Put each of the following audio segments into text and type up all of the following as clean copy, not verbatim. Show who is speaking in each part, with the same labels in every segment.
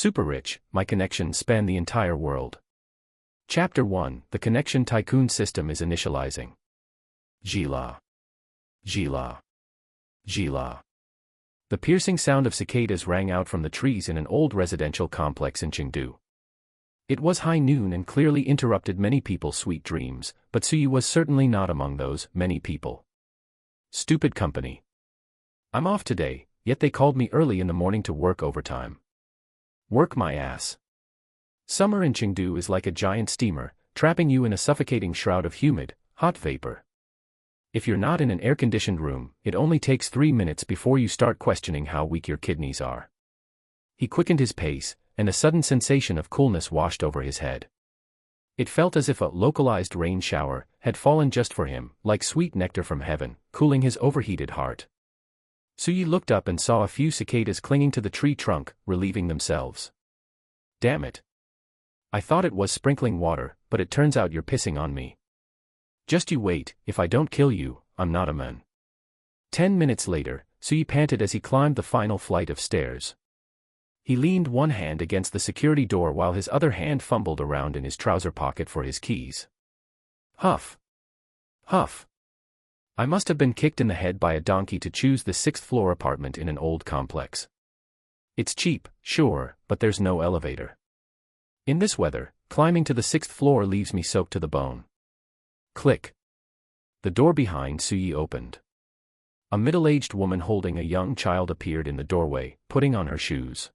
Speaker 1: Super rich, my connections span the entire world. Chapter 1, The Connection Tycoon System is initializing. Gila. Gila. Gila. The piercing sound of cicadas rang out from the trees in an old residential complex in Chengdu. It was high noon and clearly interrupted many people's sweet dreams, but Suyi was certainly not among those many people. Stupid company. I'm off today, yet they called me early in the morning to work overtime. Work my ass. Summer in Chengdu is like a giant steamer, trapping you in a suffocating shroud of humid, hot vapor. If you're not in an air-conditioned room, it only takes 3 minutes before you start questioning how weak your kidneys are. He quickened his pace, and a sudden sensation of coolness washed over his head. It felt as if a localized rain shower had fallen just for him, like sweet nectar from heaven, cooling his overheated heart. Suyi looked up and saw a few cicadas clinging to the tree trunk, relieving themselves. Damn it. I thought it was sprinkling water, but it turns out you're pissing on me. Just you wait, if I don't kill you, I'm not a man. 10 minutes later, Suyi panted as he climbed the final flight of stairs. He leaned one hand against the security door while his other hand fumbled around in his trouser pocket for his keys. Huff. Huff. I must have been kicked in the head by a donkey to choose the 6th-floor apartment in an old complex. It's cheap, sure, but there's no elevator. In this weather, climbing to the 6th floor leaves me soaked to the bone. Click. The door behind Suyi opened. A middle-aged woman holding a young child appeared in the doorway, putting on her shoes.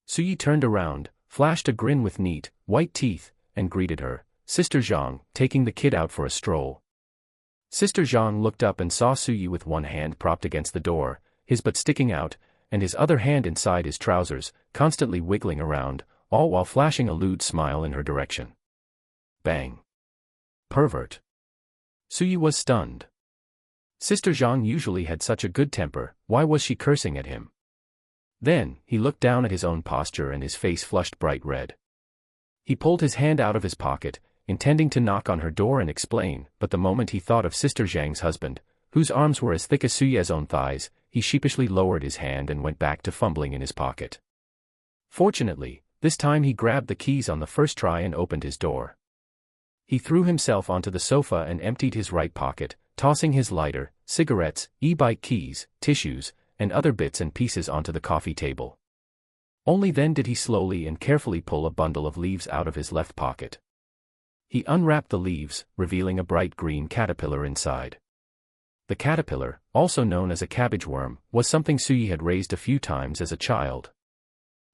Speaker 1: Suyi turned around, flashed a grin with neat, white teeth, and greeted her, Sister Zhang, taking the kid out for a stroll. Sister Zhang looked up and saw Suyi with one hand propped against the door, his butt sticking out, and his other hand inside his trousers, constantly wiggling around, all while flashing a lewd smile in her direction. Bang. Pervert. Suyi was stunned. Sister Zhang usually had such a good temper, why was she cursing at him? Then, he looked down at his own posture and his face flushed bright red. He pulled his hand out of his pocket, intending to knock on her door and explain, but the moment he thought of Sister Zhang's husband, whose arms were as thick as Suyi's own thighs, he sheepishly lowered his hand and went back to fumbling in his pocket. Fortunately, this time he grabbed the keys on the first try and opened his door. He threw himself onto the sofa and emptied his right pocket, tossing his lighter, cigarettes, e-bike keys, tissues, and other bits and pieces onto the coffee table. Only then did he slowly and carefully pull a bundle of leaves out of his left pocket. He unwrapped the leaves, revealing a bright green caterpillar inside. The caterpillar, also known as a cabbage worm, was something Suyi had raised a few times as a child.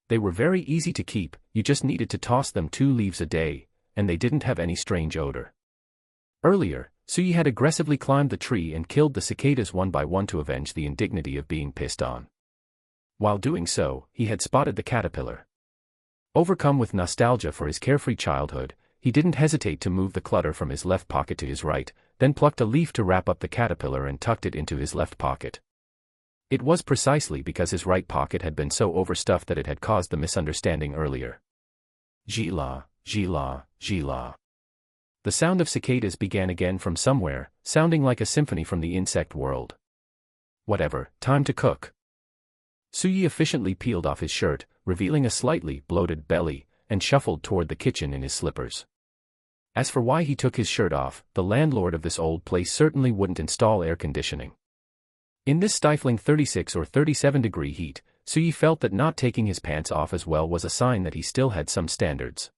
Speaker 1: They were very easy to keep, you just needed to toss them 2 leaves a day, and they didn't have any strange odor. Earlier, Suyi had aggressively climbed the tree and killed the cicadas one by one to avenge the indignity of being pissed on. While doing so, he had spotted the caterpillar. Overcome with nostalgia for his carefree childhood, he didn't hesitate to move the clutter from his left pocket to his right, then plucked a leaf to wrap up the caterpillar and tucked it into his left pocket. It was precisely because his right pocket had been so overstuffed that it had caused the misunderstanding earlier. Gila, gila, gila. The sound of cicadas began again from somewhere, sounding like a symphony from the insect world. Whatever, time to cook. Suyi efficiently peeled off his shirt, revealing a slightly bloated belly, and shuffled toward the kitchen in his slippers. As for why he took his shirt off, the landlord of this old place certainly wouldn't install air conditioning. In this stifling 36 or 37-degree heat, Suyi felt that not taking his pants off as well was a sign that he still had some standards.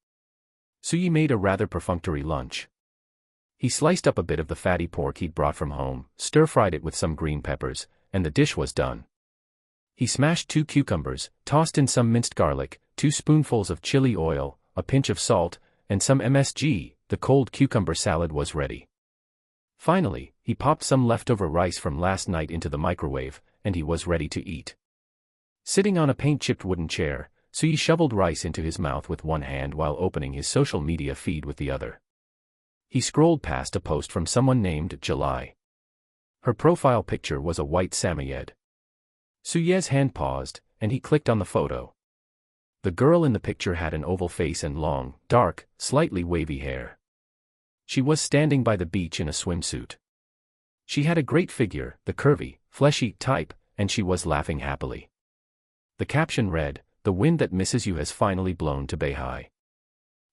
Speaker 1: Suyi made a rather perfunctory lunch. He sliced up a bit of the fatty pork he'd brought from home, stir-fried it with some green peppers, and the dish was done. He smashed 2 cucumbers, tossed in some minced garlic, 2 spoonfuls of chili oil, a pinch of salt, and some MSG. The cold cucumber salad was ready. Finally, he popped some leftover rice from last night into the microwave, and he was ready to eat. Sitting on a paint-chipped wooden chair, Suyi shoveled rice into his mouth with one hand while opening his social media feed with the other. He scrolled past a post from someone named July. Her profile picture was a white samoyed. Suyi's hand paused, and he clicked on the photo. The girl in the picture had an oval face and long, dark, slightly wavy hair. She was standing by the beach in a swimsuit. She had a great figure, the curvy, fleshy type, and she was laughing happily. The caption read, the wind that misses you has finally blown to Beihai.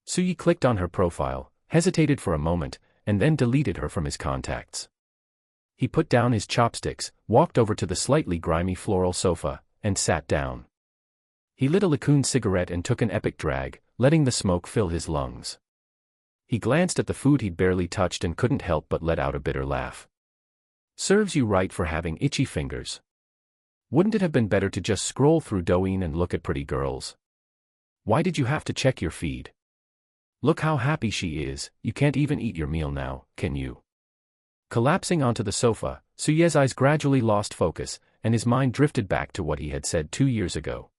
Speaker 1: Suyi clicked on her profile, hesitated for a moment, and then deleted her from his contacts. He put down his chopsticks, walked over to the slightly grimy floral sofa, and sat down. He lit a Lacoon cigarette and took an epic drag, letting the smoke fill his lungs. He glanced at the food he'd barely touched and couldn't help but let out a bitter laugh. Serves you right for having itchy fingers. Wouldn't it have been better to just scroll through Douyin and look at pretty girls? Why did you have to check your feed? Look how happy she is, you can't even eat your meal now, can you? Collapsing onto the sofa, Suye's eyes gradually lost focus, and his mind drifted back to what he had said 2 years ago.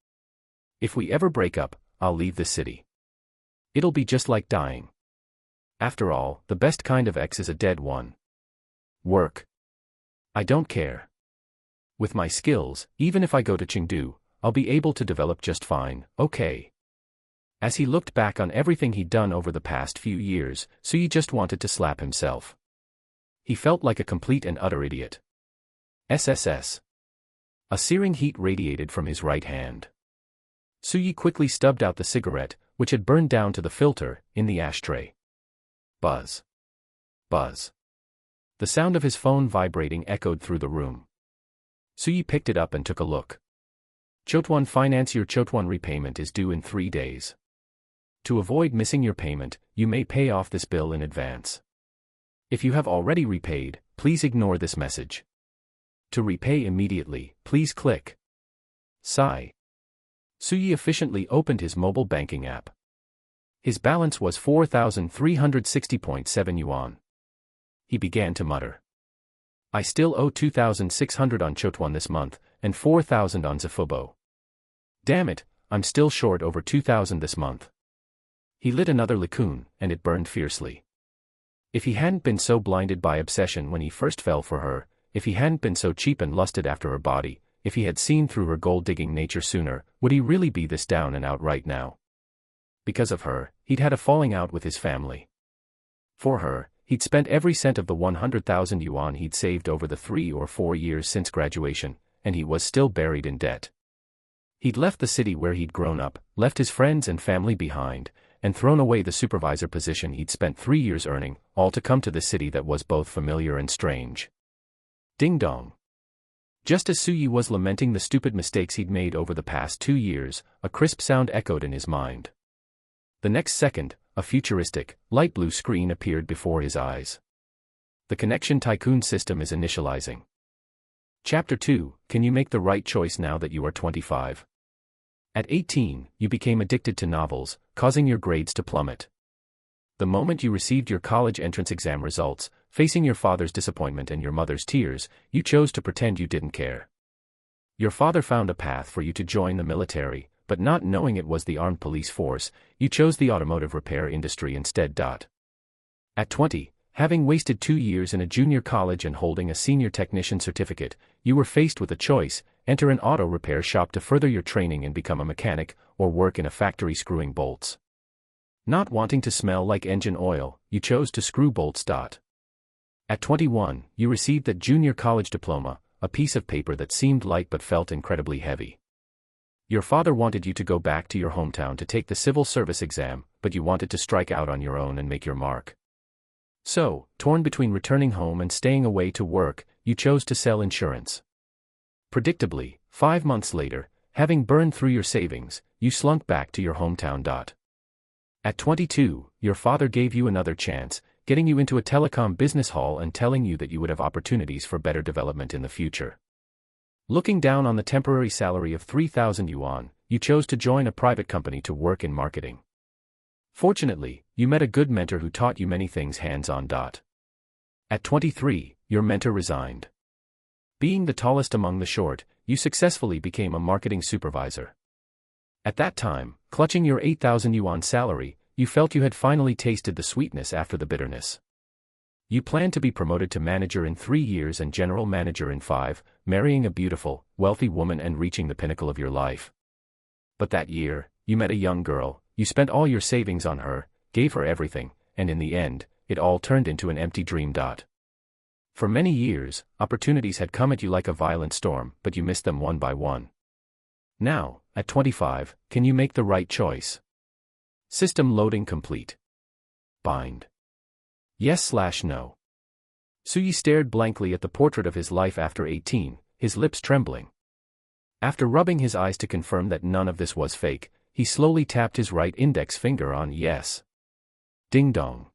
Speaker 1: If we ever break up, I'll leave the city. It'll be just like dying. After all, the best kind of ex is a dead one. Work. I don't care. With my skills, even if I go to Chengdu, I'll be able to develop just fine, okay? As he looked back on everything he'd done over the past few years, Suyi just wanted to slap himself. He felt like a complete and utter idiot. SSS. A searing heat radiated from his right hand. Suyi quickly stubbed out the cigarette, which had burned down to the filter, in the ashtray. Buzz. Buzz. The sound of his phone vibrating echoed through the room. Suyi picked it up and took a look. Chotuan Finance. Your Chotuan repayment is due in 3 days. To avoid missing your payment, you may pay off this bill in advance. If you have already repaid, please ignore this message. To repay immediately, please click. Sigh. Suyi efficiently opened his mobile banking app. His balance was 4,360.7 yuan. He began to mutter. I still owe 2,600 on Chotuan this month, and 4,000 on Zifubo. Damn it, I'm still short over 2,000 this month. He lit another Lacoon, and it burned fiercely. If he hadn't been so blinded by obsession when he first fell for her, if he hadn't been so cheap and lusted after her body, if he had seen through her gold-digging nature sooner, would he really be this down and out right now? Because of her, he'd had a falling out with his family. For her, he'd spent every cent of the 100,000 yuan he'd saved over the 3 or 4 years since graduation, and he was still buried in debt. He'd left the city where he'd grown up, left his friends and family behind, and thrown away the supervisor position he'd spent 3 years earning, all to come to the city that was both familiar and strange. Ding dong. Just as Suyi was lamenting the stupid mistakes he'd made over the past 2 years, a crisp sound echoed in his mind. The next second, a futuristic, light blue screen appeared before his eyes. The Connection Tycoon System is initializing. Chapter 2, Can you make the right choice now that you are 25? At 18, you became addicted to novels, causing your grades to plummet. The moment you received your college entrance exam results, facing your father's disappointment and your mother's tears, you chose to pretend you didn't care. Your father found a path for you to join the military, but not knowing it was the armed police force, you chose the automotive repair industry instead. At 20, having wasted 2 years in a junior college and holding a senior technician certificate, you were faced with a choice: enter an auto repair shop to further your training and become a mechanic, or work in a factory screwing bolts. Not wanting to smell like engine oil, you chose to screw bolts. At 21, you received that junior college diploma, a piece of paper that seemed light but felt incredibly heavy. Your father wanted you to go back to your hometown to take the civil service exam, but you wanted to strike out on your own and make your mark. So, torn between returning home and staying away to work, you chose to sell insurance. Predictably, 5 months later, having burned through your savings, you slunk back to your hometown. At 22, your father gave you another chance, getting you into a telecom business hall and telling you that you would have opportunities for better development in the future. Looking down on the temporary salary of 3,000 yuan, you chose to join a private company to work in marketing. Fortunately, you met a good mentor who taught you many things hands-on. At 23, your mentor resigned. Being the tallest among the short, you successfully became a marketing supervisor. At that time, clutching your 8,000 yuan salary, you felt you had finally tasted the sweetness after the bitterness. You planned to be promoted to manager in 3 years and general manager in 5, marrying a beautiful, wealthy woman and reaching the pinnacle of your life. But that year, you met a young girl, you spent all your savings on her, gave her everything, and in the end, it all turned into an empty dream. For many years, opportunities had come at you like a violent storm, but you missed them one by one. Now, at 25, can you make the right choice? System loading complete. Bind. Yes/no. Suyi stared blankly at the portrait of his life after 18, his lips trembling. After rubbing his eyes to confirm that none of this was fake, he slowly tapped his right index finger on yes. Ding dong.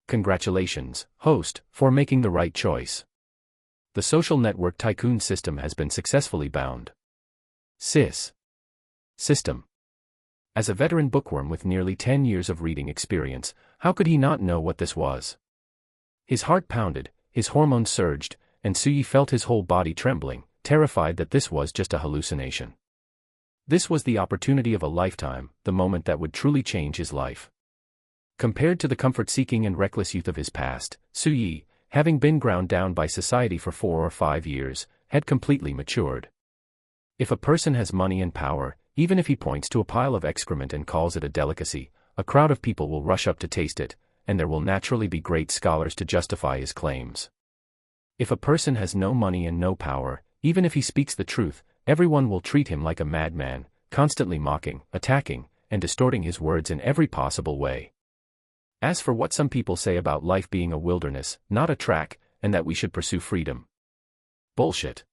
Speaker 1: Congratulations, host, for making the right choice. The social network tycoon system has been successfully bound. System. As a veteran bookworm with nearly 10 years of reading experience, how could he not know what this was? His heart pounded, his hormones surged, and Suyi felt his whole body trembling, terrified that this was just a hallucination. This was the opportunity of a lifetime, the moment that would truly change his life. Compared to the comfort-seeking and reckless youth of his past, Suyi, having been ground down by society for 4 or 5 years, had completely matured. If a person has money and power, even if he points to a pile of excrement and calls it a delicacy, a crowd of people will rush up to taste it, and there will naturally be great scholars to justify his claims. If a person has no money and no power, even if he speaks the truth, everyone will treat him like a madman, constantly mocking, attacking, and distorting his words in every possible way. As for what some people say about life being a wilderness, not a track, and that we should pursue freedom. Bullshit.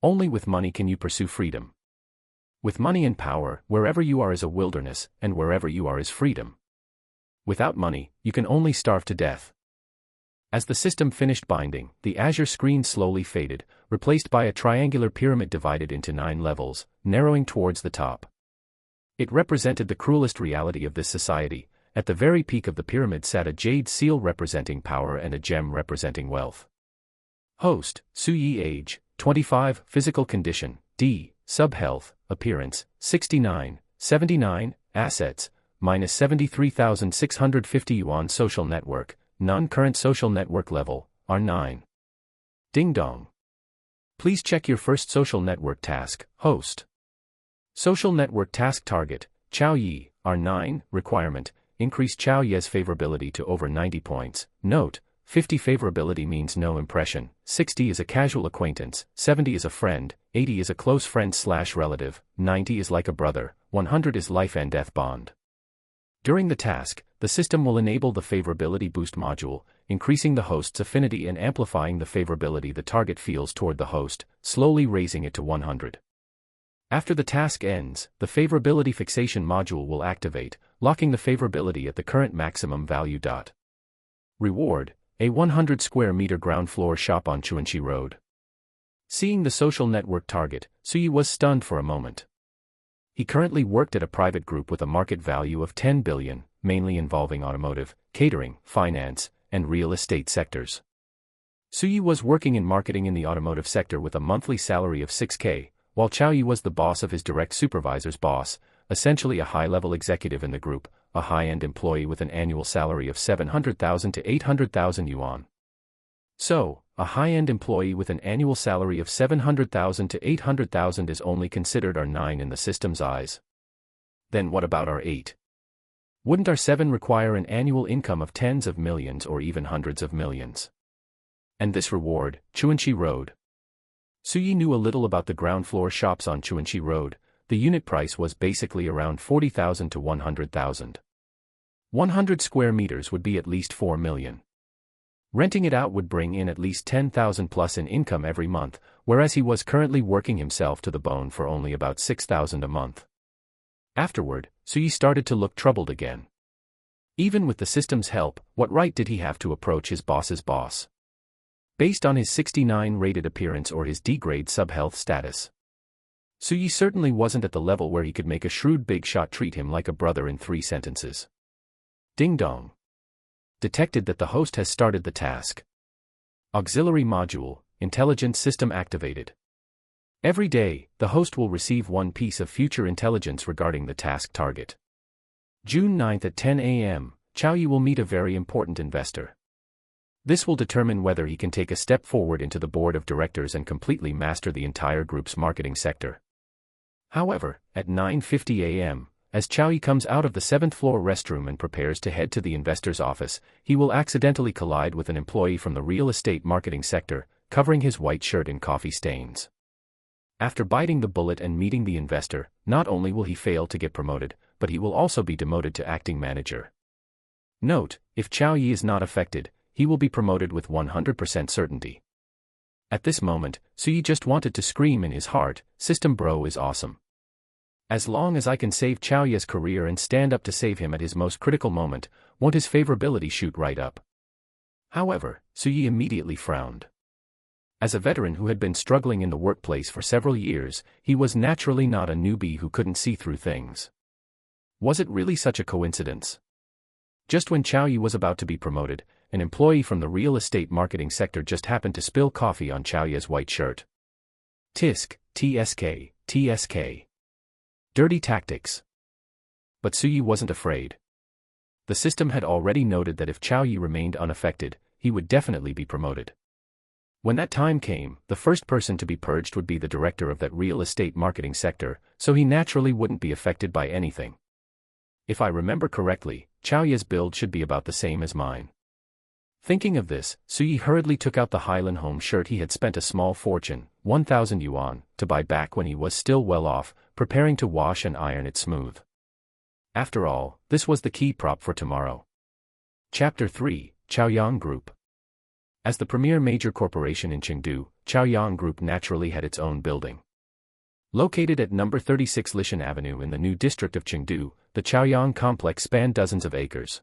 Speaker 1: Only with money can you pursue freedom. With money and power, wherever you are is a wilderness, and wherever you are is freedom. Without money, you can only starve to death. As the system finished binding, the azure screen slowly faded, replaced by a triangular pyramid divided into 9 levels, narrowing towards the top. It represented the cruelest reality of this society. At the very peak of the pyramid sat a jade seal representing power and a gem representing wealth. Host, Suyi. Age, 25. Physical condition, D. Sub-health, appearance, 69, 79, assets, minus 73,650 yuan. Social network, non-current social network level, R9. Ding dong. Please check your first social network task, host. Social network task target, Chao Yi, R9, requirement, increase Chao Ye's favorability to over 90 points. Note, 50 favorability means no impression, 60 is a casual acquaintance, 70 is a friend, 80 is a close friend/relative, 90 is like a brother, 100 is life and death bond. During the task, the system will enable the favorability boost module, increasing the host's affinity and amplifying the favorability the target feels toward the host, slowly raising it to 100. After the task ends, the favorability fixation module will activate, locking the favorability at the current maximum value. Reward, a 100 square meter ground floor shop on Chuanxi Road. Seeing the social network target, Suyi was stunned for a moment. He currently worked at a private group with a market value of 10 billion, mainly involving automotive, catering, finance, and real estate sectors. Suyi was working in marketing in the automotive sector with a monthly salary of 6K, while Chao Yi was the boss of his direct supervisor's boss, essentially a high-level executive in the group, a high-end employee with an annual salary of 700,000 to 800,000 yuan. So, a high-end employee with an annual salary of 700,000 to 800,000 is only considered R9 in the system's eyes. Then what about R8? Wouldn't R7 require an annual income of tens of millions or even hundreds of millions? And this reward, Chuanxi Road. Suyi knew a little about the ground floor shops on Chuanxi Road. The unit price was basically around 40,000 to 100,000. 100 square meters would be at least 4 million. Renting it out would bring in at least 10,000 plus in income every month, whereas he was currently working himself to the bone for only about 6,000 a month. Afterward, Suyi started to look troubled again. Even with the system's help, what right did he have to approach his boss's boss? Based on his 69 rated appearance or his D-grade sub-health status. Suyi certainly wasn't at the level where he could make a shrewd big shot treat him like a brother in 3 sentences. Ding dong. Detected that the host has started the task. Auxiliary module, intelligence system activated. Every day, the host will receive 1 piece of future intelligence regarding the task target. June 9th at 10 a.m., Chao Yi will meet a very important investor. This will determine whether he can take a step forward into the board of directors and completely master the entire group's marketing sector. However, at 9:50 a.m., as Chao Yi comes out of the 7th floor restroom and prepares to head to the investor's office, he will accidentally collide with an employee from the real estate marketing sector, covering his white shirt in coffee stains. After biting the bullet and meeting the investor, not only will he fail to get promoted, but he will also be demoted to acting manager. Note, if Chao Yi is not affected, he will be promoted with 100% certainty. At this moment, Su Yi just wanted to scream in his heart, "System bro is awesome. As long as I can save Chao Yi's career and stand up to save him at his most critical moment, won't his favorability shoot right up?" However, Su Yi immediately frowned. As a veteran who had been struggling in the workplace for several years, he was naturally not a newbie who couldn't see through things. Was it really such a coincidence? Just when Chao Yi was about to be promoted, an employee from the real estate marketing sector just happened to spill coffee on Chao Yi's white shirt. Tisk, TSK, TSK. Dirty tactics. But Su Yi wasn't afraid. The system had already noted that if Chao Yi remained unaffected, he would definitely be promoted. When that time came, the first person to be purged would be the director of that real estate marketing sector, so he naturally wouldn't be affected by anything. If I remember correctly, Chao Yi's build should be about the same as mine. Thinking of this, Su Yi hurriedly took out the Highland home shirt he had spent a small fortune, 1,000 yuan, to buy back when he was still well off, preparing to wash and iron it smooth. After all, this was the key prop for tomorrow. Chapter 3, Chaoyang Group. As the premier major corporation in Chengdu, Chaoyang Group naturally had its own building. Located at number 36 Lishan Avenue in the new district of Chengdu, the Chaoyang complex spanned dozens of acres.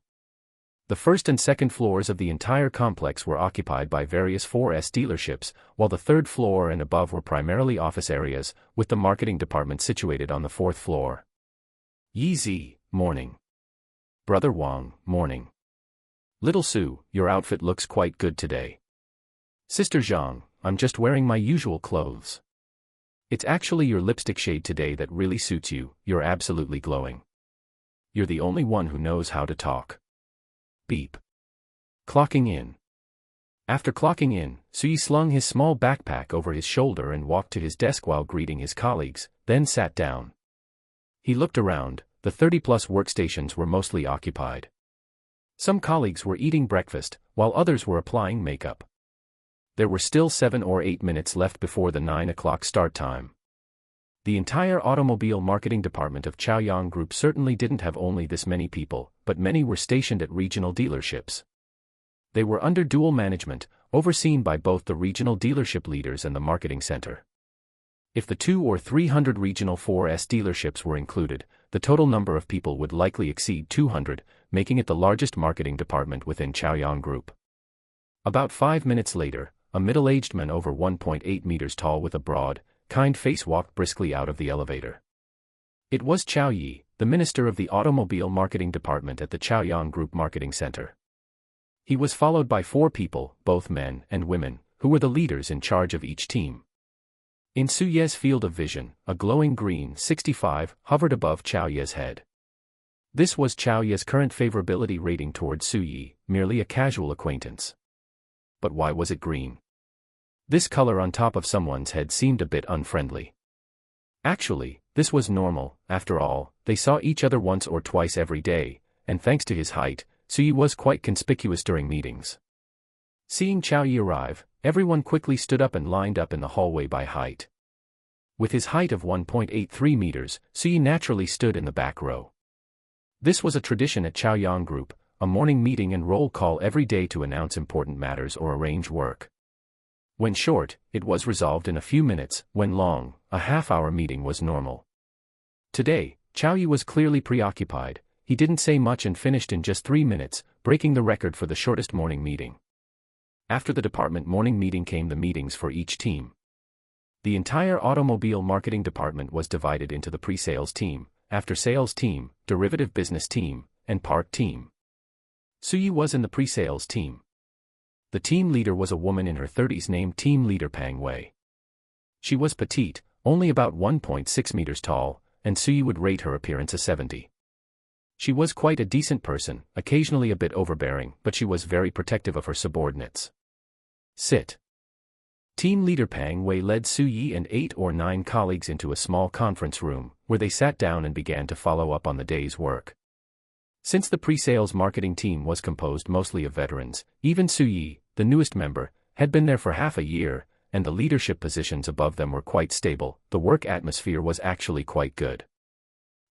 Speaker 1: The first and second floors of the entire complex were occupied by various 4S dealerships, while the third floor and above were primarily office areas, with the marketing department situated on the fourth floor. Yi Zi, morning. Brother Wang, morning. Little Su, your outfit looks quite good today. Sister Zhang, I'm just wearing my usual clothes. It's actually your lipstick shade today that really suits you, you're absolutely glowing. You're the only one who knows how to talk. Beep. Clocking in. After clocking in, Su Yi slung his small backpack over his shoulder and walked to his desk while greeting his colleagues, then sat down. He looked around, the 30-plus workstations were mostly occupied. Some colleagues were eating breakfast, while others were applying makeup. There were still 7 or 8 minutes left before the 9 o'clock start time. The entire automobile marketing department of Chaoyang Group certainly didn't have only this many people, but many were stationed at regional dealerships. They were under dual management, overseen by both the regional dealership leaders and the marketing center. If the 200 or 300 regional 4S dealerships were included, the total number of people would likely exceed 200, making it the largest marketing department within Chaoyang Group. About 5 minutes later, a middle-aged man over 1.8 meters tall with a broad, kind face walked briskly out of the elevator. It was Chao Yi, the minister of the automobile marketing department at the Chaoyang Group Marketing Center. He was followed by 4 people, both men and women, who were the leaders in charge of each team. In Su Ye's field of vision, a glowing green 65 hovered above Chao Ye's head. This was Chao Ye's current favorability rating towards Su Yi, merely a casual acquaintance. But why was it green? This color on top of someone's head seemed a bit unfriendly. Actually, this was normal, after all, they saw each other once or twice every day, and thanks to his height, Su Yi was quite conspicuous during meetings. Seeing Chao Yi arrive, everyone quickly stood up and lined up in the hallway by height. With his height of 1.83 meters, Su Yi naturally stood in the back row. This was a tradition at Chaoyang Group, a morning meeting and roll call every day to announce important matters or arrange work. When short, it was resolved in a few minutes, when long, a half-hour meeting was normal. Today, Chao Yi was clearly preoccupied, he didn't say much and finished in just 3 minutes, breaking the record for the shortest morning meeting. After the department morning meeting came the meetings for each team. The entire automobile marketing department was divided into the pre-sales team, after-sales team, derivative business team, and park team. Su Yi was in the pre-sales team. The team leader was a woman in her 30s named Team Leader Pang Wei. She was petite, only about 1.6 meters tall, and Su Yi would rate her appearance a 70. She was quite a decent person, occasionally a bit overbearing, but she was very protective of her subordinates. Sit. Team leader Pang Wei led Su Yi and 8 or 9 colleagues into a small conference room, where they sat down and began to follow up on the day's work. Since the pre-sales marketing team was composed mostly of veterans, even Su Yi, the newest member, had been there for half a year, and the leadership positions above them were quite stable. The work atmosphere was actually quite good.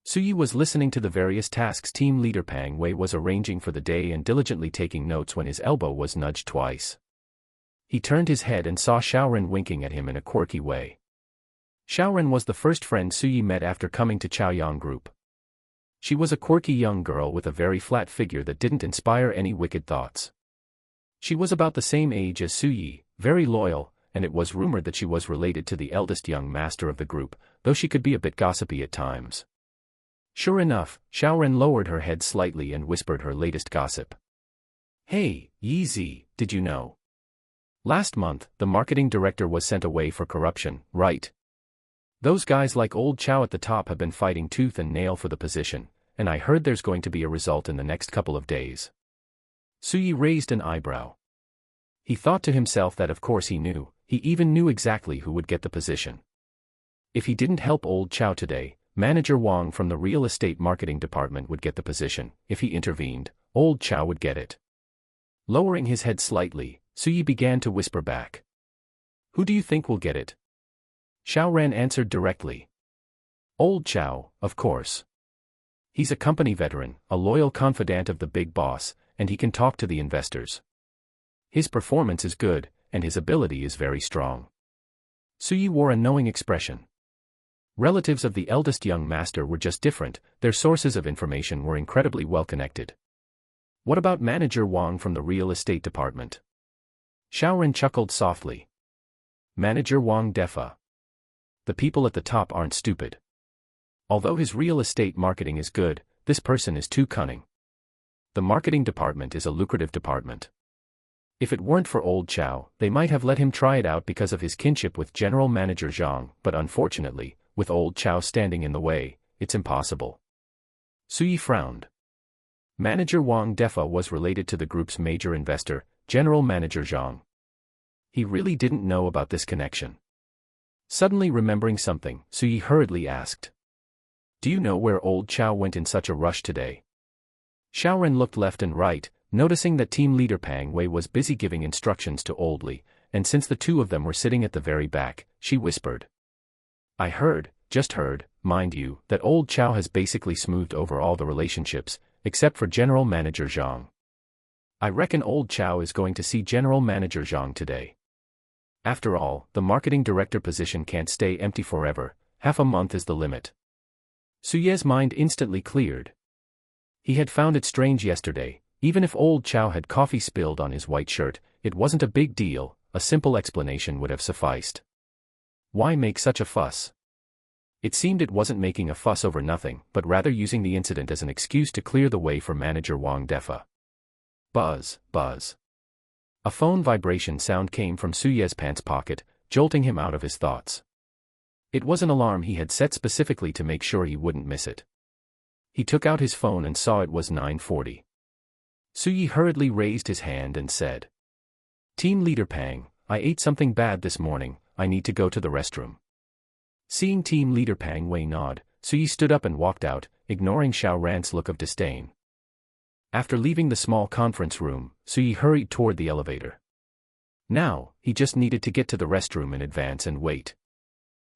Speaker 1: Suyi was listening to the various tasks team leader Pang Wei was arranging for the day and diligently taking notes when his elbow was nudged twice. He turned his head and saw Xiaoren winking at him in a quirky way. Xiaoren was the first friend Suyi met after coming to Chaoyang Group. She was a quirky young girl with a very flat figure that didn't inspire any wicked thoughts. She was about the same age as Suyi, very loyal, and it was rumored that she was related to the eldest young master of the group, though she could be a bit gossipy at times. Sure enough, Xiaoren lowered her head slightly and whispered her latest gossip. "Hey, Yi, did you know? Last month, the marketing director was sent away for corruption, right? Those guys like old Chow at the top have been fighting tooth and nail for the position, and I heard there's going to be a result in the next couple of days." Suyi raised an eyebrow. He thought to himself that of course he even knew exactly who would get the position. If he didn't help old Chow today, Manager Wang from the real estate marketing department would get the position. If he intervened, old Chow would get it. Lowering his head slightly, Suyi began to whisper back. "Who do you think will get it?" Xiaoren answered directly. "Old Chow, of course. He's a company veteran, a loyal confidant of the big boss, and he can talk to the investors. His performance is good, and his ability is very strong." Suyi wore a knowing expression. Relatives of the eldest young master were just different, their sources of information were incredibly well connected. "What about Manager Wang from the real estate department?" Xiaoren chuckled softly. "Manager Wang Defa. The people at the top aren't stupid. Although his real estate marketing is good, this person is too cunning. The marketing department is a lucrative department. If it weren't for old Chow, they might have let him try it out because of his kinship with General Manager Zhang, but unfortunately, with old Chow standing in the way, it's impossible." Suyi frowned. Manager Wang Defa was related to the group's major investor, General Manager Zhang. He really didn't know about this connection. Suddenly remembering something, Suyi hurriedly asked, "Do you know where old Chow went in such a rush today?" Xiaoren looked left and right, noticing that team leader Pang Wei was busy giving instructions to Old Li, and since the two of them were sitting at the very back, she whispered, "I just heard, mind you, that old Chow has basically smoothed over all the relationships, except for General Manager Zhang. I reckon old Chow is going to see General Manager Zhang today. After all, the marketing director position can't stay empty forever, half a month is the limit." Suye's mind instantly cleared. He had found it strange yesterday, even if old Chow had coffee spilled on his white shirt, it wasn't a big deal, a simple explanation would have sufficed. Why make such a fuss? It seemed it wasn't making a fuss over nothing, but rather using the incident as an excuse to clear the way for Manager Wang Defa. Buzz, buzz. A phone vibration sound came from Suye's pants pocket, jolting him out of his thoughts. It was an alarm he had set specifically to make sure he wouldn't miss it. He took out his phone and saw it was 9:40. Suyi hurriedly raised his hand and said, "Team Leader Pang, I ate something bad this morning, I need to go to the restroom." Seeing Team Leader Pang Wei nod, Suyi stood up and walked out, ignoring Xiaoran's look of disdain. After leaving the small conference room, Suyi hurried toward the elevator. Now, he just needed to get to the restroom in advance and wait.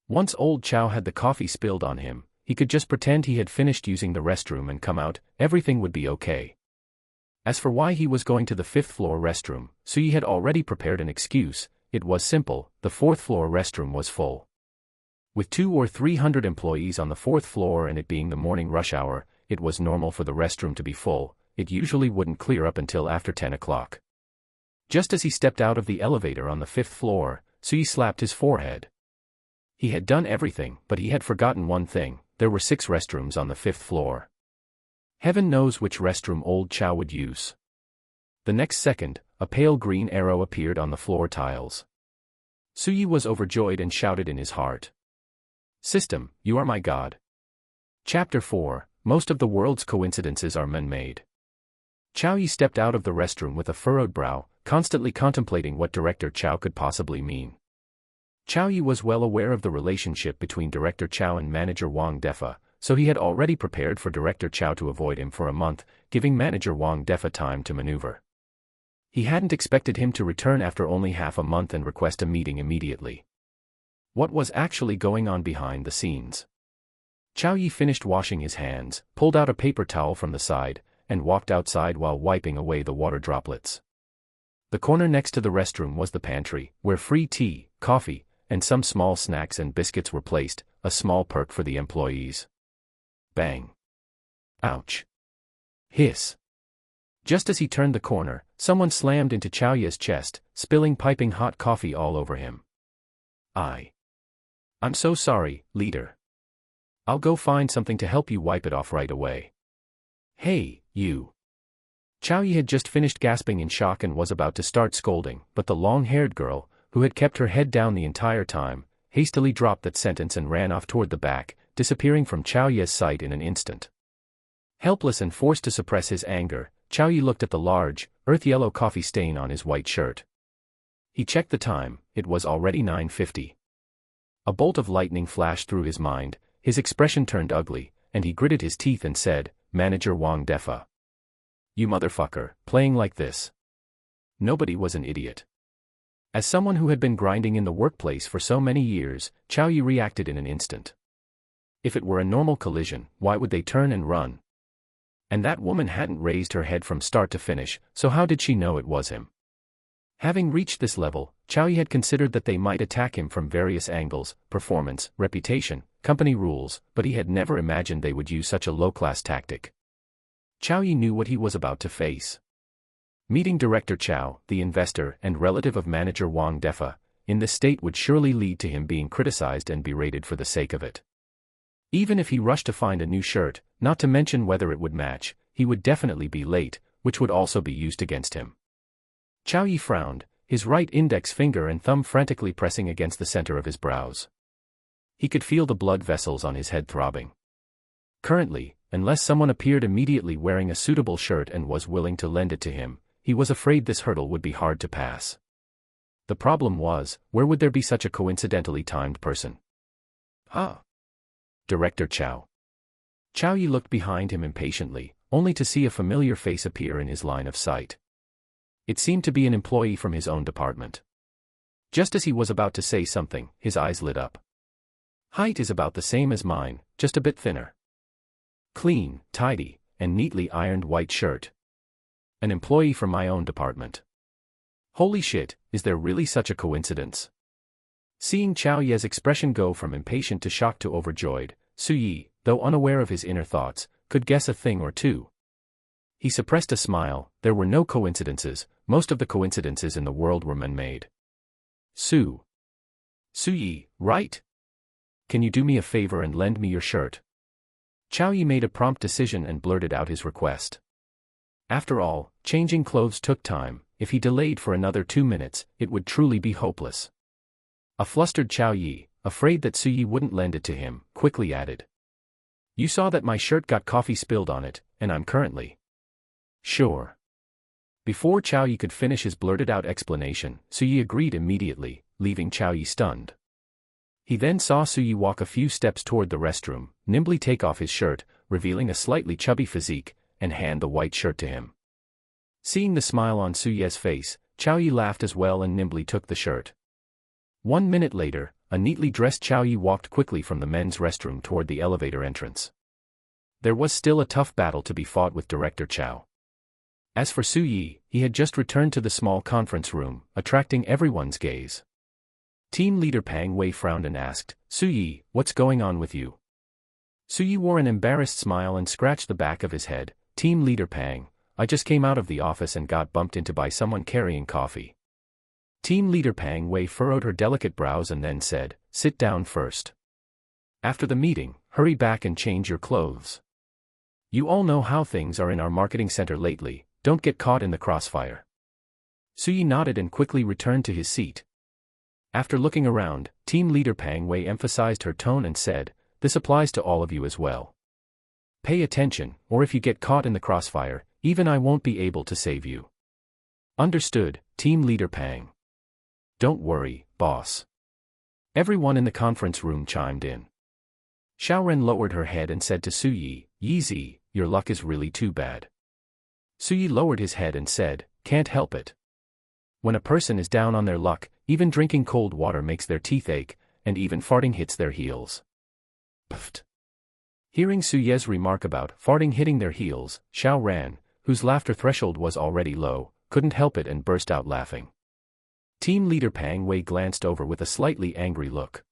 Speaker 1: Once old Chow had the coffee spilled on him, he could just pretend he had finished using the restroom and come out, everything would be okay. As for why he was going to the 5th floor restroom, Suyi had already prepared an excuse. It was simple, the 4th floor restroom was full. With 200 or 300 employees on the 4th floor and it being the morning rush hour, it was normal for the restroom to be full. It usually wouldn't clear up until after 10 o'clock. Just as he stepped out of the elevator on the 5th floor, Suyi slapped his forehead. He had done everything, but he had forgotten one thing: there were 6 restrooms on the 5th floor. Heaven knows which restroom old Chow would use. The next second, a pale green arrow appeared on the floor tiles. Suyi was overjoyed and shouted in his heart, "System, you are my god." Chapter 4, Most of the world's coincidences are man-made. Chow Yi stepped out of the restroom with a furrowed brow, constantly contemplating what Director Chow could possibly mean. Chow Yi was well aware of the relationship between Director Chow and Manager Wang Defa, so he had already prepared for Director Chow to avoid him for a month, giving Manager Wang Defa time to maneuver. He hadn't expected him to return after only half a month and request a meeting immediately. What was actually going on behind the scenes? Chow Yi finished washing his hands, pulled out a paper towel from the side, and walked outside while wiping away the water droplets. The corner next to the restroom was the pantry, where free tea, coffee, and some small snacks and biscuits were placed, a small perk for the employees. Bang. Ouch. Hiss. Just as he turned the corner, someone slammed into Chow Yi's chest, spilling piping hot coffee all over him. I'm so sorry, leader. I'll go find something to help you wipe it off right away. Hey, you. Chow Yi had just finished gasping in shock and was about to start scolding, but the long-haired girl, who had kept her head down the entire time, hastily dropped that sentence and ran off toward the back, disappearing from Chow Yi's sight in an instant. Helpless and forced to suppress his anger, Chow Yi looked at the large, earth-yellow coffee stain on his white shirt. He checked the time, it was already 9:50. A bolt of lightning flashed through his mind, his expression turned ugly, and he gritted his teeth and said, "Manager Wang Defa. You motherfucker, playing like this." Nobody was an idiot. As someone who had been grinding in the workplace for so many years, Chow Yi reacted in an instant. If it were a normal collision, why would they turn and run? And that woman hadn't raised her head from start to finish, so how did she know it was him? Having reached this level, Chow Yi had considered that they might attack him from various angles, performance, reputation, company rules, but he had never imagined they would use such a low-class tactic. Chow Yi knew what he was about to face. Meeting Director Chow, the investor and relative of manager Wang Defa, in this state would surely lead to him being criticized and berated for the sake of it. Even if he rushed to find a new shirt, not to mention whether it would match, he would definitely be late, which would also be used against him. Chow Yi frowned, his right index finger and thumb frantically pressing against the center of his brows. He could feel the blood vessels on his head throbbing. Currently, unless someone appeared immediately wearing a suitable shirt and was willing to lend it to him, he was afraid this hurdle would be hard to pass. The problem was, where would there be such a coincidentally timed person? Director Chow. Chow Yi looked behind him impatiently, only to see a familiar face appear in his line of sight. It seemed to be an employee from his own department. Just as he was about to say something, his eyes lit up. Height is about the same as mine, just a bit thinner. Clean, tidy, and neatly ironed white shirt. An employee from my own department. Holy shit, is there really such a coincidence? Seeing Chow Yi's expression go from impatient to shocked to overjoyed, Su Yi, though unaware of his inner thoughts, could guess a thing or two. He suppressed a smile. There were no coincidences, most of the coincidences in the world were man-made. Su Yi, right? Can you do me a favor and lend me your shirt? Chow Yi made a prompt decision and blurted out his request. After all, changing clothes took time. If he delayed for another 2 minutes, it would truly be hopeless. A flustered Chow Yi, afraid that Su Yi wouldn't lend it to him, quickly added. You saw that my shirt got coffee spilled on it, and I'm currently. Sure. Before Chow Yi could finish his blurted-out explanation, Su Yi agreed immediately, leaving Chow Yi stunned. He then saw Su Yi walk a few steps toward the restroom, nimbly take off his shirt, revealing a slightly chubby physique, and hand the white shirt to him. Seeing the smile on Su Yi's face, Chow Yi laughed as well and nimbly took the shirt. 1 minute later, a neatly dressed Chow Yi walked quickly from the men's restroom toward the elevator entrance. There was still a tough battle to be fought with Director Chow. As for Su Yi, he had just returned to the small conference room, attracting everyone's gaze. Team leader Pang Wei frowned and asked, Su Yi, what's going on with you? Su Yi wore an embarrassed smile and scratched the back of his head. Team leader Pang, I just came out of the office and got bumped into by someone carrying coffee. Team leader Pang Wei furrowed her delicate brows and then said, sit down first. After the meeting, hurry back and change your clothes. You all know how things are in our marketing center lately, don't get caught in the crossfire. Su Yi nodded and quickly returned to his seat. After looking around, team leader Pang Wei emphasized her tone and said, this applies to all of you as well. Pay attention, or if you get caught in the crossfire, even I won't be able to save you. Understood, team leader Pang. Don't worry, boss. Everyone in the conference room chimed in. Xiaoren lowered her head and said to Su Yi, Yeezy, your luck is really too bad. Su Yi lowered his head and said, can't help it. When a person is down on their luck, even drinking cold water makes their teeth ache, and even farting hits their heels. Pfft. Hearing Su Ye's remark about farting hitting their heels, Xiao Ran, whose laughter threshold was already low, couldn't help it and burst out laughing. Team leader Pang Wei glanced over with a slightly angry look.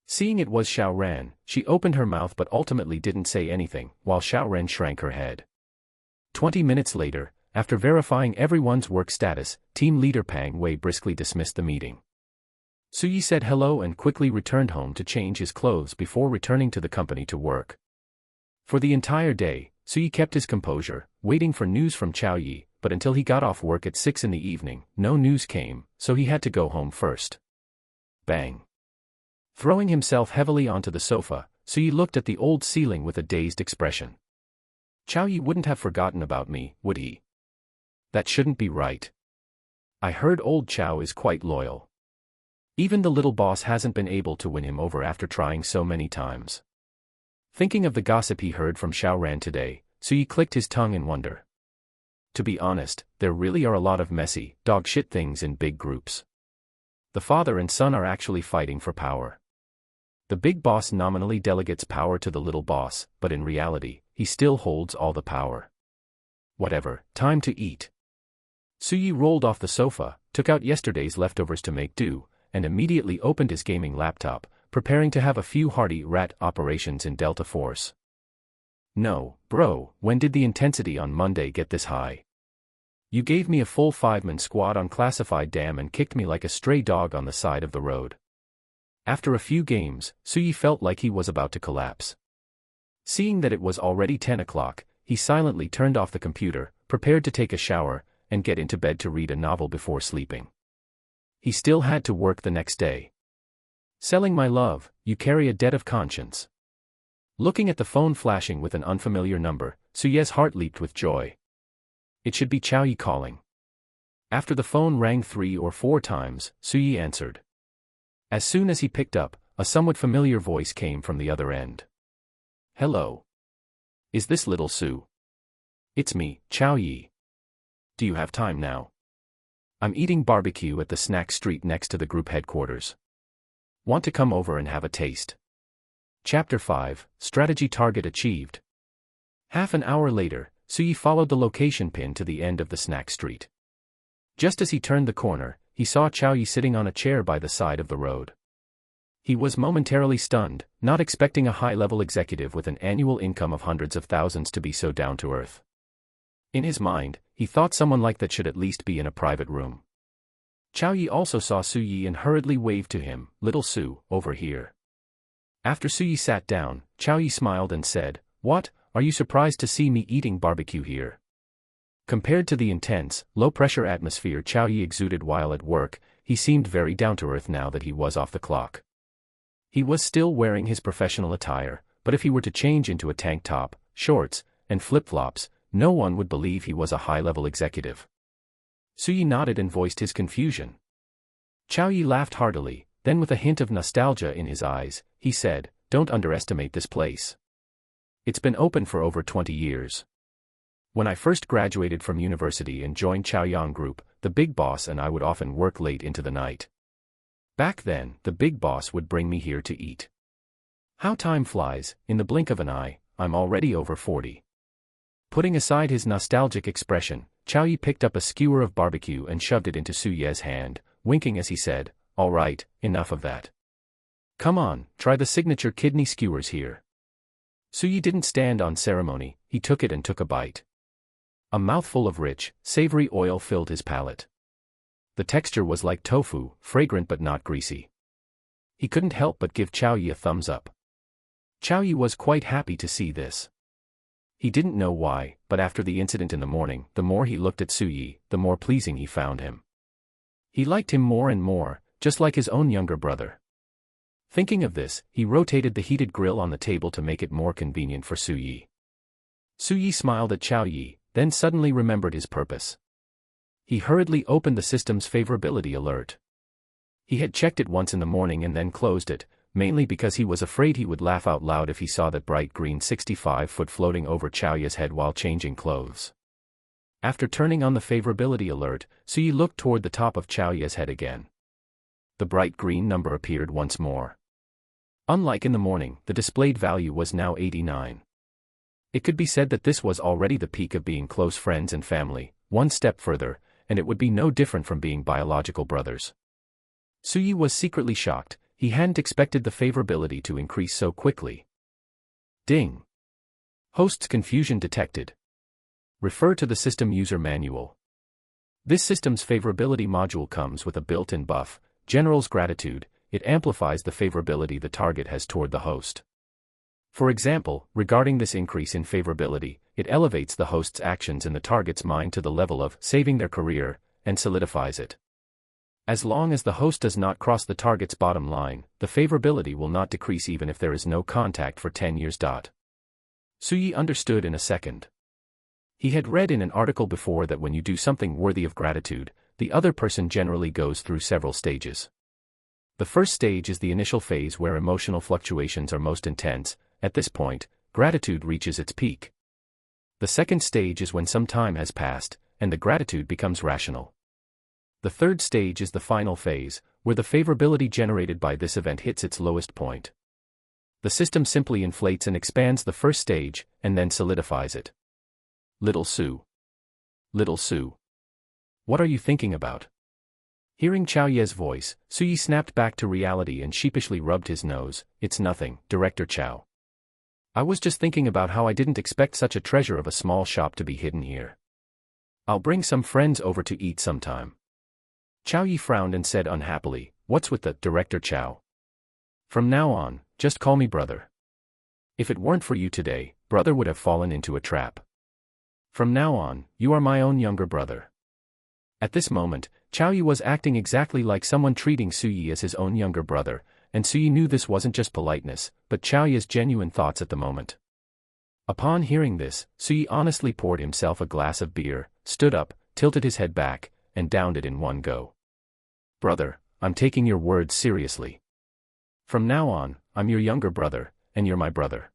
Speaker 1: Seeing it was Xiao Ran, she opened her mouth but ultimately didn't say anything, while Xiao Ran shrank her head. 20 minutes later, after verifying everyone's work status, team leader Pang Wei briskly dismissed the meeting. Su Yi said hello and quickly returned home to change his clothes before returning to the company to work. For the entire day, Su Yi kept his composure, waiting for news from Chao Yi, but until he got off work at 6 in the evening, no news came, so he had to go home first. Bang. Throwing himself heavily onto the sofa, Su Yi looked at the old ceiling with a dazed expression. Chao Yi wouldn't have forgotten about me, would he? That shouldn't be right. I heard old Chao is quite loyal. Even the little boss hasn't been able to win him over after trying so many times. Thinking of the gossip he heard from Xiao Ran today, Su Yi clicked his tongue in wonder. To be honest, there really are a lot of messy, dog-shit things in big groups. The father and son are actually fighting for power. The big boss nominally delegates power to the little boss, but in reality, he still holds all the power. Whatever, time to eat. Su Yi rolled off the sofa, took out yesterday's leftovers to make do, and immediately opened his gaming laptop, preparing to have a few hearty rat operations in Delta Force. No, bro, when did the intensity on Monday get this high? You gave me a full 5-man squad on classified damn and kicked me like a stray dog on the side of the road. After a few games, Su Yi felt like he was about to collapse. Seeing that it was already 10 o'clock, he silently turned off the computer, prepared to take a shower, and get into bed to read a novel before sleeping. He still had to work the next day. Selling my love, you carry a debt of conscience. Looking at the phone flashing with an unfamiliar number, Su Ye's heart leaped with joy. It should be Chao Yi calling. After the phone rang 3 or 4 times, Su Yi answered. As soon as he picked up, a somewhat familiar voice came from the other end. Hello. Is this little Su? It's me, Chao Yi. Do you have time now? I'm eating barbecue at the snack street next to the group headquarters. Want to come over and have a taste? Chapter 5, Strategy Target Achieved. Half an hour later, Su Yi followed the location pin to the end of the snack street. Just as he turned the corner, he saw Chao Yi sitting on a chair by the side of the road. He was momentarily stunned, not expecting a high-level executive with an annual income of hundreds of thousands to be so down-to-earth. In his mind, he thought someone like that should at least be in a private room. Chao Yi also saw Su Yi and hurriedly waved to him, "Little Su, over here." After Su Yi sat down, Chao Yi smiled and said, "What, are you surprised to see me eating barbecue here?" Compared to the intense, low-pressure atmosphere Chao Yi exuded while at work, he seemed very down-to-earth now that he was off the clock. He was still wearing his professional attire, but if he were to change into a tank top, shorts, and flip-flops, no one would believe he was a high-level executive. Su Yi nodded and voiced his confusion. Chao Yi laughed heartily, then with a hint of nostalgia in his eyes, he said, "Don't underestimate this place. It's been open for over 20 years. When I first graduated from university and joined Chaoyang Group, the big boss and I would often work late into the night. Back then, the big boss would bring me here to eat. How time flies, in the blink of an eye, I'm already over 40. Putting aside his nostalgic expression, Chao Yi picked up a skewer of barbecue and shoved it into Su Ye's hand, winking as he said, "All right, enough of that. Come on, try the signature kidney skewers here." Su Yi didn't stand on ceremony, he took it and took a bite. A mouthful of rich, savory oil filled his palate. The texture was like tofu, fragrant but not greasy. He couldn't help but give Chao Yi a thumbs up. Chao Yi was quite happy to see this. He didn't know why, but after the incident in the morning, the more he looked at Su Yi, the more pleasing he found him. He liked him more and more, just like his own younger brother. Thinking of this, he rotated the heated grill on the table to make it more convenient for Su Yi. Su Yi smiled at Chao Yi, then suddenly remembered his purpose. He hurriedly opened the system's favorability alert. He had checked it once in the morning and then closed it, mainly because he was afraid he would laugh out loud if he saw that bright green 65-foot floating over Chao Yi's head while changing clothes. After turning on the favorability alert, Suyi looked toward the top of Chow Ye's head again. The bright green number appeared once more. Unlike in the morning, the displayed value was now 89. It could be said that this was already the peak of being close friends and family, one step further, and it would be no different from being biological brothers. Suyi was secretly shocked. He hadn't expected the favorability to increase so quickly. Ding. Host's confusion detected. Refer to the system user manual. This system's favorability module comes with a built-in buff, General's Gratitude. It amplifies the favorability the target has toward the host. For example, regarding this increase in favorability, it elevates the host's actions in the target's mind to the level of saving their career, and solidifies it. As long as the host does not cross the target's bottom line, the favorability will not decrease even if there is no contact for 10 years. Suyi understood in a second. He had read in an article before that when you do something worthy of gratitude, the other person generally goes through several stages. The first stage is the initial phase where emotional fluctuations are most intense. At this point, gratitude reaches its peak. The second stage is when some time has passed, and the gratitude becomes rational. The third stage is the final phase, where the favorability generated by this event hits its lowest point. The system simply inflates and expands the first stage, and then solidifies it. Little Sue. Little Sue. What are you thinking about? Hearing Chow Ye's voice, Suyi snapped back to reality and sheepishly rubbed his nose. It's nothing, Director Chow. I was just thinking about how I didn't expect such a treasure of a small shop to be hidden here. I'll bring some friends over to eat sometime. Chow Yi frowned and said unhappily, What's with the Director Chow? From now on, just call me brother. If it weren't for you today, brother would have fallen into a trap. From now on, you are my own younger brother. At this moment, Chow Yi was acting exactly like someone treating Suyi as his own younger brother, and Suyi knew this wasn't just politeness, but Chow Yi's genuine thoughts at the moment. Upon hearing this, Suyi honestly poured himself a glass of beer, stood up, tilted his head back, and downed it in one go. Brother, I'm taking your words seriously. From now on, I'm your younger brother, and you're my brother.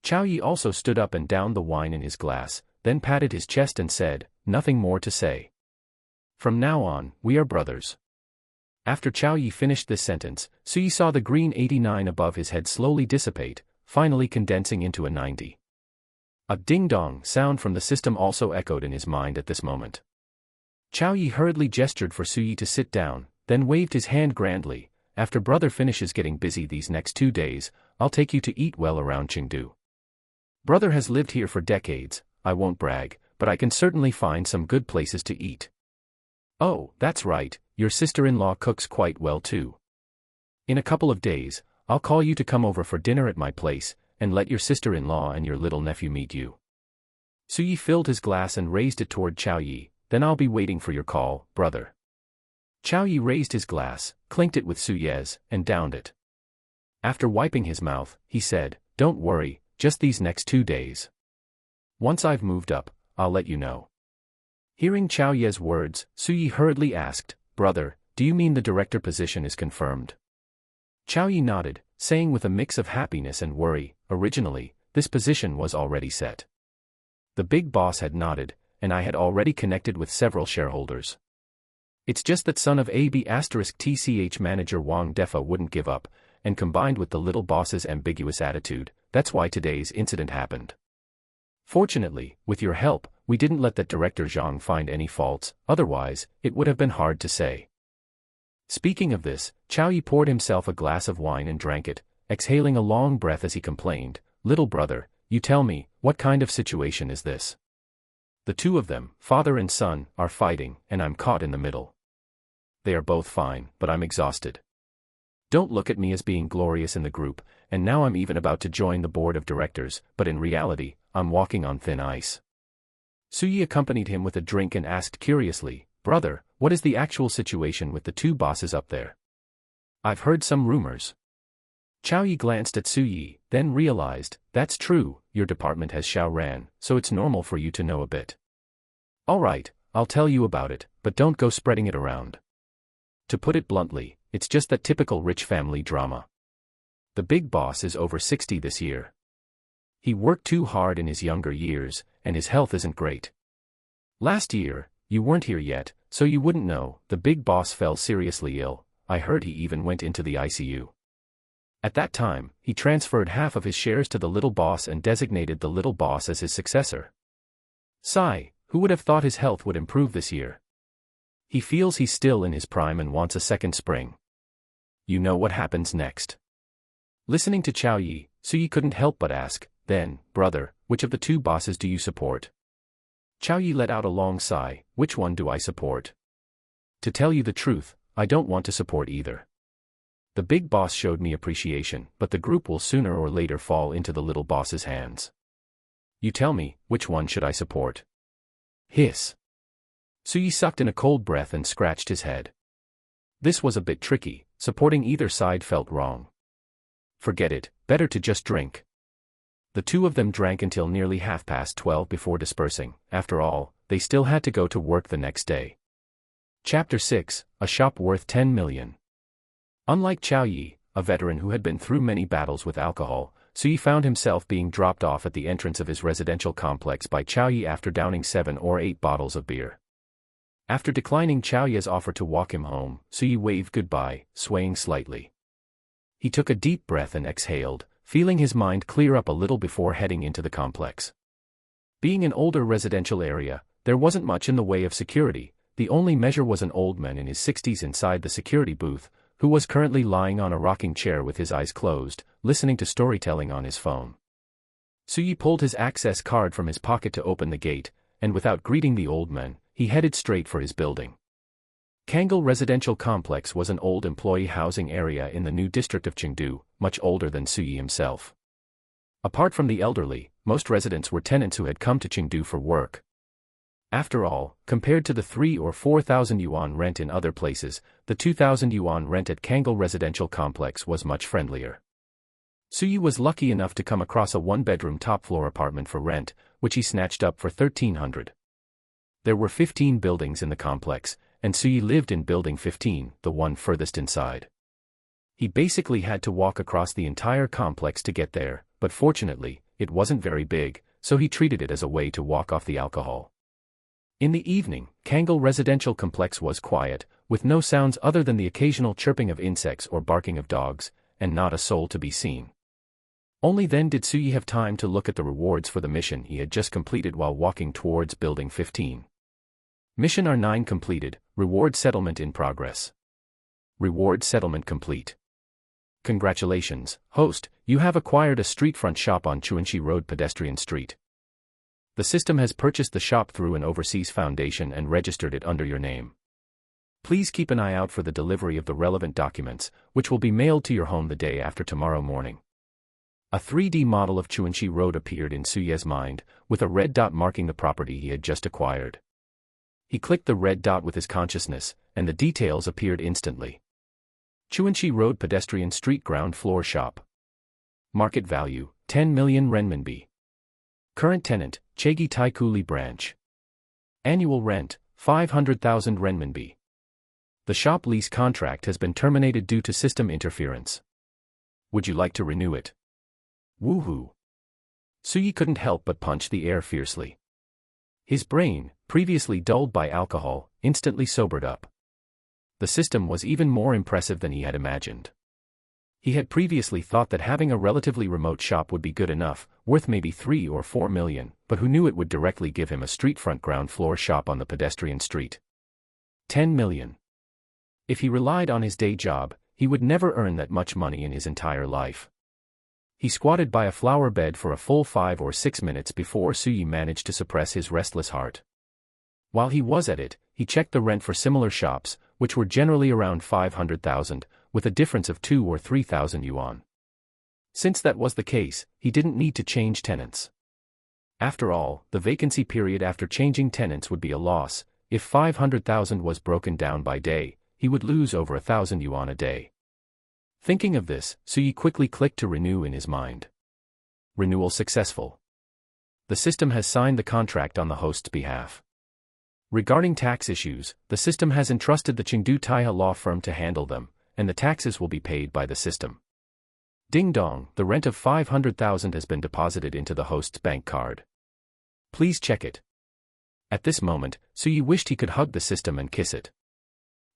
Speaker 1: Chow Yi also stood up and downed the wine in his glass, then patted his chest and said, Nothing more to say. From now on, we are brothers. After Chow Yi finished this sentence, Suyi saw the green 89 above his head slowly dissipate, finally condensing into a 90. A ding-dong sound from the system also echoed in his mind at this moment. Chow Yi hurriedly gestured for Suyi to sit down, then waved his hand grandly. After brother finishes getting busy these next 2 days, I'll take you to eat well around Chengdu. Brother has lived here for decades. I won't brag, but I can certainly find some good places to eat. Oh, that's right, your sister-in-law cooks quite well too. In a couple of days, I'll call you to come over for dinner at my place, and let your sister-in-law and your little nephew meet you. Suyi filled his glass and raised it toward Chow Yi. Then I'll be waiting for your call, brother. Chow Yi raised his glass, clinked it with Suyi's, and downed it. After wiping his mouth, he said, Don't worry, just these next 2 days. Once I've moved up, I'll let you know. Hearing Chow Yi's words, Suyi hurriedly asked, Brother, do you mean the director position is confirmed? Chow Yi nodded, saying with a mix of happiness and worry, originally, this position was already set. The big boss had nodded, and I had already connected with several shareholders. It's just that son of AB*TCH manager Wang Defa wouldn't give up, and combined with the little boss's ambiguous attitude, that's why today's incident happened. Fortunately, with your help, we didn't let that director Zhang find any faults, otherwise, it would have been hard to say. Speaking of this, Chow Yi poured himself a glass of wine and drank it, exhaling a long breath as he complained, Little brother, you tell me, what kind of situation is this? The two of them, father and son, are fighting, and I'm caught in the middle. They are both fine, but I'm exhausted. Don't look at me as being glorious in the group, and now I'm even about to join the board of directors, but in reality, I'm walking on thin ice. Suyi accompanied him with a drink and asked curiously, Brother, what is the actual situation with the two bosses up there? I've heard some rumors. Chow Yi glanced at Suyi, then realized, that's true, your department has Xiao Ran, so it's normal for you to know a bit. Alright, I'll tell you about it, but don't go spreading it around. To put it bluntly, it's just that typical rich family drama. The big boss is over 60 this year. He worked too hard in his younger years, and his health isn't great. Last year, you weren't here yet, so you wouldn't know. The big boss fell seriously ill. I heard he even went into the ICU. At that time, he transferred half of his shares to the little boss and designated the little boss as his successor. Sigh, who would have thought his health would improve this year? He feels he's still in his prime and wants a second spring. You know what happens next. Listening to Chao Yi, Suyi couldn't help but ask, then, brother, which of the two bosses do you support? Chao Yi let out a long sigh, which one do I support? To tell you the truth, I don't want to support either. The big boss showed me appreciation, but the group will sooner or later fall into the little boss's hands. You tell me, which one should I support? Hiss. Suyi sucked in a cold breath and scratched his head. This was a bit tricky, supporting either side felt wrong. Forget it, better to just drink. The two of them drank until nearly 12:30 before dispersing. After all, they still had to go to work the next day. Chapter 6, A Shop Worth 10 Million. Unlike Chao Yi, a veteran who had been through many battles with alcohol, Suyi found himself being dropped off at the entrance of his residential complex by Chao Yi after downing 7 or 8 bottles of beer. After declining Chao Yi's offer to walk him home, Suyi waved goodbye, swaying slightly. He took a deep breath and exhaled, feeling his mind clear up a little before heading into the complex. Being an older residential area, there wasn't much in the way of security. The only measure was an old man in his 60s inside the security booth, who was currently lying on a rocking chair with his eyes closed, listening to storytelling on his phone. Suyi pulled his access card from his pocket to open the gate, and without greeting the old man, he headed straight for his building. Kangal Residential Complex was an old employee housing area in the new district of Chengdu, much older than Suyi himself. Apart from the elderly, most residents were tenants who had come to Chengdu for work. After all, compared to the 3,000 or 4,000 yuan rent in other places, the 2,000 yuan rent at Kangal Residential Complex was much friendlier. Suyi was lucky enough to come across a one-bedroom top-floor apartment for rent, which he snatched up for 1,300. There were 15 buildings in the complex, and Suyi lived in building 15, the one furthest inside. He basically had to walk across the entire complex to get there, but fortunately, it wasn't very big, so he treated it as a way to walk off the alcohol. In the evening, Kangal Residential Complex was quiet, with no sounds other than the occasional chirping of insects or barking of dogs, and not a soul to be seen. Only then did Suyi have time to look at the rewards for the mission he had just completed while walking towards Building 15. Mission R9 completed, reward settlement in progress. Reward settlement complete. Congratulations, host, you have acquired a streetfront shop on Chuanxi Road Pedestrian Street. The system has purchased the shop through an overseas foundation and registered it under your name. Please keep an eye out for the delivery of the relevant documents, which will be mailed to your home the day after tomorrow morning. A 3D model of Chuanxi Road appeared in Suye's mind, with a red dot marking the property he had just acquired. He clicked the red dot with his consciousness, and the details appeared instantly. Chuanxi Road Pedestrian Street Ground Floor Shop. Market value, 10 million renminbi. Current tenant, Chegi Taikuli Branch. Annual rent, 500,000 renminbi. The shop lease contract has been terminated due to system interference. Would you like to renew it? Woohoo! Suyi couldn't help but punch the air fiercely. His brain, previously dulled by alcohol, instantly sobered up. The system was even more impressive than he had imagined. He had previously thought that having a relatively remote shop would be good enough, worth maybe 3 or 4 million, but who knew it would directly give him a streetfront ground floor shop on the pedestrian street. 10 million. If he relied on his day job, he would never earn that much money in his entire life. He squatted by a flower bed for a full 5 or 6 minutes before Suyi managed to suppress his restless heart. While he was at it, he checked the rent for similar shops, which were generally around 500,000, with a difference of 2,000 or 3,000 yuan. Since that was the case, he didn't need to change tenants. After all, the vacancy period after changing tenants would be a loss. If 500,000 was broken down by day, he would lose over 1,000 yuan a day. Thinking of this, Suyi quickly clicked to renew in his mind. Renewal successful. The system has signed the contract on the host's behalf. Regarding tax issues, the system has entrusted the Chengdu Taihe law firm to handle them, and the taxes will be paid by the system. Ding dong, the rent of 500,000 has been deposited into the host's bank card. Please check it. At this moment, Suyi wished he could hug the system and kiss it.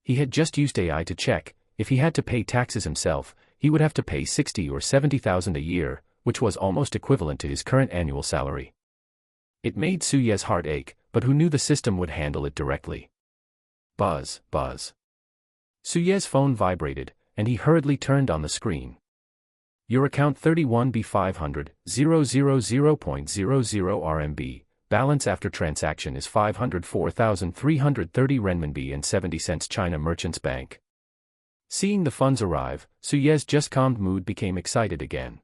Speaker 1: He had just used AI to check. If he had to pay taxes himself, he would have to pay 60 or 70,000 a year, which was almost equivalent to his current annual salary. It made Suye's heart ache, but who knew the system would handle it directly? Buzz, buzz. Suye's phone vibrated, and he hurriedly turned on the screen. Your account 31B500, 000.00 RMB, balance after transaction is 504,330 renminbi and 70 cents China Merchants Bank. Seeing the funds arrive, Suye's just calmed mood became excited again.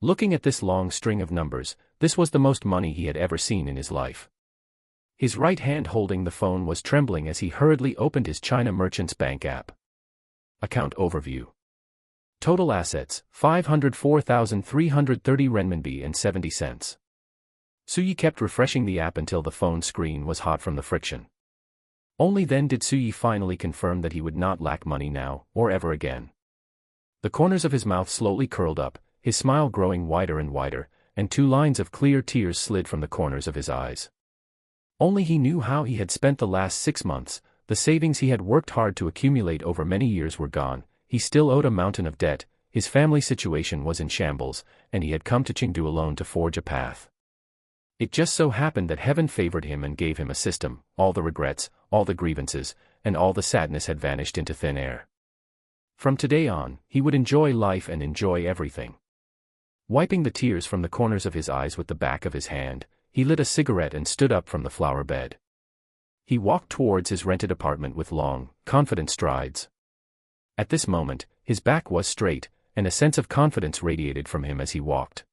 Speaker 1: Looking at this long string of numbers, this was the most money he had ever seen in his life. His right hand holding the phone was trembling as he hurriedly opened his China Merchants Bank app. Account overview. Total assets, 504,330 renminbi and 70 cents. Suyi kept refreshing the app until the phone screen was hot from the friction. Only then did Suyi finally confirm that he would not lack money now, or ever again. The corners of his mouth slowly curled up, his smile growing wider and wider, and 2 lines of clear tears slid from the corners of his eyes. Only he knew how he had spent the last 6 months. The savings he had worked hard to accumulate over many years were gone. He still owed a mountain of debt, his family situation was in shambles, and he had come to Chengdu alone to forge a path. It just so happened that heaven favored him and gave him a system. All the regrets, all the grievances, and all the sadness had vanished into thin air. From today on, he would enjoy life and enjoy everything. Wiping the tears from the corners of his eyes with the back of his hand, he lit a cigarette and stood up from the flower bed. He walked towards his rented apartment with long, confident strides. At this moment, his back was straight, and a sense of confidence radiated from him as he walked.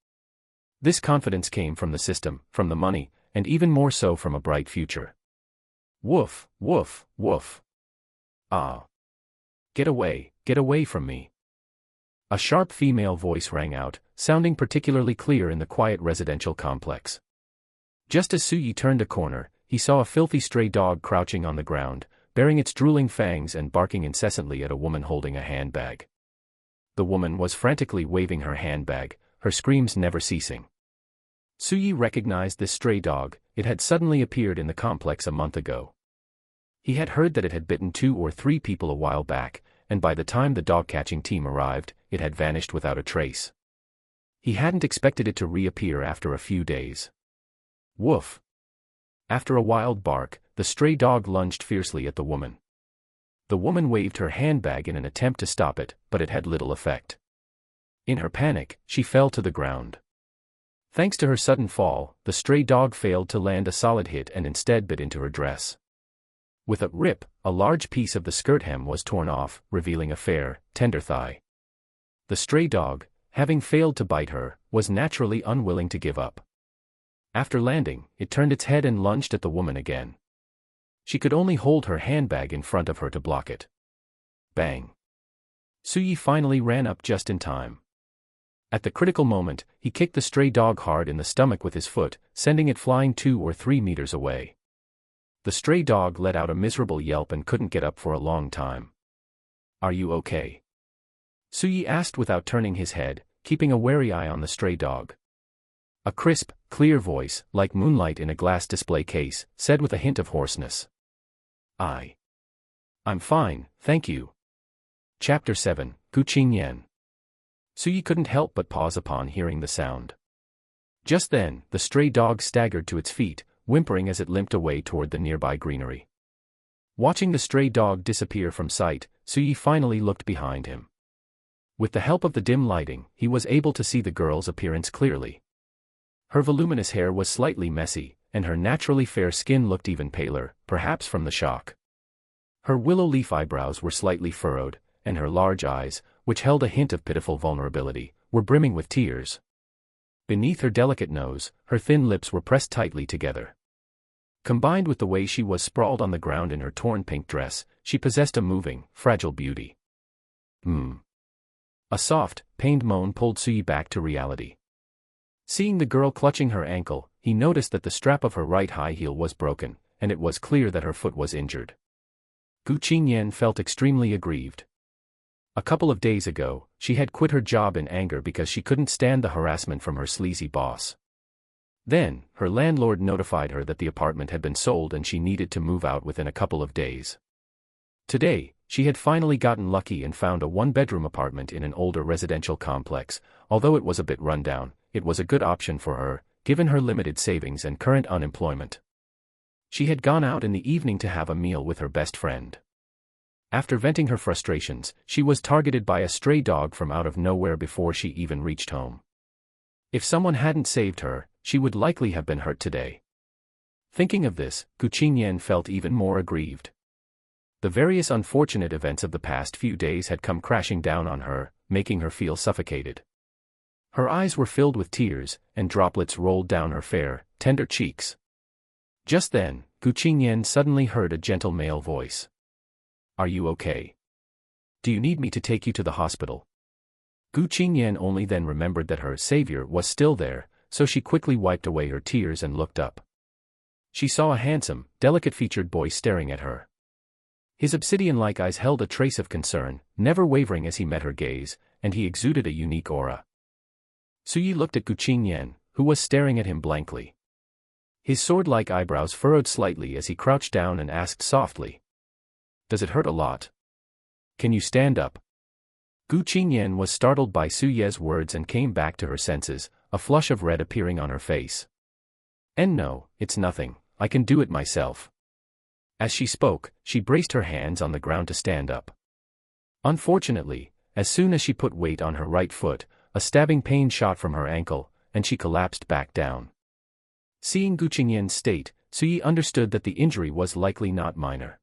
Speaker 1: This confidence came from the system, from the money, and even more so from a bright future. Woof, woof, woof. Ah. Get away from me. A sharp female voice rang out, sounding particularly clear in the quiet residential complex. Just as Suyi turned a corner, he saw a filthy stray dog crouching on the ground, baring its drooling fangs and barking incessantly at a woman holding a handbag. The woman was frantically waving her handbag, her screams never ceasing. Suyi recognized this stray dog. It had suddenly appeared in the complex a month ago. He had heard that it had bitten 2 or 3 people a while back, and by the time the dog-catching team arrived, it had vanished without a trace. He hadn't expected it to reappear after a few days. Woof! After a wild bark, the stray dog lunged fiercely at the woman. The woman waved her handbag in an attempt to stop it, but it had little effect. In her panic, she fell to the ground. Thanks to her sudden fall, the stray dog failed to land a solid hit and instead bit into her dress. With a rip, a large piece of the skirt hem was torn off, revealing a fair, tender thigh. The stray dog, having failed to bite her, was naturally unwilling to give up. After landing, it turned its head and lunged at the woman again. She could only hold her handbag in front of her to block it. Bang! Suyi finally ran up just in time. At the critical moment, he kicked the stray dog hard in the stomach with his foot, sending it flying 2 or 3 meters away. The stray dog let out a miserable yelp and couldn't get up for a long time. Are you okay? Suyi asked without turning his head, keeping a wary eye on the stray dog. A crisp, clear voice, like moonlight in a glass display case, said with a hint of hoarseness. I'm fine, thank you. Chapter 7, Guqing Yan. Suyi couldn't help but pause upon hearing the sound. Just then, the stray dog staggered to its feet, whimpering as it limped away toward the nearby greenery. Watching the stray dog disappear from sight, Suyi finally looked behind him. With the help of the dim lighting, he was able to see the girl's appearance clearly. Her voluminous hair was slightly messy, and her naturally fair skin looked even paler, perhaps from the shock. Her willow leaf eyebrows were slightly furrowed, and her large eyes, which held a hint of pitiful vulnerability, were brimming with tears. Beneath her delicate nose, her thin lips were pressed tightly together. Combined with the way she was sprawled on the ground in her torn pink dress, she possessed a moving, fragile beauty. A soft, pained moan pulled Suyi back to reality. Seeing the girl clutching her ankle, he noticed that the strap of her right high heel was broken, and it was clear that her foot was injured. Guqing Yan felt extremely aggrieved. A couple of days ago, she had quit her job in anger because she couldn't stand the harassment from her sleazy boss. Then, her landlord notified her that the apartment had been sold and she needed to move out within a couple of days. Today, she had finally gotten lucky and found a one-bedroom apartment in an older residential complex. Although it was a bit rundown, it was a good option for her, given her limited savings and current unemployment. She had gone out in the evening to have a meal with her best friend. After venting her frustrations, she was targeted by a stray dog from out of nowhere before she even reached home. If someone hadn't saved her, she would likely have been hurt today. Thinking of this, Gu Qingyan felt even more aggrieved. The various unfortunate events of the past few days had come crashing down on her, making her feel suffocated. Her eyes were filled with tears, and droplets rolled down her fair, tender cheeks. Just then, Gu Qingyan suddenly heard a gentle male voice. "Are you okay? Do you need me to take you to the hospital?" Gu Qingyan only then remembered that her savior was still there, so she quickly wiped away her tears and looked up. She saw a handsome, delicate-featured boy staring at her. His obsidian-like eyes held a trace of concern, never wavering as he met her gaze, and he exuded a unique aura. Suyi looked at Gu Qingyan, who was staring at him blankly. His sword-like eyebrows furrowed slightly as he crouched down and asked softly, "Does it hurt a lot? Can you stand up?" Gu Qingyan was startled by Suye's words and came back to her senses, a flush of red appearing on her face. "No, it's nothing, I can do it myself." As she spoke, she braced her hands on the ground to stand up. Unfortunately, as soon as she put weight on her right foot, a stabbing pain shot from her ankle, and she collapsed back down. Seeing Gu Qingyan's state, Suyi understood that the injury was likely not minor.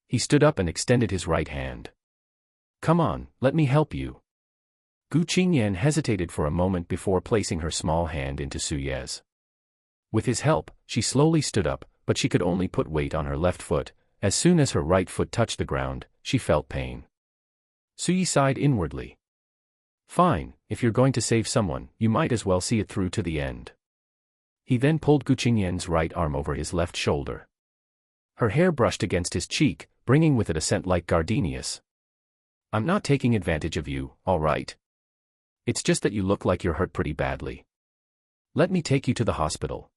Speaker 1: He stood up and extended his right hand. "Come on, let me help you." Gu Qingyan hesitated for a moment before placing her small hand into Suye's. With his help, she slowly stood up, but she could only put weight on her left foot. As soon as her right foot touched the ground, she felt pain. Suyi sighed inwardly. "Fine, if you're going to save someone, you might as well see it through to the end." He then pulled Gu Qingyan's right arm over his left shoulder. Her hair brushed against his cheek, bringing with it a scent like gardenias. "I'm not taking advantage of you, all right? It's just that you look like you're hurt pretty badly. Let me take you to the hospital."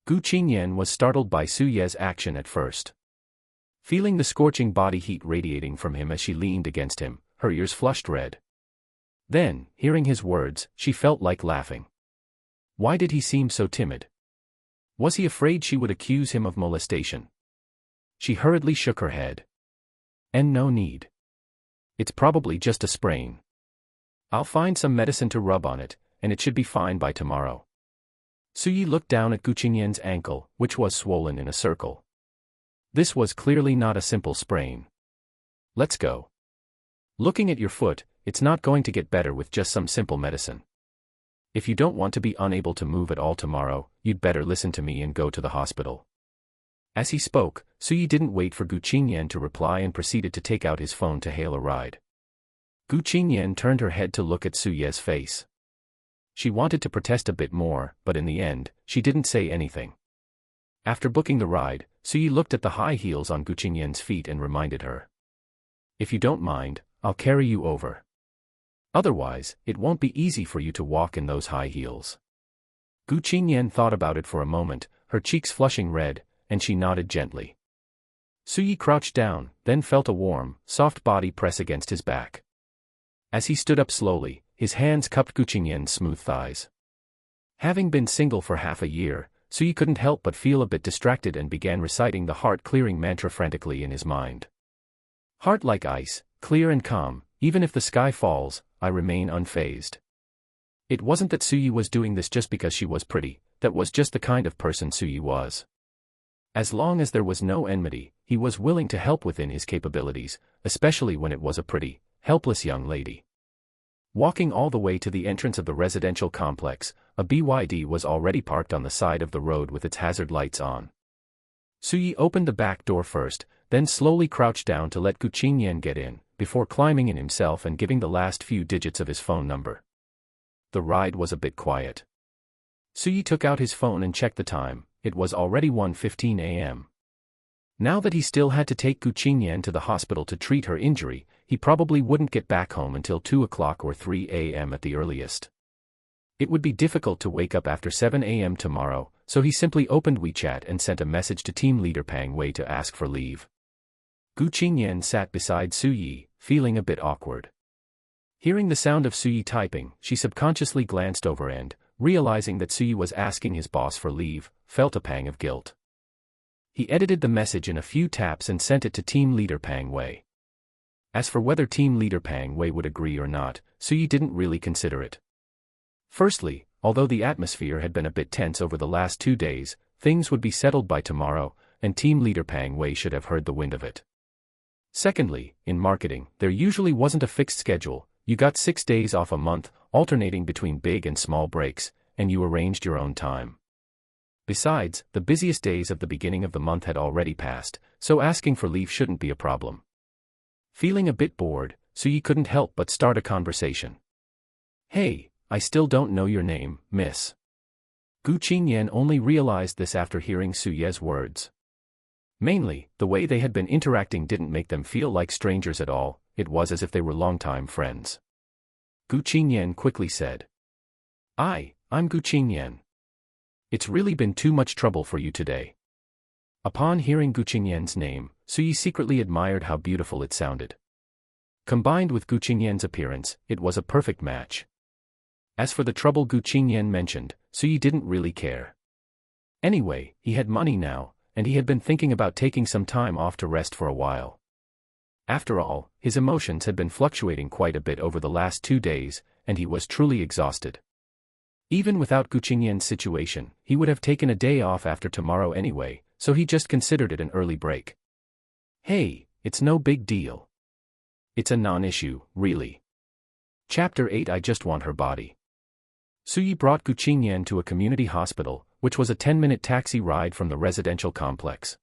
Speaker 1: Gu Qingyan was startled by Suye's action at first. Feeling the scorching body heat radiating from him as she leaned against him, her ears flushed red. Then, hearing his words, she felt like laughing. Why did he seem so timid? Was he afraid she would accuse him of molestation? She hurriedly shook her head. No need. It's probably just a sprain. I'll find some medicine to rub on it, and it should be fine by tomorrow. Suyi looked down at Gu Qingyan's ankle, which was swollen in a circle. This was clearly not a simple sprain. "Let's go. Looking at your foot, it's not going to get better with just some simple medicine. If you don't want to be unable to move at all tomorrow, you'd better listen to me and go to the hospital." As he spoke, Suyi didn't wait for Gu Qingyan to reply and proceeded to take out his phone to hail a ride. Gu Qingyan turned her head to look at Suye's face. She wanted to protest a bit more, but in the end, she didn't say anything. After booking the ride, Suyi looked at the high heels on Gu Qingyan's feet and reminded her. "If you don't mind, I'll carry you over. Otherwise, it won't be easy for you to walk in those high heels." Gu Qingyan thought about it for a moment, her cheeks flushing red, and she nodded gently. Suyi crouched down, then felt a warm, soft body press against his back. As he stood up slowly, his hands cupped Gu Qingyan's smooth thighs. Having been single for half a year, Suyi couldn't help but feel a bit distracted and began reciting the heart-clearing mantra frantically in his mind. "Heart like ice, clear and calm, even if the sky falls, I remain unfazed." It wasn't that Suyi was doing this just because she was pretty, that was just the kind of person Suyi was. As long as there was no enmity, he was willing to help within his capabilities, especially when it was a pretty, helpless young lady. Walking all the way to the entrance of the residential complex, a BYD was already parked on the side of the road with its hazard lights on. Suyi opened the back door first, then slowly crouched down to let Gu Qingyan get in, before climbing in himself and giving the last few digits of his phone number. The ride was a bit quiet. Suyi took out his phone and checked the time. It was already 1:15 a.m. Now that he still had to take Gu Qingyan to the hospital to treat her injury, he probably wouldn't get back home until 2 o'clock or 3 a.m. at the earliest. It would be difficult to wake up after 7 a.m. tomorrow, so he simply opened WeChat and sent a message to team leader Pang Wei to ask for leave. Gu Qingyan sat beside Su Yi, feeling a bit awkward. Hearing the sound of Su Yi typing, she subconsciously glanced over and, realizing that Su Yi was asking his boss for leave, felt a pang of guilt. He edited the message in a few taps and sent it to team leader Pang Wei. As for whether team leader Pang Wei would agree or not, Su Yi didn't really consider it. Firstly, although the atmosphere had been a bit tense over the last 2 days, things would be settled by tomorrow, and team leader Pang Wei should have heard the wind of it. Secondly, in marketing, there usually wasn't a fixed schedule. You got 6 days off a month, alternating between big and small breaks, and you arranged your own time. Besides, the busiest days of the beginning of the month had already passed, so asking for leave shouldn't be a problem. Feeling a bit bored, Su Yi couldn't help but start a conversation. "Hey, I still don't know your name, miss." Gu Qingyan only realized this after hearing Su Ye's words. Mainly, the way they had been interacting didn't make them feel like strangers at all, it was as if they were longtime friends. Gu Qingyan quickly said, I'm Gu Qingyan. It's really been too much trouble for you today." Upon hearing Gu Qingyan's name, Su Yi secretly admired how beautiful it sounded. Combined with Gu Qingyan's appearance, it was a perfect match. As for the trouble Gu Qingyan mentioned, Su Yi didn't really care. Anyway, he had money now, and he had been thinking about taking some time off to rest for a while. After all, his emotions had been fluctuating quite a bit over the last 2 days, and he was truly exhausted. Even without Gu Qingyan's situation, he would have taken a day off after tomorrow anyway, so he just considered it an early break. "Hey, it's no big deal. It's a non-issue, really." Chapter 8 I Just Want Her Body. Su Yi brought Gu Qingyan to a community hospital, which was a 10-minute taxi ride from the residential complex.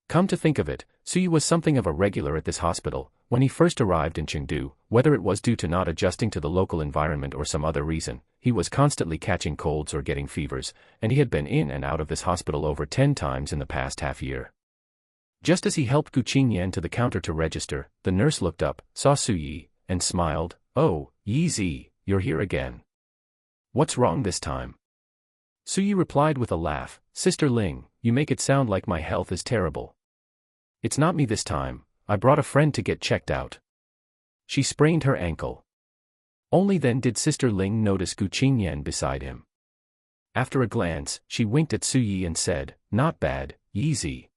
Speaker 1: Come to think of it, Su Yi was something of a regular at this hospital. When he first arrived in Chengdu, whether it was due to not adjusting to the local environment or some other reason, he was constantly catching colds or getting fevers, and he had been in and out of this hospital over 10 times in the past half year. Just as he helped Gu Qingyan to the counter to register, the nurse looked up, saw Su Yi, and smiled. "Oh, Yi Zi, you're here again. What's wrong this time?" Su Yi replied with a laugh, "Sister Ling, you make it sound like my health is terrible. It's not me this time, I brought a friend to get checked out. She sprained her ankle." Only then did Sister Ling notice Gu Qingyan beside him. After a glance, she winked at Su Yi and said, "Not bad, Yi Zi.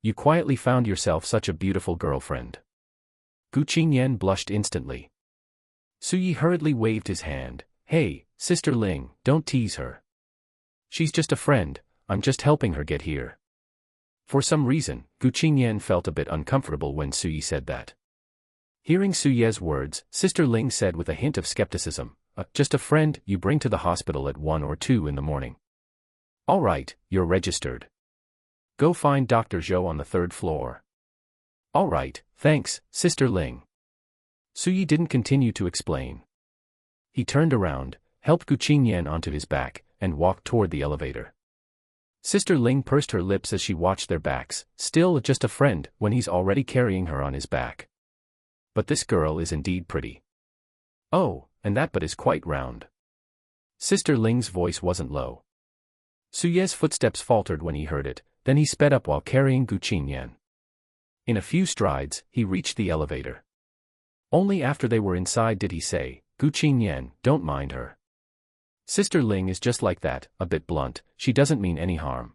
Speaker 1: You quietly found yourself such a beautiful girlfriend." Gu Qingyan blushed instantly. Su Yi hurriedly waved his hand. "Hey, Sister Ling, don't tease her. She's just a friend, I'm just helping her get here." For some reason, Gu Qingyan felt a bit uncomfortable when Su Yi said that. Hearing Su Ye's words, Sister Ling said with a hint of skepticism, "Just a friend you bring to the hospital at 1 or 2 in the morning. All right, you're registered. Go find Dr. Zhou on the 3rd floor." "All right, thanks, Sister Ling." Su Yi didn't continue to explain. He turned around, helped Gu Qingyan onto his back, and walked toward the elevator. Sister Ling pursed her lips as she watched their backs, still just a friend when he's already carrying her on his back. But this girl is indeed pretty. "Oh, and that butt is quite round." Sister Ling's voice wasn't low. Su Ye's footsteps faltered when he heard it, then he sped up while carrying Gu Qingyan. In a few strides, he reached the elevator. Only after they were inside did he say, "Gu Qingyan, don't mind her. Sister Ling is just like that, a bit blunt, she doesn't mean any harm."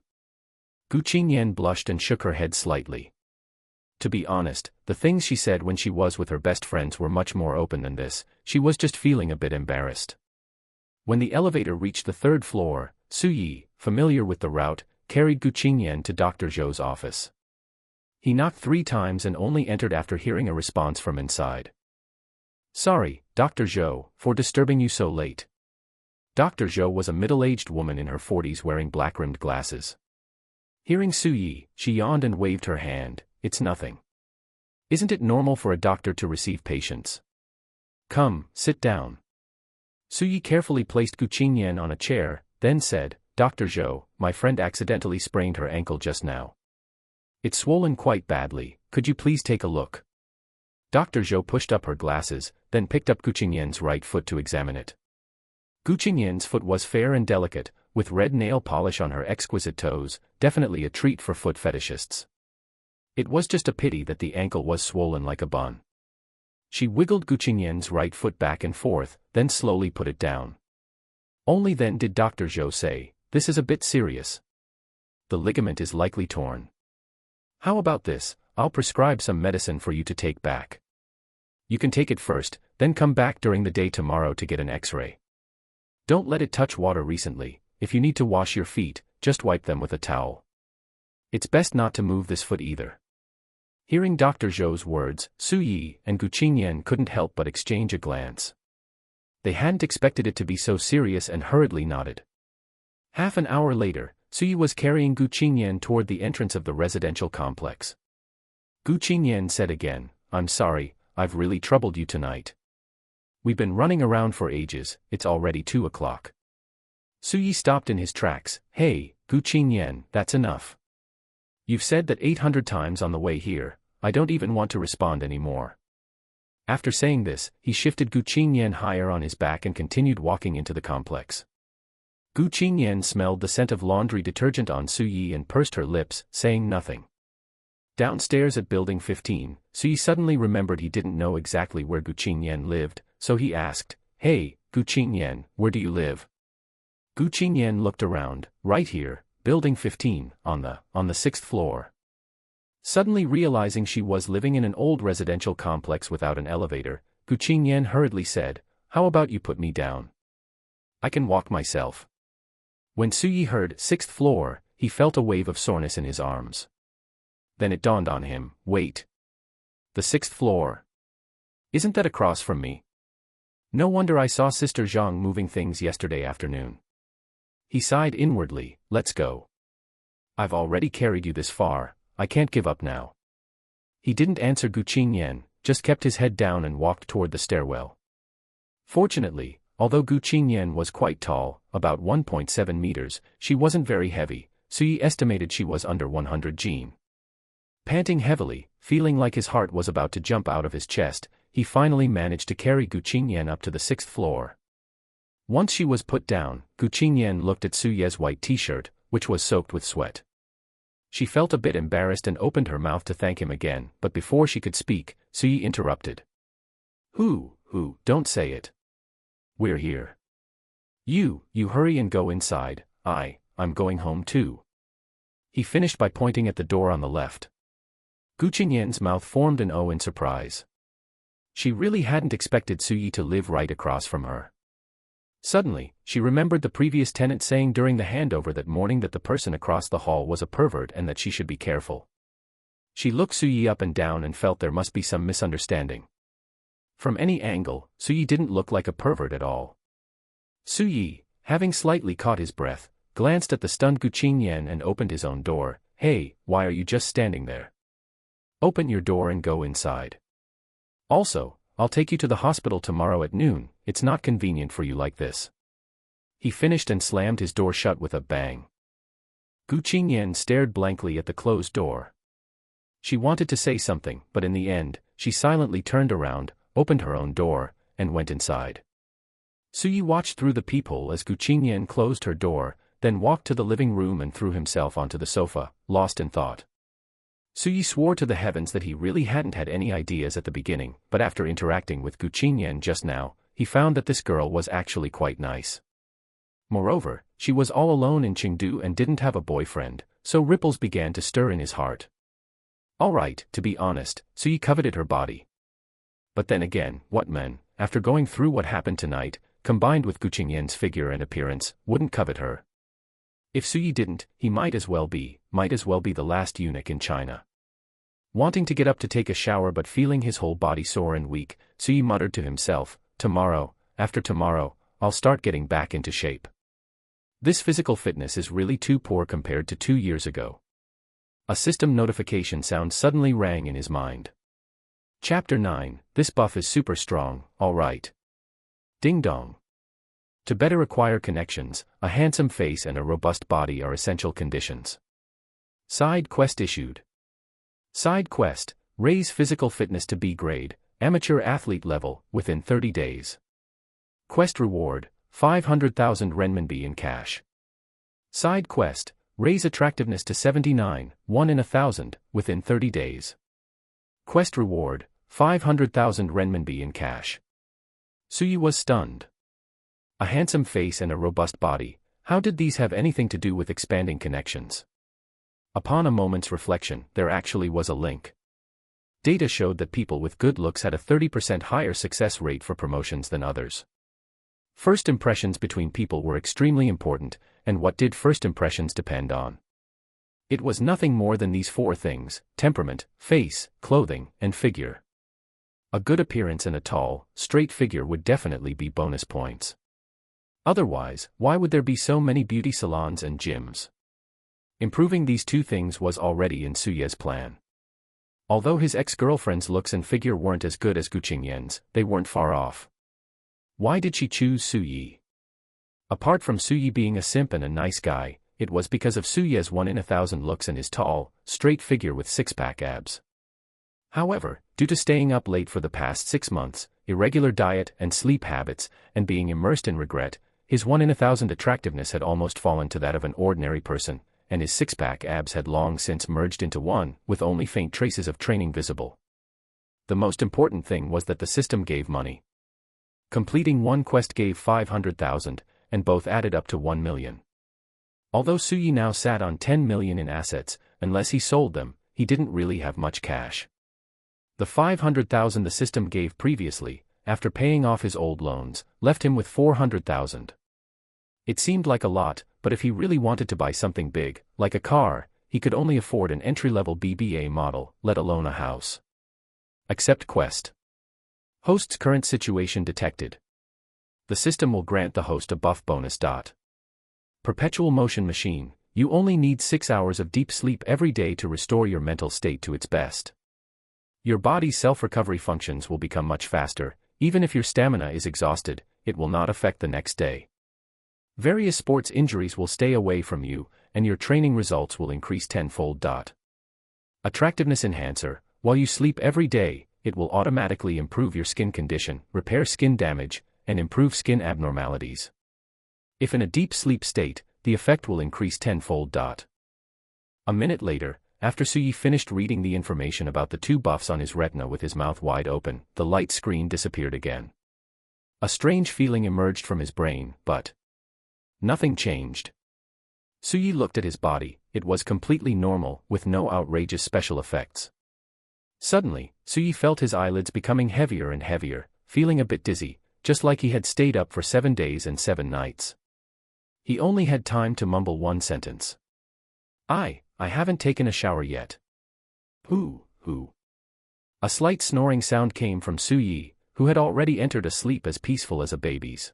Speaker 1: Gu Qingyan blushed and shook her head slightly. To be honest, the things she said when she was with her best friends were much more open than this. She was just feeling a bit embarrassed. When the elevator reached the 3rd floor, Su Yi, familiar with the route, carried Gu Qingyan to Dr. Zhou's office. He knocked 3 times and only entered after hearing a response from inside. "Sorry, Dr. Zhou, for disturbing you so late." Dr. Zhou was a middle-aged woman in her 40s wearing black-rimmed glasses. Hearing Su Yi, she yawned and waved her hand. "It's nothing. Isn't it normal for a doctor to receive patients? Come, sit down." Su Yi carefully placed Gu Qingyan on a chair, then said, "Dr. Zhou, my friend accidentally sprained her ankle just now. It's swollen quite badly, could you please take a look?" Dr. Zhou pushed up her glasses, then picked up Gu Qingyan's right foot to examine it. Gu Qingyan's foot was fair and delicate, with red nail polish on her exquisite toes, definitely a treat for foot fetishists. It was just a pity that the ankle was swollen like a bun. She wiggled Gu Qingyan's right foot back and forth, then slowly put it down. Only then did Dr. Zhou say, "This is a bit serious. The ligament is likely torn. How about this? I'll prescribe some medicine for you to take back. You can take it first, then come back during the day tomorrow to get an X-ray. Don't let it touch water recently. If you need to wash your feet, just wipe them with a towel. It's best not to move this foot either." Hearing Dr. Zhou's words, Su Yi and Gu Qingyan couldn't help but exchange a glance. They hadn't expected it to be so serious and hurriedly nodded. Half an hour later, Su Yi was carrying Gu Qingyan toward the entrance of the residential complex. Gu Qingyan said again, "I'm sorry, I've really troubled you tonight. We've been running around for ages, it's already 2 o'clock. Su Yi stopped in his tracks. "Hey, Gu Qingyan, that's enough. You've said that 800 times on the way here, I don't even want to respond anymore." After saying this, he shifted Gu Qingyan higher on his back and continued walking into the complex. Gu Qingyan smelled the scent of laundry detergent on Su Yi and pursed her lips, saying nothing. Downstairs at Building 15, Su Yi suddenly remembered he didn't know exactly where Gu Qingyan lived, so he asked, "Hey, Gu Qingyan, where do you live?" Gu Qingyan looked around. "Right here, Building 15, on the 6th floor." Suddenly realizing she was living in an old residential complex without an elevator, Gu Qingyan hurriedly said, "How about you put me down? I can walk myself." When Su Yi heard 6th floor, he felt a wave of soreness in his arms. Then it dawned on him, wait. The 6th floor? Isn't that across from me? No wonder I saw Sister Zhang moving things yesterday afternoon. He sighed inwardly, "Let's go. I've already carried you this far, I can't give up now." He didn't answer Gu Qingyan, just kept his head down and walked toward the stairwell. Fortunately, although Gu Qingyan was quite tall, about 1.7 meters, she wasn't very heavy. Su Yi estimated she was under 100 kg. Panting heavily, feeling like his heart was about to jump out of his chest, he finally managed to carry Gu Qingyan up to the 6th floor. Once she was put down, Gu Qingyan looked at Su Ye's white t-shirt, which was soaked with sweat. She felt a bit embarrassed and opened her mouth to thank him again, but before she could speak, Su Yi interrupted. Who, don't say it. We're here. You hurry and go inside. I'm going home too. He finished by pointing at the door on the left. Gu Qingyan's mouth formed an O in surprise. She really hadn't expected Su Yi to live right across from her. Suddenly, she remembered the previous tenant saying during the handover that morning that the person across the hall was a pervert and that she should be careful. She looked Su Yi up and down and felt there must be some misunderstanding. From any angle, Su Yi didn't look like a pervert at all. Su Yi, having slightly caught his breath, glanced at the stunned Gu Qingyan and opened his own door. Hey, why are you just standing there? Open your door and go inside. Also, I'll take you to the hospital tomorrow at noon, it's not convenient for you like this. He finished and slammed his door shut with a bang. Gu Qingyan stared blankly at the closed door. She wanted to say something, but in the end, she silently turned around, opened her own door, and went inside. Su Yi watched through the peephole as Gu Qingyan closed her door, then walked to the living room and threw himself onto the sofa, lost in thought. Su Yi swore to the heavens that he really hadn't had any ideas at the beginning, but after interacting with Gu Qingyan just now, he found that this girl was actually quite nice. Moreover, she was all alone in Chengdu and didn't have a boyfriend, so ripples began to stir in his heart. Alright, to be honest, Su Yi coveted her body. But then again, what man, after going through what happened tonight, combined with Gu Qingyan's figure and appearance, wouldn't covet her? If Su Yi didn't, he might as well be the last eunuch in China. Wanting to get up to take a shower but feeling his whole body sore and weak, Su Yi muttered to himself, tomorrow, after tomorrow, I'll start getting back into shape. This physical fitness is really too poor compared to 2 years ago. A system notification sound suddenly rang in his mind. Chapter 9, this buff is super strong, alright. Ding dong. To better acquire connections, a handsome face and a robust body are essential conditions. Side quest issued. Side quest, raise physical fitness to B grade, amateur athlete level, within 30 days. Quest reward, 500,000 renminbi in cash. Side quest, raise attractiveness to 79, 1 in 1,000, within 30 days. Quest reward, 500,000 renminbi in cash. Suyi was stunned. A handsome face and a robust body, how did these have anything to do with expanding connections? Upon a moment's reflection, there actually was a link. Data showed that people with good looks had a 30% higher success rate for promotions than others. First impressions between people were extremely important, and what did first impressions depend on? It was nothing more than these 4 things: temperament, face, clothing, and figure. A good appearance and a tall, straight figure would definitely be bonus points. Otherwise, why would there be so many beauty salons and gyms? Improving these 2 things was already in Suye's plan. Although his ex-girlfriend's looks and figure weren't as good as Gu Qingyan's, they weren't far off. Why did she choose Suyi? Apart from Suyi being a simp and a nice guy, it was because of Suye's 1 in 1,000 looks and his tall, straight figure with six-pack abs. However, due to staying up late for the past 6 months, irregular diet and sleep habits, and being immersed in regret, his 1 in 1,000 attractiveness had almost fallen to that of an ordinary person, and his six-pack abs had long since merged into one, with only faint traces of training visible. The most important thing was that the system gave money. Completing one quest gave 500,000, and both added up to 1 million. Although Suyi now sat on 10 million in assets, unless he sold them, he didn't really have much cash. The 500,000 the system gave previously, after paying off his old loans, left him with 400,000. It seemed like a lot, but if he really wanted to buy something big, like a car, he could only afford an entry-level BBA model, let alone a house. Accept quest. Host's current situation detected. The system will grant the host a buff bonus. Perpetual motion machine, you only need 6 hours of deep sleep every day to restore your mental state to its best. Your body's self-recovery functions will become much faster, even if your stamina is exhausted, it will not affect the next day. Various sports injuries will stay away from you, and your training results will increase tenfold. Attractiveness enhancer, while you sleep every day, it will automatically improve your skin condition, repair skin damage, and improve skin abnormalities. If in a deep sleep state, the effect will increase tenfold. A minute later, after Suyi finished reading the information about the 2 buffs on his retina with his mouth wide open, the light screen disappeared again. A strange feeling emerged from his brain, but nothing changed. Suyi looked at his body, it was completely normal, with no outrageous special effects. Suddenly, Suyi felt his eyelids becoming heavier and heavier, feeling a bit dizzy, just like he had stayed up for 7 days and 7 nights. He only had time to mumble one sentence. I haven't taken a shower yet. Who? A slight snoring sound came from Suyi, who had already entered a sleep as peaceful as a baby's.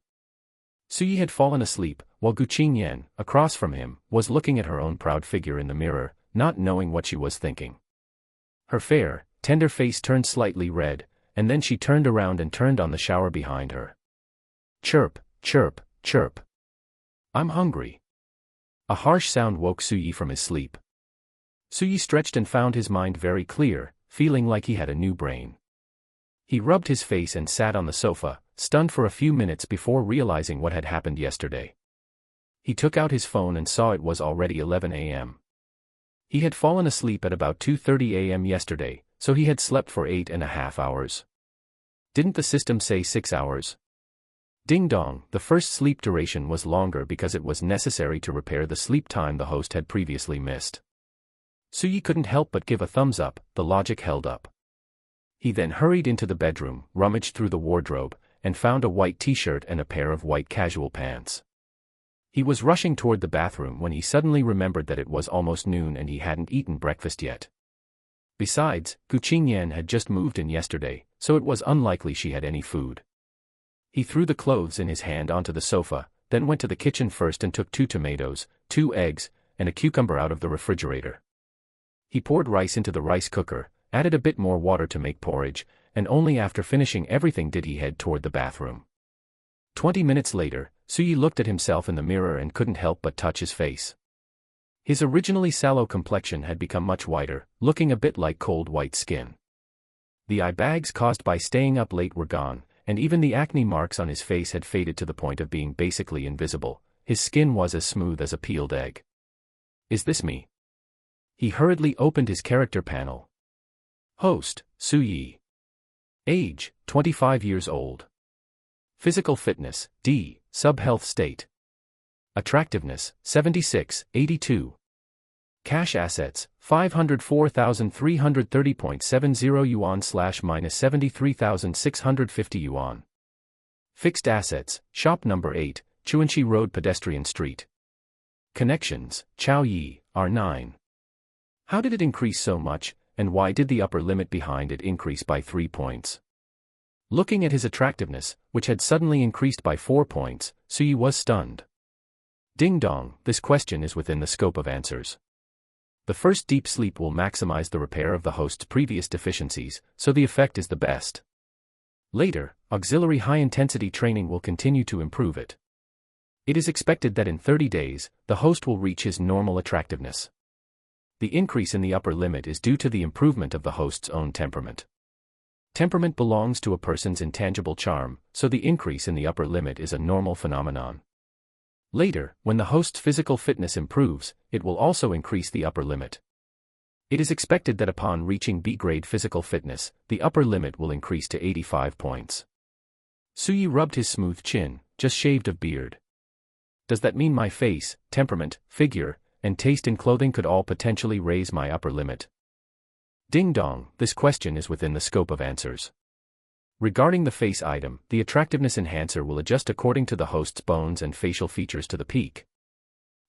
Speaker 1: Suyi had fallen asleep, while Gu Qingyan, across from him, was looking at her own proud figure in the mirror, not knowing what she was thinking. Her fair, tender face turned slightly red, and then she turned around and turned on the shower behind her. Chirp, chirp, chirp. I'm hungry. A harsh sound woke Suyi from his sleep. Suyi stretched and found his mind very clear, feeling like he had a new brain. He rubbed his face and sat on the sofa, stunned for a few minutes before realizing what had happened yesterday. He took out his phone and saw it was already 11 a.m. He had fallen asleep at about 2:30 a.m. yesterday, so he had slept for 8.5 hours. Didn't the system say 6 hours? Ding dong, the first sleep duration was longer because it was necessary to repair the sleep time the host had previously missed. Suyi couldn't help but give a thumbs up, the logic held up. He then hurried into the bedroom, rummaged through the wardrobe, and found a white t-shirt and a pair of white casual pants. He was rushing toward the bathroom when he suddenly remembered that it was almost noon and he hadn't eaten breakfast yet. Besides, Gu Qingyan had just moved in yesterday, so it was unlikely she had any food. He threw the clothes in his hand onto the sofa, then went to the kitchen first and took 2 tomatoes, 2 eggs, and a cucumber out of the refrigerator. He poured rice into the rice cooker, added a bit more water to make porridge, and only after finishing everything did he head toward the bathroom. 20 minutes later, Suyi looked at himself in the mirror and couldn't help but touch his face. His originally sallow complexion had become much whiter, looking a bit like cold white skin. The eye bags caused by staying up late were gone, and even the acne marks on his face had faded to the point of being basically invisible. His skin was as smooth as a peeled egg. Is this me? He hurriedly opened his character panel. Host, Su-yi. Age, 25 years old. Physical fitness, D, sub-health state. Attractiveness, 76, 82. Cash assets, 504,330.70 yuan minus 73,650 yuan. Fixed assets, shop number 8, Chuanxi Road Pedestrian Street. Connections, Chaoyi, R9. How did it increase so much, and why did the upper limit behind it increase by 3 points? Looking at his attractiveness, which had suddenly increased by 4 points, Su-yi was stunned. Ding dong, this question is within the scope of answers. The first deep sleep will maximize the repair of the host's previous deficiencies, so the effect is the best. Later, auxiliary high-intensity training will continue to improve it. It is expected that in 30 days, the host will reach his normal attractiveness. The increase in the upper limit is due to the improvement of the host's own temperament. Temperament belongs to a person's intangible charm, so the increase in the upper limit is a normal phenomenon. Later, when the host's physical fitness improves, it will also increase the upper limit. It is expected that upon reaching B-grade physical fitness, the upper limit will increase to 85 points. Su-yi rubbed his smooth chin, just shaved of beard. Does that mean my face, temperament, figure, and taste in clothing could all potentially raise my upper limit? Ding dong, this question is within the scope of answers. Regarding the face item, the attractiveness enhancer will adjust according to the host's bones and facial features to the peak.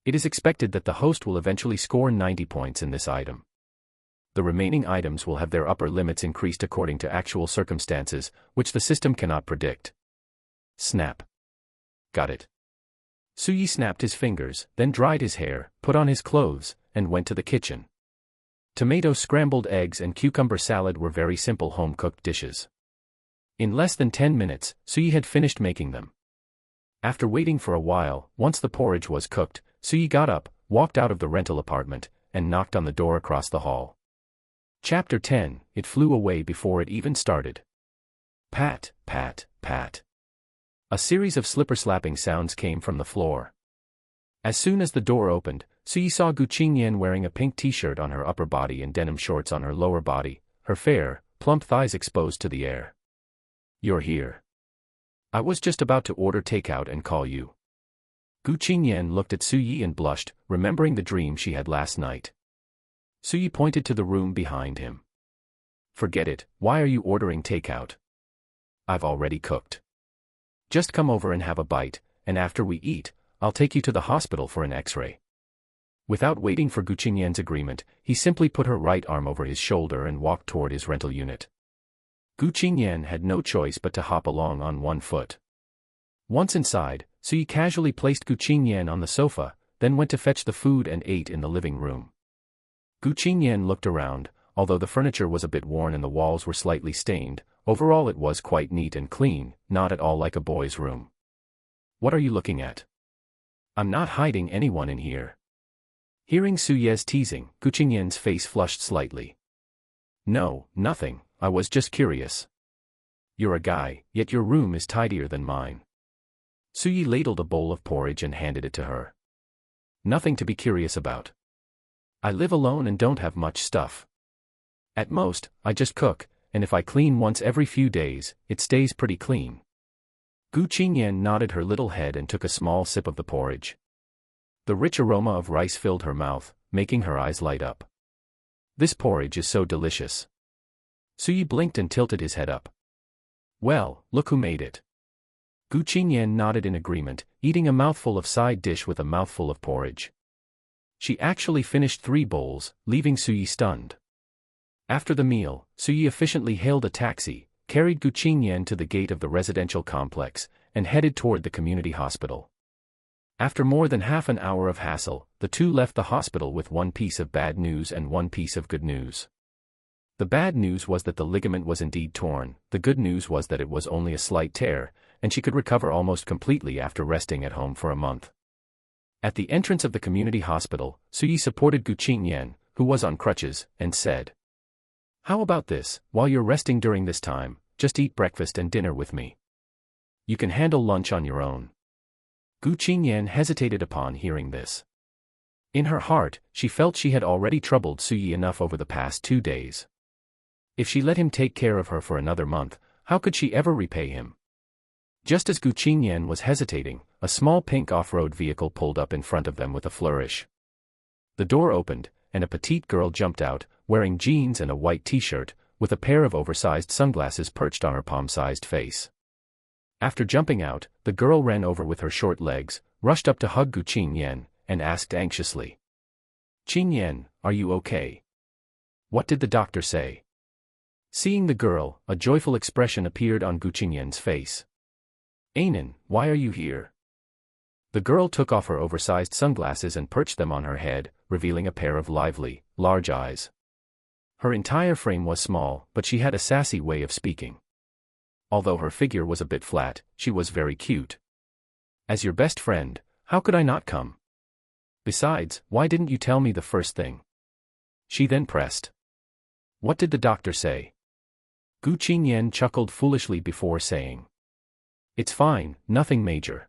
Speaker 1: It is expected that the host will eventually score 90 points in this item. The remaining items will have their upper limits increased according to actual circumstances, which the system cannot predict. Snap. Got it. Su-yi snapped his fingers, then dried his hair, put on his clothes, and went to the kitchen. Tomato scrambled eggs and cucumber salad were very simple home-cooked dishes. In less than 10 minutes, Su-yi had finished making them. After waiting for a while, once the porridge was cooked, Su-yi got up, walked out of the rental apartment, and knocked on the door across the hall. Chapter 10, It flew away before it even started. Pat, pat, pat. A series of slipper-slapping sounds came from the floor. As soon as the door opened, Su-yi saw Gu Qingyan wearing a pink t-shirt on her upper body and denim shorts on her lower body, her fair, plump thighs exposed to the air. You're here. I was just about to order takeout and call you. Gu Qingyan looked at Su-yi and blushed, remembering the dream she had last night. Su-yi pointed to the room behind him. Forget it, why are you ordering takeout? I've already cooked. Just come over and have a bite, and after we eat, I'll take you to the hospital for an X-ray. Without waiting for Gu Qingyan's agreement, he simply put her right arm over his shoulder and walked toward his rental unit. Gu Qingyan had no choice but to hop along on one foot. Once inside, Su-yi casually placed Gu Qingyan on the sofa, then went to fetch the food and ate in the living room. Gu Qingyan looked around. Although the furniture was a bit worn and the walls were slightly stained, overall it was quite neat and clean, not at all like a boy's room. What are you looking at? I'm not hiding anyone in here. Hearing Su-ye's teasing, Gu Qingyan's face flushed slightly. No, nothing, I was just curious. You're a guy, yet your room is tidier than mine. Su-yi ladled a bowl of porridge and handed it to her. Nothing to be curious about. I live alone and don't have much stuff. At most, I just cook, and if I clean once every few days, it stays pretty clean. Gu Qingyan nodded her little head and took a small sip of the porridge. The rich aroma of rice filled her mouth, making her eyes light up. This porridge is so delicious. Su-yi blinked and tilted his head up. Well, look who made it. Gu Qingyan nodded in agreement, eating a mouthful of side dish with a mouthful of porridge. She actually finished 3 bowls, leaving Su-yi stunned. After the meal, Su-yi efficiently hailed a taxi, carried Gu Qingyan to the gate of the residential complex, and headed toward the community hospital. After more than half an hour of hassle, the two left the hospital with one piece of bad news and one piece of good news. The bad news was that the ligament was indeed torn, the good news was that it was only a slight tear, and she could recover almost completely after resting at home for a month. At the entrance of the community hospital, Su-yi supported Gu Qingyan, who was on crutches, and said, "How about this, while you're resting during this time, just eat breakfast and dinner with me. You can handle lunch on your own. Gu Qingyan hesitated upon hearing this. In her heart, she felt she had already troubled Suyi enough over the past 2 days. If she let him take care of her for another month, how could she ever repay him? Just as Gu Qingyan was hesitating, a small pink off-road vehicle pulled up in front of them with a flourish. The door opened, and a petite girl jumped out, wearing jeans and a white t-shirt, with a pair of oversized sunglasses perched on her palm-sized face. After jumping out, the girl ran over with her short legs, rushed up to hug Gu Qingyan, and asked anxiously, "Qingyan, are you okay? What did the doctor say?" Seeing the girl, a joyful expression appeared on Gu Qingyan's face. "Anan, why are you here?" The girl took off her oversized sunglasses and perched them on her head, revealing a pair of lively, large eyes. Her entire frame was small, but she had a sassy way of speaking. Although her figure was a bit flat, she was very cute. "As your best friend, how could I not come? Besides, why didn't you tell me the first thing?" She then pressed. "What did the doctor say?" Gu Qingyan chuckled foolishly before saying, "It's fine, nothing major.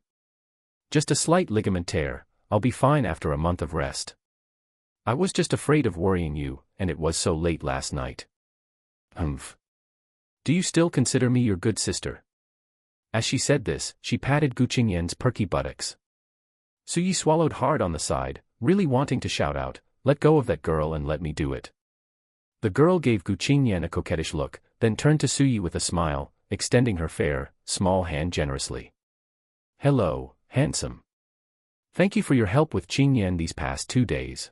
Speaker 1: Just a slight ligament tear, I'll be fine after a month of rest. I was just afraid of worrying you, and it was so late last night." "Humph. Do you still consider me your good sister?" As she said this, she patted Gu Qingyan's perky buttocks. Suyi swallowed hard on the side, really wanting to shout out, "Let go of that girl and let me do it." The girl gave Gu Qingyan a coquettish look, then turned to Suyi with a smile, extending her fair, small hand generously. "Hello, handsome. Thank you for your help with Qingyan these past 2 days.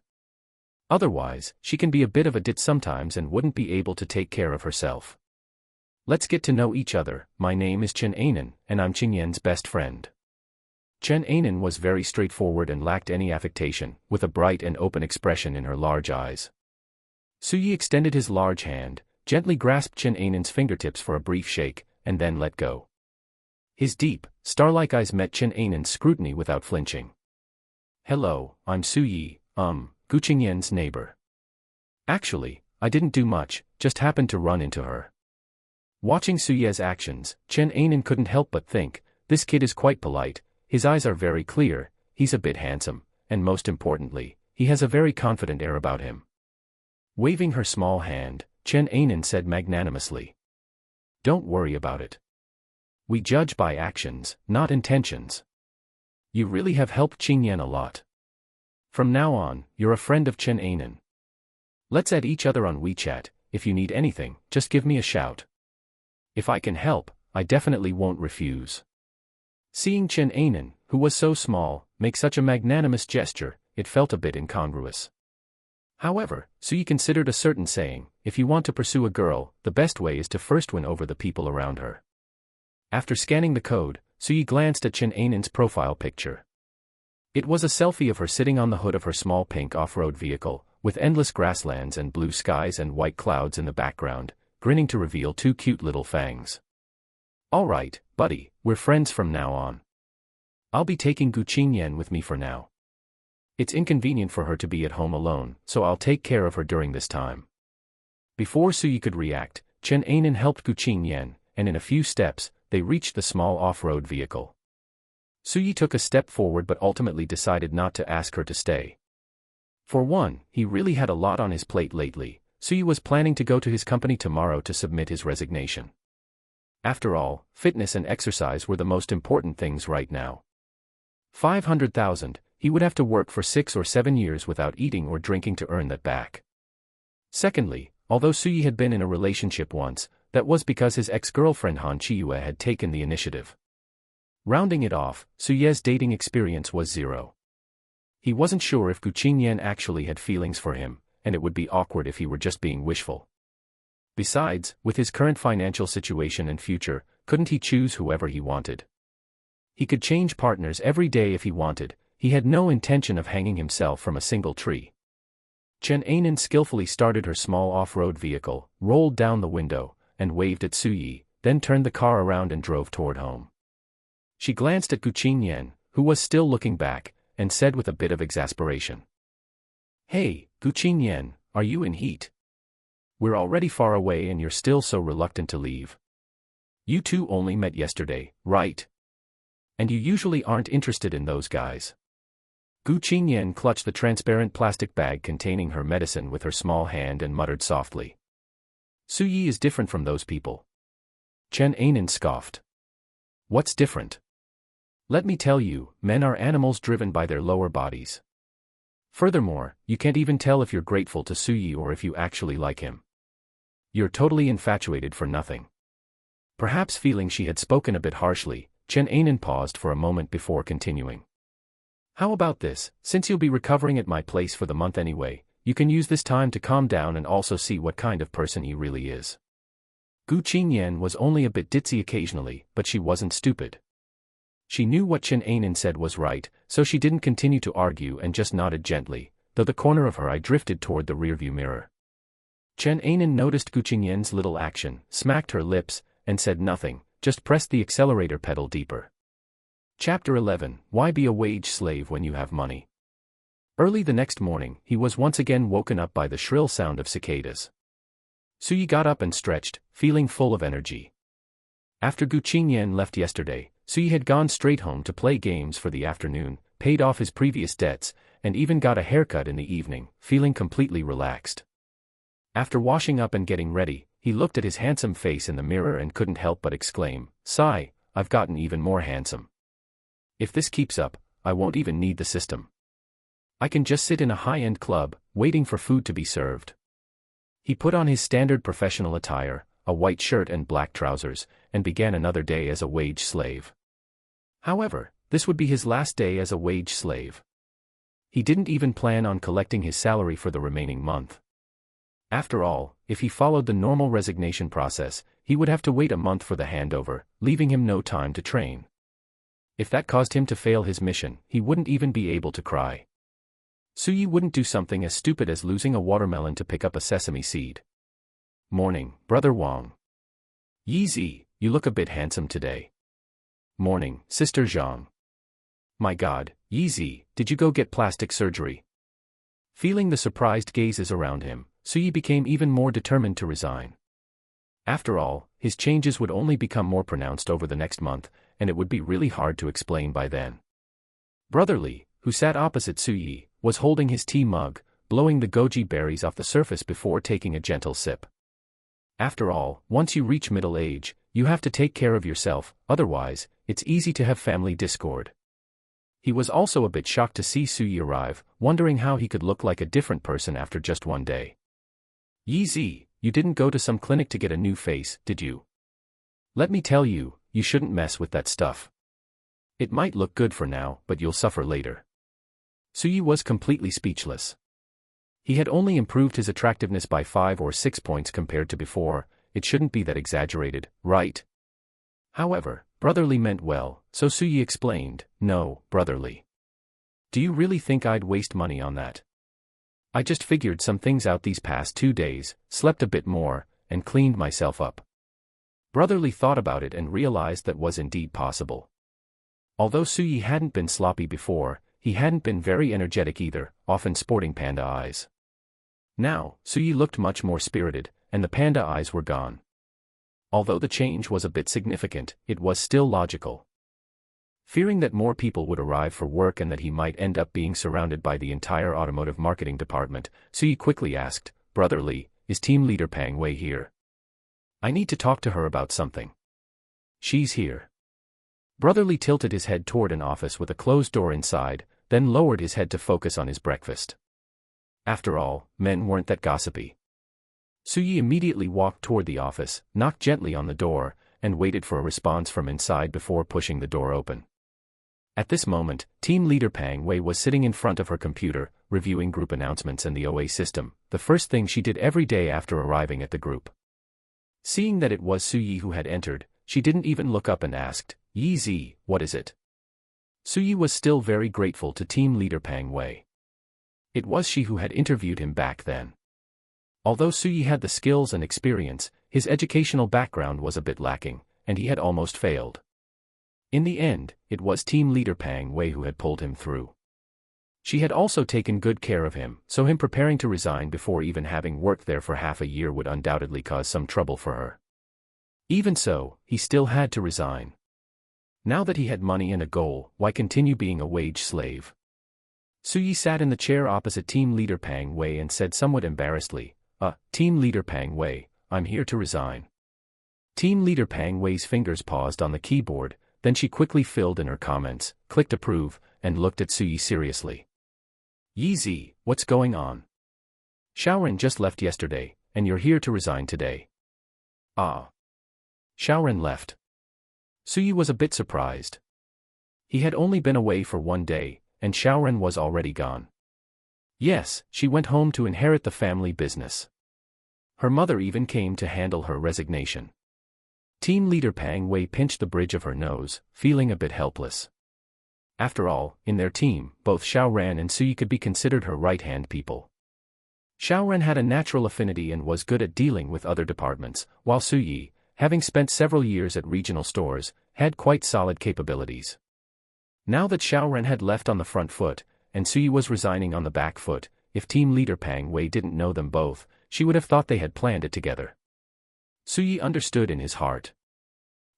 Speaker 1: Otherwise, she can be a bit of a dit sometimes and wouldn't be able to take care of herself. Let's get to know each other. My name is Chen Anan, and I'm Qingyan's best friend." Chen Anan was very straightforward and lacked any affectation, with a bright and open expression in her large eyes. Suyi extended his large hand, gently grasped Chen Anan's fingertips for a brief shake, and then let go. His deep, star-like eyes met Chen Anan's scrutiny without flinching. "Hello, I'm Suyi, Gu Qingyan's neighbor. Actually, I didn't do much, just happened to run into her." Watching Suyi's actions, Chen Anan couldn't help but think, this kid is quite polite, his eyes are very clear, he's a bit handsome, and most importantly, he has a very confident air about him. Waving her small hand, Chen Anan said magnanimously, "Don't worry about it. We judge by actions, not intentions. You really have helped Qingyan a lot. From now on, you're a friend of Chen Anan. Let's add each other on WeChat. If you need anything, just give me a shout. If I can help, I definitely won't refuse." Seeing Chen Anan, who was so small, make such a magnanimous gesture, it felt a bit incongruous. However, Suyi considered a certain saying, if you want to pursue a girl, the best way is to first win over the people around her. After scanning the code, Suyi glanced at Chen Anan's profile picture. It was a selfie of her sitting on the hood of her small pink off-road vehicle, with endless grasslands and blue skies and white clouds in the background, grinning to reveal 2 cute little fangs. "All right, buddy, we're friends from now on. I'll be taking Gu Qingyan with me for now. It's inconvenient for her to be at home alone, so I'll take care of her during this time." Before Suyi could react, Chen Anan helped Gu Qingyan, and in a few steps, they reached the small off-road vehicle. Suyi took a step forward but ultimately decided not to ask her to stay. For one, he really had a lot on his plate lately. Suyi was planning to go to his company tomorrow to submit his resignation. After all, fitness and exercise were the most important things right now. 500,000, he would have to work for 6 or 7 years without eating or drinking to earn that back. Secondly, although Suyi had been in a relationship once, that was because his ex-girlfriend Han Chiyue had taken the initiative. Rounding it off, Suye's dating experience was 0. He wasn't sure if Gu Qingyan actually had feelings for him, and it would be awkward if he were just being wishful. Besides, with his current financial situation and future, couldn't he choose whoever he wanted? He could change partners every day if he wanted. He had no intention of hanging himself from a single tree. Chen Anan skillfully started her small off-road vehicle, rolled down the window, and waved at Suyi, then turned the car around and drove toward home. She glanced at Gu Qingyan, who was still looking back, and said with a bit of exasperation, "Hey, Gu Qingyan, are you in heat? We're already far away and you're still so reluctant to leave. You two only met yesterday, right?" And you usually aren't interested in those guys. Gu Qingyan clutched the transparent plastic bag containing her medicine with her small hand and muttered softly. Su Yi is different from those people. Chen Ainen scoffed. What's different? Let me tell you, men are animals driven by their lower bodies. Furthermore, you can't even tell if you're grateful to Su Yi or if you actually like him. You're totally infatuated for nothing. Perhaps feeling she had spoken a bit harshly, Chen Ainen paused for a moment before continuing. How about this, since you'll be recovering at my place for the month anyway, you can use this time to calm down and also see what kind of person he really is. Gu Qingyan was only a bit ditzy occasionally, but she wasn't stupid. She knew what Chen Ainen said was right, so she didn't continue to argue and just nodded gently, though the corner of her eye drifted toward the rearview mirror. Chen Ainen noticed Gu Qingyan's little action, smacked her lips, and said nothing, just pressed the accelerator pedal deeper. Chapter 11, Why Be a Wage Slave When You Have Money? Early the next morning, he was once again woken up by the shrill sound of cicadas. Su Yi got up and stretched, feeling full of energy. After Gu Qingyan left yesterday, Su Yi had gone straight home to play games for the afternoon, paid off his previous debts, and even got a haircut in the evening, feeling completely relaxed. After washing up and getting ready, he looked at his handsome face in the mirror and couldn't help but exclaim, "Sigh, I've gotten even more handsome. If this keeps up, I won't even need the system. I can just sit in a high-end club, waiting for food to be served." He put on his standard professional attire, a white shirt and black trousers, and began another day as a wage slave. However, this would be his last day as a wage slave. He didn't even plan on collecting his salary for the remaining month. After all, if he followed the normal resignation process, he would have to wait a month for the handover, leaving him no time to train. If that caused him to fail his mission, he wouldn't even be able to cry. Su Yi wouldn't do something as stupid as losing a watermelon to pick up a sesame seed. Morning, Brother Wang. Yi Zi, you look a bit handsome today. Morning, Sister Zhang. My God, Yi Zi, did you go get plastic surgery? Feeling the surprised gazes around him, Su Yi became even more determined to resign. After all, his changes would only become more pronounced over the next month, and it would be really hard to explain by then. Brother Li, who sat opposite Su Yi, was holding his tea mug, blowing the goji berries off the surface before taking a gentle sip. After all, once you reach middle age, you have to take care of yourself, otherwise, it's easy to have family discord. He was also a bit shocked to see Su Yi arrive, wondering how he could look like a different person after just one day. Yi Zi, you didn't go to some clinic to get a new face, did you? Let me tell you, you shouldn't mess with that stuff. It might look good for now, but you'll suffer later. Su Yi was completely speechless. He had only improved his attractiveness by 5 or 6 points compared to before. It shouldn't be that exaggerated, right? However, Brother Li meant well, so Su Yi explained, "No, Brother Li. Do you really think I'd waste money on that? I just figured some things out these past 2 days, slept a bit more, and cleaned myself up." Brother Li thought about it and realized that was indeed possible. Although Su Yi hadn't been sloppy before, he hadn't been very energetic either, often sporting panda eyes. Now, Su Yi looked much more spirited, and the panda eyes were gone. Although the change was a bit significant, it was still logical. Fearing that more people would arrive for work and that he might end up being surrounded by the entire automotive marketing department, Su Yi quickly asked, "Brother Li, is team leader Pang Wei here? I need to talk to her about something." "She's here." Brother Li tilted his head toward an office with a closed door inside, then lowered his head to focus on his breakfast. After all, men weren't that gossipy. Su Yi immediately walked toward the office, knocked gently on the door, and waited for a response from inside before pushing the door open. At this moment, team leader Pang Wei was sitting in front of her computer, reviewing group announcements and the OA system, the first thing she did every day after arriving at the group. Seeing that it was Su Yi who had entered, she didn't even look up and asked, "Yi Zi, what is it?" Su Yi was still very grateful to team leader Pang Wei. It was she who had interviewed him back then. Although Su Yi had the skills and experience, his educational background was a bit lacking, and he had almost failed. In the end, it was team leader Pang Wei who had pulled him through. She had also taken good care of him, so him preparing to resign before even having worked there for half a year would undoubtedly cause some trouble for her. Even so, he still had to resign. Now that he had money and a goal, why continue being a wage slave? Suyi sat in the chair opposite team leader Pang Wei and said somewhat embarrassedly, Team leader Pang Wei, I'm here to resign. Team leader Pang Wei's fingers paused on the keyboard, then she quickly filled in her comments, clicked approve, and looked at Suyi seriously. Yi, what's going on? Xiaoren just left yesterday, and you're here to resign today. Ah. Xiaoren left. Suyi was a bit surprised. He had only been away for 1 day, and Xiaoren was already gone. Yes, she went home to inherit the family business. Her mother even came to handle her resignation. Team leader Pang Wei pinched the bridge of her nose, feeling a bit helpless. After all, in their team, both Xiaoren and Suyi could be considered her right-hand people. Xiaoren had a natural affinity and was good at dealing with other departments, while Suyi, having spent several years at regional stores, had quite solid capabilities. Now that Xiaoren had left on the front foot, and Suyi was resigning on the back foot, if team leader Pang Wei didn't know them both, she would have thought they had planned it together. Suyi understood in his heart.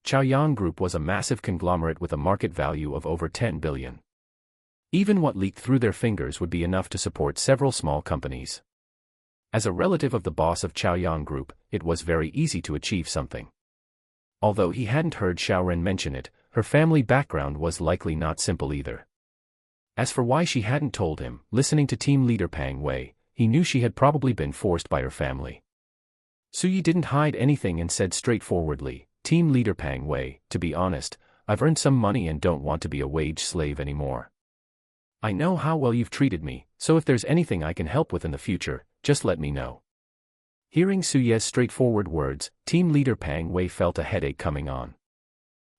Speaker 1: Chaoyang Group was a massive conglomerate with a market value of over 10 billion. Even what leaked through their fingers would be enough to support several small companies. As a relative of the boss of Chaoyang Group, it was very easy to achieve something. Although he hadn't heard Xiaoren mention it, her family background was likely not simple either. As for why she hadn't told him, listening to team leader Pang Wei, he knew she had probably been forced by her family. Suyi didn't hide anything and said straightforwardly, Team leader Pang Wei, to be honest, I've earned some money and don't want to be a wage slave anymore. I know how well you've treated me, so if there's anything I can help with in the future, just let me know. Hearing Suyi's straightforward words, team leader Pang Wei felt a headache coming on.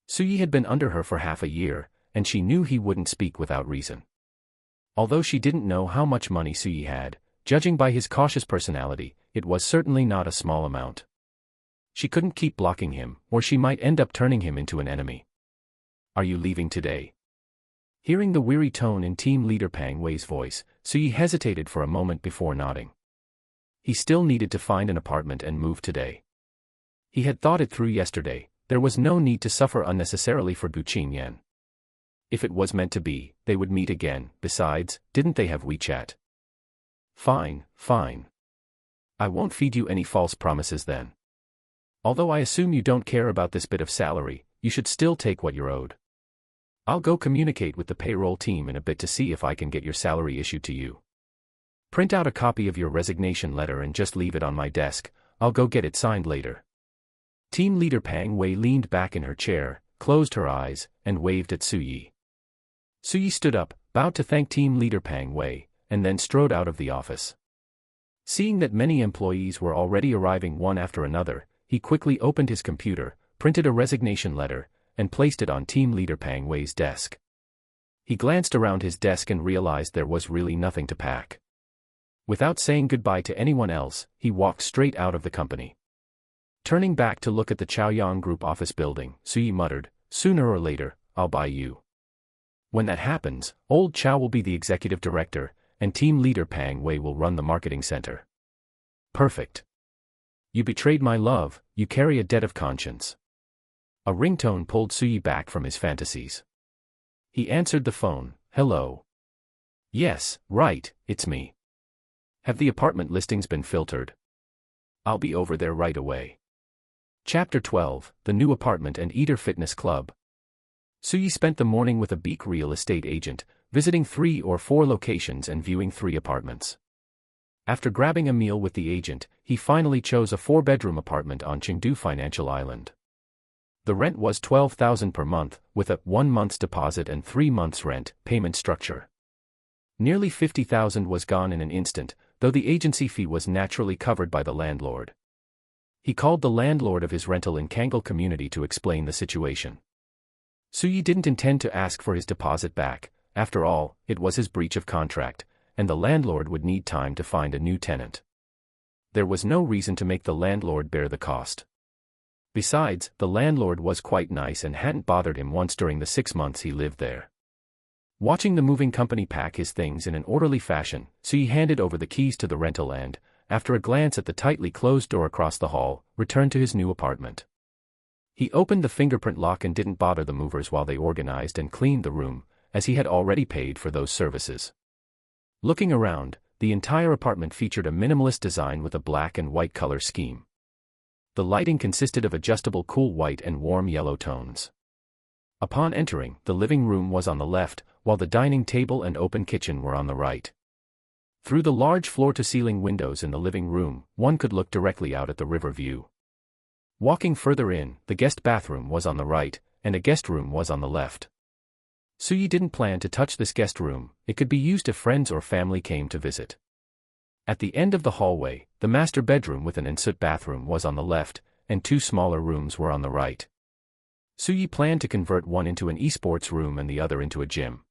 Speaker 1: Suyi had been under her for half a year, and she knew he wouldn't speak without reason. Although she didn't know how much money Suyi had, judging by his cautious personality, it was certainly not a small amount. She couldn't keep blocking him, or she might end up turning him into an enemy. Are you leaving today? Hearing the weary tone in team leader Pang Wei's voice, Suyi hesitated for a moment before nodding. He still needed to find an apartment and move today. He had thought it through yesterday, there was no need to suffer unnecessarily for Gu Qingyan. If it was meant to be, they would meet again, besides, didn't they have WeChat? Fine, fine. I won't feed you any false promises then. Although I assume you don't care about this bit of salary, you should still take what you're owed. I'll go communicate with the payroll team in a bit to see if I can get your salary issued to you. Print out a copy of your resignation letter and just leave it on my desk, I'll go get it signed later. Team leader Pang Wei leaned back in her chair, closed her eyes, and waved at Suyi. Suyi stood up, bowed to thank team leader Pang Wei, and then strode out of the office. Seeing that many employees were already arriving one after another, he quickly opened his computer, printed a resignation letter, and placed it on team leader Pang Wei's desk. He glanced around his desk and realized there was really nothing to pack. Without saying goodbye to anyone else, he walked straight out of the company. Turning back to look at the Chaoyang Group office building, Suyi muttered, sooner or later, I'll buy you. When that happens, old Chao will be the executive director, and team leader Pang Wei will run the marketing center. Perfect. You betrayed my love, you carry a debt of conscience. A ringtone pulled Suyi back from his fantasies. He answered the phone, hello. Yes, right, it's me. Have the apartment listings been filtered? I'll be over there right away. Chapter 12, The New Apartment and Eater Fitness Club. Suyi spent the morning with a Beek real estate agent, visiting 3 or 4 locations and viewing 3 apartments. After grabbing a meal with the agent, he finally chose a 4-bedroom apartment on Chengdu Financial Island. The rent was 12,000 per month, with a 1 month's deposit and 3 months' rent payment structure. Nearly 50,000 was gone in an instant, though the agency fee was naturally covered by the landlord. He called the landlord of his rental in Kangal community to explain the situation. Suyi didn't intend to ask for his deposit back, after all, it was his breach of contract, and the landlord would need time to find a new tenant. There was no reason to make the landlord bear the cost. Besides, the landlord was quite nice and hadn't bothered him once during the 6 months he lived there. Watching the moving company pack his things in an orderly fashion, Suyi handed over the keys to the rental and, after a glance at the tightly closed door across the hall, returned to his new apartment. He opened the fingerprint lock and didn't bother the movers while they organized and cleaned the room, as he had already paid for those services. Looking around, the entire apartment featured a minimalist design with a black and white color scheme. The lighting consisted of adjustable cool white and warm yellow tones. Upon entering, the living room was on the left, while the dining table and open kitchen were on the right. Through the large floor-to-ceiling windows in the living room, one could look directly out at the river view. Walking further in, the guest bathroom was on the right, and a guest room was on the left. Suyi didn't plan to touch this guest room. It could be used if friends or family came to visit. At the end of the hallway, the master bedroom with an ensuite bathroom was on the left, and two smaller rooms were on the right. Suyi planned to convert one into an esports room and the other into a gym.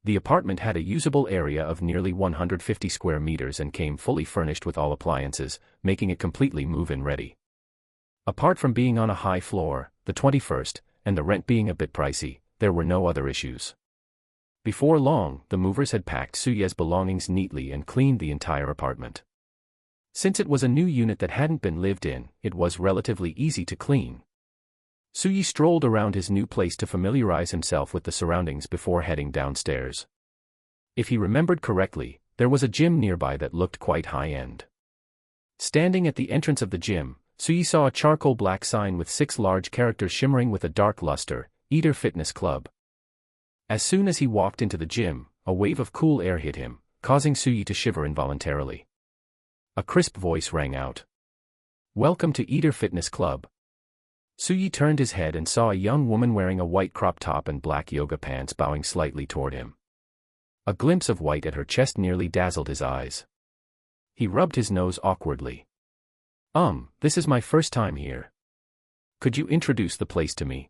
Speaker 1: The apartment had a usable area of nearly 150 square meters and came fully furnished with all appliances, making it completely move-in ready. Apart from being on a high floor, the 21st, and the rent being a bit pricey, there were no other issues. Before long, the movers had packed Suyi's belongings neatly and cleaned the entire apartment. Since it was a new unit that hadn't been lived in, it was relatively easy to clean. Suyi strolled around his new place to familiarize himself with the surroundings before heading downstairs. If he remembered correctly, there was a gym nearby that looked quite high-end. Standing at the entrance of the gym, Suyi saw a charcoal black sign with 6 large characters shimmering with a dark luster, Eater Fitness Club. As soon as he walked into the gym, a wave of cool air hit him, causing Suyi to shiver involuntarily. A crisp voice rang out. "Welcome to Eater Fitness Club." Suyi turned his head and saw a young woman wearing a white crop top and black yoga pants bowing slightly toward him. A glimpse of white at her chest nearly dazzled his eyes. He rubbed his nose awkwardly. This is my first time here. Could you introduce the place to me?"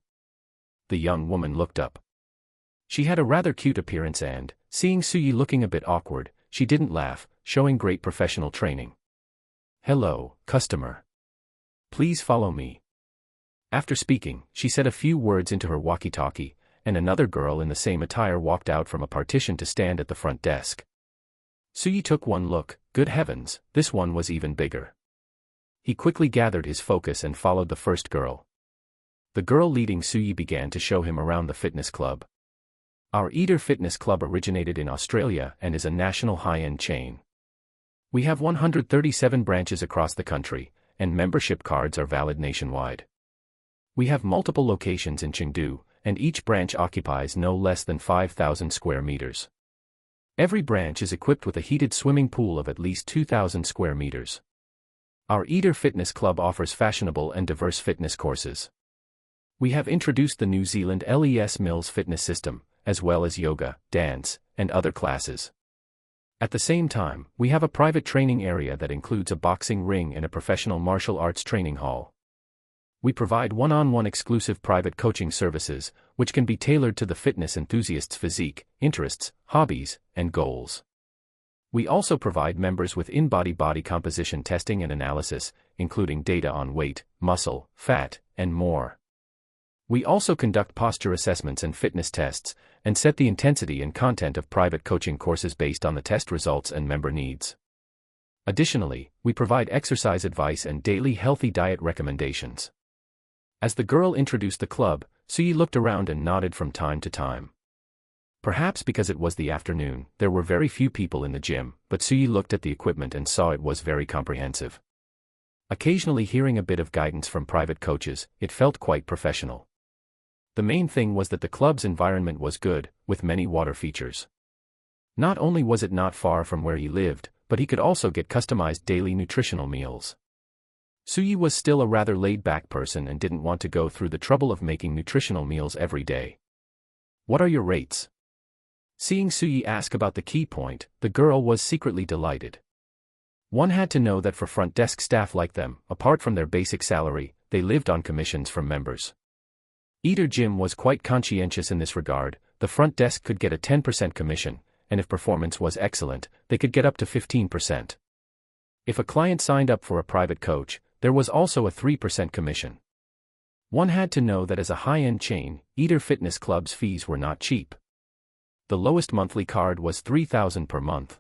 Speaker 1: The young woman looked up. She had a rather cute appearance and, seeing Suyi looking a bit awkward, she didn't laugh, showing great professional training. "Hello, customer. Please follow me." After speaking, she said a few words into her walkie-talkie, and another girl in the same attire walked out from a partition to stand at the front desk. Suyi took one look. Good heavens, this one was even bigger. He quickly gathered his focus and followed the first girl. The girl leading Suyi began to show him around the fitness club. Our Eater Fitness Club originated in Australia and is a national high-end chain. We have 137 branches across the country, and membership cards are valid nationwide. We have multiple locations in Chengdu, and each branch occupies no less than 5,000 square meters. Every branch is equipped with a heated swimming pool of at least 2,000 square meters. Our Eater Fitness Club offers fashionable and diverse fitness courses. We have introduced the New Zealand Les Mills fitness system, as well as yoga, dance, and other classes. At the same time, we have a private training area that includes a boxing ring and a professional martial arts training hall. We provide one-on-one exclusive private coaching services, which can be tailored to the fitness enthusiast's physique, interests, hobbies, and goals. We also provide members with in-body body composition testing and analysis, including data on weight, muscle, fat, and more. We also conduct posture assessments and fitness tests, and set the intensity and content of private coaching courses based on the test results and member needs. Additionally, we provide exercise advice and daily healthy diet recommendations. As the girl introduced the club, Suyi looked around and nodded from time to time. Perhaps because it was the afternoon, there were very few people in the gym, but Suyi looked at the equipment and saw it was very comprehensive. Occasionally hearing a bit of guidance from private coaches, it felt quite professional. The main thing was that the club's environment was good, with many water features. Not only was it not far from where he lived, but he could also get customized daily nutritional meals. Suyi was still a rather laid-back person and didn't want to go through the trouble of making nutritional meals every day. "What are your rates?" Seeing Suyi ask about the key point, the girl was secretly delighted. One had to know that for front desk staff like them, apart from their basic salary, they lived on commissions from members. Eater Gym was quite conscientious in this regard. The front desk could get a 10% commission, and if performance was excellent, they could get up to 15%. If a client signed up for a private coach, there was also a 3% commission. One had to know that as a high-end chain, Eater Fitness Club's fees were not cheap. The lowest monthly card was $3,000 per month.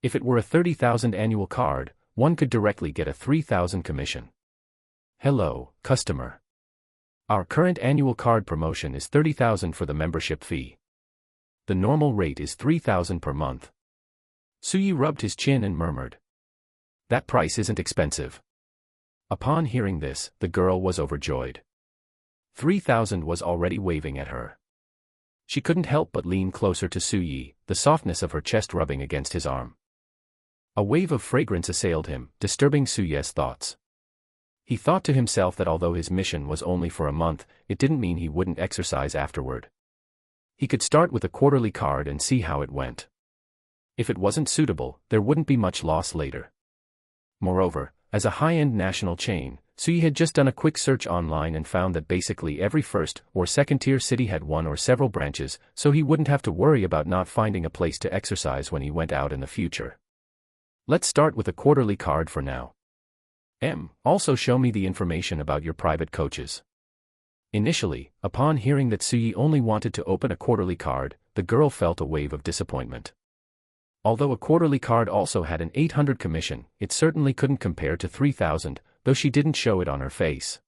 Speaker 1: If it were a $30,000 annual card, one could directly get a $3,000 commission. "Hello, customer. Our current annual card promotion is 30,000 for the membership fee. The normal rate is 3,000 per month. Suyi rubbed his chin and murmured. That price isn't expensive. Upon hearing this, the girl was overjoyed. 3,000 was already waving at her. She couldn't help but lean closer to Suyi, the softness of her chest rubbing against his arm. A wave of fragrance assailed him, disturbing Suyi's thoughts. He thought to himself that although his mission was only for a month, it didn't mean he wouldn't exercise afterward. He could start with a quarterly card and see how it went. If it wasn't suitable, there wouldn't be much loss later. Moreover, as a high-end national chain, Suyi had just done a quick search online and found that basically every first- or second-tier city had one or several branches, so he wouldn't have to worry about not finding a place to exercise when he went out in the future. Let's start with a quarterly card for now. Also show me the information about your private coaches. Initially, upon hearing that Suyi only wanted to open a quarterly card, the girl felt a wave of disappointment. Although a quarterly card also had an 800 commission, it certainly couldn't compare to 3,000, though she didn't show it on her face.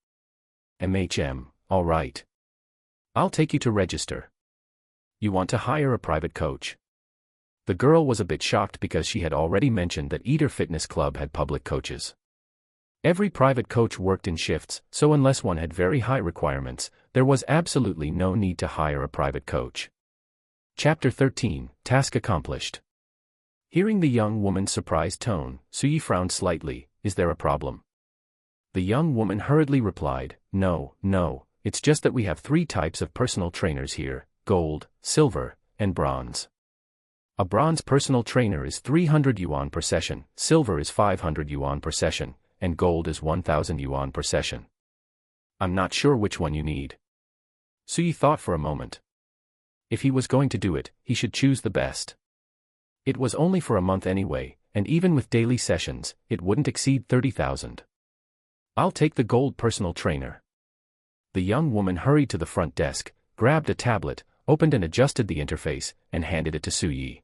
Speaker 1: All right. I'll take you to register. You want to hire a private coach? The girl was a bit shocked because she had already mentioned that Eater Fitness Club had public coaches. Every private coach worked in shifts, so unless one had very high requirements, there was absolutely no need to hire a private coach. Chapter 13, Task Accomplished. Hearing the young woman's surprised tone, Suyi frowned slightly. Is there a problem? The young woman hurriedly replied, No, it's just that we have 3 types of personal trainers here: gold, silver, and bronze. A bronze personal trainer is 300 yuan per session, silver is 500 yuan per session, and gold is 1,000 yuan per session. I'm not sure which one you need. Suyi thought for a moment. If he was going to do it, he should choose the best. It was only for a month anyway, and even with daily sessions, it wouldn't exceed 30,000. I'll take the gold personal trainer. The young woman hurried to the front desk, grabbed a tablet, opened and adjusted the interface, and handed it to Suyi.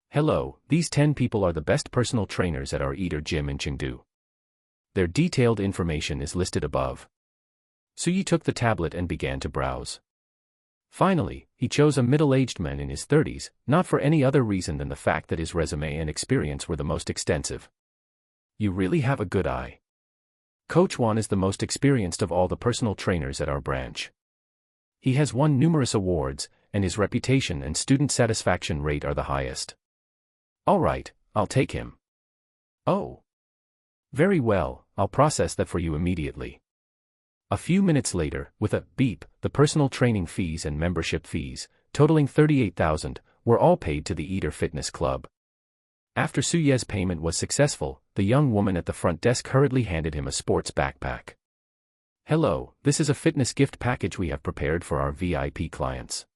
Speaker 1: Hello, these 10 people are the best personal trainers at our Eater gym in Chengdu. Their detailed information is listed above. Suyi took the tablet and began to browse. Finally, he chose a middle-aged man in his 30s, not for any other reason than the fact that his resume and experience were the most extensive. You really have a good eye. Coach Wan is the most experienced of all the personal trainers at our branch. He has won numerous awards, and his reputation and student satisfaction rate are the highest. All right, I'll take him. Oh. Very well, I'll process that for you immediately. A few minutes later, with a beep, the personal training fees and membership fees, totaling 38,000, were all paid to the Eater Fitness Club. After Suyi's payment was successful, the young woman at the front desk hurriedly handed him a sports backpack. Hello, this is a fitness gift package we have prepared for our VIP clients.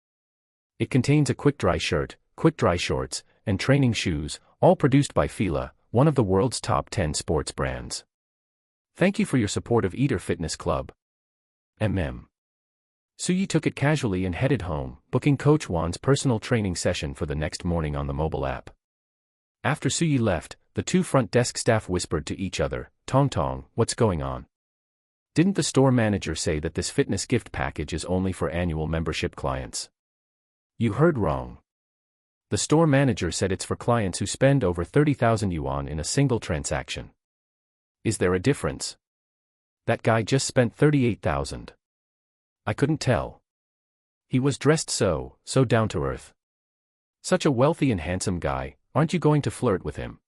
Speaker 1: It contains a quick-dry shirt, quick-dry shorts, and training shoes, all produced by Fila, one of the world's top 10 sports brands. Thank you for your support of Eater Fitness Club. Suyi took it casually and headed home, booking Coach Wan's personal training session for the next morning on the mobile app. After Suyi left, the 2 front desk staff whispered to each other, Tong, what's going on? Didn't the store manager say that this fitness gift package is only for annual membership clients? You heard wrong. The store manager said it's for clients who spend over 30,000 yuan in a single transaction. Is there a difference? That guy just spent 38,000. I couldn't tell. He was dressed so down to earth. Such a wealthy and handsome guy, aren't you going to flirt with him?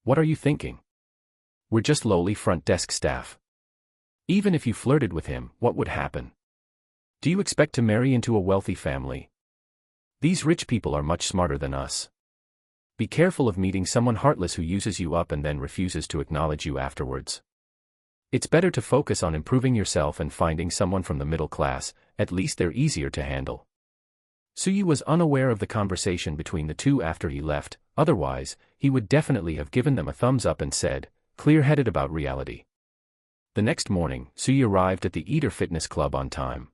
Speaker 1: What are you thinking? We're just lowly front desk staff. Even if you flirted with him, what would happen? Do you expect to marry into a wealthy family? These rich people are much smarter than us. Be careful of meeting someone heartless who uses you up and then refuses to acknowledge you afterwards. It's better to focus on improving yourself and finding someone from the middle class, at least they're easier to handle. Suyi was unaware of the conversation between the two after he left, otherwise, he would definitely have given them a thumbs up and said, clear-headed about reality. The next morning, Suyi arrived at the Eater Fitness Club on time.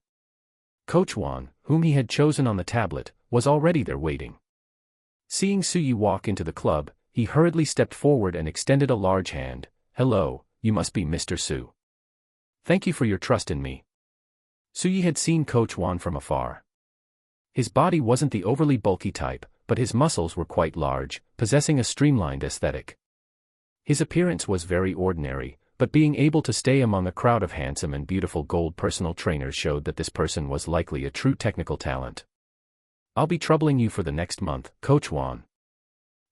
Speaker 1: Coach Wan, whom he had chosen on the tablet, was already there waiting. Seeing Suyi walk into the club, he hurriedly stepped forward and extended a large hand. Hello, you must be Mr. Su. Thank you for your trust in me. Suyi had seen Coach Wan from afar. His body wasn't the overly bulky type, but his muscles were quite large, possessing a streamlined aesthetic. His appearance was very ordinary, but being able to stay among a crowd of handsome and beautiful gold personal trainers showed that this person was likely a true technical talent. "I'll be troubling you for the next month, Coach Wan.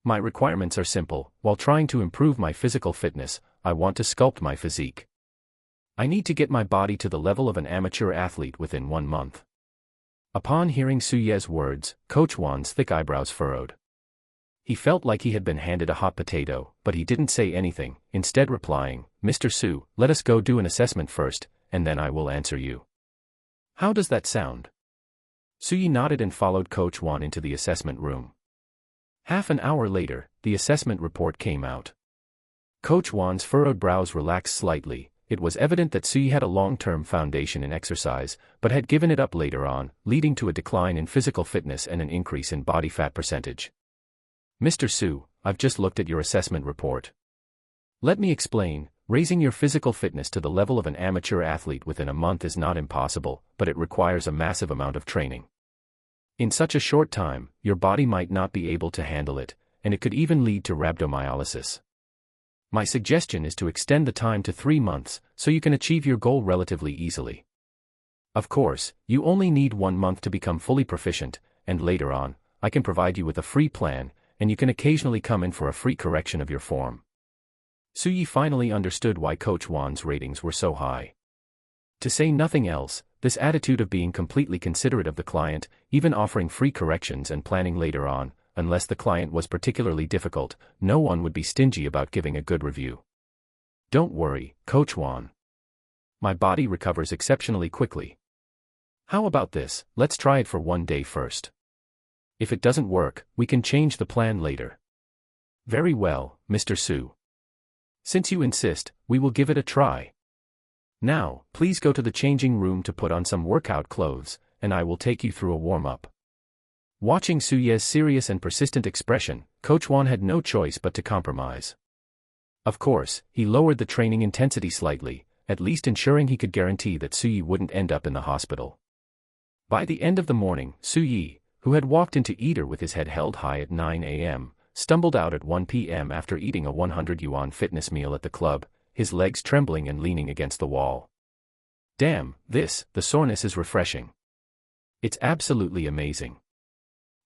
Speaker 1: My requirements are simple. While trying to improve my physical fitness, I want to sculpt my physique. I need to get my body to the level of an amateur athlete within 1 month." Upon hearing Suye's words, Coach Wan's thick eyebrows furrowed. He felt like he had been handed a hot potato, but he didn't say anything, instead replying, "Mr. Su, let us go do an assessment first, and then I will answer you." "How does that sound?" Suyi nodded and followed Coach Wan into the assessment room. Half an hour later, the assessment report came out. Coach Wan's furrowed brows relaxed slightly. It was evident that Suyi had a long-term foundation in exercise, but had given it up later on, leading to a decline in physical fitness and an increase in body fat percentage. "Mr. Su, I've just looked at your assessment report. Let me explain. Raising your physical fitness to the level of an amateur athlete within a month is not impossible, but it requires a massive amount of training. In such a short time, your body might not be able to handle it, and it could even lead to rhabdomyolysis. My suggestion is to extend the time to 3 months, so you can achieve your goal relatively easily. Of course, you only need 1 month to become fully proficient, and later on, I can provide you with a free plan, and you can occasionally come in for a free correction of your form." Suyi finally understood why Coach Wan's ratings were so high. To say nothing else, this attitude of being completely considerate of the client, even offering free corrections and planning later on, unless the client was particularly difficult, no one would be stingy about giving a good review. "Don't worry, Coach Wan. My body recovers exceptionally quickly. How about this, let's try it for 1 day first. If it doesn't work, we can change the plan later." "Very well, Mr. Su. Since you insist, we will give it a try. Now, please go to the changing room to put on some workout clothes, and I will take you through a warm-up." Watching Suye's serious and persistent expression, Coach Wan had no choice but to compromise. Of course, he lowered the training intensity slightly, at least ensuring he could guarantee that Suyi wouldn't end up in the hospital. By the end of the morning, Suyi, who had walked into Eater with his head held high at 9 a.m., stumbled out at 1 p.m. after eating a 100 yuan fitness meal at the club, his legs trembling and leaning against the wall. "Damn, the soreness is refreshing. It's absolutely amazing."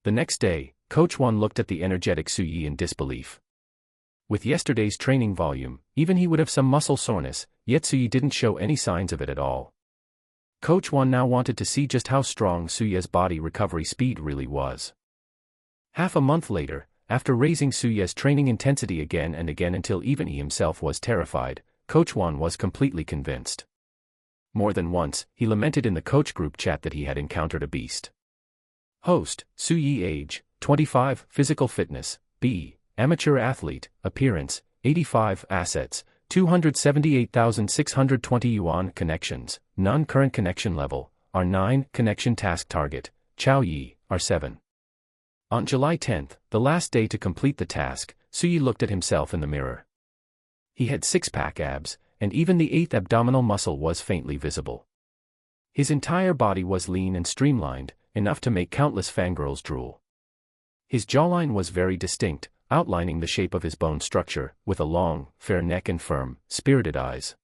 Speaker 1: The next day, Coach Wan looked at the energetic Suyi in disbelief. With yesterday's training volume, even he would have some muscle soreness, yet Suyi didn't show any signs of it at all. Coach Wan now wanted to see just how strong Suye's body recovery speed really was. Half a month later, after raising Suye's training intensity again and again until even he himself was terrified, Coach Wan was completely convinced. More than once, he lamented in the coach group chat that he had encountered a beast. Host, Suyi age, 25, physical fitness, B, amateur athlete, appearance, 85, assets, 278,620 yuan, connections, non-current connection level, R9, connection task target, Chao Yi, R7. On July 10th, the last day to complete the task, Suyi looked at himself in the mirror. He had 6-pack abs, and even the 8th abdominal muscle was faintly visible. His entire body was lean and streamlined, enough to make countless fangirls drool. His jawline was very distinct, outlining the shape of his bone structure, with a long, fair neck and firm, spirited eyes.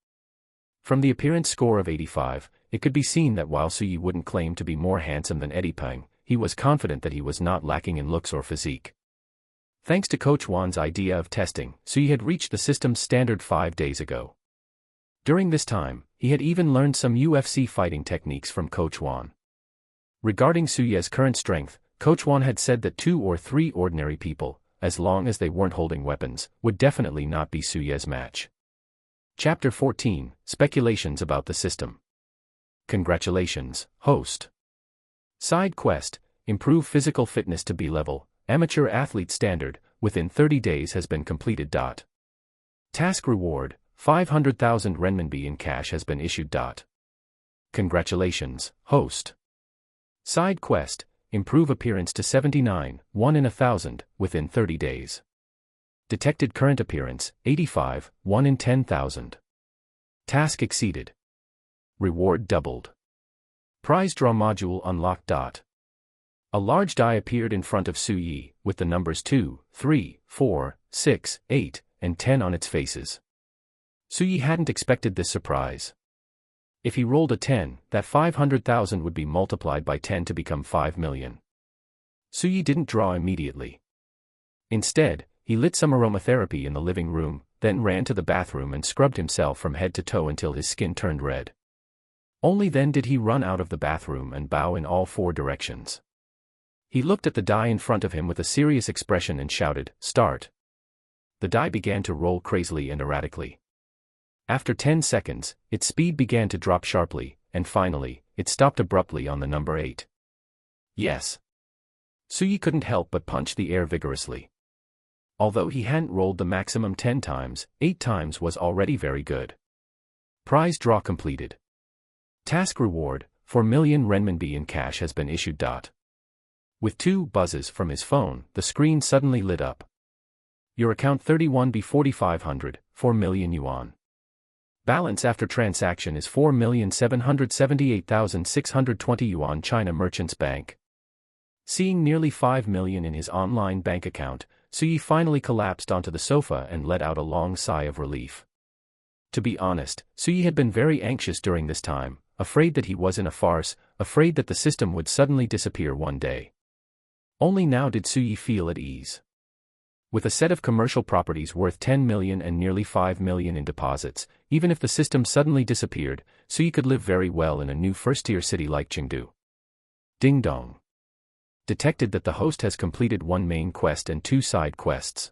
Speaker 1: From the appearance score of 85, it could be seen that while Suyi wouldn't claim to be more handsome than Eddie Peng, he was confident that he was not lacking in looks or physique. Thanks to Coach Wan's idea of testing, Suyi had reached the system's standard 5 days ago. During this time, he had even learned some UFC fighting techniques from Coach Wan. Regarding Suye's current strength, Coach Wan had said that 2 or 3 ordinary people, as long as they weren't holding weapons, would definitely not be Suye's match. Chapter 14, Speculations about the System. Congratulations, host. Side quest, improve physical fitness to B level, amateur athlete standard, within 30 days has been completed. Task reward, 500,000 renminbi in cash has been issued. Congratulations, host. Side quest, improve appearance to 79, 1 in 1,000, within 30 days. Detected current appearance, 85, 1 in 10,000. Task exceeded. Reward doubled. Prize draw module unlocked. A large die appeared in front of Suyi, with the numbers 2, 3, 4, 6, 8, and 10 on its faces. Suyi hadn't expected this surprise. If he rolled a 10, that 500,000 would be multiplied by 10 to become 5 million. Suyi didn't draw immediately. Instead, he lit some aromatherapy in the living room, then ran to the bathroom and scrubbed himself from head to toe until his skin turned red. Only then did he run out of the bathroom and bow in all 4 directions. He looked at the die in front of him with a serious expression and shouted, "Start." The die began to roll crazily and erratically. After 10 seconds, its speed began to drop sharply, and finally, it stopped abruptly on the number 8. Yes. Suyi couldn't help but punch the air vigorously. Although he hadn't rolled the maximum 10 times, 8 times was already very good. Prize draw completed. Task reward, 4 million renminbi in cash has been issued. With 2 buzzes from his phone, the screen suddenly lit up. Your account 31B 4500, 4 million yuan. Balance after transaction is 4,778,620 yuan. China Merchants Bank. Seeing nearly 5 million in his online bank account, Suyi finally collapsed onto the sofa and let out a long sigh of relief. To be honest, Suyi had been very anxious during this time, afraid that he was in a farce, afraid that the system would suddenly disappear one day. Only now did Suyi feel at ease. With a set of commercial properties worth 10 million and nearly 5 million in deposits, even if the system suddenly disappeared, Suyi could live very well in a new first-tier city like Chengdu. Ding dong. Detected that the host has completed 1 main quest and 2 side quests.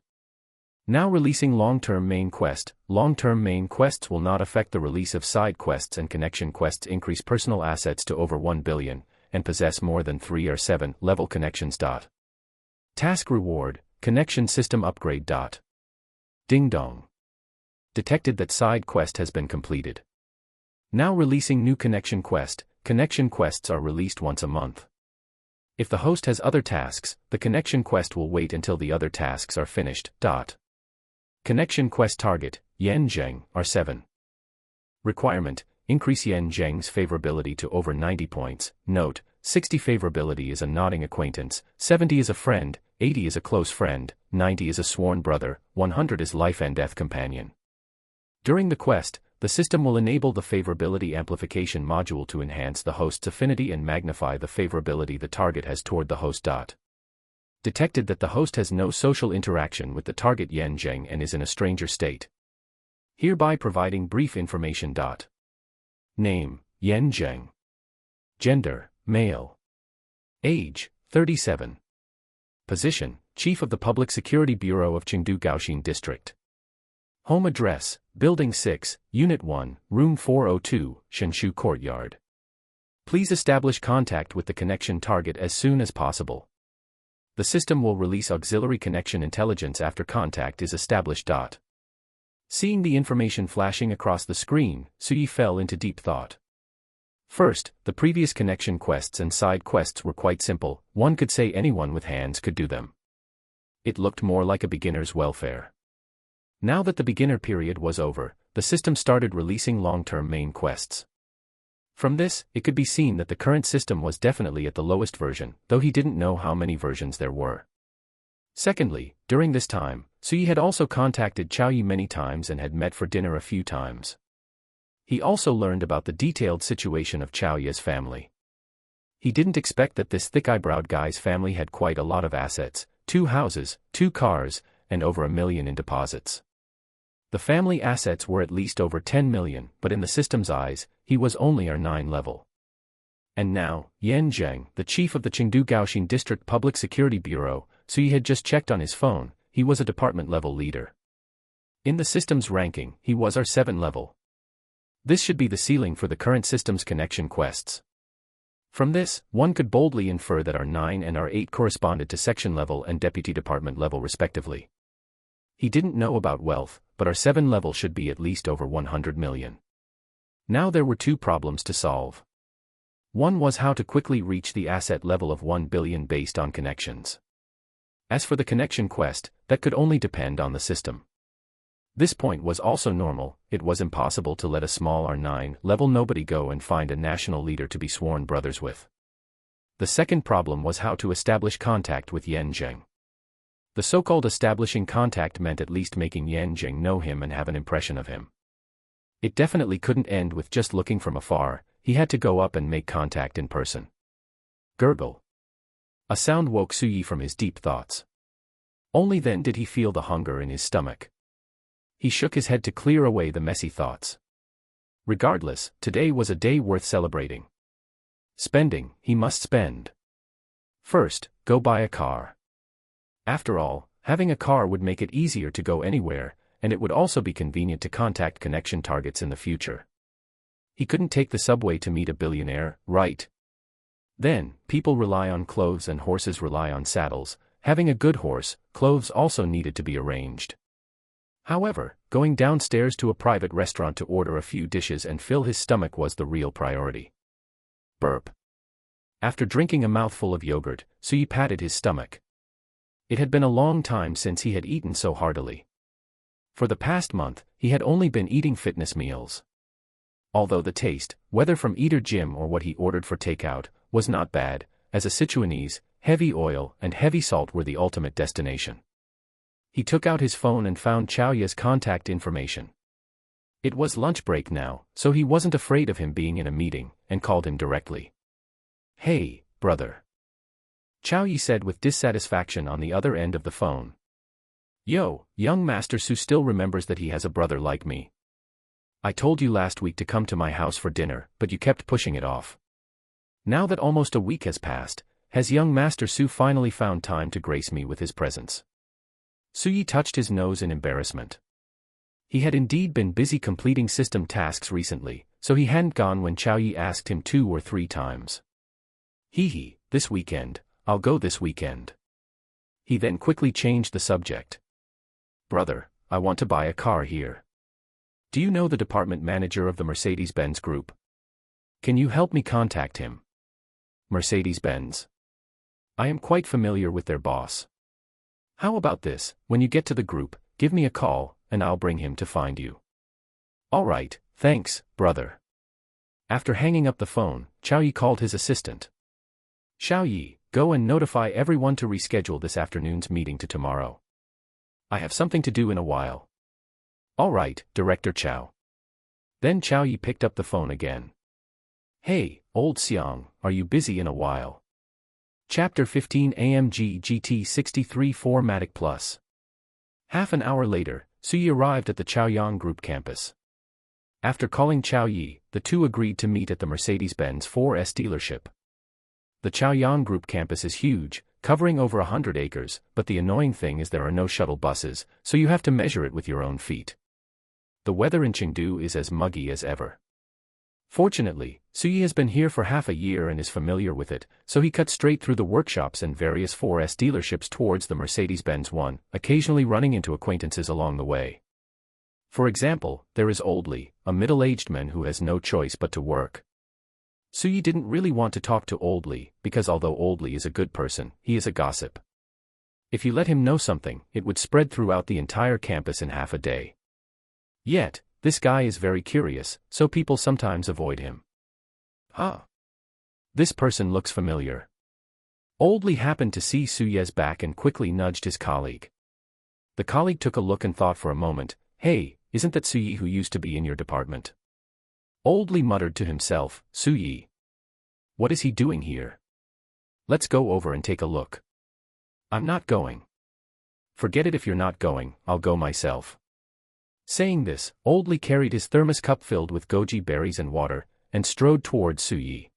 Speaker 1: Now releasing long-term main quest. Long-term main quests will not affect the release of side quests, and connection quests increase personal assets to over 1 billion, and possess more than 3 or 7 level connections. Task reward, connection system upgrade. Ding dong. Detected that side quest has been completed. Now releasing new connection quest. Connection quests are released once a month. If the host has other tasks, the connection quest will wait until the other tasks are finished. Connection quest target, Yan Zheng, R7. Requirement, increase Yan Zheng's favorability to over 90 points. Note, 60 favorability is a nodding acquaintance, 70 is a friend, 80 is a close friend, 90 is a sworn brother, 100 is life and death companion. During the quest, the system will enable the favorability amplification module to enhance the host's affinity and magnify the favorability the target has toward the host. Detected that the host has no social interaction with the target Yan Zheng and is in a stranger state. Hereby providing brief information. Name, Yan Zheng. Gender, male. Age, 37. Position, Chief of the Public Security Bureau of Chengdu Gaoxin District. Home address, Building 6, Unit 1, Room 402, Shenshu Courtyard. Please establish contact with the connection target as soon as possible. The system will release auxiliary connection intelligence after contact is established. Seeing the information flashing across the screen, Suyi fell into deep thought. First, the previous connection quests and side quests were quite simple, one could say anyone with hands could do them. It looked more like a beginner's welfare. Now that the beginner period was over, the system started releasing long-term main quests. From this, it could be seen that the current system was definitely at the lowest version, though he didn't know how many versions there were. Secondly, during this time, Suyi had also contacted Chao Yi many times and had met for dinner a few times. He also learned about the detailed situation of Chao Yi's family. He didn't expect that this thick-eyebrowed guy's family had quite a lot of assets, 2 houses, 2 cars, and over 1 million in deposits. The family assets were at least over 10 million, but in the system's eyes, he was only R9 level. And now, Yan Zheng, the chief of the Chengdu Gaoxin District Public Security Bureau, Suyi had just checked on his phone, he was a department-level leader. In the system's ranking, he was R7 level. This should be the ceiling for the current system's connection quests. From this, one could boldly infer that R9 and R8 corresponded to section level and deputy department level respectively. He didn't know about wealth, but R7 level should be at least over 100 million. Now there were 2 problems to solve. One was how to quickly reach the asset level of 1 billion based on connections. As for the connection quest, that could only depend on the system. This point was also normal. It was impossible to let a small R9 level nobody go and find a national leader to be sworn brothers with. The second problem was how to establish contact with Yan Zheng. The so-called establishing contact meant at least making Yan Zheng know him and have an impression of him. It definitely couldn't end with just looking from afar. He had to go up and make contact in person. Gurgle. A sound woke Suyi from his deep thoughts. Only then did he feel the hunger in his stomach. He shook his head to clear away the messy thoughts. Regardless, today was a day worth celebrating. Spending, he must spend. First, go buy a car. After all, having a car would make it easier to go anywhere, and it would also be convenient to contact connection targets in the future. He couldn't take the subway to meet a billionaire, right? Then, people rely on clothes and horses rely on saddles. Having a good horse, clothes also needed to be arranged. However, going downstairs to a private restaurant to order a few dishes and fill his stomach was the real priority. Burp. After drinking a mouthful of yogurt, Suyi patted his stomach. It had been a long time since he had eaten so heartily. For the past month, he had only been eating fitness meals. Although the taste, whether from Eater Jim or what he ordered for takeout, was not bad, as a Sichuanese, heavy oil and heavy salt were the ultimate destination. He took out his phone and found Chow Ye's contact information. It was lunch break now, so he wasn't afraid of him being in a meeting, and called him directly. "Hey, brother," Chow Ye said with dissatisfaction on the other end of the phone. "Yo, young Master Su still remembers that he has a brother like me. I told you last week to come to my house for dinner, but you kept pushing it off. Now that almost a week has passed, has young Master Su finally found time to grace me with his presence?" Suyi touched his nose in embarrassment. He had indeed been busy completing system tasks recently, so he hadn't gone when Chow Yi asked him 2 or 3 times. Hee, this weekend, I'll go this weekend. He then quickly changed the subject. "Brother, I want to buy a car here. Do you know the department manager of the Mercedes-Benz Group? Can you help me contact him?" Mercedes-Benz. I am quite familiar with their boss. How about this, when you get to the group, give me a call, and I'll bring him to find you. All right, thanks, brother. After hanging up the phone, Chow Yi called his assistant. "Xiao Yi, go and notify everyone to reschedule this afternoon's meeting to tomorrow. I have something to do in a while." "All right, Director Chow." Then Chow Yi picked up the phone again. "Hey, old Xiang, are you busy in a while?" Chapter 15 AMG GT 63 4matic Plus. Half an hour later, Suyi arrived at the Chaoyang Group campus. After calling Chow Yi, the two agreed to meet at the Mercedes-Benz 4S dealership. The Chaoyang Group campus is huge, covering over 100 acres, but the annoying thing is there are no shuttle buses, so you have to measure it with your own feet. The weather in Chengdu is as muggy as ever. Fortunately, Suyi has been here for half a year and is familiar with it, so he cut straight through the workshops and various 4S dealerships towards the Mercedes-Benz one, occasionally running into acquaintances along the way. For example, there is Oldly, a middle-aged man who has no choice but to work. Suyi didn't really want to talk to Oldly, because although Oldly is a good person, he is a gossip. If you let him know something, it would spread throughout the entire campus in half a day. Yet, this guy is very curious, so people sometimes avoid him. This person looks familiar. Oldly happened to see Suyi's back and quickly nudged his colleague. The colleague took a look and thought for a moment, "Hey, isn't that Suyi who used to be in your department?" Oldly muttered to himself, "Suyi. What is he doing here? Let's go over and take a look." "I'm not going." "Forget it if you're not going, I'll go myself." Saying this, Oldly carried his thermos cup filled with goji berries and water, and strode towards Suyi.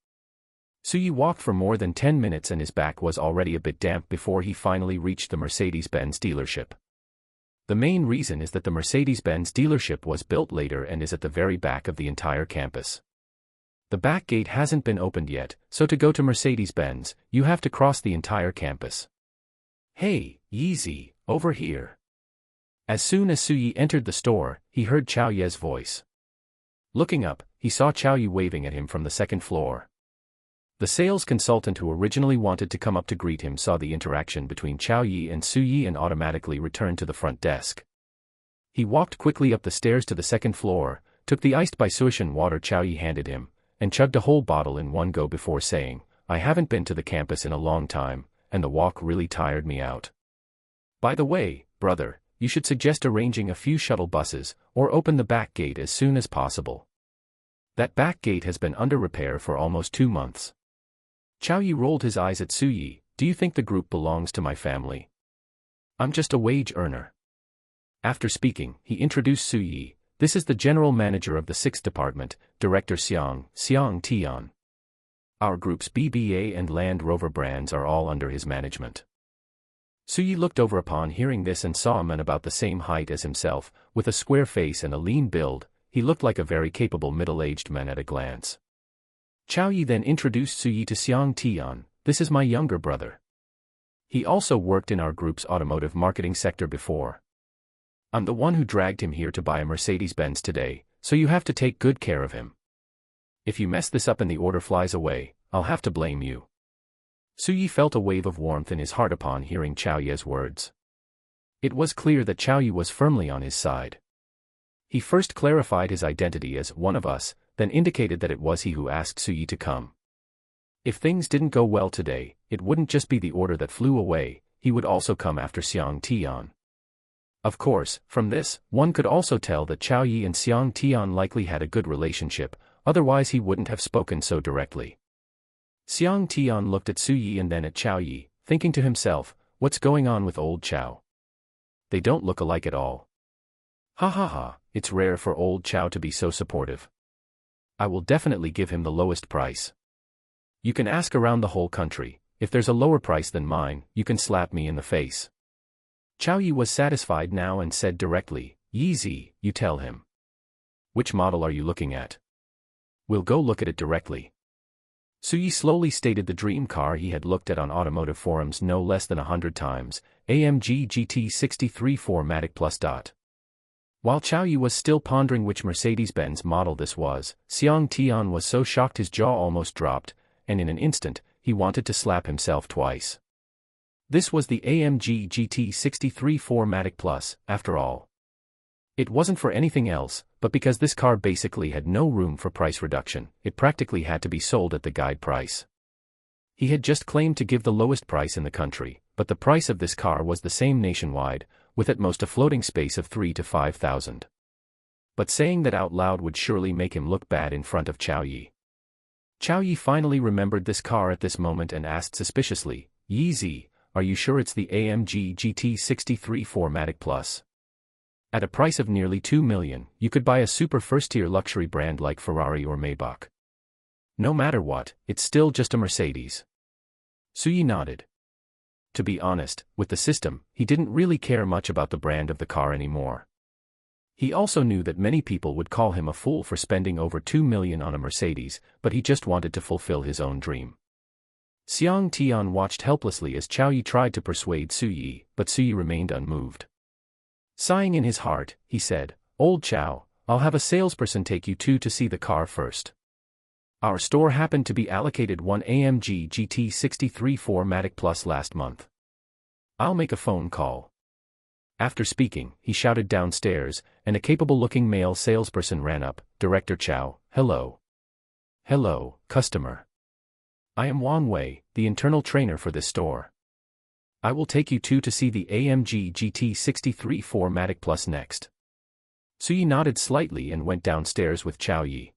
Speaker 1: Suyi walked for more than 10 minutes and his back was already a bit damp before he finally reached the Mercedes-Benz dealership. The main reason is that the Mercedes-Benz dealership was built later and is at the very back of the entire campus. The back gate hasn't been opened yet, so to go to Mercedes-Benz, you have to cross the entire campus. "Hey, Yeezy, over here." As soon as Suyi entered the store, he heard Chow Ye's voice. Looking up, he saw Chow Yi waving at him from the second floor. The sales consultant who originally wanted to come up to greet him saw the interaction between Chow Yi and Suyi and automatically returned to the front desk. He walked quickly up the stairs to the second floor, took the iced Bisuishan water Chow Yi handed him, and chugged a whole bottle in one go before saying, I haven't been to the campus in a long time, and the walk really tired me out. By the way, brother, you should suggest arranging a few shuttle buses, or open the back gate as soon as possible. That back gate has been under repair for almost 2 months. Chow Yi rolled his eyes at Su Yi. Do you think the group belongs to my family? I'm just a wage earner. After speaking, he introduced Su Yi. This is the general manager of the 6th department, Director Xiang Tian. Our group's BBA and Land Rover brands are all under his management. Su Yi looked over upon hearing this and saw a man about the same height as himself, with a square face and a lean build. He looked like a very capable middle-aged man at a glance. Chow Yi then introduced Su Yi to Xiang Tian. This is my younger brother. He also worked in our group's automotive marketing sector before. I'm the one who dragged him here to buy a Mercedes-Benz today, so you have to take good care of him. If you mess this up and the order flies away, I'll have to blame you. Su Yi felt a wave of warmth in his heart upon hearing Chow Yi's words. It was clear that Chow Yi was firmly on his side. He first clarified his identity as one of us, then indicated that it was he who asked Su Yi to come. If things didn't go well today, it wouldn't just be the order that flew away, he would also come after Xiang Tian. Of course, from this, one could also tell that Chow Yi and Xiang Tian likely had a good relationship, otherwise he wouldn't have spoken so directly. Xiang Tian looked at Su Yi and then at Chow Yi, thinking to himself, what's going on with old Chow? They don't look alike at all. Ha ha ha, it's rare for old Chow to be so supportive. I will definitely give him the lowest price. You can ask around the whole country, if there's a lower price than mine, you can slap me in the face. Chow Yi was satisfied now and said directly, Yi, you tell him. Which model are you looking at? We'll go look at it directly. Su Yi slowly stated the dream car he had looked at on automotive forums no less than 100 times, AMG GT63 4MATIC Plus. While Chow Yi was still pondering which Mercedes-Benz model this was, Xiang Tian was so shocked his jaw almost dropped, and in an instant, he wanted to slap himself twice. This was the AMG GT63 4MATIC Plus, after all. It wasn't for anything else, but because this car basically had no room for price reduction, it practically had to be sold at the guide price. He had just claimed to give the lowest price in the country, but the price of this car was the same nationwide, with at most a floating space of 3,000 to 5,000. But saying that out loud would surely make him look bad in front of Chow Yi. Chow Yi finally remembered this car at this moment and asked suspiciously, Yi, are you sure it's the AMG GT63 4MATIC Plus? At a price of nearly 2 million, you could buy a super first-tier luxury brand like Ferrari or Maybach. No matter what, it's still just a Mercedes. Su Yi nodded. To be honest, with the system, he didn't really care much about the brand of the car anymore. He also knew that many people would call him a fool for spending over 2 million on a Mercedes, but he just wanted to fulfill his own dream. Xiang Tian watched helplessly as Chow Yi tried to persuade Su Yi, but Su Yi remained unmoved. Sighing in his heart, he said, Old Chow, I'll have a salesperson take you two to see the car first. Our store happened to be allocated one AMG GT63 4MATIC Plus last month. I'll make a phone call. After speaking, he shouted downstairs, and a capable-looking male salesperson ran up. Director Chow, hello. Hello, customer. I am Wan Wei, the internal trainer for this store. I will take you two to see the AMG GT63 4MATIC Plus next. Su Yi nodded slightly and went downstairs with Chow Yi.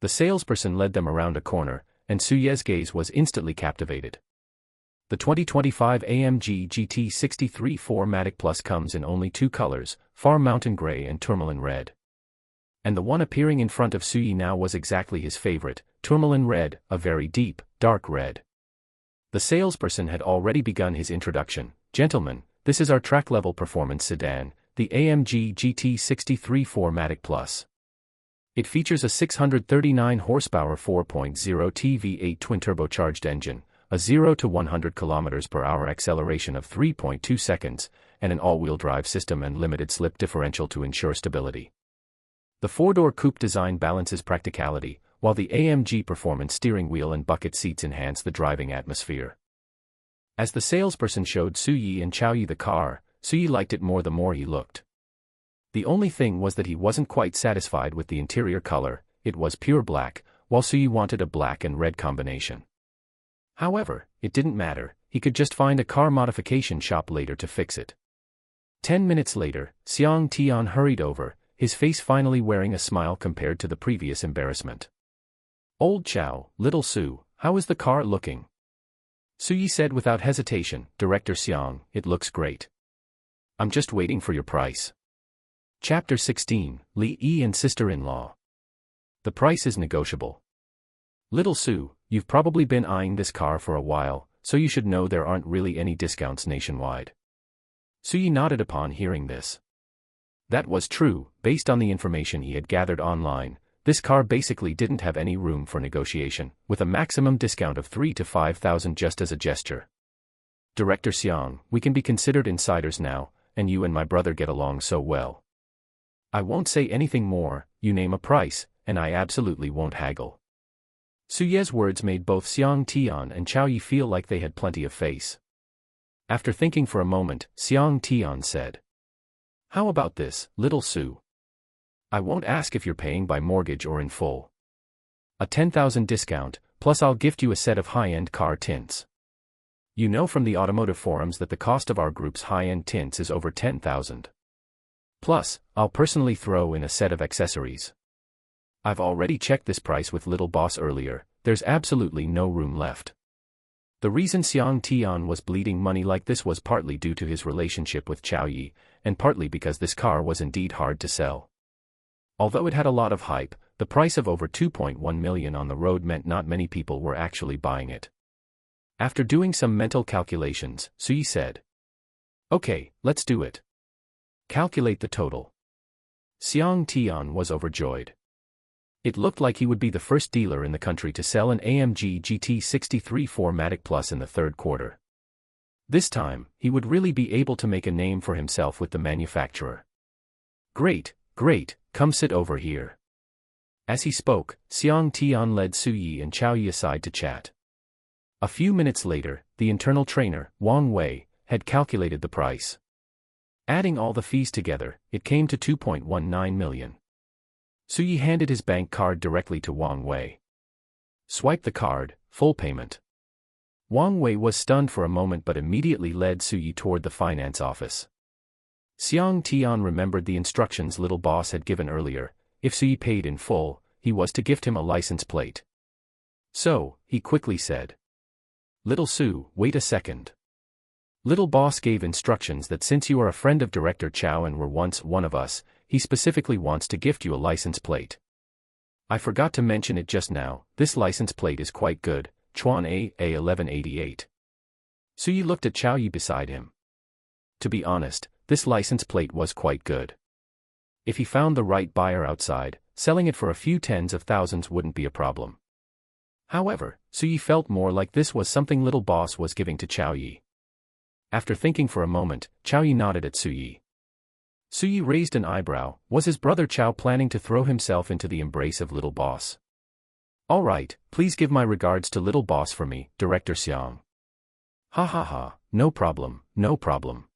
Speaker 1: The salesperson led them around a corner, and Su Yi's gaze was instantly captivated. The 2025 AMG GT63 4MATIC Plus comes in only 2 colors, Far Mountain Gray and Tourmaline Red. And the one appearing in front of Su Yi now was exactly his favorite, Tourmaline Red, a very deep, dark red. The salesperson had already begun his introduction. Gentlemen, this is our track-level performance sedan, the AMG GT63 4MATIC Plus. It features a 639 horsepower 4.0 TV8 twin-turbocharged engine, a 0 to 100 km/h acceleration of 3.2 seconds, and an all-wheel drive system and limited slip differential to ensure stability. The 4-door coupe design balances practicality, while the AMG performance steering wheel and bucket seats enhance the driving atmosphere. As the salesperson showed Su Yi and Chow Yi the car, Su Yi liked it more the more he looked. The only thing was that he wasn't quite satisfied with the interior color, it was pure black, while Suyi wanted a black and red combination. However, it didn't matter, he could just find a car modification shop later to fix it. 10 minutes later, Xiang Tian hurried over, his face finally wearing a smile compared to the previous embarrassment. "Old Chow, little Su, how is the car looking?" Suyi said without hesitation, "Director Xiang, it looks great. I'm just waiting for your price." Chapter 16, Li Yi and Sister-in-Law. The price is negotiable. "Little Su, you've probably been eyeing this car for a while, so you should know there aren't really any discounts nationwide." Suyi nodded upon hearing this. That was true, based on the information he had gathered online. This car basically didn't have any room for negotiation, with a maximum discount of 3,000 to 5,000 just as a gesture. "Director Xiang, we can be considered insiders now, and you and my brother get along so well. I won't say anything more, you name a price, and I absolutely won't haggle." Suye's words made both Xiang Tian and Chao Yi feel like they had plenty of face. After thinking for a moment, Xiang Tian said, "How about this, little Su? I won't ask if you're paying by mortgage or in full. A 10,000 discount, plus I'll gift you a set of high-end car tints. You know from the automotive forums that the cost of our group's high-end tints is over 10,000. Plus, I'll personally throw in a set of accessories. I've already checked this price with Little Boss earlier, there's absolutely no room left." The reason Xiang Tian was bleeding money like this was partly due to his relationship with Chao Yi, and partly because this car was indeed hard to sell. Although it had a lot of hype, the price of over 2.1 million on the road meant not many people were actually buying it. After doing some mental calculations, Suyi said, "Okay, let's do it. Calculate the total." Xiang Tian was overjoyed. It looked like he would be the first dealer in the country to sell an AMG GT63 4MATIC Plus in the third quarter. This time, he would really be able to make a name for himself with the manufacturer. "Great, great, come sit over here." As he spoke, Xiang Tian led Suyi and Chao Yi aside to chat. A few minutes later, the internal trainer, Wang Wei, had calculated the price. Adding all the fees together, it came to 2.19 million. Suyi handed his bank card directly to Wang Wei. "Swipe the card, full payment." Wang Wei was stunned for a moment but immediately led Suyi toward the finance office. Xiang Tian remembered the instructions Little Boss had given earlier. If Suyi paid in full, he was to gift him a license plate. So, he quickly said, "Little Su, wait a second. Little Boss gave instructions that since you are a friend of Director Chow and were once one of us, he specifically wants to gift you a license plate. I forgot to mention it just now, this license plate is quite good, Chuan A1188. Suyi looked at Chao Yi beside him. To be honest, this license plate was quite good. If he found the right buyer outside, selling it for a few tens of thousands wouldn't be a problem. However, Suyi felt more like this was something Little Boss was giving to Chao Yi. After thinking for a moment, Chao Yi nodded at Suyi. Suyi raised an eyebrow. Was his brother Chao planning to throw himself into the embrace of Little Boss? "All right, please give my regards to Little Boss for me, Director Xiang." "Ha ha ha, no problem, no problem."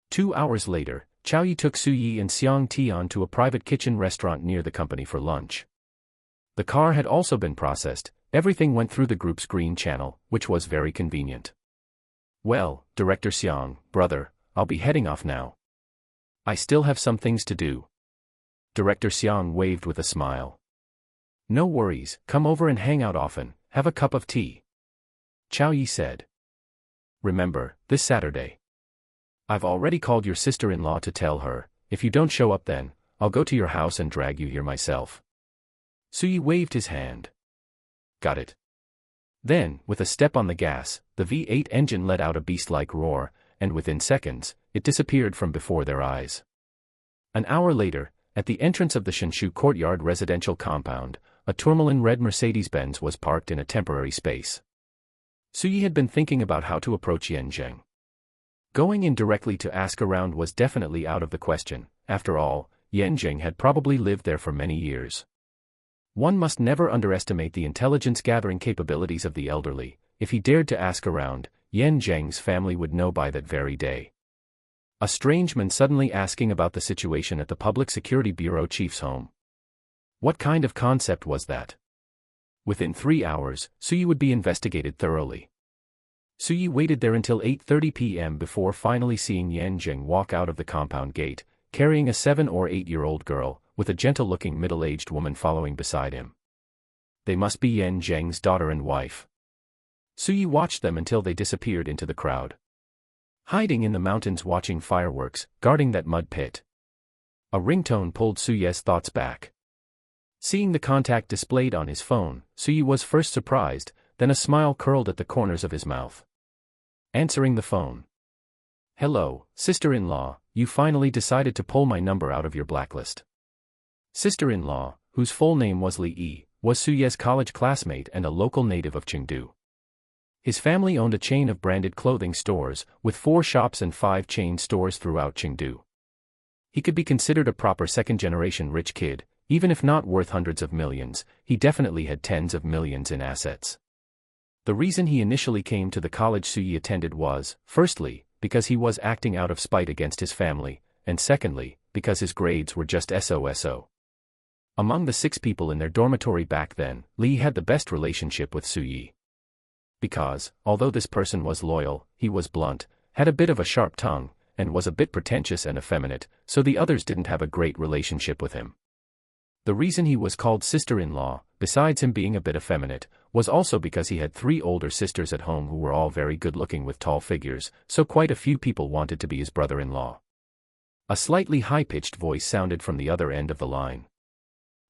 Speaker 1: 2 hours later, Chao Yi took Suyi and Xiang Tian to a private kitchen restaurant near the company for lunch. The car had also been processed, everything went through the group's green channel, which was very convenient. "Well, Director Xiang, brother, I'll be heading off now. I still have some things to do." Director Xiang waved with a smile. "No worries, come over and hang out often, have a cup of tea," Chao Yi said. "Remember, this Saturday. I've already called your sister-in-law to tell her, if you don't show up then, I'll go to your house and drag you here myself." Suyi waved his hand. "Got it." Then, with a step on the gas, the V8 engine let out a beast-like roar, and within seconds, it disappeared from before their eyes. An hour later, at the entrance of the Shenshu Courtyard residential compound, a tourmaline red Mercedes-Benz was parked in a temporary space. Suyi had been thinking about how to approach Yanzheng. Going in directly to ask around was definitely out of the question. After all, Yanzheng had probably lived there for many years. One must never underestimate the intelligence-gathering capabilities of the elderly. If he dared to ask around, Yan Zheng's family would know by that very day. A strange man suddenly asking about the situation at the Public Security Bureau chief's home. What kind of concept was that? Within 3 hours, Suyi would be investigated thoroughly. Suyi waited there until 8:30 p.m. before finally seeing Yan Zheng walk out of the compound gate, carrying a 7 or 8-year-old girl, with a gentle-looking middle-aged woman following beside him. They must be Yan Zheng's daughter and wife. Suyi watched them until they disappeared into the crowd. Hiding in the mountains watching fireworks, guarding that mud pit. A ringtone pulled Suyi's thoughts back. Seeing the contact displayed on his phone, Suyi was first surprised, then a smile curled at the corners of his mouth. Answering the phone. Hello, sister-in-law, you finally decided to pull my number out of your blacklist. Sister-in-law, whose full name was Li Yi, was Suyi's college classmate and a local native of Chengdu. His family owned a chain of branded clothing stores, with 4 shops and 5 chain stores throughout Chengdu. He could be considered a proper second-generation rich kid, even if not worth hundreds of millions, he definitely had tens of millions in assets. The reason he initially came to the college Suyi attended was, firstly, because he was acting out of spite against his family, and secondly, because his grades were just so. Among the 6 people in their dormitory back then, Li had the best relationship with Suyi. Because, although this person was loyal, he was blunt, had a bit of a sharp tongue, and was a bit pretentious and effeminate, so the others didn't have a great relationship with him. The reason he was called sister-in-law, besides him being a bit effeminate, was also because he had 3 older sisters at home who were all very good-looking with tall figures, so quite a few people wanted to be his brother-in-law. A slightly high-pitched voice sounded from the other end of the line.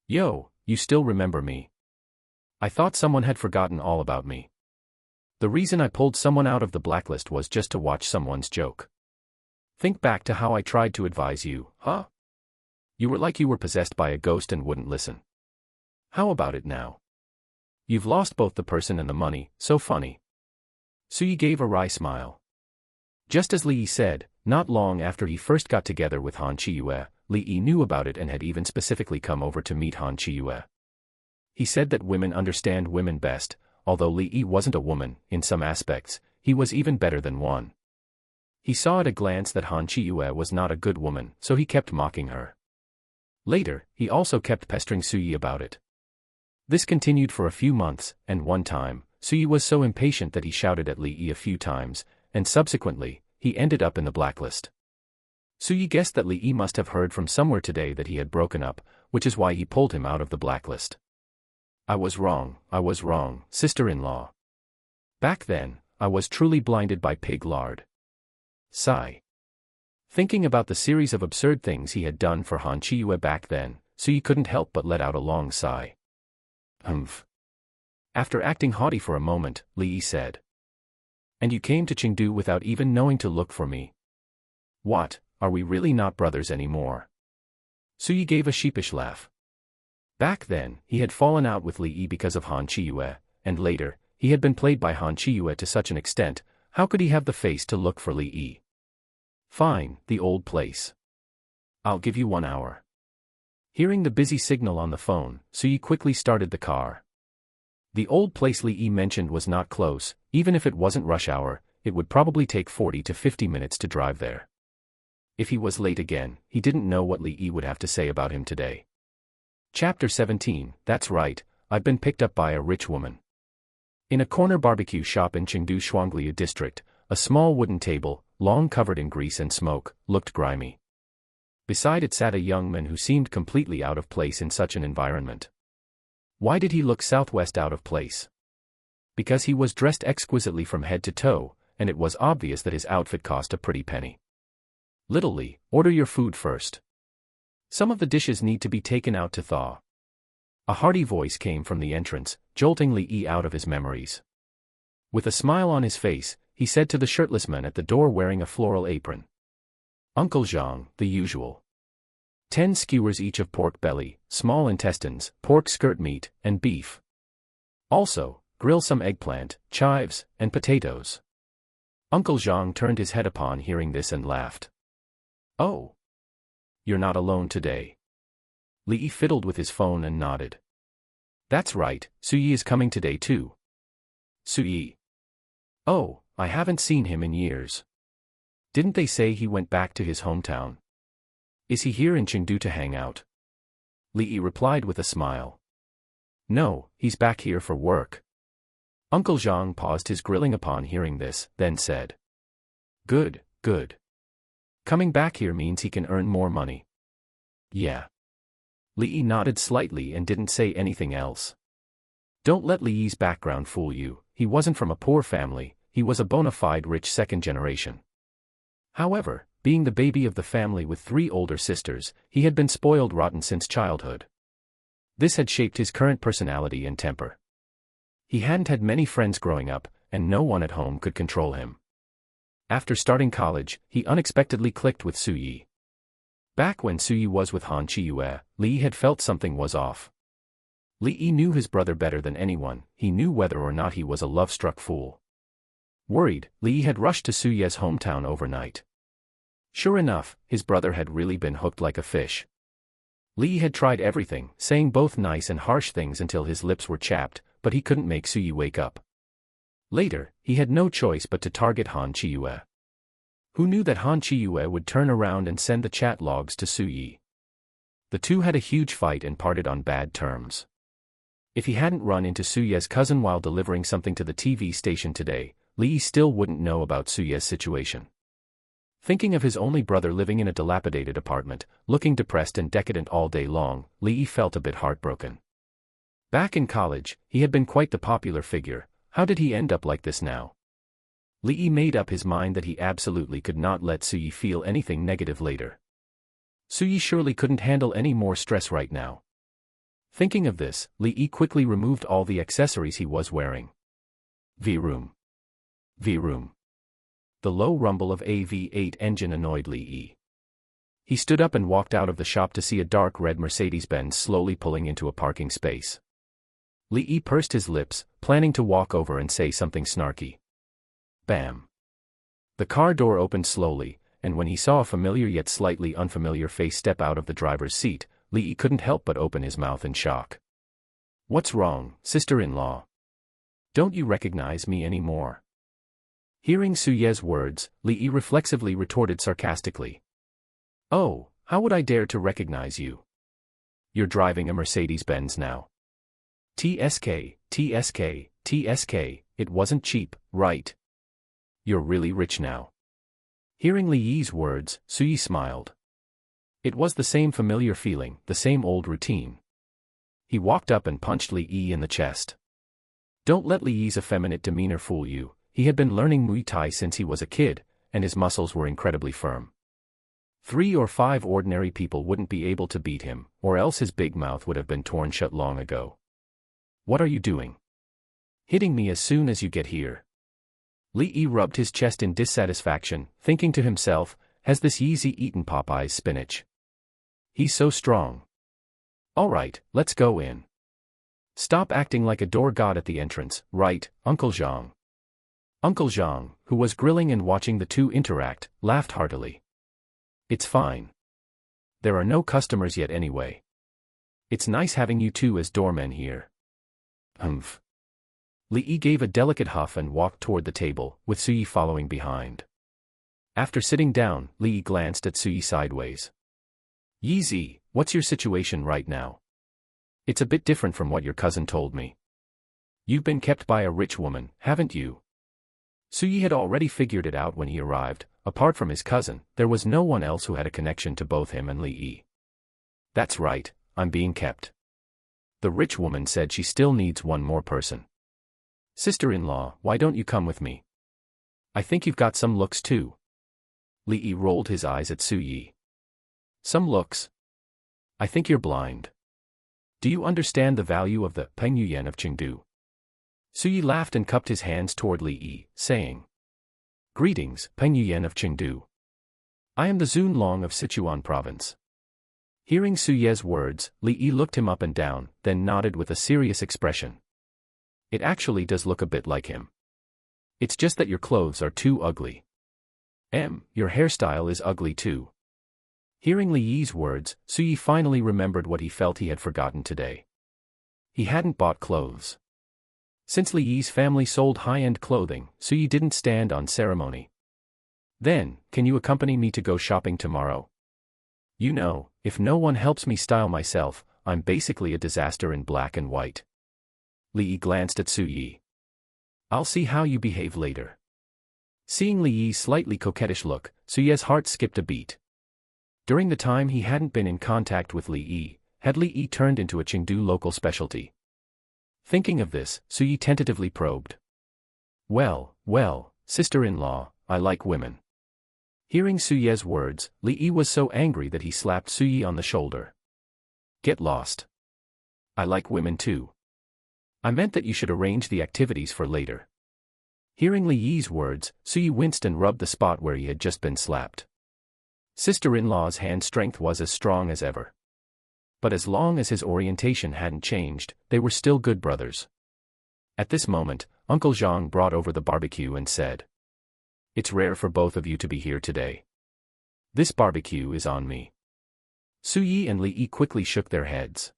Speaker 1: Yo, you still remember me? I thought someone had forgotten all about me. The reason I pulled someone out of the blacklist was just to watch someone's joke. Think back to how I tried to advise you, huh? You were like you were possessed by a ghost and wouldn't listen. How about it now? You've lost both the person and the money, so funny. Suyi gave a wry smile. Just as Li Yi said, not long after he first got together with Han Qiyue, Li Yi knew about it and had even specifically come over to meet Han Qiyue. He said that women understand women best. Although Li Yi wasn't a woman, in some aspects, he was even better than one. He saw at a glance that Han Qiyue was not a good woman, so he kept mocking her. Later, he also kept pestering Suyi about it. This continued for a few months, and one time, Suyi was so impatient that he shouted at Li Yi a few times, and subsequently, he ended up in the blacklist. Suyi guessed that Li Yi must have heard from somewhere today that he had broken up, which is why he pulled him out of the blacklist. I was wrong, sister-in-law. Back then, I was truly blinded by pig lard. Sigh. Thinking about the series of absurd things he had done for Han Qiyue back then, Suyi couldn't help but let out a long sigh. Humph. After acting haughty for a moment, Li Yi said. And you came to Chengdu without even knowing to look for me. What, are we really not brothers anymore? Suyi gave a sheepish laugh. Back then, he had fallen out with Li Yi because of Han Qiyue, and later, he had been played by Han Qiyue to such an extent, how could he have the face to look for Li Yi? Fine, the old place. I'll give you 1 hour. Hearing the busy signal on the phone, Suyi quickly started the car. The old place Li Yi mentioned was not close, even if it wasn't rush hour, it would probably take 40 to 50 minutes to drive there. If he was late again, he didn't know what Li Yi would have to say about him today. Chapter 17, that's right, I've been picked up by a rich woman. In a corner barbecue shop in Chengdu Shuangliu district, a small wooden table, long covered in grease and smoke, looked grimy. Beside it sat a young man who seemed completely out of place in such an environment. Why did he look southwest out of place? Because he was dressed exquisitely from head to toe, and it was obvious that his outfit cost a pretty penny. Little Li, order your food first. Some of the dishes need to be taken out to thaw. A hearty voice came from the entrance, jolting Li Yi out of his memories. With a smile on his face, he said to the shirtless man at the door wearing a floral apron. Uncle Zhang, the usual. 10 skewers each of pork belly, small intestines, pork skirt meat, and beef. Also, grill some eggplant, chives, and potatoes. Uncle Zhang turned his head upon hearing this and laughed. Oh. You're not alone today. Li Yi fiddled with his phone and nodded. That's right, Suyi is coming today too. Suyi. Oh, I haven't seen him in years. Didn't they say he went back to his hometown? Is he here in Chengdu to hang out? Li Yi replied with a smile. No, he's back here for work. Uncle Zhang paused his grilling upon hearing this, then said. Good, good. Coming back here means he can earn more money. Yeah. Li Yi nodded slightly and didn't say anything else. Don't let Li Yi's background fool you. He wasn't from a poor family, he was a bona fide rich second generation. However, being the baby of the family with 3 older sisters, he had been spoiled rotten since childhood. This had shaped his current personality and temper. He hadn't had many friends growing up, and no one at home could control him. After starting college, he unexpectedly clicked with Su Yi. Back when Su Yi was with Han Chiyue, Li Yi had felt something was off. Li Yi knew his brother better than anyone, he knew whether or not he was a love-struck fool. Worried, Li Yi had rushed to Su Ye's hometown overnight. Sure enough, his brother had really been hooked like a fish. Li Yi had tried everything, saying both nice and harsh things until his lips were chapped, but he couldn't make Su Yi wake up. Later, he had no choice but to target Han Chiyue. Who knew that Han Chiyue would turn around and send the chat logs to Su Yi? The two had a huge fight and parted on bad terms. If he hadn't run into Su Ye's cousin while delivering something to the TV station today, Li Yi still wouldn't know about Su Ye's situation. Thinking of his only brother living in a dilapidated apartment, looking depressed and decadent all day long, Li Yi felt a bit heartbroken. Back in college, he had been quite the popular figure. How did he end up like this now? Li Yi made up his mind that he absolutely could not let Su Yi feel anything negative later. Su Yi surely couldn't handle any more stress right now. Thinking of this, Li Yi quickly removed all the accessories he was wearing. V-room. V-room. The low rumble of a V8 engine annoyed Li Yi. He stood up and walked out of the shop to see a dark red Mercedes-Benz slowly pulling into a parking space. Li Yi pursed his lips, planning to walk over and say something snarky. Bam. The car door opened slowly, and when he saw a familiar yet slightly unfamiliar face step out of the driver's seat, Li Yi couldn't help but open his mouth in shock. What's wrong, sister-in-law? Don't you recognize me anymore? Hearing Su Ye's words, Li Yi reflexively retorted sarcastically. Oh, how would I dare to recognize you? You're driving a Mercedes-Benz now. TSK, TSK, TSK, it wasn't cheap, right? You're really rich now. Hearing Li Yi's words, Su Yi smiled. It was the same familiar feeling, the same old routine. He walked up and punched Li Yi in the chest. Don't let Li Yi's effeminate demeanor fool you. He had been learning Muay Thai since he was a kid, and his muscles were incredibly firm. 3 or 5 ordinary people wouldn't be able to beat him, or else his big mouth would have been torn shut long ago. What are you doing? Hitting me as soon as you get here. Li Yi rubbed his chest in dissatisfaction, thinking to himself, has this Yeezy eaten Popeye's spinach? He's so strong. All right, let's go in. Stop acting like a door god at the entrance, right, Uncle Zhang? Uncle Zhang, who was grilling and watching the two interact, laughed heartily. It's fine. There are no customers yet anyway. It's nice having you two as doormen here. Humph. Li Yi gave a delicate huff and walked toward the table, with Su Yi following behind. After sitting down, Li Yi glanced at Su Yi sideways. Yeezy, what's your situation right now? It's a bit different from what your cousin told me. You've been kept by a rich woman, haven't you? Su Yi had already figured it out when he arrived. Apart from his cousin, there was no one else who had a connection to both him and Li Yi. That's right, I'm being kept. The rich woman said she still needs one more person. Sister-in-law, why don't you come with me? I think you've got some looks too. Li Yi rolled his eyes at Su Yi. Some looks? I think you're blind. Do you understand the value of the Peng Yuan of Chengdu? Su Yi laughed and cupped his hands toward Li Yi, saying, Greetings, Peng Yuan of Chengdu. I am the Zun Long of Sichuan province. Hearing Su Ye's words, Li Yi looked him up and down, then nodded with a serious expression. It actually does look a bit like him. It's just that your clothes are too ugly. Your hairstyle is ugly too. Hearing Li Yi's words, Su Yi finally remembered what he felt he had forgotten today. He hadn't bought clothes. Since Li Yi's family sold high-end clothing, Su Yi didn't stand on ceremony. Then, can you accompany me to go shopping tomorrow? You know, if no one helps me style myself, I'm basically a disaster in black and white. Li Yi glanced at Su Yi. I'll see how you behave later. Seeing Li Yi's slightly coquettish look, Su Ye's heart skipped a beat. During the time he hadn't been in contact with Li Yi, had Li Yi turned into a Chengdu local specialty? Thinking of this, Su Yi tentatively probed. Well, sister-in-law, I like women. Hearing Su Ye's words, Li Yi was so angry that he slapped Su Yi on the shoulder. Get lost. I like women too. I meant that you should arrange the activities for later. Hearing Li Yi's words, Su Yi winced and rubbed the spot where he had just been slapped. Sister-in-law's hand strength was as strong as ever. But as long as his orientation hadn't changed, they were still good brothers. At this moment, Uncle Zhang brought over the barbecue and said, It's rare for both of you to be here today. This barbecue is on me. Su Yi and Li Yi quickly shook their heads.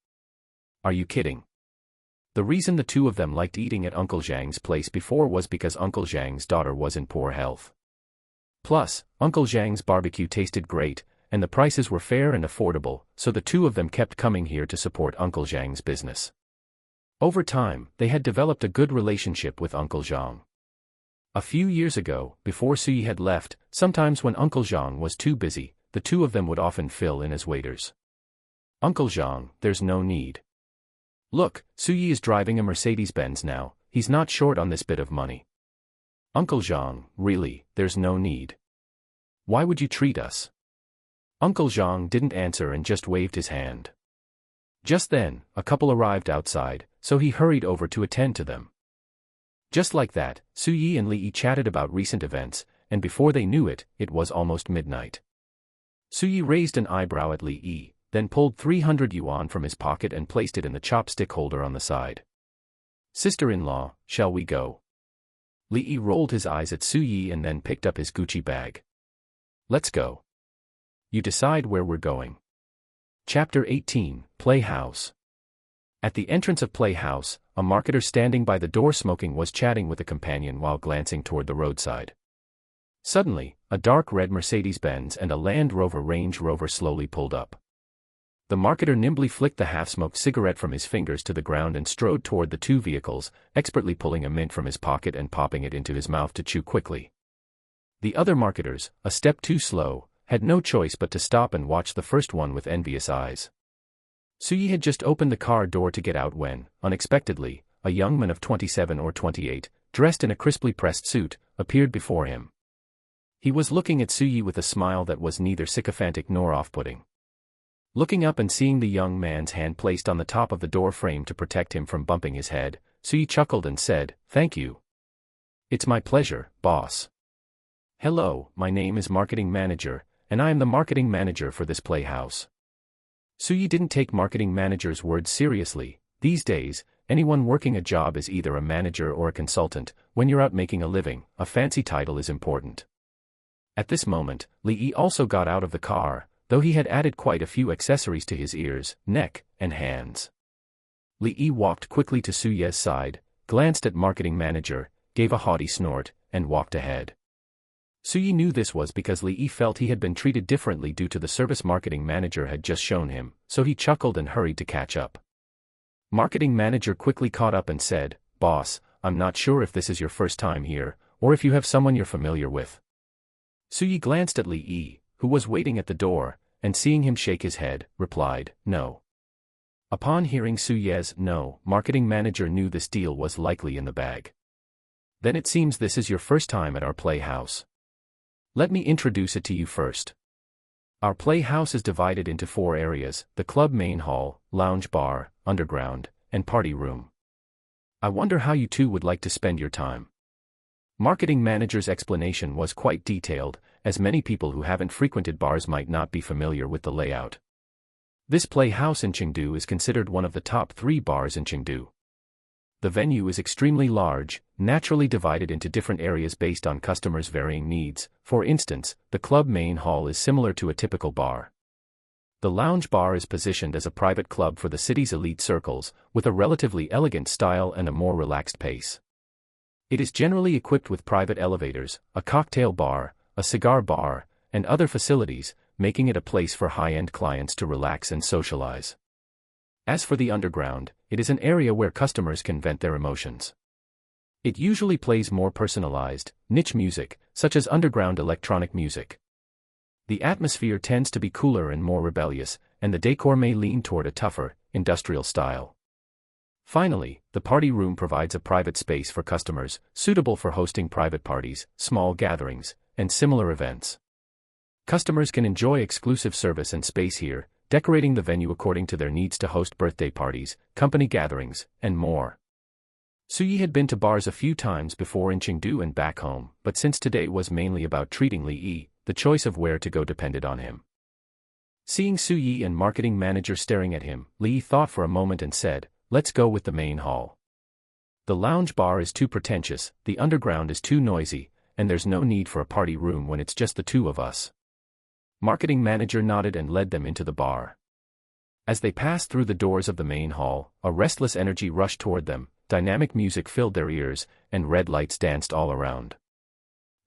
Speaker 1: Are you kidding? The reason the two of them liked eating at Uncle Zhang's place before was because Uncle Zhang's daughter was in poor health. Plus, Uncle Zhang's barbecue tasted great, and the prices were fair and affordable, so the two of them kept coming here to support Uncle Zhang's business. Over time, they had developed a good relationship with Uncle Zhang. A few years ago, before Su Yi had left, sometimes when Uncle Zhang was too busy, the two of them would often fill in as waiters. Uncle Zhang, there's no need. Look, Su Yi is driving a Mercedes-Benz now, he's not short on this bit of money. Uncle Zhang, really, there's no need. Why would you treat us? Uncle Zhang didn't answer and just waved his hand. Just then, a couple arrived outside, so he hurried over to attend to them. Just like that, Su Yi and Li Yi chatted about recent events, and before they knew it, it was almost midnight. Su Yi raised an eyebrow at Li Yi, then pulled 300 yuan from his pocket and placed it in the chopstick holder on the side. Sister-in-law, shall we go? Li Yi rolled his eyes at Su Yi and then picked up his Gucci bag. Let's go. You decide where we're going. Chapter 18, Playhouse. At the entrance of Playhouse, a marketer standing by the door smoking was chatting with a companion while glancing toward the roadside. Suddenly, a dark red Mercedes-Benz and a Land Rover Range Rover slowly pulled up. The marketer nimbly flicked the half-smoked cigarette from his fingers to the ground and strode toward the two vehicles, expertly pulling a mint from his pocket and popping it into his mouth to chew quickly. The other marketers, a step too slow, had no choice but to stop and watch the first one with envious eyes. Su Yi had just opened the car door to get out when, unexpectedly, a young man of 27 or 28, dressed in a crisply pressed suit, appeared before him. He was looking at Su Yi with a smile that was neither sycophantic nor off-putting. Looking up and seeing the young man's hand placed on the top of the door frame to protect him from bumping his head, Su Yi chuckled and said, "Thank you. It's my pleasure, boss. Hello, my name is Marketing Manager, and I am the marketing manager for this playhouse." Su Yi didn't take marketing manager's words seriously. These days, anyone working a job is either a manager or a consultant. When you're out making a living, a fancy title is important. At this moment, Li Yi also got out of the car, though he had added quite a few accessories to his ears, neck, and hands. Li Yi walked quickly to Su Ye's side, glanced at marketing manager, gave a haughty snort, and walked ahead. Su Yi knew this was because Li Yi felt he had been treated differently due to the service marketing manager had just shown him, so he chuckled and hurried to catch up. Marketing manager quickly caught up and said, "Boss, I'm not sure if this is your first time here, or if you have someone you're familiar with." Su Yi glanced at Li Yi, who was waiting at the door, and seeing him shake his head, replied, "No." Upon hearing Su Ye's "no," marketing manager knew this deal was likely in the bag. "Then it seems this is your first time at our playhouse. Let me introduce it to you first. Our playhouse is divided into 4 areas: the club main hall, lounge bar, underground, and party room. I wonder how you two would like to spend your time." Marketing manager's explanation was quite detailed, as many people who haven't frequented bars might not be familiar with the layout. This playhouse in Chengdu is considered one of the top 3 bars in Chengdu. The venue is extremely large, naturally divided into different areas based on customers' varying needs. For instance, the club main hall is similar to a typical bar. The lounge bar is positioned as a private club for the city's elite circles, with a relatively elegant style and a more relaxed pace. It is generally equipped with private elevators, a cocktail bar, a cigar bar, and other facilities, making it a place for high-end clients to relax and socialize. As for the underground, it is an area where customers can vent their emotions. It usually plays more personalized, niche music, such as underground electronic music. The atmosphere tends to be cooler and more rebellious, and the decor may lean toward a tougher, industrial style. Finally, the party room provides a private space for customers, suitable for hosting private parties, small gatherings, and similar events. Customers can enjoy exclusive service and space here, decorating the venue according to their needs to host birthday parties, company gatherings, and more. Suyi had been to bars a few times before in Chengdu and back home, but since today was mainly about treating Li Yi, the choice of where to go depended on him. Seeing Suyi and marketing manager staring at him, Li Yi thought for a moment and said, "Let's go with the main hall. The lounge bar is too pretentious, the underground is too noisy, and there's no need for a party room when it's just the two of us." Marketing manager nodded and led them into the bar. As they passed through the doors of the main hall, a restless energy rushed toward them, dynamic music filled their ears, and red lights danced all around.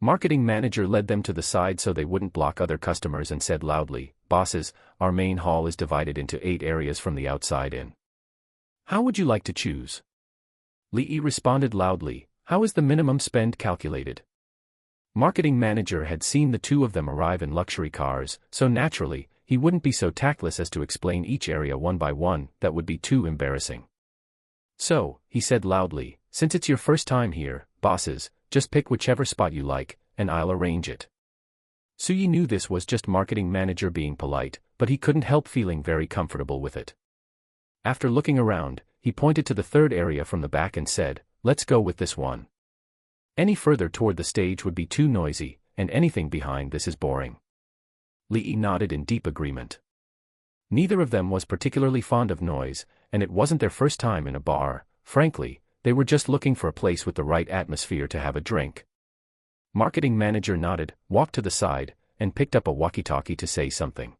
Speaker 1: Marketing manager led them to the side so they wouldn't block other customers and said loudly, "Bosses, our main hall is divided into 8 areas from the outside in. How would you like to choose?" Li Yi responded loudly, "How is the minimum spend calculated?" Marketing manager had seen the two of them arrive in luxury cars, so naturally, he wouldn't be so tactless as to explain each area one by one, that would be too embarrassing. So, he said loudly, "Since it's your first time here, bosses, just pick whichever spot you like, and I'll arrange it." Suyi knew this was just marketing manager being polite, but he couldn't help feeling very comfortable with it. After looking around, he pointed to the third area from the back and said, "Let's go with this one. Any further toward the stage would be too noisy, and anything behind this is boring." Li Yi nodded in deep agreement. Neither of them was particularly fond of noise, and it wasn't their first time in a bar. Frankly, they were just looking for a place with the right atmosphere to have a drink. Marketing manager nodded, walked to the side, and picked up a walkie-talkie to say something.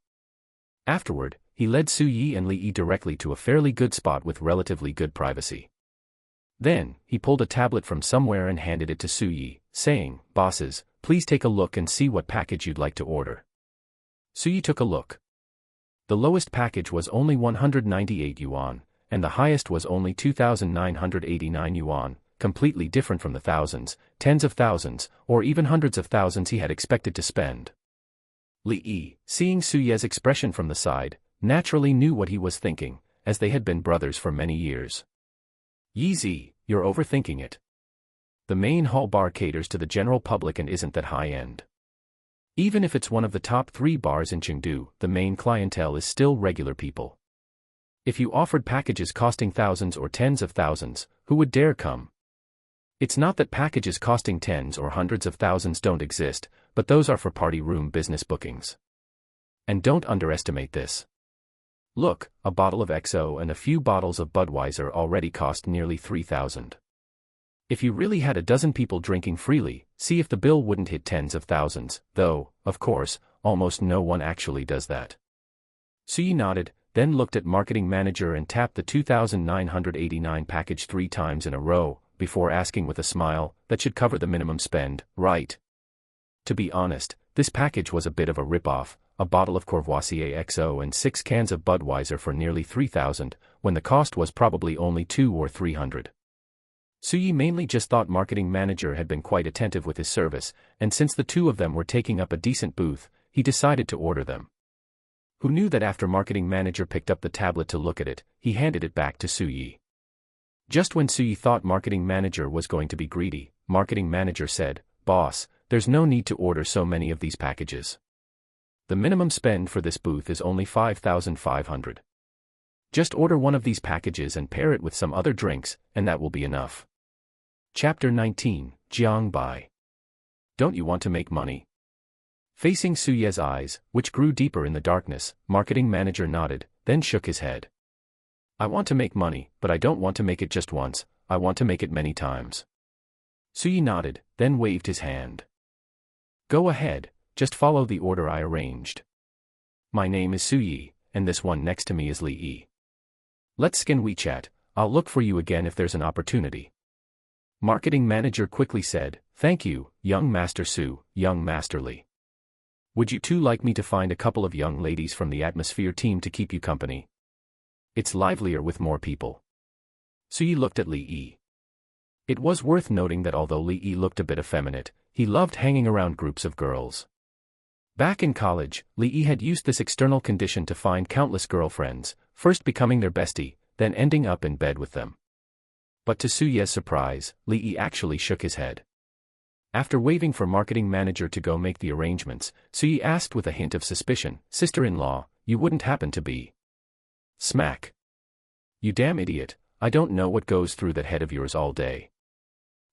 Speaker 1: Afterward, he led Suyi and Li Yi directly to a fairly good spot with relatively good privacy. Then, he pulled a tablet from somewhere and handed it to Suyi, saying, "Bosses, please take a look and see what package you'd like to order." Suyi took a look. The lowest package was only 198 yuan, and the highest was only 2,989 yuan, completely different from the thousands, tens of thousands, or even hundreds of thousands he had expected to spend. Li Yi, seeing Suyi's expression from the side, naturally knew what he was thinking, as they had been brothers for many years. "Yi, you're overthinking it. The main hall bar caters to the general public and isn't that high-end. Even if it's one of the top 3 bars in Chengdu, the main clientele is still regular people. If you offered packages costing thousands or tens of thousands, who would dare come? It's not that packages costing tens or hundreds of thousands don't exist, but those are for party room business bookings. And don't underestimate this. Look, a bottle of XO and a few bottles of Budweiser already cost nearly 3,000. If you really had a dozen people drinking freely, see if the bill wouldn't hit tens of thousands, though, of course, almost no one actually does that." Suyi nodded, then looked at marketing manager and tapped the 2,989 package 3 times in a row, before asking with a smile, "That should cover the minimum spend, right?" To be honest, this package was a bit of a rip-off, a bottle of Courvoisier XO and 6 cans of Budweiser for nearly 3,000, when the cost was probably only 200 or 300. Suyi mainly just thought marketing manager had been quite attentive with his service, and since the two of them were taking up a decent booth, he decided to order them. Who knew that after marketing manager picked up the tablet to look at it, he handed it back to Suyi. Just when Suyi thought marketing manager was going to be greedy, marketing manager said, "Boss, there's no need to order so many of these packages. The minimum spend for this booth is only 5,500. Just order one of these packages and pair it with some other drinks, and that will be enough." Chapter 19, Jiang Bai. Don't you want to make money? Facing Suyi's eyes, which grew deeper in the darkness, marketing manager nodded, then shook his head. "I want to make money, but I don't want to make it just once, I want to make it many times." Suyi nodded, then waved his hand. "Go ahead, just follow the order I arranged. My name is Suyi, and this one next to me is Li Yi. Let's skin WeChat, I'll look for you again if there's an opportunity." Marketing manager quickly said, thank you, young Master Su, young Master Li. Would you two like me to find a couple of young ladies from the atmosphere team to keep you company? It's livelier with more people. Su Yi looked at Li Yi. It was worth noting that although Li Yi looked a bit effeminate, he loved hanging around groups of girls. Back in college, Li Yi had used this external condition to find countless girlfriends, first becoming their bestie, then ending up in bed with them. But to Su Ye's surprise, Li Yi actually shook his head. After waving for marketing manager to go make the arrangements, Su Yi asked with a hint of suspicion, "Sister-in-law, you wouldn't happen to be..." Smack. "You damn idiot, I don't know what goes through that head of yours all day.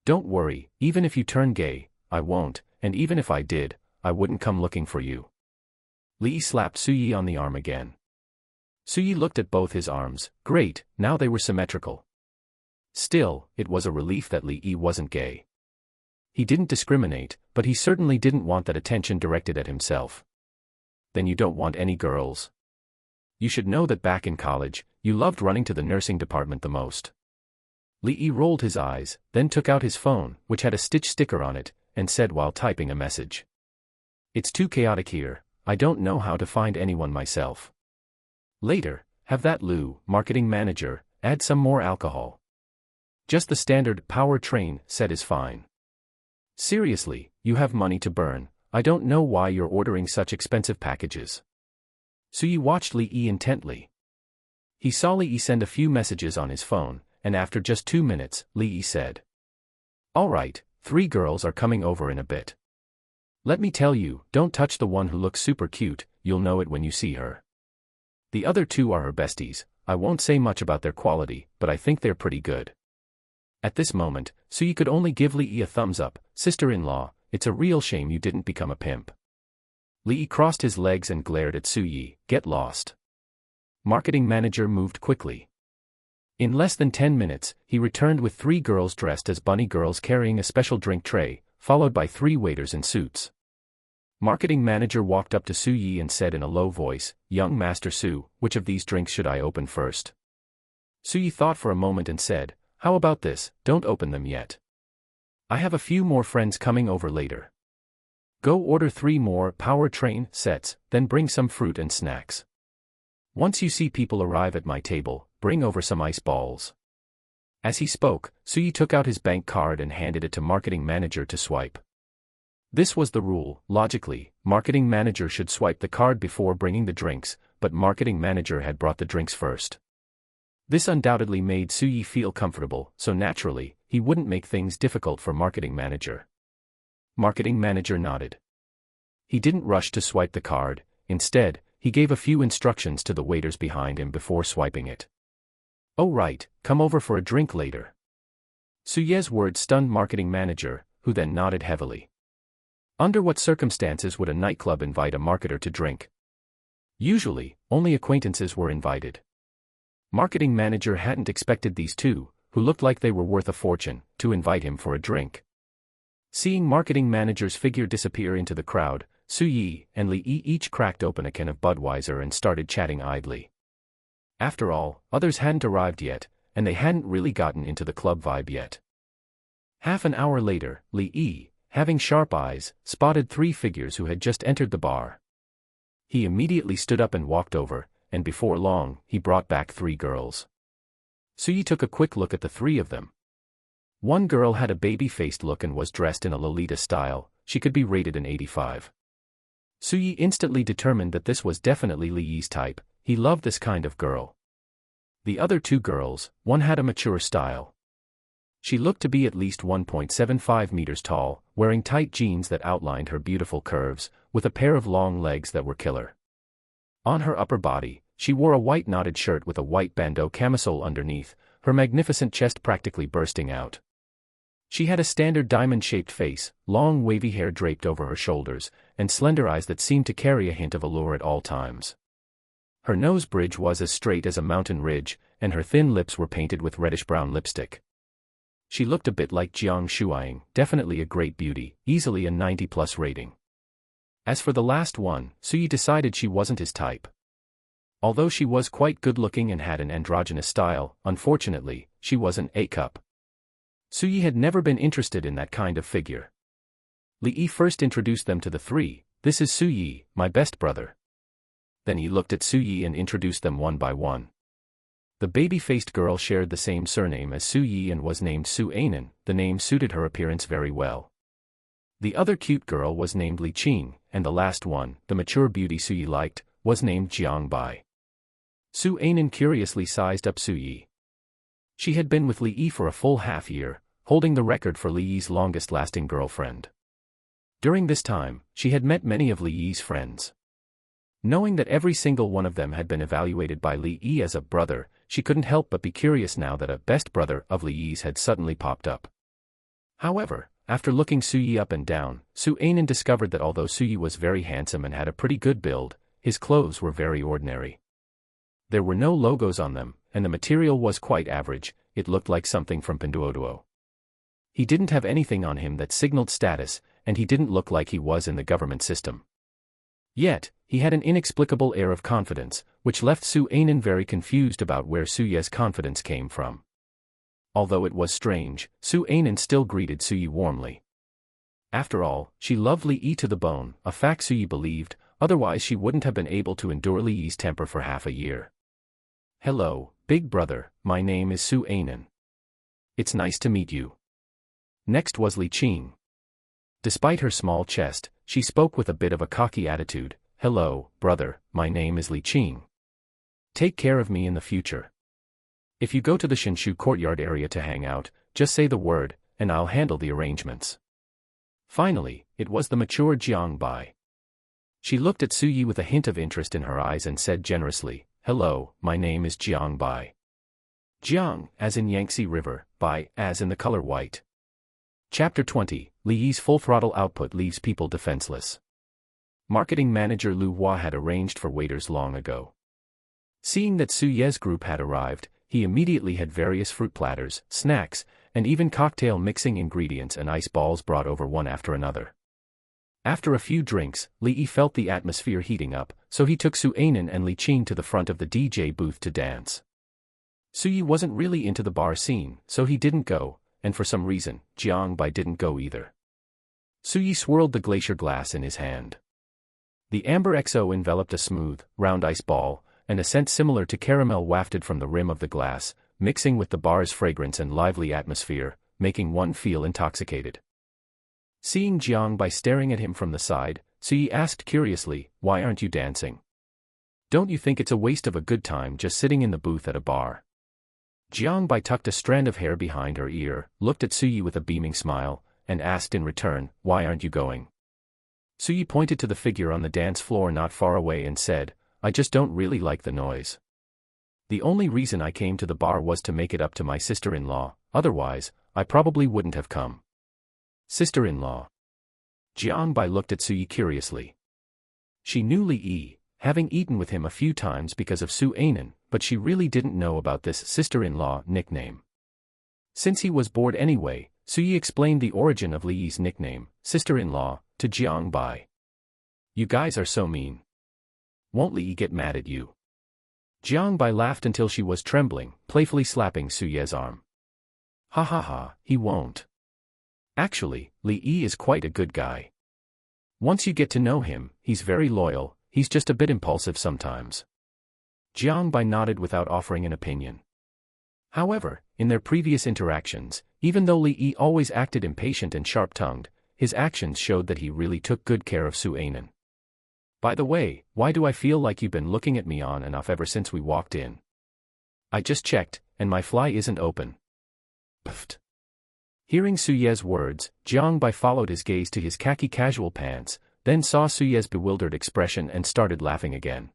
Speaker 1: Don't worry, even if you turn gay, I won't, and even if I did, I wouldn't come looking for you." Li Yi slapped Su Yi on the arm again. Su Yi looked at both his arms. Great, now they were symmetrical. Still, it was a relief that Li Yi wasn't gay. He didn't discriminate, but he certainly didn't want that attention directed at himself. "Then you don't want any girls? You should know that back in college, you loved running to the nursing department the most." Li Yi rolled his eyes, then took out his phone, which had a Stitch sticker on it, and said while typing a message. "It's too chaotic here, I don't know how to find anyone myself. Later, have that Lu, marketing manager, add some more alcohol. Just the standard power train set is fine. Seriously, you have money to burn, I don't know why you're ordering such expensive packages." Su Yi watched Li Yi intently. He saw Li Yi send a few messages on his phone, and after just 2 minutes, Li Yi said, "All right, 3 girls are coming over in a bit. Let me tell you, don't touch the one who looks super cute, you'll know it when you see her. The other 2 are her besties, I won't say much about their quality, but I think they're pretty good." At this moment, Su Yi could only give Li Yi a thumbs up. "Sister-in-law, it's a real shame you didn't become a pimp." Li Yi crossed his legs and glared at Su Yi. "Get lost." Marketing manager moved quickly. In less than 10 minutes, he returned with 3 girls dressed as bunny girls carrying a special drink tray, followed by 3 waiters in suits. Marketing manager walked up to Su Yi and said in a low voice, "Young Master Su, which of these drinks should I open first?" Su Yi thought for a moment and said, "How about this, don't open them yet. I have a few more friends coming over later. Go order 3 more power train sets, then bring some fruit and snacks. Once you see people arrive at my table, bring over some ice balls." As he spoke, Su Yi took out his bank card and handed it to marketing manager to swipe. This was the rule. Logically, marketing manager should swipe the card before bringing the drinks, but marketing manager had brought the drinks first. This undoubtedly made Su Yi feel comfortable, so naturally, he wouldn't make things difficult for marketing manager. Marketing manager nodded. He didn't rush to swipe the card, instead, he gave a few instructions to the waiters behind him before swiping it. "Oh right, come over for a drink later." Su Ye's words stunned marketing manager, who then nodded heavily. Under what circumstances would a nightclub invite a marketer to drink? Usually, only acquaintances were invited. Marketing manager hadn't expected these 2, who looked like they were worth a fortune, to invite him for a drink. Seeing marketing manager's figure disappear into the crowd, Su Yi and Li Yi each cracked open a can of Budweiser and started chatting idly. After all, others hadn't arrived yet, and they hadn't really gotten into the club vibe yet. Half an hour later, Li Yi, having sharp eyes, spotted 3 figures who had just entered the bar. He immediately stood up and walked over, and before long, he brought back 3 girls. Su Yi took a quick look at the 3 of them. One girl had a baby-faced look and was dressed in a Lolita style, she could be rated an 85. Su Yi instantly determined that this was definitely Li Yi's type, he loved this kind of girl. The other 2 girls, one had a mature style. She looked to be at least 1.75 meters tall, wearing tight jeans that outlined her beautiful curves, with a pair of long legs that were killer. On her upper body, she wore a white knotted shirt with a white bandeau camisole underneath, her magnificent chest practically bursting out. She had a standard diamond-shaped face, long wavy hair draped over her shoulders, and slender eyes that seemed to carry a hint of allure at all times. Her nose bridge was as straight as a mountain ridge, and her thin lips were painted with reddish-brown lipstick. She looked a bit like Jiang Shuiying, definitely a great beauty, easily a 90+ rating. As for the last one, Su Yi decided she wasn't his type. Although she was quite good-looking and had an androgynous style, unfortunately, she was an A-cup. Su Yi had never been interested in that kind of figure. Li Yi first introduced them to the three. This is Su Yi, my best brother. Then he looked at Su Yi and introduced them one by one. The baby-faced girl shared the same surname as Su Yi and was named Su Ainen. The name suited her appearance very well. The other cute girl was named Li Qing, and the last one, the mature beauty Su Yi liked, was named Jiang Bai. Su Ainen curiously sized up Su Yi. She had been with Li Yi for a full half-year, holding the record for Li Yi's longest-lasting girlfriend. During this time, she had met many of Li Yi's friends. Knowing that every single one of them had been evaluated by Li Yi as a brother, she couldn't help but be curious now that a best brother of Li Yi's had suddenly popped up. However, after looking Su Yi up and down, Su Ainen discovered that although Su Yi was very handsome and had a pretty good build, his clothes were very ordinary. There were no logos on them, and the material was quite average. It looked like something from Pinduoduo. He didn't have anything on him that signaled status, and he didn't look like he was in the government system. Yet, he had an inexplicable air of confidence, which left Su Ainen very confused about where Su Yi's confidence came from. Although it was strange, Su Ainen still greeted Su Yi warmly. After all, she loved Li Yi to the bone, a fact Su Yi believed, otherwise she wouldn't have been able to endure Li Yi's temper for half a year. Hello, big brother, my name is Su Ainen. It's nice to meet you. Next was Li Qing. Despite her small chest, she spoke with a bit of a cocky attitude. Hello, brother, my name is Li Qing. Take care of me in the future. If you go to the Shinshu courtyard area to hang out, just say the word, and I'll handle the arrangements. Finally, it was the mature Jiang Bai. She looked at Su Yi with a hint of interest in her eyes and said generously, Hello, my name is Jiang Bai. Jiang, as in Yangtze River, Bai, as in the color white. Chapter 20, Li Yi's full-throttle output leaves people defenseless. Marketing manager Lu Hua had arranged for waiters long ago. Seeing that Su Ye's group had arrived, he immediately had various fruit platters, snacks, and even cocktail mixing ingredients and ice balls brought over one after another. After a few drinks, Li Yi felt the atmosphere heating up, so he took Su Ainen and Li Qing to the front of the DJ booth to dance. Su Yi wasn't really into the bar scene, so he didn't go, and for some reason, Jiang Bai didn't go either. Su Yi swirled the glacier glass in his hand. The amber XO enveloped a smooth, round ice ball, and a scent similar to caramel wafted from the rim of the glass, mixing with the bar's fragrance and lively atmosphere, making one feel intoxicated. Seeing Jiang Bai staring at him from the side, Su Yi asked curiously, Why aren't you dancing? Don't you think it's a waste of a good time just sitting in the booth at a bar? Jiang Bai tucked a strand of hair behind her ear, looked at Su Yi with a beaming smile, and asked in return, Why aren't you going? Su Yi pointed to the figure on the dance floor not far away and said, I just don't really like the noise. The only reason I came to the bar was to make it up to my sister-in-law, otherwise, I probably wouldn't have come. Sister-in-law. Jiang Bai looked at Su Yi curiously. She knew Li Yi, having eaten with him a few times because of Su Ainen, but she really didn't know about this sister-in-law nickname. Since he was bored anyway, Su Yi explained the origin of Li Yi's nickname, sister-in-law, to Jiang Bai. You guys are so mean. Won't Li Yi get mad at you? Jiang Bai laughed until she was trembling, playfully slapping Su Ye's arm. Ha ha ha, he won't. Actually, Li Yi is quite a good guy. Once you get to know him, he's very loyal, he's just a bit impulsive sometimes. Jiang Bai nodded without offering an opinion. However, in their previous interactions, even though Li Yi always acted impatient and sharp-tongued, his actions showed that he really took good care of Su Ainen. By the way, why do I feel like you've been looking at me on and off ever since we walked in? I just checked, and my fly isn't open. Pfft. Hearing Su Ye's words, Jiang Bai followed his gaze to his khaki casual pants, then saw Su Ye's bewildered expression and started laughing again.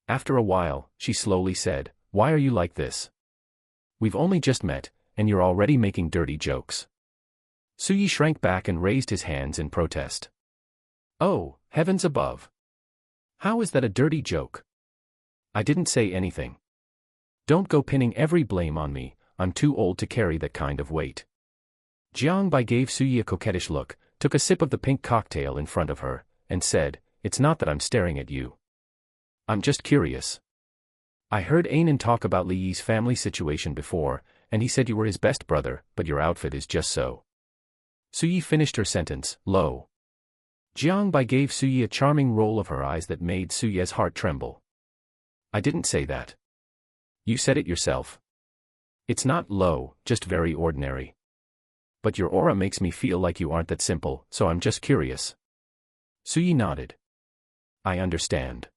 Speaker 1: After a while, she slowly said, Why are you like this? We've only just met, and you're already making dirty jokes. Su Yi shrank back and raised his hands in protest. Oh, heavens above. How is that a dirty joke? I didn't say anything. Don't go pinning every blame on me, I'm too old to carry that kind of weight. Jiang Bai gave Su Yi a coquettish look, took a sip of the pink cocktail in front of her, and said, It's not that I'm staring at you. I'm just curious. I heard Ainen talk about Li Yi's family situation before, and he said you were his best brother, but your outfit is just so. Suyi finished her sentence, low. Jiang Bai gave Suyi a charming roll of her eyes that made Suyi's heart tremble. I didn't say that. You said it yourself. It's not low, just very ordinary. But your aura makes me feel like you aren't that simple, so I'm just curious. Suyi nodded. I understand.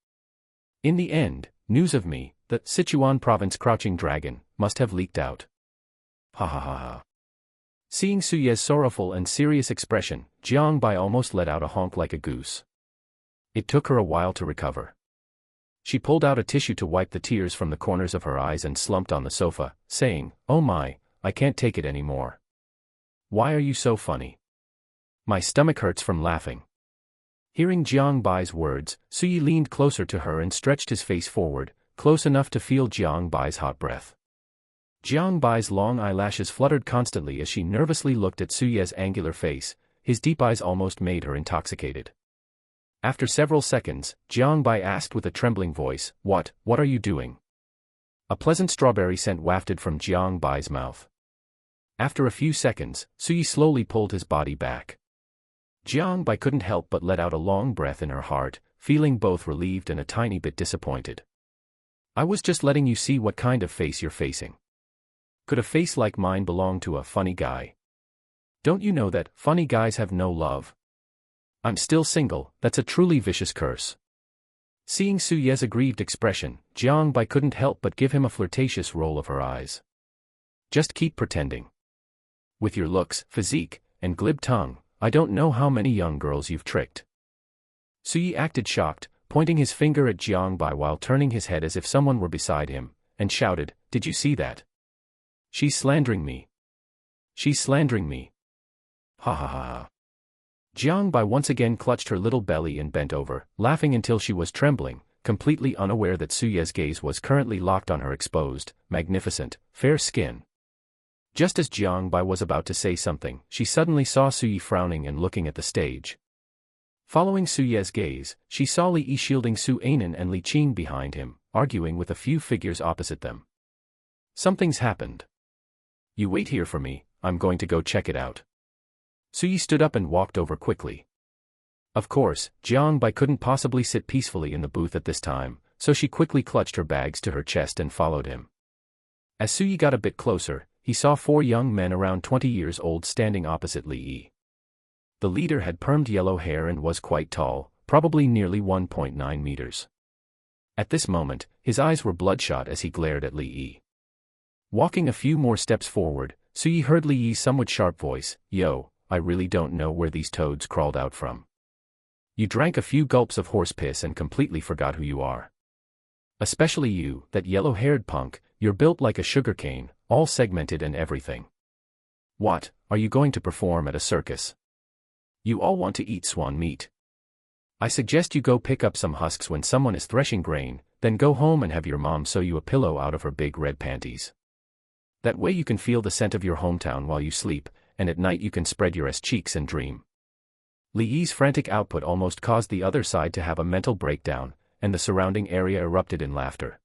Speaker 1: In the end, news of me, the Sichuan province crouching dragon, must have leaked out. Ha ha ha ha. Seeing Suyi's sorrowful and serious expression, Jiang Bai almost let out a honk like a goose. It took her a while to recover. She pulled out a tissue to wipe the tears from the corners of her eyes and slumped on the sofa, saying, "Oh my, I can't take it anymore. Why are you so funny? My stomach hurts from laughing." Hearing Jiang Bai's words, Suyi leaned closer to her and stretched his face forward, close enough to feel Jiang Bai's hot breath. Jiang Bai's long eyelashes fluttered constantly as she nervously looked at Suyi's angular face. His deep eyes almost made her intoxicated. After several seconds, Jiang Bai asked with a trembling voice, What are you doing?" A pleasant strawberry scent wafted from Jiang Bai's mouth. After a few seconds, Suyi slowly pulled his body back. Jiang Bai couldn't help but let out a long breath in her heart, feeling both relieved and a tiny bit disappointed. "I was just letting you see what kind of face you're facing. Could a face like mine belong to a funny guy? Don't you know that funny guys have no love? I'm still single, that's a truly vicious curse." Seeing Suyi's aggrieved expression, Jiang Bai couldn't help but give him a flirtatious roll of her eyes. "Just keep pretending. With your looks, physique, and glib tongue, I don't know how many young girls you've tricked." Suyi acted shocked, pointing his finger at Jiang Bai while turning his head as if someone were beside him, and shouted, "Did you see that? She's slandering me. She's slandering me. Ha ha ha ha." Jiang Bai once again clutched her little belly and bent over, laughing until she was trembling, completely unaware that Suyi's gaze was currently locked on her exposed, magnificent, fair skin. Just as Jiang Bai was about to say something, she suddenly saw Suyi frowning and looking at the stage. Following Suyi's gaze, she saw Li Yi shielding Su Anan and Li Qing behind him, arguing with a few figures opposite them. "Something's happened. You wait here for me, I'm going to go check it out." Suyi stood up and walked over quickly. Of course, Jiang Bai couldn't possibly sit peacefully in the booth at this time, so she quickly clutched her bags to her chest and followed him. As Suyi got a bit closer, he saw 4 young men around 20 years old standing opposite Li Yi. The leader had permed yellow hair and was quite tall, probably nearly 1.9 meters. At this moment, his eyes were bloodshot as he glared at Li Yi. Walking a few more steps forward, Suyi heard Li Yi's somewhat sharp voice, "Yo, I really don't know where these toads crawled out from. You drank a few gulps of horse piss and completely forgot who you are. Especially you, that yellow-haired punk, you're built like a sugarcane, all segmented and everything. What, are you going to perform at a circus? You all want to eat swan meat. I suggest you go pick up some husks when someone is threshing grain, then go home and have your mom sew you a pillow out of her big red panties. That way you can feel the scent of your hometown while you sleep, and at night you can spread your ass cheeks and dream." Li Yi's frantic output almost caused the other side to have a mental breakdown, and the surrounding area erupted in laughter.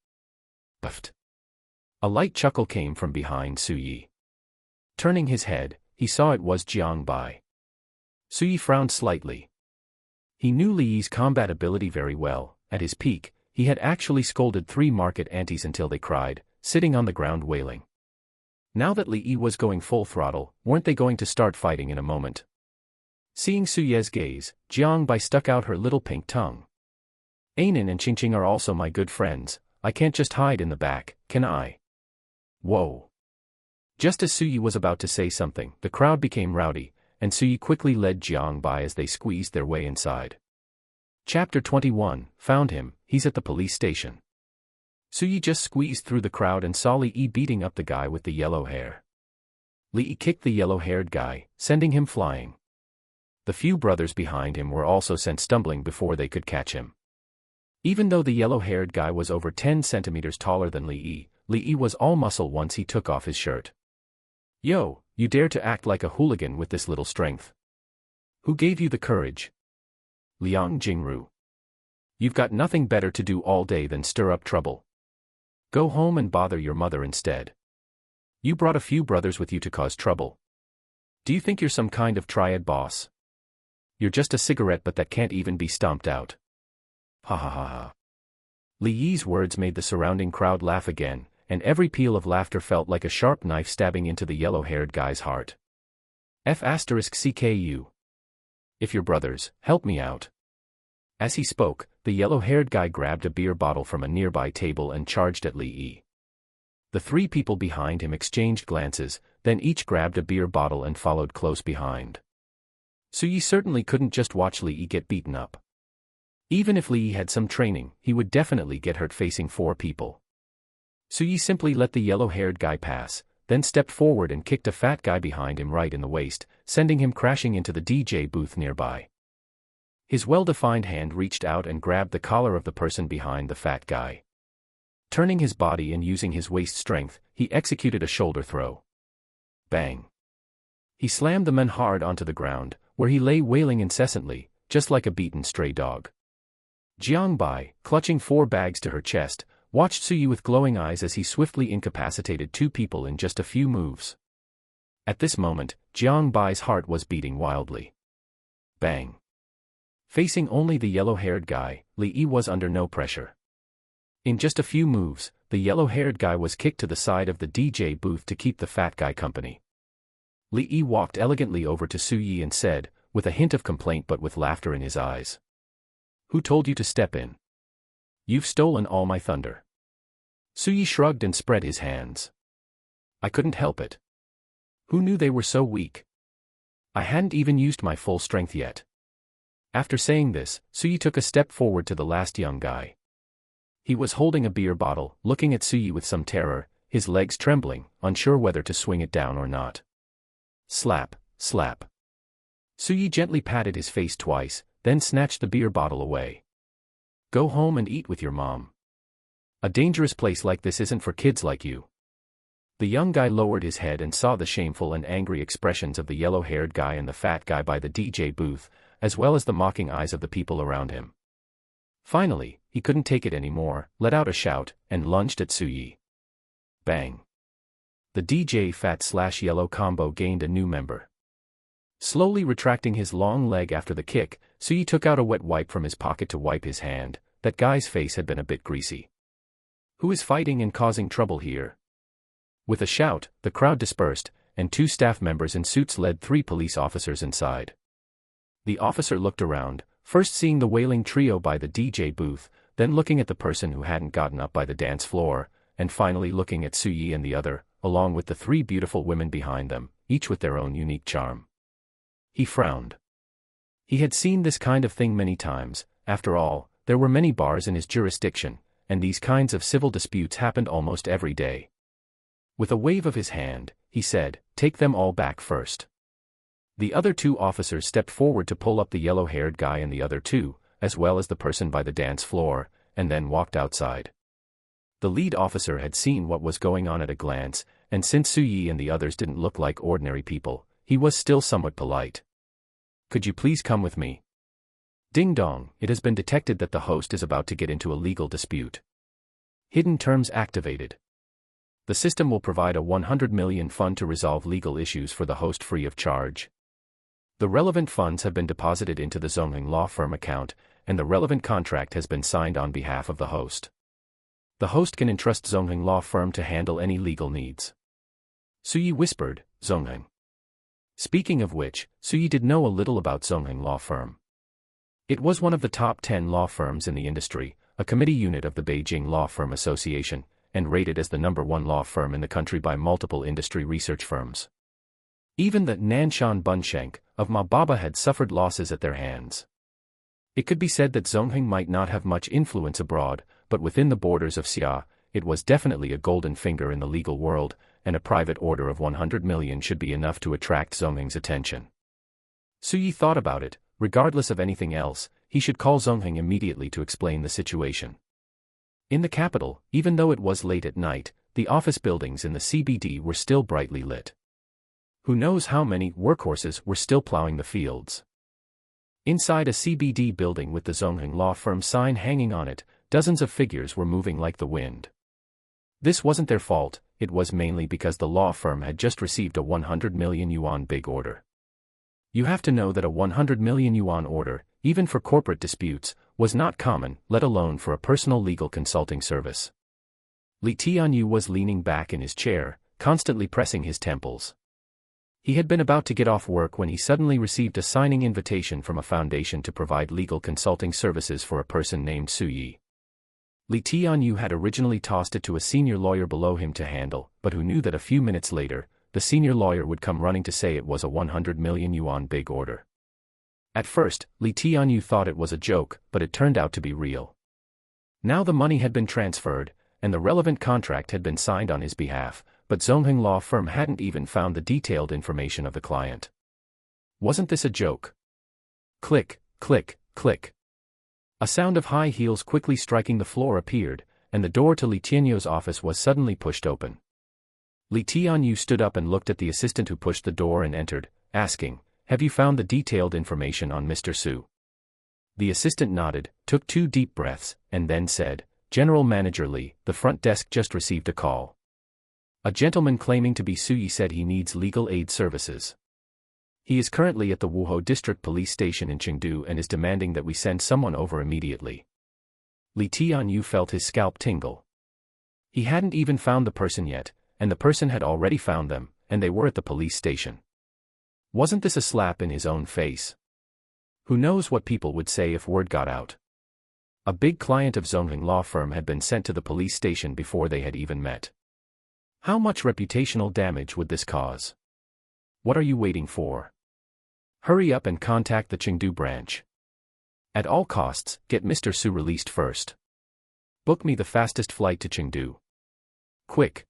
Speaker 1: Puffed. A light chuckle came from behind Suyi. Turning his head, he saw it was Jiang Bai. Suyi frowned slightly. He knew Li Yi's combat ability very well. At his peak, he had actually scolded 3 market aunties until they cried, sitting on the ground wailing. Now that Li Yi was going full throttle, weren't they going to start fighting in a moment? Seeing Suyi's gaze, Jiang Bai stuck out her little pink tongue. "Anan and Qingqing are also my good friends, I can't just hide in the back, can I?" Whoa. Just as Suyi was about to say something, the crowd became rowdy, and Suyi quickly led Jiang Bai as they squeezed their way inside. Chapter 21, Found him, he's at the police station. Suyi just squeezed through the crowd and saw Li Yi beating up the guy with the yellow hair. Li Yi kicked the yellow-haired guy, sending him flying. The few brothers behind him were also sent stumbling before they could catch him. Even though the yellow-haired guy was over 10 centimeters taller than Li Yi was all muscle once he took off his shirt. "Yo, you dare to act like a hooligan with this little strength? Who gave you the courage?" "Liang Jingru. You've got nothing better to do all day than stir up trouble. Go home and bother your mother instead." You brought a few brothers with you to cause trouble. Do you think you're some kind of triad boss? You're just a cigarette but that can't even be stomped out. Ha ha ha ha. Li Yi's words made the surrounding crowd laugh again, and every peal of laughter felt like a sharp knife stabbing into the yellow-haired guy's heart. F***CKU. If you're brothers, help me out. As he spoke, the yellow-haired guy grabbed a beer bottle from a nearby table and charged at Li Yi. The three people behind him exchanged glances, then each grabbed a beer bottle and followed close behind. Su Yi certainly couldn't just watch Li Yi get beaten up. Even if Li Yi had some training, he would definitely get hurt facing four people. Su Yi simply let the yellow-haired guy pass, then stepped forward and kicked a fat guy behind him right in the waist, sending him crashing into the DJ booth nearby. His well-defined hand reached out and grabbed the collar of the person behind the fat guy. Turning his body and using his waist strength, he executed a shoulder throw. Bang! He slammed the man hard onto the ground, where he lay wailing incessantly, just like a beaten stray dog. Jiang Bai, clutching 4 bags to her chest, watched Su Yi with glowing eyes as he swiftly incapacitated 2 people in just a few moves. At this moment, Jiang Bai's heart was beating wildly. Bang! Facing only the yellow-haired guy, Li Yi was under no pressure. In just a few moves, the yellow-haired guy was kicked to the side of the DJ booth to keep the fat guy company. Li Yi walked elegantly over to Su Yi and said, with a hint of complaint but with laughter in his eyes. Who told you to step in? You've stolen all my thunder. Su Yi shrugged and spread his hands. I couldn't help it. Who knew they were so weak? I hadn't even used my full strength yet. After saying this, Su Yi took a step forward to the last young guy. He was holding a beer bottle, looking at Su Yi with some terror, his legs trembling, unsure whether to swing it down or not. Slap, slap. Su Yi gently patted his face twice, then snatched the beer bottle away. Go home and eat with your mom. A dangerous place like this isn't for kids like you. The young guy lowered his head and saw the shameful and angry expressions of the yellow-haired guy and the fat guy by the DJ booth, as well as the mocking eyes of the people around him. Finally, he couldn't take it anymore, let out a shout, and lunged at Su Yi. Bang! The DJ fat/yellow combo gained a new member. Slowly retracting his long leg after the kick, Su Yi took out a wet wipe from his pocket to wipe his hand. That guy's face had been a bit greasy. Who is fighting and causing trouble here? With a shout, the crowd dispersed, and 2 staff members in suits led 3 police officers inside. The officer looked around, first seeing the wailing trio by the DJ booth, then looking at the person who hadn't gotten up by the dance floor, and finally looking at Su Yi and the other, along with the 3 beautiful women behind them, each with their own unique charm. He frowned. He had seen this kind of thing many times. After all, there were many bars in his jurisdiction, and these kinds of civil disputes happened almost every day. With a wave of his hand, he said, "Take them all back first." The other 2 officers stepped forward to pull up the yellow-haired guy and the other 2, as well as the person by the dance floor, and then walked outside. The lead officer had seen what was going on at a glance, and since Su Yi and the others didn't look like ordinary people, he was still somewhat polite. Could you please come with me? Ding dong, it has been detected that the host is about to get into a legal dispute. Hidden terms activated. The system will provide a 100 million fund to resolve legal issues for the host free of charge. The relevant funds have been deposited into the Zongheng law firm account, and the relevant contract has been signed on behalf of the host. The host can entrust Zongheng law firm to handle any legal needs. Su Yi whispered, Zongheng. Speaking of which, Su Yi did know a little about Zongheng law firm. It was one of the top 10 law firms in the industry, a committee unit of the Beijing Law Firm Association, and rated as the #1 law firm in the country by multiple industry research firms. Even the Nanshan Bunsheng of Ma Baba had suffered losses at their hands. It could be said that Zongheng might not have much influence abroad, but within the borders of Xia, it was definitely a golden finger in the legal world, and a private order of 100 million should be enough to attract Zongheng's attention. Su Yi thought about it. Regardless of anything else, he should call Zongheng immediately to explain the situation. In the capital, even though it was late at night, the office buildings in the CBD were still brightly lit. Who knows how many workhorses were still plowing the fields. Inside a CBD building with the Zongheng law firm sign hanging on it, dozens of figures were moving like the wind. This wasn't their fault, it was mainly because the law firm had just received a 100 million yuan big order. You have to know that a 100 million yuan order, even for corporate disputes, was not common, let alone for a personal legal consulting service. Li Tianyu was leaning back in his chair, constantly pressing his temples. He had been about to get off work when he suddenly received a signing invitation from a foundation to provide legal consulting services for a person named Su Yi. Li Tianyu had originally tossed it to a senior lawyer below him to handle, but who knew that a few minutes later, the senior lawyer would come running to say it was a 100 million yuan big order. At first, Li Tianyu thought it was a joke, but it turned out to be real. Now the money had been transferred, and the relevant contract had been signed on his behalf, but Zongheng law firm hadn't even found the detailed information of the client. Wasn't this a joke? Click, click, click. A sound of high heels quickly striking the floor appeared, and the door to Li Tianyu's office was suddenly pushed open. Li Tianyu stood up and looked at the assistant who pushed the door and entered, asking, "Have you found the detailed information on Mr. Su?" The assistant nodded, took 2 deep breaths, and then said, "General Manager Li, the front desk just received a call. A gentleman claiming to be Su Yi said he needs legal aid services. He is currently at the Wuhou District Police Station in Chengdu and is demanding that we send someone over immediately." Li Tianyu felt his scalp tingle. He hadn't even found the person yet, and the person had already found them, and they were at the police station. Wasn't this a slap in his own face? Who knows what people would say if word got out? A big client of Zongheng law firm had been sent to the police station before they had even met. How much reputational damage would this cause? What are you waiting for? Hurry up and contact the Chengdu branch. At all costs, get Mr. Su released first. Book me the fastest flight to Chengdu. Quick.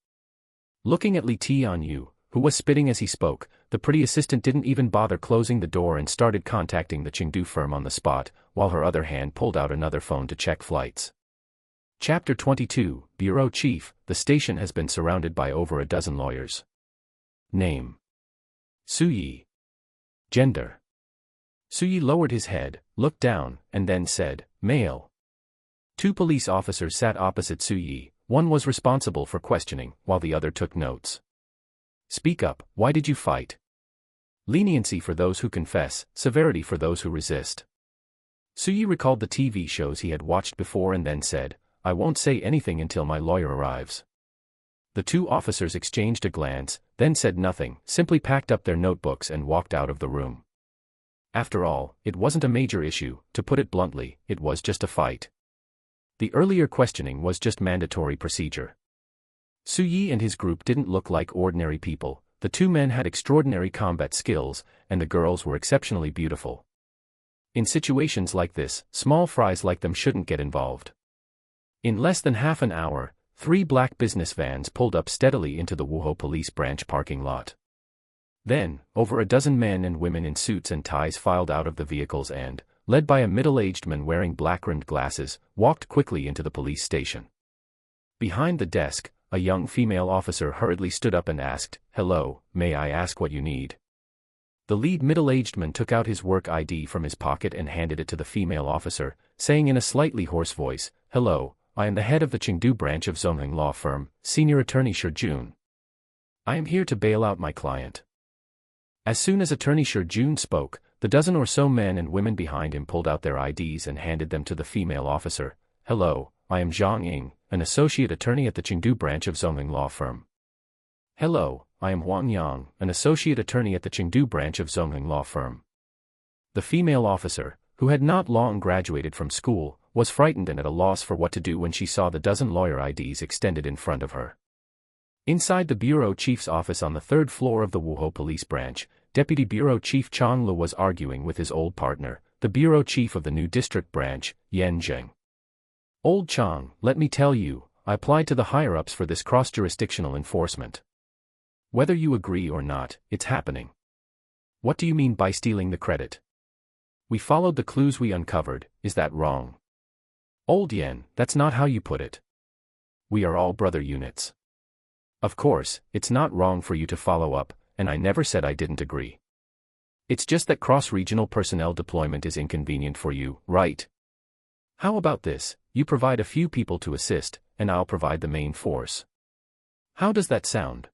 Speaker 1: Looking at Li Tianyu, who was spitting as he spoke, the pretty assistant didn't even bother closing the door and started contacting the Chengdu firm on the spot, while her other hand pulled out another phone to check flights. Chapter 22, Bureau Chief. The station has been surrounded by over a dozen lawyers. Name: Su Yi. Gender: Su Yi lowered his head, looked down, and then said, "Male." 2 police officers sat opposite Su Yi. One was responsible for questioning, while the other took notes. "Speak up, why did you fight?" Leniency for those who confess, severity for those who resist. Su Yi recalled the TV shows he had watched before and then said, "I won't say anything until my lawyer arrives." The 2 officers exchanged a glance, then said nothing, simply packed up their notebooks and walked out of the room. After all, it wasn't a major issue, to put it bluntly, it was just a fight. The earlier questioning was just mandatory procedure. Su Yi and his group didn't look like ordinary people. The 2 men had extraordinary combat skills, and the girls were exceptionally beautiful. In situations like this, small fries like them shouldn't get involved. In less than half an hour, 3 black business vans pulled up steadily into the Wuhou police branch parking lot. Then, over a dozen men and women in suits and ties filed out of the vehicles and, led by a middle-aged man wearing black-rimmed glasses, walked quickly into the police station. Behind the desk, a young female officer hurriedly stood up and asked, "Hello, may I ask what you need?" The lead middle-aged man took out his work ID from his pocket and handed it to the female officer, saying in a slightly hoarse voice, "Hello, I am the head of the Chengdu branch of Zongheng law firm, Senior Attorney Shi Jun. I am here to bail out my client." As soon as Attorney Shi Jun spoke, the dozen or so men and women behind him pulled out their IDs and handed them to the female officer. "Hello, I am Zhang Ying, an associate attorney at the Chengdu branch of Zongheng law firm." "Hello, I am Huang Yang, an associate attorney at the Chengdu branch of Zongheng law firm." The female officer, who had not long graduated from school, was frightened and at a loss for what to do when she saw the dozen lawyer IDs extended in front of her. Inside the bureau chief's office on the 3rd floor of the Wuhou police branch, Deputy Bureau Chief Chang Lu was arguing with his old partner, the bureau chief of the new district branch, Yan Zheng. "Old Chang, let me tell you, I applied to the higher-ups for this cross-jurisdictional enforcement. Whether you agree or not, it's happening." "What do you mean by stealing the credit?" "We followed the clues we uncovered, is that wrong?" "Old Yan, that's not how you put it. We are all brother units. Of course, it's not wrong for you to follow up, and I never said I didn't agree. It's just that cross-regional personnel deployment is inconvenient for you, right? How about this, you provide a few people to assist, and I'll provide the main force." How does that sound?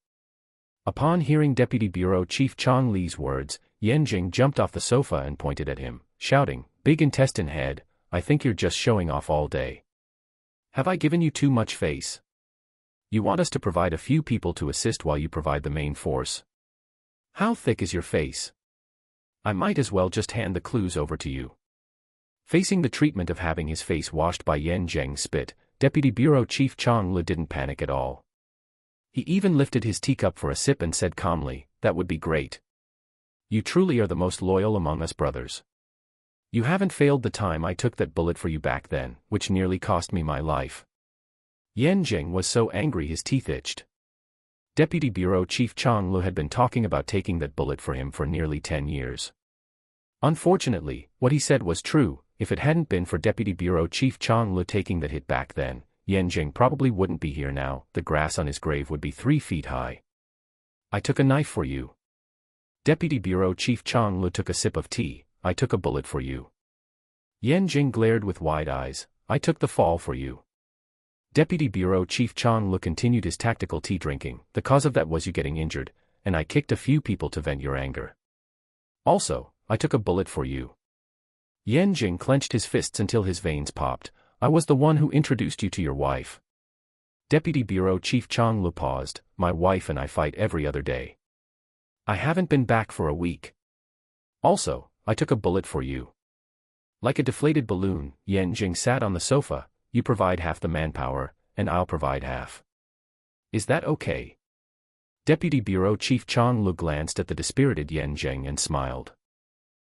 Speaker 1: Upon hearing Deputy Bureau Chief Chong Li's words, Yan Jing jumped off the sofa and pointed at him, shouting, "Big intestine head, I think you're just showing off all day. Have I given you too much face? You want us to provide a few people to assist while you provide the main force? How thick is your face? I might as well just hand the clues over to you." Facing the treatment of having his face washed by Yan Zheng's spit, Deputy Bureau Chief Chong Li didn't panic at all. He even lifted his teacup for a sip and said calmly, "That would be great. You truly are the most loyal among us brothers. You haven't failed the time I took that bullet for you back then, which nearly cost me my life." Yan Zheng was so angry his teeth itched. Deputy Bureau Chief Chong Li had been talking about taking that bullet for him for nearly 10 years. Unfortunately, what he said was true. If it hadn't been for Deputy Bureau Chief Chong Li taking that hit back then, Yan Jing probably wouldn't be here now. The grass on his grave would be 3 feet high. "I took a knife for you." Deputy Bureau Chief Chong Li took a sip of tea. "I took a bullet for you." Yan Jing glared with wide eyes. "I took the fall for you." Deputy Bureau Chief Chong Li continued his tactical tea drinking. "The cause of that was you getting injured, and I kicked a few people to vent your anger. Also, I took a bullet for you." Yan Jing clenched his fists until his veins popped. "I was the one who introduced you to your wife." Deputy Bureau Chief Chong Li paused. "My wife and I fight every other day. I haven't been back for a week. Also, I took a bullet for you." Like a deflated balloon, Yan Jing sat on the sofa. "You provide half the manpower, and I'll provide half. Is that okay?" Deputy Bureau Chief Chong Li glanced at the dispirited Yan Jing and smiled.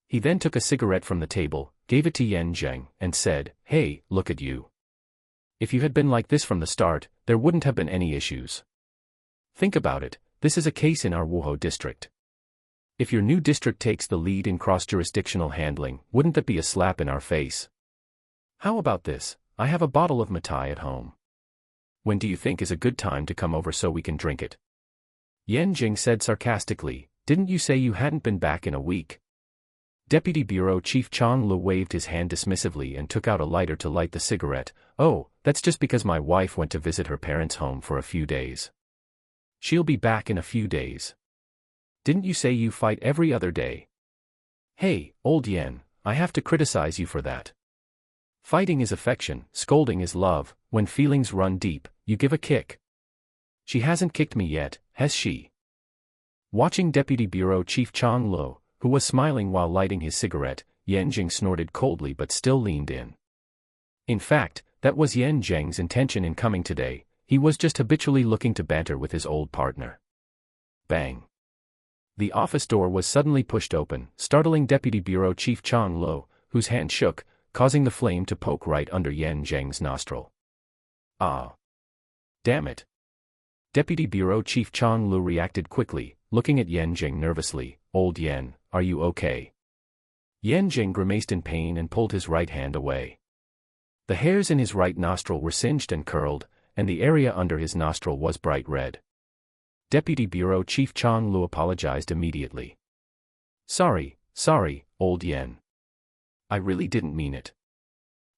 Speaker 1: He then took a cigarette from the table, gave it to Yan Zheng, and said, "Hey, look at you. If you had been like this from the start, there wouldn't have been any issues. Think about it, this is a case in our Wuhou district. If your new district takes the lead in cross-jurisdictional handling, wouldn't that be a slap in our face? How about this? I have a bottle of Matai at home. When do you think is a good time to come over so we can drink it?" Yan Jing said sarcastically, "Didn't you say you hadn't been back in a week?" Deputy Bureau Chief Chong Li waved his hand dismissively and took out a lighter to light the cigarette. "Oh, that's just because my wife went to visit her parents' home for a few days. She'll be back in a few days. Didn't you say you fight every other day?" "Hey, old Yan, I have to criticize you for that. Fighting is affection, scolding is love. When feelings run deep, you give a kick. She hasn't kicked me yet, has she?" Watching Deputy Bureau Chief Chong Li, who was smiling while lighting his cigarette, Yan Jing snorted coldly but still leaned in. In fact, that was Yan Zheng's intention in coming today. He was just habitually looking to banter with his old partner. Bang! The office door was suddenly pushed open, startling Deputy Bureau Chief Chong Li, whose hand shook, causing the flame to poke right under Yan Zheng's nostril. "Ah! Damn it!" Deputy Bureau Chief Chong Li reacted quickly, looking at Yan Jing nervously. "Old Yan, are you okay?" Yan Jing grimaced in pain and pulled his right hand away. The hairs in his right nostril were singed and curled, and the area under his nostril was bright red. Deputy Bureau Chief Chong Li apologized immediately. Sorry, old Yan. I really didn't mean it."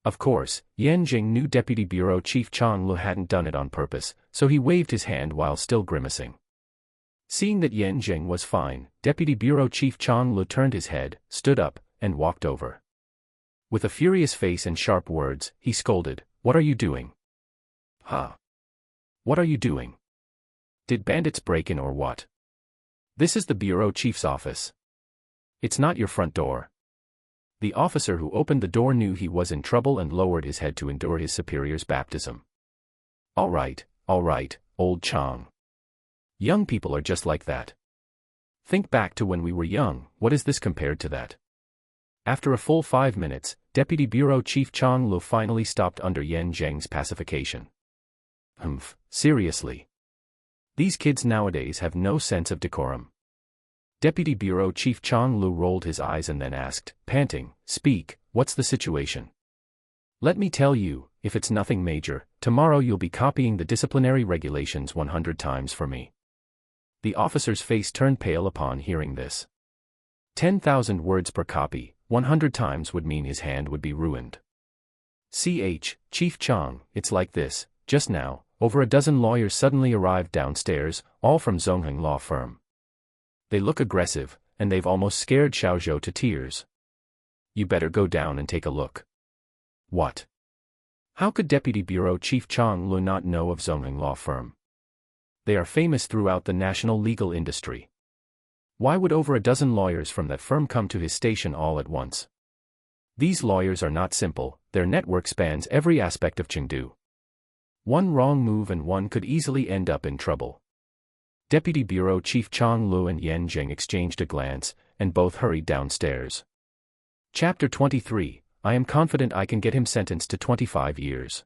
Speaker 1: Of course, Yan Jing knew Deputy Bureau Chief Chong Li hadn't done it on purpose, so he waved his hand while still grimacing. Seeing that Yan Jing was fine, Deputy Bureau Chief Chong Li turned his head, stood up, and walked over. With a furious face and sharp words, he scolded, "What are you doing? Huh? What are you doing? Did bandits break in or what? This is the Bureau Chief's office. It's not your front door." The officer who opened the door knew he was in trouble and lowered his head to endure his superior's baptism. All right, old Chong. Young people are just like that. Think back to when we were young. What is this compared to that?" After a full 5 minutes, Deputy Bureau Chief Chong Li finally stopped under Yan Zheng's pacification. Seriously. These kids nowadays have no sense of decorum. Deputy Bureau Chief Chong Li rolled his eyes and then asked, panting, "Speak, what's the situation?" "Let me tell you, if it's nothing major, tomorrow you'll be copying the disciplinary regulations 100 times for me." The officer's face turned pale upon hearing this. 10,000 words per copy, 100 times would mean his hand would be ruined. Chief Chong, it's like this. Just now, over a dozen lawyers suddenly arrived downstairs, all from Zongheng law firm. They look aggressive, and they've almost scared Xiaozhou to tears. You better go down and take a look. What? How could Deputy Bureau Chief Chang Lu not know of Zongheng law firm? They are famous throughout the national legal industry. Why would over a dozen lawyers from that firm come to his station all at once? These lawyers are not simple, their network spans every aspect of Chengdu. One wrong move and one could easily end up in trouble. Deputy Bureau Chief Chang Lu and Yan Zheng exchanged a glance, and both hurried downstairs. Chapter 23, I am confident I can get him sentenced to 25 years.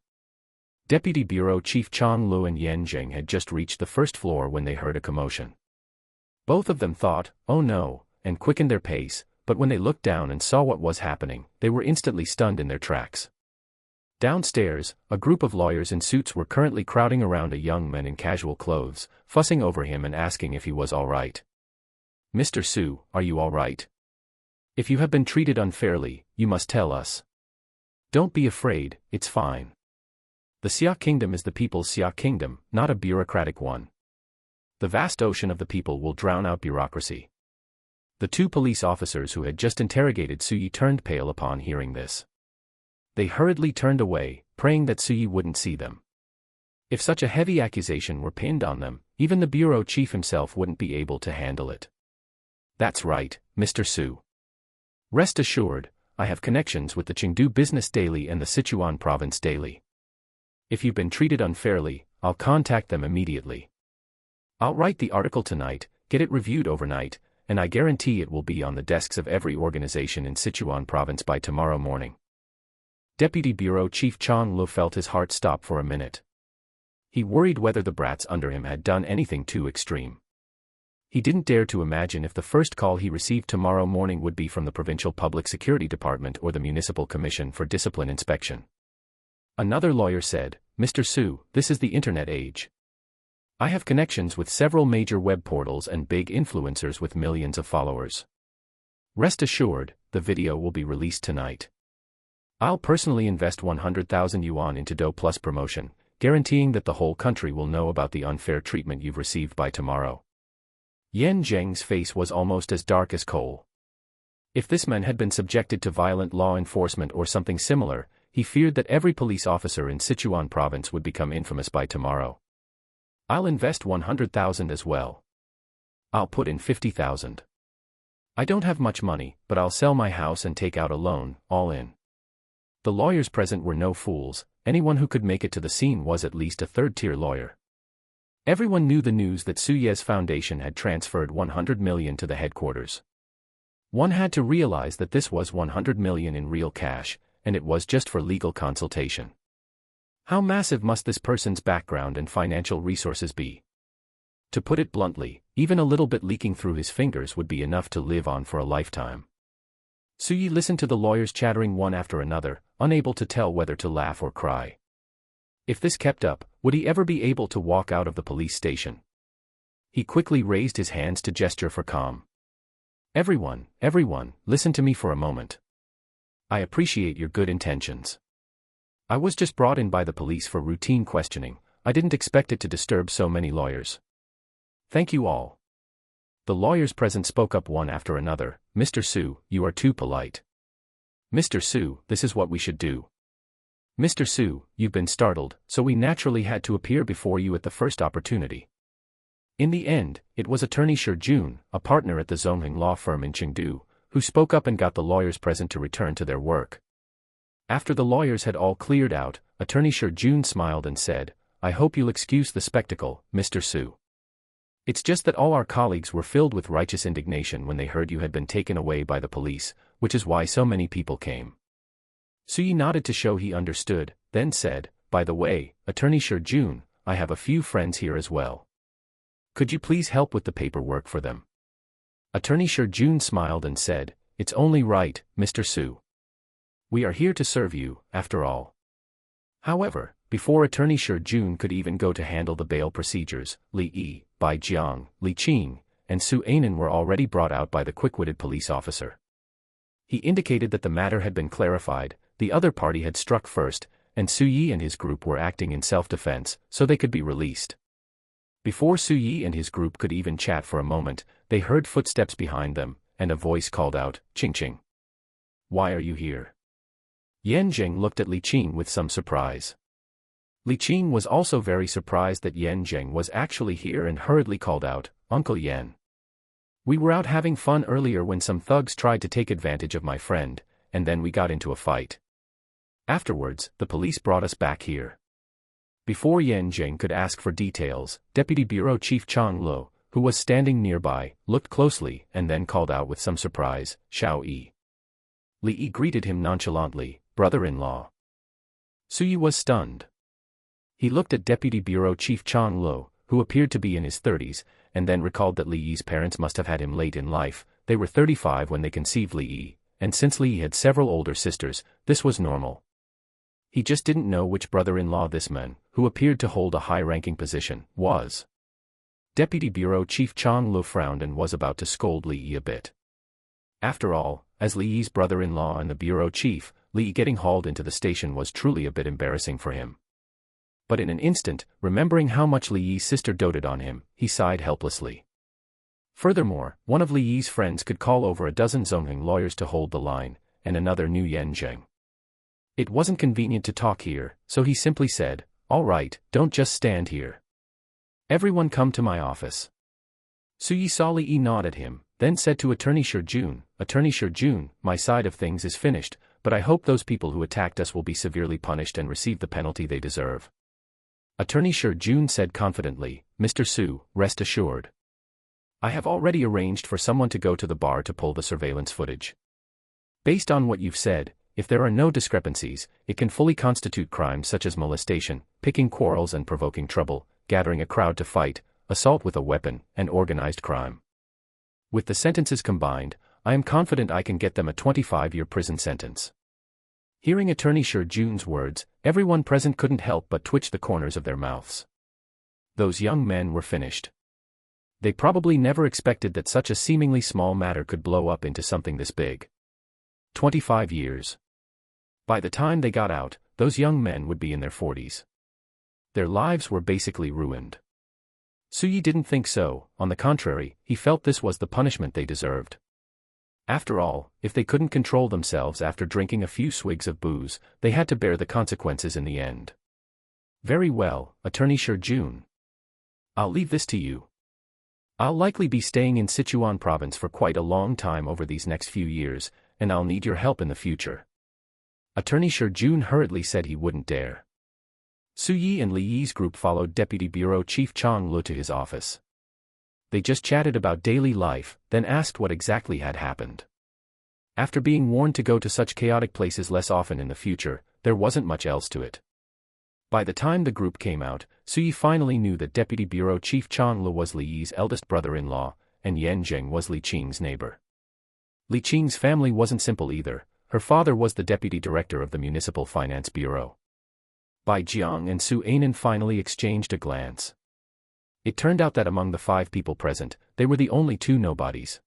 Speaker 1: Deputy Bureau Chief Chang Lu and Yan Zheng had just reached the first floor when they heard a commotion. Both of them thought, oh no, and quickened their pace, but when they looked down and saw what was happening, they were instantly stunned in their tracks. Downstairs, a group of lawyers in suits were currently crowding around a young man in casual clothes, fussing over him and asking if he was all right. Mr. Su, are you all right? If you have been treated unfairly, you must tell us. Don't be afraid, it's fine. The Xia Kingdom is the people's Xia Kingdom, not a bureaucratic one. The vast ocean of the people will drown out bureaucracy. The two police officers who had just interrogated Su Yi turned pale upon hearing this. They hurriedly turned away, praying that Su Yi wouldn't see them. If such a heavy accusation were pinned on them, even the bureau chief himself wouldn't be able to handle it. That's right, Mr. Su. Rest assured, I have connections with the Chengdu Business Daily and the Sichuan Province Daily. If you've been treated unfairly, I'll contact them immediately. I'll write the article tonight, get it reviewed overnight, and I guarantee it will be on the desks of every organization in Sichuan Province by tomorrow morning. Deputy Bureau Chief Chang Lu felt his heart stop for a minute. He worried whether the brats under him had done anything too extreme. He didn't dare to imagine if the first call he received tomorrow morning would be from the Provincial Public Security Department or the Municipal Commission for Discipline Inspection. Another lawyer said, Mr. Su, this is the internet age. I have connections with several major web portals and big influencers with millions of followers. Rest assured, the video will be released tonight. I'll personally invest 100,000 yuan into Do Plus promotion, guaranteeing that the whole country will know about the unfair treatment you've received by tomorrow. Yan Zheng's face was almost as dark as coal. If this man had been subjected to violent law enforcement or something similar, he feared that every police officer in Sichuan province would become infamous by tomorrow. I'll invest 100,000 as well. I'll put in 50,000. I don't have much money, but I'll sell my house and take out a loan, all in. The lawyers present were no fools, anyone who could make it to the scene was at least a third-tier lawyer. Everyone knew the news that Su Ye's foundation had transferred 100 million to the headquarters. One had to realize that this was 100 million in real cash, and it was just for legal consultation. How massive must this person's background and financial resources be? To put it bluntly, even a little bit leaking through his fingers would be enough to live on for a lifetime. Su Yi listened to the lawyers chattering one after another, unable to tell whether to laugh or cry. If this kept up, would he ever be able to walk out of the police station? He quickly raised his hands to gesture for calm. Everyone, listen to me for a moment. I appreciate your good intentions. I was just brought in by the police for routine questioning, I didn't expect it to disturb so many lawyers. Thank you all. The lawyers present spoke up one after another, Mr. Su, you are too polite. Mr. Su, this is what we should do. Mr. Su, you've been startled, so we naturally had to appear before you at the first opportunity. In the end, it was attorney Shi Jun, a partner at the Zongheng law firm in Chengdu, who spoke up and got the lawyers present to return to their work. After the lawyers had all cleared out, attorney Shi Jun smiled and said, I hope you'll excuse the spectacle, Mr. Su. It's just that all our colleagues were filled with righteous indignation when they heard you had been taken away by the police, which is why so many people came. Su Yi nodded to show he understood, then said, by the way, attorney Shi Jun, I have a few friends here as well. Could you please help with the paperwork for them? Attorney Shi Jun smiled and said, it's only right, Mr. Su. We are here to serve you, after all. However, before attorney Shi Jun could even go to handle the bail procedures, Li Yi, Bai Jiang, Li Qing, and Su Ainen were already brought out by the quick-witted police officer. He indicated that the matter had been clarified, the other party had struck first, and Su Yi and his group were acting in self-defense, so they could be released. Before Su Yi and his group could even chat for a moment, they heard footsteps behind them, and a voice called out, "Ching Ching. Why are you here?" Yan Zheng looked at Li Qing with some surprise. Li Qing was also very surprised that Yan Zheng was actually here and hurriedly called out, "Uncle Yan. We were out having fun earlier when some thugs tried to take advantage of my friend, and then we got into a fight. Afterwards, the police brought us back here." Before Yan Zheng could ask for details, Deputy Bureau Chief Chang Lo, who was standing nearby, looked closely and then called out with some surprise, "Xiao Yi." Li Yi greeted him nonchalantly, "Brother-in-law." Su Yi was stunned. He looked at Deputy Bureau Chief Chang Lo, who appeared to be in his 30s, and then recalled that Li Yi's parents must have had him late in life. They were 35 when they conceived Li Yi, and since Li Yi had several older sisters, this was normal. He just didn't know which brother-in-law this man, who appeared to hold a high-ranking position, was. Deputy Bureau Chief Chang Lo frowned and was about to scold Li Yi a bit. After all, as Li Yi's brother-in-law and the bureau chief, Li Yi getting hauled into the station was truly a bit embarrassing for him. But in an instant, remembering how much Li Yi's sister doted on him, he sighed helplessly. Furthermore, one of Li Yi's friends could call over a dozen Zongheng lawyers to hold the line, and another knew Yan Zheng. It wasn't convenient to talk here, so he simply said, "All right, don't just stand here. Everyone come to my office." Su Yi saw Li Yi nod at him, then said to Attorney Shijun, "Attorney Shijun, my side of things is finished, but I hope those people who attacked us will be severely punished and receive the penalty they deserve." Attorney Shijun said confidently, "Mr. Su, rest assured. I have already arranged for someone to go to the bar to pull the surveillance footage. Based on what you've said, if there are no discrepancies, it can fully constitute crimes such as molestation, picking quarrels and provoking trouble, gathering a crowd to fight, assault with a weapon, and organized crime. With the sentences combined, I am confident I can get them a 25-year prison sentence." Hearing Attorney Shijun's words, everyone present couldn't help but twitch the corners of their mouths. Those young men were finished. They probably never expected that such a seemingly small matter could blow up into something this big. 25 years. By the time they got out, those young men would be in their 40s. Their lives were basically ruined. Su Yi didn't think so, on the contrary, he felt this was the punishment they deserved. After all, if they couldn't control themselves after drinking a few swigs of booze, they had to bear the consequences in the end. "Very well, Attorney Shijun. I'll leave this to you. I'll likely be staying in Sichuan province for quite a long time over these next few years, and I'll need your help in the future." Attorney Shijun hurriedly said he wouldn't dare. Su Yi and Li Yi's group followed Deputy Bureau Chief Chang Lo to his office. They just chatted about daily life, then asked what exactly had happened. After being warned to go to such chaotic places less often in the future, there wasn't much else to it. By the time the group came out, Su Yi finally knew that Deputy Bureau Chief Chang Lo was Li Yi's eldest brother-in-law, and Yan Zheng was Li Qing's neighbor. Li Qing's family wasn't simple either. Her father was the deputy director of the Municipal Finance Bureau. Bai Jiang and Su Ainen finally exchanged a glance. It turned out that among the 5 people present, they were the only 2 nobodies.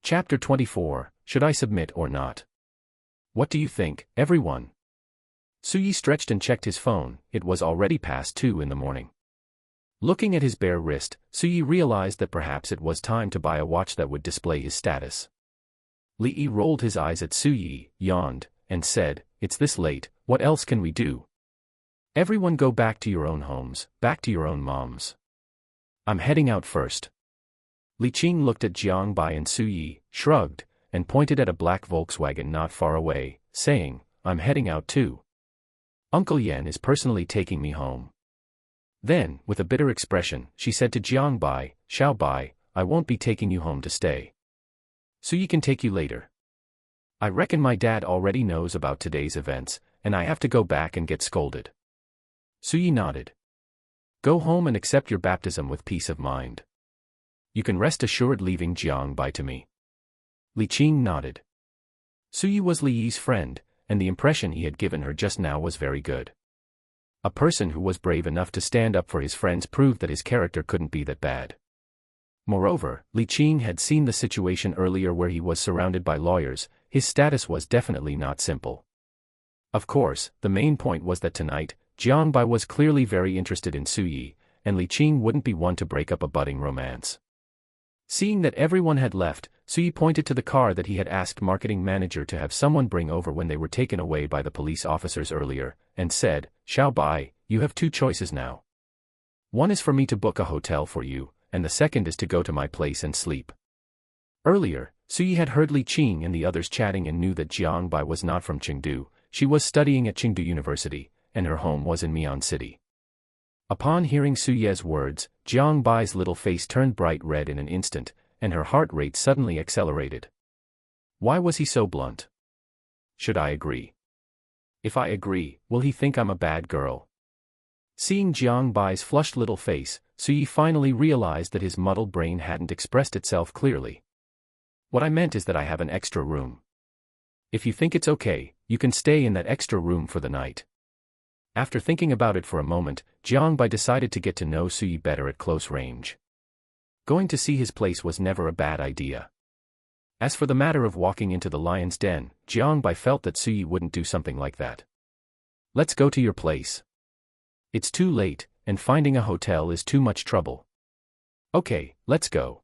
Speaker 1: Chapter 24, Should I Submit or Not? What do you think, everyone? Su Yi stretched and checked his phone. It was already past 2 in the morning. Looking at his bare wrist, Su Yi realized that perhaps it was time to buy a watch that would display his status. Li Yi rolled his eyes at Su Yi, yawned, and said, "It's this late, what else can we do? Everyone go back to your own homes, back to your own moms. I'm heading out first." Li Qing looked at Jiang Bai and Su Yi, shrugged, and pointed at a black Volkswagen not far away, saying, "I'm heading out too. Uncle Yan is personally taking me home." Then, with a bitter expression, she said to Jiang Bai, "Xiao Bai, I won't be taking you home to stay. Su Yi can take you later. I reckon my dad already knows about today's events, and I have to go back and get scolded." Su Yi nodded. "Go home and accept your baptism with peace of mind. You can rest assured leaving Jiang Bai to me." Li Qing nodded. Su Yi was Li Yi's friend, and the impression he had given her just now was very good. A person who was brave enough to stand up for his friends proved that his character couldn't be that bad. Moreover, Li Qing had seen the situation earlier where he was surrounded by lawyers. His status was definitely not simple. Of course, the main point was that tonight, Jiangbai was clearly very interested in Suyi, and Li Qing wouldn't be one to break up a budding romance. Seeing that everyone had left, Suyi pointed to the car that he had asked marketing manager to have someone bring over when they were taken away by the police officers earlier, and said, "Xiao Bai, you have two choices now. One is for me to book a hotel for you, and the second is to go to my place and sleep." Earlier, Suyi had heard Li Qing and the others chatting and knew that Jiangbai was not from Chengdu. She was studying at Chengdu University, and her home was in Mian City. Upon hearing Suye's words, Jiangbai's little face turned bright red in an instant, and her heart rate suddenly accelerated. Why was he so blunt? Should I agree? If I agree, will he think I'm a bad girl? Seeing Jiangbai's flushed little face, Suyi finally realized that his muddled brain hadn't expressed itself clearly. What I meant is that I have an extra room. If you think it's okay, you can stay in that extra room for the night. After thinking about it for a moment, Jiangbai decided to get to know Suyi better at close range. Going to see his place was never a bad idea. As for the matter of walking into the lion's den, Jiangbai felt that Suyi wouldn't do something like that. Let's go to your place. It's too late, and finding a hotel is too much trouble. Okay, let's go.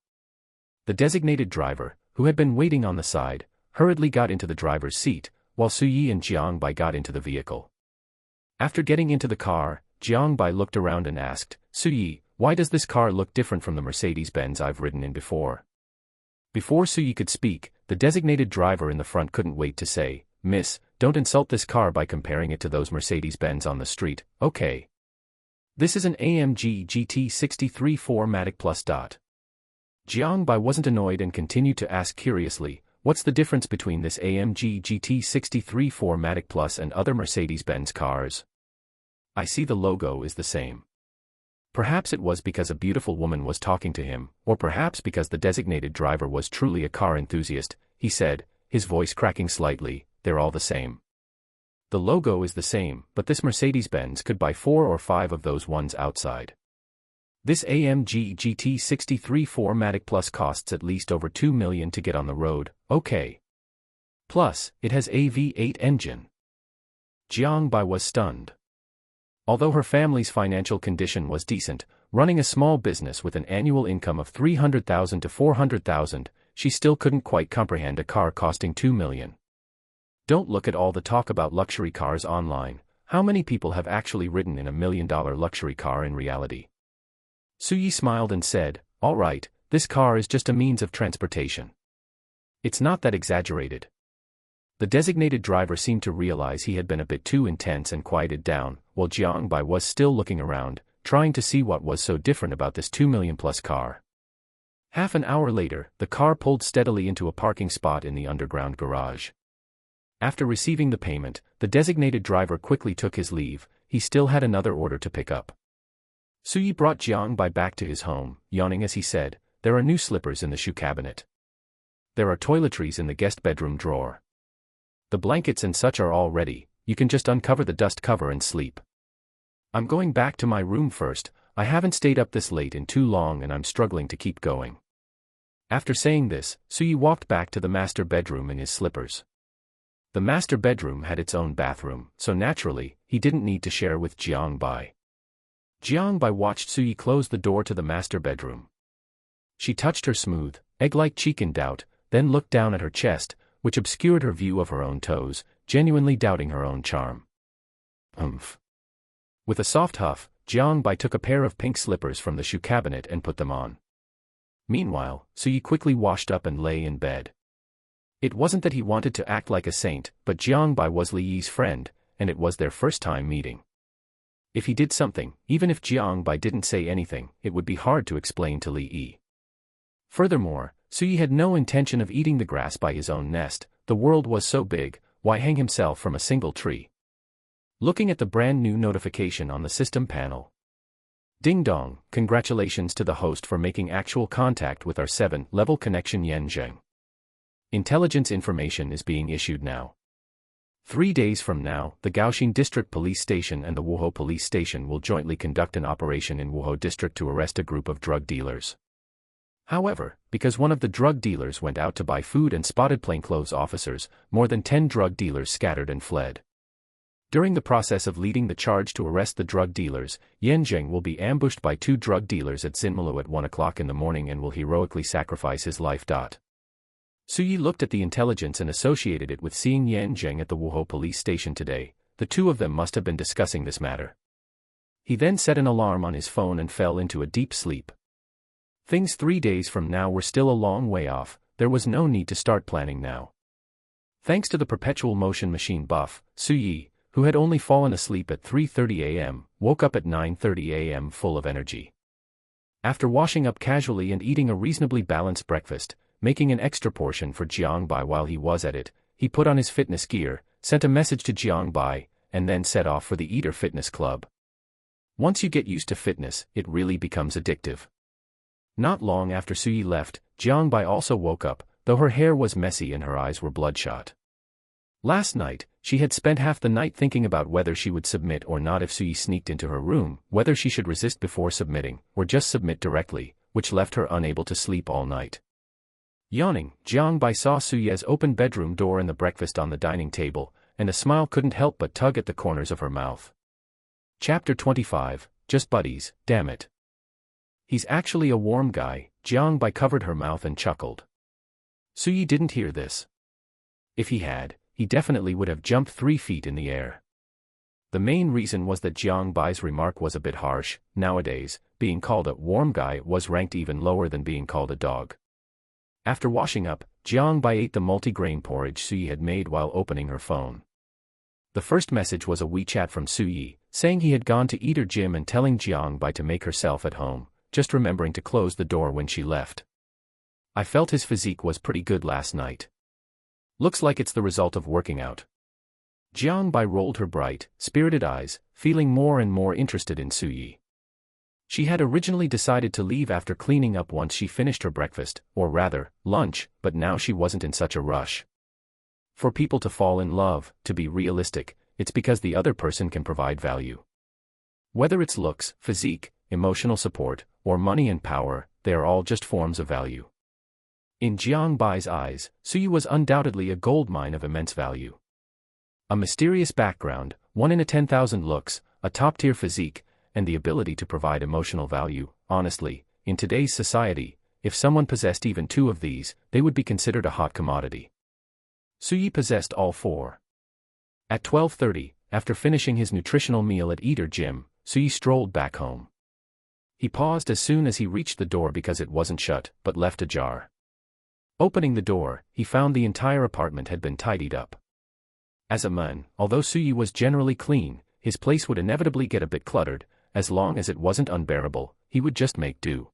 Speaker 1: The designated driver, who had been waiting on the side, hurriedly got into the driver's seat, while Suyi and Jiangbai got into the vehicle. After getting into the car, Jiangbai looked around and asked, "Suyi, why does this car look different from the Mercedes-Benz I've ridden in before?" Before Suyi could speak, the designated driver in the front couldn't wait to say, "Miss, don't insult this car by comparing it to those Mercedes-Benz on the street, okay? This is an AMG GT 63 4MATIC Plus. Jiangbai wasn't annoyed and continued to ask curiously, "What's the difference between this AMG GT 63 4MATIC Plus and other Mercedes-Benz cars? I see the logo is the same." Perhaps it was because a beautiful woman was talking to him, or perhaps because the designated driver was truly a car enthusiast, he said, his voice cracking slightly, "They're all the same. The logo is the same, but this Mercedes-Benz could buy 4 or 5 of those ones outside. This AMG GT 63 4MATIC Plus costs at least over 2 million to get on the road, okay? Plus, it has a V8 engine." Jiangbai was stunned. Although her family's financial condition was decent, running a small business with an annual income of 300,000 to 400,000, she still couldn't quite comprehend a car costing 2 million. Don't look at all the talk about luxury cars online. How many people have actually ridden in a $1 million luxury car in reality? Suyi smiled and said, "All right, this car is just a means of transportation. It's not that exaggerated." The designated driver seemed to realize he had been a bit too intense and quieted down, while Jiangbai was still looking around, trying to see what was so different about this 2 million plus car. Half an hour later, the car pulled steadily into a parking spot in the underground garage. After receiving the payment, the designated driver quickly took his leave. He still had another order to pick up. Suyi brought Jiangbai back to his home, yawning as he said, "There are new slippers in the shoe cabinet. There are toiletries in the guest bedroom drawer. The blankets and such are all ready, you can just uncover the dust cover and sleep. I'm going back to my room first. I haven't stayed up this late in too long and I'm struggling to keep going." After saying this, Suyi walked back to the master bedroom in his slippers. The master bedroom had its own bathroom, so naturally, he didn't need to share with Jiangbai. Jiangbai watched Suyi close the door to the master bedroom. She touched her smooth, egg-like cheek in doubt, then looked down at her chest, which obscured her view of her own toes, genuinely doubting her own charm. Humph. With a soft huff, Jiangbai took a pair of pink slippers from the shoe cabinet and put them on. Meanwhile, Suyi quickly washed up and lay in bed. It wasn't that he wanted to act like a saint, but Jiangbai was Li Yi's friend, and it was their first time meeting. If he did something, even if Jiangbai didn't say anything, it would be hard to explain to Li Yi. Furthermore, Suyi had no intention of eating the grass by his own nest. The world was so big, why hang himself from a single tree? Looking at the brand new notification on the system panel. Ding dong, congratulations to the host for making actual contact with our 7-level connection Yanzheng. Intelligence information is being issued now. 3 days from now, the Gaoxin District Police Station and the Wuhou Police Station will jointly conduct an operation in Wuhou District to arrest a group of drug dealers. However, because one of the drug dealers went out to buy food and spotted plainclothes officers, more than 10 drug dealers scattered and fled. During the process of leading the charge to arrest the drug dealers, Yan Zheng will be ambushed by 2 drug dealers at Xinmelu at 1 o'clock in the morning and will heroically sacrifice his life. Su Yi looked at the intelligence and associated it with seeing Yan Zheng at the Wuhou police station today. The two of them must have been discussing this matter. He then set an alarm on his phone and fell into a deep sleep. Things 3 days from now were still a long way off. There was no need to start planning now. Thanks to the perpetual motion machine buff, Su Yi, who had only fallen asleep at 3:30 a.m., woke up at 9:30 a.m. full of energy. After washing up casually and eating a reasonably balanced breakfast, making an extra portion for Jiang Bai while he was at it, he put on his fitness gear, sent a message to Jiang Bai, and then set off for the Eater Fitness Club. Once you get used to fitness, it really becomes addictive. Not long after Su Yi left, Jiang Bai also woke up, though her hair was messy and her eyes were bloodshot. Last night, she had spent half the night thinking about whether she would submit or not if Su Yi sneaked into her room, whether she should resist before submitting, or just submit directly, which left her unable to sleep all night. Yawning, Jiang Bai saw Su Yi's open bedroom door and the breakfast on the dining table, and a smile couldn't help but tug at the corners of her mouth. Chapter 25, Just Buddies, damn it. He's actually a warm guy. Jiang Bai covered her mouth and chuckled. Su Yi didn't hear this. If he had, he definitely would have jumped 3 feet in the air. The main reason was that Jiang Bai's remark was a bit harsh. Nowadays, being called a warm guy was ranked even lower than being called a dog. After washing up, Jiang Bai ate the multi-grain porridge Su Yi had made while opening her phone. The first message was a WeChat from Su Yi, saying he had gone to Eater Gym and telling Jiang Bai to make herself at home, just remembering to close the door when she left. I felt his physique was pretty good last night. Looks like it's the result of working out. Jiang Bai rolled her bright, spirited eyes, feeling more and more interested in Su Yi. She had originally decided to leave after cleaning up once she finished her breakfast, or rather, lunch, but now she wasn't in such a rush. For people to fall in love, to be realistic, it's because the other person can provide value. Whether it's looks, physique, emotional support, or money and power, they are all just forms of value. In Jiang Bai's eyes, Su Yi was undoubtedly a goldmine of immense value. A mysterious background, 1 in 10,000 looks, a top-tier physique, and the ability to provide emotional value. Honestly, in today's society, if someone possessed even 2 of these, they would be considered a hot commodity. Su Yi possessed all 4. At 12:30, after finishing his nutritional meal at Eater Gym, Su Yi strolled back home. He paused as soon as he reached the door because it wasn't shut, but left ajar. Opening the door, he found the entire apartment had been tidied up. As a man, although Su Yi was generally clean, his place would inevitably get a bit cluttered. As long as it wasn't unbearable, he would just make do.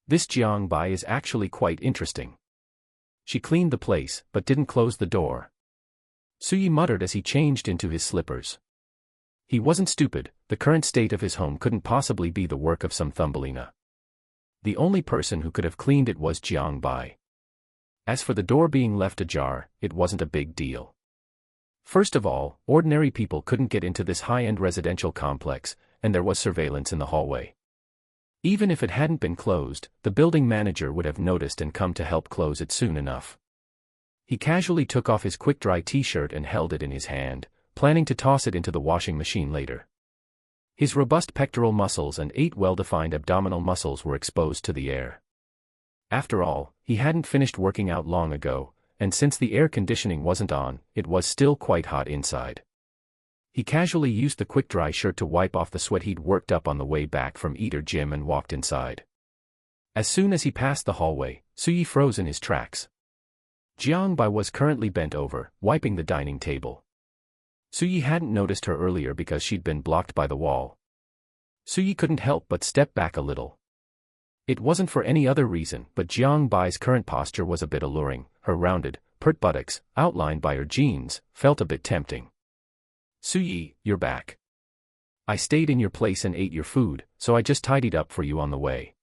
Speaker 1: This Jiang Bai is actually quite interesting. She cleaned the place, but didn't close the door. Su Yi muttered as he changed into his slippers. He wasn't stupid. The current state of his home couldn't possibly be the work of some Thumbelina. The only person who could have cleaned it was Jiang Bai. As for the door being left ajar, it wasn't a big deal. First of all, ordinary people couldn't get into this high-end residential complex, and there was surveillance in the hallway. Even if it hadn't been closed, the building manager would have noticed and come to help close it soon enough. He casually took off his quick-dry t-shirt and held it in his hand, planning to toss it into the washing machine later. His robust pectoral muscles and 8 well-defined abdominal muscles were exposed to the air. After all, he hadn't finished working out long ago, and since the air conditioning wasn't on, it was still quite hot inside. He casually used the quick-dry shirt to wipe off the sweat he'd worked up on the way back from Eater Gym and walked inside. As soon as he passed the hallway, Su Yi froze in his tracks. Jiang Bai was currently bent over, wiping the dining table. Su Yi hadn't noticed her earlier because she'd been blocked by the wall. Su Yi couldn't help but step back a little. It wasn't for any other reason, but Jiang Bai's current posture was a bit alluring. Her rounded, pert buttocks, outlined by her jeans, felt a bit tempting. Su Yi, you're back. I stayed in your place and ate your food, so I just tidied up for you on the way.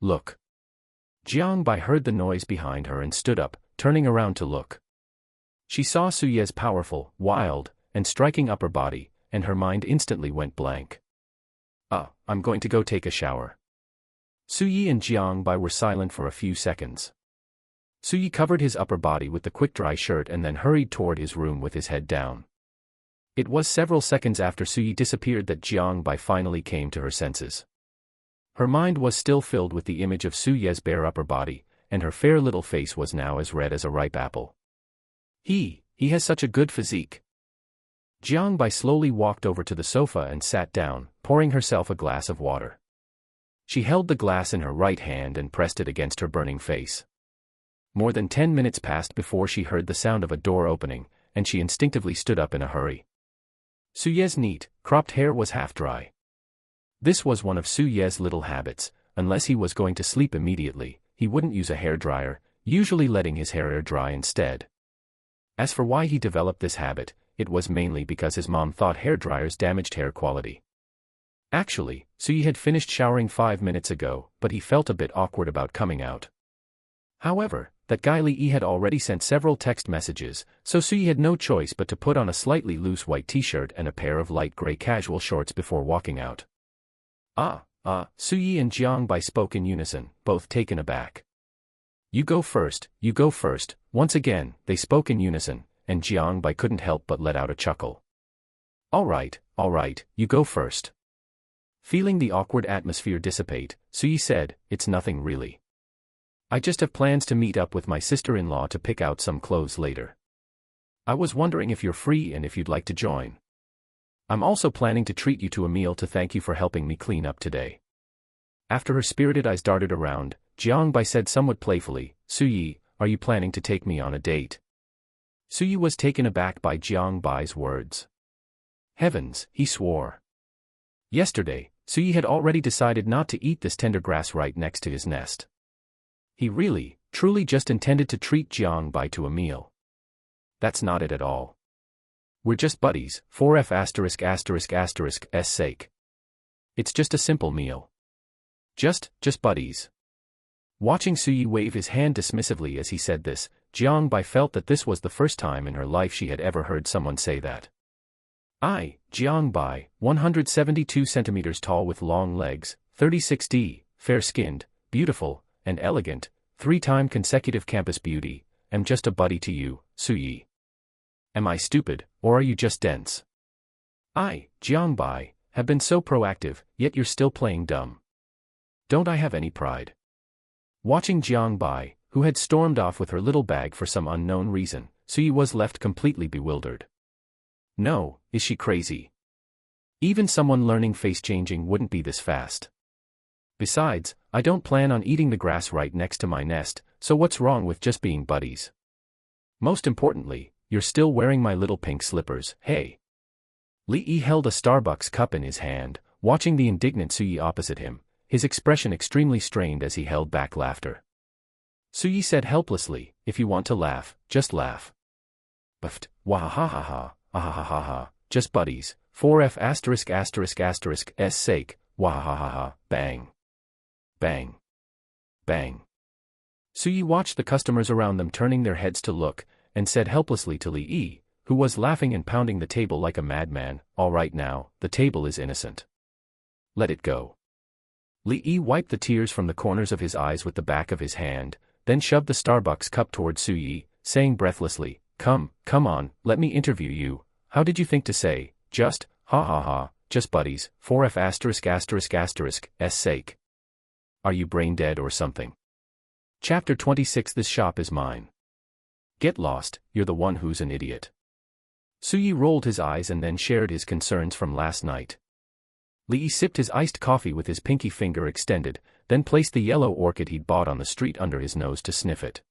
Speaker 1: Look. Jiang Bai heard the noise behind her and stood up, turning around to look. She saw Su Yi's powerful, wild, and striking upper body, and her mind instantly went blank. I'm going to go take a shower. Su Yi and Jiang Bai were silent for a few seconds. Su Yi covered his upper body with the quick-dry shirt and then hurried toward his room with his head down. It was several seconds after Suyi disappeared that Jiang Bai finally came to her senses. Her mind was still filled with the image of Suye's bare upper body, and her fair little face was now as red as a ripe apple. He has such a good physique. Jiang Bai slowly walked over to the sofa and sat down, pouring herself a glass of water. She held the glass in her right hand and pressed it against her burning face. More than 10 minutes passed before she heard the sound of a door opening, and she instinctively stood up in a hurry. Suye's neat, cropped hair was half dry. This was one of Suye's little habits. Unless he was going to sleep immediately, he wouldn't use a hairdryer, usually letting his hair air dry instead. As for why he developed this habit, it was mainly because his mom thought hairdryers damaged hair quality. Actually, Suyi had finished showering 5 minutes ago, but he felt a bit awkward about coming out. However, that guy Li had already sent several text messages, so Suyi had no choice but to put on a slightly loose white t-shirt and a pair of light gray casual shorts before walking out. Suyi and Jiang Bai spoke in unison, both taken aback. You go first, you go first. Once again, they spoke in unison, and Jiang Bai couldn't help but let out a chuckle. All right, you go first. Feeling the awkward atmosphere dissipate, Suyi said, it's nothing really. I just have plans to meet up with my sister-in-law to pick out some clothes later. I was wondering if you're free and if you'd like to join. I'm also planning to treat you to a meal to thank you for helping me clean up today. After her spirited eyes darted around, Jiang Bai said somewhat playfully, Suyi, are you planning to take me on a date? Suyi was taken aback by Jiang Bai's words. Heavens, he swore. Yesterday, Suyi had already decided not to eat this tender grass right next to his nest. He really, truly just intended to treat Jiang Bai to a meal. That's not it at all. We're just buddies, 4F*****''s sake. It's just a simple meal. Just buddies. Watching Suyi wave his hand dismissively as he said this, Jiang Bai felt that this was the first time in her life she had ever heard someone say that. Jiang Bai, 172 centimeters tall with long legs, 36D, fair-skinned, beautiful, and elegant, 3-time consecutive campus beauty, am just a buddy to you, Suyi. Am I stupid, or are you just dense? Jiang Bai, have been so proactive, yet you're still playing dumb. Don't I have any pride? Watching Jiang Bai, who had stormed off with her little bag for some unknown reason, Suyi was left completely bewildered. No, is she crazy? Even someone learning face-changing wouldn't be this fast. Besides, I don't plan on eating the grass right next to my nest, so what's wrong with just being buddies? Most importantly, you're still wearing my little pink slippers, hey. Li held a Starbucks cup in his hand, watching the indignant Suyi opposite him, his expression extremely strained as he held back laughter. Suyi said helplessly, if you want to laugh, just laugh. Buffed, wahahaha, just buddies, 4F*****''s sake, wahahaha, bang. Bang. Bang. Suyi watched the customers around them turning their heads to look, and said helplessly to Li, who was laughing and pounding the table like a madman, all right now, the table is innocent. Let it go. Li wiped the tears from the corners of his eyes with the back of his hand, then shoved the Starbucks cup toward Suyi, saying breathlessly, come on, let me interview you. How did you think to say, just, just buddies, 4F*****'s sake. Are you brain dead or something? Chapter 26 This shop is mine. Get lost, you're the one who's an idiot. Suyi rolled his eyes and then shared his concerns from last night. Li sipped his iced coffee with his pinky finger extended, then placed the yellow orchid he'd bought on the street under his nose to sniff it.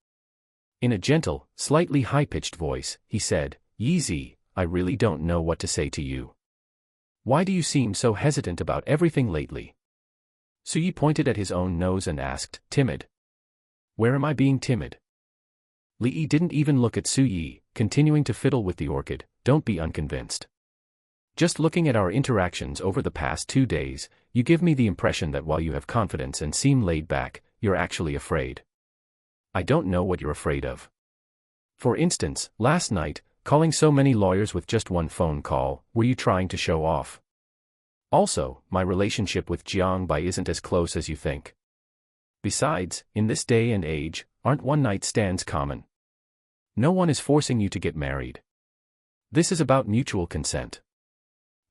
Speaker 1: In a gentle, slightly high-pitched voice, he said, Yeezy, I really don't know what to say to you. Why do you seem so hesitant about everything lately? Suyi pointed at his own nose and asked, timid. Where am I being timid? Li didn't even look at Suyi, continuing to fiddle with the orchid, don't be unconvinced. Just looking at our interactions over the past 2 days, you give me the impression that while you have confidence and seem laid back, you're actually afraid. I don't know what you're afraid of. For instance, last night, calling so many lawyers with just one phone call, were you trying to show off? Also, my relationship with Jiang Bai isn't as close as you think. Besides, in this day and age, aren't one-night stands common? No one is forcing you to get married. This is about mutual consent.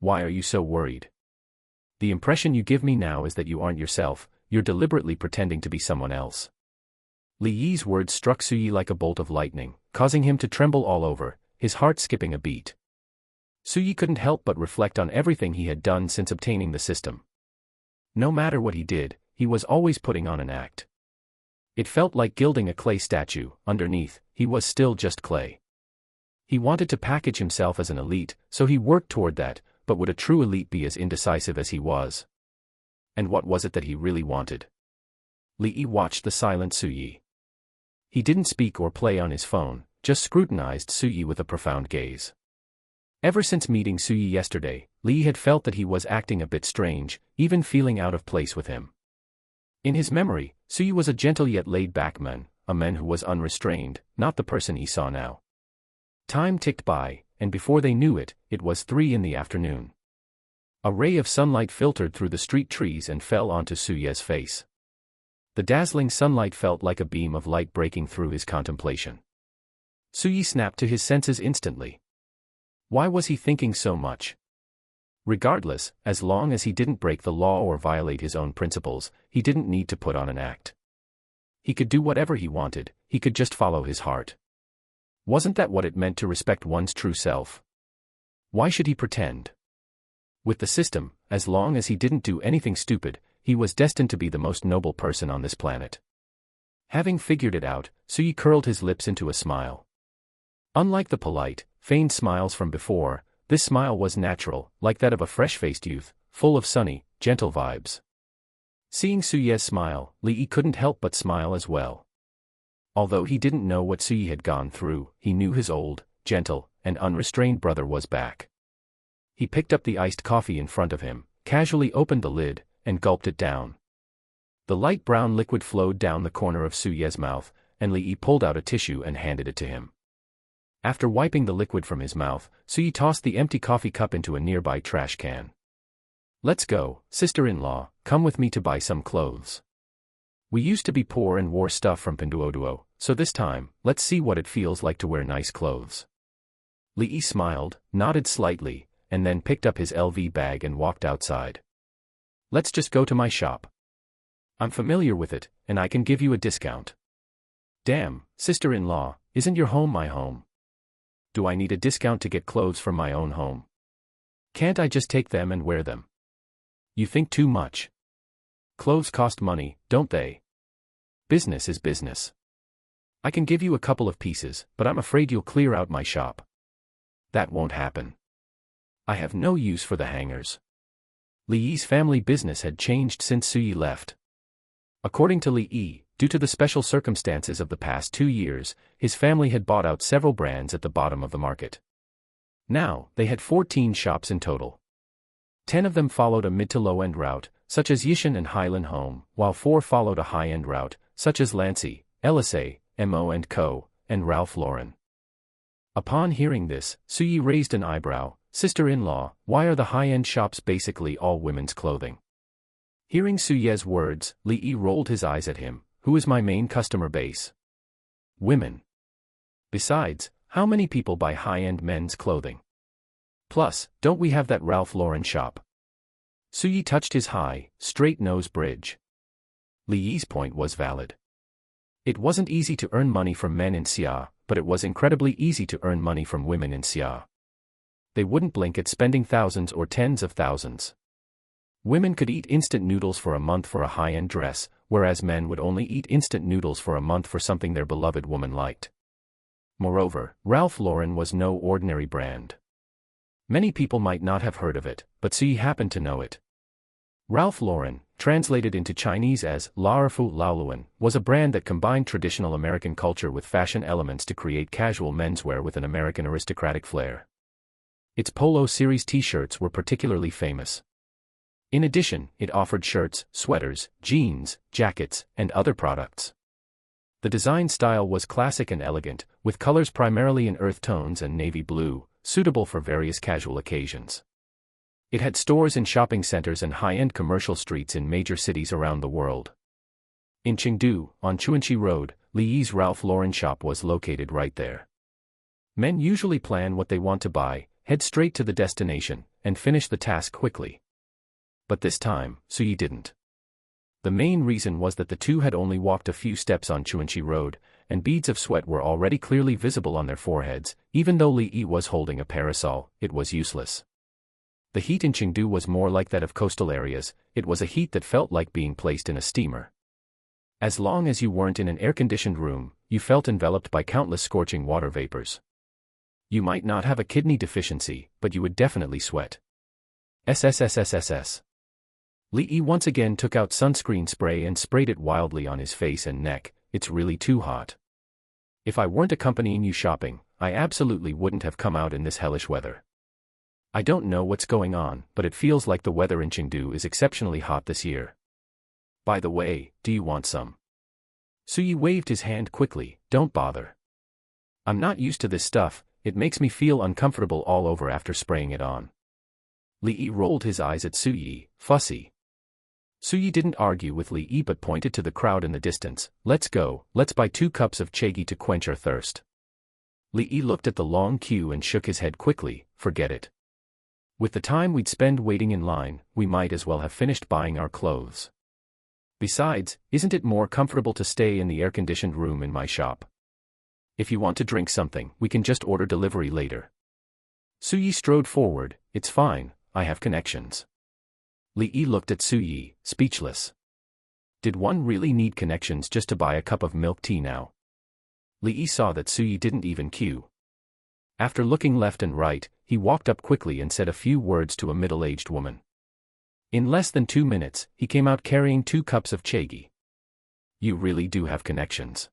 Speaker 1: Why are you so worried? The impression you give me now is that you aren't yourself, you're deliberately pretending to be someone else. Li Yi's words struck Suyi like a bolt of lightning, causing him to tremble all over, his heart skipping a beat. Suyi couldn't help but reflect on everything he had done since obtaining the system. No matter what he did, he was always putting on an act. It felt like gilding a clay statue. Underneath, he was still just clay. He wanted to package himself as an elite, so he worked toward that, but would a true elite be as indecisive as he was? And what was it that he really wanted? Li Yi watched the silent Suyi. He didn't speak or play on his phone, just scrutinized Suyi with a profound gaze. Ever since meeting Suyi yesterday, Li Yi had felt that he was acting a bit strange, even feeling out of place with him. In his memory, Suyi was a gentle yet laid-back man, a man who was unrestrained, not the person he saw now. Time ticked by, and before they knew it, it was 3 in the afternoon. A ray of sunlight filtered through the street trees and fell onto Suyi's face. The dazzling sunlight felt like a beam of light breaking through his contemplation. Suyi snapped to his senses instantly. Why was he thinking so much? Regardless, as long as he didn't break the law or violate his own principles, he didn't need to put on an act. He could do whatever he wanted, he could just follow his heart. Wasn't that what it meant to respect one's true self? Why should he pretend? With the system, as long as he didn't do anything stupid, he was destined to be the most noble person on this planet. Having figured it out, Suyi curled his lips into a smile. Unlike the polite, feigned smiles from before, this smile was natural, like that of a fresh-faced youth, full of sunny, gentle vibes. Seeing Suyi's smile, Li Yi couldn't help but smile as well. Although he didn't know what Suyi had gone through, he knew his old, gentle, and unrestrained brother was back. He picked up the iced coffee in front of him, casually opened the lid, and gulped it down. The light brown liquid flowed down the corner of Suyi's mouth, and Li Yi pulled out a tissue and handed it to him. After wiping the liquid from his mouth, Suyi tossed the empty coffee cup into a nearby trash can. Let's go, sister-in-law, come with me to buy some clothes. We used to be poor and wore stuff from Pinduoduo, so this time, let's see what it feels like to wear nice clothes. Li Yi smiled, nodded slightly, and then picked up his LV bag and walked outside. Let's just go to my shop. I'm familiar with it, and I can give you a discount. Damn, sister-in-law, isn't your home my home? Do I need a discount to get clothes from my own home? Can't I just take them and wear them? You think too much. Clothes cost money, don't they? Business is business. I can give you a couple of pieces, but I'm afraid you'll clear out my shop. That won't happen. I have no use for the hangers. Li Yi's family business had changed since Suyi left. According to Li Yi, due to the special circumstances of the past 2 years, his family had bought out several brands at the bottom of the market. Now, they had 14 shops in total. 10 of them followed a mid to low-end route, such as Yishan and Highland Home, while 4 followed a high-end route, such as Lancy, LSA, Mo & Co., and Ralph Lauren. Upon hearing this, Suyi raised an eyebrow. Sister-in-law, why are the high-end shops basically all women's clothing? Hearing Suyi's words, Li Yi rolled his eyes at him. Who is my main customer base? Women. Besides, how many people buy high-end men's clothing? Plus, don't we have that Ralph Lauren shop? Suyi touched his high, straight-nose bridge. Li Yi's point was valid. It wasn't easy to earn money from men in Xia, but it was incredibly easy to earn money from women in Xia. They wouldn't blink at spending thousands or tens of thousands. Women could eat instant noodles for a month for a high-end dress, whereas men would only eat instant noodles for a month for something their beloved woman liked. Moreover, Ralph Lauren was no ordinary brand. Many people might not have heard of it, but Suyi happened to know it. Ralph Lauren, translated into Chinese as Laofu Laoluan, was a brand that combined traditional American culture with fashion elements to create casual menswear with an American aristocratic flair. Its Polo Series t-shirts were particularly famous. In addition, it offered shirts, sweaters, jeans, jackets, and other products. The design style was classic and elegant, with colors primarily in earth tones and navy blue, suitable for various casual occasions. It had stores in shopping centers and high-end commercial streets in major cities around the world. In Chengdu, on Chuanxi Road, Li Yi's Ralph Lauren shop was located right there. Men usually plan what they want to buy, head straight to the destination, and finish the task quickly. But this time, Suyi didn't. The main reason was that the two had only walked a few steps on Chuanxi Road, and beads of sweat were already clearly visible on their foreheads. Even though Li Yi was holding a parasol, it was useless. The heat in Chengdu was more like that of coastal areas. It was a heat that felt like being placed in a steamer. As long as you weren't in an air-conditioned room, you felt enveloped by countless scorching water vapors. You might not have a kidney deficiency, but you would definitely sweat. SSSSSS. Li Yi once again took out sunscreen spray and sprayed it wildly on his face and neck. It's really too hot. If I weren't accompanying you shopping, I absolutely wouldn't have come out in this hellish weather. I don't know what's going on, but it feels like the weather in Chengdu is exceptionally hot this year. By the way, do you want some? Suyi waved his hand quickly. Don't bother. I'm not used to this stuff, it makes me feel uncomfortable all over after spraying it on. Li Yi rolled his eyes at Suyi, fussy. Suyi didn't argue with Li Yi but pointed to the crowd in the distance. Let's go, let's buy 2 cups of chegi to quench our thirst. Li Yi looked at the long queue and shook his head quickly. Forget it. With the time we'd spend waiting in line, we might as well have finished buying our clothes. Besides, isn't it more comfortable to stay in the air-conditioned room in my shop? If you want to drink something, we can just order delivery later. Suyi strode forward. It's fine, I have connections. Li Yi looked at Suyi, speechless. Did one really need connections just to buy a cup of milk tea now? Li Yi saw that Suyi didn't even queue. After looking left and right, he walked up quickly and said a few words to a middle-aged woman. In less than 2 minutes, he came out carrying 2 cups of chegi. You really do have connections.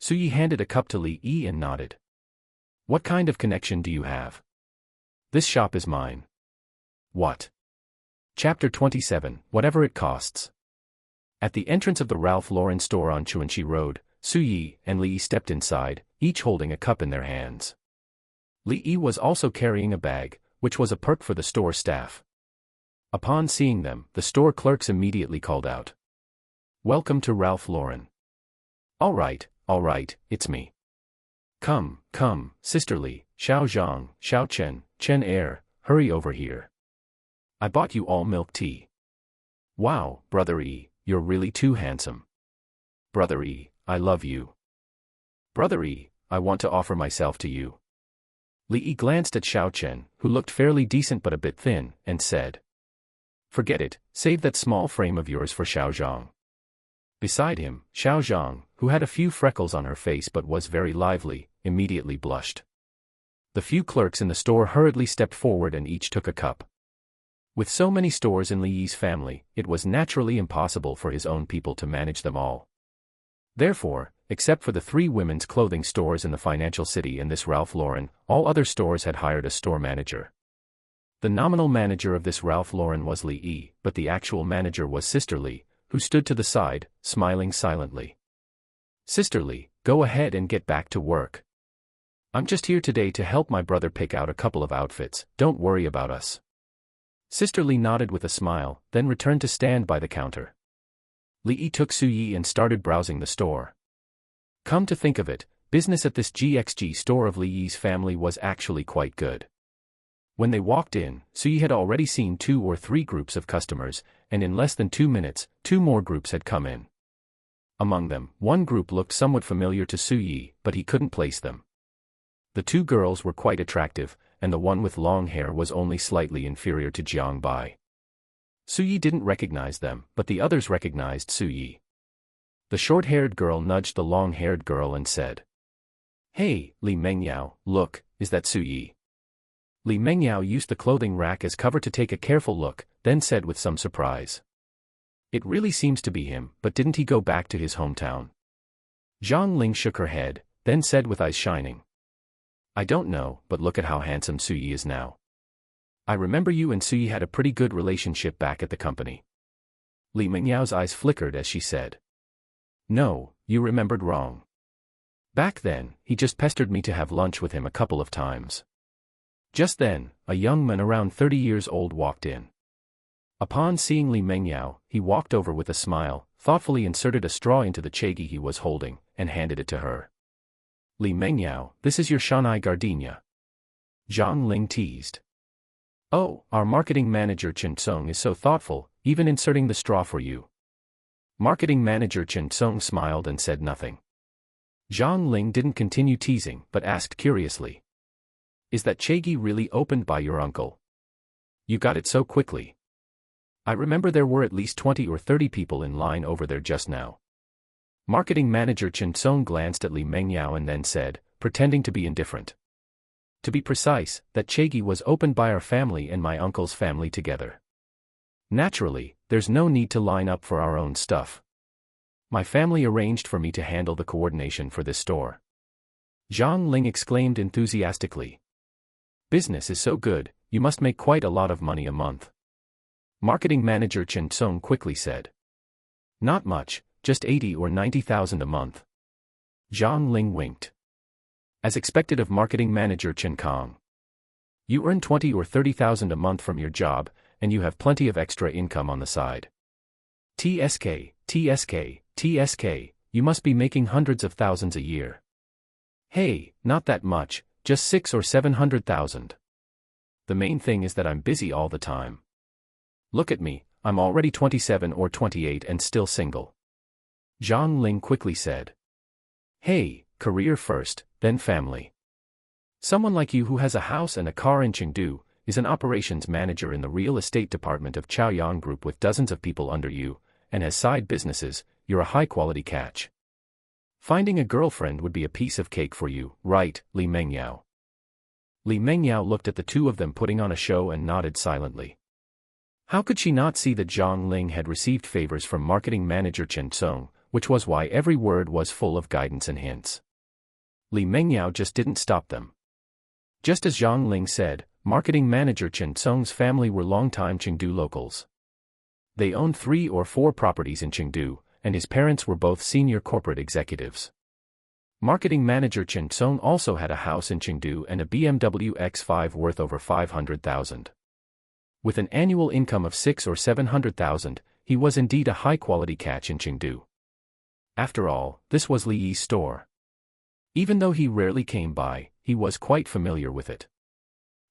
Speaker 1: Suyi handed a cup to Li Yi and nodded. What kind of connection do you have? This shop is mine. What? Chapter 27, Whatever It Costs. At the entrance of the Ralph Lauren store on Chuanxi Road, Suyi and Li Yi stepped inside, each holding a cup in their hands. Li Yi was also carrying a bag, which was a perk for the store staff. Upon seeing them, the store clerks immediately called out. Welcome to Ralph Lauren. All right, it's me. Come, Sister Li, Xiao Zhang, Xiao Chen Air, hurry over here. I bought you all milk tea. Wow, Brother Yi, you're really too handsome. Brother Yi, I love you. Brother Yi, I want to offer myself to you. Li Yi glanced at Xiao Chen, who looked fairly decent but a bit thin, and said. Forget it, save that small frame of yours for Xiao Zhang. Beside him, Xiao Zhang, who had a few freckles on her face but was very lively, immediately blushed. The few clerks in the store hurriedly stepped forward and each took a cup. With so many stores in Li Yi's family, it was naturally impossible for his own people to manage them all. Therefore, except for the 3 women's clothing stores in the financial city and this Ralph Lauren, all other stores had hired a store manager. The nominal manager of this Ralph Lauren was Li Yi, but the actual manager was Sister Li, who stood to the side, smiling silently. Sister Li, go ahead and get back to work. I'm just here today to help my brother pick out a couple of outfits, don't worry about us. Sister Li nodded with a smile, then returned to stand by the counter. Li Yi took Suyi and started browsing the store. Come to think of it, business at this GXG store of Li Yi's family was actually quite good. When they walked in, Suyi had already seen 2 or 3 groups of customers, and in less than 2 minutes, 2 more groups had come in. Among them, one group looked somewhat familiar to Suyi, but he couldn't place them. The 2 girls were quite attractive, and the one with long hair was only slightly inferior to Jiang Bai. Suyi didn't recognize them, but the others recognized Suyi. The short-haired girl nudged the long-haired girl and said, Hey, Li Mengyao, look, is that Suyi? Li Mengyao used the clothing rack as cover to take a careful look, then said with some surprise. It really seems to be him, but didn't he go back to his hometown? Zhang Ling shook her head, then said with eyes shining. I don't know, but look at how handsome Suyi is now. I remember you and Suyi had a pretty good relationship back at the company. Li Mengyao's eyes flickered as she said. No, you remembered wrong. Back then, he just pestered me to have lunch with him a couple of times. Just then, a young man around 30 years old walked in. Upon seeing Li Mengyao, he walked over with a smile, thoughtfully inserted a straw into the chegi he was holding, and handed it to her. Li Mengyao, this is your Shanghai gardenia. Zhang Ling teased. Oh, our marketing manager Chen Song is so thoughtful, even inserting the straw for you. Marketing manager Chen Song smiled and said nothing. Zhang Ling didn't continue teasing but asked curiously. Is that Chagi really opened by your uncle? You got it so quickly. I remember there were at least 20 or 30 people in line over there just now. Marketing manager Chen Song glanced at Li Mengyao and then said, pretending to be indifferent. To be precise, that Chagi was opened by our family and my uncle's family together. Naturally, there's no need to line up for our own stuff. My family arranged for me to handle the coordination for this store. Zhang Ling exclaimed enthusiastically. Business is so good, you must make quite a lot of money a month. Marketing manager Chen Song quickly said. Not much, just 80 or 90,000 a month. Zhang Ling winked. As expected of marketing manager Chen Kong. You earn 20 or 30,000 a month from your job, and you have plenty of extra income on the side. TSK, you must be making hundreds of thousands a year. Hey, not that much, just 600,000 or 700,000. The main thing is that I'm busy all the time. Look at me, I'm already 27 or 28 and still single. Zhang Ling quickly said. Hey, career first, then family. Someone like you who has a house and a car in Chengdu, is an operations manager in the real estate department of Chaoyang Group with dozens of people under you, and has side businesses, you're a high-quality catch. Finding a girlfriend would be a piece of cake for you, right, Li Mengyao? Li Mengyao looked at the two of them putting on a show and nodded silently. How could she not see that Zhang Ling had received favors from marketing manager Chen Song, which was why every word was full of guidance and hints. Li Mengyao just didn't stop them. Just as Zhang Ling said, marketing manager Chen Song's family were longtime Chengdu locals. They owned 3 or 4 properties in Chengdu, and his parents were both senior corporate executives. Marketing manager Chen Song also had a house in Chengdu and a BMW X5 worth over 500,000. With an annual income of 600,000 or 700,000, he was indeed a high-quality catch in Chengdu. After all, this was Li Yi's store. Even though he rarely came by, he was quite familiar with it.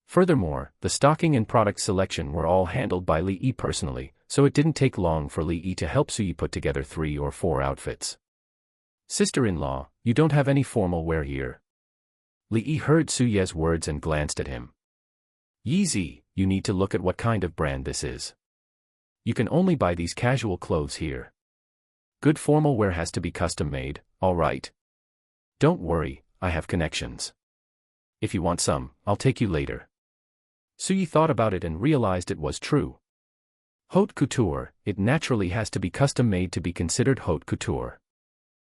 Speaker 1: Furthermore, the stocking and product selection were all handled by Li Yi personally, so it didn't take long for Li Yi to help Suyi put together 3 or 4 outfits. Sister-in-law, you don't have any formal wear here. Li Yi heard Suye's words and glanced at him. Yeezy, you need to look at what kind of brand this is. You can only buy these casual clothes here. Good formal wear has to be custom-made, all right? Don't worry, I have connections. If you want some, I'll take you later. Suyi thought about it and realized it was true. Haute couture, it naturally has to be custom-made to be considered haute couture.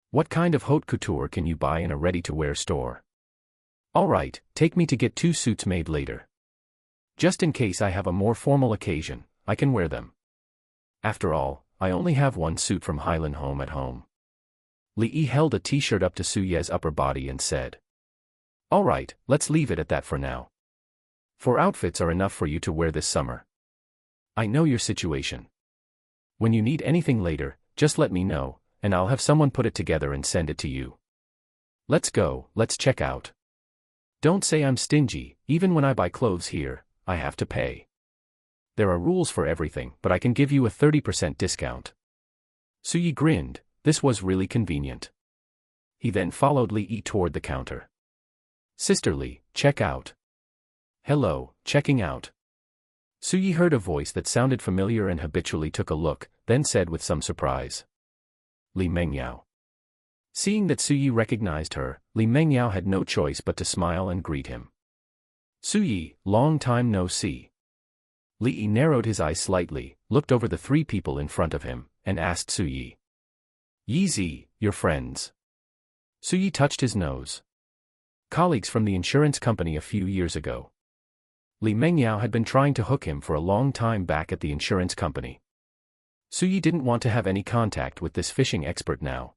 Speaker 1: What kind of haute couture can you buy in a ready-to-wear store? All right, take me to get 2 suits made later. Just in case I have a more formal occasion, I can wear them. After all, I only have 1 suit from Highland Home at home. Li Yi held a t-shirt up to Suye's upper body and said. All right, let's leave it at that for now. 4 outfits are enough for you to wear this summer. I know your situation. When you need anything later, just let me know, and I'll have someone put it together and send it to you. Let's go, let's check out. Don't say I'm stingy, even when I buy clothes here, I have to pay. There are rules for everything, but I can give you a 30% discount. Suyi grinned, this was really convenient. He then followed Li Yi toward the counter. Sisterly, check out. Hello, checking out. Suyi heard a voice that sounded familiar and habitually took a look, then said with some surprise. Li Mengyao. Seeing that Suyi recognized her, Li Mengyao had no choice but to smile and greet him. Suyi, long time no see. Li Yi narrowed his eyes slightly, looked over the 3 people in front of him, and asked Suyi. Yeezy, your friends. Suyi touched his nose. Colleagues from the insurance company a few years ago. Li Mengyao had been trying to hook him for a long time back at the insurance company. Suyi didn't want to have any contact with this fishing expert now.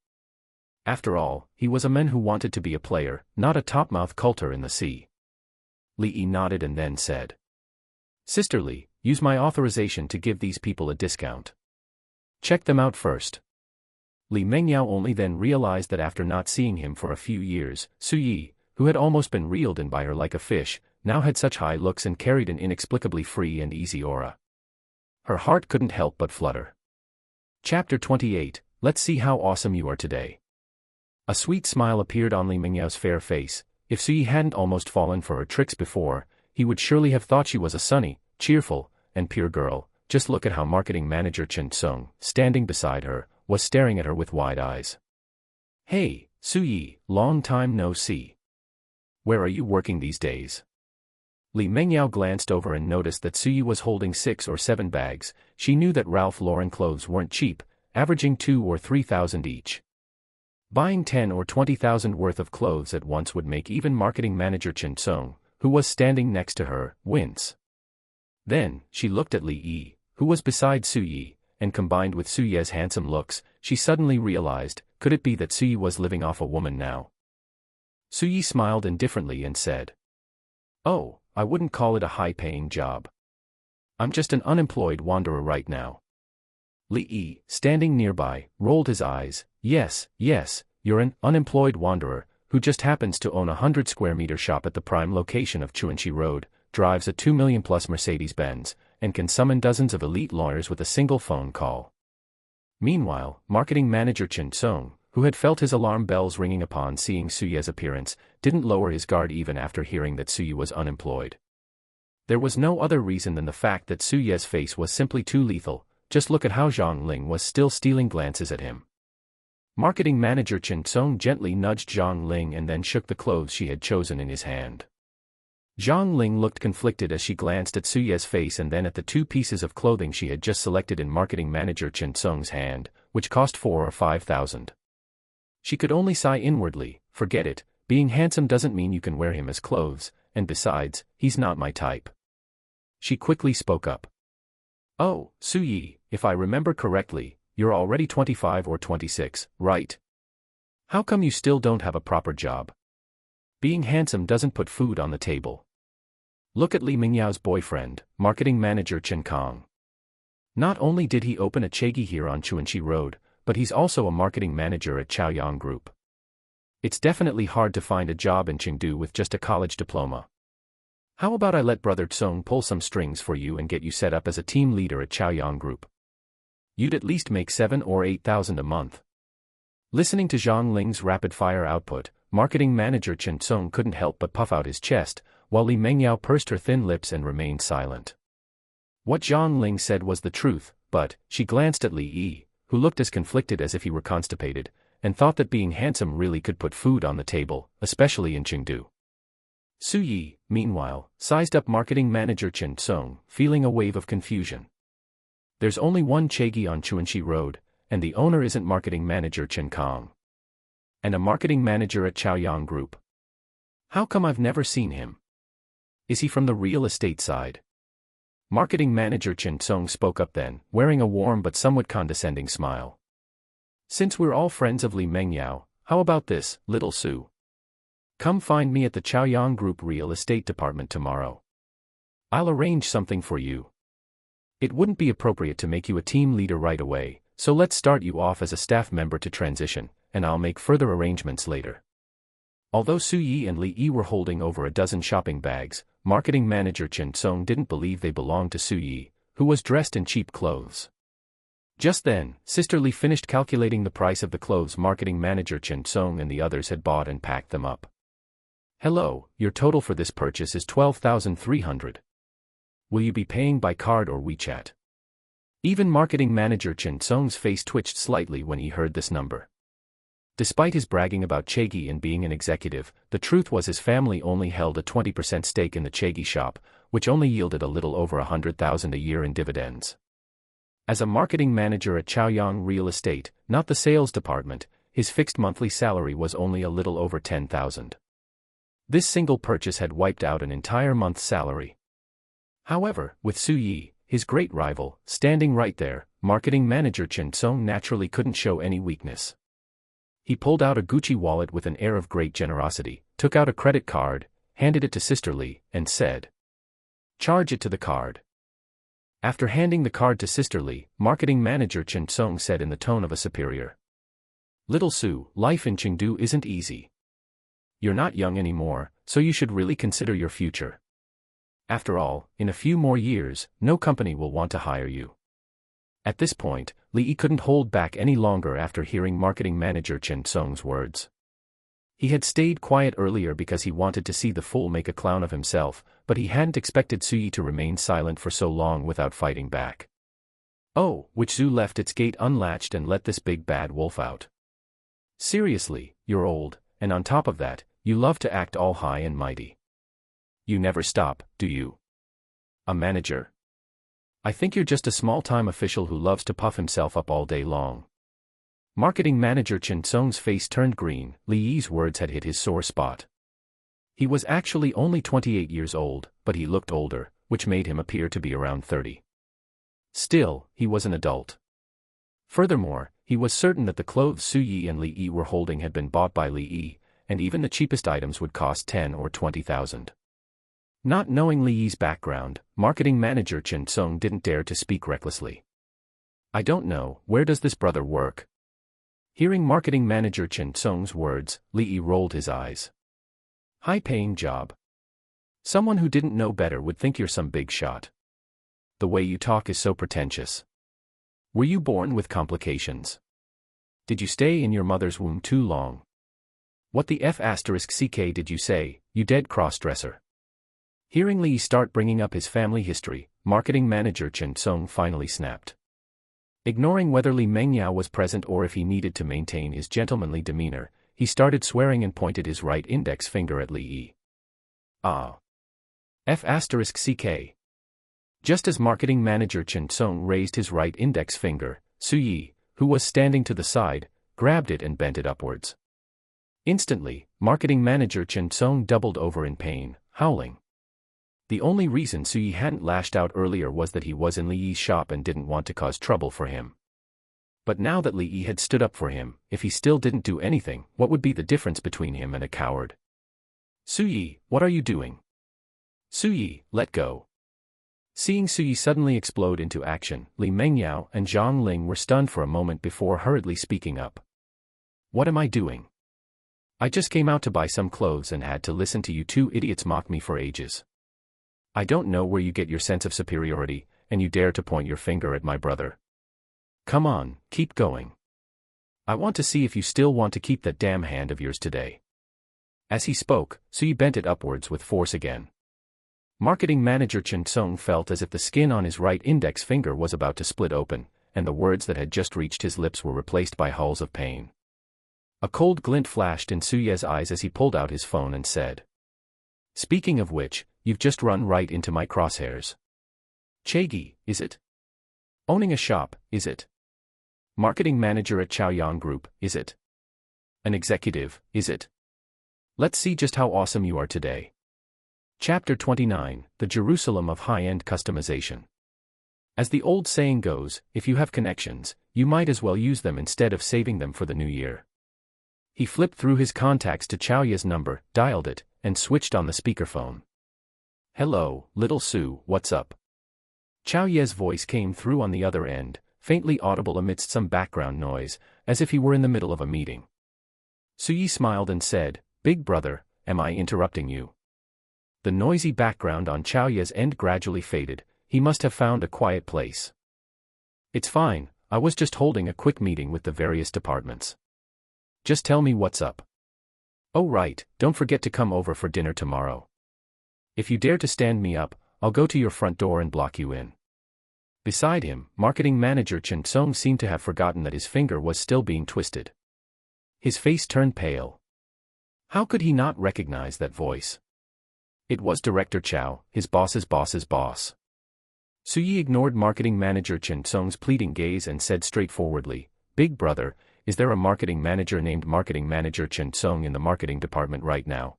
Speaker 1: After all, he was a man who wanted to be a player, not a topmouth coulter in the sea. Li Yi nodded and then said. Sisterly, use my authorization to give these people a discount. Check them out first. Li Mengyao only then realized that after not seeing him for a few years, Su Yi, who had almost been reeled in by her like a fish, now had such high looks and carried an inexplicably free and easy aura. Her heart couldn't help but flutter. Chapter 28, Let's see how awesome you are today. A sweet smile appeared on Li Mengyao's fair face. If Su Yi hadn't almost fallen for her tricks before, he would surely have thought she was a sunny, cheerful, and pure girl. Just look at how marketing manager Chen Sung, standing beside her, was staring at her with wide eyes. Hey, Su Yi, long time no see. Where are you working these days? Li Mengyao glanced over and noticed that Su Yi was holding 6 or 7 bags. She knew that Ralph Lauren clothes weren't cheap, averaging 2,000 or 3,000 each. Buying 10,000 or 20,000 worth of clothes at once would make even marketing manager Chen Sung, who was standing next to her, wince. Then, she looked at Li Yi, who was beside Su Yi, and combined with Su Yi's handsome looks, she suddenly realized, could it be that Su Yi was living off a woman now? Su Yi smiled indifferently and said, "Oh, I wouldn't call it a high-paying job. I'm just an unemployed wanderer right now." Li Yi, standing nearby, rolled his eyes. Yes, you're an unemployed wanderer, who just happens to own a 100-square-meter shop at the prime location of Chuanxi Road, drives a 2 million-plus Mercedes-Benz, and can summon dozens of elite lawyers with a single phone call. Meanwhile, marketing manager Chen Sung, who had felt his alarm bells ringing upon seeing Su Yi's appearance, didn't lower his guard even after hearing that Su Yi was unemployed. There was no other reason than the fact that Su Yi's face was simply too lethal. Just look at how Zhang Ling was still stealing glances at him. Marketing manager Chen Sung gently nudged Zhang Ling and then shook the clothes she had chosen in his hand. Zhang Ling looked conflicted as she glanced at Su Yi's face and then at the 2 pieces of clothing she had just selected in marketing manager Chen Sung's hand, which cost 4,000 or 5,000. She could only sigh inwardly. Forget it, being handsome doesn't mean you can wear him as clothes, and besides, he's not my type. She quickly spoke up. "Oh, Su Yi, if I remember correctly, you're already 25 or 26, right? How come you still don't have a proper job? Being handsome doesn't put food on the table." Look at Li Mengyao's boyfriend, marketing manager Chen Kong. Not only did he open a chegi here on Chuanxi Road, but he's also a marketing manager at Chaoyang Group. It's definitely hard to find a job in Chengdu with just a college diploma. How about I let brother Tsung pull some strings for you and get you set up as a team leader at Chaoyang Group? You'd at least make 7,000 or 8,000 a month. Listening to Zhang Ling's rapid-fire output, marketing manager Chen Tsung couldn't help but puff out his chest, while Li Mengyao pursed her thin lips and remained silent. What Zhang Ling said was the truth, but she glanced at Li Yi, who looked as conflicted as if he were constipated, and thought that being handsome really could put food on the table, especially in Chengdu. Su Yi, meanwhile, sized up marketing manager Chen Sung, feeling a wave of confusion. There's only one chegi on Chuanxi Road, and the owner isn't marketing manager Chen Kong. And a marketing manager at Chaoyang Group. How come I've never seen him? Is he from the real estate side? Marketing manager Chen Sung spoke up then, wearing a warm but somewhat condescending smile. Since we're all friends of Li Mengyao, how about this, little Su? Come find me at the Chaoyang Group real estate department tomorrow. I'll arrange something for you. It wouldn't be appropriate to make you a team leader right away, so let's start you off as a staff member to transition, and I'll make further arrangements later. Although Su Yi and Li Yi were holding over a dozen shopping bags, marketing manager Chen Sung didn't believe they belonged to Su Yi, who was dressed in cheap clothes. Just then, Sister Li finished calculating the price of the clothes marketing manager Chen Sung and the others had bought and packed them up. "Hello, your total for this purchase is 12,300. Will you be paying by card or WeChat?" Even marketing manager Chen Sung's face twitched slightly when he heard this number. Despite his bragging about Chegi and being an executive, the truth was his family only held a 20% stake in the Chegi shop, which only yielded a little over 100,000 a year in dividends. As a marketing manager at Chaoyang Real Estate, not the sales department, his fixed monthly salary was only a little over 10,000. This single purchase had wiped out an entire month's salary. However, with Su Yi, his great rival, standing right there, marketing manager Chen Sung naturally couldn't show any weakness. He pulled out a Gucci wallet with an air of great generosity, took out a credit card, handed it to Sister Li, and said, "Charge it to the card." After handing the card to Sister Li, marketing manager Chen Sung said in the tone of a superior, Little Sue, life in Chengdu isn't easy. You're not young anymore, so you should really consider your future. After all, in a few more years, no company will want to hire you. At this point, Li Yi couldn't hold back any longer after hearing marketing manager Chen Song's words. He had stayed quiet earlier because he wanted to see the fool make a clown of himself, but he hadn't expected Su Yi to remain silent for so long without fighting back. Oh, which zoo left its gate unlatched and let this big bad wolf out? Seriously, you're old, and on top of that, you love to act all high and mighty. You never stop, do you? A manager? I think you're just a small-time official who loves to puff himself up all day long. Marketing manager Chen Song's face turned green. Li Yi's words had hit his sore spot. He was actually only 28 years old, but he looked older, which made him appear to be around 30. Still, he was an adult. Furthermore, he was certain that the clothes Su Yi and Li Yi were holding had been bought by Li Yi, and even the cheapest items would cost 10 or 20,000. Not knowing Li Yi's background, marketing manager Chen Song didn't dare to speak recklessly. I don't know, where does this brother work? Hearing marketing manager Chen Song's words, Li Yi rolled his eyes. High-paying job. Someone who didn't know better would think you're some big shot. The way you talk is so pretentious. Were you born with complications? Did you stay in your mother's womb too long? What the F***ck did you say, you dead cross-dresser? Hearing Li Yi start bringing up his family history, marketing manager Chen Song finally snapped. Ignoring whether Li Mengyao was present or if he needed to maintain his gentlemanly demeanor, he started swearing and pointed his right index finger at Li Yi. Ah. F***ck. Just as marketing manager Chen Song raised his right index finger, Su Yi, who was standing to the side, grabbed it and bent it upwards. Instantly, marketing manager Chen Song doubled over in pain, howling. The only reason Su Yi hadn't lashed out earlier was that he was in Li Yi's shop and didn't want to cause trouble for him. But now that Li Yi had stood up for him, if he still didn't do anything, what would be the difference between him and a coward? Su Yi, what are you doing? Su Yi, let go. Seeing Su Yi suddenly explode into action, Li Mengyao and Zhang Ling were stunned for a moment before hurriedly speaking up. What am I doing? I just came out to buy some clothes and had to listen to you two idiots mock me for ages. I don't know where you get your sense of superiority, and you dare to point your finger at my brother. Come on, keep going. I want to see if you still want to keep that damn hand of yours today. As he spoke, Su Yi bent it upwards with force again. Marketing manager Chen Song felt as if the skin on his right index finger was about to split open, and the words that had just reached his lips were replaced by howls of pain. A cold glint flashed in Su Ye's eyes as he pulled out his phone and said, "Speaking of which, you've just run right into my crosshairs. Chagi, is it? Owning a shop, is it? Marketing manager at Chaoyang Group, is it? An executive, is it? Let's see just how awesome you are today." Chapter 29, The Jerusalem of High-End Customization. As the old saying goes, if you have connections, you might as well use them instead of saving them for the new year. He flipped through his contacts to Chao Ye's number, dialed it, and switched on the speakerphone. "Hello, little Sue, what's up?" Chao Ye's voice came through on the other end, faintly audible amidst some background noise, as if he were in the middle of a meeting. Su Yi smiled and said, "Big brother, am I interrupting you?" The noisy background on Chao Ye's end gradually faded. He must have found a quiet place. "It's fine, I was just holding a quick meeting with the various departments. Just tell me what's up. Oh right, don't forget to come over for dinner tomorrow. If you dare to stand me up, I'll go to your front door and block you in." Beside him, marketing manager Chen Song seemed to have forgotten that his finger was still being twisted. His face turned pale. How could he not recognize that voice? It was Director Chao, his boss's boss's boss. Su Yi ignored marketing manager Chen Song's pleading gaze and said straightforwardly, "Big brother, is there a marketing manager named marketing manager Chen Song in the marketing department right now?"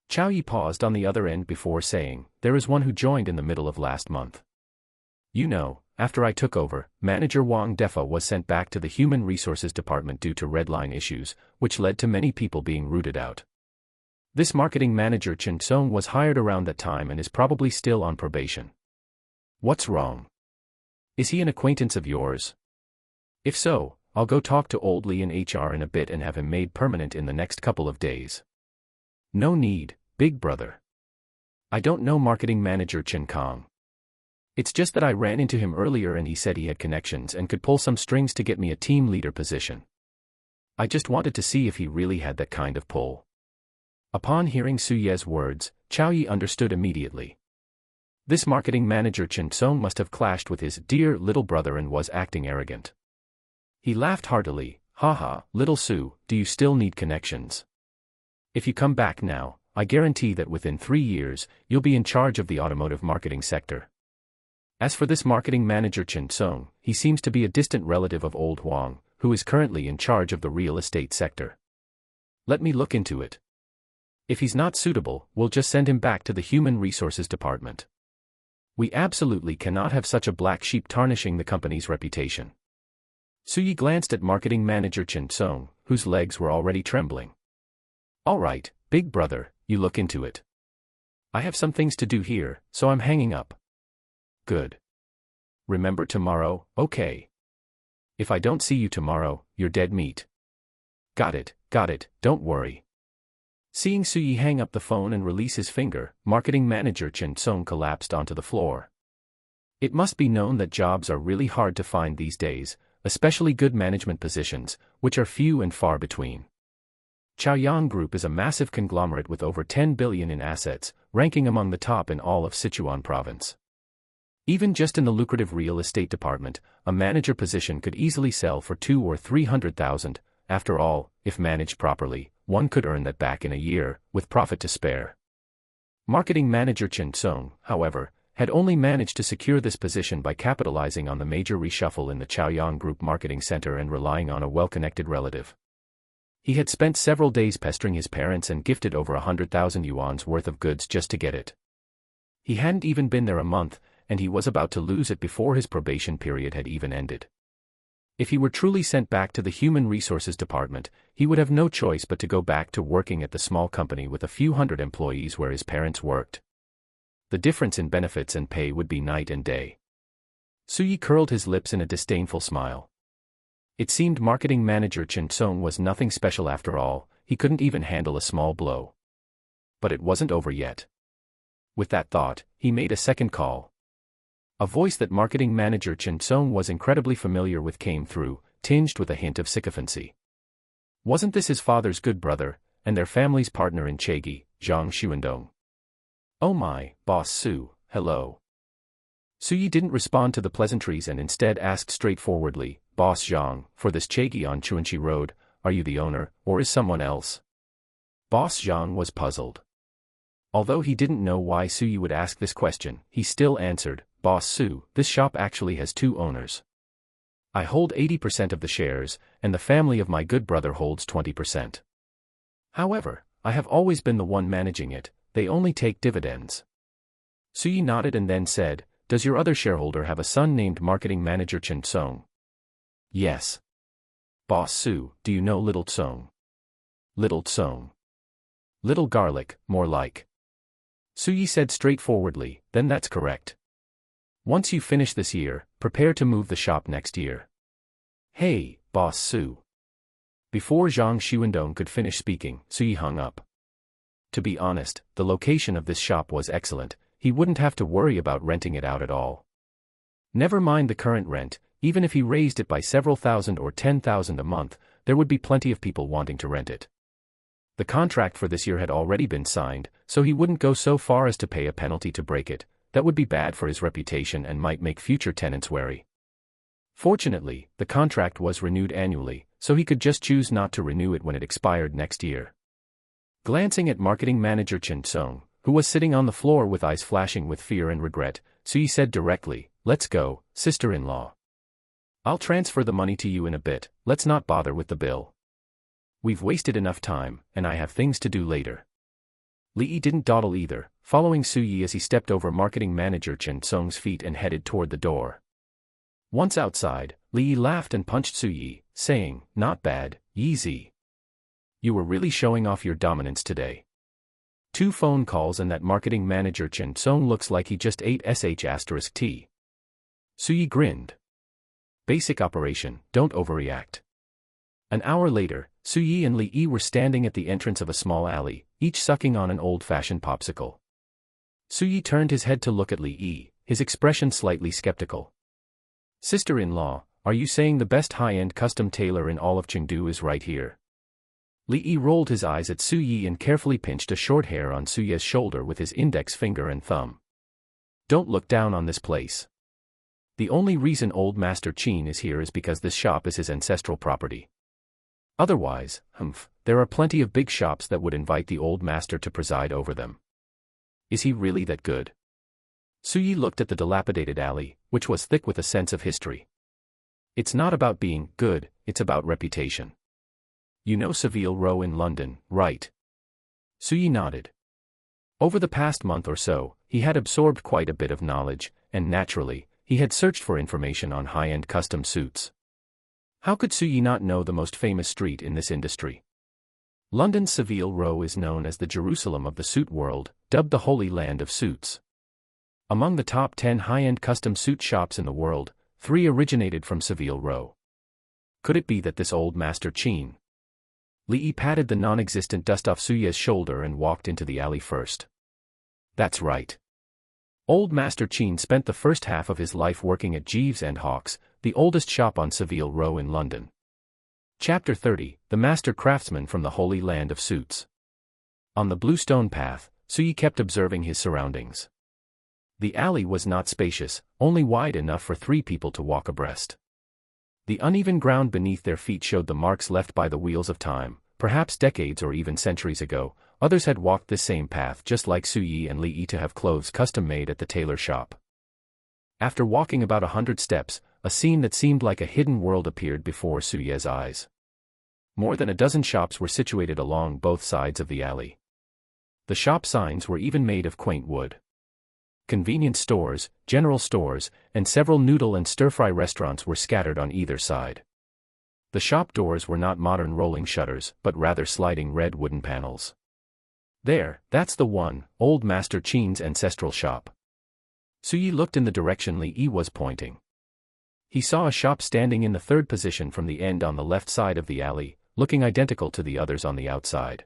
Speaker 1: Chao Yi paused on the other end before saying, "There is one who joined in the middle of last month. You know, after I took over, manager Wang Defa was sent back to the human resources department due to red line issues, which led to many people being rooted out. This marketing manager Chen Song was hired around that time and is probably still on probation. What's wrong? Is he an acquaintance of yours? If so, I'll go talk to old Lee in HR in a bit and have him made permanent in the next couple of days. No need, big brother. I don't know marketing manager Chen Kong. It's just that I ran into him earlier and he said he had connections and could pull some strings to get me a team leader position. I just wanted to see if he really had that kind of pull. Upon hearing Su Ye's words, Chao Yi understood immediately. This marketing manager Chen Song must have clashed with his dear little brother and was acting arrogant. He laughed heartily. Haha, little Su, do you still need connections? If you come back now, I guarantee that within 3 years, you'll be in charge of the automotive marketing sector. As for this marketing manager Chen Song, he seems to be a distant relative of old Huang, who is currently in charge of the real estate sector. Let me look into it. If he's not suitable, we'll just send him back to the human resources department. We absolutely cannot have such a black sheep tarnishing the company's reputation. Su Yi glanced at marketing manager Chen Song, whose legs were already trembling. All right, big brother, you look into it. I have some things to do here, so I'm hanging up. Good. Remember tomorrow, okay? If I don't see you tomorrow, you're dead meat. Got it, don't worry. Seeing Su Yi hang up the phone and release his finger, marketing manager Chen Song collapsed onto the floor. It must be known that jobs are really hard to find these days, especially good management positions, which are few and far between. Chaoyang Group is a massive conglomerate with over 10 billion in assets, ranking among the top in all of Sichuan province. Even just in the lucrative real estate department, a manager position could easily sell for 200,000 or 300,000. After all, if managed properly, one could earn that back in a year, with profit to spare. Marketing manager Chen Song, however, had only managed to secure this position by capitalizing on the major reshuffle in the Chaoyang Group marketing center and relying on a well-connected relative. He had spent several days pestering his parents and gifted over 100,000 yuan's worth of goods just to get it. He hadn't even been there a month, and he was about to lose it before his probation period had even ended. If he were truly sent back to the Human Resources Department, he would have no choice but to go back to working at the small company with a few hundred employees where his parents worked. The difference in benefits and pay would be night and day. Su Yi curled his lips in a disdainful smile. It seemed marketing manager Chen Song was nothing special after all, he couldn't even handle a small blow. But it wasn't over yet. With that thought, he made a second call. A voice that marketing manager Chen Song was incredibly familiar with came through, tinged with a hint of sycophancy. Wasn't this his father's good brother, and their family's partner in Chegi, Zhang Xuandong? Oh my, Boss Su, hello. Su Yi didn't respond to the pleasantries and instead asked straightforwardly, Boss Zhang, for this Chegi on Chuanchi Road, are you the owner, or is someone else? Boss Zhang was puzzled. Although he didn't know why Su Yi would ask this question, he still answered, Boss Su, this shop actually has 2 owners. I hold 80% of the shares, and the family of my good brother holds 20%. However, I have always been the one managing it, they only take dividends. Su Yi nodded and then said, does your other shareholder have a son named marketing manager Chen Song? Yes. Boss Su, do you know Little Tsong? Little Tsong. Little garlic, more like. Su Yi said straightforwardly, then that's correct. Once you finish this year, prepare to move the shop next year. Hey, Boss Su. Before Zhang Xuandong could finish speaking, Su Yi hung up. To be honest, the location of this shop was excellent, he wouldn't have to worry about renting it out at all. Never mind the current rent, even if he raised it by several thousand or 10,000 a month, there would be plenty of people wanting to rent it. The contract for this year had already been signed, so he wouldn't go so far as to pay a penalty to break it. That would be bad for his reputation and might make future tenants wary. Fortunately, the contract was renewed annually, so he could just choose not to renew it when it expired next year. Glancing at marketing manager Chen Song, who was sitting on the floor with eyes flashing with fear and regret, Su Yi said directly, let's go, sister-in-law. I'll transfer the money to you in a bit, let's not bother with the bill. We've wasted enough time, and I have things to do later. Li Yi didn't dawdle either, following Su Yi as he stepped over marketing manager Chen Song's feet and headed toward the door. Once outside, Li Yi laughed and punched Su Yi, saying, not bad, Yi Zi. You were really showing off your dominance today. 2 phone calls and that marketing manager Chen Song looks like he just ate sh*t. Su Yi grinned. Basic operation, don't overreact. An hour later, Su Yi and Li Yi were standing at the entrance of a small alley, each sucking on an old-fashioned popsicle. Su Yi turned his head to look at Li Yi, his expression slightly skeptical. Sister-in-law, are you saying the best high-end custom tailor in all of Chengdu is right here? Li Yi rolled his eyes at Su Yi and carefully pinched a short hair on Su Yi's shoulder with his index finger and thumb. Don't look down on this place. The only reason old Master Qin is here is because this shop is his ancestral property. Otherwise, there are plenty of big shops that would invite the old master to preside over them. Is he really that good? Su Yi looked at the dilapidated alley, which was thick with a sense of history. It's not about being good, it's about reputation. You know Savile Row in London, right? Su Yi nodded. Over the past month or so, he had absorbed quite a bit of knowledge, and naturally, he had searched for information on high-end custom suits. How could Su Yi not know the most famous street in this industry? London's Savile Row is known as the Jerusalem of the suit world, dubbed the Holy Land of Suits. Among the top 10 high-end custom suit shops in the world, 3 originated from Savile Row. Could it be that this old Master Qin? Li Yi patted the non-existent dust off Su Yi's shoulder and walked into the alley first. That's right. Old Master Qin spent the first half of his life working at Jeeves & Hawkes, the oldest shop on Savile Row in London. Chapter 30, The Master Craftsman from the Holy Land of Suits. On the bluestone path, Su Yi kept observing his surroundings. The alley was not spacious, only wide enough for 3 people to walk abreast. The uneven ground beneath their feet showed the marks left by the wheels of time, perhaps decades or even centuries ago. Others had walked this same path just like Su Yi and Li Yi to have clothes custom-made at the tailor shop. After walking about 100 steps, a scene that seemed like a hidden world appeared before Su Yi's eyes. More than a dozen shops were situated along both sides of the alley. The shop signs were even made of quaint wood. Convenience stores, general stores, and several noodle and stir-fry restaurants were scattered on either side. The shop doors were not modern rolling shutters, but rather sliding red wooden panels. There, that's the one, old Master Qin's ancestral shop. Su Yi looked in the direction Li Yi was pointing. He saw a shop standing in the 3rd position from the end on the left side of the alley, looking identical to the others on the outside.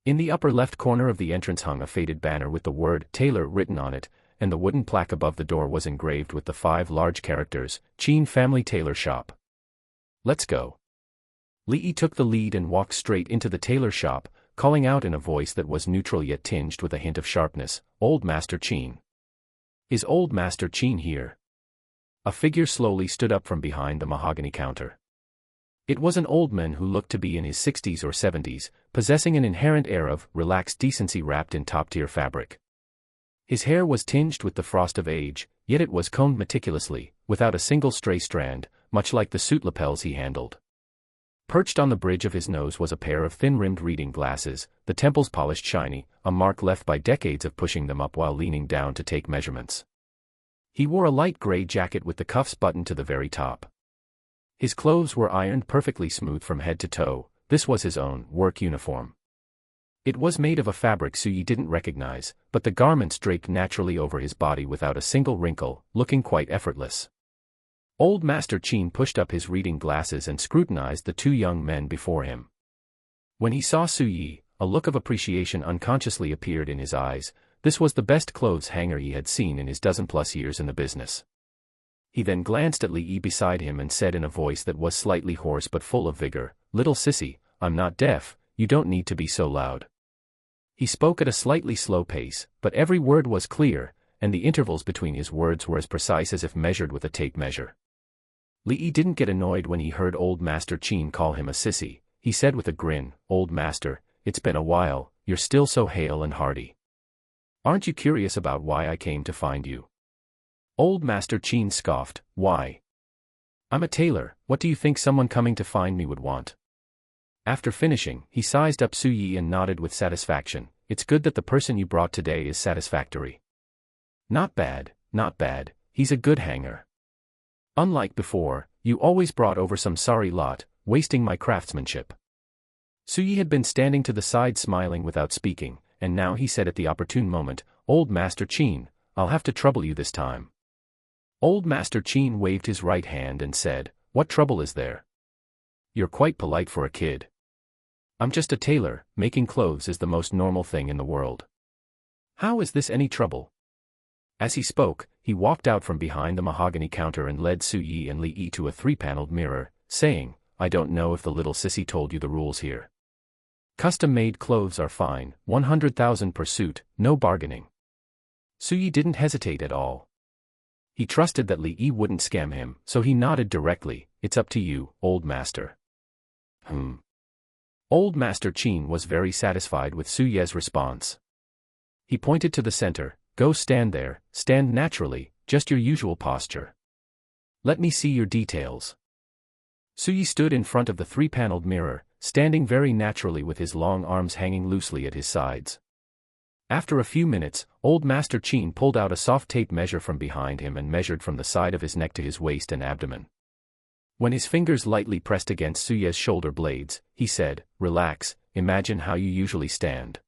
Speaker 1: In the upper left corner of the entrance hung a faded banner with the word "Tailor" written on it, and the wooden plaque above the door was engraved with the 5 large characters, "Qin Family Tailor Shop." Let's go. Li Yi took the lead and walked straight into the tailor shop, calling out in a voice that was neutral yet tinged with a hint of sharpness, "Old Master Qin. Is old Master Qin here?" A figure slowly stood up from behind the mahogany counter. It was an old man who looked to be in his 60s or 70s, possessing an inherent air of relaxed decency wrapped in top-tier fabric. His hair was tinged with the frost of age, yet it was combed meticulously, without a single stray strand, much like the suit lapels he handled. Perched on the bridge of his nose was a pair of thin-rimmed reading glasses, the temples polished shiny, a mark left by decades of pushing them up while leaning down to take measurements. He wore a light gray jacket with the cuffs buttoned to the very top. His clothes were ironed perfectly smooth from head to toe. This was his own work uniform. It was made of a fabric Su Yi didn't recognize, but the garments draped naturally over his body without a single wrinkle, looking quite effortless. Old Master Qin pushed up his reading glasses and scrutinized the 2 young men before him. When he saw Su Yi, a look of appreciation unconsciously appeared in his eyes. This was the best clothes hanger he had seen in his dozen-plus years in the business. He then glanced at Li Yi beside him and said in a voice that was slightly hoarse but full of vigor, "Little sissy, I'm not deaf, you don't need to be so loud." He spoke at a slightly slow pace, but every word was clear, and the intervals between his words were as precise as if measured with a tape measure. Li Yi didn't get annoyed when he heard old Master Qin call him a sissy. He said with a grin, "Old Master, it's been a while, you're still so hale and hearty. Aren't you curious about why I came to find you?" Old Master Qin scoffed, "Why? I'm a tailor, what do you think someone coming to find me would want?" After finishing, he sized up Su Yi and nodded with satisfaction. "It's good that the person you brought today is satisfactory." Not bad, he's a good hanger. Unlike before, you always brought over some sorry lot, wasting my craftsmanship." Su Yi had been standing to the side smiling without speaking, and now he said at the opportune moment, "Old Master Qin, I'll have to trouble you this time." Old Master Chin waved his right hand and said, "What trouble is there? You're quite polite for a kid." "I'm just a tailor, making clothes is the most normal thing in the world. How is this any trouble?" As he spoke, he walked out from behind the mahogany counter and led Su Yi and Li Yi to a three-paneled mirror, saying, "I don't know if the little sissy told you the rules here. Custom-made clothes are fine, 100,000 per suit, no bargaining." Su Yi didn't hesitate at all. He trusted that Li Yi wouldn't scam him, so he nodded directly, "It's up to you, old master." Old Master Chin was very satisfied with Su Ye's response. He pointed to the center, "Go stand there, stand naturally, just your usual posture. Let me see your details." Su Yi stood in front of the three-paneled mirror, standing very naturally with his long arms hanging loosely at his sides. After a few minutes, Old Master Chin pulled out a soft tape measure from behind him and measured from the side of his neck to his waist and abdomen. When his fingers lightly pressed against Su Ye's shoulder blades, he said, "Relax, imagine how you usually stand."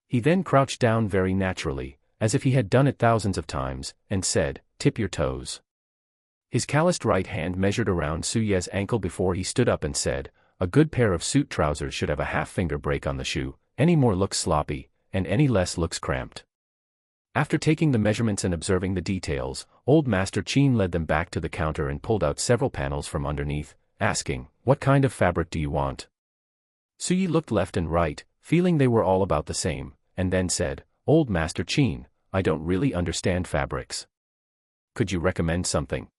Speaker 1: He then crouched down very naturally, as if he had done it thousands of times, and said, "Tip your toes." His calloused right hand measured around Su Ye's ankle before he stood up and said, "A good pair of suit trousers should have a half-finger break on the shoe, any more looks sloppy, and any less looks cramped." After taking the measurements and observing the details, Old Master Chin led them back to the counter and pulled out several panels from underneath, asking, "What kind of fabric do you want?" Su Yi looked left and right, feeling they were all about the same, and then said, "Old Master Chin, I don't really understand fabrics. Could you recommend something?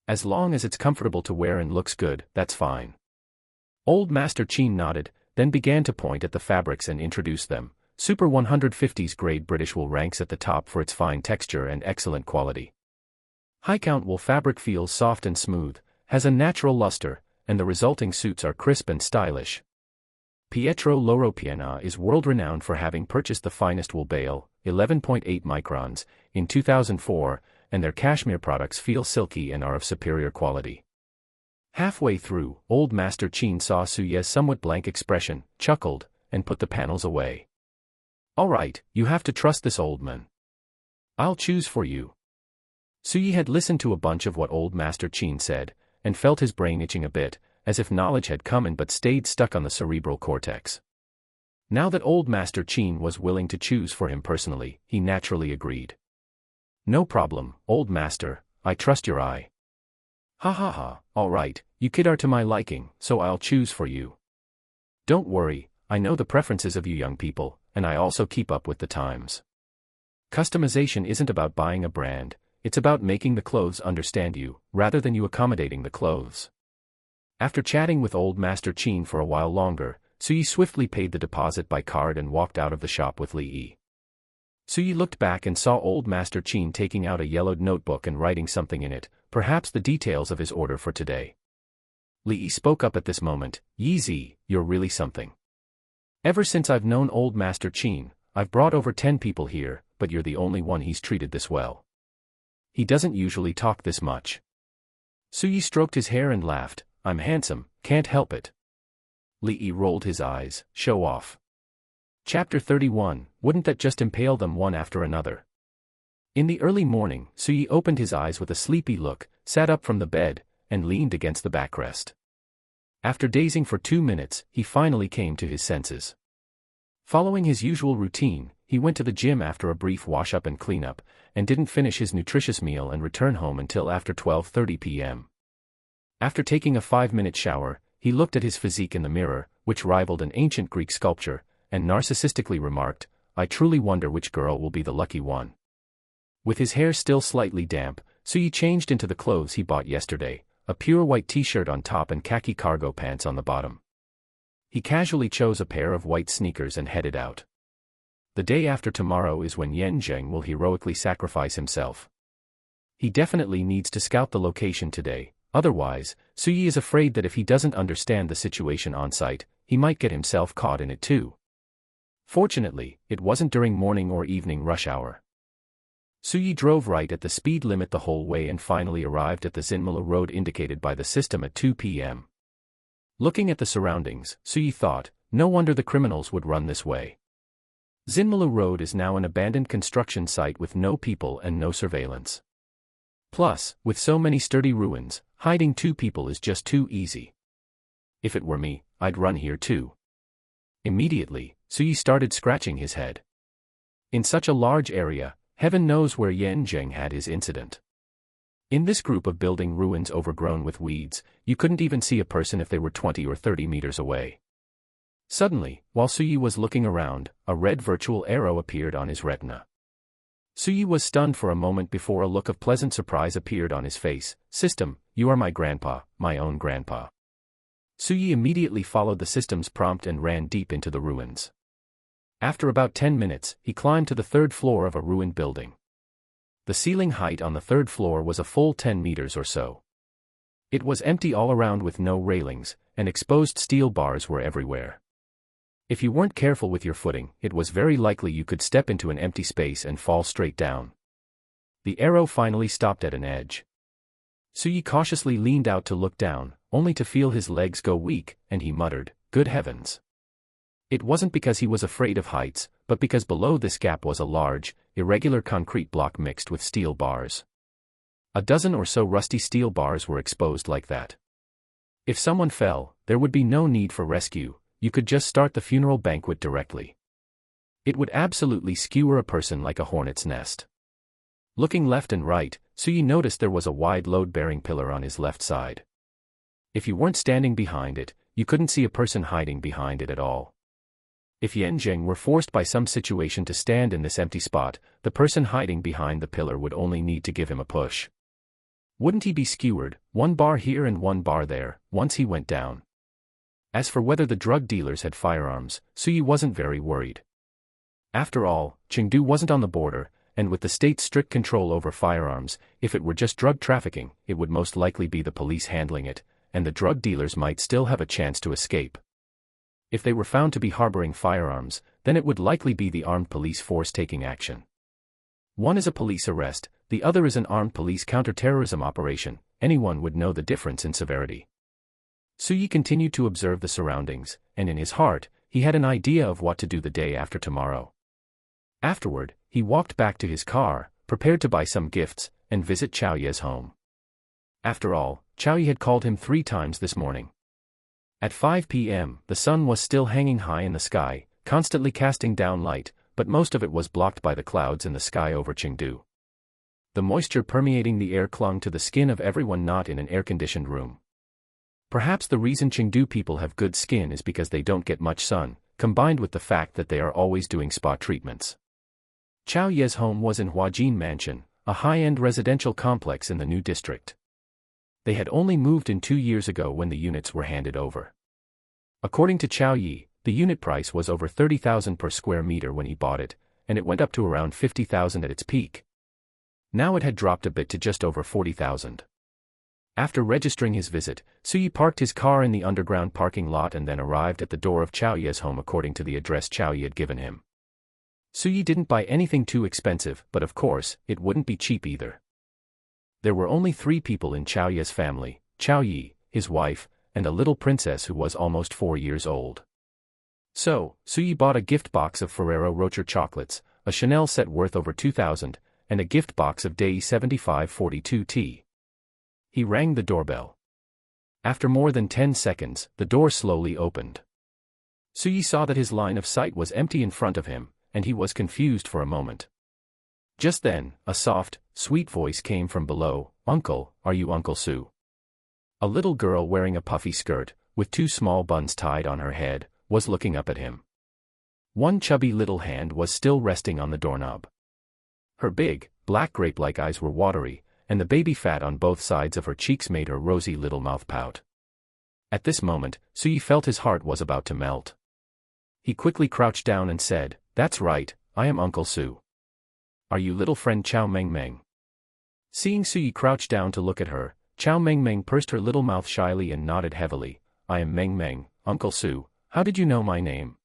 Speaker 1: As long as it's comfortable to wear and looks good, that's fine." Old Master Chin nodded, then began to point at the fabrics and introduce them. Super 150s grade British wool ranks at the top for its fine texture and excellent quality. High count wool fabric feels soft and smooth, has a natural luster, and the resulting suits are crisp and stylish. Pietro Loro Piana is world-renowned for having purchased the finest wool bale, 11.8 microns, in 2004, and their cashmere products feel silky and are of superior quality. Halfway through, Old Master Chin saw Su Ye's somewhat blank expression, chuckled, and put the panels away. "All right, you have to trust this old man. I'll choose for you." Su Yi had listened to a bunch of what Old Master Chin said, and felt his brain itching a bit, as if knowledge had come in but stayed stuck on the cerebral cortex. Now that Old Master Chin was willing to choose for him personally, he naturally agreed. "No problem, Old Master, I trust your eye." "Ha ha ha, all right, you kid are to my liking, so I'll choose for you. Don't worry, I know the preferences of you young people, and I also keep up with the times. Customization isn't about buying a brand, it's about making the clothes understand you, rather than you accommodating the clothes." After chatting with Old Master Chin for a while longer, Su Yi swiftly paid the deposit by card and walked out of the shop with Li Yi. Su Yi looked back and saw Old Master Chin taking out a yellowed notebook and writing something in it, perhaps the details of his order for today. Li Yi spoke up at this moment, "Yi Zi, you're really something. Ever since I've known Old Master Chin, I've brought over 10 people here, but you're the only one he's treated this well. He doesn't usually talk this much." Su Yi stroked his hair and laughed, "I'm handsome, can't help it." Li Yi rolled his eyes, "Show off." Chapter 31, wouldn't that just impale them one after another? In the early morning, Su Yi opened his eyes with a sleepy look, sat up from the bed, and leaned against the backrest. After dazing for 2 minutes, he finally came to his senses. Following his usual routine, he went to the gym after a brief wash-up and clean-up, and didn't finish his nutritious meal and return home until after 12:30 p.m. After taking a 5-minute shower, he looked at his physique in the mirror, which rivaled an ancient Greek sculpture, and narcissistically remarked, "I truly wonder which girl will be the lucky one." With his hair still slightly damp, Su Yi changed into the clothes he bought yesterday, a pure white t-shirt on top and khaki cargo pants on the bottom. He casually chose a pair of white sneakers and headed out. The day after tomorrow is when Yan Zheng will heroically sacrifice himself. He definitely needs to scout the location today, otherwise, Su Yi is afraid that if he doesn't understand the situation on site, he might get himself caught in it too. Fortunately, it wasn't during morning or evening rush hour. Su Yi drove right at the speed limit the whole way and finally arrived at the Zinmala road indicated by the system at 2 p.m. Looking at the surroundings, Su Yi thought, no wonder the criminals would run this way. Zinmala Road is now an abandoned construction site with no people and no surveillance. Plus, with so many sturdy ruins, hiding 2 people is just too easy. If it were me, I'd run here too. Immediately, Suyi started scratching his head. In such a large area, heaven knows where Yan Zheng had his incident. In this group of building ruins overgrown with weeds, you couldn't even see a person if they were 20 or 30 meters away. Suddenly, while Suyi was looking around, a red virtual arrow appeared on his retina. Suyi was stunned for a moment before a look of pleasant surprise appeared on his face. System, you are my grandpa, my own grandpa. Suyi immediately followed the system's prompt and ran deep into the ruins. After about 10 minutes, he climbed to the 3rd floor of a ruined building. The ceiling height on the 3rd floor was a full 10 meters or so. It was empty all around with no railings, and exposed steel bars were everywhere. If you weren't careful with your footing, it was very likely you could step into an empty space and fall straight down. The arrow finally stopped at an edge. Suyi cautiously leaned out to look down, only to feel his legs go weak, and he muttered, "Good heavens." It wasn't because he was afraid of heights, but because below this gap was a large, irregular concrete block mixed with steel bars. A dozen or so rusty steel bars were exposed like that. If someone fell, there would be no need for rescue. You could just start the funeral banquet directly. It would absolutely skewer a person like a hornet's nest. Looking left and right, Suyi noticed there was a wide load-bearing pillar on his left side. If you weren't standing behind it, you couldn't see a person hiding behind it at all. If Yan Zheng were forced by some situation to stand in this empty spot, the person hiding behind the pillar would only need to give him a push. Wouldn't he be skewered, 1 bar here and 1 bar there, once he went down? As for whether the drug dealers had firearms, Suyi wasn't very worried. After all, Chengdu wasn't on the border, and with the state's strict control over firearms, if it were just drug trafficking, it would most likely be the police handling it, and the drug dealers might still have a chance to escape. If they were found to be harboring firearms, then it would likely be the armed police force taking action. One is a police arrest, the other is an armed police counterterrorism operation. Anyone would know the difference in severity. Suyi continued to observe the surroundings, and in his heart, he had an idea of what to do the day after tomorrow. Afterward, he walked back to his car, prepared to buy some gifts, and visit Chao Ye's home. After all, Chao Ye had called him 3 times this morning. At 5 p.m., the sun was still hanging high in the sky, constantly casting down light, but most of it was blocked by the clouds in the sky over Chengdu. The moisture permeating the air clung to the skin of everyone not in an air-conditioned room. Perhaps the reason Chengdu people have good skin is because they don't get much sun, combined with the fact that they are always doing spa treatments. Chao Ye's home was in Huajin Mansion, a high-end residential complex in the new district. They had only moved in 2 years ago when the units were handed over. According to Chao Ye, the unit price was over 30,000 per square meter when he bought it, and it went up to around 50,000 at its peak. Now it had dropped a bit to just over 40,000. After registering his visit, Suyi parked his car in the underground parking lot and then arrived at the door of Chao Ye's home according to the address Chao Ye had given him. Suyi didn't buy anything too expensive, but of course, it wouldn't be cheap either. There were only 3 people in Chao Ye's family: Chao Ye, his wife, and a little princess who was almost 4 years old. So, Suyi bought a gift box of Ferrero Rocher chocolates, a Chanel set worth over 2,000, and a gift box of Day 7542 tea. He rang the doorbell. After more than 10 seconds, the door slowly opened. Suyi saw that his line of sight was empty in front of him, and he was confused for a moment. Just then, a soft, sweet voice came from below. "Uncle, are you Uncle Su?" A little girl wearing a puffy skirt, with 2 small buns tied on her head, was looking up at him. One chubby little hand was still resting on the doorknob. Her big, black grape-like eyes were watery, and the baby fat on both sides of her cheeks made her rosy little mouth pout. At this moment, Suyi felt his heart was about to melt. He quickly crouched down and said, "That's right, I am Uncle Su. Are you little friend Chao Mengmeng?" Seeing Suyi crouch down to look at her, Chao Mengmeng pursed her little mouth shyly and nodded heavily. "I am Mengmeng, Uncle Su. How did you know my name?"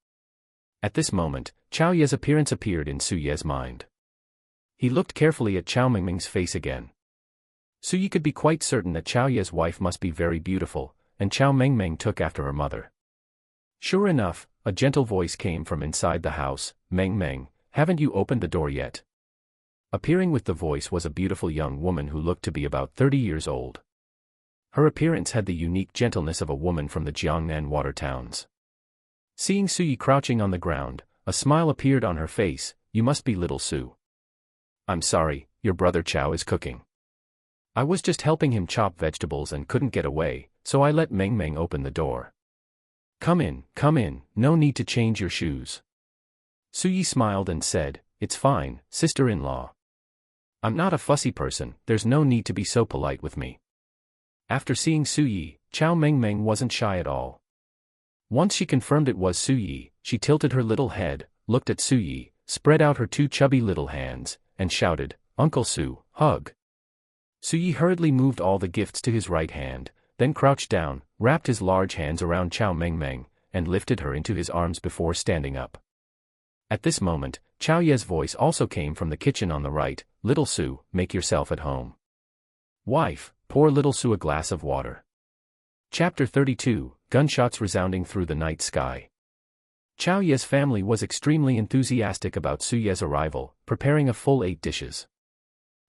Speaker 1: At this moment, Chao Ye's appearance appeared in Su Ye's mind. He looked carefully at Chao Mengmeng's face again. Suyi could be quite certain that Chao Ye's wife must be very beautiful, and Chao Mengmeng took after her mother. Sure enough, a gentle voice came from inside the house. "Mengmeng, haven't you opened the door yet?" Appearing with the voice was a beautiful young woman who looked to be about 30 years old. Her appearance had the unique gentleness of a woman from the Jiangnan water towns. Seeing Suyi crouching on the ground, a smile appeared on her face. "You must be little Su. I'm sorry, your brother Chow is cooking. I was just helping him chop vegetables and couldn't get away, so I let Meng Meng open the door. Come in, no need to change your shoes." Suyi smiled and said, "It's fine, sister-in-law. I'm not a fussy person, there's no need to be so polite with me." After seeing Suyi, Chow Meng Meng wasn't shy at all. Once she confirmed it was Suyi, she tilted her little head, looked at Suyi, spread out her two chubby little hands, and shouted, "Uncle Su, hug." Suyi hurriedly moved all the gifts to his right hand, then crouched down, wrapped his large hands around Chow Meng Meng, and lifted her into his arms before standing up. At this moment, Chow Ye's voice also came from the kitchen on the right, "Little Su, make yourself at home. Wife, pour little Su a glass of water." Chapter 32, Gunshots resounding through the night sky. Chow Ye's family was extremely enthusiastic about Su Ye's arrival, preparing a full 8 dishes.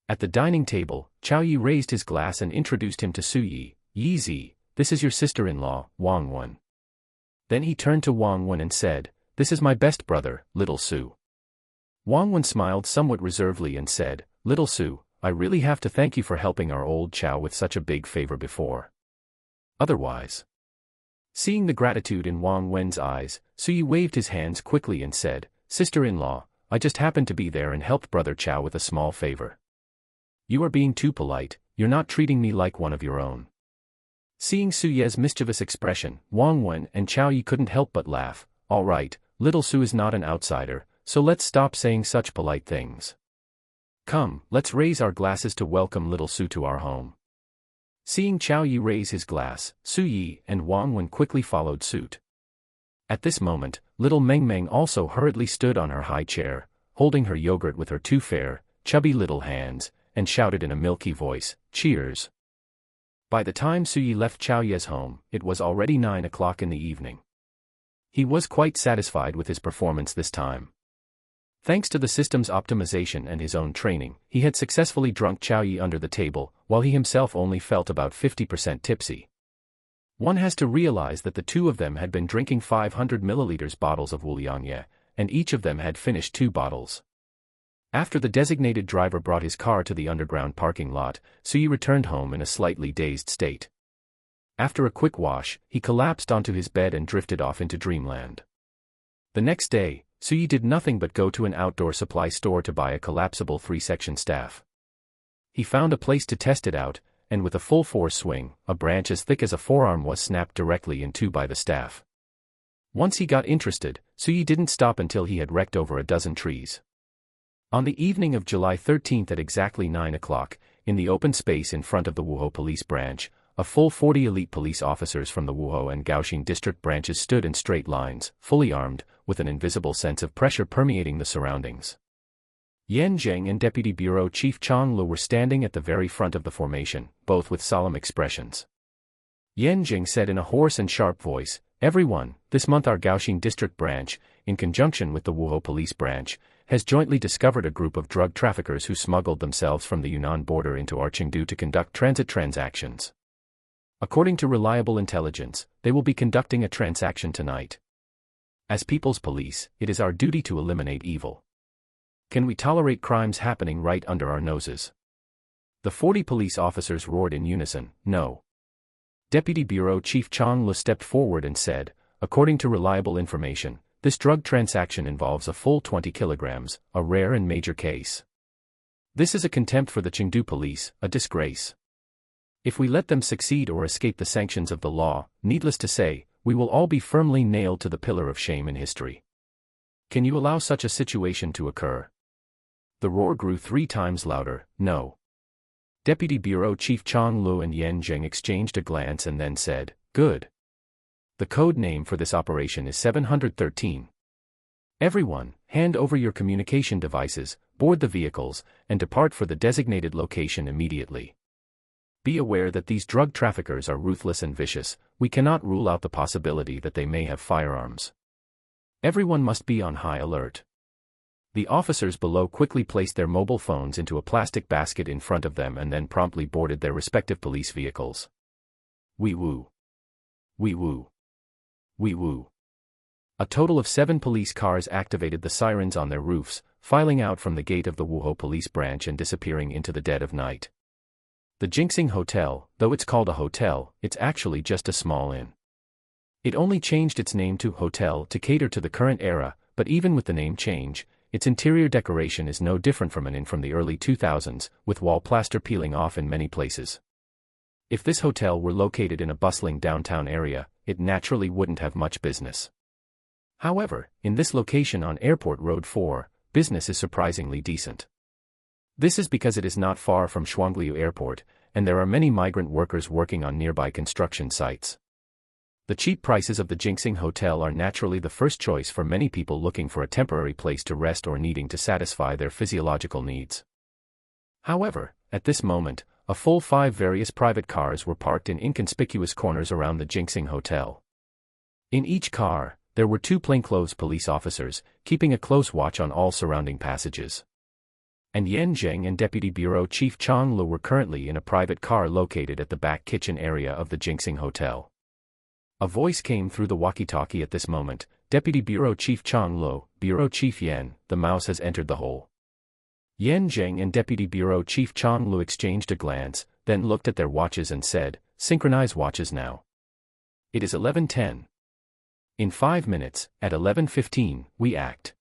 Speaker 1: At the dining table, Chow Yi raised his glass and introduced him to Suyi. "Yi Zi, this is your sister-in-law, Wang Wen." Then he turned to Wang Wen and said, "This is my best brother, little Su." Wang Wen smiled somewhat reservedly and said, "Little Su, I really have to thank you for helping our old Chow with such a big favor before. Otherwise." Seeing the gratitude in Wang Wen's eyes, Suyi waved his hands quickly and said, "Sister-in-law, I just happened to be there and helped brother Chow with a small favor. You are being too polite, you're not treating me like one of your own." Seeing Su Ye's mischievous expression, Wang Wen and Chow Yi couldn't help but laugh. "All right, little Su is not an outsider, so let's stop saying such polite things. Come, let's raise our glasses to welcome little Su to our home." Seeing Chow Yi raise his glass, Su Yi and Wang Wen quickly followed suit. At this moment, little Meng Meng also hurriedly stood on her high chair, holding her yogurt with her two fair, chubby little hands, and shouted in a milky voice, "Cheers." By the time Suyi left Chow Ye's home, it was already 9 o'clock in the evening. He was quite satisfied with his performance this time. Thanks to the system's optimization and his own training, he had successfully drunk Chow Yi under the table, while he himself only felt about 50% tipsy. One has to realize that the two of them had been drinking 500 milliliters bottles of Wuliangye, and each of them had finished 2 bottles. After the designated driver brought his car to the underground parking lot, Suyi returned home in a slightly dazed state. After a quick wash, he collapsed onto his bed and drifted off into dreamland. The next day, Suyi did nothing but go to an outdoor supply store to buy a collapsible 3-section staff. He found a place to test it out, and with a full force swing, a branch as thick as a forearm was snapped directly in two by the staff. Once he got interested, Suyi didn't stop until he had wrecked over a dozen trees. On the evening of July 13 at exactly 9 o'clock, in the open space in front of the Wuhou police branch, a full 40 elite police officers from the Wuhou and Gaoxing district branches stood in straight lines, fully armed, with an invisible sense of pressure permeating the surroundings. Yan Zheng and Deputy Bureau Chief Chang Lu were standing at the very front of the formation, both with solemn expressions. Yan Zheng said in a hoarse and sharp voice, "Everyone, this month our Gaoxing district branch, in conjunction with the Wuhou police branch, has jointly discovered a group of drug traffickers who smuggled themselves from the Yunnan border into our Chengdu to conduct transit transactions. According to reliable intelligence, they will be conducting a transaction tonight. As people's police, it is our duty to eliminate evil. Can we tolerate crimes happening right under our noses?" The 40 police officers roared in unison, "No." Deputy Bureau Chief Chang Lu stepped forward and said, "According to reliable information, this drug transaction involves a full 20 kilograms, a rare and major case. This is a contempt for the Chengdu police, a disgrace. If we let them succeed or escape the sanctions of the law, needless to say, we will all be firmly nailed to the pillar of shame in history. Can you allow such a situation to occur?" The roar grew 3 times louder, "No." Deputy Bureau Chief Chang Lu and Yan Zheng exchanged a glance and then said, "Good. The code name for this operation is 713. Everyone, hand over your communication devices, board the vehicles, and depart for the designated location immediately. Be aware that these drug traffickers are ruthless and vicious. We cannot rule out the possibility that they may have firearms. Everyone must be on high alert. The officers below quickly placed their mobile phones into a plastic basket in front of them and then promptly boarded their respective police vehicles. Wee woo. Wee woo. Wee woo. A total of 7 police cars activated the sirens on their roofs, filing out from the gate of the Wuho police branch and disappearing into the dead of night. The Jinxing Hotel, though it's called a hotel, it's actually just a small inn. It only changed its name to hotel to cater to the current era, but even with the name change, its interior decoration is no different from an inn from the early 2000s, with wall plaster peeling off in many places. If this hotel were located in a bustling downtown area, it naturally wouldn't have much business. However, in this location on Airport Road 4, business is surprisingly decent. This is because it is not far from Shuangliu Airport, and there are many migrant workers working on nearby construction sites. The cheap prices of the Jinxing Hotel are naturally the first choice for many people looking for a temporary place to rest or needing to satisfy their physiological needs. However, at this moment, a full 5 various private cars were parked in inconspicuous corners around the Jinxing Hotel. In each car, there were 2 plainclothes police officers, keeping a close watch on all surrounding passages. And Yan Zheng and Deputy Bureau Chief Chang Lu were currently in a private car located at the back kitchen area of the Jinxing Hotel. A voice came through the walkie-talkie at this moment. Deputy Bureau Chief Chang Lu, Bureau Chief Yan, the mouse has entered the hole. Yan Zheng and Deputy Bureau Chief Chang Lu exchanged a glance, then looked at their watches and said, "Synchronize watches now. It is 11:10. In 5 minutes, at 11:15, we act.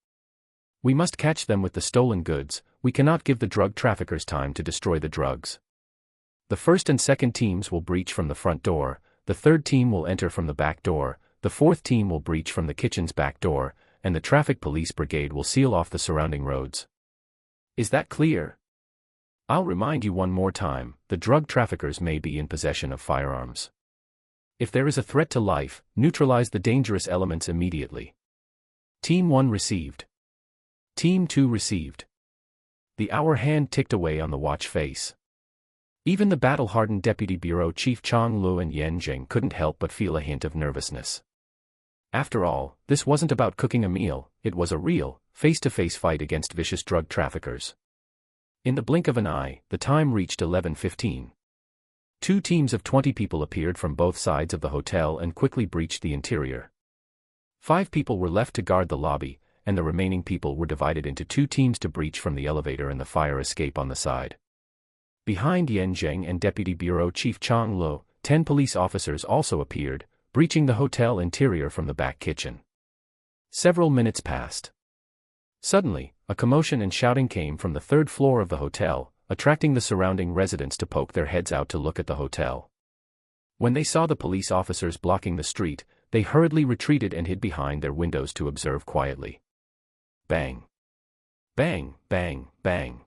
Speaker 1: We must catch them with the stolen goods. We cannot give the drug traffickers time to destroy the drugs. The first and second teams will breach from the front door, the third team will enter from the back door, the fourth team will breach from the kitchen's back door, and the traffic police brigade will seal off the surrounding roads. Is that clear? I'll remind you one more time, the drug traffickers may be in possession of firearms. If there is a threat to life, neutralize the dangerous elements immediately." Team 1 received. Team 2 received. The hour hand ticked away on the watch face. Even the battle-hardened Deputy Bureau Chief Chang Lu and Yan Zheng couldn't help but feel a hint of nervousness. After all, this wasn't about cooking a meal, it was a real, face-to-face fight against vicious drug traffickers. In the blink of an eye, the time reached 11:15. 2 teams of 20 people appeared from both sides of the hotel and quickly breached the interior. 5 people were left to guard the lobby, and the remaining people were divided into 2 teams to breach from the elevator and the fire escape on the side. Behind Yan Zheng and Deputy Bureau Chief Chang Lu, 10 police officers also appeared, breaching the hotel interior from the back kitchen. Several minutes passed. Suddenly, a commotion and shouting came from the 3rd floor of the hotel, attracting the surrounding residents to poke their heads out to look at the hotel. When they saw the police officers blocking the street, they hurriedly retreated and hid behind their windows to observe quietly. Bang! Bang, bang, bang.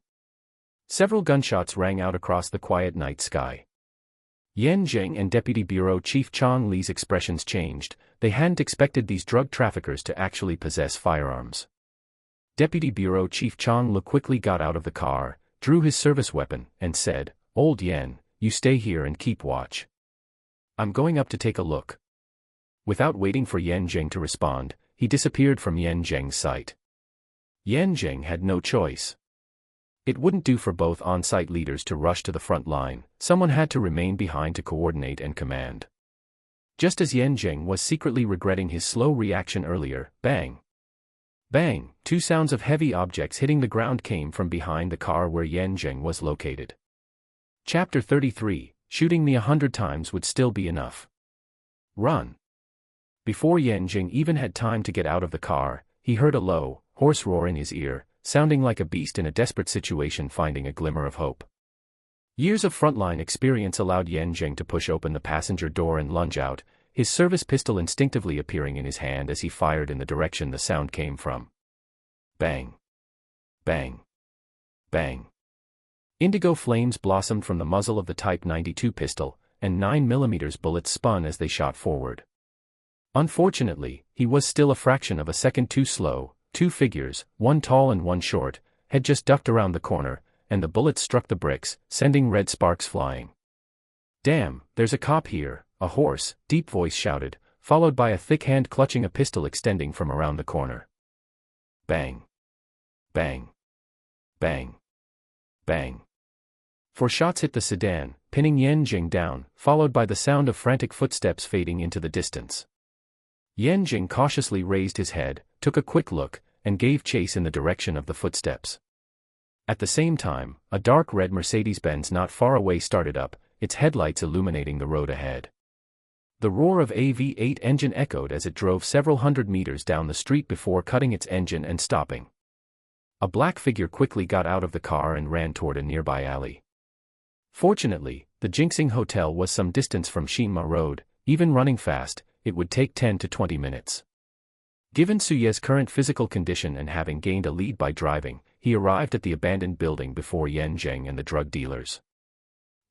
Speaker 1: Several gunshots rang out across the quiet night sky. Yan Zheng and Deputy Bureau Chief Chang Li's expressions changed. They hadn't expected these drug traffickers to actually possess firearms. Deputy Bureau Chief Chang Li quickly got out of the car, drew his service weapon, and said, "Old Yan, you stay here and keep watch. I'm going up to take a look." Without waiting for Yan Zheng to respond, he disappeared from Yan Zheng's sight. Yan Zheng had no choice. It wouldn't do for both on-site leaders to rush to the front line, someone had to remain behind to coordinate and command. Just as Yan Zheng was secretly regretting his slow reaction earlier, bang! Bang! 2 sounds of heavy objects hitting the ground came from behind the car where Yan Zheng was located. Chapter 33, Shooting me 100 times would still be enough. Run! Before Yan Zheng even had time to get out of the car, he heard a low, hoarse roar in his ear, sounding like a beast in a desperate situation finding a glimmer of hope. Years of frontline experience allowed Yan Zheng to push open the passenger door and lunge out, his service pistol instinctively appearing in his hand as he fired in the direction the sound came from. Bang! Bang! Bang! Indigo flames blossomed from the muzzle of the Type 92 pistol, and 9mm bullets spun as they shot forward. Unfortunately, he was still a fraction of a second too slow. 2 figures, one tall and one short, had just ducked around the corner, and the bullets struck the bricks, sending red sparks flying. "Damn, there's a cop here," a hoarse, deep voice shouted, followed by a thick hand clutching a pistol extending from around the corner. Bang! Bang. Bang. Bang. 4 shots hit the sedan, pinning Yan Jing down, followed by the sound of frantic footsteps fading into the distance. Yan Jing cautiously raised his head, took a quick look, and gave chase in the direction of the footsteps. At the same time, a dark red Mercedes-Benz not far away started up, its headlights illuminating the road ahead. The roar of a V8 engine echoed as it drove several hundred meters down the street before cutting its engine and stopping. A black figure quickly got out of the car and ran toward a nearby alley. Fortunately, the Jinxing Hotel was some distance from Shinma Road. Even running fast, it would take 10 to 20 minutes. Given Suye's current physical condition and having gained a lead by driving, he arrived at the abandoned building before Yan Zheng and the drug dealers.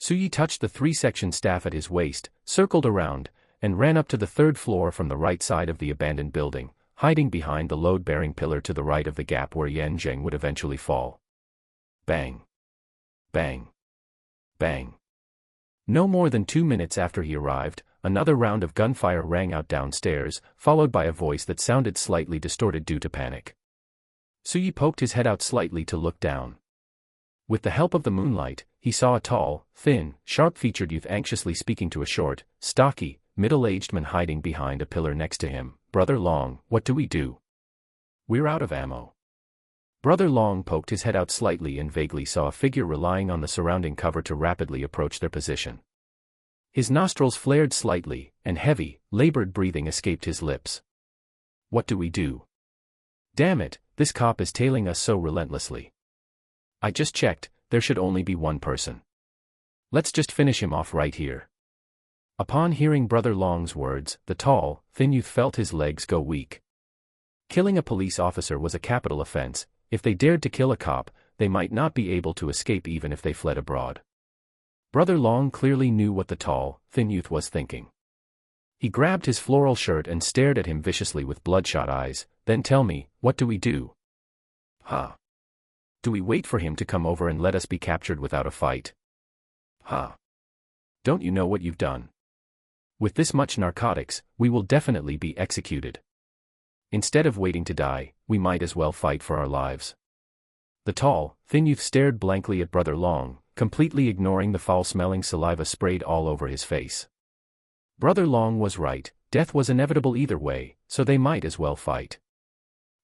Speaker 1: Suye touched the 3-section staff at his waist, circled around, and ran up to the 3rd floor from the right side of the abandoned building, hiding behind the load-bearing pillar to the right of the gap where Yan Zheng would eventually fall. Bang. Bang. Bang. No more than 2 minutes after he arrived, another round of gunfire rang out downstairs, followed by a voice that sounded slightly distorted due to panic. Suye poked his head out slightly to look down. With the help of the moonlight, he saw a tall, thin, sharp-featured youth anxiously speaking to a short, stocky, middle-aged man hiding behind a pillar next to him. "Brother Long, what do we do? We're out of ammo." Brother Long poked his head out slightly and vaguely saw a figure relying on the surrounding cover to rapidly approach their position. His nostrils flared slightly, and heavy, labored breathing escaped his lips. "What do we do? Damn it, this cop is tailing us so relentlessly. I just checked, there should only be one person. Let's just finish him off right here." Upon hearing Brother Long's words, the tall, thin youth felt his legs go weak. Killing a police officer was a capital offense. If they dared to kill a cop, they might not be able to escape even if they fled abroad. Brother Long clearly knew what the tall, thin youth was thinking. He grabbed his floral shirt and stared at him viciously with bloodshot eyes. "Then tell me, what do we do? Huh? Do we wait for him to come over and let us be captured without a fight? Huh? Don't you know what you've done? With this much narcotics, we will definitely be executed. Instead of waiting to die, we might as well fight for our lives." The tall, thin youth stared blankly at Brother Long, completely ignoring the foul-smelling saliva sprayed all over his face. Brother Long was right, death was inevitable either way, so they might as well fight.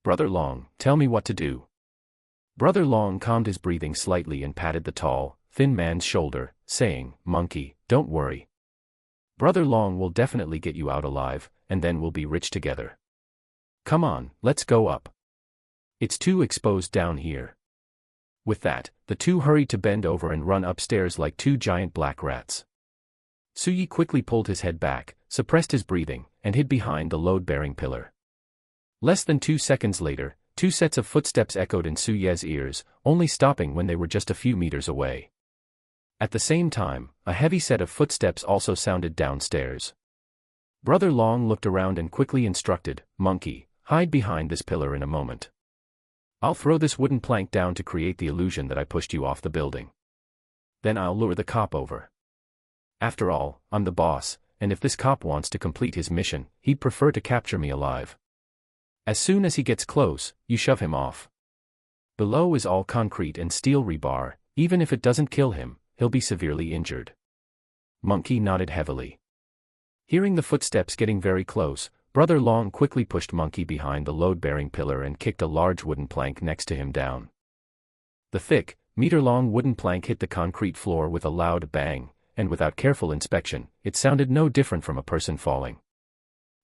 Speaker 1: "Brother Long, tell me what to do." Brother Long calmed his breathing slightly and patted the tall, thin man's shoulder, saying, "Monkey, don't worry. Brother Long will definitely get you out alive, and then we'll be rich together. Come on, let's go up. It's too exposed down here." With that, the two hurried to bend over and run upstairs like 2 giant black rats. Suye quickly pulled his head back, suppressed his breathing, and hid behind the load-bearing pillar. Less than 2 seconds later, 2 sets of footsteps echoed in Suye's ears, only stopping when they were just a few meters away. At the same time, a heavy set of footsteps also sounded downstairs. Brother Long looked around and quickly instructed, "Monkey, hide behind this pillar in a moment. I'll throw this wooden plank down to create the illusion that I pushed you off the building. Then I'll lure the cop over. After all, I'm the boss, and if this cop wants to complete his mission, he'd prefer to capture me alive. As soon as he gets close, you shove him off. Below is all concrete and steel rebar. Even if it doesn't kill him, he'll be severely injured." Monkey nodded heavily. Hearing the footsteps getting very close, Brother Long quickly pushed Monkey behind the load-bearing pillar and kicked a large wooden plank next to him down. The thick, meter-long wooden plank hit the concrete floor with a loud bang, and without careful inspection, it sounded no different from a person falling.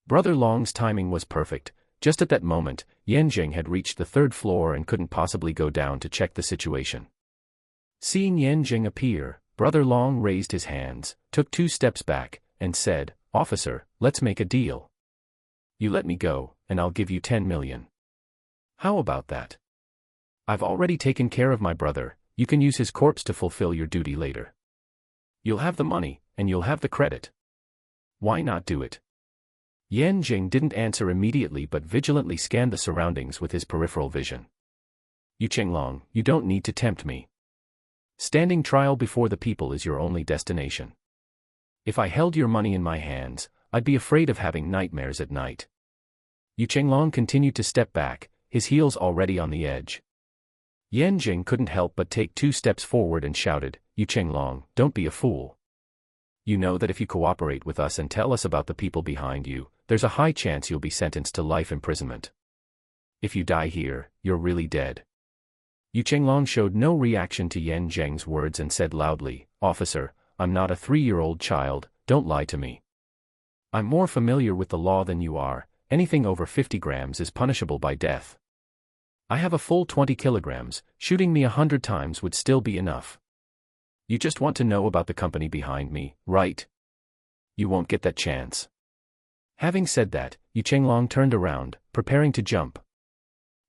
Speaker 1: Brother Long's timing was perfect. Just at that moment, Yan Jing had reached the 3rd floor and couldn't possibly go down to check the situation. Seeing Yan Jing appear, Brother Long raised his hands, took 2 steps back, and said, "Officer, let's make a deal. You let me go, and I'll give you 10 million. How about that? I've already taken care of my brother. You can use his corpse to fulfill your duty later. You'll have the money, and you'll have the credit. Why not do it?" Yan Jing didn't answer immediately but vigilantly scanned the surroundings with his peripheral vision. "You Chenglong, you don't need to tempt me. Standing trial before the people is your only destination. If I held your money in my hands, I'd be afraid of having nightmares at night." Yu Chenglong continued to step back, his heels already on the edge. Yan Jing couldn't help but take 2 steps forward and shouted, "Yu Chenglong, don't be a fool. You know that if you cooperate with us and tell us about the people behind you, there's a high chance you'll be sentenced to life imprisonment. If you die here, you're really dead." Yu Chenglong showed no reaction to Yan Jing's words and said loudly, "Officer, I'm not a 3-year-old child, don't lie to me. I'm more familiar with the law than you are. Anything over 50 grams is punishable by death. I have a full 20 kilograms, shooting me 100 times would still be enough. You just want to know about the company behind me, right? You won't get that chance." Having said that, Yu Chenglong turned around, preparing to jump.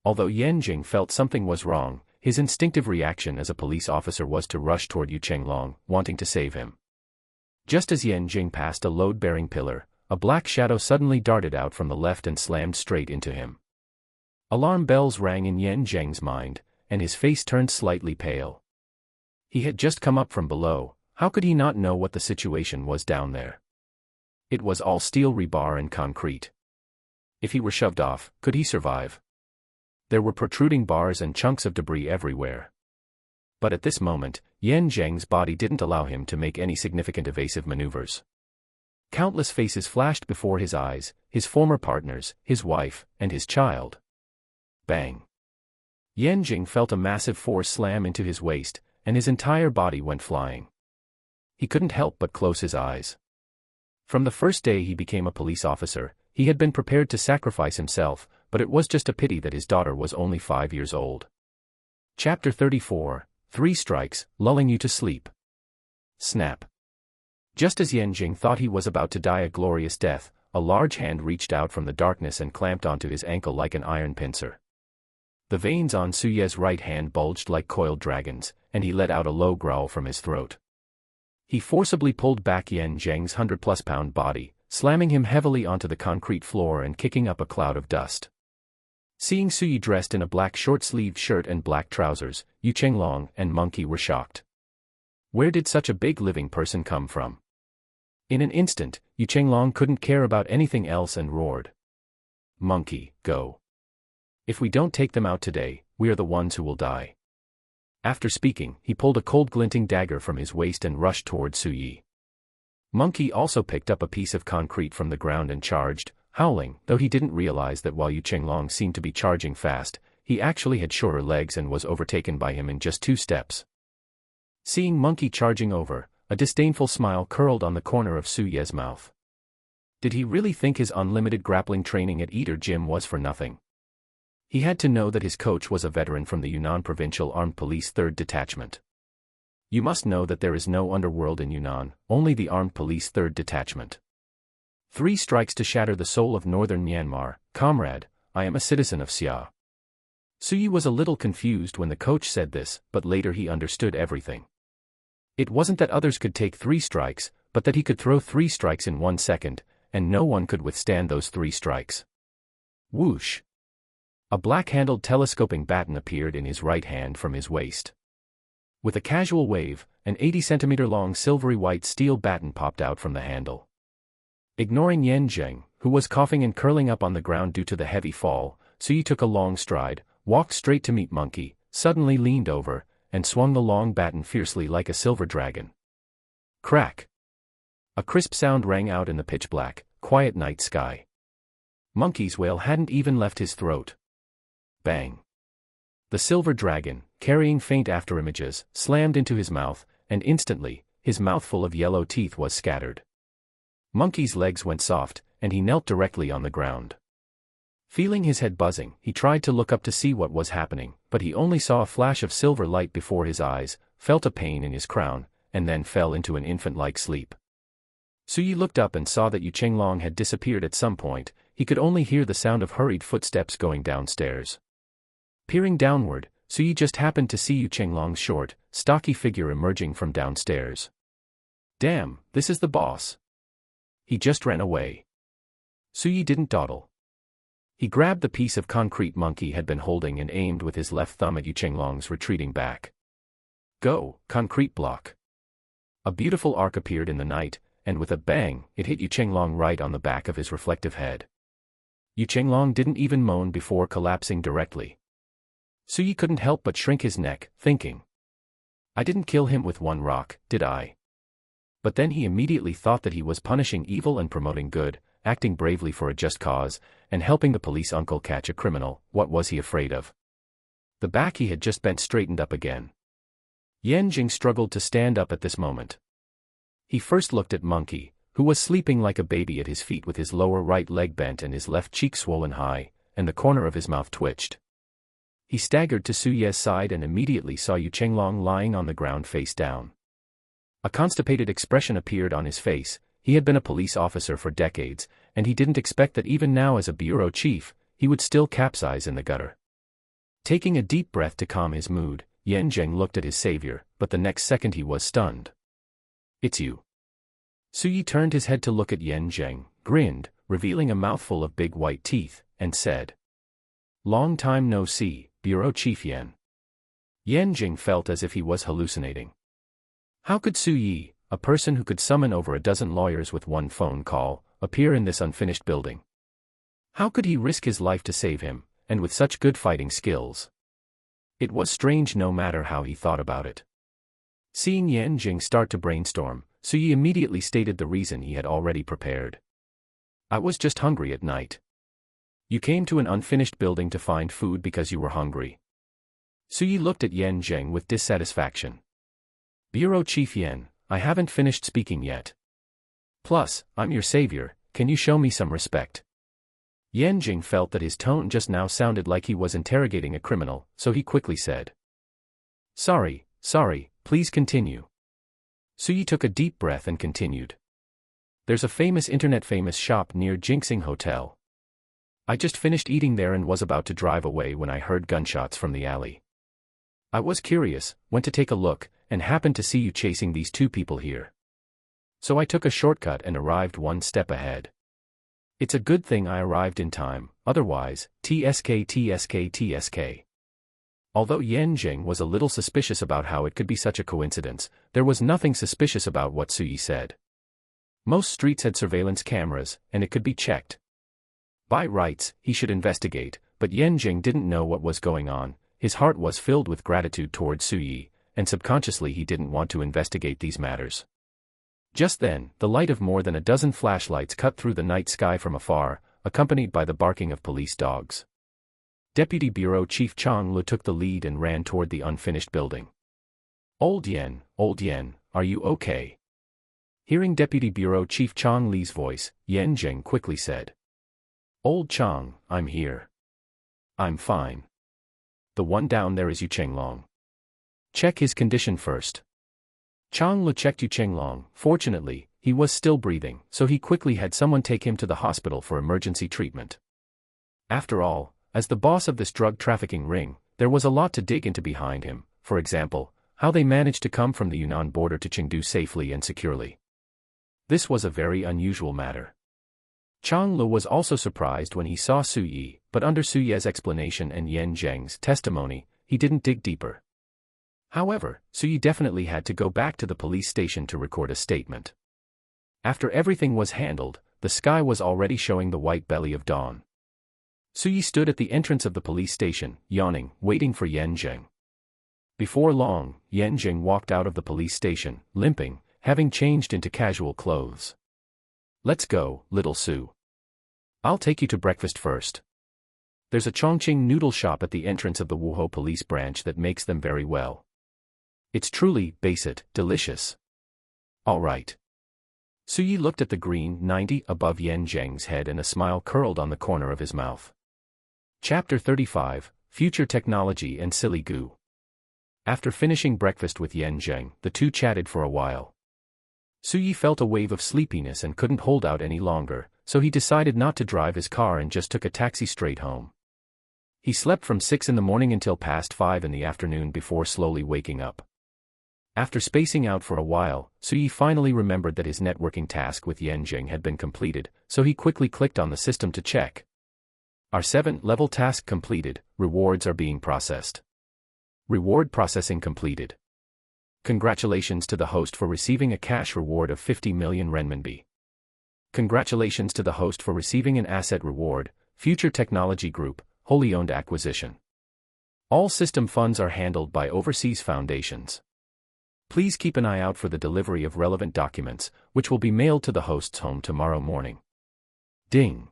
Speaker 1: Although Yan Jing felt something was wrong, his instinctive reaction as a police officer was to rush toward Yu Chenglong, wanting to save him. Just as Yan Jing passed a load-bearing pillar, a black shadow suddenly darted out from the left and slammed straight into him. Alarm bells rang in Yan Jing's mind, and his face turned slightly pale. He had just come up from below, how could he not know what the situation was down there? It was all steel rebar and concrete. If he were shoved off, could he survive? There were protruding bars and chunks of debris everywhere. But at this moment, Yan Jing's body didn't allow him to make any significant evasive maneuvers. Countless faces flashed before his eyes, his former partners, his wife, and his child. Bang! Yan Jing felt a massive force slam into his waist, and his entire body went flying. He couldn't help but close his eyes. From the first day he became a police officer, he had been prepared to sacrifice himself, but it was just a pity that his daughter was only 5 years old. Chapter 34, 3 Strikes, Lulling You to Sleep. Snap. Just as Yan Jing thought he was about to die a glorious death, a large hand reached out from the darkness and clamped onto his ankle like an iron pincer. The veins on Suye's right hand bulged like coiled dragons, and he let out a low growl from his throat. He forcibly pulled back Yan Jing's 100-plus-pound body, slamming him heavily onto the concrete floor and kicking up a cloud of dust. Seeing Suyi dressed in a black short-sleeved shirt and black trousers, Yu Chenglong and Monkey were shocked. Where did such a big living person come from? In an instant, Yu Chenglong couldn't care about anything else and roared, "Monkey, go. If we don't take them out today, we are the ones who will die." After speaking, he pulled a cold glinting dagger from his waist and rushed toward Suyi. Monkey also picked up a piece of concrete from the ground and charged, howling, though he didn't realize that while Yu Chenglong seemed to be charging fast, he actually had shorter legs and was overtaken by him in just 2 steps. Seeing Monkey charging over, a disdainful smile curled on the corner of Suye's mouth. Did he really think his unlimited grappling training at Eater Gym was for nothing? He had to know that his coach was a veteran from the Yunnan Provincial Armed Police 3rd Detachment. You must know that there is no underworld in Yunnan, only the Armed Police 3rd Detachment. 3 strikes to shatter the soul of northern Myanmar, comrade, I am a citizen of Xia. Suyi was a little confused when the coach said this, but later he understood everything. It wasn't that others could take 3 strikes, but that he could throw 3 strikes in 1 second, and no one could withstand those 3 strikes. Whoosh! A black-handled telescoping baton appeared in his right hand from his waist. With a casual wave, an 80-centimeter-long silvery-white steel baton popped out from the handle. Ignoring Yan Jing, who was coughing and curling up on the ground due to the heavy fall, Suyi took a long stride, walked straight to meet Monkey, suddenly leaned over, and swung the long baton fiercely like a silver dragon. Crack! A crisp sound rang out in the pitch-black, quiet night sky. Monkey's wail hadn't even left his throat. Bang! The silver dragon, carrying faint afterimages, slammed into his mouth, and instantly, his mouthful of yellow teeth was scattered. Monkey's legs went soft, and he knelt directly on the ground. Feeling his head buzzing, he tried to look up to see what was happening, but he only saw a flash of silver light before his eyes, felt a pain in his crown, and then fell into an infant-like sleep. Suyi looked up and saw that Yu Chenglong had disappeared at some point. He could only hear the sound of hurried footsteps going downstairs. Peering downward, Suyi just happened to see Yu Chenglong's short, stocky figure emerging from downstairs. Damn, this is the boss. He just ran away. Suyi didn't dawdle. He grabbed the piece of concrete Monkey had been holding and aimed with his left thumb at Yu Chenglong's retreating back. Go, concrete block. A beautiful arc appeared in the night, and with a bang, it hit Yu Chenglong right on the back of his reflective head. Yu Chenglong didn't even moan before collapsing directly. Suyi couldn't help but shrink his neck, thinking. I didn't kill him with one rock, did I? But then he immediately thought that he was punishing evil and promoting good, acting bravely for a just cause, and helping the police uncle catch a criminal. What was he afraid of? The back he had just bent straightened up again. Yan Jing struggled to stand up at this moment. He first looked at Monkey, who was sleeping like a baby at his feet with his lower right leg bent and his left cheek swollen high, and the corner of his mouth twitched. He staggered to Su Ye's side and immediately saw Yu Chenglong lying on the ground face down. A constipated expression appeared on his face. He had been a police officer for decades, and he didn't expect that even now as a bureau chief, he would still capsize in the gutter. Taking a deep breath to calm his mood, Yan Zheng looked at his savior, but the next second he was stunned. It's you. Suyi turned his head to look at Yan Zheng, grinned, revealing a mouthful of big white teeth, and said, Long time no see, Bureau Chief Yan. Yan Jing felt as if he was hallucinating. How could Suyi, a person who could summon over a dozen lawyers with one phone call, appear in this unfinished building? How could he risk his life to save him, and with such good fighting skills? It was strange no matter how he thought about it. Seeing Yan Jing start to brainstorm, Suyi immediately stated the reason he had already prepared. I was just hungry at night. You came to an unfinished building to find food because you were hungry. Suyi looked at Yan Zheng with dissatisfaction. Bureau Chief Yan, I haven't finished speaking yet. Plus, I'm your savior, can you show me some respect? Yan Jing felt that his tone just now sounded like he was interrogating a criminal, so he quickly said. Sorry, please continue. Suyi took a deep breath and continued. There's a famous internet-famous shop near Jinxing Hotel. I just finished eating there and was about to drive away when I heard gunshots from the alley. I was curious, went to take a look, and happened to see you chasing these two people here. So I took a shortcut and arrived one step ahead. It's a good thing I arrived in time, otherwise, TSK. Although Yan Jing was a little suspicious about how it could be such a coincidence, there was nothing suspicious about what Suyi said. Most streets had surveillance cameras, and it could be checked. By rights, he should investigate, but Yan Jing didn't know what was going on. His heart was filled with gratitude towards Suyi, and subconsciously he didn't want to investigate these matters. Just then, the light of more than a dozen flashlights cut through the night sky from afar, accompanied by the barking of police dogs. Deputy Bureau Chief Chang Lu took the lead and ran toward the unfinished building. Old Yen, are you okay? Hearing Deputy Bureau Chief Chang Li's voice, Yan Zheng quickly said. Old Chang, I'm here. I'm fine. The one down there is Yu Chenglong. Check his condition first. Chang Lu checked Yu Chenglong. Fortunately, he was still breathing, so he quickly had someone take him to the hospital for emergency treatment. After all, as the boss of this drug trafficking ring, there was a lot to dig into behind him, for example, how they managed to come from the Yunnan border to Chengdu safely and securely. This was a very unusual matter. Chang Lu was also surprised when he saw Suyi, but under Suyi's explanation and Yan Zheng's testimony, he didn't dig deeper. However, Suyi definitely had to go back to the police station to record a statement. After everything was handled, the sky was already showing the white belly of dawn. Suyi stood at the entrance of the police station, yawning, waiting for Yan Zheng. Before long, Yan Zheng walked out of the police station, limping, having changed into casual clothes. Let's go, little Su. I'll take you to breakfast first. There's a Chongqing noodle shop at the entrance of the Wuhou police branch that makes them very well. It's truly, delicious. All right. Suyi looked at the green 90 above Yan Zheng's head and a smile curled on the corner of his mouth. Chapter 35, Future Technology and Silly Goo. After finishing breakfast with Yan Zheng, the two chatted for a while. Suyi felt a wave of sleepiness and couldn't hold out any longer, so he decided not to drive his car and just took a taxi straight home. He slept from 6 in the morning until past 5 in the afternoon before slowly waking up. After spacing out for a while, Suyi finally remembered that his networking task with Yan Zheng had been completed, so he quickly clicked on the system to check. Our 7th-level task completed, rewards are being processed. Reward processing completed. Congratulations to the host for receiving a cash reward of 50 million renminbi. Congratulations to the host for receiving an asset reward, Future Technology Group, wholly owned acquisition. All system funds are handled by overseas foundations. Please keep an eye out for the delivery of relevant documents, which will be mailed to the host's home tomorrow morning. Ding.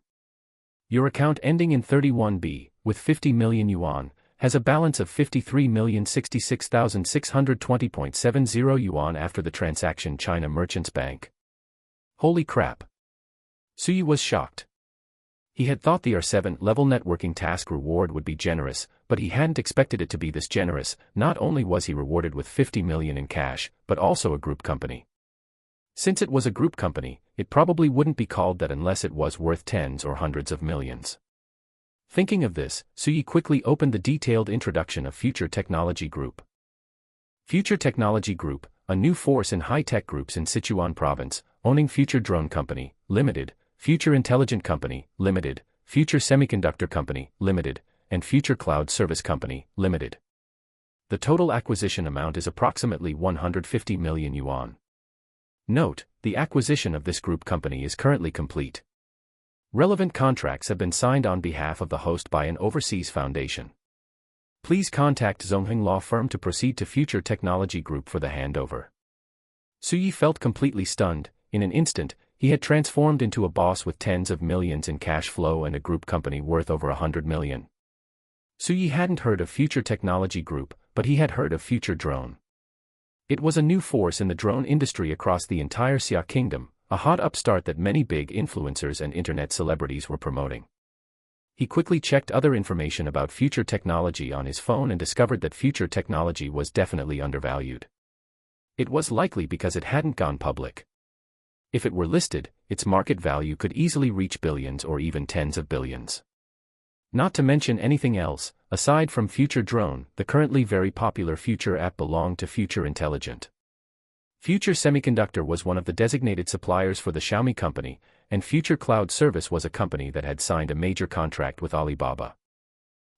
Speaker 1: Your account ending in 31B, with 50 million yuan, has a balance of 53,066,620.70 yuan after the transaction. China Merchants Bank. Holy crap. Suyi was shocked. He had thought the R7-level networking task reward would be generous, but he hadn't expected it to be this generous. Not only was he rewarded with 50 million in cash, but also a group company. Since it was a group company, it probably wouldn't be called that unless it was worth tens or hundreds of millions. Thinking of this, Suyi quickly opened the detailed introduction of Future Technology Group. Future Technology Group, a new force in high-tech groups in Sichuan Province, owning Future Drone Company, Limited, Future Intelligent Company, Limited, Future Semiconductor Company, Limited, and Future Cloud Service Company, Limited. The total acquisition amount is approximately 150 million yuan. Note, the acquisition of this group company is currently complete. Relevant contracts have been signed on behalf of the host by an overseas foundation. Please contact Zongheng Law Firm to proceed to Future Technology Group for the handover. Suyi felt completely stunned. In an instant, he had transformed into a boss with tens of millions in cash flow and a group company worth over 100 million. Suyi hadn't heard of Future Technology Group, but he had heard of Future Drone. It was a new force in the drone industry across the entire Xia Kingdom, a hot upstart that many big influencers and internet celebrities were promoting. He quickly checked other information about Future Technology on his phone and discovered that Future Technology was definitely undervalued. It was likely because it hadn't gone public. If it were listed, its market value could easily reach billions or even tens of billions. Not to mention anything else, aside from Future Drone, the currently very popular Future app belonged to Future Intelligent. Future Semiconductor was one of the designated suppliers for the Xiaomi company, and Future Cloud Service was a company that had signed a major contract with Alibaba.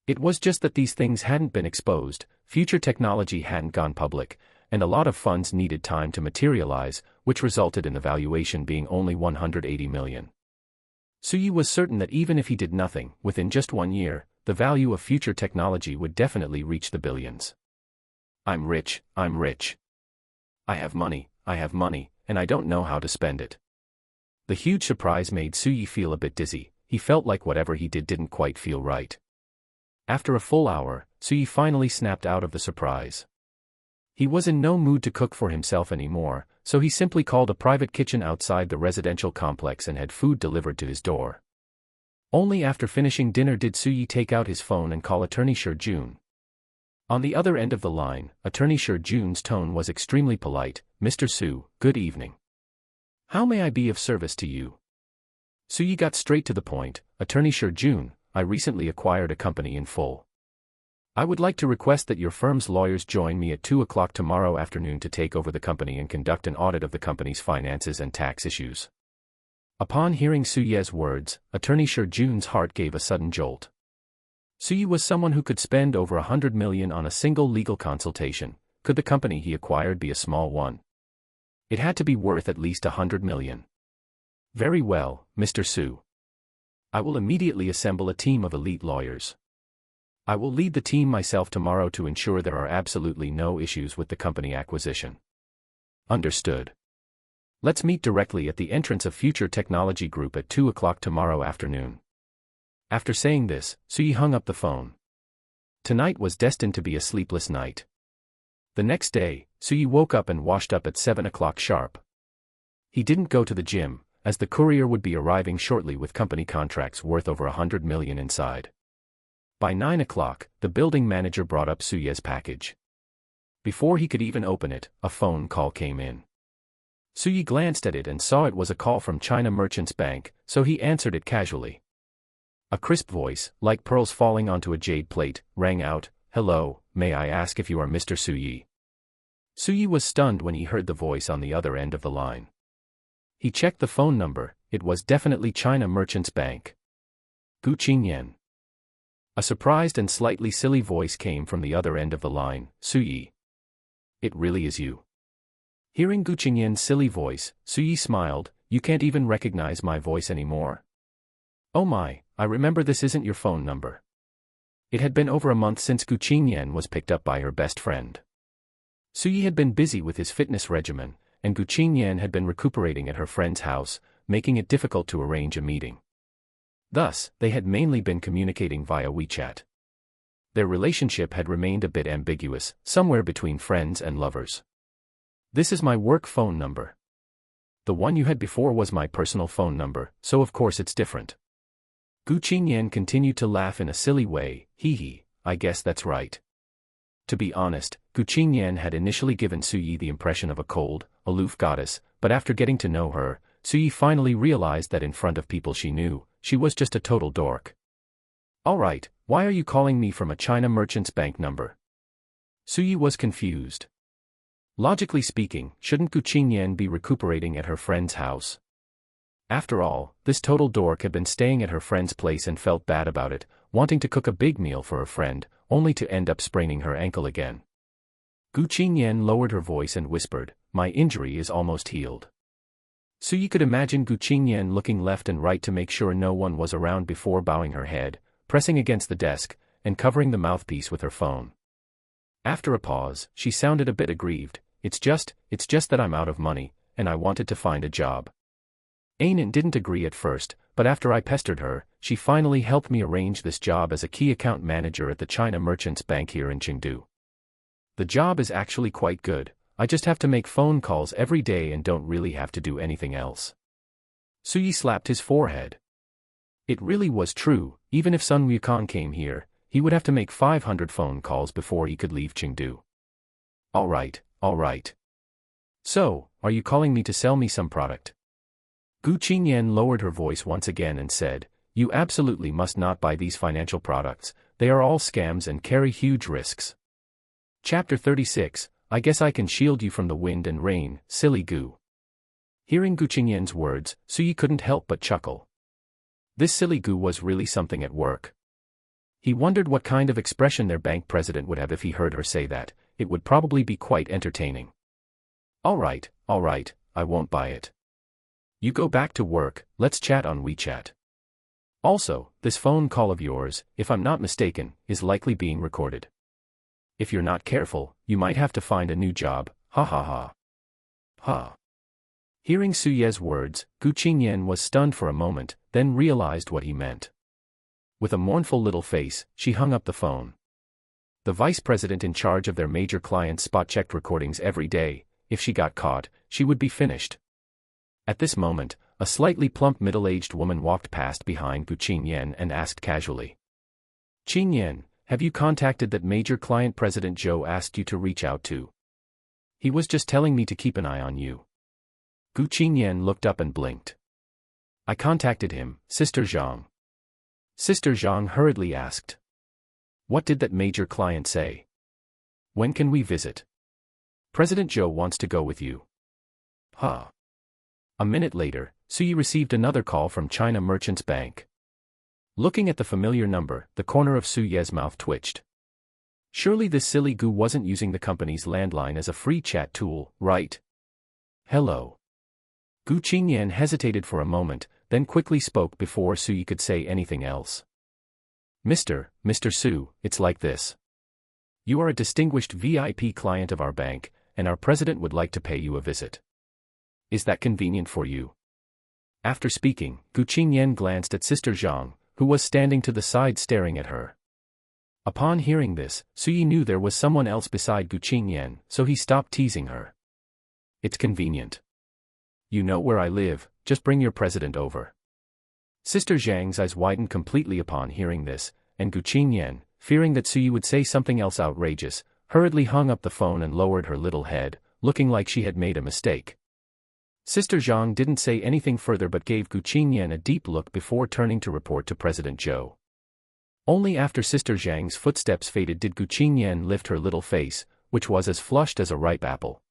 Speaker 1: It was just that these things hadn't been exposed, Future Technology hadn't gone public, and a lot of funds needed time to materialize, which resulted in the valuation being only 180 million. Suyi was certain that even if he did nothing, within just 1 year, the value of Future Technology would definitely reach the billions. I'm rich, I'm rich. I have money, and I don't know how to spend it. The huge surprise made Suyi feel a bit dizzy. He felt like whatever he did didn't quite feel right. After a full hour, Suyi finally snapped out of the surprise. He was in no mood to cook for himself anymore, so he simply called a private kitchen outside the residential complex and had food delivered to his door. Only after finishing dinner did Suyi take out his phone and call attorney Shi Jun. On the other end of the line, attorney Shi Jun's tone was extremely polite. Mr. Su, good evening. How may I be of service to you? Suyi got straight to the point. Attorney Shi Jun, I recently acquired a company in full. I would like to request that your firm's lawyers join me at 2 o'clock tomorrow afternoon to take over the company and conduct an audit of the company's finances and tax issues. Upon hearing Suyi's words, attorney Shi Jun's heart gave a sudden jolt. Suyi was someone who could spend over 100 million on a single legal consultation. Could the company he acquired be a small one? It had to be worth at least 100 million. Very well, Mr. Su. I will immediately assemble a team of elite lawyers. I will lead the team myself tomorrow to ensure there are absolutely no issues with the company acquisition. Understood. Let's meet directly at the entrance of Future Technology Group at 2 o'clock tomorrow afternoon. After saying this, Suyi hung up the phone. Tonight was destined to be a sleepless night. The next day, Suyi woke up and washed up at 7 o'clock sharp. He didn't go to the gym, as the courier would be arriving shortly with company contracts worth over 100 million inside. By 9 o'clock, the building manager brought up Suyi's package. Before he could even open it, a phone call came in. Suyi glanced at it and saw it was a call from China Merchants Bank, so he answered it casually. A crisp voice, like pearls falling onto a jade plate, rang out. Hello, may I ask if you are Mr. Suyi? Suyi was stunned when he heard the voice on the other end of the line. He checked the phone number. It was definitely China Merchants Bank. Gu Qingyan. A surprised and slightly silly voice came from the other end of the line. Suyi. It really is you. Hearing Gu Qingyan's silly voice, Suyi smiled. You can't even recognize my voice anymore? Oh my, I remember this isn't your phone number. It had been over a month since Gu Qingyan was picked up by her best friend. Suyi had been busy with his fitness regimen, and Gu Qingyan had been recuperating at her friend's house, making it difficult to arrange a meeting. Thus, they had mainly been communicating via WeChat. Their relationship had remained a bit ambiguous, somewhere between friends and lovers. "This is my work phone number. The one you had before was my personal phone number, so of course it's different." Gu Qingyan continued to laugh in a silly way. Hee, I guess that's right. To be honest, Gu Qingyan had initially given Suyi the impression of a cold, aloof goddess, but after getting to know her, Suyi finally realized that in front of people she knew, she was just a total dork. "Alright, why are you calling me from a China Merchants Bank number?" Suyi was confused. Logically speaking, shouldn't Gu Qingyan be recuperating at her friend's house? After all, this total dork had been staying at her friend's place and felt bad about it, wanting to cook a big meal for her friend, only to end up spraining her ankle again. Gu Qingyan lowered her voice and whispered, "My injury is almost healed." Suyi could imagine Gu Qingyan looking left and right to make sure no one was around before bowing her head, pressing against the desk, and covering the mouthpiece with her phone. After a pause, she sounded a bit aggrieved. It's just that I'm out of money, and I wanted to find a job." Ainin didn't agree at first, but after I pestered her, she finally helped me arrange this job as a key account manager at the China Merchants Bank here in Chengdu. The job is actually quite good. I just have to make phone calls every day and don't really have to do anything else. Suyi slapped his forehead. It really was true. Even if Sun Wukong came here, he would have to make 500 phone calls before he could leave Chengdu. Alright. So, are you calling me to sell me some product? Gu Qingyan lowered her voice once again and said, "You absolutely must not buy these financial products. They are all scams and carry huge risks." Chapter 36, I guess I can shield you from the wind and rain, silly Gu. Hearing Gu Qingyan's words, Suyi couldn't help but chuckle. This silly Gu was really something at work. He wondered what kind of expression their bank president would have if he heard her say that. It would probably be quite entertaining. Alright, I won't buy it. You go back to work, let's chat on WeChat. Also, this phone call of yours, if I'm not mistaken, is likely being recorded. If you're not careful, you might have to find a new job, ha ha ha. Ha. Hearing Suye's words, Gu Qingyan was stunned for a moment, then realized what he meant. With a mournful little face, she hung up the phone. The vice president in charge of their major clients spot-checked recordings every day. If she got caught, she would be finished. At this moment, a slightly plump middle-aged woman walked past behind Gu Qingyan and asked casually, "Qingyan, have you contacted that major client President Zhou asked you to reach out to? He was just telling me to keep an eye on you." Gu Qingyan looked up and blinked. "I contacted him, Sister Zhang." Sister Zhang hurriedly asked, "What did that major client say? When can we visit? President Zhou wants to go with you." Huh. A minute later, Suyi received another call from China Merchants Bank. Looking at the familiar number, the corner of Suye's mouth twitched. Surely this silly Gu wasn't using the company's landline as a free chat tool, right? "Hello." Gu Qingyan hesitated for a moment, then quickly spoke before Suyi could say anything else. Mr. Su, it's like this. You are a distinguished VIP client of our bank, and our president would like to pay you a visit. Is that convenient for you?" After speaking, Gu Qingyan glanced at Sister Zhang, who was standing to the side staring at her. Upon hearing this, Suyi knew there was someone else beside Gu Qingyan, so he stopped teasing her. "It's convenient. You know where I live, just bring your president over." Sister Zhang's eyes widened completely upon hearing this, and Gu Qingyan, fearing that Suyi would say something else outrageous, hurriedly hung up the phone and lowered her little head, looking like she had made a mistake. Sister Zhang didn't say anything further but gave Gu Qingyan a deep look before turning to report to President Zhou. Only after Sister Zhang's footsteps faded did Gu Qingyan lift her little face, which was as flushed as a ripe apple.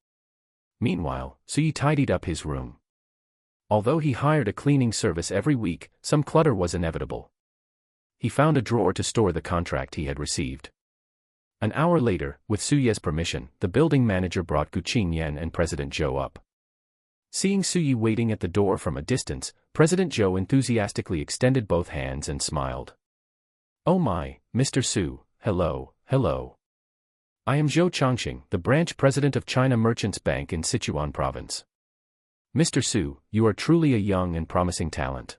Speaker 1: Meanwhile, Suyi tidied up his room. Although he hired a cleaning service every week, some clutter was inevitable. He found a drawer to store the contract he had received. An hour later, with Suye's permission, the building manager brought Gu Qingyan and President Zhou up. Seeing Suyi waiting at the door from a distance, President Zhou enthusiastically extended both hands and smiled. Oh my, Mr. Su, hello, hello. I am Zhou Changxing, the branch president of China Merchants Bank in Sichuan province. Mr. Su, you are truly a young and promising talent.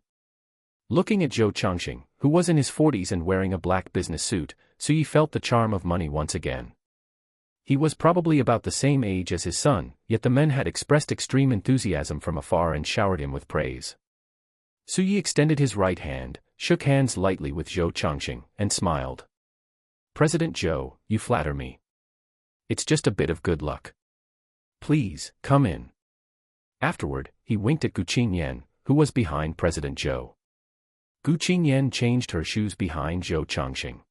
Speaker 1: Looking at Zhou Changxing, who was in his 40s and wearing a black business suit, Su felt the charm of money once again. He was probably about the same age as his son, yet the men had expressed extreme enthusiasm from afar and showered him with praise. Su extended his right hand, shook hands lightly with Zhou Changxing, and smiled. President Zhou, you flatter me. It's just a bit of good luck. Please, come in. Afterward, he winked at Gu Qingyan, who was behind President Zhou. Gu Qingyan changed her shoes behind Zhou Changxing.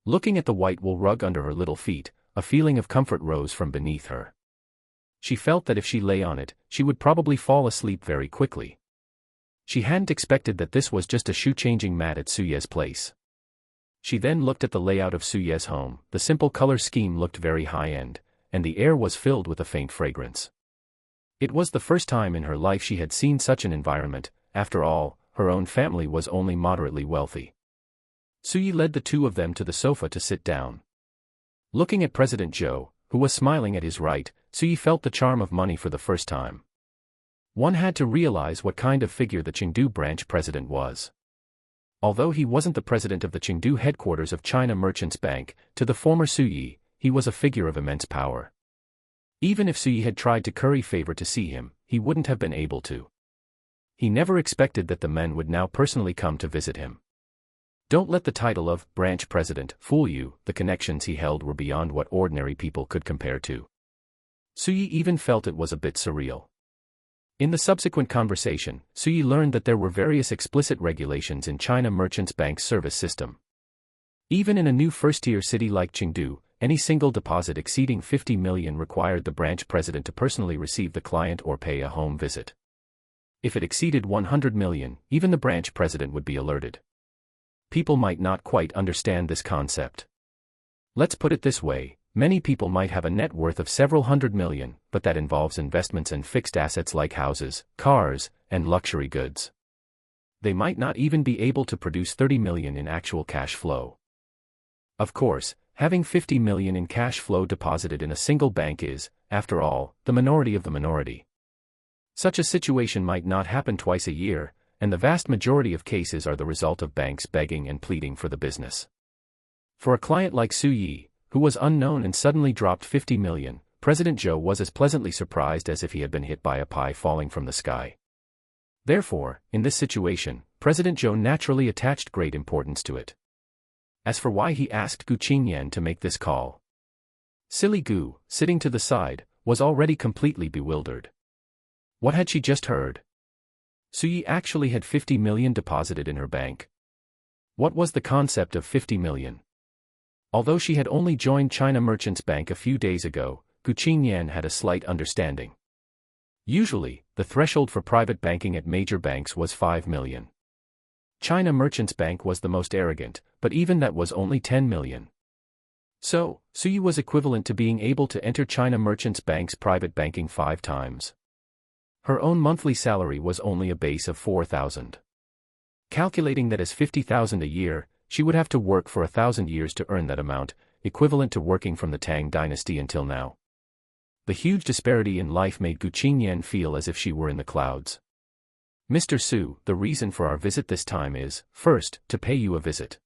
Speaker 1: Looking at the white wool rug under her little feet, a feeling of comfort rose from beneath her. She felt that if she lay on it, she would probably fall asleep very quickly. She hadn't expected that this was just a shoe-changing mat at Suye's place. She then looked at the layout of Suye's home. The simple color scheme looked very high-end, and the air was filled with a faint fragrance. It was the first time in her life she had seen such an environment. After all, her own family was only moderately wealthy. Suye led the two of them to the sofa to sit down. Looking at President Zhou, who was smiling at his right, Suye felt the charm of money for the first time. One had to realize what kind of figure the Chengdu branch president was. Although he wasn't the president of the Chengdu headquarters of China Merchants Bank, to the former Suye, he was a figure of immense power. Even if Suye had tried to curry favor to see him, he wouldn't have been able to. He never expected that the men would now personally come to visit him. Don't let the title of branch president fool you. The connections he held were beyond what ordinary people could compare to. Suye even felt it was a bit surreal. In the subsequent conversation, Suye learned that there were various explicit regulations in China Merchants Bank's service system. Even in a new first-tier city like Chengdu, any single deposit exceeding 50 million required the branch president to personally receive the client or pay a home visit. If it exceeded 100 million, even the branch president would be alerted. People might not quite understand this concept. Let's put it this way, many people might have a net worth of several hundred million, but that involves investments and fixed assets like houses, cars, and luxury goods. They might not even be able to produce 30 million in actual cash flow. Of course, having 50 million in cash flow deposited in a single bank is, after all, the minority of the minority. Such a situation might not happen twice a year, and the vast majority of cases are the result of banks begging and pleading for the business. For a client like Suye, who was unknown and suddenly dropped 50 million, President Zhou was as pleasantly surprised as if he had been hit by a pie falling from the sky. Therefore, in this situation, President Zhou naturally attached great importance to it. As for why he asked Gu Qingyan to make this call, silly Gu, sitting to the side, was already completely bewildered. What had she just heard? Suye actually had 50 million deposited in her bank. What was the concept of 50 million? Although she had only joined China Merchants Bank a few days ago, Gu Qingyan had a slight understanding. Usually, the threshold for private banking at major banks was 5 million. China Merchants Bank was the most arrogant, but even that was only 10 million. So, Suye was equivalent to being able to enter China Merchants Bank's private banking 5 times. Her own monthly salary was only a base of 4,000. Calculating that as 50,000 a year, she would have to work for 1,000 years to earn that amount, equivalent to working from the Tang dynasty until now. The huge disparity in life made Gu Qingyan feel as if she were in the clouds. Mr. Su, the reason for our visit this time is, first, to pay you a visit.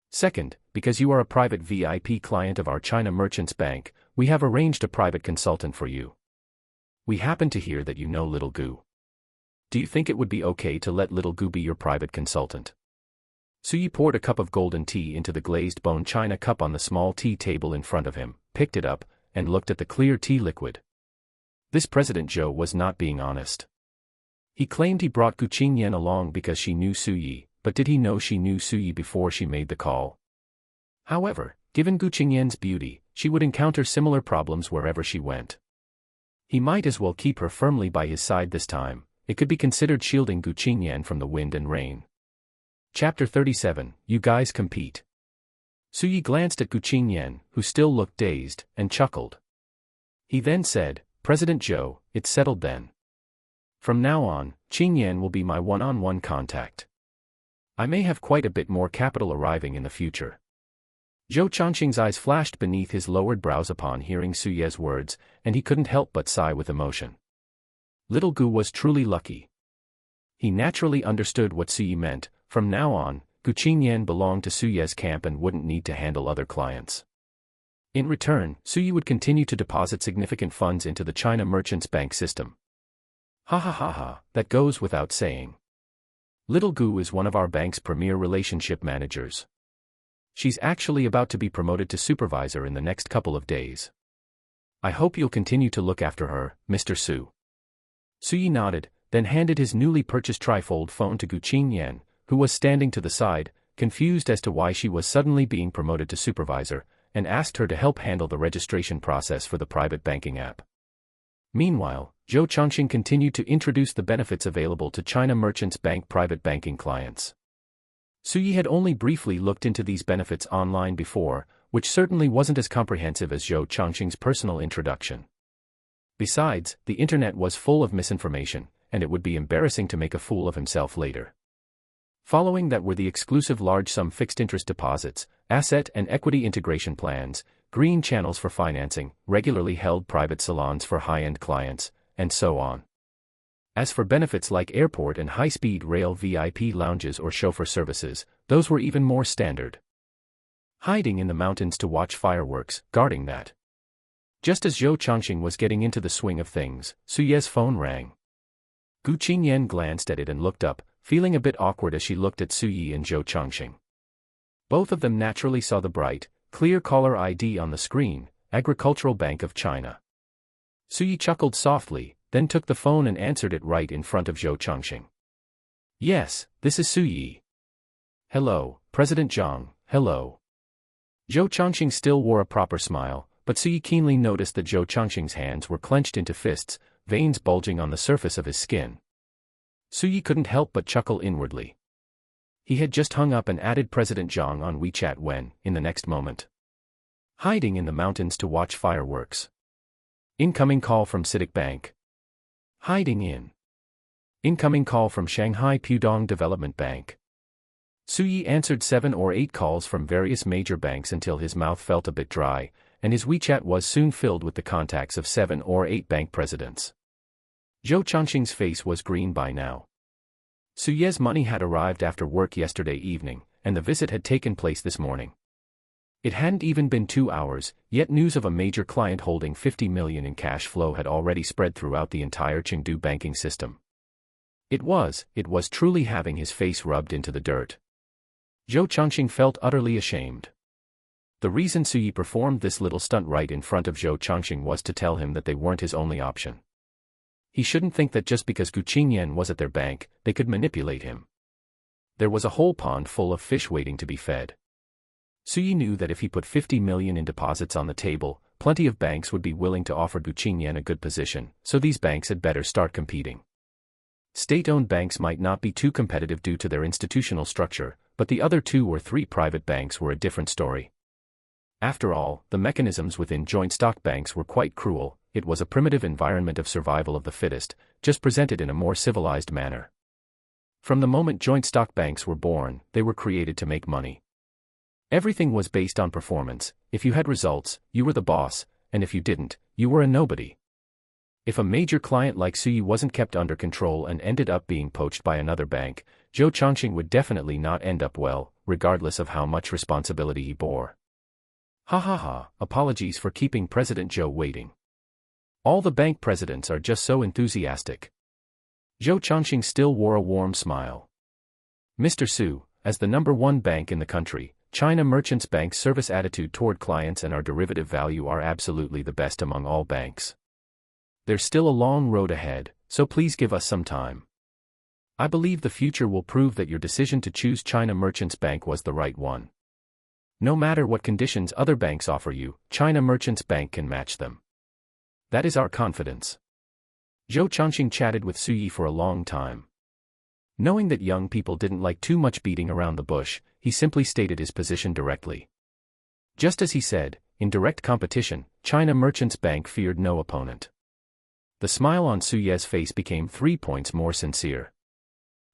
Speaker 1: Second, because you are a private VIP client of our China Merchants Bank, we have arranged a private consultant for you. We happen to hear that you know little Gu. Do you think it would be okay to let little Gu be your private consultant? Suye poured a cup of golden tea into the glazed bone china cup on the small tea table in front of him, picked it up, and looked at the clear tea liquid. This President Zhou was not being honest. He claimed he brought Gu Qingyan along because she knew Suye, but did he know she knew Suye before she made the call? However, given Gu Qingyan's beauty, she would encounter similar problems wherever she went. He might as well keep her firmly by his side this time. It could be considered shielding Gu Qingyan from the wind and rain. Chapter 37, You Guys Compete. Suye glanced at Gu Qingyan, who still looked dazed, and chuckled. He then said, President Zhou, it's settled then. From now on, Qingyan will be my one-on-one contact. I may have quite a bit more capital arriving in the future. Zhou Changqing's eyes flashed beneath his lowered brows upon hearing Su Ye's words, and he couldn't help but sigh with emotion. Little Gu was truly lucky. He naturally understood what Su Yi meant. From now on, Gu Qingyan belonged to Su Ye's camp and wouldn't need to handle other clients. In return, Su Yi would continue to deposit significant funds into the China Merchants Bank system. Ha ha ha ha, that goes without saying. Little Gu is one of our bank's premier relationship managers. She's actually about to be promoted to supervisor in the next couple of days. I hope you'll continue to look after her, Mr. Su. Su Yi nodded, then handed his newly purchased trifold phone to Gu Qingyan, who was standing to the side, confused as to why she was suddenly being promoted to supervisor, and asked her to help handle the registration process for the private banking app. Meanwhile, Zhou Changqing continued to introduce the benefits available to China Merchants Bank private banking clients. Su Yi had only briefly looked into these benefits online before, which certainly wasn't as comprehensive as Zhou Changqing's personal introduction. Besides, the internet was full of misinformation, and it would be embarrassing to make a fool of himself later. Following that were the exclusive large-sum fixed-interest deposits, asset and equity integration plans, green channels for financing, regularly held private salons for high-end clients, and so on. As for benefits like airport and high-speed rail VIP lounges or chauffeur services, those were even more standard. Hiding in the mountains to watch fireworks, guarding that. Just as Zhou Changqing was getting into the swing of things, Su Ye's phone rang. Gu Qingyan glanced at it and looked up, feeling a bit awkward as she looked at Su Yi and Zhou Changqing. Both of them naturally saw the bright, clear caller ID on the screen, Agricultural Bank of China. Su Yi chuckled softly, then took the phone and answered it right in front of Zhou Changqing. Yes, this is Su Yi. Hello, President Zhang, hello. Zhou Changqing still wore a proper smile, but Su Yi keenly noticed that Zhou Changqing's hands were clenched into fists, veins bulging on the surface of his skin. Su Yi couldn't help but chuckle inwardly. He had just hung up and added President Zhang on WeChat when, in the next moment. Hiding in the mountains to watch fireworks. Incoming call from CITIC Bank. Hiding in. Incoming call from Shanghai Pudong Development Bank. Su Yi answered 7 or 8 calls from various major banks until his mouth felt a bit dry, and his WeChat was soon filled with the contacts of 7 or 8 bank presidents. Zhou Changqing's face was green by now. Su Ye's money had arrived after work yesterday evening, and the visit had taken place this morning. It hadn't even been 2 hours, yet news of a major client holding 50 million in cash flow had already spread throughout the entire Chengdu banking system. It was truly having his face rubbed into the dirt. Zhou Changqing felt utterly ashamed. The reason Su Yi performed this little stunt right in front of Zhou Changqing was to tell him that they weren't his only option. He shouldn't think that just because Gu Qingyan was at their bank, they could manipulate him. There was a whole pond full of fish waiting to be fed. Su Yi knew that if he put 50 million in deposits on the table, plenty of banks would be willing to offer Gu Qingyan a good position, so these banks had better start competing. State-owned banks might not be too competitive due to their institutional structure, but the other 2 or 3 private banks were a different story. After all, the mechanisms within joint stock banks were quite cruel. It was a primitive environment of survival of the fittest, just presented in a more civilized manner. From the moment joint stock banks were born, they were created to make money. Everything was based on performance. If you had results, you were the boss, and if you didn't, you were a nobody. If a major client like Su Yi wasn't kept under control and ended up being poached by another bank, Zhou Changqing would definitely not end up well, regardless of how much responsibility he bore. Ha ha ha, apologies for keeping President Zhou waiting. All the bank presidents are just so enthusiastic. Zhou Changqing still wore a warm smile. Mr. Su, as the #1 bank in the country, China Merchants Bank's service attitude toward clients and our derivative value are absolutely the best among all banks. There's still a long road ahead, so please give us some time. I believe the future will prove that your decision to choose China Merchants Bank was the right one. No matter what conditions other banks offer you, China Merchants Bank can match them. That is our confidence. Zhou Changqing chatted with Su Yi for a long time. Knowing that young people didn't like too much beating around the bush, he simply stated his position directly. Just as he said, in direct competition, China Merchants Bank feared no opponent. The smile on Su Ye's face became 3 points more sincere.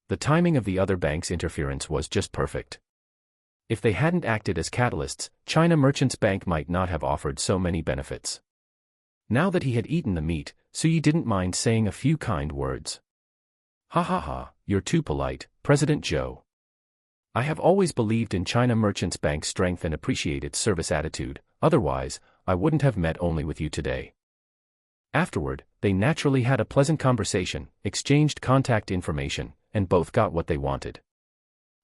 Speaker 1: The timing of the other bank's interference was just perfect. If they hadn't acted as catalysts, China Merchants Bank might not have offered so many benefits. Now that he had eaten the meat, Suyi didn't mind saying a few kind words. Ha ha ha, you're too polite, President Zhou. I have always believed in China Merchants Bank's strength and appreciate its service attitude, otherwise, I wouldn't have met only with you today. Afterward, they naturally had a pleasant conversation, exchanged contact information, and both got what they wanted.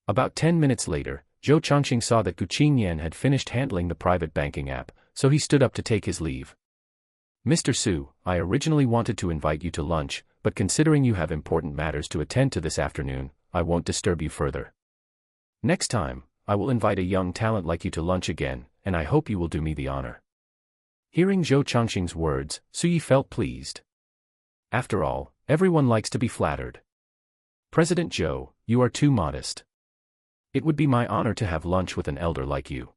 Speaker 1: About 10 minutes later, Zhou Changxing saw that Gu Qingyan had finished handling the private banking app, so he stood up to take his leave. Mr. Su, I originally wanted to invite you to lunch, but considering you have important matters to attend to this afternoon, I won't disturb you further. Next time, I will invite a young talent like you to lunch again, and I hope you will do me the honor. Hearing Zhou Changxing's words, Suyi felt pleased. After all, everyone likes to be flattered. President Zhou, you are too modest. It would be my honor to have lunch with an elder like you.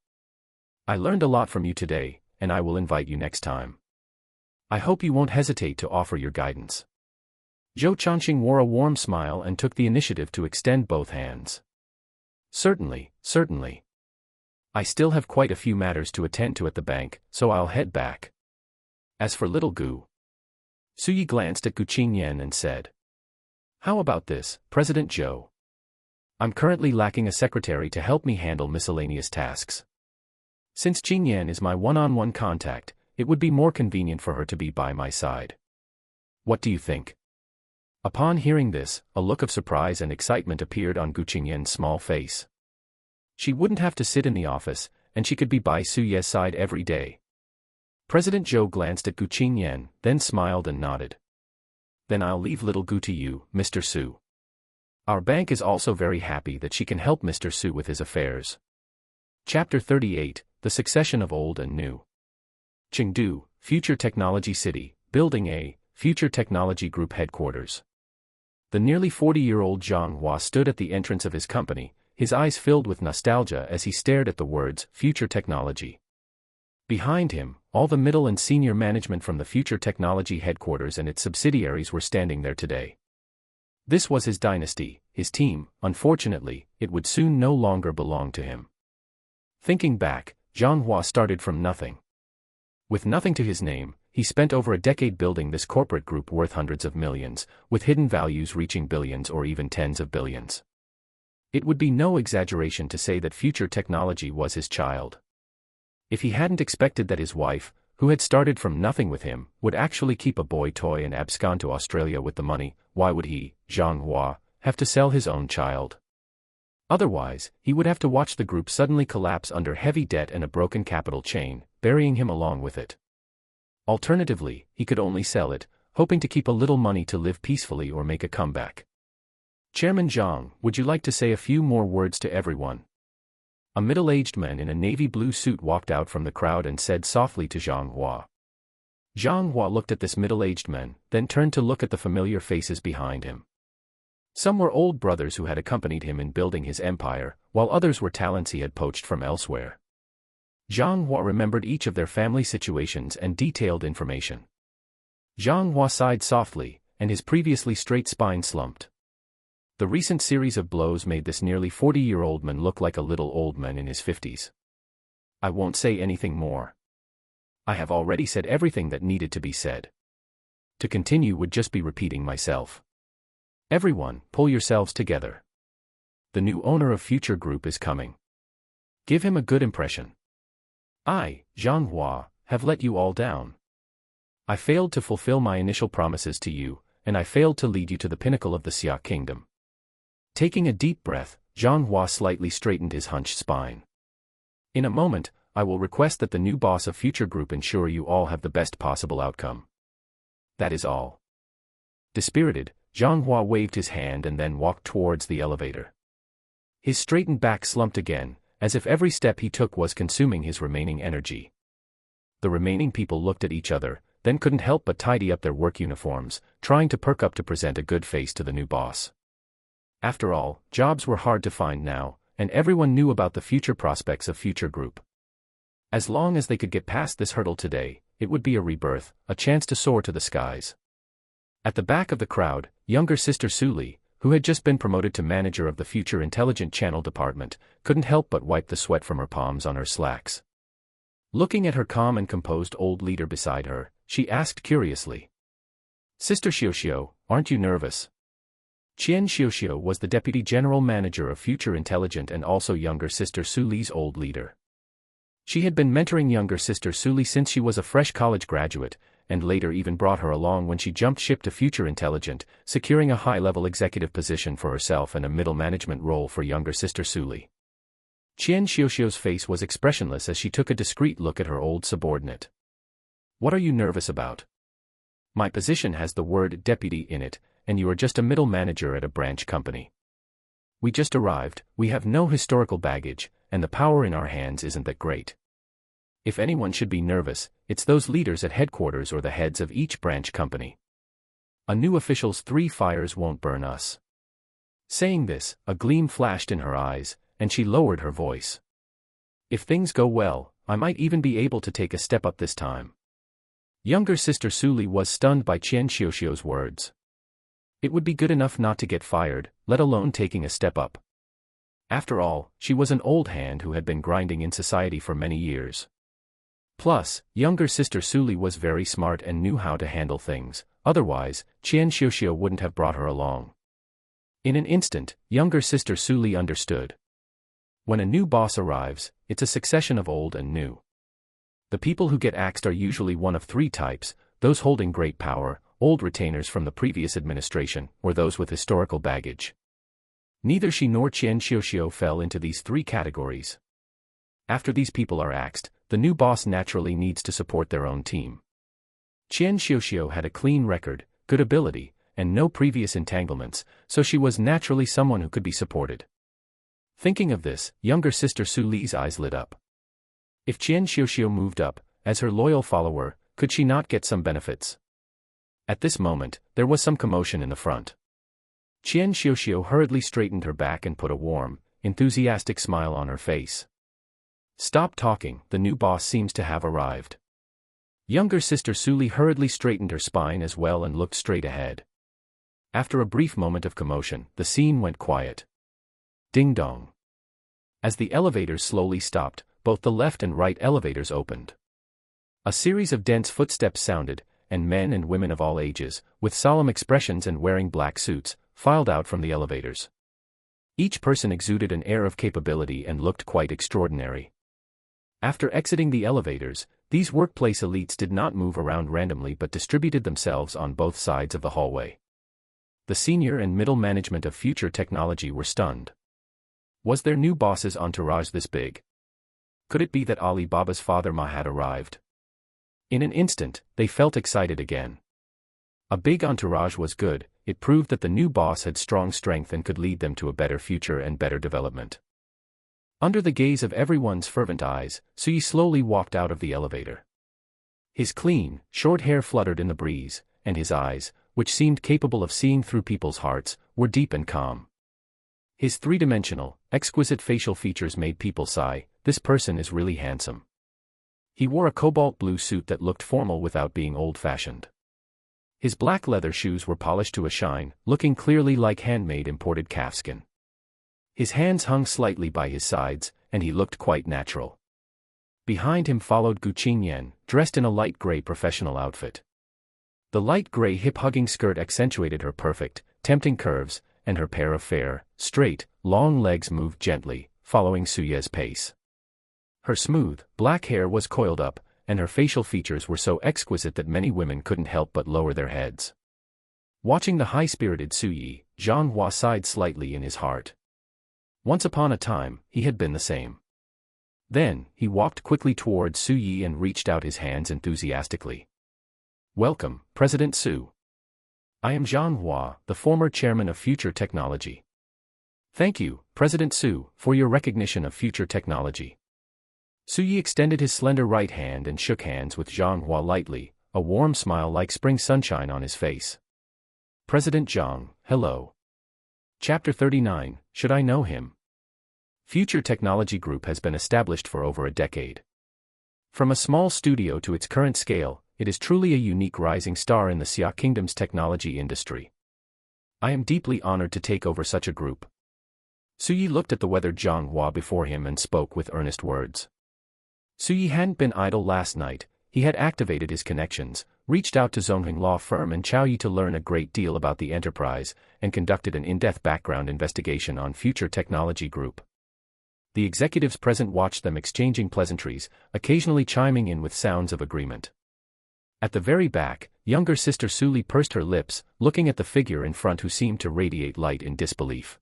Speaker 1: I learned a lot from you today, and I will invite you next time. I hope you won't hesitate to offer your guidance. Zhou Changxing wore a warm smile and took the initiative to extend both hands. Certainly, certainly. I still have quite a few matters to attend to at the bank, so I'll head back. As for little Gu, Suyi glanced at Gu Qingyan and said, how about this, President Zhou? I'm currently lacking a secretary to help me handle miscellaneous tasks. Since Qingyan is my one-on-one contact, it would be more convenient for her to be by my side. What do you think? Upon hearing this, a look of surprise and excitement appeared on Gu Qingyan's small face. She wouldn't have to sit in the office, and she could be by Suyi's side every day. President Zhou glanced at Gu Qingyan, then smiled and nodded. Then I'll leave little Gu to you, Mr. Su. Our bank is also very happy that she can help Mr. Su with his affairs. Chapter 38, The Succession of Old and New. Chengdu, Future Technology City, Building A, Future Technology Group Headquarters. The nearly 40-year-old Zhang Hua stood at the entrance of his company, his eyes filled with nostalgia as he stared at the words, Future Technology. Behind him, all the middle and senior management from the Future Technology Headquarters and its subsidiaries were standing there today. This was his dynasty, his team. Unfortunately, it would soon no longer belong to him. Thinking back, Zhang Hua started from nothing. With nothing to his name, he spent over a decade building this corporate group worth hundreds of millions, with hidden values reaching billions or even tens of billions. It would be no exaggeration to say that Future Technology was his child. If he hadn't expected that his wife, who had started from nothing with him, would actually keep a boy toy and abscond to Australia with the money, why would he, Zhang Hua, have to sell his own child? Otherwise, he would have to watch the group suddenly collapse under heavy debt and a broken capital chain, burying him along with it. Alternatively, he could only sell it, hoping to keep a little money to live peacefully or make a comeback. Chairman Zhang, would you like to say a few more words to everyone? A middle-aged man in a navy blue suit walked out from the crowd and said softly to Zhang Hua. Zhang Hua looked at this middle-aged man, then turned to look at the familiar faces behind him. Some were old brothers who had accompanied him in building his empire, while others were talents he had poached from elsewhere. Zhang Hua remembered each of their family situations and detailed information. Zhang Hua sighed softly, and his previously straight spine slumped. The recent series of blows made this nearly 40-year-old man look like a little old man in his 50s. I won't say anything more. I have already said everything that needed to be said. To continue would just be repeating myself. Everyone, pull yourselves together. The new owner of Future Group is coming. Give him a good impression. I, Zhang Hua, have let you all down. I failed to fulfill my initial promises to you, and I failed to lead you to the pinnacle of the Xia Kingdom. Taking a deep breath, Zhang Hua slightly straightened his hunched spine. In a moment, I will request that the new boss of Future Group ensure you all have the best possible outcome. That is all. Dispirited, Zhang Hua waved his hand and then walked towards the elevator. His straightened back slumped again, as if every step he took was consuming his remaining energy. The remaining people looked at each other, then couldn't help but tidy up their work uniforms, trying to perk up to present a good face to the new boss. After all, jobs were hard to find now, and everyone knew about the future prospects of Future Group. As long as they could get past this hurdle today, it would be a rebirth, a chance to soar to the skies. At the back of the crowd, younger sister Suli, who had just been promoted to manager of the Future Intelligent Channel Department, couldn't help but wipe the sweat from her palms on her slacks. Looking at her calm and composed old leader beside her, she asked curiously, "Sister Xiuxiu, aren't you nervous?" Qian Xiuxiu was the deputy general manager of Future Intelligent and also younger sister Su Li's old leader. She had been mentoring younger sister Su Li since she was a fresh college graduate, and later even brought her along when she jumped ship to Future Intelligent, securing a high-level executive position for herself and a middle management role for younger sister Su Li. Qian Xiuxiu's face was expressionless as she took a discreet look at her old subordinate. "What are you nervous about? My position has the word deputy in it, and you are just a middle manager at a branch company. We just arrived, we have no historical baggage, and the power in our hands isn't that great. If anyone should be nervous, it's those leaders at headquarters or the heads of each branch company. A new official's 3 fires won't burn us." Saying this, a gleam flashed in her eyes, and she lowered her voice. "If things go well, I might even be able to take a step up this time." Younger sister Su Li was stunned by Qian Xiuxiu's words. It would be good enough not to get fired, let alone taking a step up. After all, she was an old hand who had been grinding in society for many years. Plus, younger sister Su Li was very smart and knew how to handle things, otherwise, Qian Xiuxiu wouldn't have brought her along. In an instant, younger sister Su Li understood. When a new boss arrives, it's a succession of old and new. The people who get axed are usually one of 3 types: those holding great power, old retainers from the previous administration, or those with historical baggage. Neither she nor Qian Xiuxiu fell into these 3 categories. After these people are axed, the new boss naturally needs to support their own team. Qian Xiuxiu had a clean record, good ability, and no previous entanglements, so she was naturally someone who could be supported. Thinking of this, younger sister Su Li's eyes lit up. If Qian Xiuxiu moved up, as her loyal follower, could she not get some benefits? At this moment, there was some commotion in the front. Qian Xiuxiu hurriedly straightened her back and put a warm, enthusiastic smile on her face. "Stop talking, the new boss seems to have arrived." Younger sister Su Li hurriedly straightened her spine as well and looked straight ahead. After a brief moment of commotion, the scene went quiet. Ding dong. As the elevators slowly stopped, both the left and right elevators opened. A series of dense footsteps sounded, and men and women of all ages, with solemn expressions and wearing black suits, filed out from the elevators. Each person exuded an air of capability and looked quite extraordinary. After exiting the elevators, these workplace elites did not move around randomly but distributed themselves on both sides of the hallway. The senior and middle management of Future Technology were stunned. Was their new boss's entourage this big? Could it be that Alibaba's father Ma had arrived? In an instant, they felt excited again. A big entourage was good. It proved that the new boss had strong strength and could lead them to a better future and better development. Under the gaze of everyone's fervent eyes, Suyi slowly walked out of the elevator. His clean, short hair fluttered in the breeze, and his eyes, which seemed capable of seeing through people's hearts, were deep and calm. His 3-dimensional, exquisite facial features made people sigh, "This person is really handsome." He wore a cobalt blue suit that looked formal without being old-fashioned. His black leather shoes were polished to a shine, looking clearly like handmade imported calfskin. His hands hung slightly by his sides, and he looked quite natural. Behind him followed Gu Qingyan, dressed in a light gray professional outfit. The light gray hip-hugging skirt accentuated her perfect, tempting curves, and her pair of fair, straight, long legs moved gently, following Suye's pace. Her smooth, black hair was coiled up, and her facial features were so exquisite that many women couldn't help but lower their heads. Watching the high-spirited Suyi, Zhang Hua sighed slightly in his heart. Once upon a time, he had been the same. Then, he walked quickly towards Suyi and reached out his hands enthusiastically. "Welcome, President Su. I am Zhang Hua, the former chairman of Future Technology. Thank you, President Su, for your recognition of Future Technology." Suyi extended his slender right hand and shook hands with Zhang Hua lightly, a warm smile like spring sunshine on his face. "President Zhang, hello." Chapter 39, Should I Know Him? Future Technology Group has been established for over a decade. From a small studio to its current scale, it is truly a unique rising star in the Xia Kingdom's technology industry. I am deeply honored to take over such a group. Suyi looked at the weathered Zhang Hua before him and spoke with earnest words. Suyi hadn't been idle last night. He had activated his connections, reached out to Zongheng Law Firm and Chao Yi to learn a great deal about the enterprise, and conducted an in-depth background investigation on Future Technology Group. The executives present watched them exchanging pleasantries, occasionally chiming in with sounds of agreement. At the very back, younger sister Suli pursed her lips, looking at the figure in front who seemed to radiate light in disbelief.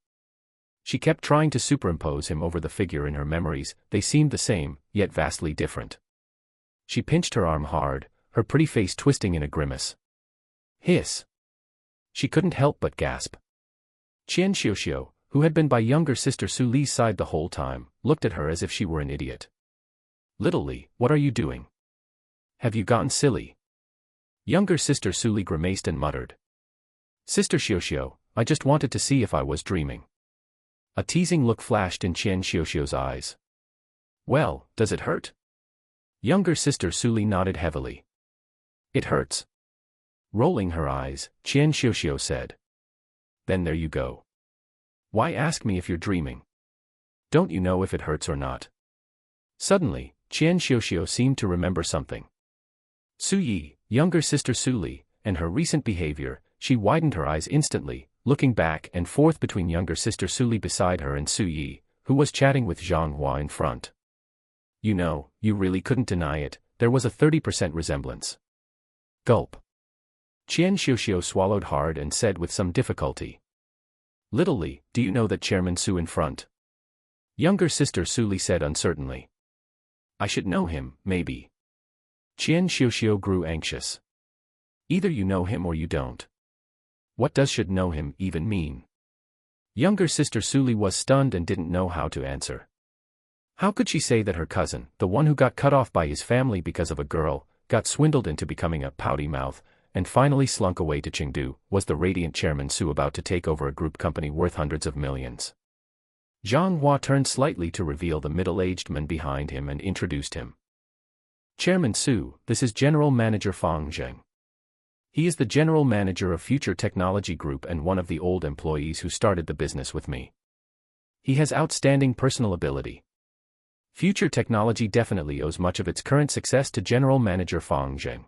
Speaker 1: She kept trying to superimpose him over the figure in her memories. They seemed the same, yet vastly different. She pinched her arm hard, her pretty face twisting in a grimace. Hiss! She couldn't help but gasp. Qian Xiuxiu, who had been by younger sister Su Li's side the whole time, looked at her as if she were an idiot. Little Li, what are you doing? Have you gotten silly? Younger sister Su Li grimaced and muttered. Sister Xiuxiu, I just wanted to see if I was dreaming. A teasing look flashed in Qian Xiuxiu's eyes. Well, does it hurt? Younger sister Su Li nodded heavily. It hurts. Rolling her eyes, Qian Xiuxiu said. Then there you go. Why ask me if you're dreaming? Don't you know if it hurts or not? Suddenly, Qian Xiuxiu seemed to remember something. Su Yi, younger sister Su Li, and her recent behavior. She widened her eyes instantly, looking back and forth between younger sister Su Li beside her and Su Yi, who was chatting with Zhang Hua in front. You know, you really couldn't deny it, there was a 30% resemblance. Gulp. Qian Xiuxiu swallowed hard and said with some difficulty. Little Li, do you know that Chairman Su in front? Younger sister Su Li said uncertainly. I should know him, maybe. Qian Xiuxiu grew anxious. Either you know him or you don't. What does should know him even mean? Younger sister Su Li was stunned and didn't know how to answer. How could she say that her cousin, the one who got cut off by his family because of a girl, got swindled into becoming a pouty mouth, and finally slunk away to Chengdu, was the radiant Chairman Su about to take over a group company worth hundreds of millions? Zhang Hua turned slightly to reveal the middle-aged man behind him and introduced him. Chairman Su, this is General Manager Fang Zheng. He is the General Manager of Future Technology Group and one of the old employees who started the business with me. He has outstanding personal ability. Future Technology definitely owes much of its current success to General Manager Fang Zheng.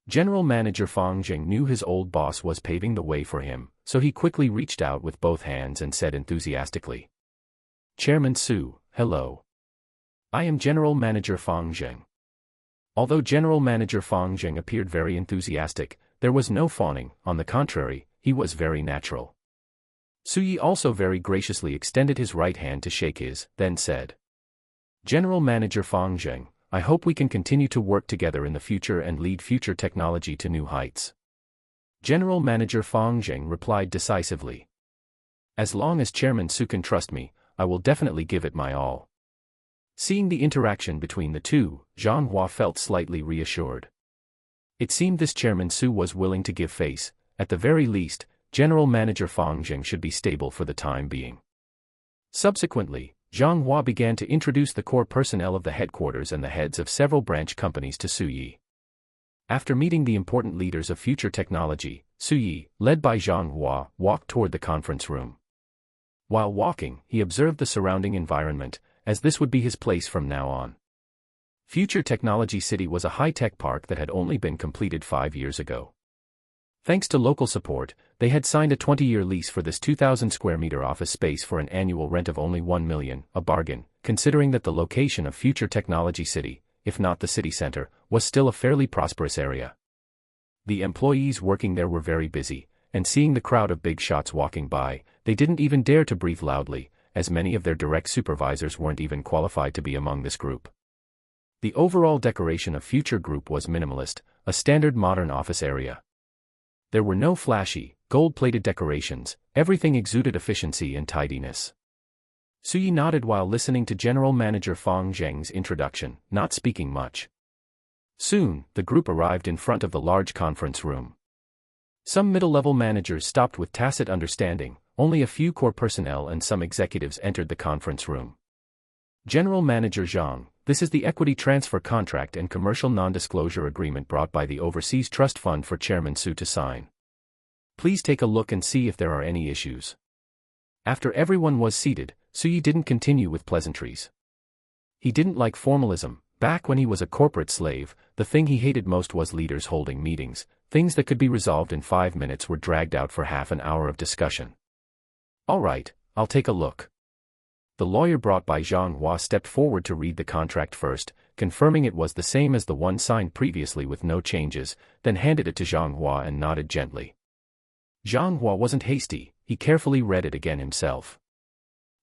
Speaker 1: General Manager Fang Zheng knew his old boss was paving the way for him, so he quickly reached out with both hands and said enthusiastically. Chairman Su, hello. I am General Manager Fang Zheng. Although General Manager Fang Zheng appeared very enthusiastic, there was no fawning. On the contrary, he was very natural. Su Yi also very graciously extended his right hand to shake his, then said. General Manager Fang Zheng, I hope we can continue to work together in the future and lead Future Technology to new heights. General Manager Fang Zheng replied decisively. As long as Chairman Su can trust me, I will definitely give it my all. Seeing the interaction between the two, Zhang Hua felt slightly reassured. It seemed this Chairman Su was willing to give face. At the very least, General Manager Fang Zheng should be stable for the time being. Subsequently, Zhang Hua began to introduce the core personnel of the headquarters and the heads of several branch companies to Su Yi. After meeting the important leaders of Future Technology, Su Yi, led by Zhang Hua, walked toward the conference room. While walking, he observed the surrounding environment, as this would be his place from now on. Future Technology City was a high-tech park that had only been completed 5 years ago. Thanks to local support, they had signed a 20-year lease for this 2,000 square meter office space for an annual rent of only 1 million, a bargain, considering that the location of Future Technology City, if not the city center, was still a fairly prosperous area. The employees working there were very busy, and seeing the crowd of big shots walking by, they didn't even dare to breathe loudly, as many of their direct supervisors weren't even qualified to be among this group. The overall decoration of Future Group was minimalist, a standard modern office area. There were no flashy, gold-plated decorations, everything exuded efficiency and tidiness. Su Yi nodded while listening to General Manager Fang Zheng's introduction, not speaking much. Soon, the group arrived in front of the large conference room. Some middle-level managers stopped with tacit understanding, only a few core personnel and some executives entered the conference room. General Manager Zhang, this is the equity transfer contract and commercial non-disclosure agreement brought by the Overseas Trust Fund for Chairman Su to sign. Please take a look and see if there are any issues. After everyone was seated, Suyi didn't continue with pleasantries. He didn't like formalism. Back when he was a corporate slave, the thing he hated most was leaders holding meetings. Things that could be resolved in 5 minutes were dragged out for half an hour of discussion. All right, I'll take a look. The lawyer brought by Zhang Hua stepped forward to read the contract first, confirming it was the same as the one signed previously with no changes, then handed it to Zhang Hua and nodded gently. Zhang Hua wasn't hasty, he carefully read it again himself.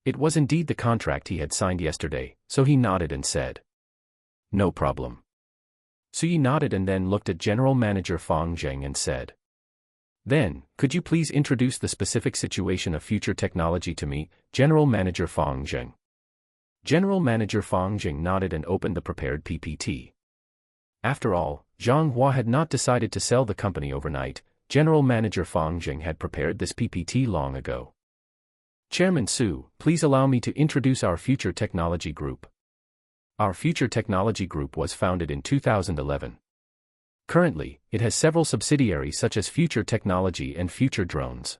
Speaker 1: It was indeed the contract he had signed yesterday, so he nodded and said, "No problem." Suyi nodded and then looked at General Manager Fang Zheng and said, "Then, could you please introduce the specific situation of future technology to me, General Manager Fang Zheng?" General Manager Fang Zheng nodded and opened the prepared PPT. After all, Zhang Hua had not decided to sell the company overnight. General Manager Fang Zheng had prepared this PPT long ago. "Chairman Su, please allow me to introduce our Future Technology Group. Our Future Technology Group was founded in 2011. Currently, it has several subsidiaries such as Future Technology and Future Drones.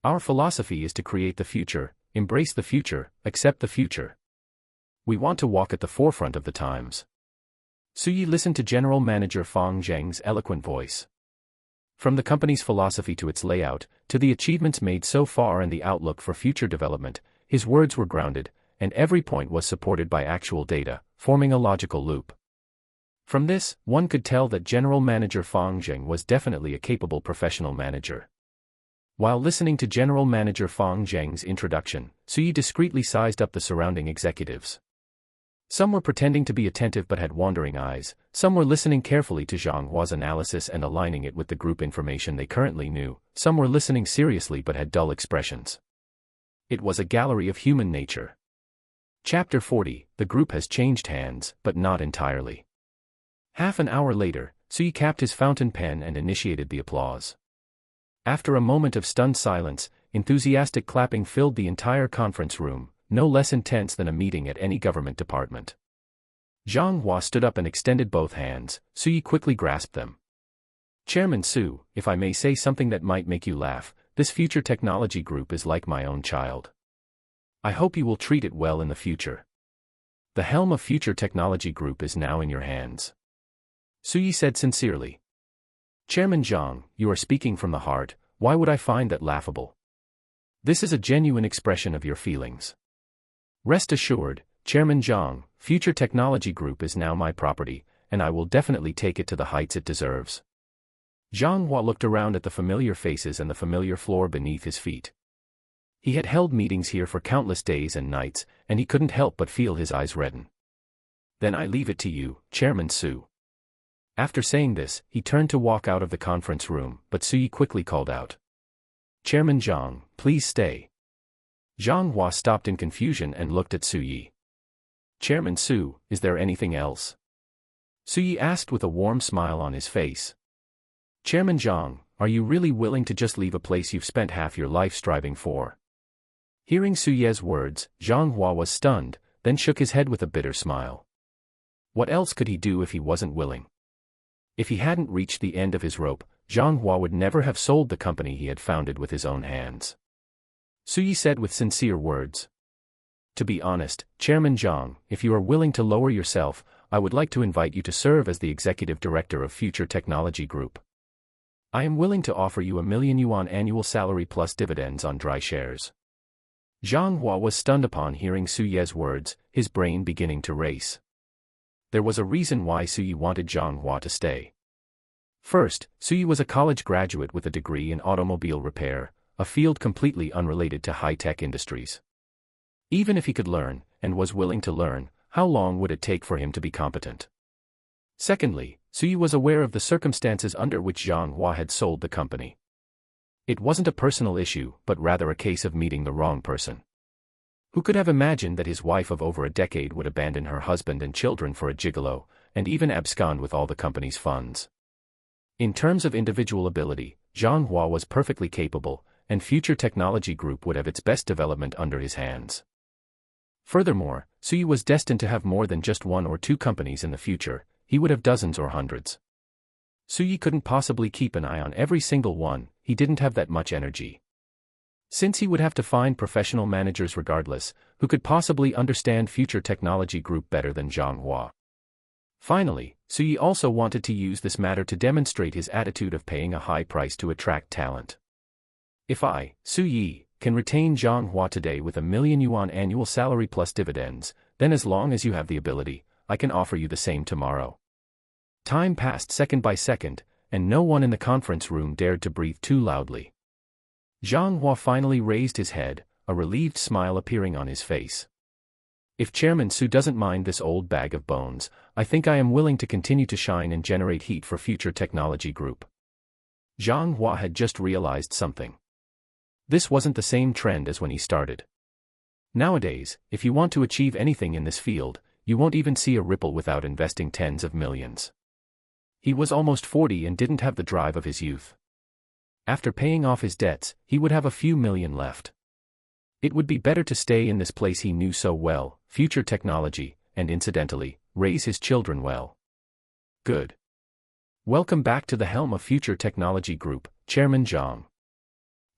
Speaker 1: Our philosophy is to create the future, embrace the future, accept the future. We want to walk at the forefront of the times." Suyi listened to General Manager Fang Zheng's eloquent voice. From the company's philosophy to its layout, to the achievements made so far and the outlook for future development, his words were grounded, and every point was supported by actual data, forming a logical loop. From this, one could tell that General Manager Fang Zheng was definitely a capable professional manager. While listening to General Manager Fang Zheng's introduction, Suyi discreetly sized up the surrounding executives. Some were pretending to be attentive but had wandering eyes, some were listening carefully to Zhang Hua's analysis and aligning it with the group information they currently knew, some were listening seriously but had dull expressions. It was a gallery of human nature. Chapter 40, the group has changed hands, but not entirely. Half an hour later, Suyi capped his fountain pen and initiated the applause. After a moment of stunned silence, enthusiastic clapping filled the entire conference room, no less intense than a meeting at any government department. Zhang Hua stood up and extended both hands. Suyi quickly grasped them. "Chairman Su, if I may say something that might make you laugh, this Future Technology Group is like my own child. I hope you will treat it well in the future. The helm of Future Technology Group is now in your hands." Suyi said sincerely. "Chairman Zhang, you are speaking from the heart. Why would I find that laughable? This is a genuine expression of your feelings. Rest assured, Chairman Zhang, Future Technology Group is now my property, and I will definitely take it to the heights it deserves." Zhang Hua looked around at the familiar faces and the familiar floor beneath his feet. He had held meetings here for countless days and nights, and he couldn't help but feel his eyes redden. "Then I leave it to you, Chairman Su." After saying this, he turned to walk out of the conference room, but Suyi quickly called out, "Chairman Zhang, please stay." Zhang Hua stopped in confusion and looked at Suyi. "Chairman Su, is there anything else?" Suyi asked with a warm smile on his face. "Chairman Zhang, are you really willing to just leave a place you've spent half your life striving for?" Hearing Suyi's words, Zhang Hua was stunned, then shook his head with a bitter smile. What else could he do if he wasn't willing? If he hadn't reached the end of his rope, Zhang Hua would never have sold the company he had founded with his own hands. Suyi said with sincere words, "To be honest, Chairman Zhang, if you are willing to lower yourself, I would like to invite you to serve as the Executive Director of Future Technology Group. I am willing to offer you 1,000,000 yuan annual salary plus dividends on dry shares." Zhang Hua was stunned upon hearing Suyi's words, his brain beginning to race. There was a reason why Suyi wanted Zhang Hua to stay. First, Suyi was a college graduate with a degree in automobile repair, a field completely unrelated to high-tech industries. Even if he could learn, and was willing to learn, how long would it take for him to be competent? Secondly, Suyi was aware of the circumstances under which Zhang Hua had sold the company. It wasn't a personal issue, but rather a case of meeting the wrong person. Who could have imagined that his wife of over a decade would abandon her husband and children for a gigolo, and even abscond with all the company's funds? In terms of individual ability, Zhang Hua was perfectly capable, and Future Technology Group would have its best development under his hands. Furthermore, Suyi was destined to have more than just one or two companies in the future, he would have dozens or hundreds. Suyi couldn't possibly keep an eye on every single one, he didn't have that much energy. Since he would have to find professional managers regardless, who could possibly understand Future Technology Group better than Zhang Hua. Finally, Suyi also wanted to use this matter to demonstrate his attitude of paying a high price to attract talent. If I, Suyi, can retain Zhang Hua today with $1,000,000 annual salary plus dividends, then as long as you have the ability, I can offer you the same tomorrow. Time passed second by second, and no one in the conference room dared to breathe too loudly. Zhang Hua finally raised his head, a relieved smile appearing on his face. If Chairman Su doesn't mind this old bag of bones, I think I am willing to continue to shine and generate heat for Future Technology Group. Zhang Hua had just realized something. This wasn't the same trend as when he started. Nowadays, if you want to achieve anything in this field, you won't even see a ripple without investing tens of millions. He was almost 40 and didn't have the drive of his youth. After paying off his debts, he would have a few million left. It would be better to stay in this place he knew so well, Future Technology, and incidentally, raise his children well. Good. Welcome back to the helm of Future Technology Group, Chairman Zhang.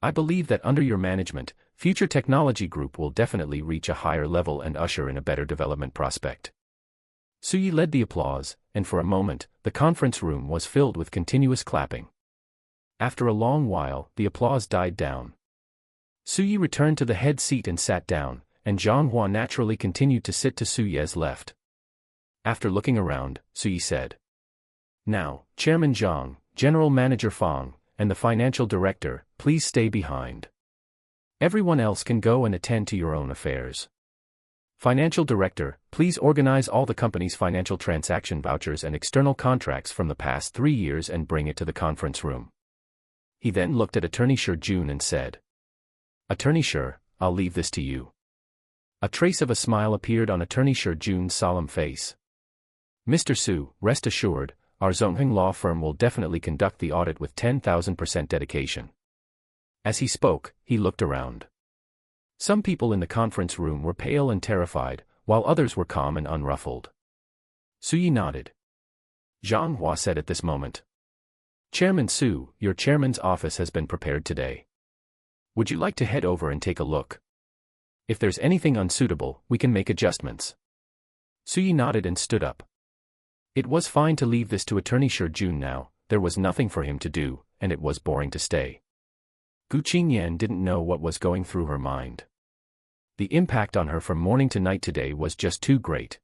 Speaker 1: I believe that under your management, Future Technology Group will definitely reach a higher level and usher in a better development prospect. Suyi led the applause, and for a moment, the conference room was filled with continuous clapping. After a long while, the applause died down. Suyi returned to the head seat and sat down, and Zhang Hua naturally continued to sit to Suyi's left. After looking around, Suyi said, "Now, Chairman Zhang, General Manager Fang, and the Financial Director, please stay behind. Everyone else can go and attend to your own affairs. Financial Director, please organize all the company's financial transaction vouchers and external contracts from the past 3 years and bring it to the conference room." He then looked at Attorney Shi Jun and said, "Attorney Shi, I'll leave this to you." A trace of a smile appeared on Attorney Shi Jun's solemn face. "Mr. Su, rest assured, our Zongheng law firm will definitely conduct the audit with 10,000% dedication." As he spoke, he looked around. Some people in the conference room were pale and terrified, while others were calm and unruffled. Suyi nodded. Zhang Hua said at this moment, "Chairman Su, your chairman's office has been prepared today. Would you like to head over and take a look? If there's anything unsuitable, we can make adjustments." Suyi nodded and stood up. It was fine to leave this to Attorney Shi Jun now, there was nothing for him to do, and it was boring to stay. Gu Qingyan didn't know what was going through her mind. The impact on her from morning to night today was just too great.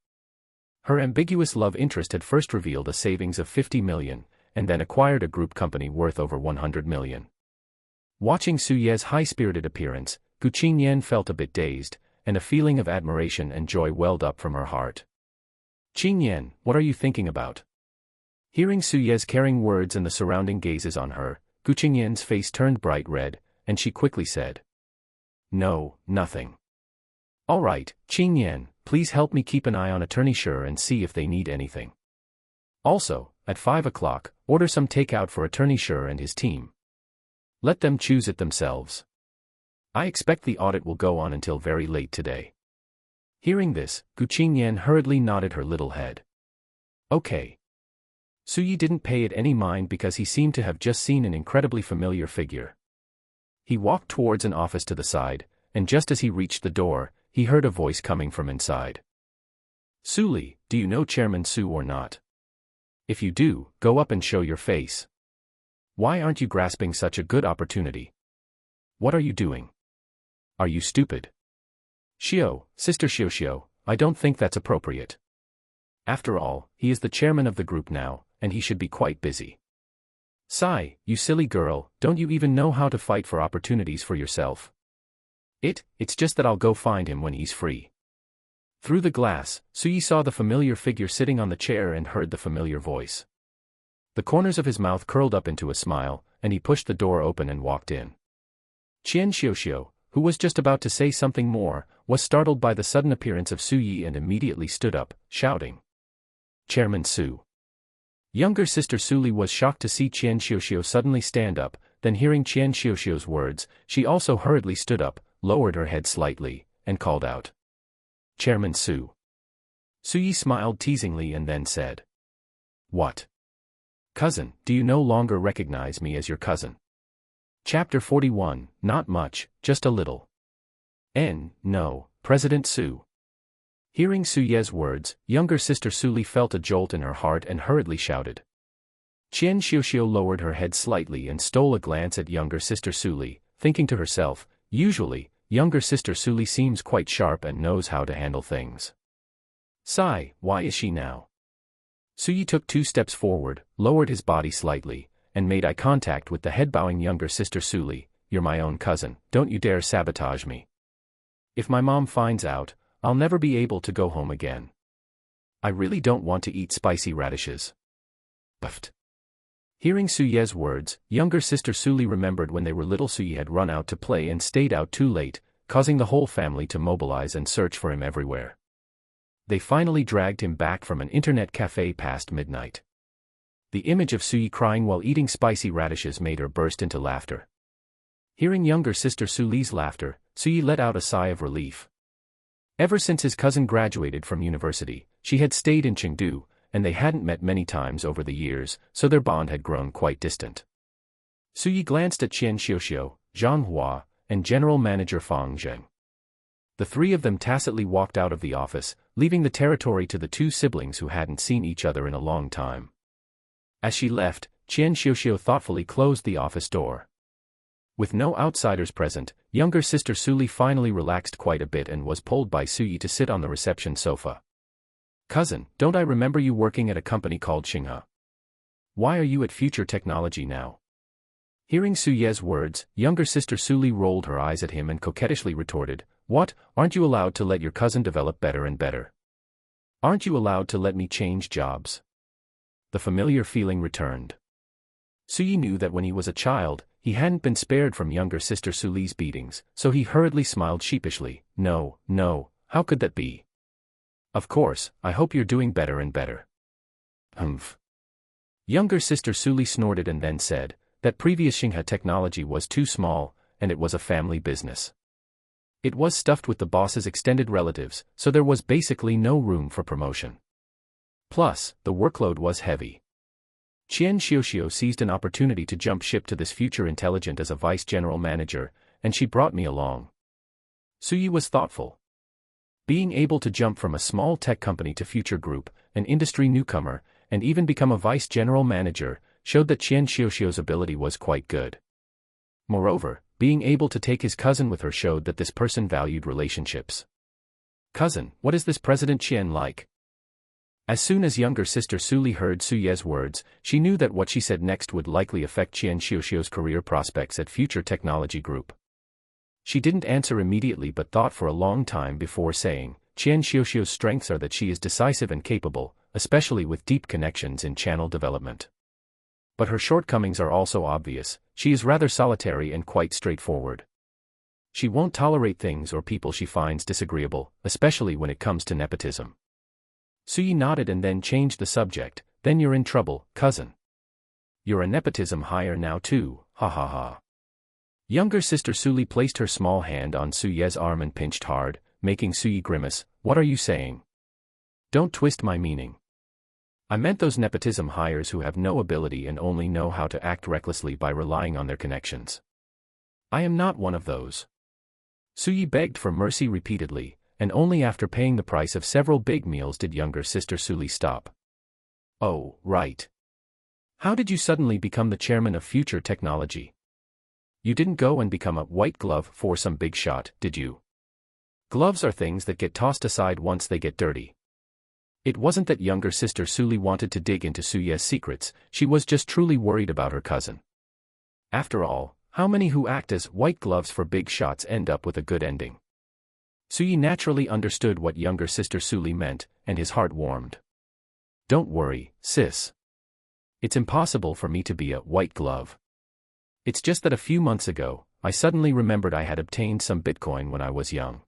Speaker 1: Her ambiguous love interest had first revealed a savings of 50 million, and then acquired a group company worth over 100 million. Watching Suye's high-spirited appearance, Gu Qingyan felt a bit dazed, and a feeling of admiration and joy welled up from her heart. "Qingyan, what are you thinking about?" Hearing Suye's caring words and the surrounding gazes on her, Gu Qingyan's face turned bright red, and she quickly said, "No, nothing." "All right, Qingyan, please help me keep an eye on Attorney Shi and see if they need anything. Also, at 5 o'clock, order some takeout for Attorney Shi and his team. Let them choose it themselves. I expect the audit will go on until very late today." Hearing this, Gu Qingyan hurriedly nodded her little head. "Okay." Suyi didn't pay it any mind because he seemed to have just seen an incredibly familiar figure. He walked towards an office to the side, and just as he reached the door, he heard a voice coming from inside. "Suli, do you know Chairman Su or not? If you do, go up and show your face. Why aren't you grasping such a good opportunity? What are you doing? Are you stupid? Xiao, Sister Xiao, I don't think that's appropriate. After all, he is the chairman of the group now, and he should be quite busy. Sai, you silly girl, don't you even know how to fight for opportunities for yourself? It's just that I'll go find him when he's free." Through the glass, Suyi saw the familiar figure sitting on the chair and heard the familiar voice. The corners of his mouth curled up into a smile, and he pushed the door open and walked in. Qian Xiao, who was just about to say something more, was startled by the sudden appearance of Suyi and immediately stood up, shouting, "Chairman Su." Younger sister Suli was shocked to see Qian Xiao suddenly stand up, then hearing Qian Xiao's words, she also hurriedly stood up, lowered her head slightly, and called out, "Chairman Su." Suyi smiled teasingly and then said, "What? Cousin, do you no longer recognize me as your cousin?" Chapter 41, Not much, just a little. No, President Su. Hearing Su Ye's words, younger sister Su Li felt a jolt in her heart and hurriedly shouted. Qian Xiuxiu lowered her head slightly and stole a glance at younger sister Su Li, thinking to herself, usually, younger sister Su Li seems quite sharp and knows how to handle things. Sigh, why is she now? Su Yi took 2 steps forward, lowered his body slightly, and made eye contact with the head-bowing younger sister Su Li. You're my own cousin, don't you dare sabotage me. If my mom finds out, I'll never be able to go home again. I really don't want to eat spicy radishes. Buffed. Hearing Su Ye's words, younger sister Su Li remembered when they were little Su Yi had run out to play and stayed out too late, causing the whole family to mobilize and search for him everywhere. They finally dragged him back from an internet cafe past midnight. The image of Su Yi crying while eating spicy radishes made her burst into laughter. Hearing younger sister Su Li's laughter, Su Yi let out a sigh of relief. Ever since his cousin graduated from university, she had stayed in Chengdu, and they hadn't met many times over the years, so their bond had grown quite distant. Su Yi glanced at Qian Xiuxiu, Zhang Hua, and General Manager Fang Zheng. The 3 of them tacitly walked out of the office, leaving the territory to the 2 siblings who hadn't seen each other in a long time. As she left, Qian Xiuxiu thoughtfully closed the office door. With no outsiders present, younger sister Su Li finally relaxed quite a bit and was pulled by Su Yi to sit on the reception sofa. Cousin, don't I remember you working at a company called Xinghe? Why are you at Future Technology now? Hearing Su Ye's words, younger sister Su Li rolled her eyes at him and coquettishly retorted, What, aren't you allowed to let your cousin develop better and better? Aren't you allowed to let me change jobs? The familiar feeling returned. Su Yi knew that when he was a child, he hadn't been spared from younger sister Su Li's beatings, so he hurriedly smiled sheepishly. No, how could that be? Of course, I hope you're doing better and better. Humph. Younger sister Su Li snorted and then said, that previous Xinghe technology was too small, and it was a family business. It was stuffed with the boss's extended relatives, so there was basically no room for promotion. Plus, the workload was heavy. Qian Xiuxiu seized an opportunity to jump ship to this future intelligent as a vice general manager, and she brought me along. Su Yi was thoughtful. Being able to jump from a small tech company to Future Group, an industry newcomer, and even become a vice general manager, showed that Qian Xiuxiu's ability was quite good. Moreover, being able to take his cousin with her showed that this person valued relationships. Cousin, what is this President Qian like? As soon as younger sister Su Li heard Su Ye's words, she knew that what she said next would likely affect Qian Xiuxiu's career prospects at Future Technology Group. She didn't answer immediately but thought for a long time before saying, Qian Xiuxiu's strengths are that she is decisive and capable, especially with deep connections in channel development. But her shortcomings are also obvious. She is rather solitary and quite straightforward. She won't tolerate things or people she finds disagreeable, especially when it comes to nepotism. Su Yi nodded and then changed the subject. Then you're in trouble, cousin. You're a nepotism hire now too, ha ha ha. Younger sister Su Li placed her small hand on Su Ye's arm and pinched hard, making Su Yi grimace. What are you saying? Don't twist my meaning. I meant those nepotism hires who have no ability and only know how to act recklessly by relying on their connections. I am not one of those. Su Yi begged for mercy repeatedly, and only after paying the price of several big meals did younger sister Su Li stop. Oh, right. How did you suddenly become the chairman of Future Technology? You didn't go and become a white glove for some big shot, did you? Gloves are things that get tossed aside once they get dirty. It wasn't that younger sister Su Li wanted to dig into Su Ye's secrets, she was just truly worried about her cousin. After all, how many who act as white gloves for big shots end up with a good ending? Su Yi naturally understood what younger sister Su Li meant, and his heart warmed. Don't worry, sis. It's impossible for me to be a white glove. It's just that a few months ago, I suddenly remembered I had obtained some Bitcoin when I was young.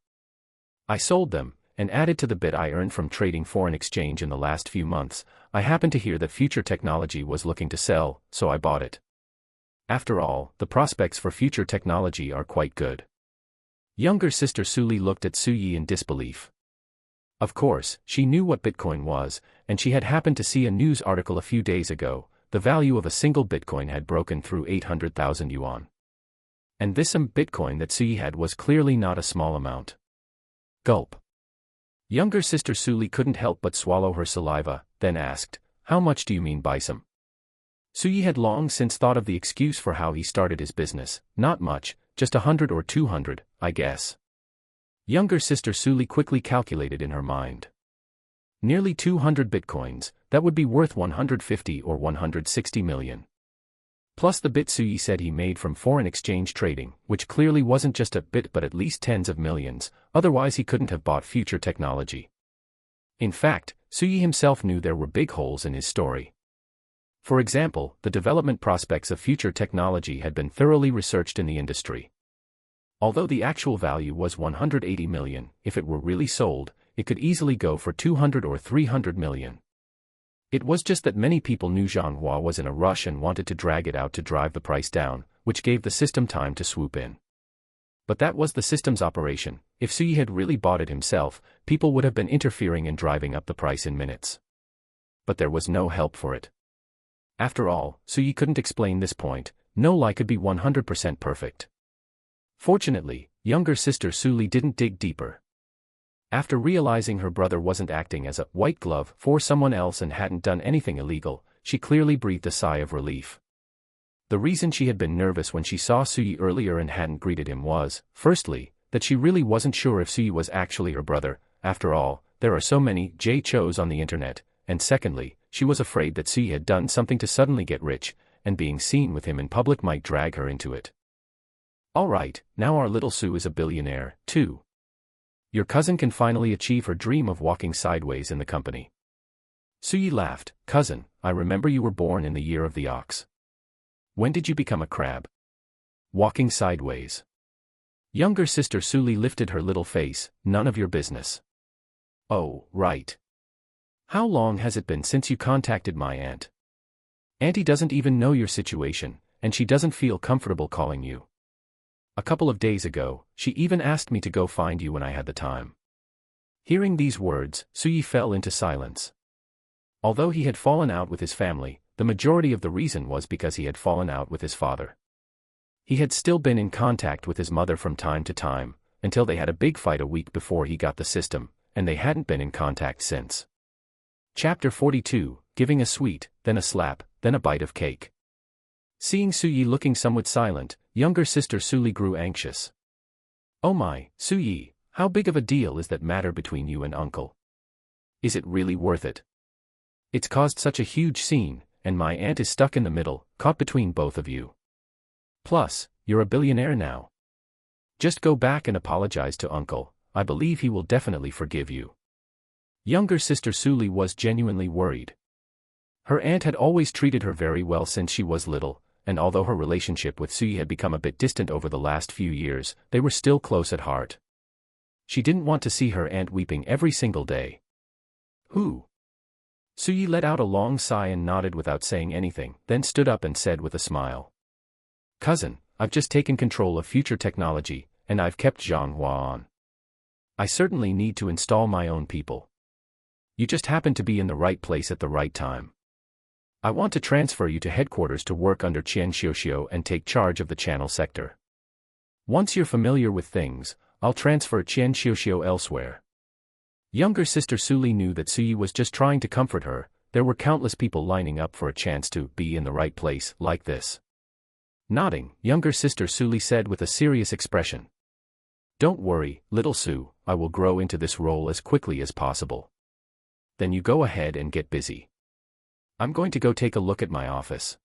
Speaker 1: I sold them, and added to the bit I earned from trading foreign exchange in the last few months. I happened to hear that Future Technology was looking to sell, so I bought it. After all, the prospects for Future Technology are quite good. Younger sister Su Li looked at Su Yi in disbelief. Of course, she knew what Bitcoin was, and she had happened to see a news article a few days ago. The value of a single Bitcoin had broken through 800,000 yuan. And this some Bitcoin that Suyi had was clearly not a small amount. Gulp. Younger sister Suli couldn't help but swallow her saliva, then asked, "How much do you mean by some?" Suyi had long since thought of the excuse for how he started his business. "Not much, just 100 or 200, I guess." Younger sister Suli quickly calculated in her mind. Nearly 200 bitcoins, that would be worth 150 or 160 million. Plus the bit Suyi said he made from foreign exchange trading, which clearly wasn't just a bit but at least tens of millions, otherwise he couldn't have bought future technology. In fact, Suyi himself knew there were big holes in his story. For example, the development prospects of future technology had been thoroughly researched in the industry. Although the actual value was 180 million, if it were really sold, it could easily go for 200 or 300 million. It was just that many people knew Manhwa was in a rush and wanted to drag it out to drive the price down, which gave the system time to swoop in. But that was the system's operation. If Suyi had really bought it himself, people would have been interfering and driving up the price in minutes. But there was no help for it. After all, Suyi couldn't explain this point. No lie could be 100% perfect. Fortunately, younger sister Suli didn't dig deeper. After realizing her brother wasn't acting as a white glove for someone else and hadn't done anything illegal, she clearly breathed a sigh of relief. The reason she had been nervous when she saw Suyi earlier and hadn't greeted him was, firstly, that she really wasn't sure if Suyi was actually her brother. After all, there are so many J-Chos on the internet, and secondly, she was afraid that Suyi had done something to suddenly get rich, and being seen with him in public might drag her into it. Alright, now our little Sue is a billionaire, too. Your cousin can finally achieve her dream of walking sideways in the company. Suyi laughed. Cousin, I remember you were born in the year of the ox. When did you become a crab? Walking sideways. Younger sister Suli lifted her little face. None of your business. Oh, right. How long has it been since you contacted my aunt? Auntie doesn't even know your situation, and she doesn't feel comfortable calling you. A couple of days ago, she even asked me to go find you when I had the time. Hearing these words, Suyi fell into silence. Although he had fallen out with his family, the majority of the reason was because he had fallen out with his father. He had still been in contact with his mother from time to time, until they had a big fight a week before he got the system, and they hadn't been in contact since. Chapter 42, Giving a Sweet, then a Slap, then a Bite of Cake. Seeing Suyi looking somewhat silent, younger sister Suli grew anxious. Oh my, Suyi, how big of a deal is that matter between you and uncle? Is it really worth it? It's caused such a huge scene, and my aunt is stuck in the middle, caught between both of you. Plus, you're a billionaire now. Just go back and apologize to uncle, I believe he will definitely forgive you. Younger sister Suli was genuinely worried. Her aunt had always treated her very well since she was little, and although her relationship with Suyi had become a bit distant over the last few years, they were still close at heart. She didn't want to see her aunt weeping every single day. Who? Suyi let out a long sigh and nodded without saying anything, then stood up and said with a smile. Cousin, I've just taken control of future technology, and I've kept Manhwa on. I certainly need to install my own people. You just happen to be in the right place at the right time. I want to transfer you to headquarters to work under Qian Xiuxiu and take charge of the channel sector. Once you're familiar with things, I'll transfer Qian Xiuxiu elsewhere. Younger sister Suli knew that Suyi was just trying to comfort her. There were countless people lining up for a chance to be in the right place like this. Nodding, younger sister Suli said with a serious expression. Don't worry, little Sue, I will grow into this role as quickly as possible. Then you go ahead and get busy. I'm going to go take a look at my office.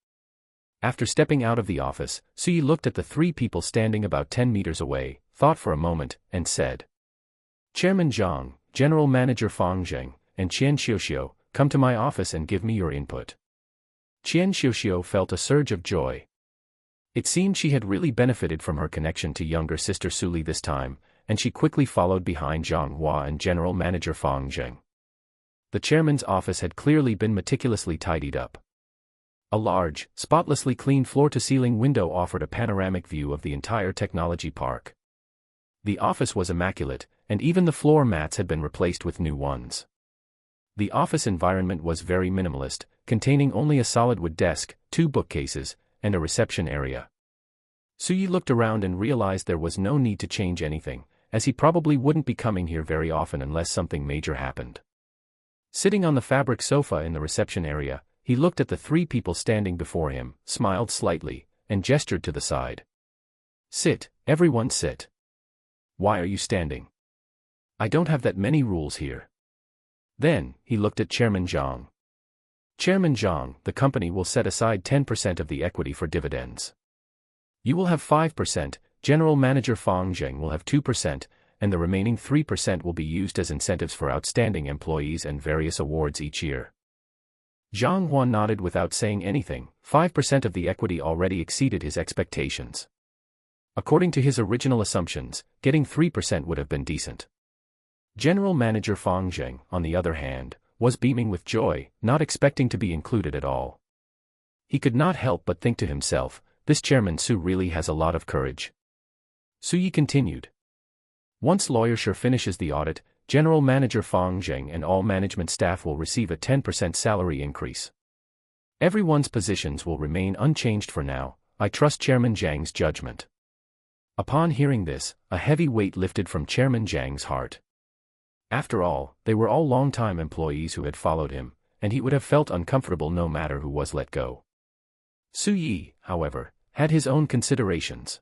Speaker 1: After stepping out of the office, Suyi looked at the three people standing about 10 meters away, thought for a moment, and said. Chairman Zhang, General Manager Fang Zheng, and Qian Xiuxiu, come to my office and give me your input. Qian Xiuxiu felt a surge of joy. It seemed she had really benefited from her connection to younger sister Suli this time, and she quickly followed behind Zhang Hua and General Manager Fang Zheng. The chairman's office had clearly been meticulously tidied up. A large, spotlessly clean floor-to-ceiling window offered a panoramic view of the entire technology park. The office was immaculate, and even the floor mats had been replaced with new ones. The office environment was very minimalist, containing only a solid wood desk, 2 bookcases, and a reception area. Suyi looked around and realized there was no need to change anything, as he probably wouldn't be coming here very often unless something major happened. Sitting on the fabric sofa in the reception area, he looked at the three people standing before him, smiled slightly, and gestured to the side. Sit, everyone sit. Why are you standing? I don't have that many rules here. Then, he looked at Chairman Zhang. Chairman Zhang, the company will set aside 10% of the equity for dividends. You will have 5%, General Manager Fang Zheng will have 2%, and the remaining 3% will be used as incentives for outstanding employees and various awards each year. Zhang Huan nodded without saying anything. 5% of the equity already exceeded his expectations. According to his original assumptions, getting 3% would have been decent. General Manager Fang Zheng, on the other hand, was beaming with joy, not expecting to be included at all. He could not help but think to himself, this Chairman Su really has a lot of courage. Suyi continued. Once Lawyer Shi finishes the audit, General Manager Fang Zheng and all management staff will receive a 10% salary increase. Everyone's positions will remain unchanged for now. I trust Chairman Zhang's judgment. Upon hearing this, a heavy weight lifted from Chairman Zhang's heart. After all, they were all long-time employees who had followed him, and he would have felt uncomfortable no matter who was let go. Suyi, however, had his own considerations.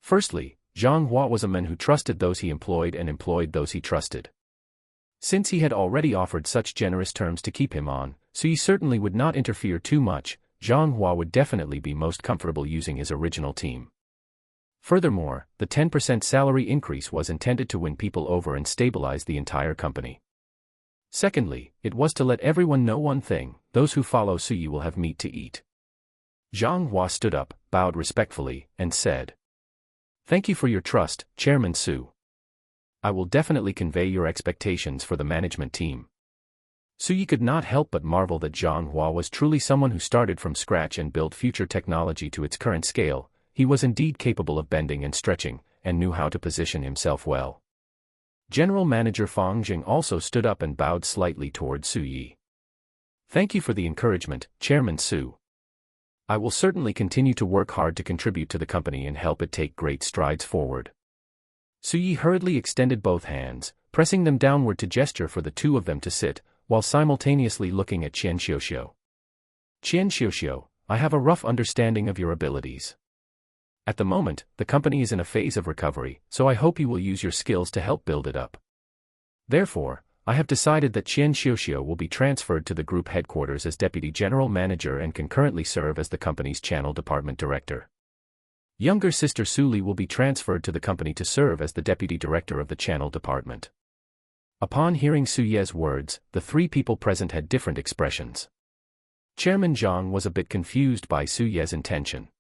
Speaker 1: Firstly, Zhang Hua was a man who trusted those he employed and employed those he trusted. Since he had already offered such generous terms to keep him on, Suyi certainly would not interfere too much. Zhang Hua would definitely be most comfortable using his original team. Furthermore, the 10% salary increase was intended to win people over and stabilize the entire company. Secondly, it was to let everyone know one thing: those who follow Suyi will have meat to eat. Zhang Hua stood up, bowed respectfully, and said, "Thank you for your trust, Chairman Su. I will definitely convey your expectations for the management team." Suyi could not help but marvel that Zhang Hua was truly someone who started from scratch and built future technology to its current scale. He was indeed capable of bending and stretching, and knew how to position himself well. General Manager Fang Zheng also stood up and bowed slightly toward Suyi. "Thank you for the encouragement, Chairman Su. I will certainly continue to work hard to contribute to the company and help it take great strides forward." Suyi hurriedly extended both hands, pressing them downward to gesture for the two of them to sit, while simultaneously looking at Qian Xiuxiu. "Qian Xiuxiu, I have a rough understanding of your abilities. At the moment, the company is in a phase of recovery, so I hope you will use your skills to help build it up. Therefore, I have decided that Qian Xiuxiu will be transferred to the group headquarters as Deputy General Manager and can currently serve as the company's Channel Department Director. Younger sister Suli will be transferred to the company to serve as the Deputy Director of the Channel Department." Upon hearing Su Ye's words, the three people present had different expressions. Chairman Zhang was a bit confused by Su Ye's intention.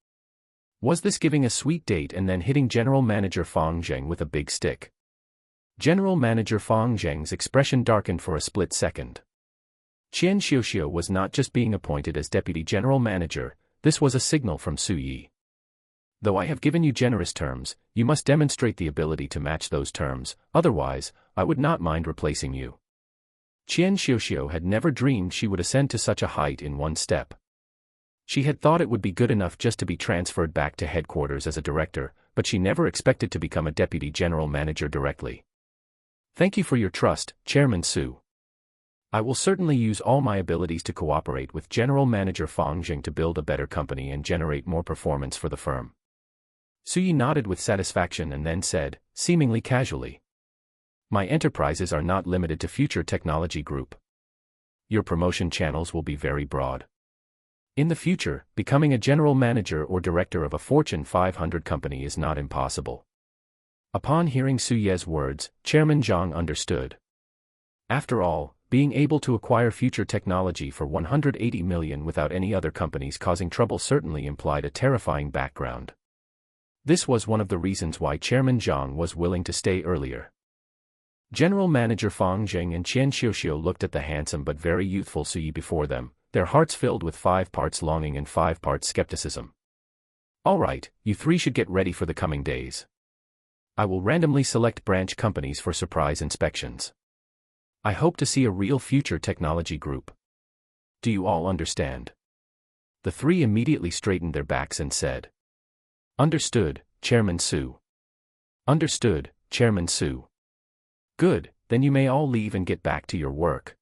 Speaker 1: Was this giving a sweet date and then hitting General Manager Fang Zheng with a big stick? General Manager Fang Zheng's expression darkened for a split second. Qian Xiuxiu was not just being appointed as Deputy General Manager, this was a signal from Suyi. "Though I have given you generous terms, you must demonstrate the ability to match those terms, otherwise, I would not mind replacing you." Qian Xiuxiu had never dreamed she would ascend to such a height in one step. She had thought it would be good enough just to be transferred back to headquarters as a director, but she never expected to become a Deputy General Manager directly. "Thank you for your trust, Chairman Su. I will certainly use all my abilities to cooperate with General Manager Fang Zheng to build a better company and generate more performance for the firm." Suyi nodded with satisfaction and then said, seemingly casually, "My enterprises are not limited to Future Technology Group. Your promotion channels will be very broad. In the future, becoming a general manager or director of a Fortune 500 company is not impossible." Upon hearing Su Ye's words, Chairman Zhang understood. After all, being able to acquire future technology for 180 million without any other companies causing trouble certainly implied a terrifying background. This was one of the reasons why Chairman Zhang was willing to stay earlier. General Manager Fang Zheng and Qian Xiuxiu looked at the handsome but very youthful Suyi before them, their hearts filled with 5 parts longing and 5 parts skepticism. "All right, you three should get ready for the coming days. I will randomly select branch companies for surprise inspections. I hope to see a real future technology group. Do you all understand?" The three immediately straightened their backs and said, Understood, Chairman Su. Understood, Chairman Su. Good, then you may all leave and get back to your work.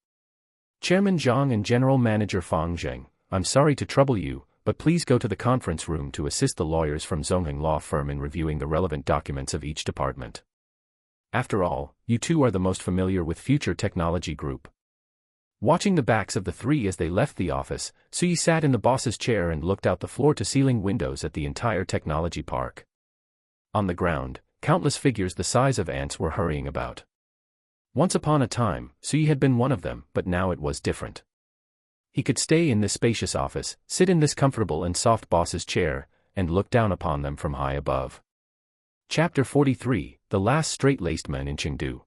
Speaker 1: Chairman Zhang and General Manager Fang Zheng, I'm sorry to trouble you, but please go to the conference room to assist the lawyers from Zongheng Law Firm in reviewing the relevant documents of each department. After all, you two are the most familiar with Future Technology Group. Watching the backs of the three as they left the office, Sui sat in the boss's chair and looked out the floor-to-ceiling windows at the entire technology park. On the ground, countless figures the size of ants were hurrying about. Once upon a time, Sui had been one of them, but now it was different. He could stay in this spacious office, sit in this comfortable and soft boss's chair, and look down upon them from high above. Chapter 43, The Last Straight-Laced Man in Chengdu.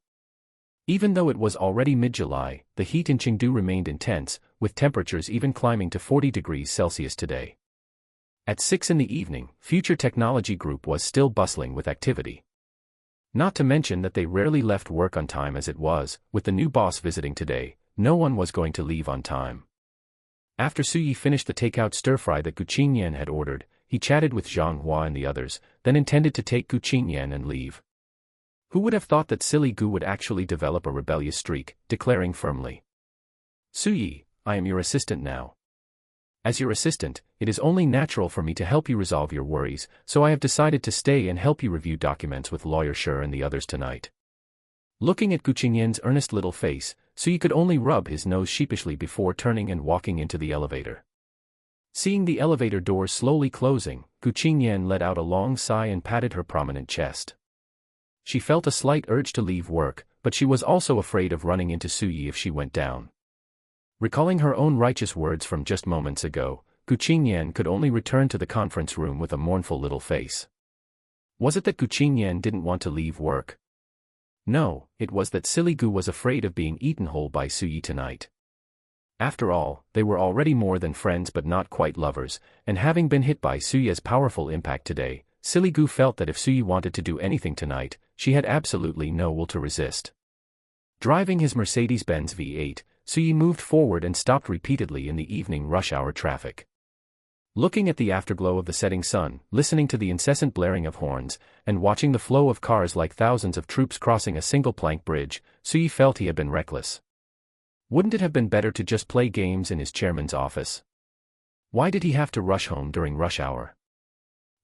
Speaker 1: Even though it was already mid-July, the heat in Chengdu remained intense, with temperatures even climbing to 40 degrees Celsius today. At 6 in the evening, Future Technology Group was still bustling with activity. Not to mention that they rarely left work on time as it was, with the new boss visiting today, no one was going to leave on time. After Sui finished the takeout stir-fry that Gu Qingyan had ordered, he chatted with Zhang Hua and the others, then intended to take Gu Qingyan and leave. Who would have thought that silly Gu would actually develop a rebellious streak, declaring firmly, Sui, I am your assistant now. As your assistant, it is only natural for me to help you resolve your worries, so I have decided to stay and help you review documents with Lawyer Shi and the others tonight. Looking at Gu Qingyan's earnest little face, Sui could only rub his nose sheepishly before turning and walking into the elevator. Seeing the elevator doors slowly closing, Gu Qingyan let out a long sigh and patted her prominent chest. She felt a slight urge to leave work, but she was also afraid of running into Sui if she went down. Recalling her own righteous words from just moments ago, Gu Qingyan could only return to the conference room with a mournful little face. Was it that Gu Qingyan didn't want to leave work? No, it was that silly Gu was afraid of being eaten whole by Sui tonight. After all, they were already more than friends but not quite lovers, and having been hit by Sui's powerful impact today, silly Gu felt that if Sui wanted to do anything tonight, she had absolutely no will to resist. Driving his Mercedes-Benz V8, Sui moved forward and stopped repeatedly in the evening rush hour traffic. Looking at the afterglow of the setting sun, listening to the incessant blaring of horns, and watching the flow of cars like thousands of troops crossing a single plank bridge, Sui felt he had been reckless. Wouldn't it have been better to just play games in his chairman's office? Why did he have to rush home during rush hour?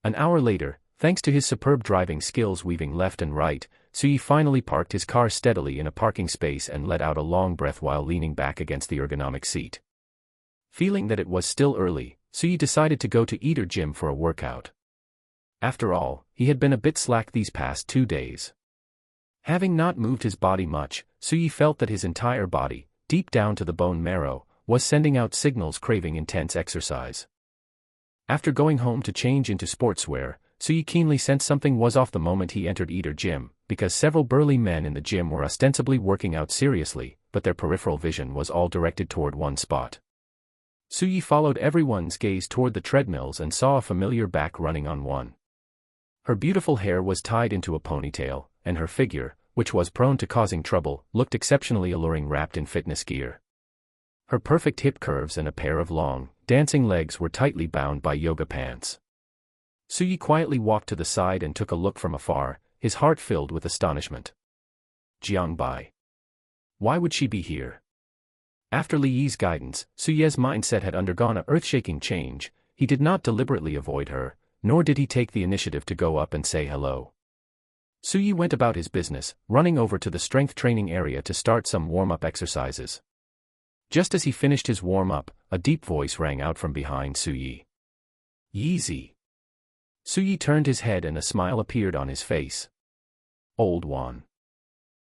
Speaker 1: An hour later, thanks to his superb driving skills weaving left and right, Sui finally parked his car steadily in a parking space and let out a long breath while leaning back against the ergonomic seat. Feeling that it was still early, Sui decided to go to Eater Gym for a workout. After all, he had been a bit slack these past 2 days. Having not moved his body much, Sui felt that his entire body, deep down to the bone marrow, was sending out signals craving intense exercise. After going home to change into sportswear, Sui keenly sensed something was off the moment he entered Eater Gym, because several burly men in the gym were ostensibly working out seriously, but their peripheral vision was all directed toward one spot. Sui followed everyone's gaze toward the treadmills and saw a familiar back running on one. Her beautiful hair was tied into a ponytail, and her figure, which was prone to causing trouble, looked exceptionally alluring wrapped in fitness gear. Her perfect hip curves and a pair of long, dancing legs were tightly bound by yoga pants. Sui quietly walked to the side and took a look from afar, his heart filled with astonishment. Jiang Bai. Why would she be here? After Li Yi's guidance, Suye's mindset had undergone a earth-shaking change. He did not deliberately avoid her, nor did he take the initiative to go up and say hello. Sui went about his business, running over to the strength training area to start some warm-up exercises. Just as he finished his warm-up, a deep voice rang out from behind Sui. Yeezy. Sui turned his head and a smile appeared on his face. Old Wan.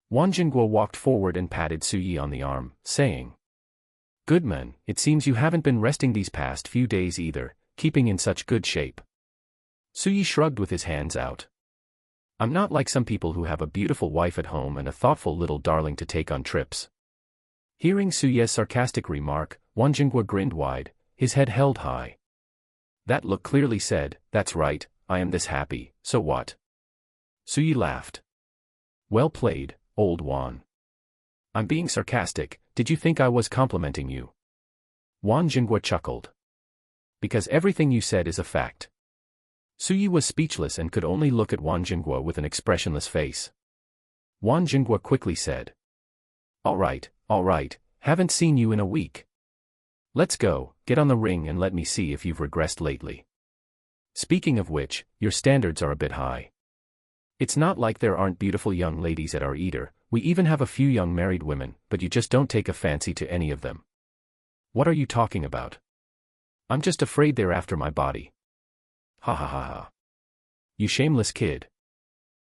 Speaker 1: Wan Jingguo walked forward and patted Sui on the arm, saying, Goodman, it seems you haven't been resting these past few days either, keeping in such good shape. Sui shrugged with his hands out. I'm not like some people who have a beautiful wife at home and a thoughtful little darling to take on trips. Hearing Suye's sarcastic remark, Wan Jingguo grinned wide, his head held high. That look clearly said, that's right, I am this happy, so what? Sui laughed. Well played, old Wan. I'm being sarcastic, did you think I was complimenting you? Wan Jingguo chuckled. Because everything you said is a fact. Suyi was speechless and could only look at Wang Jingguo with an expressionless face. Wang Jingguo quickly said, all right, haven't seen you in a week. Let's go, get on the ring and let me see if you've regressed lately. Speaking of which, your standards are a bit high. It's not like there aren't beautiful young ladies at our eater, we even have a few young married women, but you just don't take a fancy to any of them. What are you talking about? I'm just afraid they're after my body. Ha ha ha ha. You shameless kid.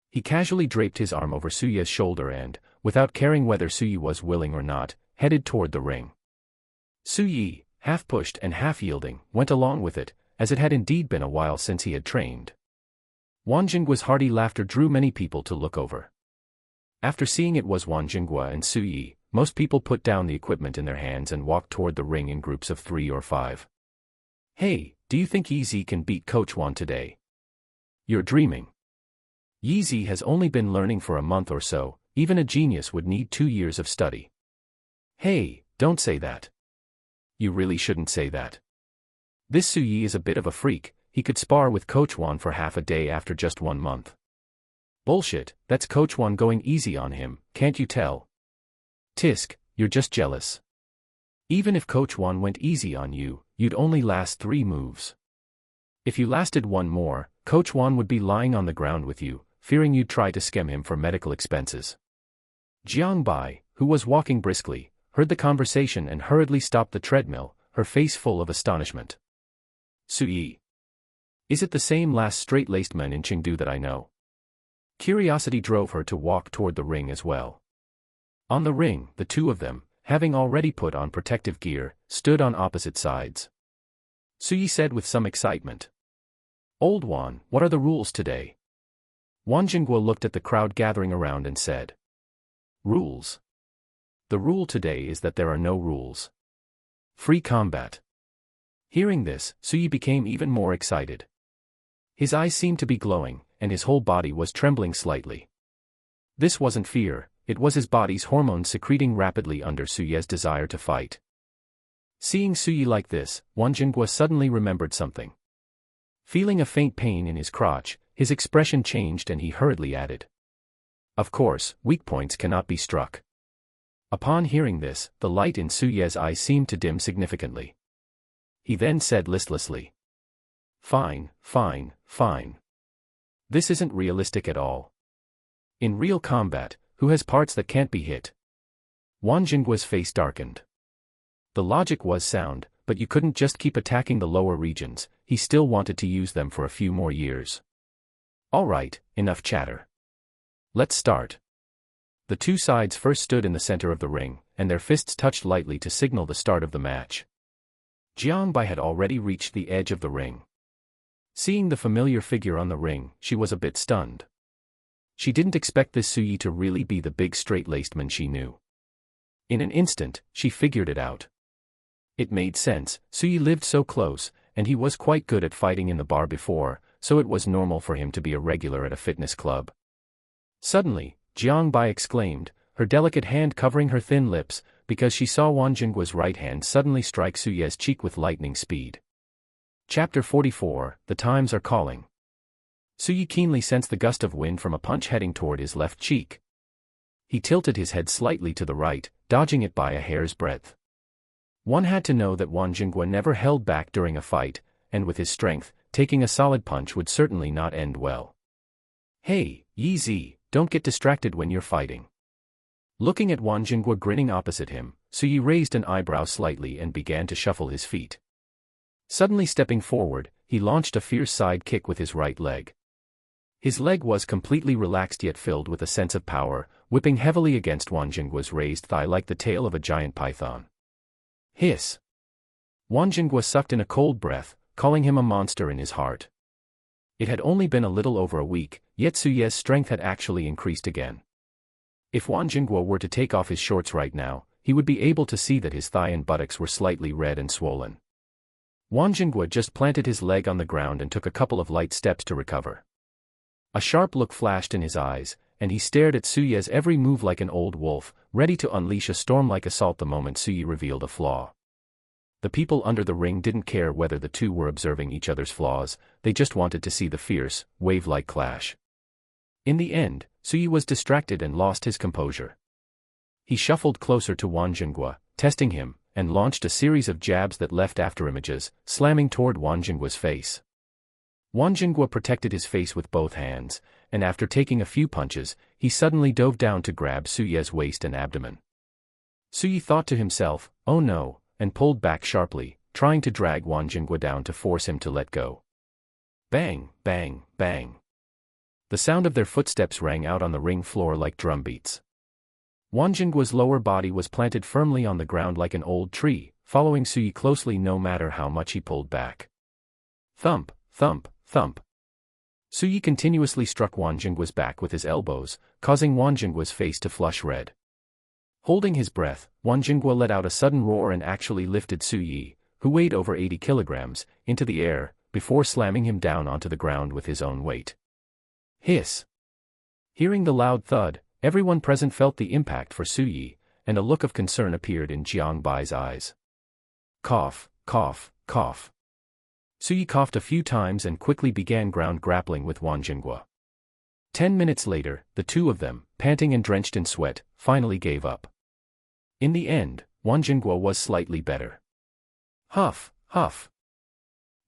Speaker 1: He casually draped his arm over Suye's shoulder and, without caring whether Suyi was willing or not, headed toward the ring. Suyi, half pushed and half yielding, went along with it, as it had indeed been a while since he had trained. Wang Jingguo's hearty laughter drew many people to look over. After seeing it was Wang Jingguo and Suyi, most people put down the equipment in their hands and walked toward the ring in groups of 3 or 5. Hey, do you think Yizi can beat Coach Wan today? You're dreaming. Yizi has only been learning for a month or so, even a genius would need 2 years of study. Hey, don't say that. You really shouldn't say that. This Suyi is a bit of a freak, he could spar with Coach Wan for half a day after just 1 month. Bullshit, that's Coach Wan going easy on him, can't you tell? Tisk, you're just jealous. Even if Coach Wan went easy on you, you'd only last 3 moves. If you lasted 1 more, Coach Wan would be lying on the ground with you, fearing you'd try to scam him for medical expenses. Jiang Bai, who was walking briskly, heard the conversation and hurriedly stopped the treadmill, her face full of astonishment. Suyi. Is it the same last straight-laced man in Chengdu that I know? Curiosity drove her to walk toward the ring as well. On the ring, the two of them, having already put on protective gear, stood on opposite sides. Suyi said with some excitement. Old Wan, what are the rules today? Wang Jingguo looked at the crowd gathering around and said. Rules. The rule today is that there are no rules. Free combat. Hearing this, Suyi became even more excited. His eyes seemed to be glowing, and his whole body was trembling slightly. This wasn't fear, it was his body's hormones secreting rapidly under Suye's desire to fight. Seeing Suyi like this, Wang Jingguo suddenly remembered something. Feeling a faint pain in his crotch, his expression changed and he hurriedly added. Of course, weak points cannot be struck. Upon hearing this, the light in Suye's eye seemed to dim significantly. He then said listlessly. Fine. This isn't realistic at all. In real combat, who has parts that can't be hit? Wang Jingguo's face darkened. The logic was sound, but you couldn't just keep attacking the lower regions, he still wanted to use them for a few more years. All right, enough chatter. Let's start. The two sides first stood in the center of the ring, and their fists touched lightly to signal the start of the match. Jiang Bai had already reached the edge of the ring. Seeing the familiar figure on the ring, she was a bit stunned. She didn't expect this Suyi to really be the big straight-laced man she knew. In an instant, she figured it out. It made sense, Suyi lived so close, and he was quite good at fighting in the bar before, so it was normal for him to be a regular at a fitness club. Suddenly, Jiang Bai exclaimed, her delicate hand covering her thin lips, because she saw Wang Jingguo's right hand suddenly strike Suye's cheek with lightning speed. Chapter 44, The Times Are Calling. Suyi keenly sensed the gust of wind from a punch heading toward his left cheek. He tilted his head slightly to the right, dodging it by a hair's breadth. One had to know that Wang Jingguo never held back during a fight, and with his strength, taking a solid punch would certainly not end well. Hey, Yizi, don't get distracted when you're fighting. Looking at Wang Jingguo grinning opposite him, Suyi raised an eyebrow slightly and began to shuffle his feet. Suddenly stepping forward, he launched a fierce side kick with his right leg. His leg was completely relaxed yet filled with a sense of power, whipping heavily against Wang Jingguo's raised thigh like the tail of a giant python. Hiss! Wang Jingguo sucked in a cold breath, calling him a monster in his heart. It had only been a little over a week, yet Suye's strength had actually increased again. If Wang Jingguo were to take off his shorts right now, he would be able to see that his thigh and buttocks were slightly red and swollen. Wang Jingguo just planted his leg on the ground and took a couple of light steps to recover. A sharp look flashed in his eyes, and he stared at Suye's every move like an old wolf, ready to unleash a storm-like assault the moment Suyi revealed a flaw. The people under the ring didn't care whether the two were observing each other's flaws, they just wanted to see the fierce, wave-like clash. In the end, Suyi was distracted and lost his composure. He shuffled closer to Wang Jingguo, testing him, and launched a series of jabs that left afterimages, slamming toward Wang Jingguo's face. Wang Jingguo protected his face with both hands, and after taking a few punches, he suddenly dove down to grab Suyi's waist and abdomen. Suyi thought to himself, "Oh no," and pulled back sharply, trying to drag Wang Jingguo down to force him to let go. Bang, bang, bang. The sound of their footsteps rang out on the ring floor like drum beats. Wang Jingguo's lower body was planted firmly on the ground like an old tree, following Suyi closely no matter how much he pulled back. Thump, thump, thump. Suyi continuously struck Wang Jingguo's back with his elbows, causing Wang Jingguo's face to flush red. Holding his breath, Wang Jingguo let out a sudden roar and actually lifted Suyi, who weighed over 80 kilograms, into the air, before slamming him down onto the ground with his own weight. Hiss! Hearing the loud thud, everyone present felt the impact for Suyi, and a look of concern appeared in Jiang Bai's eyes. Cough, cough, cough. Suyi coughed a few times and quickly began ground grappling with Wang Jingguo. 10 minutes later, the two of them, panting and drenched in sweat, finally gave up. In the end, Wang Jingguo was slightly better. Huff, huff.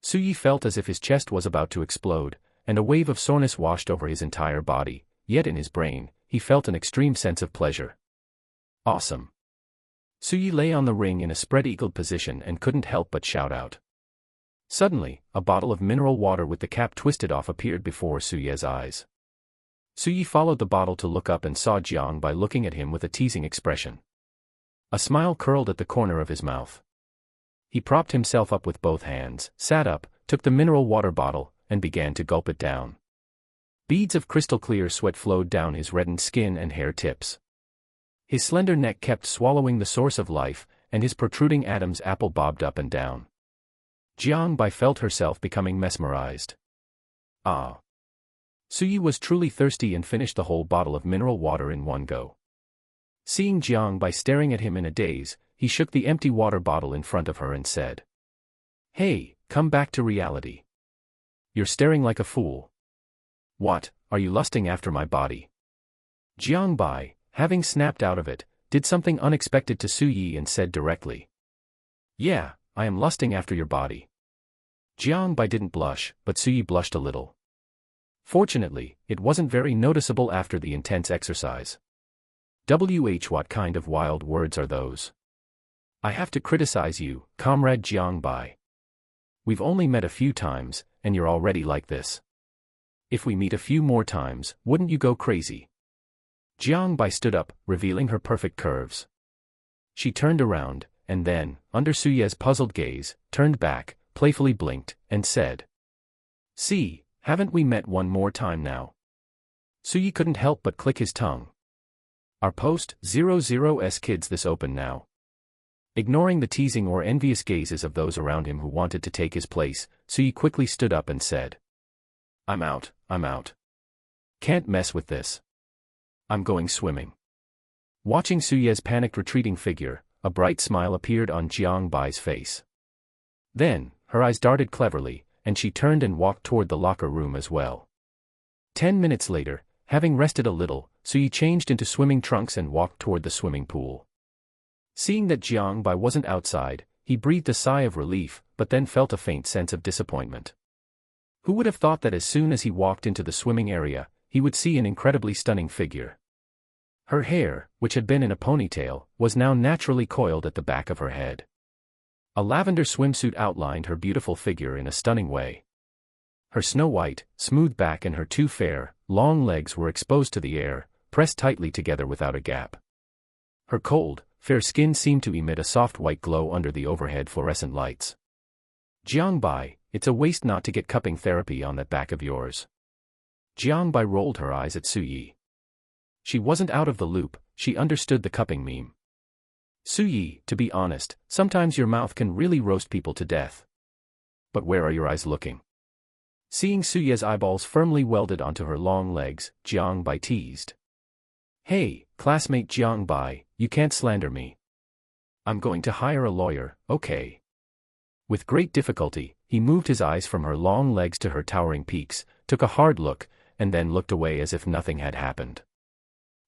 Speaker 1: Suyi felt as if his chest was about to explode, and a wave of soreness washed over his entire body, yet in his brain, he felt an extreme sense of pleasure. Awesome. Suyi lay on the ring in a spread-eagled position and couldn't help but shout out. Suddenly, a bottle of mineral water with the cap twisted off appeared before Suyi's eyes. Suyi followed the bottle to look up and saw Jiang Bai looking at him with a teasing expression. A smile curled at the corner of his mouth. He propped himself up with both hands, sat up, took the mineral water bottle, and began to gulp it down. Beads of crystal-clear sweat flowed down his reddened skin and hair tips. His slender neck kept swallowing the source of life, and his protruding Adam's apple bobbed up and down. Jiang Bai felt herself becoming mesmerized. Ah! Suyi was truly thirsty and finished the whole bottle of mineral water in one go. Seeing Jiang Bai staring at him in a daze, he shook the empty water bottle in front of her and said, "Hey, come back to reality. You're staring like a fool. What, are you lusting after my body?" Jiang Bai, having snapped out of it, did something unexpected to Suyi and said directly, "Yeah, I am lusting after your body." Jiang Bai didn't blush, but Suyi blushed a little. Fortunately, it wasn't very noticeable after the intense exercise. What kind of wild words are those? I have to criticize you, comrade Jiang Bai. We've only met a few times, and you're already like this. If we meet a few more times, wouldn't you go crazy? Jiang Bai stood up, revealing her perfect curves. She turned around, and then, under Suyi's puzzled gaze, turned back, playfully blinked, and said, "See, haven't we met one more time now?" Suyi couldn't help but click his tongue. Are post 00's kids this open now? Ignoring the teasing or envious gazes of those around him who wanted to take his place, Suyi quickly stood up and said, I'm out. Can't mess with this. I'm going swimming." Watching Suyi's panicked retreating figure, a bright smile appeared on Jiang Bai's face. Then, her eyes darted cleverly, and she turned and walked toward the locker room as well. 10 minutes later, having rested a little, Suyi changed into swimming trunks and walked toward the swimming pool. Seeing that Jiang Bai wasn't outside, he breathed a sigh of relief, but then felt a faint sense of disappointment. Who would have thought that as soon as he walked into the swimming area, he would see an incredibly stunning figure. Her hair, which had been in a ponytail, was now naturally coiled at the back of her head. A lavender swimsuit outlined her beautiful figure in a stunning way. Her snow-white, smooth back and her two fair, long legs were exposed to the air, pressed tightly together without a gap. Her cold, fair skin seemed to emit a soft white glow under the overhead fluorescent lights. "Jiang Bai, it's a waste not to get cupping therapy on that back of yours." Jiang Bai rolled her eyes at Suyi. She wasn't out of the loop, she understood the cupping meme. "Suyi, to be honest, sometimes your mouth can really roast people to death. But where are your eyes looking?" Seeing Suyi's eyeballs firmly welded onto her long legs, Jiang Bai teased. "Hey, classmate Jiang Bai, you can't slander me. I'm going to hire a lawyer, okay?" With great difficulty, he moved his eyes from her long legs to her towering peaks, took a hard look, and then looked away as if nothing had happened.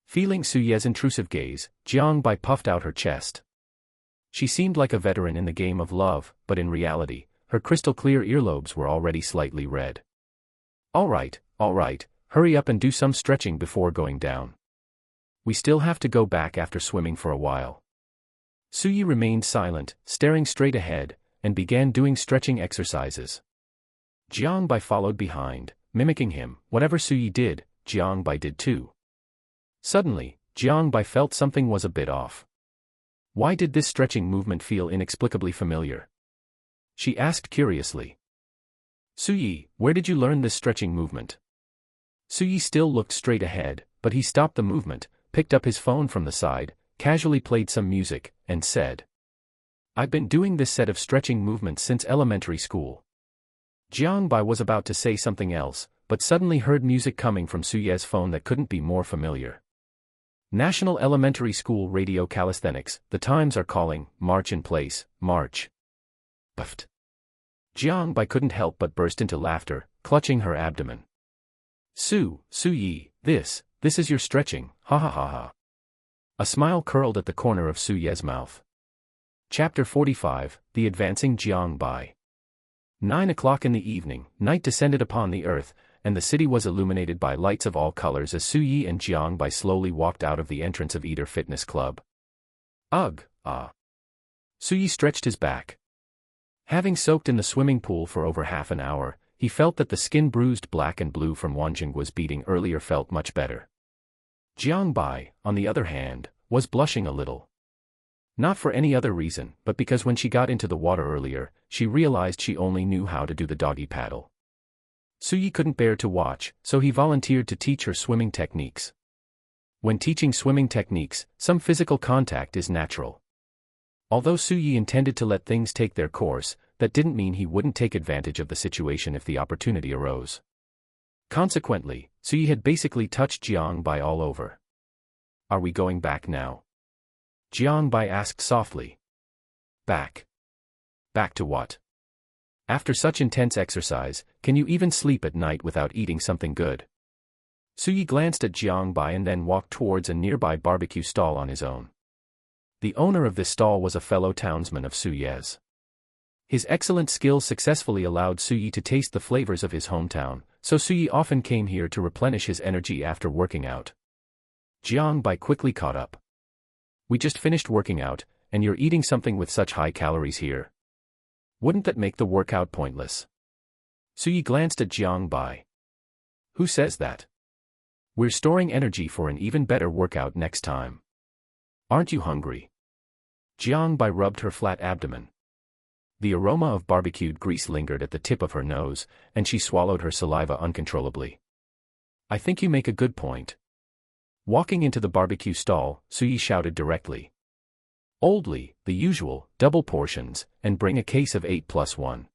Speaker 1: Feeling Suye's intrusive gaze, Jiang Bai puffed out her chest. She seemed like a veteran in the game of love, but in reality, her crystal-clear earlobes were already slightly red. All right, hurry up and do some stretching before going down. We still have to go back after swimming for a while. Suyi remained silent, staring straight ahead, and began doing stretching exercises. Jiang Bai followed behind, mimicking him. Whatever Suyi did, Jiang Bai did too. Suddenly, Jiang Bai felt something was a bit off. Why did this stretching movement feel inexplicably familiar? She asked curiously. Suyi, where did you learn this stretching movement? Suyi still looked straight ahead, but he stopped the movement, picked up his phone from the side, casually played some music, and said, I've been doing this set of stretching movements since elementary school. Jiang Bai was about to say something else, but suddenly heard music coming from Suye's phone that couldn't be more familiar. National Elementary School Radio Calisthenics, the times are calling, march in place, march. Puffed. Jiang Bai couldn't help but burst into laughter, clutching her abdomen. Suyi, this is your stretching, ha ha ha ha. A smile curled at the corner of Suye's mouth. Chapter 45, The Advancing Jiang Bai. 9 o'clock in the evening, night descended upon the earth, and the city was illuminated by lights of all colors as Suyi and Jiang Bai slowly walked out of the entrance of Eater Fitness Club. Ugh, ah. Suyi stretched his back. Having soaked in the swimming pool for over half an hour, he felt that the skin bruised black and blue from Wanjinggua's beating earlier felt much better. Jiang Bai, on the other hand, was blushing a little. Not for any other reason, but because when she got into the water earlier, she realized she only knew how to do the doggy paddle. Suyi couldn't bear to watch, so he volunteered to teach her swimming techniques. When teaching swimming techniques, some physical contact is natural. Although Suyi intended to let things take their course, that didn't mean he wouldn't take advantage of the situation if the opportunity arose. Consequently, Suyi had basically touched Jiang Bai all over. Are we going back now? Jiang Bai asked softly. Back. Back to what? After such intense exercise, can you even sleep at night without eating something good? Suyi glanced at Jiang Bai and then walked towards a nearby barbecue stall on his own. The owner of this stall was a fellow townsman of Suye's. His excellent skills successfully allowed Suyi to taste the flavors of his hometown, so Suyi often came here to replenish his energy after working out. Jiang Bai quickly caught up. We just finished working out, and you're eating something with such high calories here. Wouldn't that make the workout pointless? Suyi glanced at Jiang Bai. Who says that? We're storing energy for an even better workout next time. Aren't you hungry? Jiang Bai rubbed her flat abdomen. The aroma of barbecued grease lingered at the tip of her nose, and she swallowed her saliva uncontrollably. I think you make a good point. Walking into the barbecue stall, Suyi shouted directly. Oldly, the usual, double portions, and bring a case of 8+1.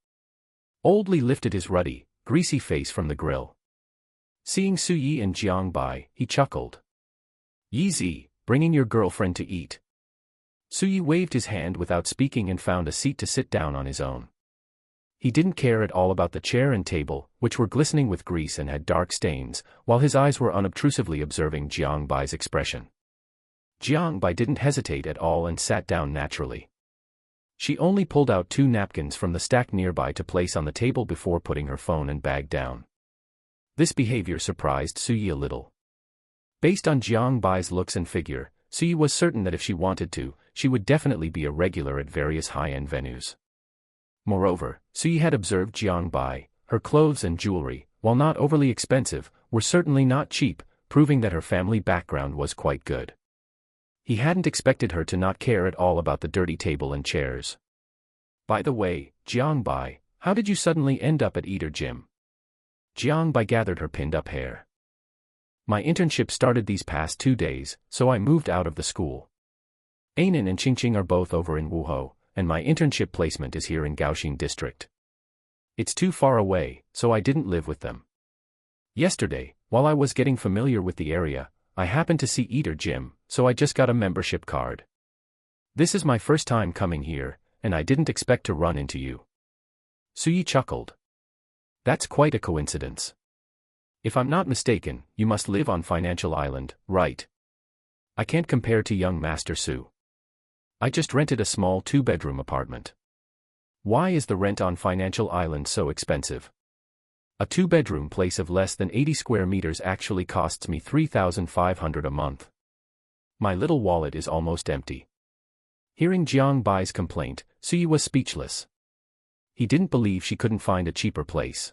Speaker 1: Oldly lifted his ruddy, greasy face from the grill. Seeing Suyi and Jiang Bai, he chuckled. Yeezy, bringing your girlfriend to eat. Suyi waved his hand without speaking and found a seat to sit down on his own. He didn't care at all about the chair and table, which were glistening with grease and had dark stains, while his eyes were unobtrusively observing Jiang Bai's expression. Jiang Bai didn't hesitate at all and sat down naturally. She only pulled out 2 napkins from the stack nearby to place on the table before putting her phone and bag down. This behavior surprised Suyi a little. Based on Jiang Bai's looks and figure, Suyi was certain that if she wanted to, she would definitely be a regular at various high-end venues. Moreover, Suyi had observed Jiang Bai. Her clothes and jewelry, while not overly expensive, were certainly not cheap, proving that her family background was quite good. He hadn't expected her to not care at all about the dirty table and chairs. By the way, Jiang Bai, how did you suddenly end up at Eater Gym? Jiang Bai gathered her pinned-up hair. My internship started these past 2 days, so I moved out of the school. Ainin and Qingqing are both over in Wuhou, and my internship placement is here in Gaoxing District. It's too far away, so I didn't live with them. Yesterday, while I was getting familiar with the area, I happened to see Eater Gym, so I just got a membership card. This is my first time coming here, and I didn't expect to run into you. Suyi chuckled. That's quite a coincidence. If I'm not mistaken, you must live on Financial Island, right? I can't compare to young Master Su. I just rented a small 2-bedroom apartment. Why is the rent on Financial Island so expensive? A 2-bedroom place of less than 80 square meters actually costs me 3,500 a month. My little wallet is almost empty. Hearing Jiang Bai's complaint, Suyi was speechless. He didn't believe she couldn't find a cheaper place.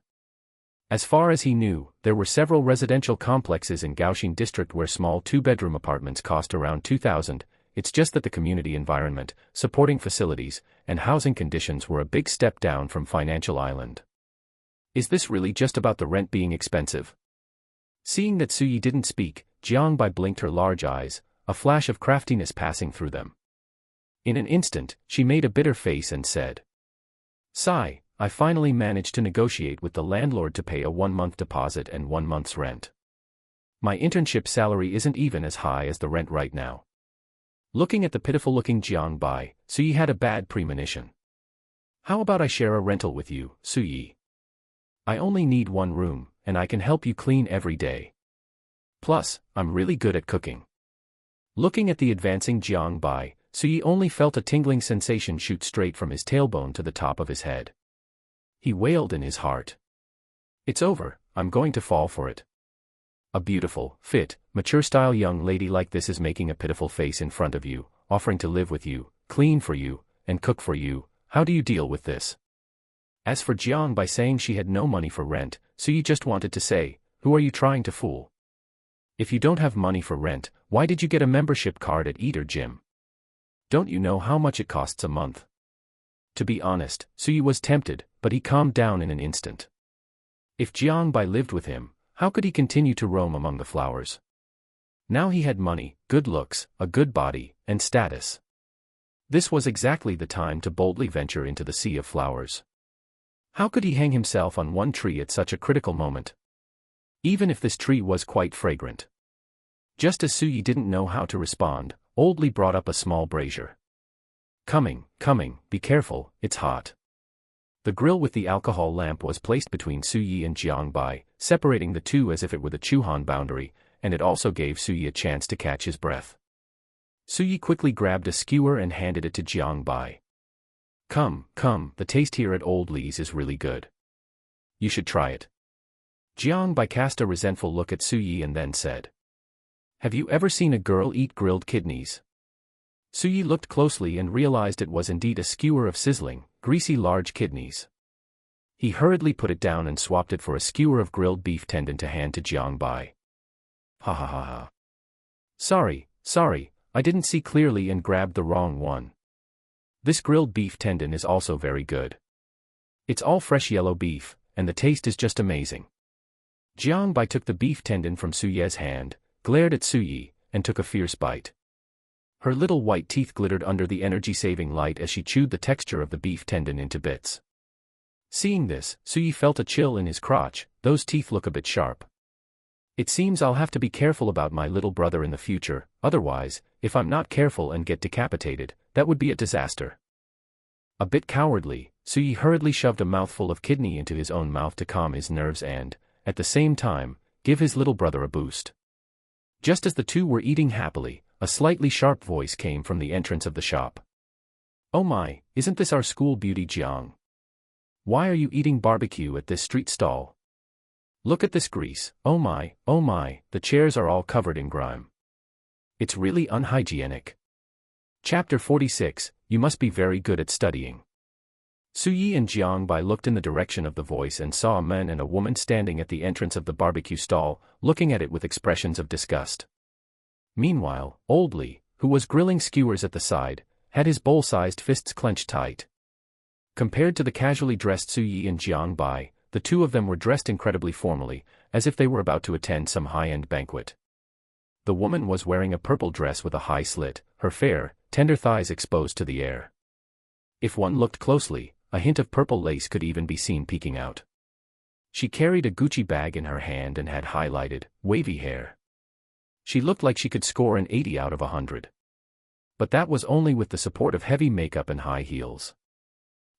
Speaker 1: As far as he knew, there were several residential complexes in Gaoxing district where small 2-bedroom apartments cost around 2,000. It's just that the community environment, supporting facilities, and housing conditions were a big step down from Financial Island. Is this really just about the rent being expensive? Seeing that Suyi didn't speak, Jiang Bai blinked her large eyes, a flash of craftiness passing through them. In an instant, she made a bitter face and said, "Sigh, I finally managed to negotiate with the landlord to pay a 1-month deposit and 1 month's rent. My internship salary isn't even as high as the rent right now." Looking at the pitiful-looking Jiang Bai, Suyi had a bad premonition. "How about I share a rental with you, Suyi? I only need 1 room, and I can help you clean every day. Plus, I'm really good at cooking." Looking at the advancing Jiang Bai, Suyi only felt a tingling sensation shoot straight from his tailbone to the top of his head. He wailed in his heart. "It's over, I'm going to fall for it. A beautiful, fit, mature-style young lady like this is making a pitiful face in front of you, offering to live with you, clean for you, and cook for you. How do you deal with this?" As for Jiang Bai saying she had no money for rent, Suyi just wanted to say, "Who are you trying to fool? If you don't have money for rent, why did you get a membership card at Eater Gym? Don't you know how much it costs a month?" To be honest, Suyi was tempted, but he calmed down in an instant. If Jiang Bai lived with him, how could he continue to roam among the flowers? Now he had money, good looks, a good body, and status. This was exactly the time to boldly venture into the sea of flowers. How could he hang himself on one tree at such a critical moment? Even if this tree was quite fragrant. Just as Suyi didn't know how to respond, Old Li brought up a small brazier. Coming, be careful, it's hot." The grill with the alcohol lamp was placed between Suyi and Jiang Bai, separating the two as if it were the Chuhan boundary, and it also gave Suyi a chance to catch his breath. Suyi quickly grabbed a skewer and handed it to Jiang Bai. Come, the taste here at Old Li's is really good. You should try it." Jiang Bai cast a resentful look at Suyi and then said, "Have you ever seen a girl eat grilled kidneys?" Suyi looked closely and realized it was indeed a skewer of sizzling, greasy large kidneys. He hurriedly put it down and swapped it for a skewer of grilled beef tendon to hand to Jiang Bai. "Ha ha ha ha. Sorry, I didn't see clearly and grabbed the wrong one. This grilled beef tendon is also very good. It's all fresh yellow beef, and the taste is just amazing." Jiang Bai took the beef tendon from Suyi's hand, glared at Suyi, and took a fierce bite. Her little white teeth glittered under the energy-saving light as she chewed the texture of the beef tendon into bits. Seeing this, Suyi felt a chill in his crotch. Those teeth look a bit sharp. It seems I'll have to be careful about my little brother in the future, otherwise, if I'm not careful and get decapitated, that would be a disaster. A bit cowardly, Suyi hurriedly shoved a mouthful of kidney into his own mouth to calm his nerves and, at the same time, give his little brother a boost. Just as the two were eating happily, a slightly sharp voice came from the entrance of the shop. "Oh my, isn't this our school beauty Jiang? Why are you eating barbecue at this street stall? Look at this grease, oh my, the chairs are all covered in grime. It's really unhygienic." Chapter 46, You Must Be Very Good at Studying. Suyi and Jiang Bai looked in the direction of the voice and saw a man and a woman standing at the entrance of the barbecue stall, looking at it with expressions of disgust. Meanwhile, Old Li, who was grilling skewers at the side, had his bowl-sized fists clenched tight. Compared to the casually dressed Suyi and Jiang Bai, the two of them were dressed incredibly formally, as if they were about to attend some high-end banquet. The woman was wearing a purple dress with a high slit, her fair, tender thighs exposed to the air. If one looked closely, a hint of purple lace could even be seen peeking out. She carried a Gucci bag in her hand and had highlighted, wavy hair. She looked like she could score an 80 out of 100. But that was only with the support of heavy makeup and high heels.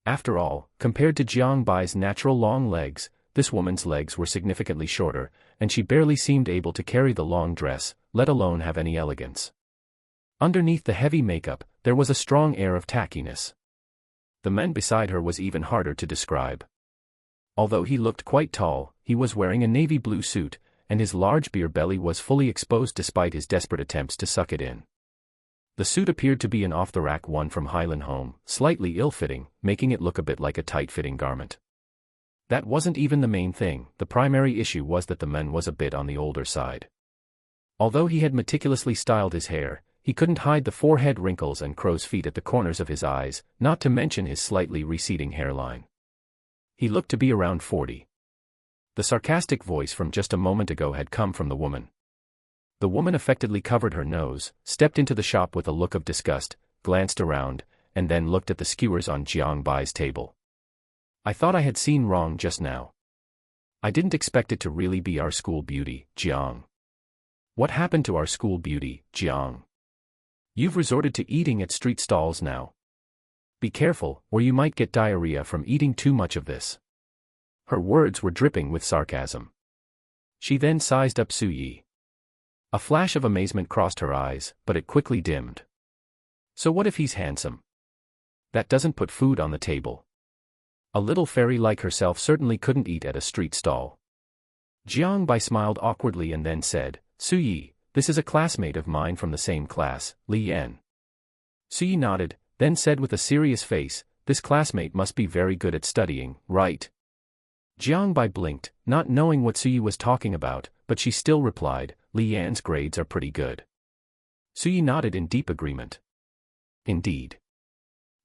Speaker 1: After all, compared to Jiang Bai's natural long legs, this woman's legs were significantly shorter, and she barely seemed able to carry the long dress, let alone have any elegance. Underneath the heavy makeup, there was a strong air of tackiness. The man beside her was even harder to describe. Although he looked quite tall, he was wearing a navy blue suit, and his large beer belly was fully exposed despite his desperate attempts to suck it in. The suit appeared to be an off-the-rack one from Highland Home, slightly ill-fitting, making it look a bit like a tight-fitting garment. That wasn't even the main thing. The primary issue was that the man was a bit on the older side. Although he had meticulously styled his hair, he couldn't hide the forehead wrinkles and crow's feet at the corners of his eyes, not to mention his slightly receding hairline. He looked to be around 40. The sarcastic voice from just a moment ago had come from the woman. The woman affectedly covered her nose, stepped into the shop with a look of disgust, glanced around, and then looked at the skewers on Jiang Bai's table. I thought I had seen wrong just now. I didn't expect it to really be our school beauty, Jiang. What happened to our school beauty, Jiang? You've resorted to eating at street stalls now. Be careful, or you might get diarrhea from eating too much of this. Her words were dripping with sarcasm. She then sized up Su Yi. A flash of amazement crossed her eyes, but it quickly dimmed. So what if he's handsome? That doesn't put food on the table. A little fairy like herself certainly couldn't eat at a street stall. Jiang Bai smiled awkwardly and then said, Su Yi, this is a classmate of mine from the same class, Li Yan. Su Yi nodded, then said with a serious face, this classmate must be very good at studying, right? Jiang Bai blinked, not knowing what Su Yi was talking about, but she still replied, Li Yan's grades are pretty good. Su Yi nodded in deep agreement. Indeed.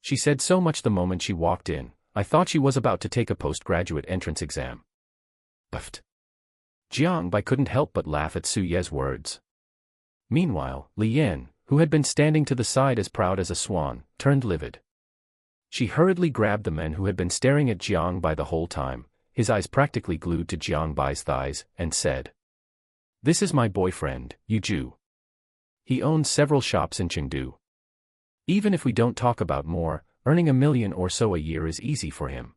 Speaker 1: She said so much the moment she walked in, I thought she was about to take a postgraduate entrance exam. Buffed. Jiang Bai couldn't help but laugh at Su Ye's words. Meanwhile, Li Yan, who had been standing to the side as proud as a swan, turned livid. She hurriedly grabbed the man who had been staring at Jiang Bai the whole time, his eyes practically glued to Jiang Bai's thighs, and said, This is my boyfriend, Yu Ju. He owns several shops in Chengdu. Even if we don't talk about more, earning $1 million or so a year is easy for him.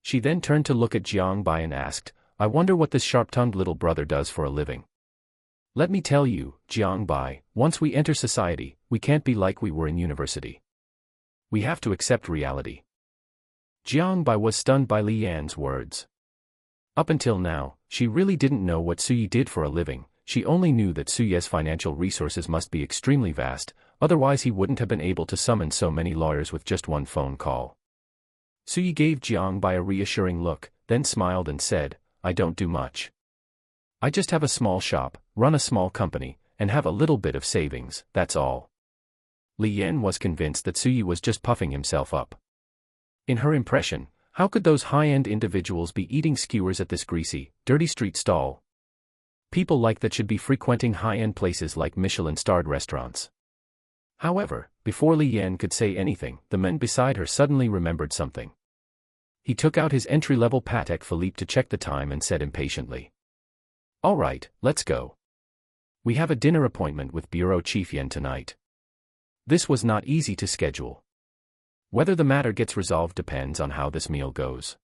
Speaker 1: She then turned to look at Jiang Bai and asked, I wonder what this sharp-tongued little brother does for a living. Let me tell you, Jiang Bai, once we enter society, we can't be like we were in university. We have to accept reality. Jiang Bai was stunned by Li Yan's words. Up until now, she really didn't know what Su Yi did for a living. She only knew that Su Ye's financial resources must be extremely vast, otherwise he wouldn't have been able to summon so many lawyers with just one phone call. Su Yi gave Jiang Bai a reassuring look, then smiled and said, I don't do much. I just have a small shop, run a small company, and have a little bit of savings, that's all. Li Yan was convinced that Su Yi was just puffing himself up. In her impression, how could those high-end individuals be eating skewers at this greasy, dirty street stall? People like that should be frequenting high-end places like Michelin-starred restaurants. However, before Li Yan could say anything, the man beside her suddenly remembered something. He took out his entry-level Patek Philippe to check the time and said impatiently, All right, let's go. We have a dinner appointment with Bureau Chief Yan tonight. This was not easy to schedule. Whether the matter gets resolved depends on how this meal goes.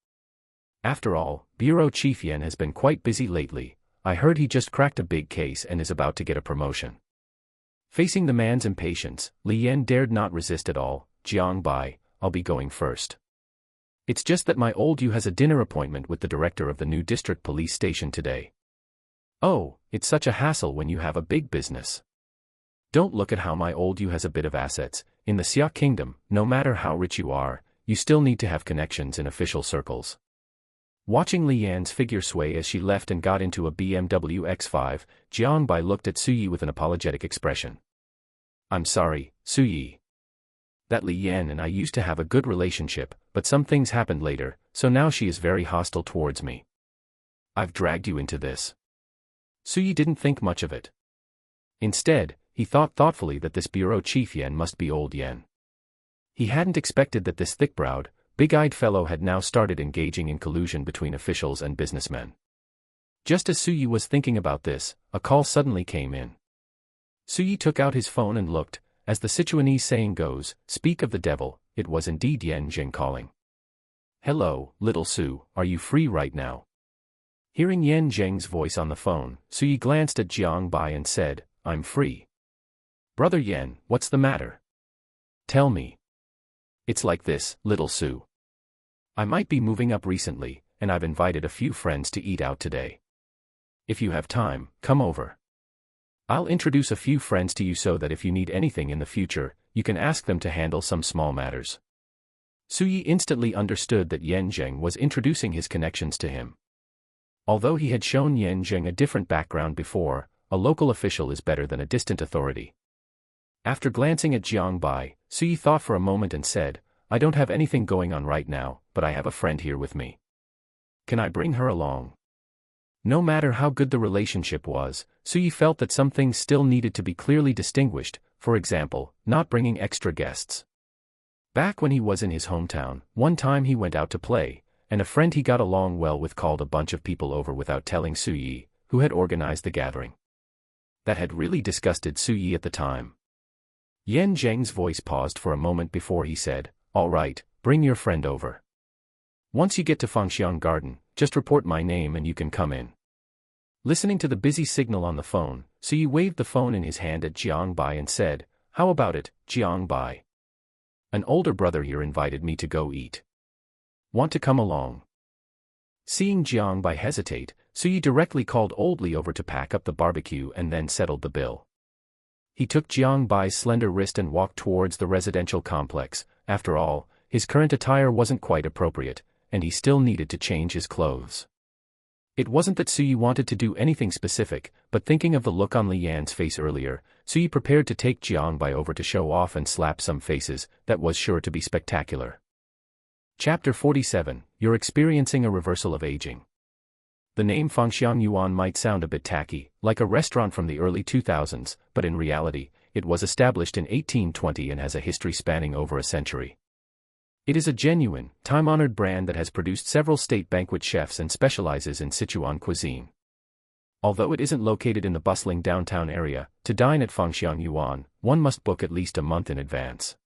Speaker 1: After all, Bureau Chief Yan has been quite busy lately. I heard he just cracked a big case and is about to get a promotion. Facing the man's impatience, Li Yan dared not resist at all. Jiang Bai, I'll be going first. It's just that my old Yu has a dinner appointment with the director of the new district police station today. Oh, it's such a hassle when you have a big business. Don't look at how my old Yu has a bit of assets. In the Xia Kingdom, no matter how rich you are, you still need to have connections in official circles. Watching Li Yan's figure sway as she left and got into a BMW X5, Jiang Bai looked at Su Yi with an apologetic expression. I'm sorry, Su Yi. That Li Yan and I used to have a good relationship, but some things happened later, so now she is very hostile towards me. I've dragged you into this. Su Yi didn't think much of it. Instead, he thought thoughtfully that this Bureau Chief Yan must be old Yan. He hadn't expected that this thick-browed, big-eyed fellow had now started engaging in collusion between officials and businessmen. Just as Su Yi was thinking about this, a call suddenly came in. Su Yi took out his phone and looked. As the Sichuanese saying goes, speak of the devil, it was indeed Yan Jing calling. Hello, little Su, are you free right now? Hearing Yan Zheng's voice on the phone, Suyi glanced at Jiang Bai and said, I'm free. Brother Yan, what's the matter? Tell me. It's like this, little Su. I might be moving up recently, and I've invited a few friends to eat out today. If you have time, come over. I'll introduce a few friends to you so that if you need anything in the future, you can ask them to handle some small matters. Suyi instantly understood that Yan Zheng was introducing his connections to him. Although he had shown Yan Zheng a different background before, a local official is better than a distant authority. After glancing at Jiang Bai, Suyi thought for a moment and said, I don't have anything going on right now, but I have a friend here with me. Can I bring her along? No matter how good the relationship was, Suyi felt that some things still needed to be clearly distinguished, for example, not bringing extra guests. Back when he was in his hometown, one time he went out to play, and a friend he got along well with called a bunch of people over without telling Suyi, who had organized the gathering. That had really disgusted Suyi at the time. Yan Zheng's voice paused for a moment before he said, all right, bring your friend over. Once you get to Fangxiang Garden, just report my name and you can come in. Listening to the busy signal on the phone, Suyi waved the phone in his hand at Jiang Bai and said, how about it, Jiang Bai? An older brother here invited me to go eat. Want to come along? Seeing Jiang Bai hesitate, Suyi directly called Old Li over to pack up the barbecue and then settled the bill. He took Jiang Bai's slender wrist and walked towards the residential complex. After all, his current attire wasn't quite appropriate, and he still needed to change his clothes. It wasn't that Suyi wanted to do anything specific, but thinking of the look on Li Yan's face earlier, Suyi prepared to take Jiang Bai over to show off and slap some faces. That was sure to be spectacular. Chapter 47, You're experiencing a reversal of aging. The name Fangxiang Yuan might sound a bit tacky, like a restaurant from the early 2000s, but in reality, it was established in 1820 and has a history spanning over a century. It is a genuine, time-honored brand that has produced several state banquet chefs and specializes in Sichuan cuisine. Although it isn't located in the bustling downtown area, to dine at Fangxiang Yuan, one must book at least a month in advance.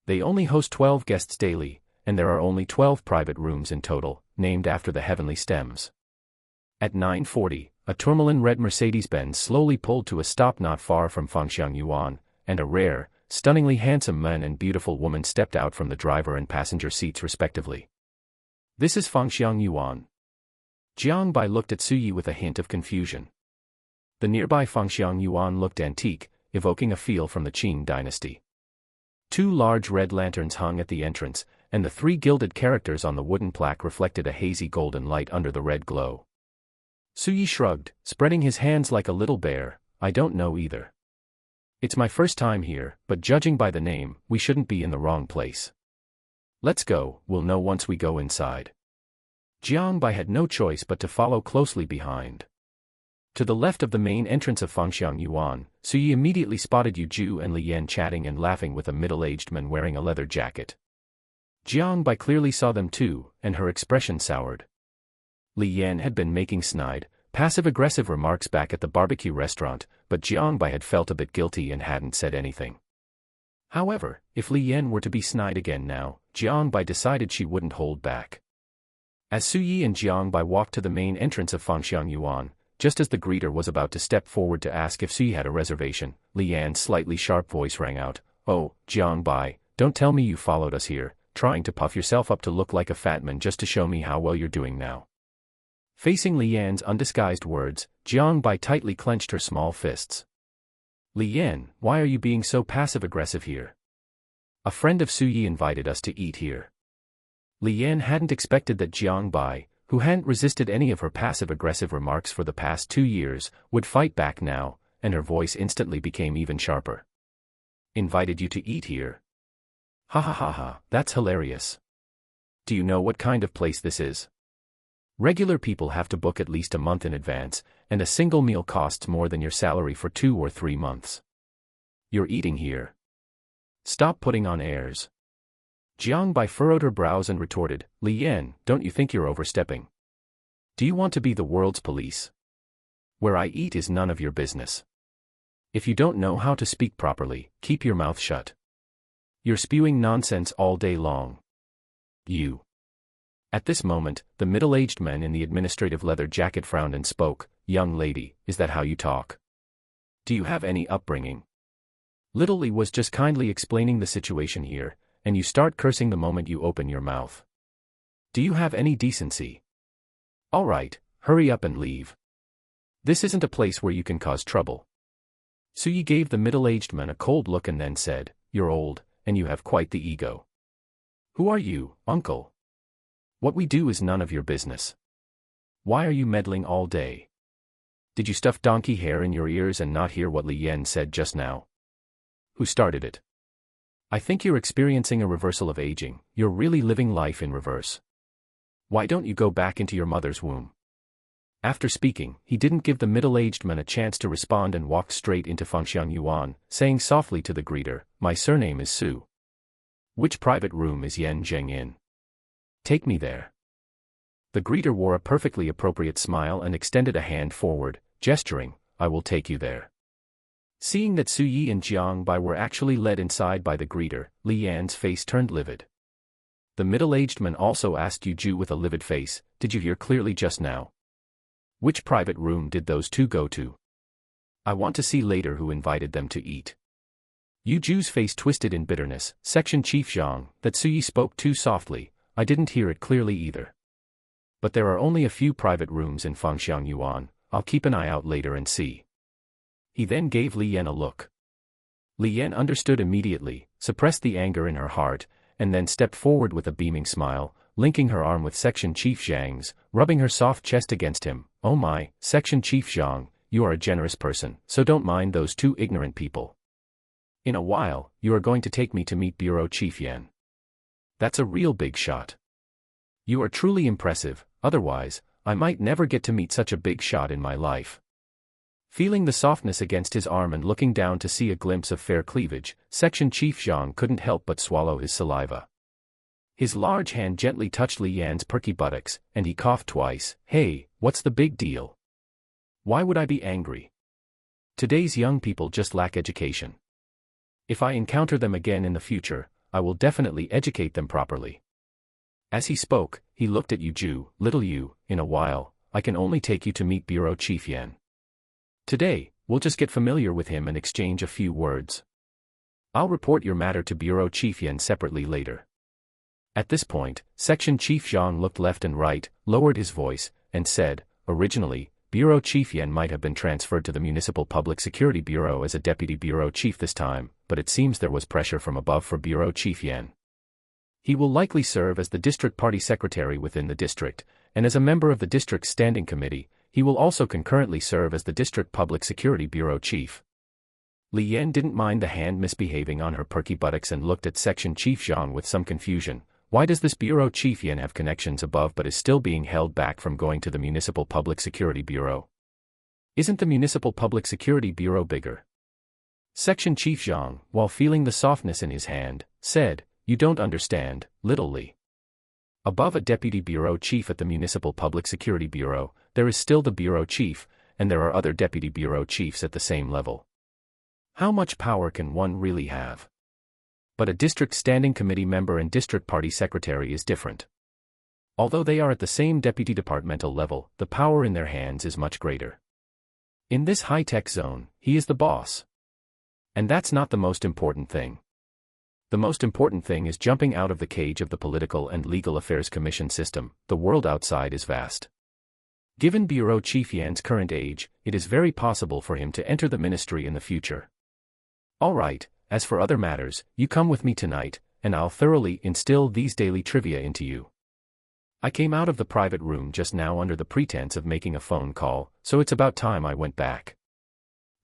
Speaker 1: They only host 12 guests daily, and there are only 12 private rooms in total, named after the heavenly stems. At 9:40, a tourmaline red Mercedes-Benz slowly pulled to a stop not far from Fangxiang Yuan, and a rare, stunningly handsome man and beautiful woman stepped out from the driver and passenger seats respectively. This is Fangxiang Yuan. Jiang Bai looked at Suyi with a hint of confusion. The nearby Fangxiang Yuan looked antique, evoking a feel from the Qing dynasty. 2 large red lanterns hung at the entrance, and the 3 gilded characters on the wooden plaque reflected a hazy golden light under the red glow. Suyi shrugged, spreading his hands like a little bear, I don't know either. It's my first time here, but judging by the name, we shouldn't be in the wrong place. Let's go, we'll know once we go inside. Jiang Bai had no choice but to follow closely behind. To the left of the main entrance of Fangxiang Yuan, Suyi immediately spotted Yu Ju and Li Yan chatting and laughing with a middle-aged man wearing a leather jacket. Jiang Bai clearly saw them too, and her expression soured. Li Yan had been making snide, passive-aggressive remarks back at the barbecue restaurant, but Jiang Bai had felt a bit guilty and hadn't said anything. However, if Li Yan were to be snide again now, Jiang Bai decided she wouldn't hold back. As Suyi and Jiang Bai walked to the main entrance of Fangxiang Yuan, just as the greeter was about to step forward to ask if Suyi had a reservation, Li Yan's slightly sharp voice rang out, Oh, Jiang Bai, don't tell me you followed us here, trying to puff yourself up to look like a fat man just to show me how well you're doing now. Facing Li Yan's undisguised words, Jiang Bai tightly clenched her small fists. Li Yan, why are you being so passive-aggressive here? A friend of Suyi invited us to eat here. Li Yan hadn't expected that Jiang Bai, who hadn't resisted any of her passive-aggressive remarks for the past 2 years, would fight back now, and her voice instantly became even sharper. Invited you to eat here? Ha ha ha ha, that's hilarious. Do you know what kind of place this is? Regular people have to book at least a month in advance, and a single meal costs more than your salary for 2 or 3 months. You're eating here. Stop putting on airs. Jiang Bai furrowed her brows and retorted, Li Yan, don't you think you're overstepping? Do you want to be the world's police? Where I eat is none of your business. If you don't know how to speak properly, keep your mouth shut. You're spewing nonsense all day long. You. At this moment, the middle-aged man in the administrative leather jacket frowned and spoke. "Young lady, is that how you talk? Do you have any upbringing? Little Lee was just kindly explaining the situation here, and you start cursing the moment you open your mouth. Do you have any decency? All right, hurry up and leave. This isn't a place where you can cause trouble." Suyi gave the middle-aged man a cold look and then said, "You're old, and you have quite the ego. Who are you, uncle? What we do is none of your business. Why are you meddling all day? Did you stuff donkey hair in your ears and not hear what Li Yan said just now? Who started it? I think you're experiencing a reversal of aging. You're really living life in reverse. Why don't you go back into your mother's womb?" After speaking, he didn't give the middle-aged man a chance to respond and walked straight into Fengxiang Yuan, saying softly to the greeter, "My surname is Su. Which private room is Yan Zheng in? Take me there." The greeter wore a perfectly appropriate smile and extended a hand forward, gesturing, "I will take you there." Seeing that Su Yi and Jiang Bai were actually led inside by the greeter, Li Yan's face turned livid. The middle-aged man also asked Yu Ju with a livid face, "Did you hear clearly just now? Which private room did those two go to? I want to see later who invited them to eat." Yu Ju's face twisted in bitterness. "Section Chief Zhang, that Su Yi spoke too softly. I didn't hear it clearly either. But there are only a few private rooms in Fengxiang Yuan. I'll keep an eye out later and see." He then gave Li Yan a look. Li Yan understood immediately, suppressed the anger in her heart, and then stepped forward with a beaming smile, linking her arm with Section Chief Zhang's, rubbing her soft chest against him. "Oh my, Section Chief Zhang, you are a generous person, so don't mind those two ignorant people. In a while, you are going to take me to meet Bureau Chief Yan. That's a real big shot. You are truly impressive, otherwise, I might never get to meet such a big shot in my life." Feeling the softness against his arm and looking down to see a glimpse of fair cleavage, Section Chief Zhang couldn't help but swallow his saliva. His large hand gently touched Li Yan's perky buttocks, and he coughed twice. "Hey, what's the big deal? Why would I be angry? Today's young people just lack education. If I encounter them again in the future, I will definitely educate them properly." As he spoke, he looked at Yu Ju. "Little Yu, in a while, I can only take you to meet Bureau Chief Yan. Today, we'll just get familiar with him and exchange a few words. I'll report your matter to Bureau Chief Yan separately later." At this point, Section Chief Zhang looked left and right, lowered his voice, and said, "Originally, Bureau Chief Yan might have been transferred to the Municipal Public Security Bureau as a deputy bureau chief this time, but it seems there was pressure from above for Bureau Chief Yan. He will likely serve as the district party secretary within the district, and as a member of the district's standing committee, he will also concurrently serve as the district public security bureau chief." Li Yan didn't mind the hand misbehaving on her perky buttocks and looked at Section Chief Zhang with some confusion. Why does this Bureau Chief Yan have connections above but is still being held back from going to the Municipal Public Security Bureau? Isn't the Municipal Public Security Bureau bigger? Section Chief Zhang, while feeling the softness in his hand, said, "You don't understand, little Li. Above a deputy bureau chief at the Municipal Public Security Bureau, there is still the bureau chief, and there are other deputy bureau chiefs at the same level. How much power can one really have? But a district standing committee member and district party secretary is different. Although they are at the same deputy departmental level, the power in their hands is much greater. In this high-tech zone, he is the boss. And that's not the most important thing. The most important thing is jumping out of the cage of the Political and Legal Affairs Commission system. The world outside is vast. Given Bureau Chief Yan's current age, it is very possible for him to enter the ministry in the future. All right, as for other matters, you come with me tonight, and I'll thoroughly instill these daily trivia into you. I came out of the private room just now under the pretense of making a phone call, so it's about time I went back."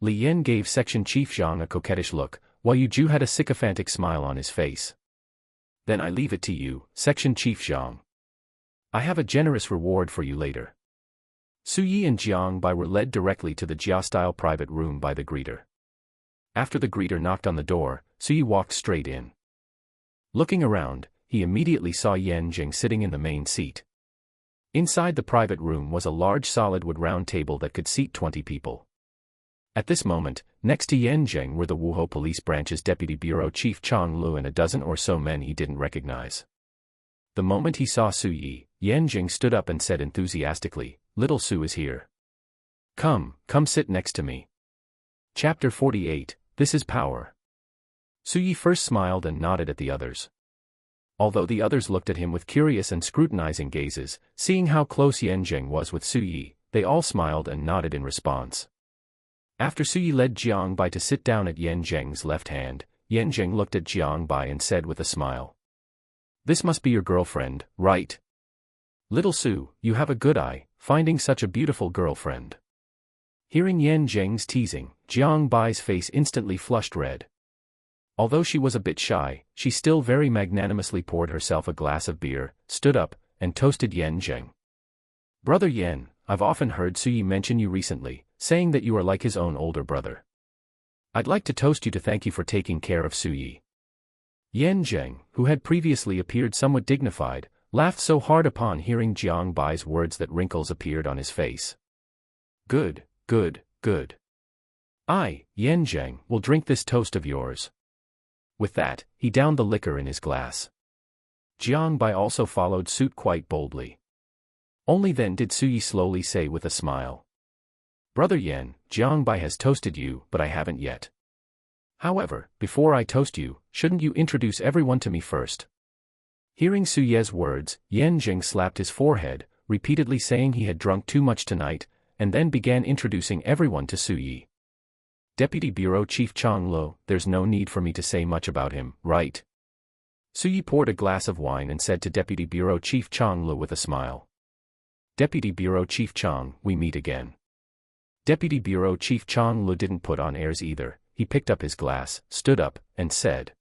Speaker 1: Li Yan gave Section Chief Zhang a coquettish look, while Yu Ju had a sycophantic smile on his face. "Then I leave it to you, Section Chief Zhang. I have a generous reward for you later." Su Yi and Jiang Bai were led directly to the Jia-style private room by the greeter. After the greeter knocked on the door, Su Yi walked straight in. Looking around, he immediately saw Yan Jing sitting in the main seat. Inside the private room was a large solid wood round table that could seat 20 people. At this moment, next to Yan Zheng were the Wuhou Police Branch's Deputy Bureau Chief Chang Lu and a dozen or so men he didn't recognize. The moment he saw Su Yi, Yan Jing stood up and said enthusiastically, "Little Su is here. Come sit next to me." Chapter 48, This is Power. Su Yi first smiled and nodded at the others. Although the others looked at him with curious and scrutinizing gazes, seeing how close Yan Jing was with Su Yi, they all smiled and nodded in response. After Su Yi led Jiang Bai to sit down at Yan Jing's left hand, Yan Jing looked at Jiang Bai and said with a smile, "This must be your girlfriend, right? Little Su, you have a good eye, finding such a beautiful girlfriend." Hearing Yan Jing's teasing, Jiang Bai's face instantly flushed red. Although she was a bit shy, she still very magnanimously poured herself a glass of beer, stood up, and toasted Yan Jing. "Brother Yan, I've often heard Su Yi mention you recently, saying that you are like his own older brother. I'd like to toast you to thank you for taking care of Su Yi." Yan Jing, who had previously appeared somewhat dignified, laughed so hard upon hearing Jiang Bai's words that wrinkles appeared on his face. Good. I, Yan Jing, will drink this toast of yours." With that, he downed the liquor in his glass. Jiang Bai also followed suit quite boldly. Only then did Su Yi slowly say with a smile, "Brother Yan, Jiang Bai has toasted you, but I haven't yet. However, before I toast you, shouldn't you introduce everyone to me first?" Hearing Su Ye's words, Yan Jing slapped his forehead, repeatedly saying he had drunk too much tonight, and then began introducing everyone to Su Yi. "Deputy Bureau Chief Chang Lo, there's no need for me to say much about him, right?" Su Yi poured a glass of wine and said to Deputy Bureau Chief Chang Lo with a smile. "Deputy Bureau Chief Chang, we meet again." Deputy Bureau Chief Chang Lo didn't put on airs either. He picked up his glass, stood up, and said,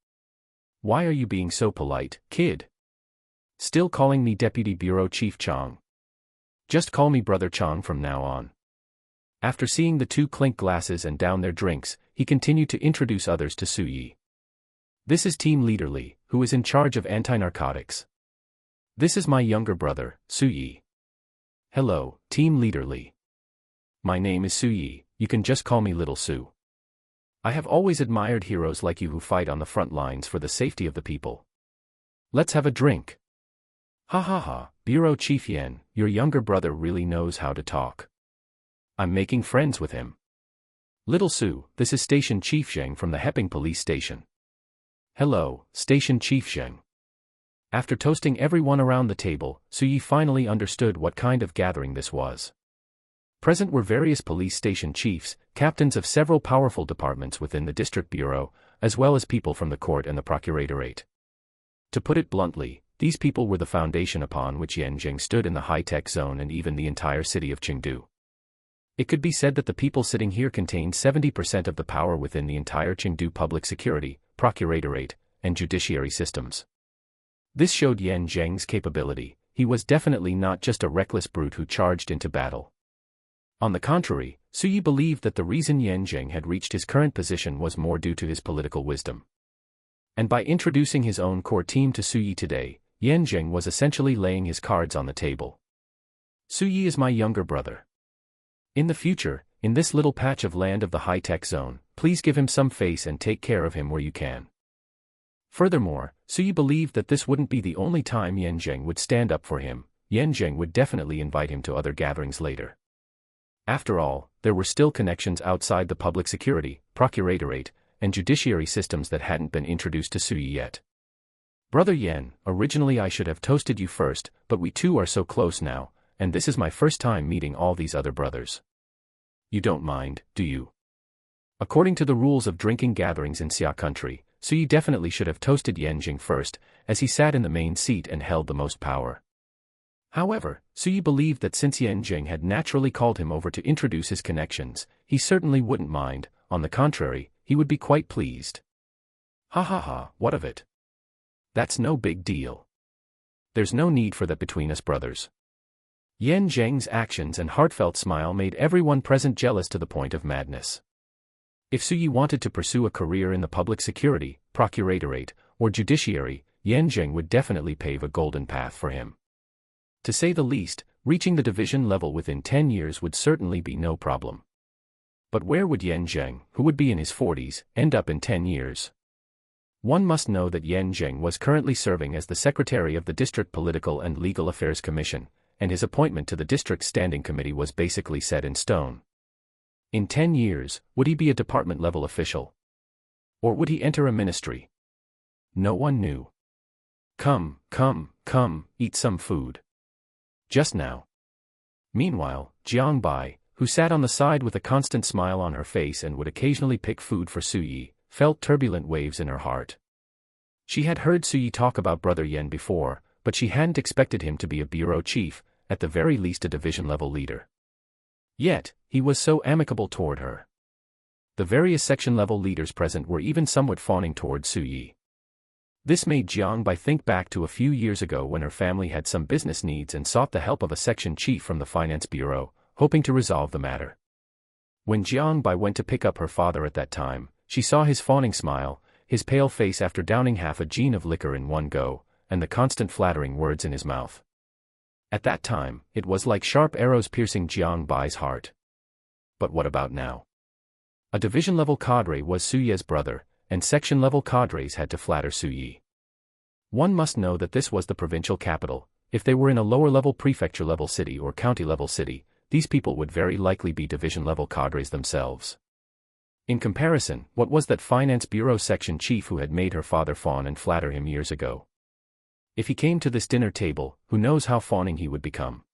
Speaker 1: "Why are you being so polite, kid? Still calling me Deputy Bureau Chief Chang? Just call me Brother Chang from now on." After seeing the two clink glasses and down their drinks, he continued to introduce others to Su Yi. "This is Team Leader Li, who is in charge of anti-narcotics. This is my younger brother, Su Yi." "Hello, Team Leader Li. My name is Su Yi, you can just call me Little Su. I have always admired heroes like you who fight on the front lines for the safety of the people. Let's have a drink." Ha, Bureau Chief Yan, your younger brother really knows how to talk. I'm making friends with him. Little Su, this is Station Chief Zheng from the Heping Police Station. Hello, Station Chief Zheng. After toasting everyone around the table, Su Yi finally understood what kind of gathering this was. Present were various police station chiefs, captains of several powerful departments within the district bureau, as well as people from the court and the procuratorate. To put it bluntly, these people were the foundation upon which Yan Jing stood in the high-tech zone and even the entire city of Chengdu. It could be said that the people sitting here contained 70% of the power within the entire Chengdu public security, procuratorate, and judiciary systems. This showed Yan Jing's capability. He was definitely not just a reckless brute who charged into battle. On the contrary, Su Yi believed that the reason Yan Jing had reached his current position was more due to his political wisdom. And by introducing his own core team to Su Yi today, Yan Jing was essentially laying his cards on the table. Su Yi is my younger brother. In the future, in this little patch of land of the high-tech zone, please give him some face and take care of him where you can. Furthermore, Su Yi believed that this wouldn't be the only time Yan Jing would stand up for him. Yan Jing would definitely invite him to other gatherings later. After all, there were still connections outside the public security, procuratorate, and judiciary systems that hadn't been introduced to Su Yi yet. Brother Yan, originally I should have toasted you first, but we two are so close now, and this is my first time meeting all these other brothers. You don't mind, do you? According to the rules of drinking gatherings in Xia country, Su Yi definitely should have toasted Yan Jing first, as he sat in the main seat and held the most power. However, Su Yi believed that since Yan Jing had naturally called him over to introduce his connections, he certainly wouldn't mind. On the contrary, he would be quite pleased. Ha, what of it? That's no big deal. There's no need for that between us brothers. Yan Jing's actions and heartfelt smile made everyone present jealous to the point of madness. If Su Yi wanted to pursue a career in the public security, procuratorate, or judiciary, Yan Jing would definitely pave a golden path for him. To say the least, reaching the division level within 10 years would certainly be no problem. But where would Yan Jing, who would be in his 40s, end up in 10 years? One must know that Yan Zheng was currently serving as the secretary of the District Political and Legal Affairs Commission, and his appointment to the District Standing Committee was basically set in stone. In 10 years, would he be a department-level official? Or would he enter a ministry? No one knew. Come, eat some food. Just now. Meanwhile, Jiang Bai, who sat on the side with a constant smile on her face and would occasionally pick food for Su Yi, felt turbulent waves in her heart. She had heard Su Yi talk about Brother Yan before, but she hadn't expected him to be a bureau chief, at the very least a division-level leader. Yet, he was so amicable toward her. The various section-level leaders present were even somewhat fawning toward Su Yi. This made Jiang Bai think back to a few years ago when her family had some business needs and sought the help of a section chief from the finance bureau, hoping to resolve the matter. When Jiang Bai went to pick up her father at that time, she saw his fawning smile, his pale face after downing half a gin of liquor in one go, and the constant flattering words in his mouth. At that time, it was like sharp arrows piercing Jiang Bai's heart. But what about now? A division-level cadre was Su Ye's brother, and section-level cadres had to flatter Su Yi. One must know that this was the provincial capital. If they were in a lower-level prefecture-level city or county-level city, these people would very likely be division-level cadres themselves. In comparison, what was that finance bureau section chief who had made her father fawn and flatter him years ago? If he came to this dinner table, who knows how fawning he would become?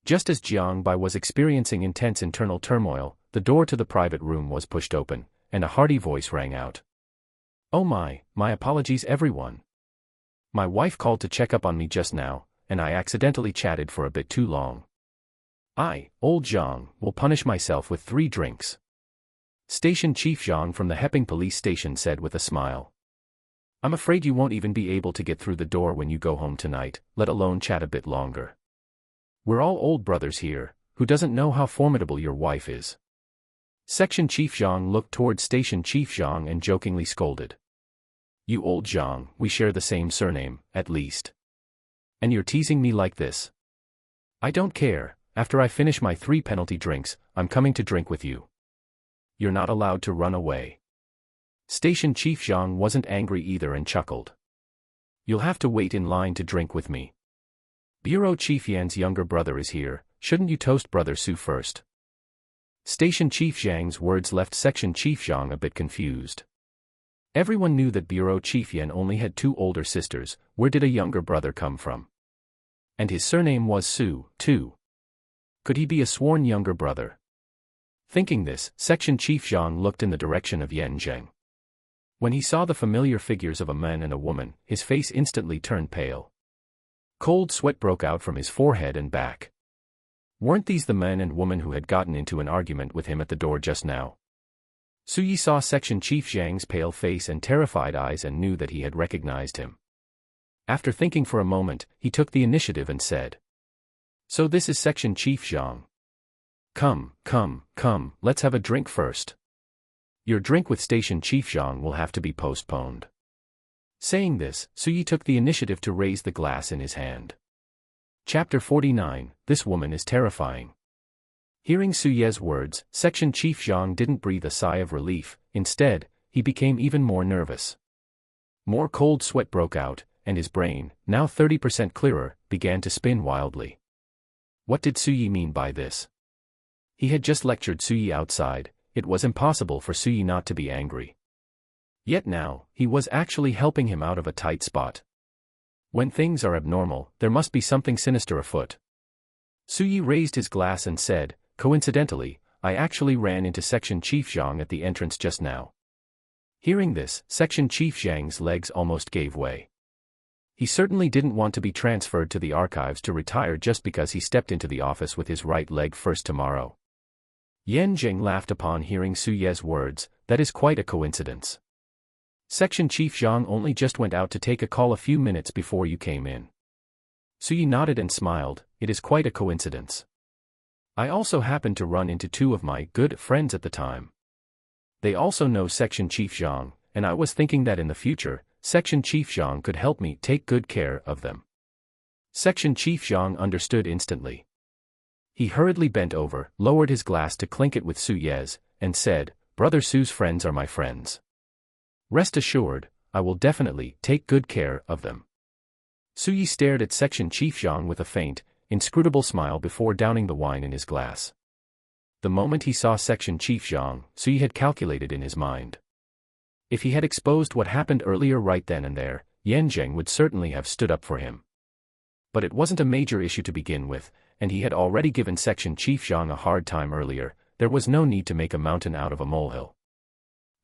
Speaker 1: Just as Jiang Bai was experiencing intense internal turmoil, the door to the private room was pushed open, and a hearty voice rang out. "Oh my apologies everyone. My wife called to check up on me just now, and I accidentally chatted for a bit too long. Old Zhang, will punish myself with 3 drinks. Station Chief Zhang from the Heping police station said with a smile. "I'm afraid you won't even be able to get through the door when you go home tonight, let alone chat a bit longer. We're all old brothers here, who doesn't know how formidable your wife is?" Section Chief Zhang looked toward Station Chief Zhang and jokingly scolded. "You old Zhang, we share the same surname, at least. And you're teasing me like this? I don't care, after I finish my 3 penalty drinks, I'm coming to drink with you. You're not allowed to run away." Station Chief Zhang wasn't angry either and chuckled. "You'll have to wait in line to drink with me. Bureau Chief Yan's younger brother is here, shouldn't you toast Brother Su first?" Station Chief Zhang's words left Section Chief Zhang a bit confused. Everyone knew that Bureau Chief Yan only had 2 older sisters. Where did a younger brother come from? And his surname was Su, too. Could he be a sworn younger brother? Thinking this, Section Chief Zhang looked in the direction of Yan Zheng. When he saw the familiar figures of a man and a woman, his face instantly turned pale. Cold sweat broke out from his forehead and back. Weren't these the man and woman who had gotten into an argument with him at the door just now? Su Yi saw Section Chief Zhang's pale face and terrified eyes and knew that he had recognized him. After thinking for a moment, he took the initiative and said, "So this is Section Chief Zhang. Come, let's have a drink first. Your drink with Station Chief Zhang will have to be postponed." Saying this, Su Yi took the initiative to raise the glass in his hand. Chapter 49, This Woman is Terrifying. Hearing Su Ye's words, Section Chief Zhang didn't breathe a sigh of relief. Instead, he became even more nervous. More cold sweat broke out, and his brain, now 30% clearer, began to spin wildly. What did Su Yi mean by this? He had just lectured Su Yi outside. It was impossible for Su Yi not to be angry. Yet now, he was actually helping him out of a tight spot. When things are abnormal, there must be something sinister afoot. Su Yi raised his glass and said, "Coincidentally, I actually ran into Section Chief Zhang at the entrance just now." Hearing this, Section Chief Zhang's legs almost gave way. He certainly didn't want to be transferred to the archives to retire just because he stepped into the office with his right leg first tomorrow. Yan Zheng laughed upon hearing Su Ye's words. "That is quite a coincidence. Section Chief Zhang only just went out to take a call a few minutes before you came in." Su Yi nodded and smiled. "It is quite a coincidence. I also happened to run into 2 of my good friends at the time. They also know Section Chief Zhang, and I was thinking that in the future, Section Chief Zhang could help me take good care of them." Section Chief Zhang understood instantly. He hurriedly bent over, lowered his glass to clink it with Su Ye's, and said, "Brother Su's friends are my friends. Rest assured, I will definitely take good care of them. Suyi stared at Section Chief Zhang with a faint, inscrutable smile before downing the wine in his glass. The moment he saw Section Chief Zhang, Suyi had calculated in his mind. If he had exposed what happened earlier right then and there, Yan Zheng would certainly have stood up for him. But it wasn't a major issue to begin with, and he had already given Section Chief Zhang a hard time earlier. There was no need to make a mountain out of a molehill.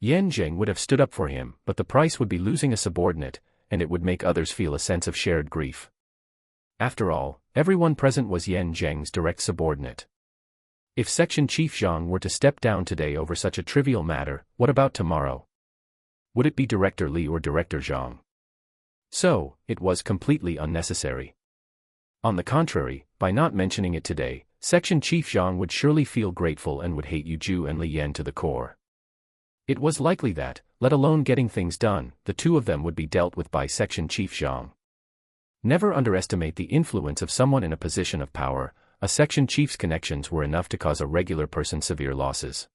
Speaker 1: Yan Zheng would have stood up for him, but the price would be losing a subordinate, and it would make others feel a sense of shared grief. After all, everyone present was Yan Zheng's direct subordinate. If Section Chief Zhang were to step down today over such a trivial matter, what about tomorrow? Would it be Director Li or Director Zhang? So, it was completely unnecessary. On the contrary, by not mentioning it today, Section Chief Zhang would surely feel grateful and would hate Yu Ju and Li Yan to the core. It was likely that, let alone getting things done, the two of them would be dealt with by Section Chief Zhang. Never underestimate the influence of someone in a position of power. A section chief's connections were enough to cause a regular person severe losses.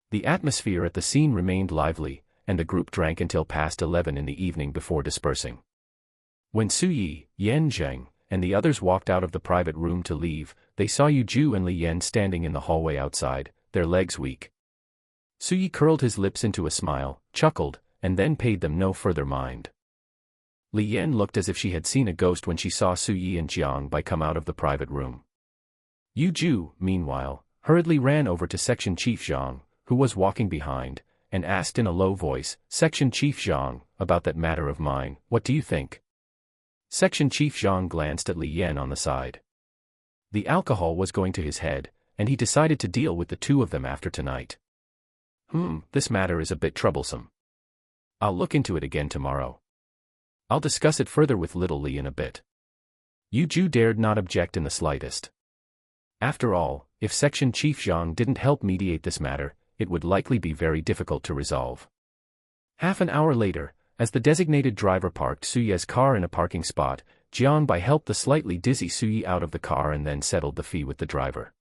Speaker 1: The atmosphere at the scene remained lively, and the group drank until past 11 in the evening before dispersing. When Suyi, Yan Zheng, and the others walked out of the private room to leave, they saw Yu Ju and Li Yan standing in the hallway outside, their legs weak. Suyi curled his lips into a smile, chuckled, and then paid them no further mind. Li Yan looked as if she had seen a ghost when she saw Suyi and Jiang Bai come out of the private room. Yu Ju, meanwhile, hurriedly ran over to Section Chief Zhang, who was walking behind, and asked in a low voice, "Section Chief Zhang, about that matter of mine, what do you think?" Section Chief Zhang glanced at Li Yan on the side. The alcohol was going to his head, and he decided to deal with the two of them after tonight. This matter is a bit troublesome. I'll look into it again tomorrow. I'll discuss it further with little Li in a bit. Yu Ju dared not object in the slightest. After all, if Section Chief Zhang didn't help mediate this matter, it would likely be very difficult to resolve. Half an hour later, as the designated driver parked Suyi's car in a parking spot, Jiang Bai helped the slightly dizzy Suyi out of the car and then settled the fee with the driver.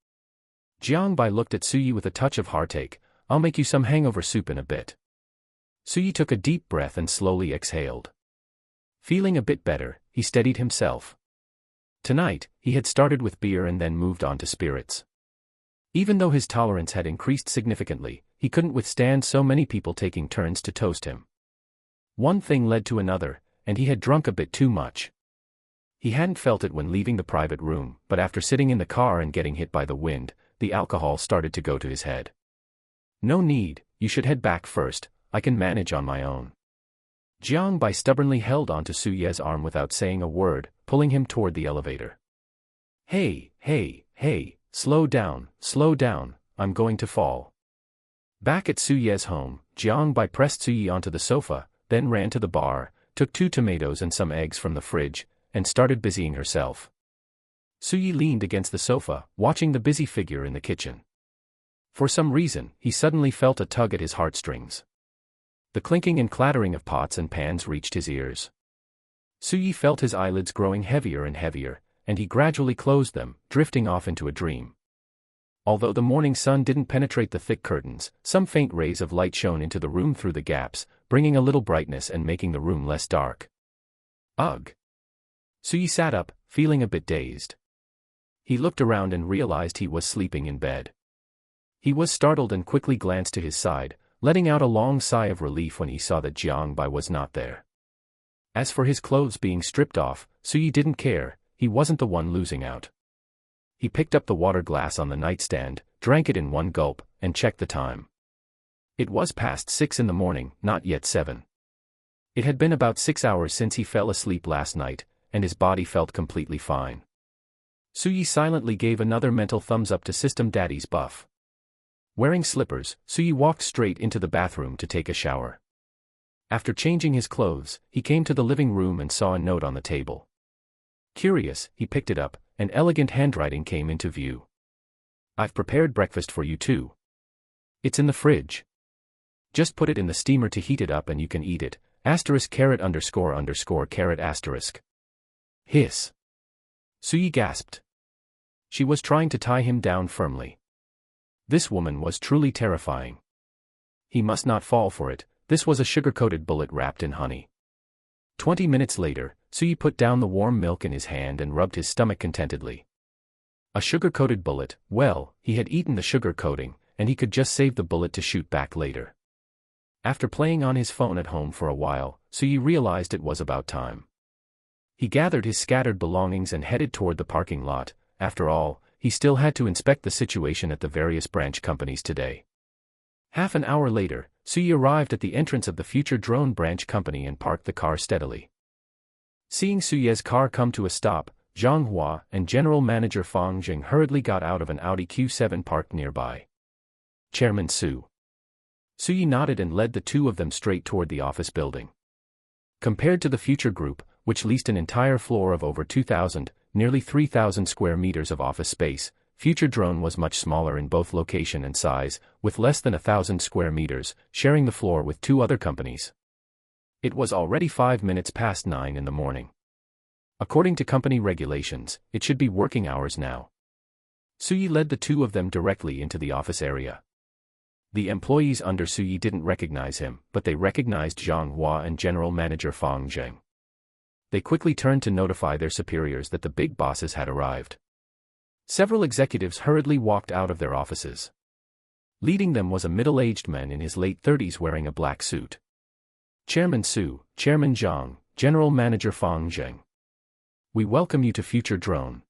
Speaker 1: Jiang Bai looked at Suyi with a touch of heartache. "I'll make you some hangover soup in a bit." Suyi took a deep breath and slowly exhaled. Feeling a bit better, he steadied himself. Tonight, he had started with beer and then moved on to spirits. Even though his tolerance had increased significantly, he couldn't withstand so many people taking turns to toast him. One thing led to another, and he had drunk a bit too much. He hadn't felt it when leaving the private room, but after sitting in the car and getting hit by the wind, the alcohol started to go to his head. "No need, you should head back first, I can manage on my own." Jiang Bai stubbornly held onto Suyi's arm without saying a word, pulling him toward the elevator. Hey, slow down, I'm going to fall." Back at Suyi's home, Jiang Bai pressed Suyi onto the sofa, then ran to the bar, took 2 tomatoes and some eggs from the fridge, and started busying herself. Suyi leaned against the sofa, watching the busy figure in the kitchen. For some reason, he suddenly felt a tug at his heartstrings. The clinking and clattering of pots and pans reached his ears. Suyi felt his eyelids growing heavier and heavier, and he gradually closed them, drifting off into a dream. Although the morning sun didn't penetrate the thick curtains, some faint rays of light shone into the room through the gaps, bringing a little brightness and making the room less dark. Ugh! Suyi sat up, feeling a bit dazed. He looked around and realized he was sleeping in bed. He was startled and quickly glanced to his side, letting out a long sigh of relief when he saw that Jiang Bai was not there. As for his clothes being stripped off, Suyi didn't care, he wasn't the one losing out. He picked up the water glass on the nightstand, drank it in one gulp, and checked the time. It was past 6 in the morning, not yet 7. It had been about 6 hours since he fell asleep last night, and his body felt completely fine. Suyi silently gave another mental thumbs up to System Daddy's buff. Wearing slippers, Suyi walked straight into the bathroom to take a shower. After changing his clothes, he came to the living room and saw a note on the table. Curious, he picked it up, and elegant handwriting came into view. "I've prepared breakfast for you too. It's in the fridge. Just put it in the steamer to heat it up and you can eat it. *___**. Hiss. Suyi gasped. She was trying to tie him down firmly. This woman was truly terrifying. He must not fall for it. This was a sugar-coated bullet wrapped in honey. 20 minutes later, Suyi put down the warm milk in his hand and rubbed his stomach contentedly. A sugar-coated bullet, well, he had eaten the sugar coating, and he could just save the bullet to shoot back later. After playing on his phone at home for a while, Suyi realized it was about time. He gathered his scattered belongings and headed toward the parking lot. After all, he still had to inspect the situation at the various branch companies today. Half an hour later, Suyi arrived at the entrance of the future drone branch company and parked the car steadily. Seeing Suye's car come to a stop, Zhang Hua and General Manager Fang Jing hurriedly got out of an Audi Q7 parked nearby. Chairman Su. Suyi nodded and led the two of them straight toward the office building. Compared to the future group, which leased an entire floor of over 2,000, nearly 3,000 square meters of office space, Future Drone was much smaller in both location and size, with less than 1,000 square meters, sharing the floor with two other companies. It was already 5 minutes past 9 in the morning. According to company regulations, it should be working hours now. Suyi led the two of them directly into the office area. The employees under Suyi didn't recognize him, but they recognized Zhang Hua and General Manager Fang Jing. They quickly turned to notify their superiors that the big bosses had arrived. Several executives hurriedly walked out of their offices. Leading them was a middle-aged man in his late 30s wearing a black suit. Chairman Su, Chairman Zhang, General Manager Fang Jing. We welcome you to Future Drone.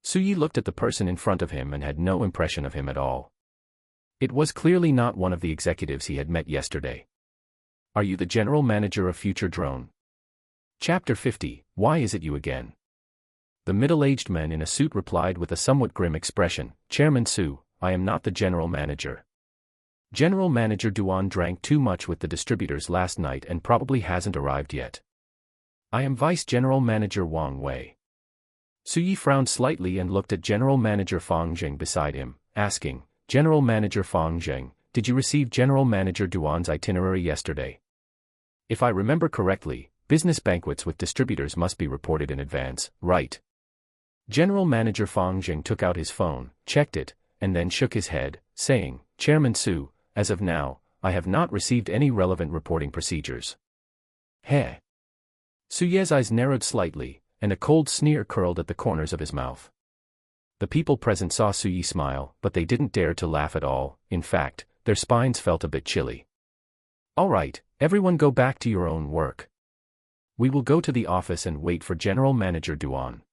Speaker 1: Suyi looked at the person in front of him and had no impression of him at all. It was clearly not one of the executives he had met yesterday. Are you the General Manager of Future Drone? Chapter 50, Why is it you again? The middle-aged man in a suit replied with a somewhat grim expression, Chairman Su, I am not the General Manager. General Manager Duan drank too much with the distributors last night and probably hasn't arrived yet. I am Vice General Manager Wang Wei. Suyi frowned slightly and looked at General Manager Fang Jing beside him, asking, General Manager Fang Jing, did you receive General Manager Duan's itinerary yesterday? If I remember correctly, business banquets with distributors must be reported in advance, right? General Manager Fang Jing took out his phone, checked it, and then shook his head, saying, Chairman Su, as of now, I have not received any relevant reporting procedures. Heh. Suye's eyes narrowed slightly, and a cold sneer curled at the corners of his mouth. The people present saw Suyi smile, but they didn't dare to laugh at all. In fact, their spines felt a bit chilly. All right, everyone go back to your own work. We will go to the office and wait for General Manager Duan.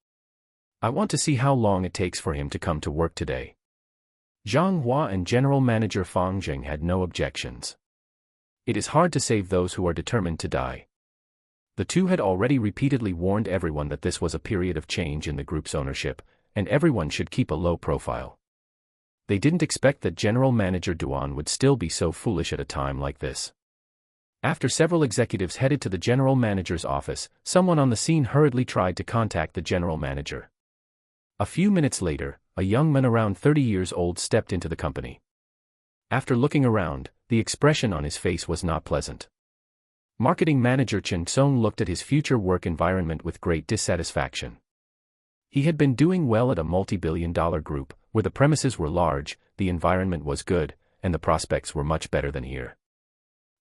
Speaker 1: I want to see how long it takes for him to come to work today. Zhang Hua and General Manager Fang Jing had no objections. It is hard to save those who are determined to die. The two had already repeatedly warned everyone that this was a period of change in the group's ownership, and everyone should keep a low profile. They didn't expect that General Manager Duan would still be so foolish at a time like this. After several executives headed to the General Manager's office, someone on the scene hurriedly tried to contact the General Manager. A few minutes later, a young man around 30 years old stepped into the company. After looking around, the expression on his face was not pleasant. Marketing Manager Chen Song looked at his future work environment with great dissatisfaction. He had been doing well at a multi-billion-dollar group, where the premises were large, the environment was good, and the prospects were much better than here.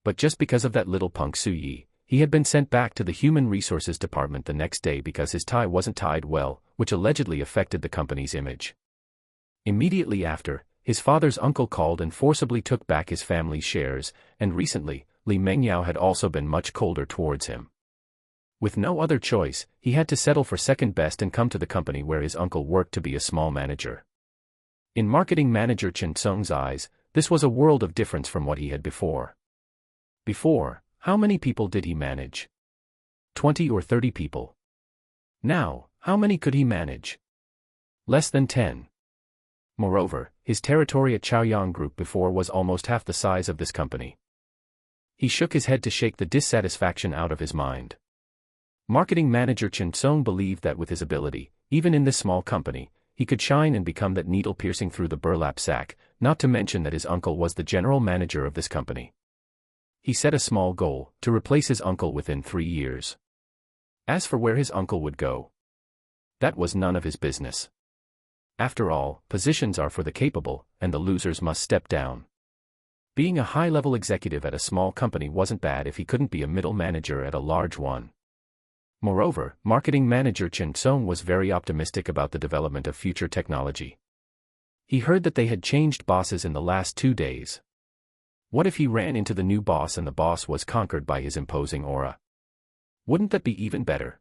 Speaker 1: But just because of that little punk Suyi, he had been sent back to the Human Resources Department the next day because his tie wasn't tied well, which allegedly affected the company's image. Immediately after, his father's uncle called and forcibly took back his family's shares, and recently, Li Mengyao had also been much colder towards him. With no other choice, he had to settle for second best and come to the company where his uncle worked to be a small manager. In Marketing Manager Chen Song's eyes, this was a world of difference from what he had before. Before, how many people did he manage? 20 or 30 people. Now, how many could he manage? Less than 10. Moreover, his territory at Chaoyang Group before was almost half the size of this company. He shook his head to shake the dissatisfaction out of his mind. Marketing Manager Chen Song believed that with his ability, even in this small company, he could shine and become that needle piercing through the burlap sack, not to mention that his uncle was the general manager of this company. He set a small goal, to replace his uncle within 3 years. As for where his uncle would go, that was none of his business. After all, positions are for the capable, and the losers must step down. Being a high-level executive at a small company wasn't bad if he couldn't be a middle manager at a large one. Moreover, marketing manager Chen Song was very optimistic about the development of future technology. He heard that they had changed bosses in the last 2 days. What if he ran into the new boss and the boss was conquered by his imposing aura? Wouldn't that be even better?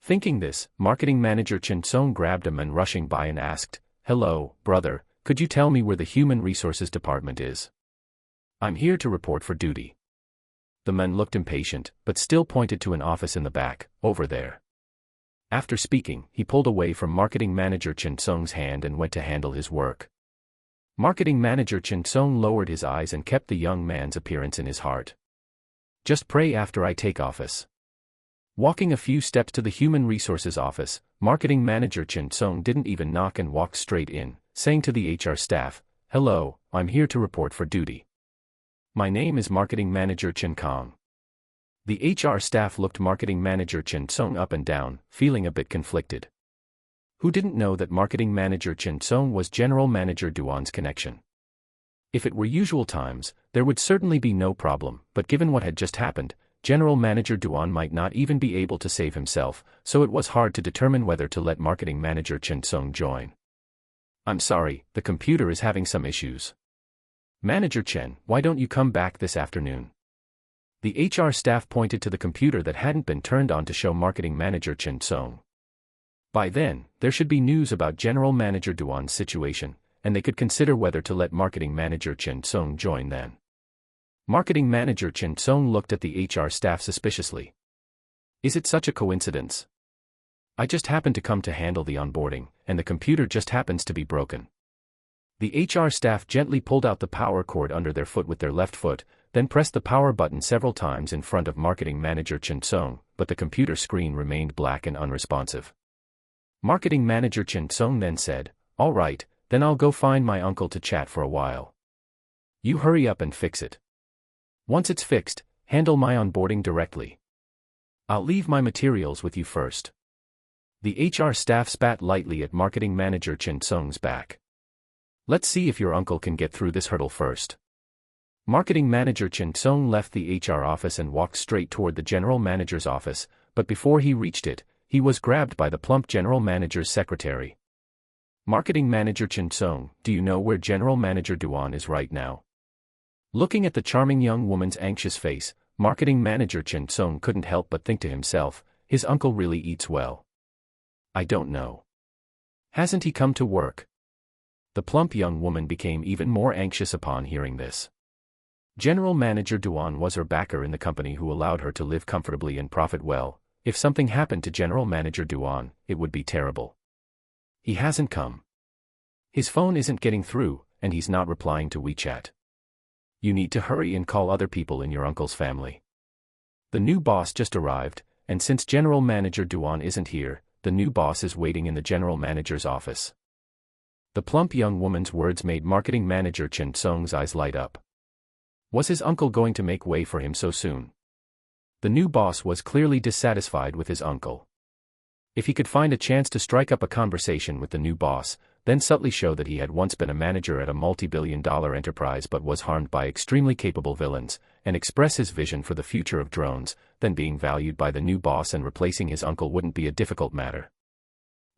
Speaker 1: Thinking this, marketing manager Chen Song grabbed a man rushing by and asked, "Hello, brother, could you tell me where the human resources department is? I'm here to report for duty." The man looked impatient, but still pointed to an office in the back, over there. After speaking, he pulled away from marketing manager Chen Song's hand and went to handle his work. Marketing manager Chen Song lowered his eyes and kept the young man's appearance in his heart. "Just pray after I take office." Walking a few steps to the human resources office, marketing manager Chen Song didn't even knock and walked straight in, saying to the HR staff, "Hello, I'm here to report for duty. My name is marketing manager Chen Kong." The HR staff looked marketing manager Chen Song up and down, feeling a bit conflicted. Who didn't know that marketing manager Chen Song was general manager Duan's connection? If it were usual times, there would certainly be no problem, but given what had just happened, general manager Duan might not even be able to save himself, so it was hard to determine whether to let marketing manager Chen Song join. "I'm sorry, the computer is having some issues. Manager Chen, why don't you come back this afternoon?" The HR staff pointed to the computer that hadn't been turned on to show marketing manager Chen Song. By then, there should be news about general manager Duan's situation, and they could consider whether to let marketing manager Chen Song join then. Marketing manager Chen Song looked at the HR staff suspiciously. "Is it such a coincidence? I just happened to come to handle the onboarding, and the computer just happens to be broken." The HR staff gently pulled out the power cord under their foot with their left foot, then pressed the power button several times in front of marketing manager Chen Song, but the computer screen remained black and unresponsive. Marketing manager Chen Song then said, "All right, then I'll go find my uncle to chat for a while. You hurry up and fix it. Once it's fixed, handle my onboarding directly. I'll leave my materials with you first." The HR staff spat lightly at marketing manager Chen Song's back. "Let's see if your uncle can get through this hurdle first." Marketing manager Chen Song left the HR office and walked straight toward the general manager's office, but before he reached it, he was grabbed by the plump general manager's secretary. "Marketing manager Chen Song, do you know where general manager Duan is right now?" Looking at the charming young woman's anxious face, marketing manager Chen Song couldn't help but think to himself, his uncle really eats well. "I don't know. Hasn't he come to work?" The plump young woman became even more anxious upon hearing this. General manager Duan was her backer in the company who allowed her to live comfortably and profit well. If something happened to general manager Duan, it would be terrible. "He hasn't come. His phone isn't getting through, and he's not replying to WeChat. You need to hurry and call other people in your uncle's family. The new boss just arrived, and since general manager Duan isn't here, the new boss is waiting in the general manager's office." The plump young woman's words made marketing manager Chen Song's eyes light up. Was his uncle going to make way for him so soon? The new boss was clearly dissatisfied with his uncle. If he could find a chance to strike up a conversation with the new boss, then subtly show that he had once been a manager at a multi-billion-dollar enterprise but was harmed by extremely capable villains, and express his vision for the future of drones, then being valued by the new boss and replacing his uncle wouldn't be a difficult matter.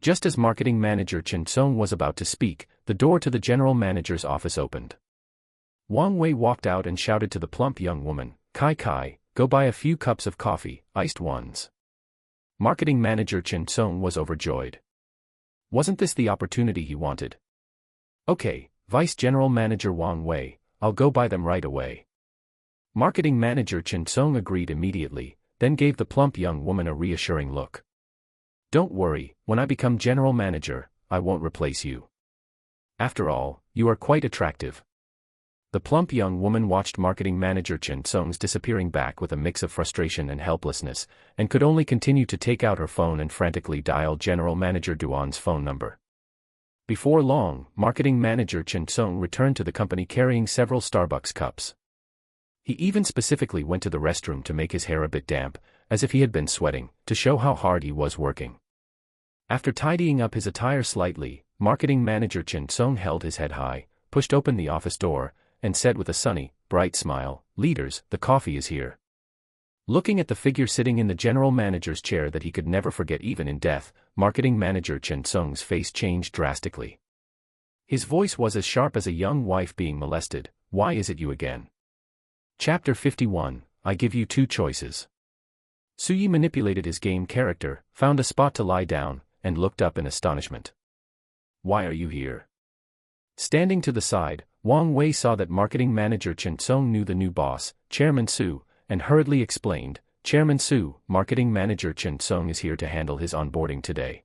Speaker 1: Just as marketing manager Chen Song was about to speak, the door to the general manager's office opened. Wang Wei walked out and shouted to the plump young woman, "Kai Kai, go buy a few cups of coffee, iced ones." Marketing manager Chen Song was overjoyed. Wasn't this the opportunity he wanted? "Okay, Vice General Manager Wang Wei, I'll go buy them right away." Marketing manager Chen Song agreed immediately, then gave the plump young woman a reassuring look. "Don't worry, when I become general manager, I won't replace you. After all, you are quite attractive." The plump young woman watched marketing manager Chen Song's disappearing back with a mix of frustration and helplessness, and could only continue to take out her phone and frantically dial general manager Duan's phone number. Before long, marketing manager Chen Song returned to the company carrying several Starbucks cups. He even specifically went to the restroom to make his hair a bit damp, as if he had been sweating, to show how hard he was working. After tidying up his attire slightly, marketing manager Chen Song held his head high, pushed open the office door, and said with a sunny, bright smile, "Leaders, the coffee is here." Looking at the figure sitting in the general manager's chair that he could never forget even in death, marketing manager Chen Sung's face changed drastically. His voice was as sharp as a young wife being molested. "Why is it you again?" Chapter 51, I give you two choices. Suyi manipulated his game character, found a spot to lie down, and looked up in astonishment. "Why are you here?" Standing to the side, Wang Wei saw that marketing manager Chen Sung knew the new boss, Chairman Su, and hurriedly explained, "Chairman Su, marketing manager Chen Sung is here to handle his onboarding today."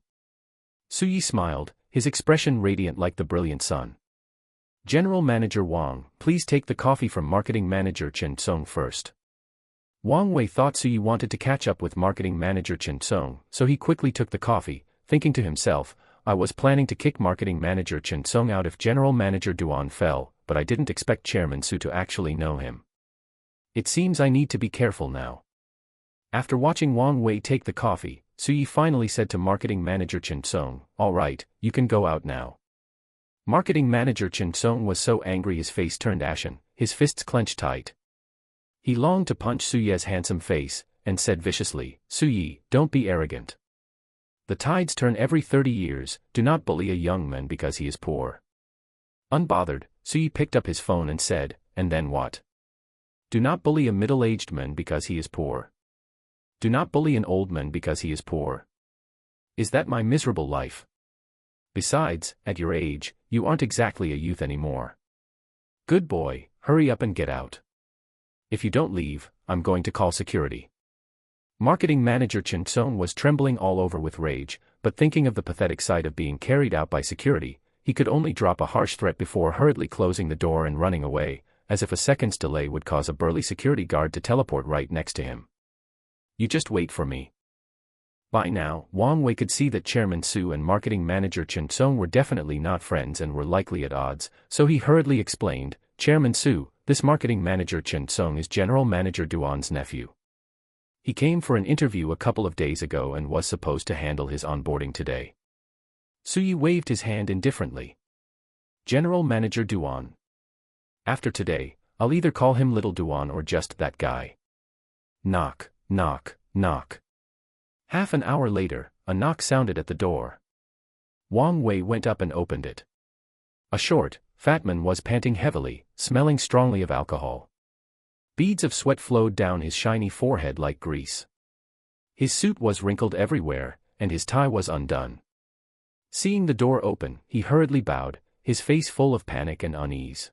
Speaker 1: Suyi smiled, his expression radiant like the brilliant sun. "General Manager Wang, please take the coffee from marketing manager Chen Sung first." Wang Wei thought Suyi wanted to catch up with marketing manager Chen Sung, so he quickly took the coffee, thinking to himself, "I was planning to kick marketing manager Chen Sung out if general manager Duan fell, but I didn't expect Chairman Su to actually know him. It seems I need to be careful now." After watching Wang Wei take the coffee, Suyi finally said to marketing manager Chen Sung, "All right, you can go out now." Marketing manager Chen Sung was so angry his face turned ashen, his fists clenched tight. He longed to punch Suyi's handsome face, and said viciously, "Suyi, don't be arrogant. The tides turn every 30 years, do not bully a young man because he is poor." Unbothered, Suyi picked up his phone and said, "And then what? Do not bully a middle-aged man because he is poor. Do not bully an old man because he is poor. Is that my miserable life? Besides, at your age, you aren't exactly a youth anymore. Good boy, hurry up and get out. If you don't leave, I'm going to call security." Marketing manager Chen Sung was trembling all over with rage, but thinking of the pathetic sight of being carried out by security, he could only drop a harsh threat before hurriedly closing the door and running away, as if a second's delay would cause a burly security guard to teleport right next to him. "You just wait for me." By now, Wang Wei could see that Chairman Su and marketing manager Chen Sung were definitely not friends and were likely at odds, so he hurriedly explained, "Chairman Su, this marketing manager Chen Sung is General Manager Duan's nephew. He came for an interview a couple of days ago and was supposed to handle his onboarding today." Suyi waved his hand indifferently. "General Manager Duan. After today, I'll either call him Little Duan or just that guy." Knock, knock, knock. Half an hour later, a knock sounded at the door. Wang Wei went up and opened it. A short, fat man was panting heavily, smelling strongly of alcohol. Beads of sweat flowed down his shiny forehead like grease. His suit was wrinkled everywhere, and his tie was undone. Seeing the door open, he hurriedly bowed, his face full of panic and unease.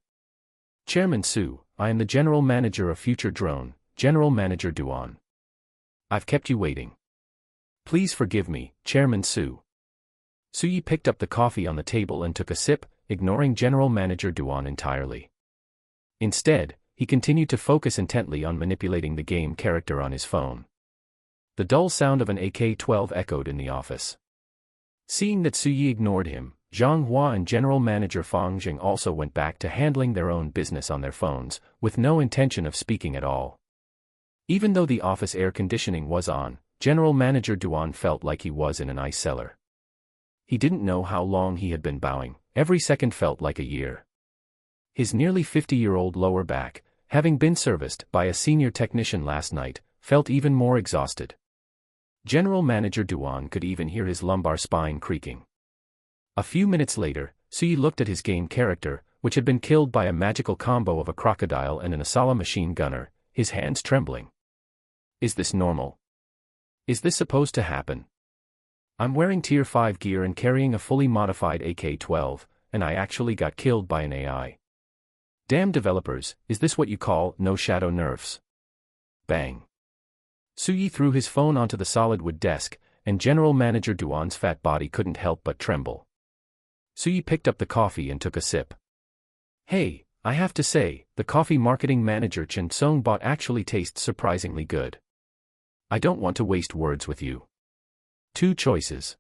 Speaker 1: "Chairman Su, I am the general manager of Future Drone, General Manager Duan. I've kept you waiting. Please forgive me, Chairman Su." Suyi picked up the coffee on the table and took a sip, ignoring General Manager Duan entirely. Instead, he continued to focus intently on manipulating the game character on his phone. The dull sound of an AK-12 echoed in the office. Seeing that Suyi ignored him, Zhang Hua and General Manager Fang Jing also went back to handling their own business on their phones, with no intention of speaking at all. Even though the office air conditioning was on, General Manager Duan felt like he was in an ice cellar. He didn't know how long he had been bowing, every second felt like a year. His nearly 50-year-old lower back, having been serviced by a senior technician last night, felt even more exhausted. General Manager Duan could even hear his lumbar spine creaking. A few minutes later, Suyi looked at his game character, which had been killed by a magical combo of a crocodile and an Asala machine gunner, his hands trembling. "Is this normal? Is this supposed to happen? I'm wearing Tier 5 gear and carrying a fully modified AK-12, and I actually got killed by an AI. Damn developers, is this what you call no shadow nerfs?" Bang. Suyi threw his phone onto the solid wood desk, and General Manager Duan's fat body couldn't help but tremble. Suyi picked up the coffee and took a sip. "Hey, I have to say, the coffee marketing manager Chen Sung bought actually tastes surprisingly good. I don't want to waste words with you. Two choices.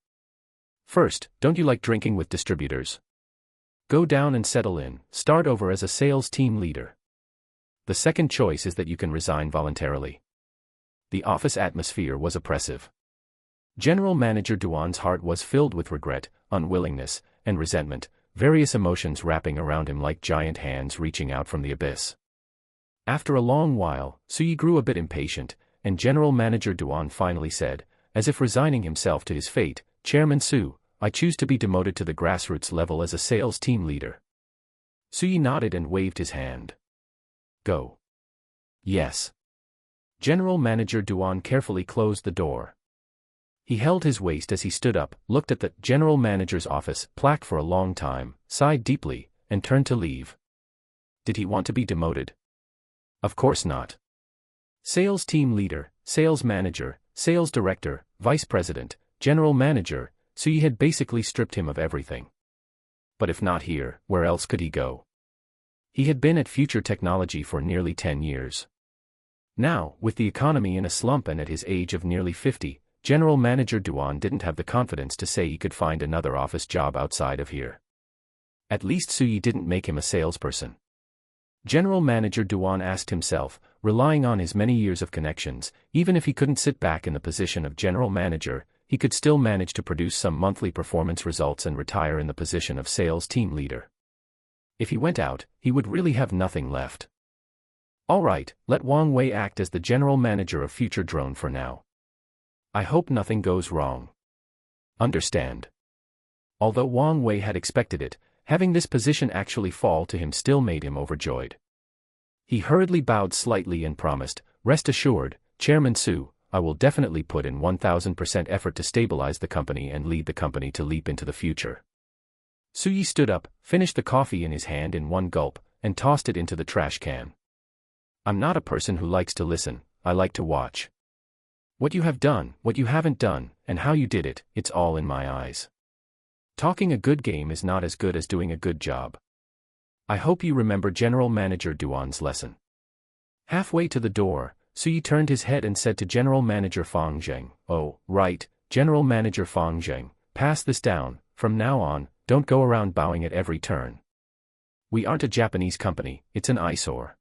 Speaker 1: First, don't you like drinking with distributors? Go down and settle in, start over as a sales team leader. The second choice is that you can resign voluntarily." The office atmosphere was oppressive. General Manager Duan's heart was filled with regret, unwillingness, and resentment, various emotions wrapping around him like giant hands reaching out from the abyss. After a long while, Suyi grew a bit impatient, and General Manager Duan finally said, as if resigning himself to his fate, "Chairman Su, I choose to be demoted to the grassroots level as a sales team leader." Suyi nodded and waved his hand. "Go." "Yes." General Manager Duan carefully closed the door. He held his waist as he stood up, looked at the General Manager's office plaque for a long time, sighed deeply, and turned to leave. Did he want to be demoted? Of course not. Sales team leader, sales manager, sales director, vice president, general manager, Suyi had basically stripped him of everything. But if not here, where else could he go? He had been at Future Technology for nearly 10 years. Now, with the economy in a slump and at his age of nearly 50, General Manager Duan didn't have the confidence to say he could find another office job outside of here. At least Suyi didn't make him a salesperson. General Manager Duan asked himself, relying on his many years of connections, even if he couldn't sit back in the position of general manager, he could still manage to produce some monthly performance results and retire in the position of sales team leader. If he went out, he would really have nothing left. All right, let Wang Wei act as the general manager of Future Drone for now. I hope nothing goes wrong. Understand? Although Wang Wei had expected it, having this position actually fall to him still made him overjoyed. He hurriedly bowed slightly and promised, "Rest assured, Chairman Su, I will definitely put in 1000% effort to stabilize the company and lead the company to leap into the future." Suyi stood up, finished the coffee in his hand in one gulp, and tossed it into the trash can. "I'm not a person who likes to listen, I like to watch. What you have done, what you haven't done, and how you did it, it's all in my eyes. Talking a good game is not as good as doing a good job. I hope you remember General Manager Duan's lesson." Halfway to the door, Suyi turned his head and said to General Manager Fang Zheng, "Oh, right, General Manager Fang Zheng, pass this down, from now on, don't go around bowing at every turn. We aren't a Japanese company, it's an eyesore."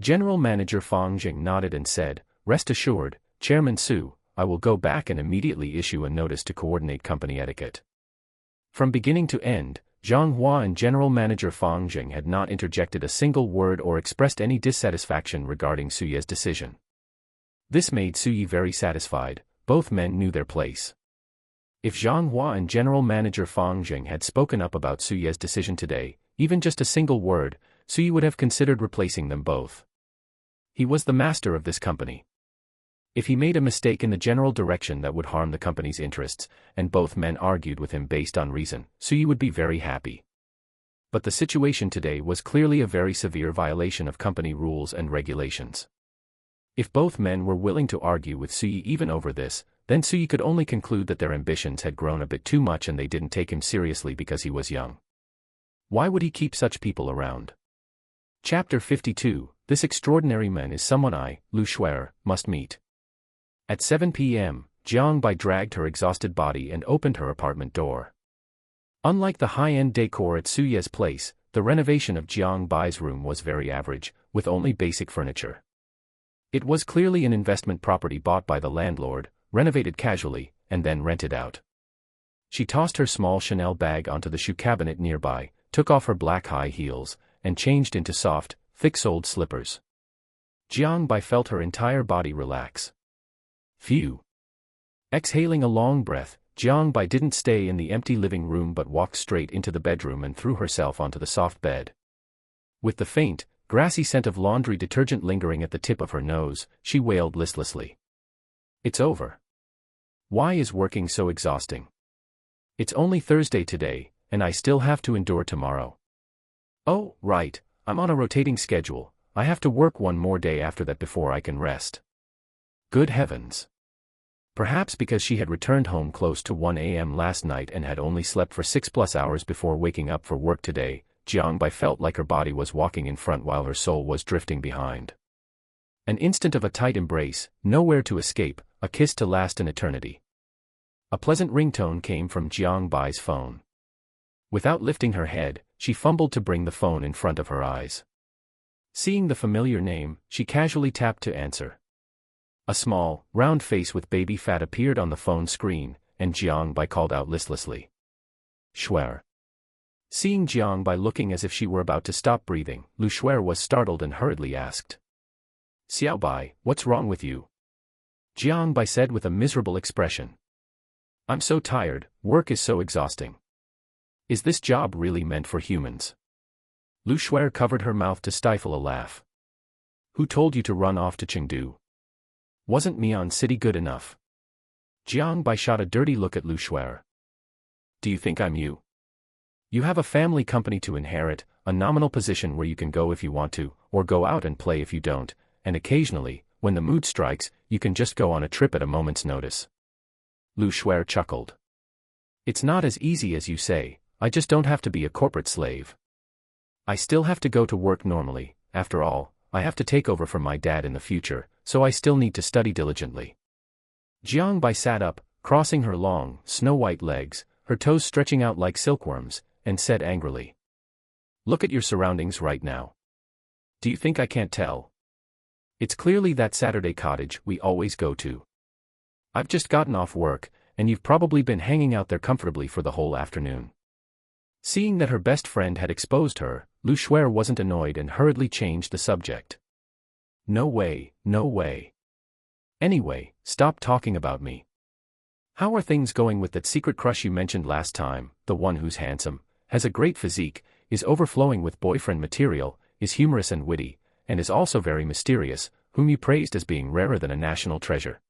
Speaker 1: General Manager Fang Zheng nodded and said, "Rest assured, Chairman Su, I will go back and immediately issue a notice to coordinate company etiquette." From beginning to end, Zhang Hua and General Manager Fang Zheng had not interjected a single word or expressed any dissatisfaction regarding Suyi's decision. This made Suyi very satisfied, both men knew their place. If Zhang Hua and General Manager Fang Zheng had spoken up about Suyi's decision today, even just a single word, Suyi would have considered replacing them both. He was the master of this company. If he made a mistake in the general direction that would harm the company's interests, and both men argued with him based on reason, Suyi would be very happy. But the situation today was clearly a very severe violation of company rules and regulations. If both men were willing to argue with Suyi even over this, then Suyi could only conclude that their ambitions had grown a bit too much and they didn't take him seriously because he was young. Why would he keep such people around? Chapter 52, This extraordinary man is someone I, Lu Shuer, must meet. At 7 p.m., Jiang Bai dragged her exhausted body and opened her apartment door. Unlike the high-end decor at Suye's place, the renovation of Jiang Bai's room was very average, with only basic furniture. It was clearly an investment property bought by the landlord, renovated casually, and then rented out. She tossed her small Chanel bag onto the shoe cabinet nearby, took off her black high heels, and changed into soft, thick-soled slippers. Jiang Bai felt her entire body relax. Phew. Exhaling a long breath, Jiang Bai didn't stay in the empty living room but walked straight into the bedroom and threw herself onto the soft bed. With the faint, grassy scent of laundry detergent lingering at the tip of her nose, she wailed listlessly. It's over. Why is working so exhausting? It's only Thursday today, and I still have to endure tomorrow. Oh, right, I'm on a rotating schedule, I have to work one more day after that before I can rest. Good heavens. Perhaps because she had returned home close to 1 a.m. last night and had only slept for 6+ hours before waking up for work today, Jiang Bai felt like her body was walking in front while her soul was drifting behind. An instant of a tight embrace, nowhere to escape, a kiss to last an eternity. A pleasant ringtone came from Jiang Bai's phone. Without lifting her head, she fumbled to bring the phone in front of her eyes. Seeing the familiar name, she casually tapped to answer. A small, round face with baby fat appeared on the phone screen, and Jiang Bai called out listlessly. Shuer. Seeing Jiang Bai looking as if she were about to stop breathing, Lu Shuer was startled and hurriedly asked. Xiao Bai, what's wrong with you? Jiang Bai said with a miserable expression. I'm so tired, work is so exhausting. Is this job really meant for humans? Lu Shuer covered her mouth to stifle a laugh. Who told you to run off to Chengdu? Wasn't Mian City good enough? Jiang Bai shot a dirty look at Lu Shuer. Do you think I'm you? You have a family company to inherit, a nominal position where you can go if you want to, or go out and play if you don't, and occasionally, when the mood strikes, you can just go on a trip at a moment's notice. Lu Shuer chuckled. It's not as easy as you say, I just don't have to be a corporate slave. I still have to go to work normally, after all, I have to take over from my dad in the future, so I still need to study diligently. Jiang Bai sat up, crossing her long, snow-white legs, her toes stretching out like silkworms, and said angrily. Look at your surroundings right now. Do you think I can't tell? It's clearly that Saturday cottage we always go to. I've just gotten off work, and you've probably been hanging out there comfortably for the whole afternoon. Seeing that her best friend had exposed her, Lu Shuer wasn't annoyed and hurriedly changed the subject. No way, no way. Anyway, stop talking about me. How are things going with that secret crush you mentioned last time, the one who's handsome, has a great physique, is overflowing with boyfriend material, is humorous and witty, and is also very mysterious, whom you praised as being rarer than a national treasure?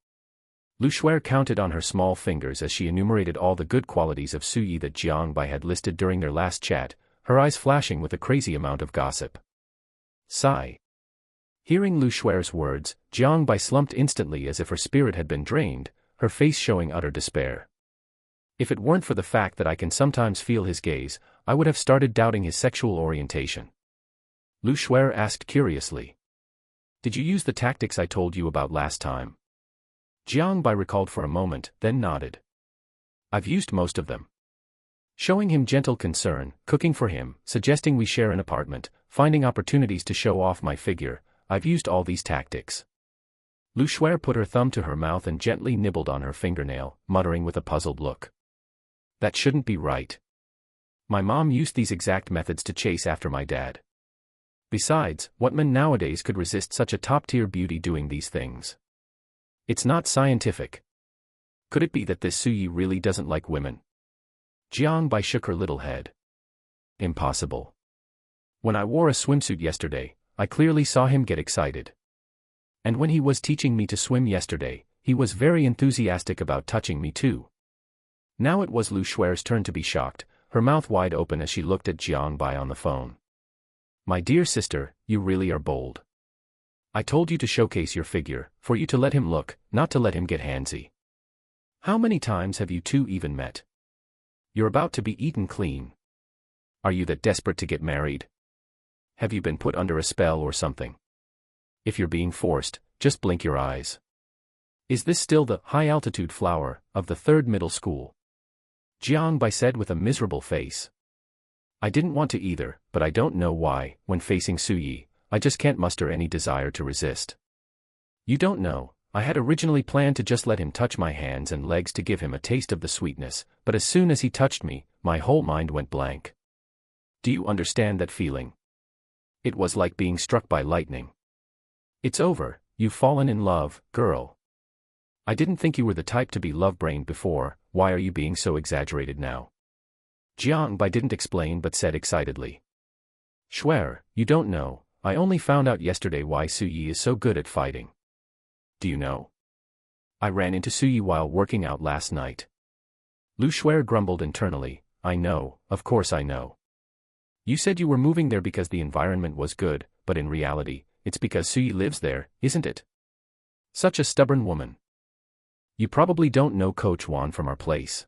Speaker 1: Lu Shuer counted on her small fingers as she enumerated all the good qualities of Su Yi that Jiang Bai had listed during their last chat, her eyes flashing with a crazy amount of gossip. Sigh. Hearing Lu Shuer's words, Jiang Bai slumped instantly as if her spirit had been drained, her face showing utter despair. If it weren't for the fact that I can sometimes feel his gaze, I would have started doubting his sexual orientation. Lu Shuer asked curiously. Did you use the tactics I told you about last time? Jiang Bai recalled for a moment, then nodded. I've used most of them. Showing him gentle concern, cooking for him, suggesting we share an apartment, finding opportunities to show off my figure, I've used all these tactics. Lu Shuer put her thumb to her mouth and gently nibbled on her fingernail, muttering with a puzzled look. That shouldn't be right. My mom used these exact methods to chase after my dad. Besides, what man nowadays could resist such a top-tier beauty doing these things? It's not scientific. Could it be that this Su Yi really doesn't like women? Jiang Bai shook her little head. Impossible. When I wore a swimsuit yesterday, I clearly saw him get excited. And when he was teaching me to swim yesterday, he was very enthusiastic about touching me too. Now it was Lu Shuer's turn to be shocked, her mouth wide open as she looked at Jiang Bai on the phone. My dear sister, you really are bold. I told you to showcase your figure, for you to let him look, not to let him get handsy. How many times have you two even met? You're about to be eaten clean. Are you that desperate to get married? Have you been put under a spell or something? If you're being forced, just blink your eyes. Is this still the high-altitude flower of the third middle school? Jiang Bai said with a miserable face. I didn't want to either, but I don't know why, when facing Su Yi, I just can't muster any desire to resist. You don't know, I had originally planned to just let him touch my hands and legs to give him a taste of the sweetness, but as soon as he touched me, my whole mind went blank. Do you understand that feeling? It was like being struck by lightning. It's over, you've fallen in love, girl. I didn't think you were the type to be love-brained before, why are you being so exaggerated now? Jiang Bai didn't explain but said excitedly. Shuer, you don't know, I only found out yesterday why Su Yi is so good at fighting. Do you know? I ran into Su Yi while working out last night. Lu Shuer grumbled internally, I know, of course I know. You said you were moving there because the environment was good, but in reality, it's because Su Yi lives there, isn't it? Such a stubborn woman. You probably don't know Coach Wan from our place.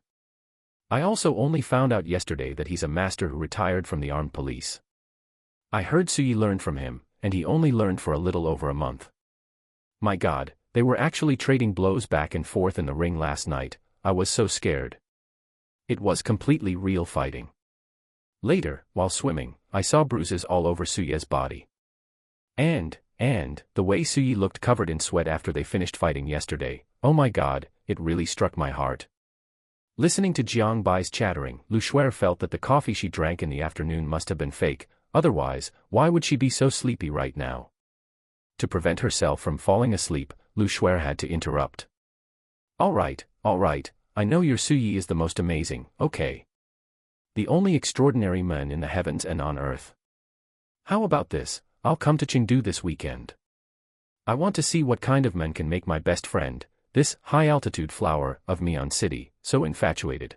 Speaker 1: I also only found out yesterday that he's a master who retired from the armed police. I heard Su Yi learned from him, and he only learned for a little over a month. My God, they were actually trading blows back and forth in the ring last night, I was so scared. It was completely real fighting. Later, while swimming, I saw bruises all over Su Yi's body. And, the way Su Yi looked covered in sweat after they finished fighting yesterday, oh my God, it really struck my heart. Listening to Jiang Bai's chattering, Lu Shuer felt that the coffee she drank in the afternoon must have been fake, otherwise, why would she be so sleepy right now? To prevent herself from falling asleep, Lu Shuer had to interrupt. All right, I know your Suyi is the most amazing, okay. The only extraordinary man in the heavens and on earth. How about this, I'll come to Chengdu this weekend. I want to see what kind of man can make my best friend, this high-altitude flower of Mian City, so infatuated.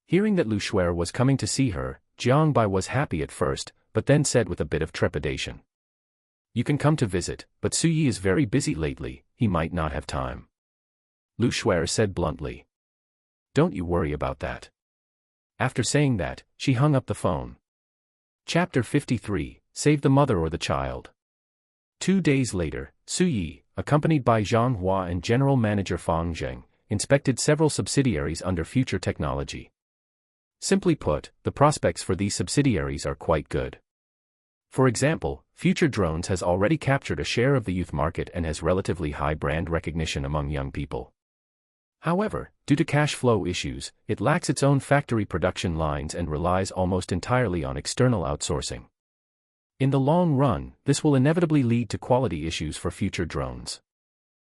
Speaker 1: Hearing that Lu Shuer was coming to see her, Jiang Bai was happy at first, but then said with a bit of trepidation. You can come to visit, but Suyi is very busy lately, he might not have time. Lu Shuer said bluntly. Don't you worry about that. After saying that, she hung up the phone. Chapter 53, Save the Mother or the Child. 2 days later, Suyi, accompanied by Zhang Hua and General Manager Fang Zheng, inspected several subsidiaries under Future Technology. Simply put, the prospects for these subsidiaries are quite good. For example, Future Drones has already captured a share of the youth market and has relatively high brand recognition among young people. However, due to cash flow issues, it lacks its own factory production lines and relies almost entirely on external outsourcing. In the long run, this will inevitably lead to quality issues for Future Drones.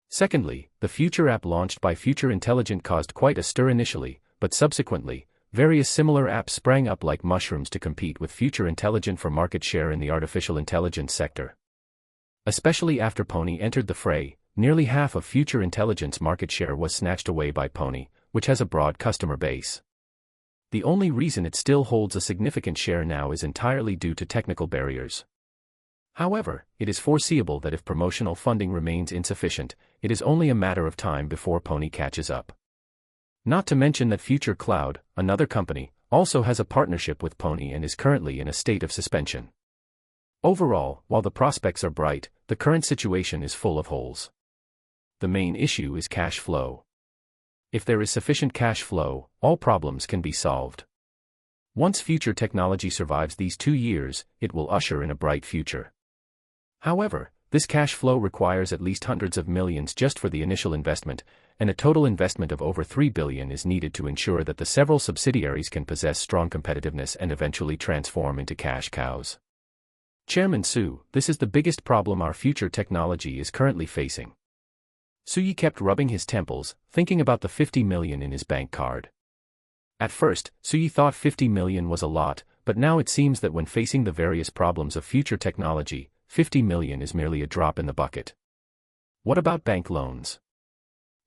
Speaker 1: Secondly, the Future app launched by Future Intelligent caused quite a stir initially, but subsequently, various similar apps sprang up like mushrooms to compete with Future Intelligent for market share in the artificial intelligence sector. Especially after Pony entered the fray, nearly half of Future Intelligent's market share was snatched away by Pony, which has a broad customer base. The only reason it still holds a significant share now is entirely due to technical barriers. However, it is foreseeable that if promotional funding remains insufficient, it is only a matter of time before Pony catches up. Not to mention that Future Cloud, another company, also has a partnership with Pony and is currently in a state of suspension. Overall, while the prospects are bright, the current situation is full of holes. The main issue is cash flow. If there is sufficient cash flow, all problems can be solved. Once Future Technology survives these 2 years, it will usher in a bright future. However, this cash flow requires at least hundreds of millions just for the initial investment, and a total investment of over 3 billion is needed to ensure that the several subsidiaries can possess strong competitiveness and eventually transform into cash cows. Chairman Su, this is the biggest problem our Future Technology is currently facing. Suyi kept rubbing his temples, thinking about the 50 million in his bank card. At first, Suyi thought 50 million was a lot, but now it seems that when facing the various problems of Future Technology, 50 million is merely a drop in the bucket. What about bank loans?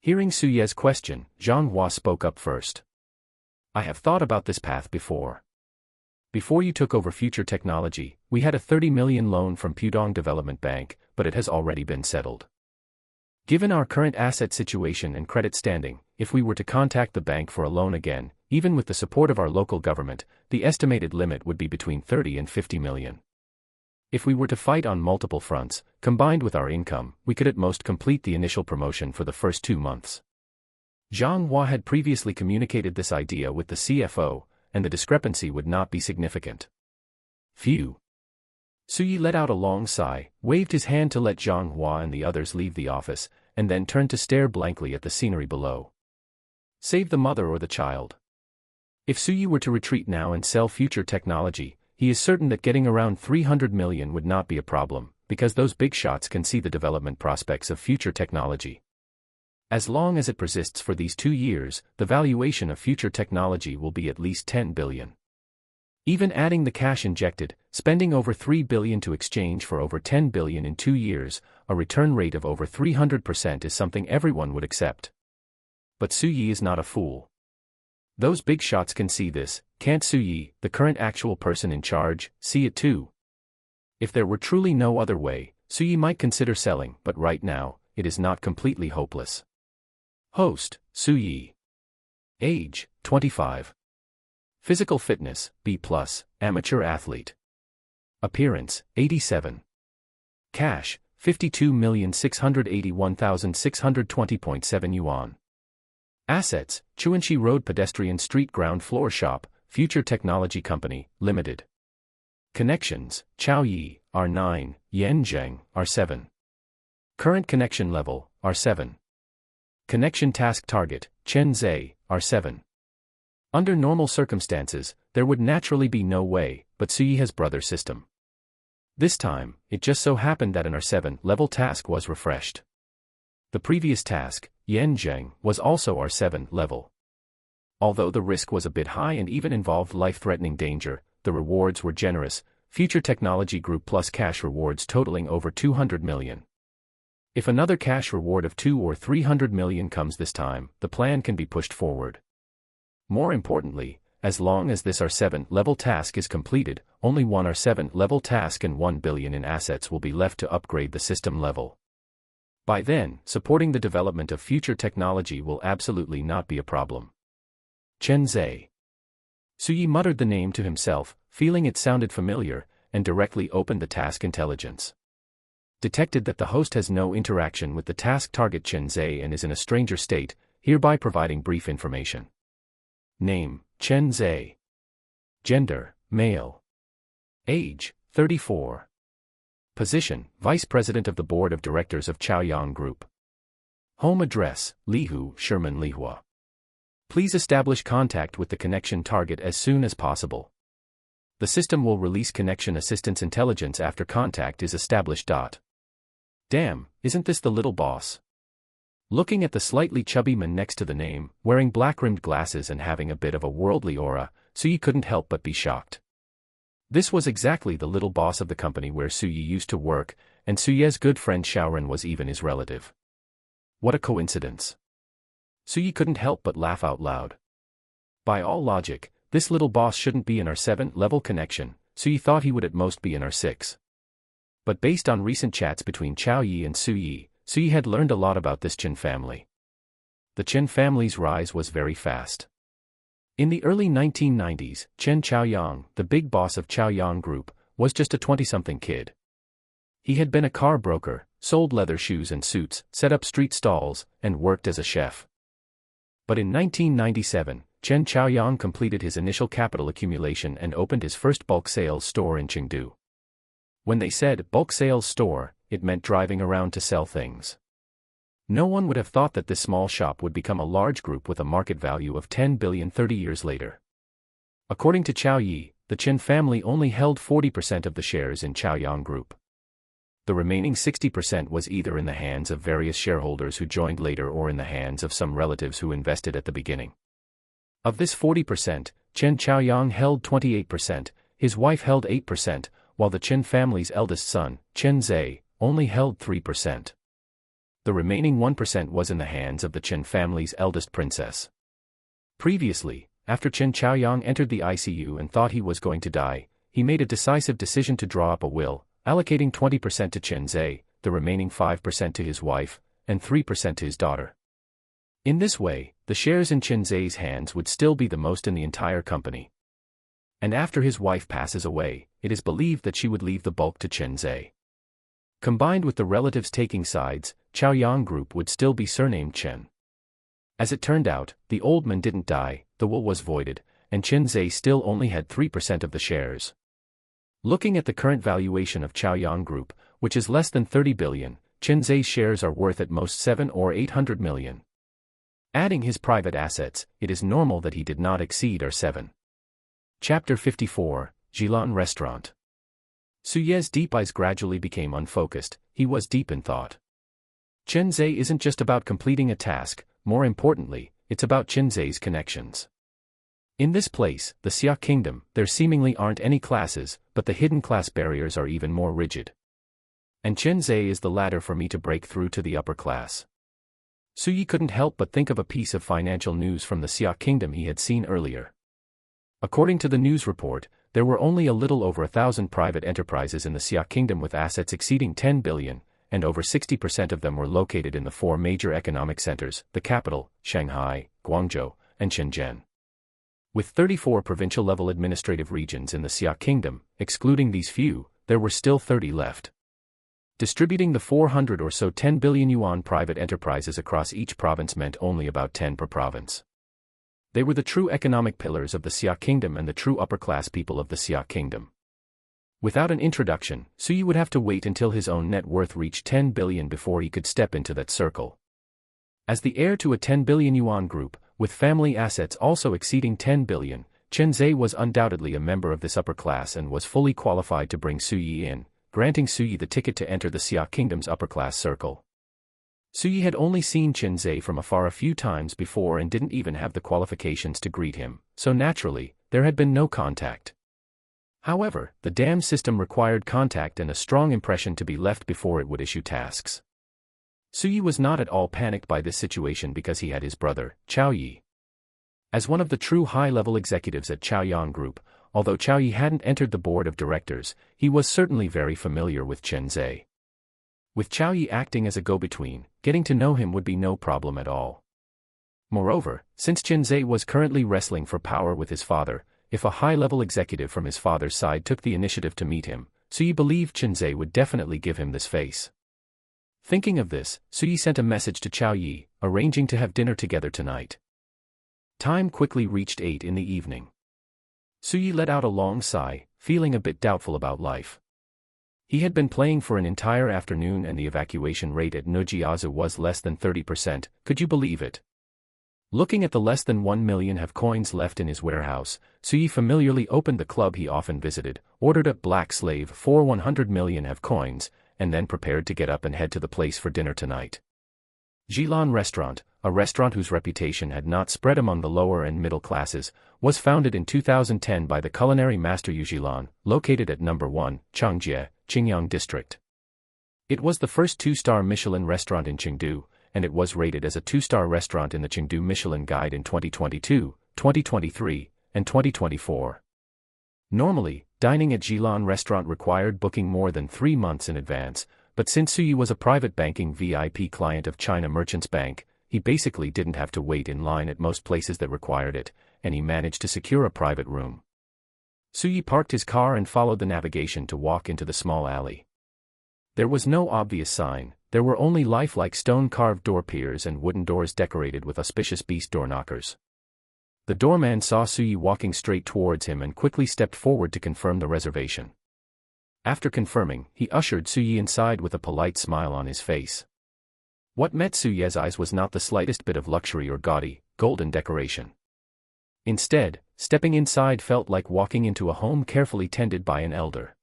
Speaker 1: Hearing Suyi's question, Zhang Hua spoke up first. I have thought about this path before. Before you took over Future Technology, we had a 30 million loan from Pudong Development Bank, but it has already been settled. Given our current asset situation and credit standing, if we were to contact the bank for a loan again, even with the support of our local government, the estimated limit would be between 30 and 50 million. If we were to fight on multiple fronts, combined with our income, we could at most complete the initial promotion for the first 2 months. Zhang Hua had previously communicated this idea with the CFO, and the discrepancy would not be significant. Phew. Suyi let out a long sigh, waved his hand to let Zhang Hua and the others leave the office, and then turned to stare blankly at the scenery below. Save the mother or the child. If Suyi were to retreat now and sell Future Technology, he is certain that getting around 300 million would not be a problem, because those big shots can see the development prospects of Future Technology. As long as it persists for these 2 years, the valuation of Future Technology will be at least 10 billion. Even adding the cash injected, spending over 3 billion to exchange for over 10 billion in 2 years, a return rate of over 300% is something everyone would accept. But Suyi is not a fool. Those big shots can see this, can't Suyi, the current actual person in charge, see it too? If there were truly no other way, Suyi might consider selling, but right now, it is not completely hopeless. Host, Suyi. Age, 25. Physical fitness, B+, amateur athlete. Appearance, 87. Cash, 52,681,620.7 yuan. Assets, Chuanxi Road Pedestrian Street Ground Floor Shop, Future Technology Company, Limited. Connections, Chao Yi, R9, Yan Zheng, R7. Current connection level, R7. Connection task target, Chen Zhe, R7. Under normal circumstances, there would naturally be no way, but Suyi's brother system. This time, it just so happened that an R7-level task was refreshed. The previous task, Yen Zheng, was also R7 level. Although the risk was a bit high and even involved life-threatening danger, the rewards were generous, Future Technology Group plus cash rewards totaling over 200 million. If another cash reward of 2 or 300 million comes this time, the plan can be pushed forward. More importantly, as long as this R7-level task is completed, only one R7-level task and 1 billion in assets will be left to upgrade the system level. By then, supporting the development of future technology will absolutely not be a problem. Chen Zhe. Suyi muttered the name to himself, feeling it sounded familiar, and directly opened the task intelligence. Detected that the host has no interaction with the task target Chen Zhe and is in a stranger state, hereby providing brief information. Name, Chen Zhe. Gender, male. Age, 34. Position, Vice President of the Board of Directors of Chaoyang Group. Home address, Lihu, Sherman Lihua. Please establish contact with the connection target as soon as possible. The system will release connection assistance intelligence after contact is established. Damn, isn't this the little boss? Looking at the slightly chubby man next to the name, wearing black-rimmed glasses and having a bit of a worldly aura, Suyi couldn't help but be shocked. This was exactly the little boss of the company where Suyi used to work, and Suyi's good friend Xiaoren was even his relative. What a coincidence. Suyi couldn't help but laugh out loud. By all logic, this little boss shouldn't be an R7-level connection, Suyi thought he would at most be an R6. But based on recent chats between Chao Yi and Suyi had learned a lot about this Chen family. The Chen family's rise was very fast. In the early 1990s, Chen Chaoyang, the big boss of Chaoyang Group, was just a 20-something kid. He had been a car broker, sold leather shoes and suits, set up street stalls, and worked as a chef. But in 1997, Chen Chaoyang completed his initial capital accumulation and opened his first bulk sales store in Chengdu. When they said bulk sales store, it meant driving around to sell things. No one would have thought that this small shop would become a large group with a market value of 10 billion 30 years later. According to Chao Yi, the Chen family only held 40% of the shares in Chaoyang Group. The remaining 60% was either in the hands of various shareholders who joined later or in the hands of some relatives who invested at the beginning. Of this 40%, Chen Chaoyang held 28%, his wife held 8%, while the Chen family's eldest son, Chen Zhe, only held 3%. The remaining 1% was in the hands of the Chen family's eldest princess. Previously, after Chen Chaoyang entered the ICU and thought he was going to die, he made a decisive decision to draw up a will, allocating 20% to Chen Zhe, the remaining 5% to his wife, and 3% to his daughter. In this way, the shares in Chen Zhe's hands would still be the most in the entire company. And after his wife passes away, it is believed that she would leave the bulk to Chen Zhe. Combined with the relatives taking sides, Chaoyang Group would still be surnamed Chen. As it turned out, the old man didn't die, the will was voided, and Chen Zhe still only had 3% of the shares. Looking at the current valuation of Chaoyang Group, which is less than 30 billion, Chen Zhe's shares are worth at most 7 or 800 million. Adding his private assets, it is normal that he did not exceed R7. Chapter 54, Jilan Restaurant. Suyi's deep eyes gradually became unfocused, he was deep in thought. Chen Zhe isn't just about completing a task, more importantly, it's about Chen Zhe's connections. In this place, the Xia Kingdom, there seemingly aren't any classes, but the hidden class barriers are even more rigid. And Chen Zhe is the ladder for me to break through to the upper class. Suyi couldn't help but think of a piece of financial news from the Xia Kingdom he had seen earlier. According to the news report, there were only a little over 1,000 private enterprises in the Xia Kingdom with assets exceeding 10 billion, and over 60% of them were located in the four major economic centers, the capital, Shanghai, Guangzhou, and Shenzhen. With 34 provincial-level administrative regions in the Xia Kingdom, excluding these few, there were still 30 left. Distributing the 400 or so 10 billion yuan private enterprises across each province meant only about 10 per province. They were the true economic pillars of the Xia Kingdom and the true upper-class people of the Xia Kingdom. Without an introduction, Suyi would have to wait until his own net worth reached 10 billion before he could step into that circle. As the heir to a 10 billion yuan group, with family assets also exceeding 10 billion, Chen Zhe was undoubtedly a member of this upper class and was fully qualified to bring Su Yi in, granting Su Yi the ticket to enter the Xia Kingdom's upper-class circle. Su Yi had only seen Chen Zhe from afar a few times before and didn't even have the qualifications to greet him, so naturally, there had been no contact. However, the dam system required contact and a strong impression to be left before it would issue tasks. Su Yi was not at all panicked by this situation because he had his brother, Chao Yi. As one of the true high-level executives at Chaoyang Group, although Chao Yi hadn't entered the board of directors, he was certainly very familiar with Chen Zhe. With Chao Yi acting as a go-between, getting to know him would be no problem at all. Moreover, since Chen Zhe was currently wrestling for power with his father, if a high-level executive from his father's side took the initiative to meet him, Su Yi believed Chen Zhe would definitely give him this face. Thinking of this, Su Yi sent a message to Chao Yi, arranging to have dinner together tonight. Time quickly reached 8 in the evening. Su Yi let out a long sigh, feeling a bit doubtful about life. He had been playing for an entire afternoon and the evacuation rate at Nujiazu was less than 30%, could you believe it? Looking at the less than 1 million have coins left in his warehouse, Su Yi familiarly opened the club he often visited, ordered a black slave for 100 million have coins, and then prepared to get up and head to the place for dinner tonight. Jilan Restaurant, a restaurant whose reputation had not spread among the lower and middle classes, was founded in 2010 by the culinary master Yu Jilan, located at No. 1, Changjie, Qingyang District. It was the first 2-star Michelin restaurant in Chengdu, and it was rated as a 2-star restaurant in the Chengdu Michelin Guide in 2022, 2023, and 2024. Normally, dining at Jilan Restaurant required booking more than 3 months in advance, but since Su Yi was a private banking VIP client of China Merchants Bank, he basically didn't have to wait in line at most places that required it, and he managed to secure a private room. Su Yi parked his car and followed the navigation to walk into the small alley. There was no obvious sign, there were only lifelike stone-carved door piers and wooden doors decorated with auspicious beast door knockers. The doorman saw Su Yi walking straight towards him and quickly stepped forward to confirm the reservation. After confirming, he ushered Su Yi inside with a polite smile on his face. What met Su Yi's eyes was not the slightest bit of luxury or gaudy, golden decoration. Instead, stepping inside felt like walking into a home carefully tended by an elder.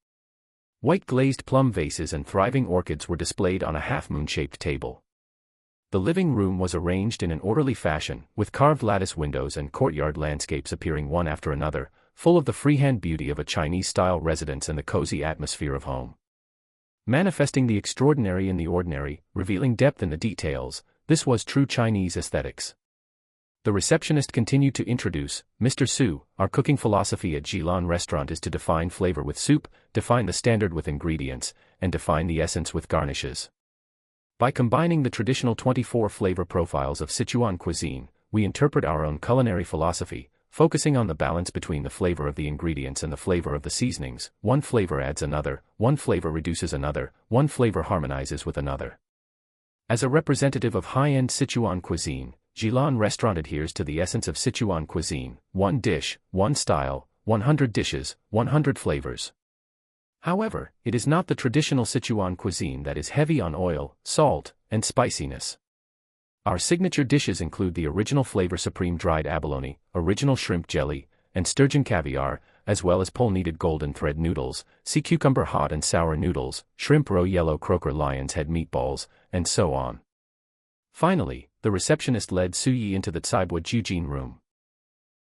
Speaker 1: White glazed plum vases and thriving orchids were displayed on a half-moon-shaped table. The living room was arranged in an orderly fashion, with carved lattice windows and courtyard landscapes appearing one after another, full of the freehand beauty of a Chinese-style residence and the cozy atmosphere of home. Manifesting the extraordinary in the ordinary, revealing depth in the details, this was true Chinese aesthetics. The receptionist continued to introduce, Mr. Su, our cooking philosophy at Jilan Restaurant is to define flavor with soup, define the standard with ingredients, and define the essence with garnishes. By combining the traditional 24 flavor profiles of Sichuan cuisine, we interpret our own culinary philosophy, focusing on the balance between the flavor of the ingredients and the flavor of the seasonings. One flavor adds another, one flavor reduces another, one flavor harmonizes with another. As a representative of high-end Sichuan cuisine, Jilan Restaurant adheres to the essence of Sichuan cuisine: one dish, one style, 100 dishes, 100 flavors. However, it is not the traditional Sichuan cuisine that is heavy on oil, salt, and spiciness. Our signature dishes include the original flavor supreme dried abalone, original shrimp jelly, and sturgeon caviar, as well as pole-kneaded golden thread noodles, sea cucumber hot and sour noodles, shrimp roe yellow croaker lion's head meatballs, and so on. Finally, the receptionist led Su Yi into the Caibwa Jujin room.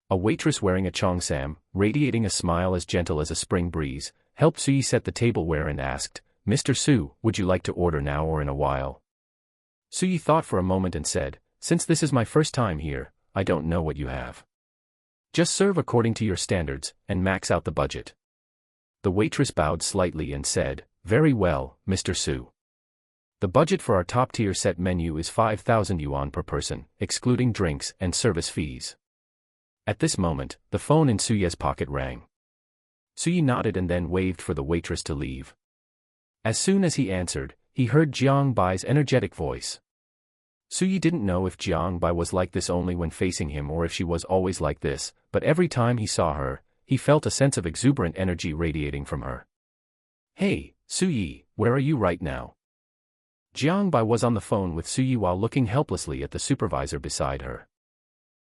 Speaker 1: A waitress wearing a cheongsam, radiating a smile as gentle as a spring breeze, helped Su Yi set the tableware and asked, Mr. Su, would you like to order now or in a while? Su Yi thought for a moment and said, since this is my first time here, I don't know what you have. Just serve according to your standards, and max out the budget. The waitress bowed slightly and said, very well, Mr. Su. The budget for our top-tier set menu is 5,000 yuan per person, excluding drinks and service fees. At this moment, the phone in Su Yi's pocket rang. Su Yi nodded and then waved for the waitress to leave. As soon as he answered, he heard Jiang Bai's energetic voice. Su Yi didn't know if Jiang Bai was like this only when facing him or if she was always like this, but every time he saw her, he felt a sense of exuberant energy radiating from her. Hey, Su Yi, where are you right now? Jiang Bai was on the phone with Su Yi while looking helplessly at the supervisor beside her.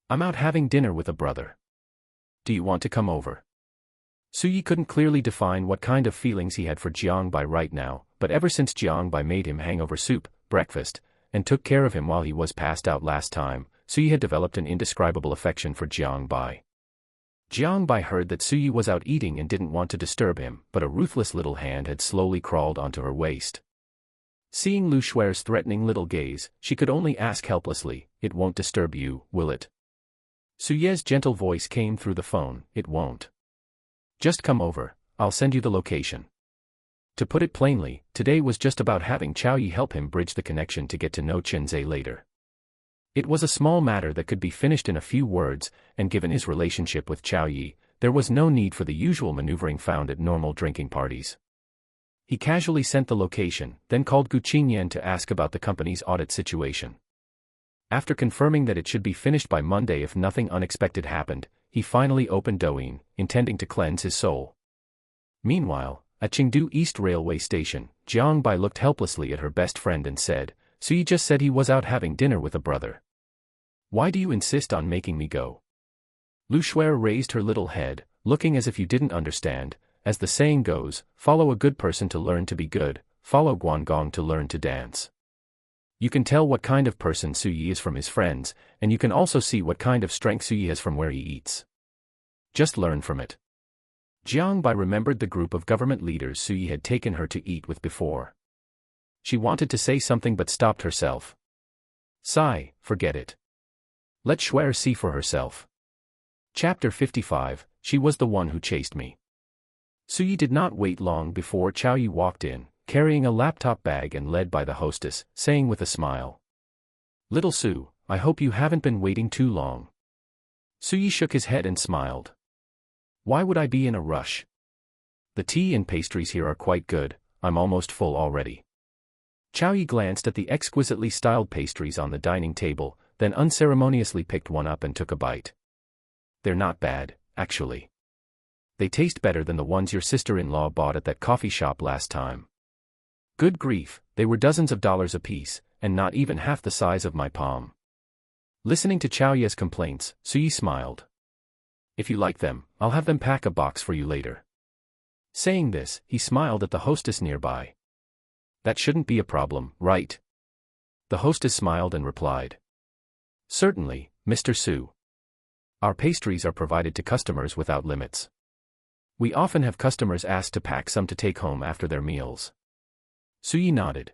Speaker 1: I'm out having dinner with a brother. Do you want to come over? Suyi couldn't clearly define what kind of feelings he had for Jiangbai right now, but ever since Jiangbai made him hangover soup, breakfast, and took care of him while he was passed out last time, Suyi had developed an indescribable affection for Jiangbai. Jiangbai heard that Suyi was out eating and didn't want to disturb him, but a ruthless little hand had slowly crawled onto her waist. Seeing Lu Shuer's threatening little gaze, she could only ask helplessly, "It won't disturb you, will it?" Suye's gentle voice came through the phone, "It won't. Just come over, I'll send you the location." To put it plainly, today was just about having Chaoyi help him bridge the connection to get to know Chenze later. It was a small matter that could be finished in a few words, and given his relationship with Chaoyi, there was no need for the usual maneuvering found at normal drinking parties. He casually sent the location, then called Gu Qingyan to ask about the company's audit situation. After confirming that it should be finished by Monday if nothing unexpected happened, he finally opened Douyin, intending to cleanse his soul. Meanwhile, at Chengdu East Railway Station, Jiangbai looked helplessly at her best friend and said, "So you just said he was out having dinner with a brother. Why do you insist on making me go?" Lu Shuer raised her little head, looking as if you didn't understand. As the saying goes, follow a good person to learn to be good, follow Guangong to learn to dance. You can tell what kind of person Suyi is from his friends, and you can also see what kind of strength Suyi has from where he eats. Just learn from it. Jiangbai remembered the group of government leaders Suyi had taken her to eat with before. She wanted to say something but stopped herself. Sigh, forget it. Let Shuer see for herself. Chapter 55, She was the one who chased me. Suyi did not wait long before Chaoyi walked in, carrying a laptop bag and led by the hostess, saying with a smile, "Little Su, I hope you haven't been waiting too long." Suyi shook his head and smiled. "Why would I be in a rush? The tea and pastries here are quite good, I'm almost full already." Chaoyi glanced at the exquisitely styled pastries on the dining table, then unceremoniously picked one up and took a bite. "They're not bad, actually. They taste better than the ones your sister-in-law bought at that coffee shop last time. Good grief, they were dozens of dollars apiece, and not even half the size of my palm." Listening to Chaoyi's complaints, Suyi smiled. "If you like them, I'll have them pack a box for you later." Saying this, he smiled at the hostess nearby. "That shouldn't be a problem, right?" The hostess smiled and replied, "Certainly, Mr. Su. Our pastries are provided to customers without limits. We often have customers ask to pack some to take home after their meals." Suyi nodded.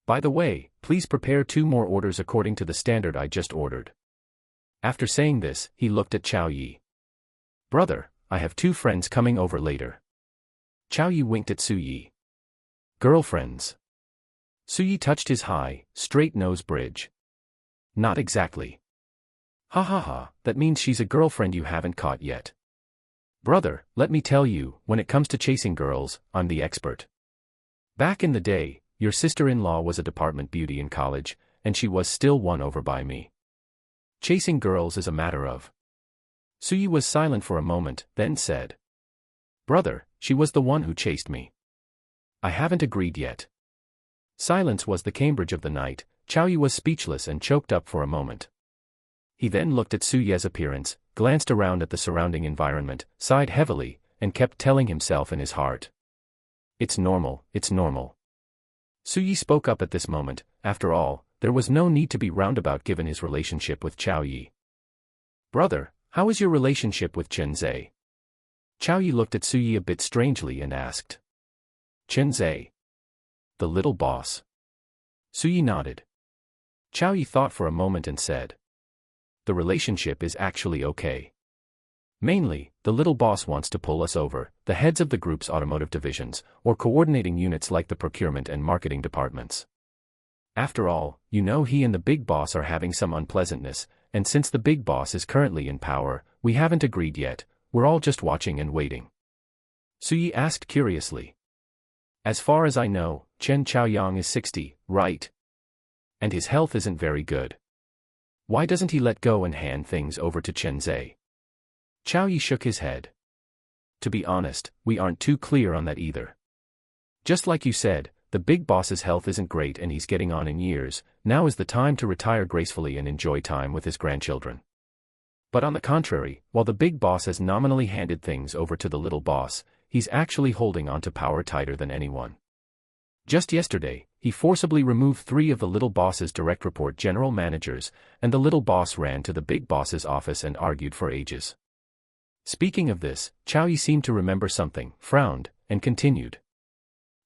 Speaker 1: "By the way, please prepare 2 more orders according to the standard I just ordered." After saying this, he looked at Chaoyi. "Brother, I have 2 friends coming over later." Chaoyi winked at Suyi. "Girlfriends?" Suyi touched his high, straight nose bridge. "Not exactly." "Ha ha ha, that means she's a girlfriend you haven't caught yet." "Brother, let me tell you, when it comes to chasing girls, I'm the expert. Back in the day, your sister-in-law was a department beauty in college, and she was still won over by me. Chasing girls is a matter of..." Suyi was silent for a moment, then said, "Brother, she was the one who chased me. I haven't agreed yet." Silence was the Cambridge of the night. Chaoyi was speechless and choked up for a moment. He then looked at Suye's appearance, glanced around at the surrounding environment, sighed heavily, and kept telling himself in his heart, "It's normal, it's normal." Suyi spoke up at this moment. After all, there was no need to be roundabout given his relationship with Chaoyi. "Brother, how is your relationship with Chenze?" Chaoyi looked at Suyi a bit strangely and asked. "Chenze? The little boss?" Suyi nodded. Chaoyi thought for a moment and said, "The relationship is actually okay. Mainly, the little boss wants to pull us over, the heads of the group's automotive divisions, or coordinating units like the procurement and marketing departments. After all, you know he and the big boss are having some unpleasantness, and since the big boss is currently in power, we haven't agreed yet, we're all just watching and waiting." Suyi asked curiously. "As far as I know, Chen Chaoyang is 60, right? And his health isn't very good. Why doesn't he let go and hand things over to Chenze?" Chaoyi shook his head. "To be honest, we aren't too clear on that either. Just like you said, the big boss's health isn't great and he's getting on in years. Now is the time to retire gracefully and enjoy time with his grandchildren. But on the contrary, while the big boss has nominally handed things over to the little boss, he's actually holding on to power tighter than anyone. Just yesterday, he forcibly removed 3 of the little boss's direct report general managers, and the little boss ran to the big boss's office and argued for ages. Speaking of this, Chow Yi seemed to remember something, frowned, and continued.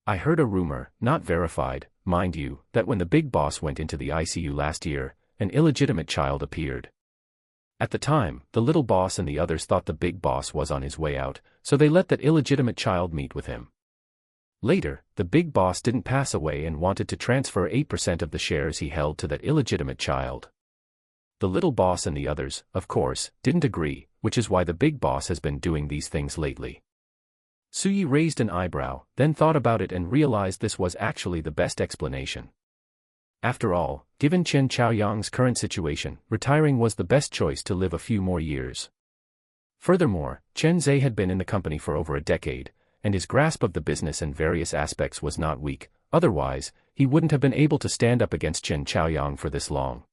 Speaker 1: I heard a rumor, not verified, mind you, that when the big boss went into the ICU last year, an illegitimate child appeared. At the time, the little boss and the others thought the big boss was on his way out, so they let that illegitimate child meet with him. Later, the big boss didn't pass away and wanted to transfer 8% of the shares he held to that illegitimate child. The little boss and the others, of course, didn't agree, which is why the big boss has been doing these things lately. Su Yi raised an eyebrow, then thought about it and realized this was actually the best explanation. After all, given Chen Chaoyang's current situation, retiring was the best choice to live a few more years. Furthermore, Chen Zhe had been in the company for over a decade, and his grasp of the business and various aspects was not weak, otherwise, he wouldn't have been able to stand up against Chen Chaoyang for this long.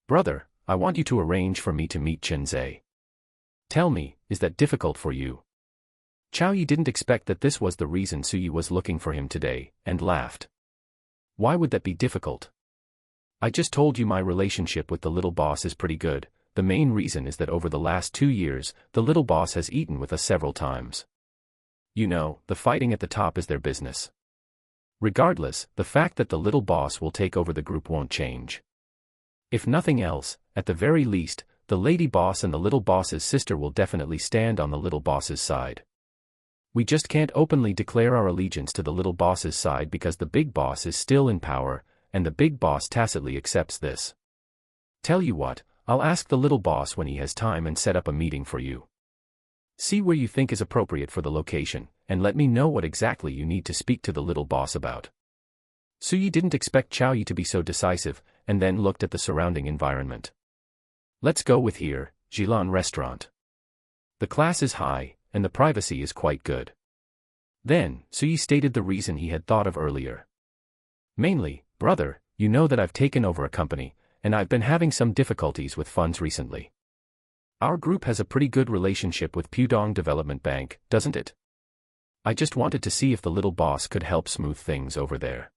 Speaker 1: Brother, I want you to arrange for me to meet Chen Zhe. Tell me, is that difficult for you? Chow Yi didn't expect that this was the reason Su Yi was looking for him today, and laughed. Why would that be difficult? I just told you my relationship with the little boss is pretty good. The main reason is that over the last 2 years, the little boss has eaten with us several times. You know, the fighting at the top is their business. Regardless, the fact that the little boss will take over the group won't change. If nothing else, at the very least, the lady boss and the little boss's sister will definitely stand on the little boss's side. We just can't openly declare our allegiance to the little boss's side because the big boss is still in power, and the big boss tacitly accepts this. Tell you what, I'll ask the little boss when he has time and set up a meeting for you. See where you think is appropriate for the location, and let me know what exactly you need to speak to the little boss about. Su Yi didn't expect Chow Yi to be so decisive, and then looked at the surrounding environment. Let's go with here, Jilan Restaurant. The class is high, and the privacy is quite good. Then, Su Yi stated the reason he had thought of earlier. Mainly, brother, you know that I've taken over a company, and I've been having some difficulties with funds recently. Our group has a pretty good relationship with Pudong Development Bank, doesn't it? I just wanted to see if the little boss could help smooth things over there.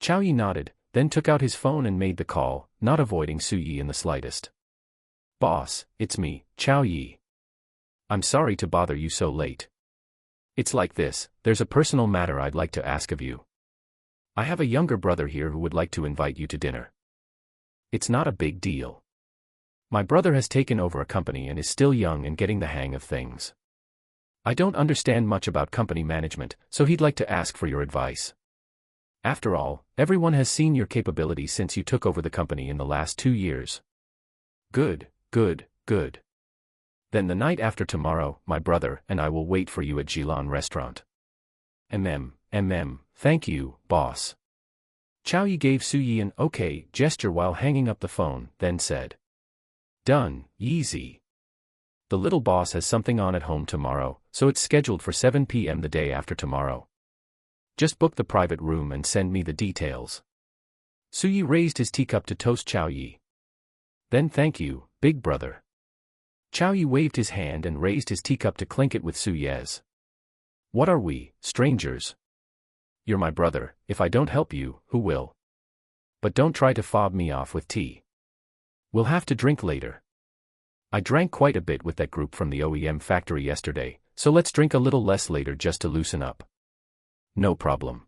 Speaker 1: Chow Yi nodded, then took out his phone and made the call, not avoiding Su Yi in the slightest. Boss, it's me, Chow Yi. I'm sorry to bother you so late. It's like this, there's a personal matter I'd like to ask of you. I have a younger brother here who would like to invite you to dinner. It's not a big deal. My brother has taken over a company and is still young and getting the hang of things. I don't understand much about company management, so he'd like to ask for your advice. After all, everyone has seen your capabilities since you took over the company in the last 2 years. Good, good, good. Then the night after tomorrow, my brother and I will wait for you at Jilan Restaurant. Thank you, boss. Chow Yi gave Su Yi an okay gesture while hanging up the phone, then said. Done, easy. The little boss has something on at home tomorrow, so it's scheduled for 7 p.m. the day after tomorrow. Just book the private room and send me the details. Su Yi raised his teacup to toast Chow Yi. Then thank you, big brother. Chow Yi waved his hand and raised his teacup to clink it with Su Ye's. What are we, strangers? You're my brother, if I don't help you, who will? But don't try to fob me off with tea. We'll have to drink later. I drank quite a bit with that group from the OEM factory yesterday, so let's drink a little less later just to loosen up. No problem.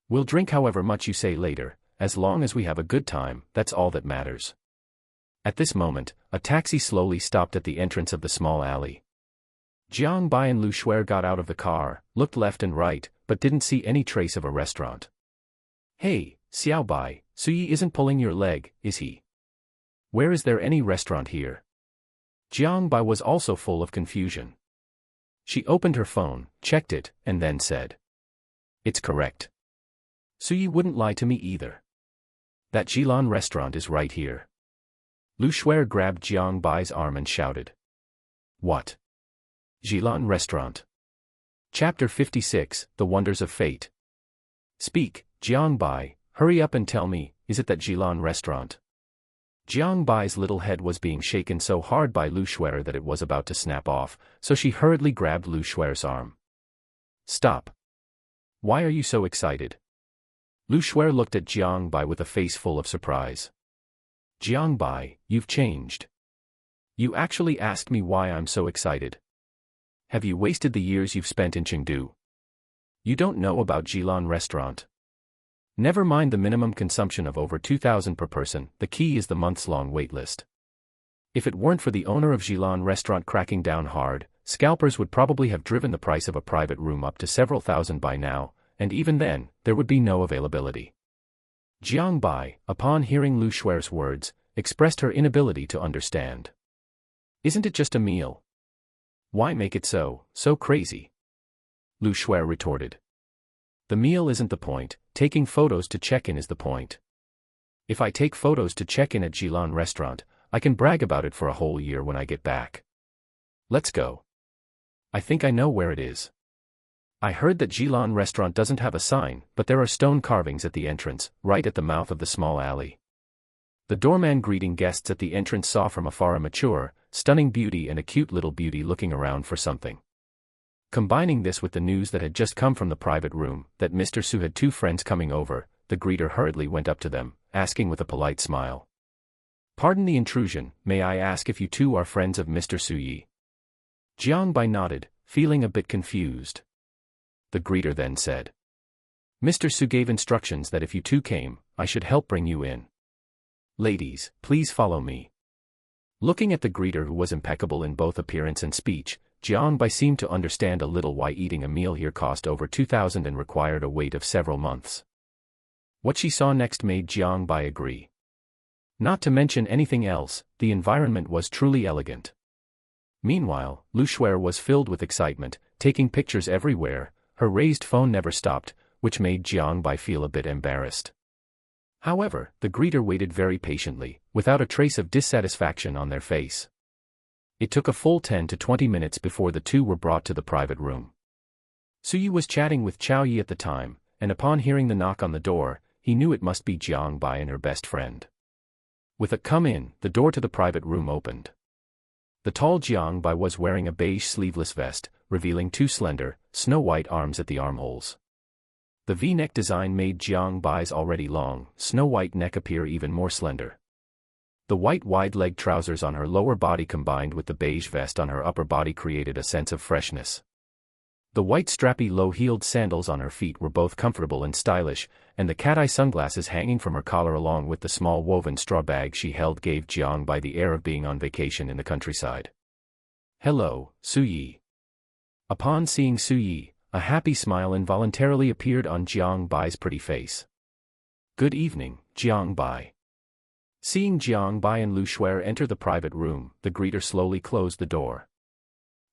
Speaker 1: We'll drink however much you say later, as long as we have a good time, that's all that matters. At this moment, a taxi slowly stopped at the entrance of the small alley. Jiang Bai and Lu Shuer got out of the car, looked left and right, but didn't see any trace of a restaurant. Hey, Xiao Bai, Su Yi isn't pulling your leg, is he? Where is there any restaurant here? Jiang Bai was also full of confusion. She opened her phone, checked it, and then said. It's correct. Su Yi wouldn't lie to me either. That Jilan restaurant is right here. Lu Shuer grabbed Jiang Bai's arm and shouted. What? Jilan Restaurant. Chapter 56, The Wonders of Fate. Speak, Jiang Bai, hurry up and tell me, is it that Jilan Restaurant? Jiang Bai's little head was being shaken so hard by Lu Shuer that it was about to snap off, so she hurriedly grabbed Lu Shuer's arm. Stop. Why are you so excited? Lu Shuer looked at Jiang Bai with a face full of surprise. Jiang Bai, you've changed. You actually asked me why I'm so excited. Have you wasted the years you've spent in Chengdu? You don't know about Jilan Restaurant. Never mind the minimum consumption of over 2,000 per person, the key is the months-long waitlist. If it weren't for the owner of Jilan Restaurant cracking down hard, scalpers would probably have driven the price of a private room up to several thousand by now, and even then, there would be no availability. Jiang Bai, upon hearing Lu Shuer's words, expressed her inability to understand. Isn't it just a meal? Why make it so crazy? Lu Shuer retorted. The meal isn't the point, taking photos to check-in is the point. If I take photos to check-in at Jilan Restaurant, I can brag about it for a whole year when I get back. Let's go. I think I know where it is. I heard that Jilan Restaurant doesn't have a sign, but there are stone carvings at the entrance, right at the mouth of the small alley. The doorman greeting guests at the entrance saw from afar a mature, stunning beauty and a cute little beauty looking around for something. Combining this with the news that had just come from the private room, that Mr. Su had two friends coming over, the greeter hurriedly went up to them, asking with a polite smile. Pardon the intrusion, may I ask if you two are friends of Mr. Su Yi? Jiang Bai nodded, feeling a bit confused. The greeter then said. Mr. Su gave instructions that if you two came, I should help bring you in. Ladies, please follow me. Looking at the greeter who was impeccable in both appearance and speech, Jiang Bai seemed to understand a little why eating a meal here cost over 2,000 and required a wait of several months. What she saw next made Jiang Bai agree. Not to mention anything else, the environment was truly elegant. Meanwhile, Lu Shuer was filled with excitement, taking pictures everywhere. Her raised phone never stopped, which made Jiang Bai feel a bit embarrassed. However, the greeter waited very patiently, without a trace of dissatisfaction on their face. It took a full 10 to 20 minutes before the two were brought to the private room. Su Yi was chatting with Chao Yi at the time, and upon hearing the knock on the door, he knew it must be Jiang Bai and her best friend. With a "come in," the door to the private room opened. The tall Jiang Bai was wearing a beige sleeveless vest, revealing two slender, snow-white arms at the armholes. The V-neck design made Jiang Bai's already long, snow-white neck appear even more slender. The white wide-leg trousers on her lower body combined with the beige vest on her upper body created a sense of freshness. The white strappy low-heeled sandals on her feet were both comfortable and stylish, and the cat-eye sunglasses hanging from her collar along with the small woven straw bag she held gave Jiang Bai the air of being on vacation in the countryside. Hello, Su Yi. Upon seeing Su Yi, a happy smile involuntarily appeared on Jiang Bai's pretty face. Good evening, Jiang Bai. Seeing Jiang Bai and Lu Shuer enter the private room, the greeter slowly closed the door.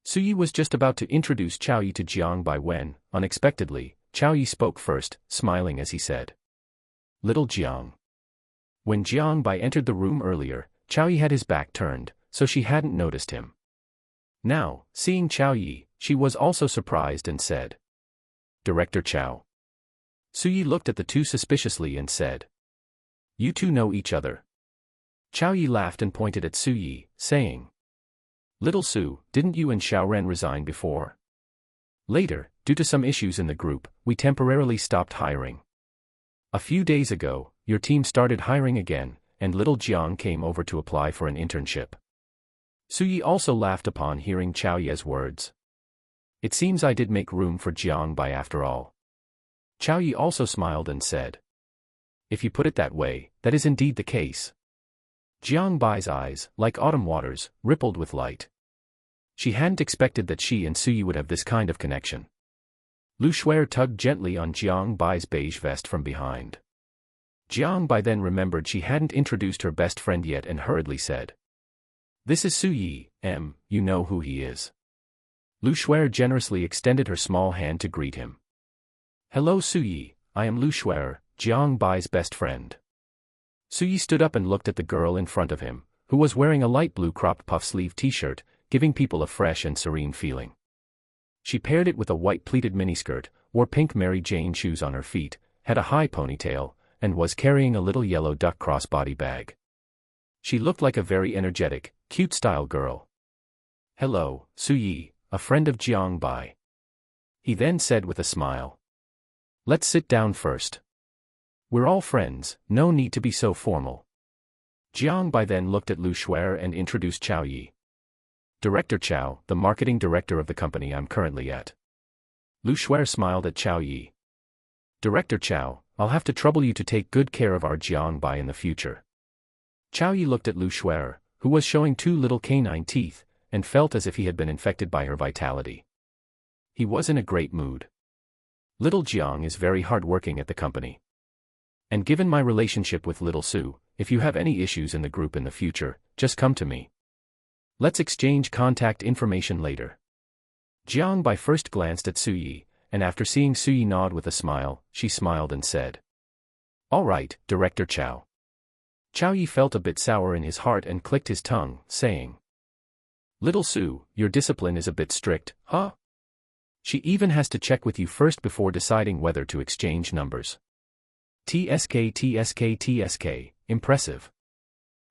Speaker 1: Su Yi was just about to introduce Chao Yi to Jiang Bai when, unexpectedly, Chao Yi spoke first, smiling as he said. Little Jiang. When Jiang Bai entered the room earlier, Chao Yi had his back turned, so she hadn't noticed him. Now, seeing Chao Yi, she was also surprised and said. Director Chao. Su Yi looked at the two suspiciously and said. You two know each other. Chao Yi laughed and pointed at Su Yi, saying. Little Su, didn't you and Xiao Ren resign before? Later, due to some issues in the group, we temporarily stopped hiring. A few days ago, your team started hiring again, and little Jiang came over to apply for an internship. Su Yi also laughed upon hearing Chao Yi's words. It seems I did make room for Jiang Bai after all. Chao Yi also smiled and said. If you put it that way, that is indeed the case. Jiang Bai's eyes, like autumn waters, rippled with light. She hadn't expected that she and Su Yi would have this kind of connection. Lu Shuer tugged gently on Jiang Bai's beige vest from behind. Jiang Bai then remembered she hadn't introduced her best friend yet and hurriedly said. This is Su Yi, you know who he is. Lu Shuer generously extended her small hand to greet him. Hello Su Yi, I am Lu Shuer, Jiang Bai's best friend. Su Yi stood up and looked at the girl in front of him, who was wearing a light blue cropped puff-sleeve t-shirt, giving people a fresh and serene feeling. She paired it with a white pleated miniskirt, wore pink Mary Jane shoes on her feet, had a high ponytail, and was carrying a little yellow duck crossbody bag. She looked like a very energetic, cute-style girl. "Hello, Su-yi, a friend of Jiang Bai," he then said with a smile. "Let's sit down first. We're all friends, no need to be so formal." Jiang Bai then looked at Lu Shuer and introduced Chao Yi. "Director Chao, the marketing director of the company I'm currently at." Lu Shuer smiled at Chao Yi. "Director Chao, I'll have to trouble you to take good care of our Jiang Bai in the future." Chao Yi looked at Lu Shuer, who was showing 2 little canine teeth, and felt as if he had been infected by her vitality. He was in a great mood. "Little Jiang is very hard-working at the company. And given my relationship with Little Su, if you have any issues in the group in the future, just come to me. Let's exchange contact information later." Jiang Bai first glanced at Su-yi, and after seeing Su-yi nod with a smile, she smiled and said, "All right, Director Chao." Chao Yi felt a bit sour in his heart and clicked his tongue, saying, "Little Su, your discipline is a bit strict, huh? She even has to check with you first before deciding whether to exchange numbers. TSK, impressive."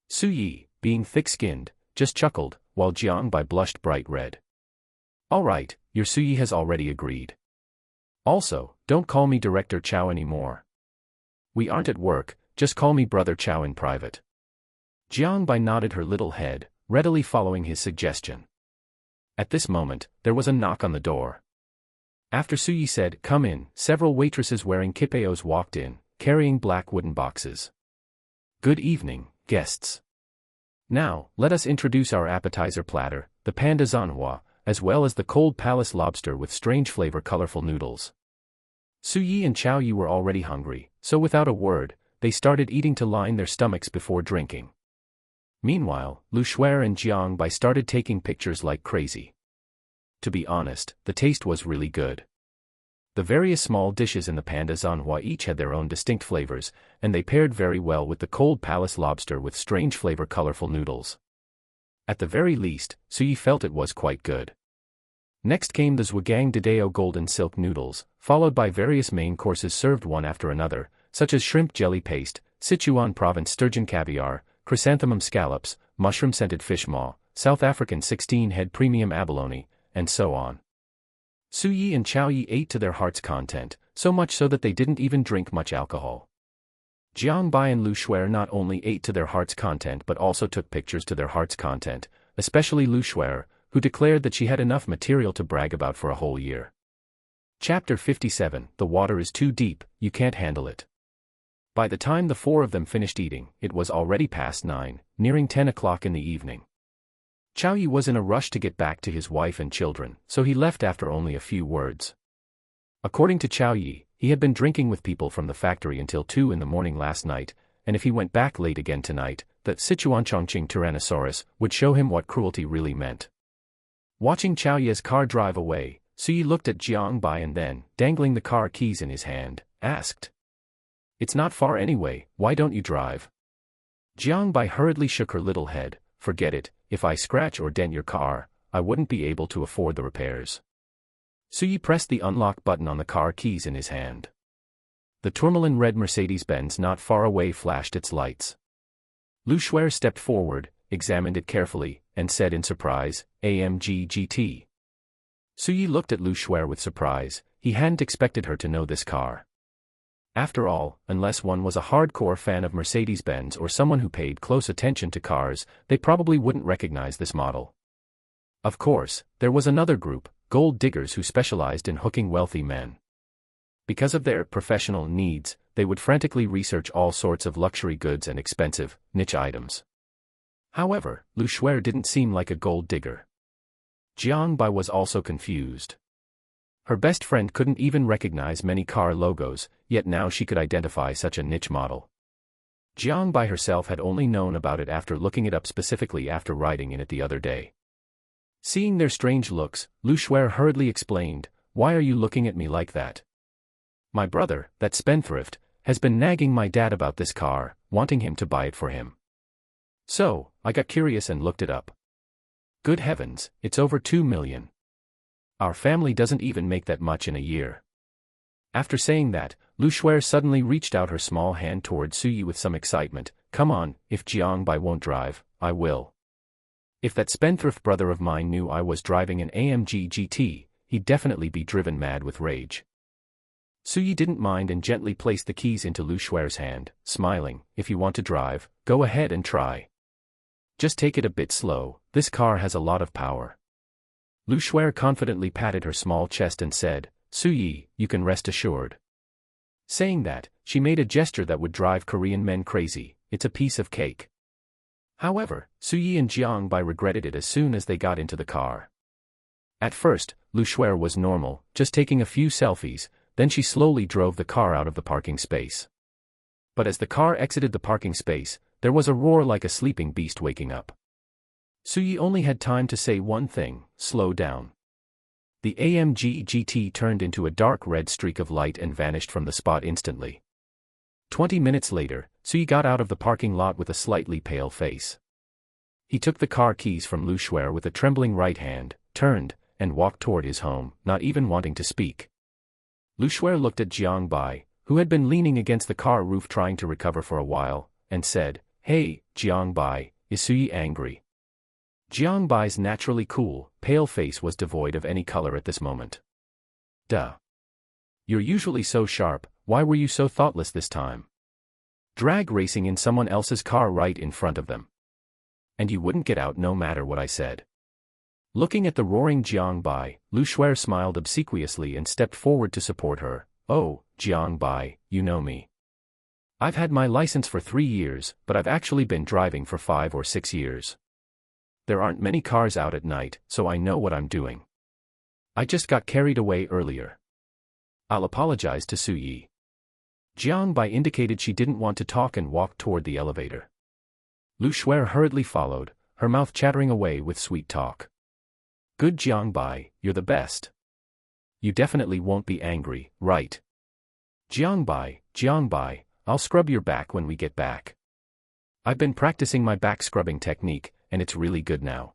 Speaker 1: Su-yi, being thick-skinned, just chuckled, while Jiang Bai blushed bright red. "All right, your Su-yi has already agreed. Also, don't call me Director Chao anymore. We aren't at work, just call me Brother Chao in private." Jiang Bai nodded her little head, readily following his suggestion. At this moment, there was a knock on the door. After Su-yi said, "Come in," several waitresses wearing kipeos walked in, carrying black wooden boxes. "Good evening, guests. Now, let us introduce our appetizer platter, the panda Manhwa, as well as the cold palace lobster with strange flavor colorful noodles." Su-yi and Chao Yi were already hungry, so without a word, they started eating to line their stomachs before drinking. Meanwhile, Lu Shuer and Jiang Bai started taking pictures like crazy. To be honest, the taste was really good. The various small dishes in the panda Manhwa each had their own distinct flavors, and they paired very well with the cold palace lobster with strange flavor colorful noodles. At the very least, Su-yi felt it was quite good. Next came the Zhuang Didao golden silk noodles, followed by various main courses served one after another, such as shrimp jelly paste, Sichuan province sturgeon caviar, chrysanthemum scallops, mushroom-scented fish maw, South African 16-head premium abalone, and so on. Su-yi and Chao Yi ate to their heart's content, so much so that they didn't even drink much alcohol. Jiang Bai and Lu Shuer not only ate to their heart's content but also took pictures to their heart's content, especially Lu Shuer, who declared that she had enough material to brag about for a whole year. Chapter 57, The water is too deep, you can't handle it. By the time the 4 of them finished eating, it was already past 9, nearing 10 o'clock in the evening. Chao Yi was in a rush to get back to his wife and children, so he left after only a few words. According to Chao Yi, he had been drinking with people from the factory until 2 in the morning last night, and if he went back late again tonight, the Sichuan Chongqing Tyrannosaurus would show him what cruelty really meant. Watching Chao Yi's car drive away, Su-yi looked at Jiang Bai and then, dangling the car keys in his hand, asked, "It's not far anyway, why don't you drive?" Jiang Bai hurriedly shook her little head, "Forget it, if I scratch or dent your car, I wouldn't be able to afford the repairs." Su-yi pressed the unlock button on the car keys in his hand. The tourmaline red Mercedes-Benz not far away flashed its lights. Lu Shuer stepped forward, examined it carefully, and said in surprise, "AMG GT." Su-yi looked at Lu Shuer with surprise, he hadn't expected her to know this car. After all, unless one was a hardcore fan of Mercedes-Benz or someone who paid close attention to cars, they probably wouldn't recognize this model. Of course, there was another group, gold diggers who specialized in hooking wealthy men. Because of their professional needs, they would frantically research all sorts of luxury goods and expensive, niche items. However, Lu Shuer didn't seem like a gold digger. Jiang Bai was also confused. Her best friend couldn't even recognize many car logos, yet now she could identify such a niche model. Jiang Bai herself had only known about it after looking it up specifically after riding in it the other day. Seeing their strange looks, Lu Shuer hurriedly explained, "Why are you looking at me like that? My brother, that spendthrift, has been nagging my dad about this car, wanting him to buy it for him. So, I got curious and looked it up. Good heavens, it's over 2 million. Our family doesn't even make that much in a year." After saying that, Lu Shuer suddenly reached out her small hand toward Su-yi with some excitement, come on, if Jiangbai won't drive, I will. If that spendthrift brother of mine knew I was driving an AMG GT, he'd definitely be driven mad with rage. Suyi didn't mind and gently placed the keys into Lu Shuer's hand, smiling, if you want to drive, go ahead and try. Just take it a bit slow, this car has a lot of power. Lu Shuer confidently patted her small chest and said, Suyi, you can rest assured. Saying that, she made a gesture that would drive Korean men crazy, it's a piece of cake. However, Suyi and Jiangbai regretted it as soon as they got into the car. At first, Lu Shuer was normal, just taking a few selfies, then she slowly drove the car out of the parking space. But as the car exited the parking space, there was a roar like a sleeping beast waking up. Suyi only had time to say one thing, slow down. The AMG GT turned into a dark red streak of light and vanished from the spot instantly. 20 minutes later, Suyi got out of the parking lot with a slightly pale face. He took the car keys from Lu Shuer with a trembling right hand, turned, and walked toward his home, not even wanting to speak. Lu Shuer looked at Jiangbai, who had been leaning against the car roof trying to recover for a while, and said, Hey, Jiangbai, is Suyi angry? Jiangbai's naturally cool, pale face was devoid of any color at this moment. Duh. You're usually so sharp, why were you so thoughtless this time? Drag racing in someone else's car right in front of them. And you wouldn't get out no matter what I said. Looking at the roaring Jiangbai, Lu Shuer smiled obsequiously and stepped forward to support her. Oh, Jiangbai, you know me. I've had my license for 3 years, but I've actually been driving for 5 or 6 years. There aren't many cars out at night, so I know what I'm doing. I just got carried away earlier. I'll apologize to Suyi. Jiangbai indicated she didn't want to talk and walked toward the elevator. Lu Shuer hurriedly followed, her mouth chattering away with sweet talk. Good Jiangbai, you're the best. You definitely won't be angry, right? Jiangbai, I'll scrub your back when we get back. I've been practicing my back scrubbing technique, and it's really good now.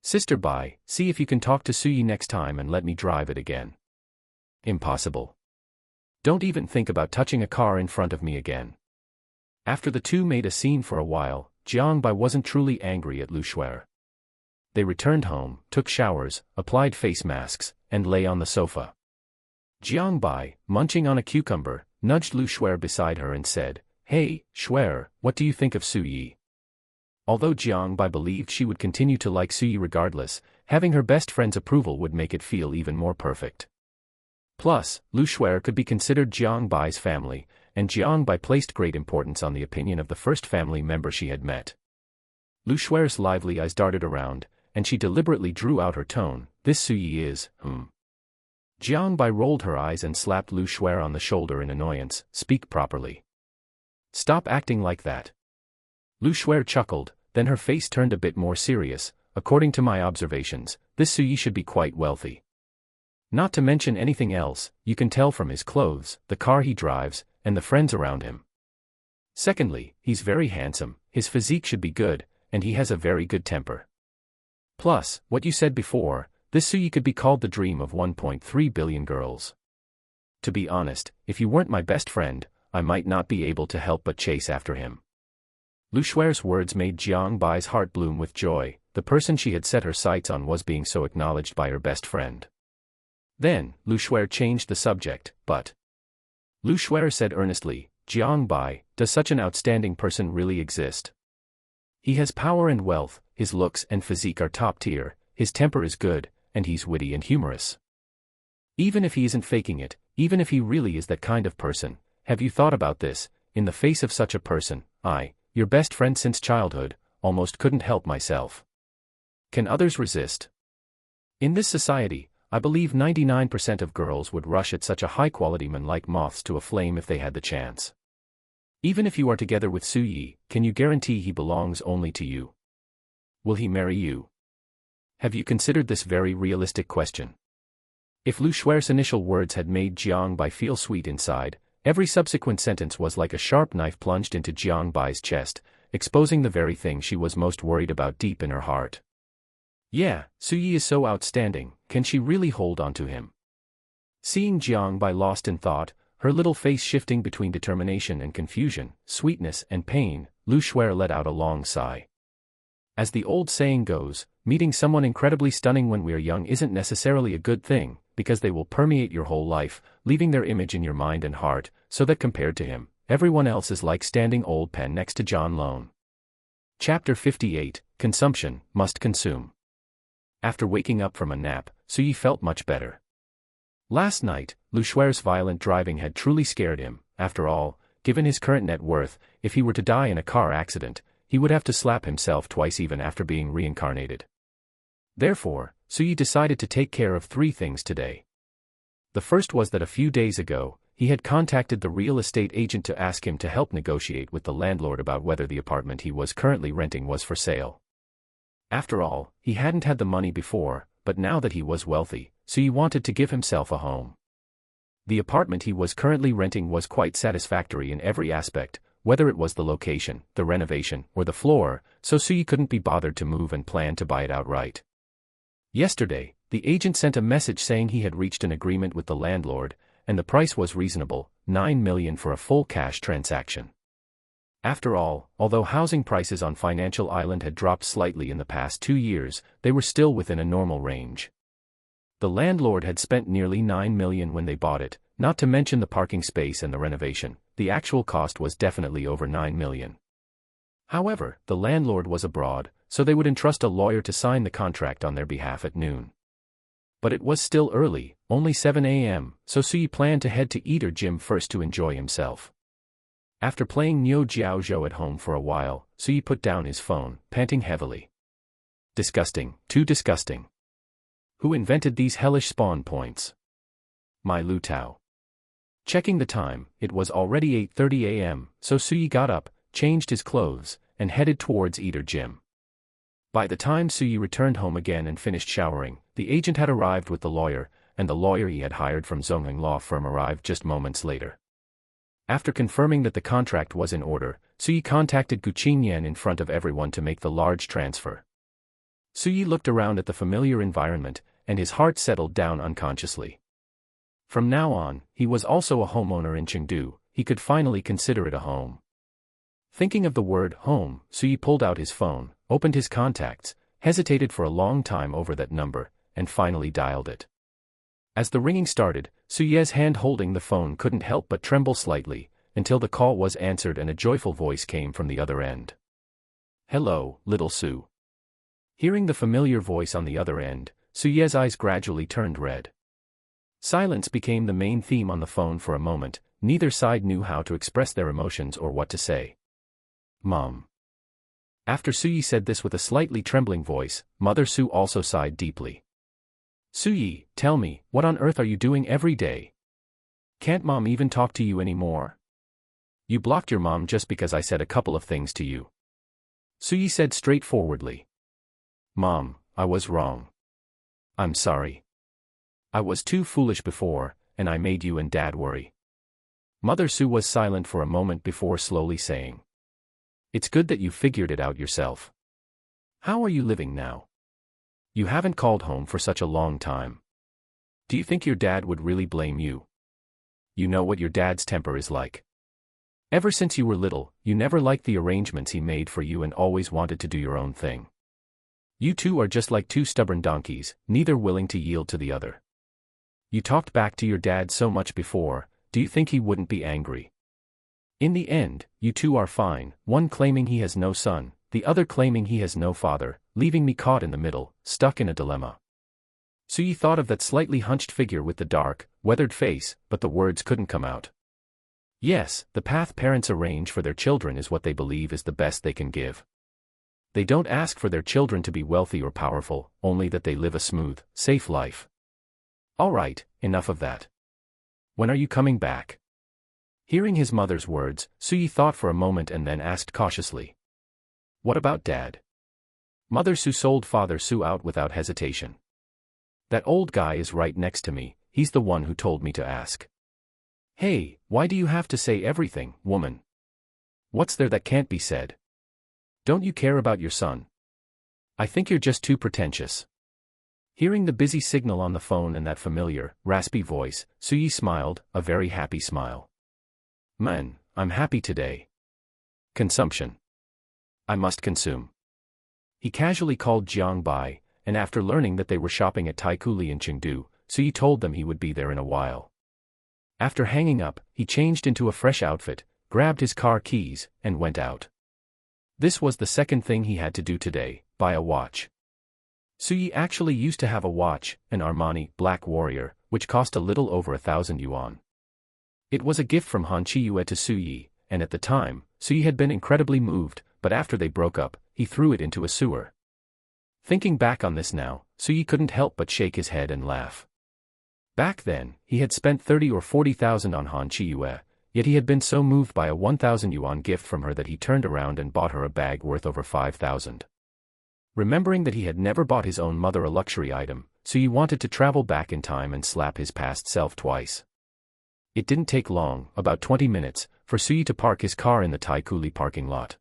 Speaker 1: Sister Bai, see if you can talk to Suyi next time and let me drive it again. Impossible. Don't even think about touching a car in front of me again. After the two made a scene for a while, Jiangbai wasn't truly angry at Lu Shuer. They returned home, took showers, applied face masks, and lay on the sofa. Jiangbai, munching on a cucumber, nudged Lu Shuer beside her and said, Hey, Shuer, what do you think of Suyi? Although Jiangbai believed she would continue to like Suyi regardless, having her best friend's approval would make it feel even more perfect. Plus, Lu Shuer could be considered Jiangbai's family, and Jiangbai placed great importance on the opinion of the first family member she had met. Lu Shuer's lively eyes darted around, and she deliberately drew out her tone, this Suyi is, Jiangbai rolled her eyes and slapped Lu Shuer on the shoulder in annoyance, speak properly. Stop acting like that. Lu Shuer chuckled, then her face turned a bit more serious, according to my observations, this Suyi should be quite wealthy. Not to mention anything else, you can tell from his clothes, the car he drives, and the friends around him. Secondly, he's very handsome, his physique should be good, and he has a very good temper. Plus, what you said before, this Suyi could be called the dream of 1.3 billion girls. To be honest, if you weren't my best friend, I might not be able to help but chase after him. Lu Shuer's words made Jiangbai's heart bloom with joy, the person she had set her sights on was being so acknowledged by her best friend. Then, Lu Shuer changed the subject, but Lu Shuer said earnestly, Jiangbai, does such an outstanding person really exist? He has power and wealth, his looks and physique are top tier, his temper is good, and he's witty and humorous. Even if he isn't faking it, even if he really is that kind of person, have you thought about this, in the face of such a person, I, your best friend since childhood, almost couldn't help myself. Can others resist? In this society, I believe 99% of girls would rush at such a high-quality man like moths to a flame if they had the chance. Even if you are together with Suyi, can you guarantee he belongs only to you? Will he marry you? Have you considered this very realistic question? If Lu Shuer's initial words had made Jiangbai feel sweet inside, every subsequent sentence was like a sharp knife plunged into Jiangbai's chest, exposing the very thing she was most worried about deep in her heart. Yeah, Suyi is so outstanding, can she really hold on to him? Seeing Jiangbai lost in thought, her little face shifting between determination and confusion, sweetness and pain, Lu Shuer let out a long sigh. As the old saying goes, meeting someone incredibly stunning when we're young isn't necessarily a good thing, because they will permeate your whole life, leaving their image in your mind and heart, so that compared to him, everyone else is like standing old Pen next to John Lone. Chapter 58, Consumption, Must Consume. After waking up from a nap, Suyi felt much better. Last night, Lu Shuer's violent driving had truly scared him. After all, given his current net worth, if he were to die in a car accident, he would have to slap himself twice even after being reincarnated. Therefore, Suyi decided to take care of 3 things today. The first was that a few days ago, he had contacted the real estate agent to ask him to help negotiate with the landlord about whether the apartment he was currently renting was for sale. After all, he hadn't had the money before, but now that he was wealthy, Suyi wanted to give himself a home. The apartment he was currently renting was quite satisfactory in every aspect, whether it was the location, the renovation, or the floor, so Suyi couldn't be bothered to move and planned to buy it outright. Yesterday, the agent sent a message saying he had reached an agreement with the landlord, and the price was reasonable, $9 million for a full cash transaction. After all, although housing prices on Financial Island had dropped slightly in the past 2 years, they were still within a normal range. The landlord had spent nearly $9 million when they bought it, not to mention the parking space and the renovation. The actual cost was definitely over $9 million. However, the landlord was abroad, so they would entrust a lawyer to sign the contract on their behalf at noon. But it was still early, only 7 a.m., so Suyi planned to head to Eater Gym first to enjoy himself. After playing Niu Jiao Zhou at home for a while, Suyi put down his phone, panting heavily. Disgusting, too disgusting. Who invented these hellish spawn points? My Lu Tao. Checking the time, it was already 8:30 a.m., so Suyi got up, changed his clothes, and headed towards Eater Gym. By the time Suyi returned home again and finished showering, the agent had arrived with the lawyer, and the lawyer he had hired from Zongheng Law Firm arrived just moments later. After confirming that the contract was in order, Suyi contacted Gu Qingyan in front of everyone to make the large transfer. Suyi looked around at the familiar environment, and his heart settled down unconsciously. From now on, he was also a homeowner in Chengdu. He could finally consider it a home. Thinking of the word home, Suyi pulled out his phone, opened his contacts, hesitated for a long time over that number, and finally dialed it. As the ringing started, Suyi's hand holding the phone couldn't help but tremble slightly, until the call was answered and a joyful voice came from the other end. Hello, little Su. Hearing the familiar voice on the other end, Suyi's eyes gradually turned red. Silence became the main theme on the phone for a moment. Neither side knew how to express their emotions or what to say. Mom. After Suyi said this with a slightly trembling voice, Mother Su also sighed deeply. Suyi, tell me, what on earth are you doing every day? Can't Mom even talk to you anymore? You blocked your mom just because I said a couple of things to you. Suyi said straightforwardly. Mom, I was wrong. I'm sorry. I was too foolish before, and I made you and Dad worry. Mother Su was silent for a moment before slowly saying. It's good that you figured it out yourself. How are you living now? You haven't called home for such a long time. Do you think your dad would really blame you? You know what your dad's temper is like. Ever since you were little, you never liked the arrangements he made for you and always wanted to do your own thing. You two are just like 2 stubborn donkeys, neither willing to yield to the other. You talked back to your dad so much before, do you think he wouldn't be angry? In the end, you two are fine, one claiming he has no son, the other claiming he has no father, leaving me caught in the middle, stuck in a dilemma. Suyi thought of that slightly hunched figure with the dark, weathered face, but the words couldn't come out. Yes, the path parents arrange for their children is what they believe is the best they can give. They don't ask for their children to be wealthy or powerful, only that they live a smooth, safe life. All right, enough of that. When are you coming back? Hearing his mother's words, Suyi thought for a moment and then asked cautiously. What about Dad? Mother Su sold Father Su out without hesitation. That old guy is right next to me, he's the one who told me to ask. Hey, why do you have to say everything, woman? What's there that can't be said? Don't you care about your son? I think you're just too pretentious. Hearing the busy signal on the phone and that familiar, raspy voice, Suyi smiled, a very happy smile. Man, I'm happy today. Consumption. I must consume. He casually called Jiang Bai, and after learning that they were shopping at Taikuli in Chengdu, Sui told them he would be there in a while. After hanging up, he changed into a fresh outfit, grabbed his car keys, and went out. This was the second thing he had to do today, buy a watch. Sui actually used to have a watch, an Armani Black Warrior, which cost a little over 1,000 yuan. It was a gift from Han Chiyue to Sui, and at the time, Sui had been incredibly moved, but after they broke up, he threw it into a sewer. Thinking back on this now, Sui couldn't help but shake his head and laugh. Back then, he had spent 30 or 40,000 on Han Chiyue, yet he had been so moved by a 1,000 yuan gift from her that he turned around and bought her a bag worth over 5,000. Remembering that he had never bought his own mother a luxury item, Sui wanted to travel back in time and slap his past self twice. It didn't take long, about 20 minutes, for Sui to park his car in the Taikuli parking lot.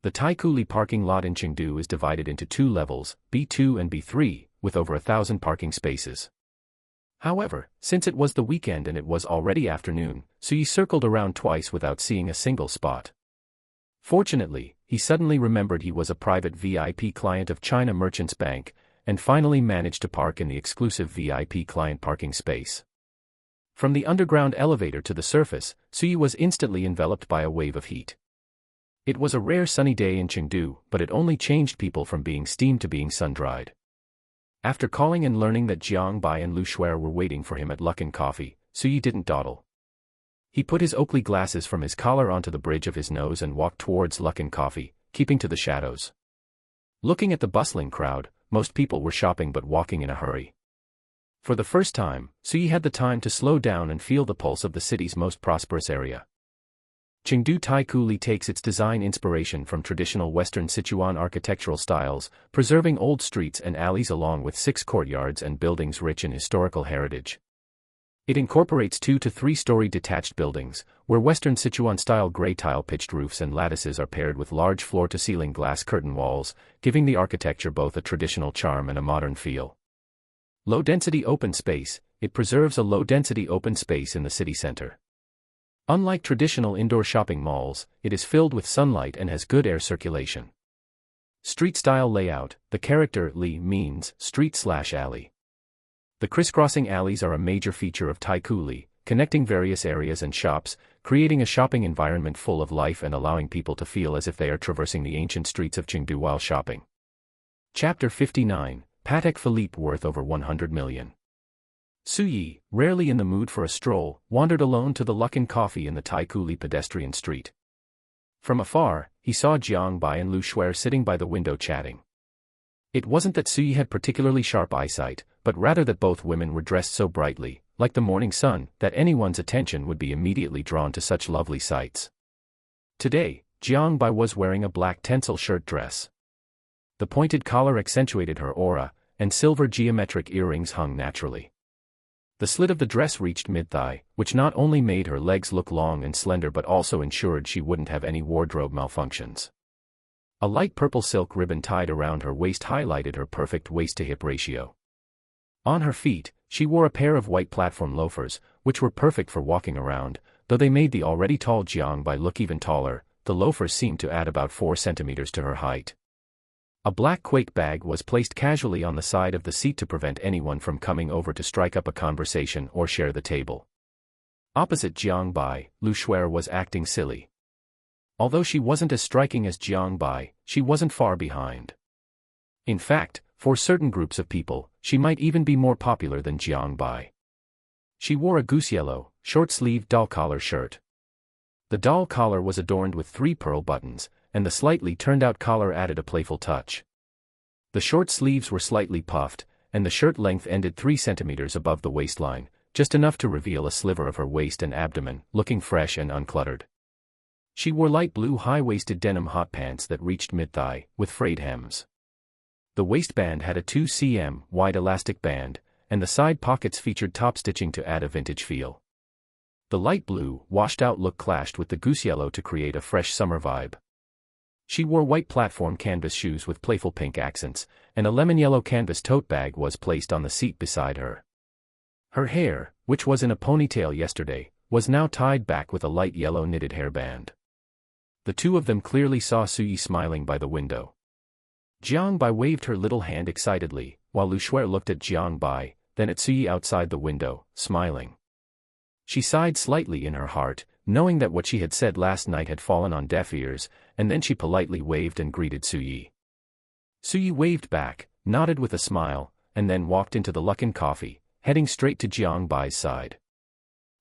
Speaker 1: The Taikuli parking lot in Chengdu is divided into two levels, B2 and B3, with over 1,000 parking spaces. However, since it was the weekend and it was already afternoon, Sui circled around twice without seeing a single spot. Fortunately, he suddenly remembered he was a private VIP client of China Merchants Bank, and finally managed to park in the exclusive VIP client parking space. From the underground elevator to the surface, Sui was instantly enveloped by a wave of heat. It was a rare sunny day in Chengdu, but it only changed people from being steamed to being sun-dried. After calling and learning that Jiang Bai and Lu Shuer were waiting for him at Luckin Coffee, Sui didn't dawdle. He put his Oakley glasses from his collar onto the bridge of his nose and walked towards Luckin Coffee, keeping to the shadows. Looking at the bustling crowd, most people were shopping but walking in a hurry. For the first time, Sui had the time to slow down and feel the pulse of the city's most prosperous area. Chengdu Taikuli takes its design inspiration from traditional Western Sichuan architectural styles, preserving old streets and alleys along with 6 courtyards and buildings rich in historical heritage. It incorporates 2 to 3-story detached buildings, where Western Sichuan-style gray tile pitched roofs and lattices are paired with large floor-to-ceiling glass curtain walls, giving the architecture both a traditional charm and a modern feel. Low-density open space, it preserves a low-density open space in the city center. Unlike traditional indoor shopping malls, it is filled with sunlight and has good air circulation. Street-style layout, the character Li means street/alley. The crisscrossing alleys are a major feature of Taikuli, connecting various areas and shops, creating a shopping environment full of life and allowing people to feel as if they are traversing the ancient streets of Chengdu while shopping. Chapter 59, Patek Philippe worth over 100 million. Sui, rarely in the mood for a stroll, wandered alone to the Luckin Coffee in the Taikuli pedestrian street. From afar, he saw Jiang Bai and Lu Shuer sitting by the window chatting. It wasn't that Sui had particularly sharp eyesight, but rather that both women were dressed so brightly, like the morning sun, that anyone's attention would be immediately drawn to such lovely sights. Today, Jiang Bai was wearing a black tencel shirt dress. The pointed collar accentuated her aura, and silver geometric earrings hung naturally. The slit of the dress reached mid-thigh, which not only made her legs look long and slender but also ensured she wouldn't have any wardrobe malfunctions. A light purple silk ribbon tied around her waist highlighted her perfect waist-to-hip ratio. On her feet, she wore a pair of white platform loafers, which were perfect for walking around. Though they made the already tall Jiang Bai look even taller, the loafers seemed to add about 4 centimeters to her height. A black Quake bag was placed casually on the side of the seat to prevent anyone from coming over to strike up a conversation or share the table. Opposite Jiang Bai, Lu Shuer was acting silly. Although she wasn't as striking as Jiang Bai, she wasn't far behind. In fact, for certain groups of people, she might even be more popular than Jiang Bai. She wore a goose yellow, short-sleeved doll collar shirt. The doll collar was adorned with 3 pearl buttons, and the slightly turned-out collar added a playful touch. The short sleeves were slightly puffed, and the shirt length ended 3 centimeters above the waistline, just enough to reveal a sliver of her waist and abdomen, looking fresh and uncluttered. She wore light blue high-waisted denim hot pants that reached mid-thigh, with frayed hems. The waistband had a 2 cm wide elastic band, and the side pockets featured top stitching to add a vintage feel. The light blue, washed-out look clashed with the goose yellow to create a fresh summer vibe. She wore white platform canvas shoes with playful pink accents, and a lemon yellow canvas tote bag was placed on the seat beside her. Her hair, which was in a ponytail yesterday, was now tied back with a light yellow knitted hairband. the two of them clearly saw Suyi smiling by the window. Jiang Bai waved her little hand excitedly, while Lu Shuer looked at Jiang Bai, then at Suyi outside the window, smiling. She sighed slightly in her heart, knowing that what she had said last night had fallen on deaf ears, and then she politely waved and greeted Suyi. Suyi waved back, nodded with a smile, and then walked into the Luckin Coffee, heading straight to Jiang Bai's side.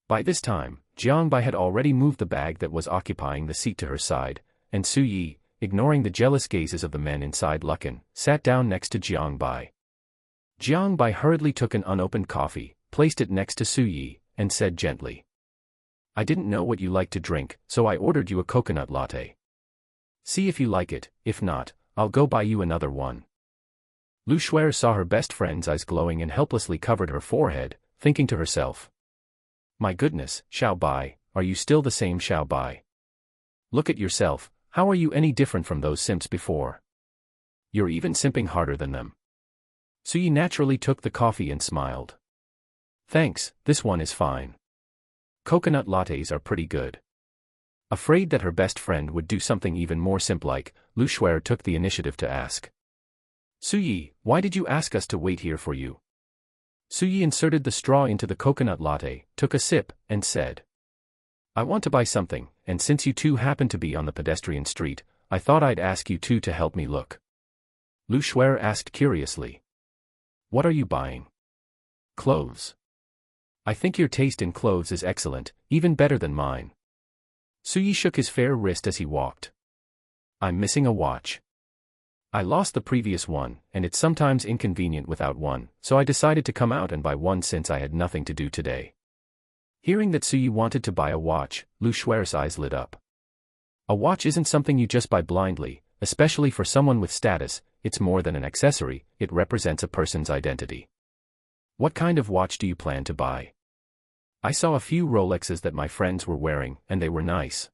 Speaker 1: By this time, Jiang Bai had already moved the bag that was occupying the seat to her side, and Suyi, ignoring the jealous gazes of the men inside Luckin, sat down next to Jiang Bai. Jiang Bai hurriedly took an unopened coffee, placed it next to Suyi, and said gently, "I didn't know what you like to drink, so I ordered you a coconut latte. See if you like it, if not, I'll go buy you another one." Lu Shuer saw her best friend's eyes glowing and helplessly covered her forehead, thinking to herself, "My goodness, Xiao Bai, are you still the same Xiao Bai? Look at yourself, how are you any different from those simps before? You're even simping harder than them." Suyi naturally took the coffee and smiled. "Thanks, this one is fine. Coconut lattes are pretty good." Afraid that her best friend would do something even more simp-like, Lu Shuer took the initiative to ask, "Suyi, why did you ask us to wait here for you?" Suyi inserted the straw into the coconut latte, took a sip, and said, "I want to buy something, and since you two happen to be on the pedestrian street, I thought I'd ask you two to help me look." Lu Shuer asked curiously, "What are you buying?" "Clothes. I think your taste in clothes is excellent, even better than mine." Suyi shook his fair wrist as he walked. "I'm missing a watch. I lost the previous one, and it's sometimes inconvenient without one, so I decided to come out and buy one since I had nothing to do today." Hearing that Suyi wanted to buy a watch, Lu Shuer's eyes lit up. A watch isn't something you just buy blindly, especially for someone with status. It's more than an accessory, it represents a person's identity. "What kind of watch do you plan to buy?" "I saw a few Rolexes that my friends were wearing, and they were nice.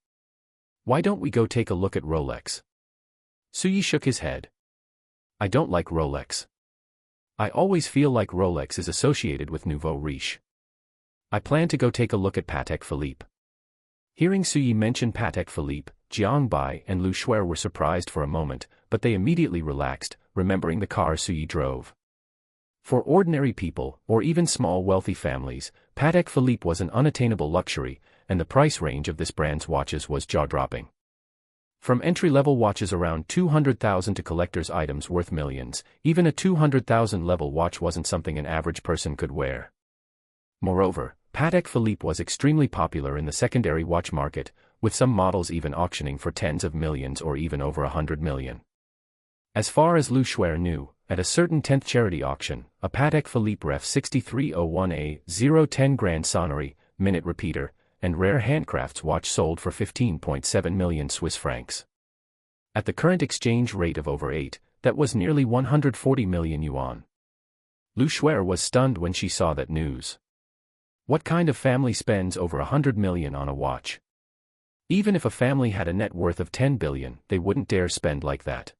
Speaker 1: Why don't we go take a look at Rolex?" Suyi shook his head. "I don't like Rolex. I always feel like Rolex is associated with nouveau riche. I plan to go take a look at Patek Philippe." Hearing Suyi mention Patek Philippe, Jiang Bai and Lu Shuer were surprised for a moment, but they immediately relaxed, remembering the car Suyi drove. For ordinary people, or even small wealthy families, Patek Philippe was an unattainable luxury, and the price range of this brand's watches was jaw-dropping. From entry-level watches around 200,000 to collector's items worth millions, even a 200,000 level watch wasn't something an average person could wear. Moreover, Patek Philippe was extremely popular in the secondary watch market, with some models even auctioning for tens of millions or even over 100 million. As far as Lu Shuer knew, at a certain 10th charity auction, a Patek Philippe Ref 6301A 010 Grand Sonnery, minute repeater, and rare handcrafts watch sold for 15.7 million Swiss francs. At the current exchange rate of over 8, that was nearly 140 million yuan. Lu Shuer was stunned when she saw that news. What kind of family spends over 100 million on a watch? Even if a family had a net worth of 10 billion, they wouldn't dare spend like that.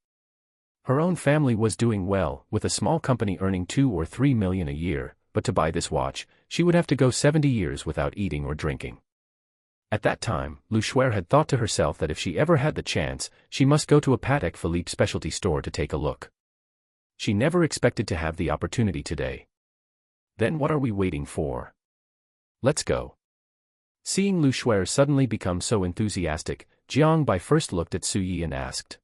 Speaker 1: Her own family was doing well, with a small company earning 2 or 3 million a year, but to buy this watch, she would have to go 70 years without eating or drinking. At that time, Lu Shuer had thought to herself that if she ever had the chance, she must go to a Patek Philippe specialty store to take a look. She never expected to have the opportunity today. Then what are we waiting for? Let's go. Seeing Lu Shuer suddenly become so enthusiastic, Jiang Bai first looked at Suyi and asked,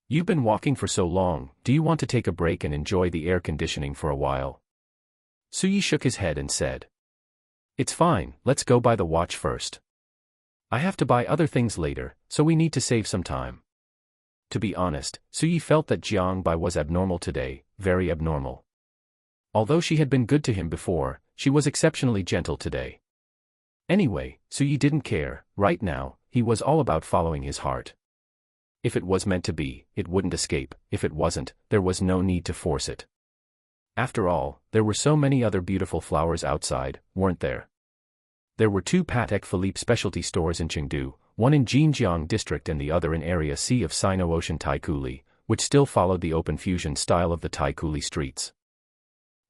Speaker 1: "You've been walking for so long, do you want to take a break and enjoy the air conditioning for a while?" Suyi shook his head and said, "It's fine, let's go buy the watch first. I have to buy other things later, so we need to save some time." To be honest, Suyi felt that Jiang Bai was abnormal today, very abnormal. Although she had been good to him before, she was exceptionally gentle today. Anyway, Suyi didn't care. Right now, he was all about following his heart. If it was meant to be, it wouldn't escape. If it wasn't, there was no need to force it. After all, there were so many other beautiful flowers outside, weren't there? There were 2 Patek Philippe specialty stores in Chengdu, one in Jinjiang district and the other in Area C of Sino-Ocean Taikuli, which still followed the open fusion style of the Taikuli streets.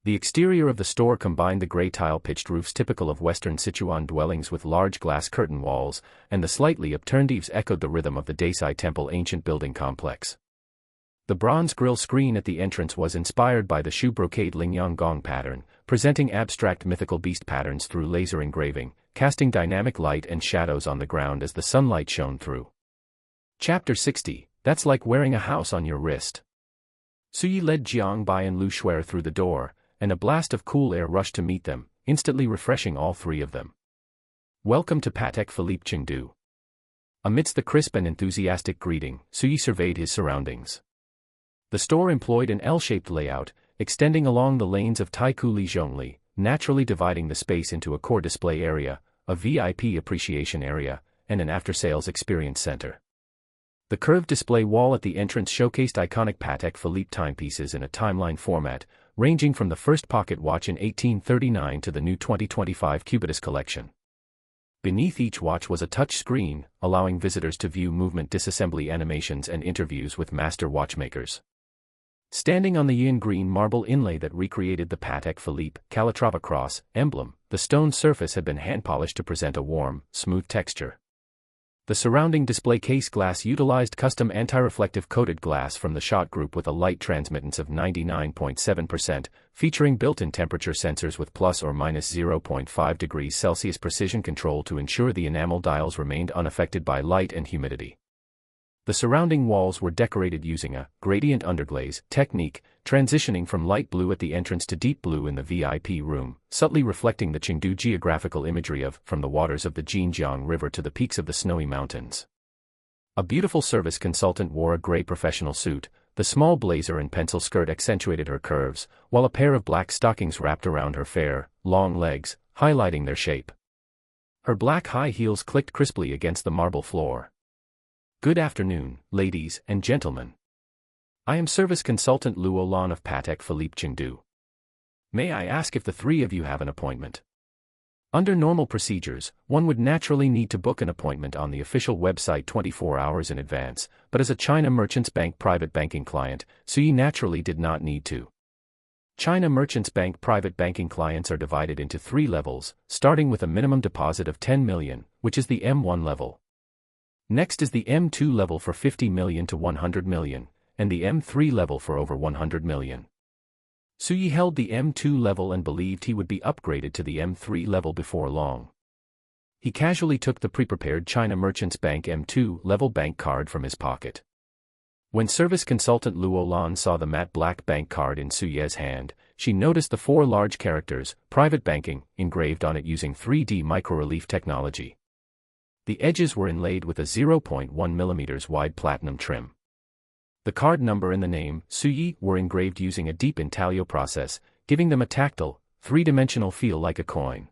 Speaker 1: The exterior of the store combined the gray tile-pitched roofs typical of Western Sichuan dwellings with large glass curtain walls, and the slightly upturned eaves echoed the rhythm of the Desai Temple ancient building complex. The bronze grille screen at the entrance was inspired by the Shu brocade Lingyang Gong pattern, presenting abstract mythical beast patterns through laser engraving, casting dynamic light and shadows on the ground as the sunlight shone through. Chapter 60, That's Like Wearing a House on Your Wrist. Suyi led Jiang Bai and Lu Shuer through the door, and a blast of cool air rushed to meet them, instantly refreshing all three of them. Welcome to Patek Philippe Chengdu. Amidst the crisp and enthusiastic greeting, Suyi surveyed his surroundings. The store employed an L-shaped layout, extending along the lanes of Taikoo Li Zhongli, naturally dividing the space into a core display area, a VIP appreciation area, and an after-sales experience center. The curved display wall at the entrance showcased iconic Patek Philippe timepieces in a timeline format, ranging from the first pocket watch in 1839 to the new 2025 Cubitus collection. Beneath each watch was a touch screen, allowing visitors to view movement disassembly animations and interviews with master watchmakers. Standing on the yin green marble inlay that recreated the Patek Philippe Calatrava cross emblem, the stone surface had been hand-polished to present a warm, smooth texture. The surrounding display case glass utilized custom anti-reflective coated glass from the Schott Group with a light transmittance of 99.7%, featuring built-in temperature sensors with plus or minus 0.5 degrees Celsius precision control to ensure the enamel dials remained unaffected by light and humidity. The surrounding walls were decorated using a gradient underglaze technique, transitioning from light blue at the entrance to deep blue in the VIP room, subtly reflecting the Chengdu geographical imagery of from the waters of the Jinjiang River to the peaks of the snowy mountains. A beautiful service consultant wore a gray professional suit. The small blazer and pencil skirt accentuated her curves, while a pair of black stockings wrapped around her fair, long legs, highlighting their shape. Her black high heels clicked crisply against the marble floor. Good afternoon, ladies and gentlemen. I am Service Consultant Luo Lan of Patek Philippe Chengdu. May I ask if the three of you have an appointment? Under normal procedures, one would naturally need to book an appointment on the official website 24 hours in advance, but as a China Merchants Bank private banking client, Suyi naturally did not need to. China Merchants Bank private banking clients are divided into three levels, starting with a minimum deposit of 10 million, which is the M1 level. Next is the M2 level for 50 million to 100 million, and the M3 level for over 100 million. Suyi held the M2 level and believed he would be upgraded to the M3 level before long. He casually took the pre-prepared China Merchants Bank M2 level bank card from his pocket. When service consultant Luo Lan saw the matte black bank card in Suyi's hand, she noticed the four large characters, private banking, engraved on it using 3D microrelief technology. The edges were inlaid with a 0.1 mm wide platinum trim. The card number and the name, Suyi, were engraved using a deep intaglio process, giving them a tactile, three-dimensional feel like a coin.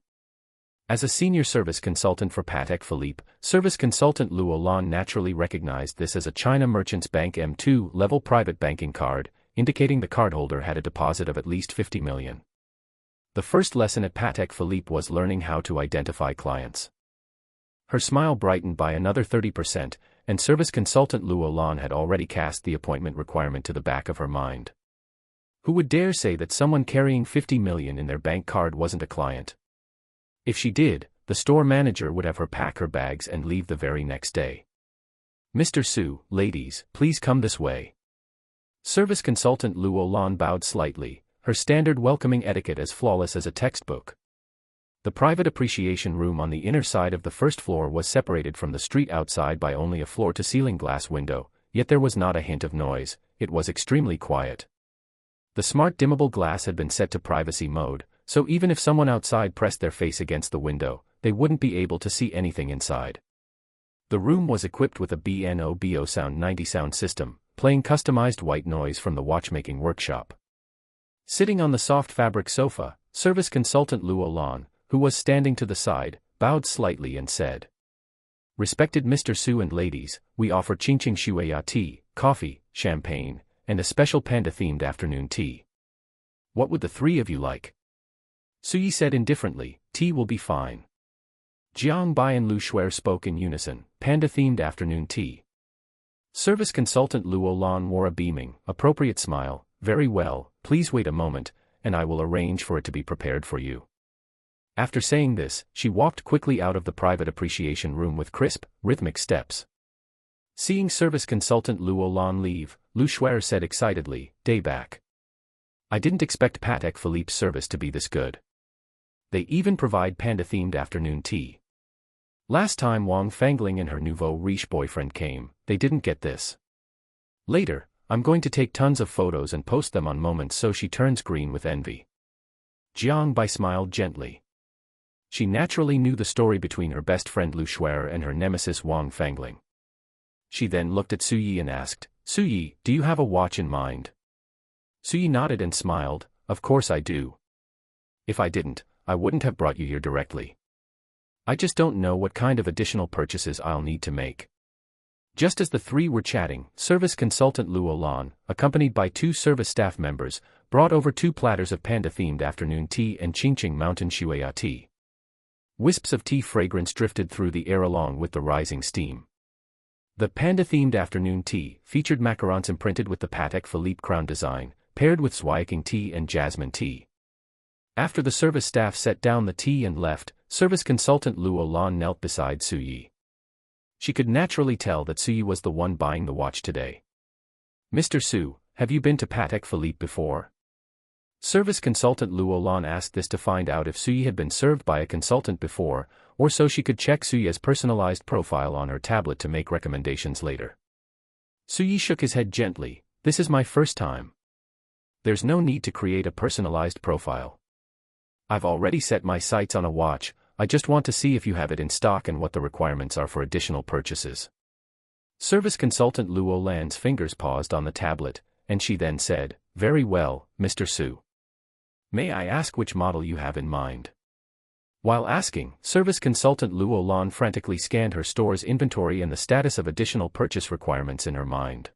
Speaker 1: As a senior service consultant for Patek Philippe, service consultant Luo Lan naturally recognized this as a China Merchants Bank M2 level private banking card, indicating the cardholder had a deposit of at least 50 million. The first lesson at Patek Philippe was learning how to identify clients. Her smile brightened by another 30%, and service consultant Luo Lan had already cast the appointment requirement to the back of her mind. Who would dare say that someone carrying 50 million in their bank card wasn't a client? If she did, the store manager would have her pack her bags and leave the very next day. Mr. Su, ladies, please come this way. Service consultant Luo Lan bowed slightly, her standard welcoming etiquette as flawless as a textbook. The private appreciation room on the inner side of the first floor was separated from the street outside by only a floor-to-ceiling glass window, yet there was not a hint of noise. It was extremely quiet. The smart dimmable glass had been set to privacy mode, so even if someone outside pressed their face against the window, they wouldn't be able to see anything inside. The room was equipped with a BNO Sound 90 sound system, playing customized white noise from the watchmaking workshop. Sitting on the soft fabric sofa, service consultant Luo Lan, who was standing to the side, bowed slightly and said, Respected Mr. Su and ladies, we offer Qingqing Shueya tea, coffee, champagne, and a special panda-themed afternoon tea. What would the three of you like? Suyi said indifferently, tea will be fine. Jiang Bai and Lu Shuer spoke in unison, panda-themed afternoon tea. Service consultant Luo Lan wore a beaming, appropriate smile. Very well, please wait a moment, and I will arrange for it to be prepared for you." After saying this, she walked quickly out of the private appreciation room with crisp, rhythmic steps. Seeing service consultant Luo Lan leave, Lu Shuer said excitedly, "Day back. I didn't expect Patek Philippe's service to be this good. They even provide panda-themed afternoon tea. Last time Wang Fangling and her nouveau riche boyfriend came, they didn't get this. Later, I'm going to take tons of photos and post them on Moments so she turns green with envy." Jiang Bai smiled gently. She naturally knew the story between her best friend Lu Shuer and her nemesis Wang Fangling. She then looked at Su Yi and asked, "Su Yi, do you have a watch in mind?" Su Yi nodded and smiled, "Of course I do. If I didn't, I wouldn't have brought you here directly. I just don't know what kind of additional purchases I'll need to make." Just as the three were chatting, service consultant Luo Lan, accompanied by 2 service staff members, brought over 2 platters of panda-themed afternoon tea and Qingqing Mountain Shuya tea. Wisps of tea fragrance drifted through the air along with the rising steam. The panda-themed afternoon tea featured macarons imprinted with the Patek Philippe crown design, paired with Swaiking tea and jasmine tea. After the service staff set down the tea and left, service consultant Luo Lan knelt beside Su Yi. She could naturally tell that Su Yi was the one buying the watch today. "Mr. Su, have you been to Patek Philippe before?" Service consultant Luo Lan asked this to find out if Su Yi had been served by a consultant before, or so she could check Su Yi's personalized profile on her tablet to make recommendations later. Su Yi shook his head gently, "This is my first time. There's no need to create a personalized profile. I've already set my sights on a watch, I just want to see if you have it in stock and what the requirements are for additional purchases." Service consultant Luo Lan's fingers paused on the tablet, and she then said, "Very well, Mr. Su. May I ask which model you have in mind?" While asking, service consultant Luo Lan frantically scanned her store's inventory and the status of additional purchase requirements in her mind.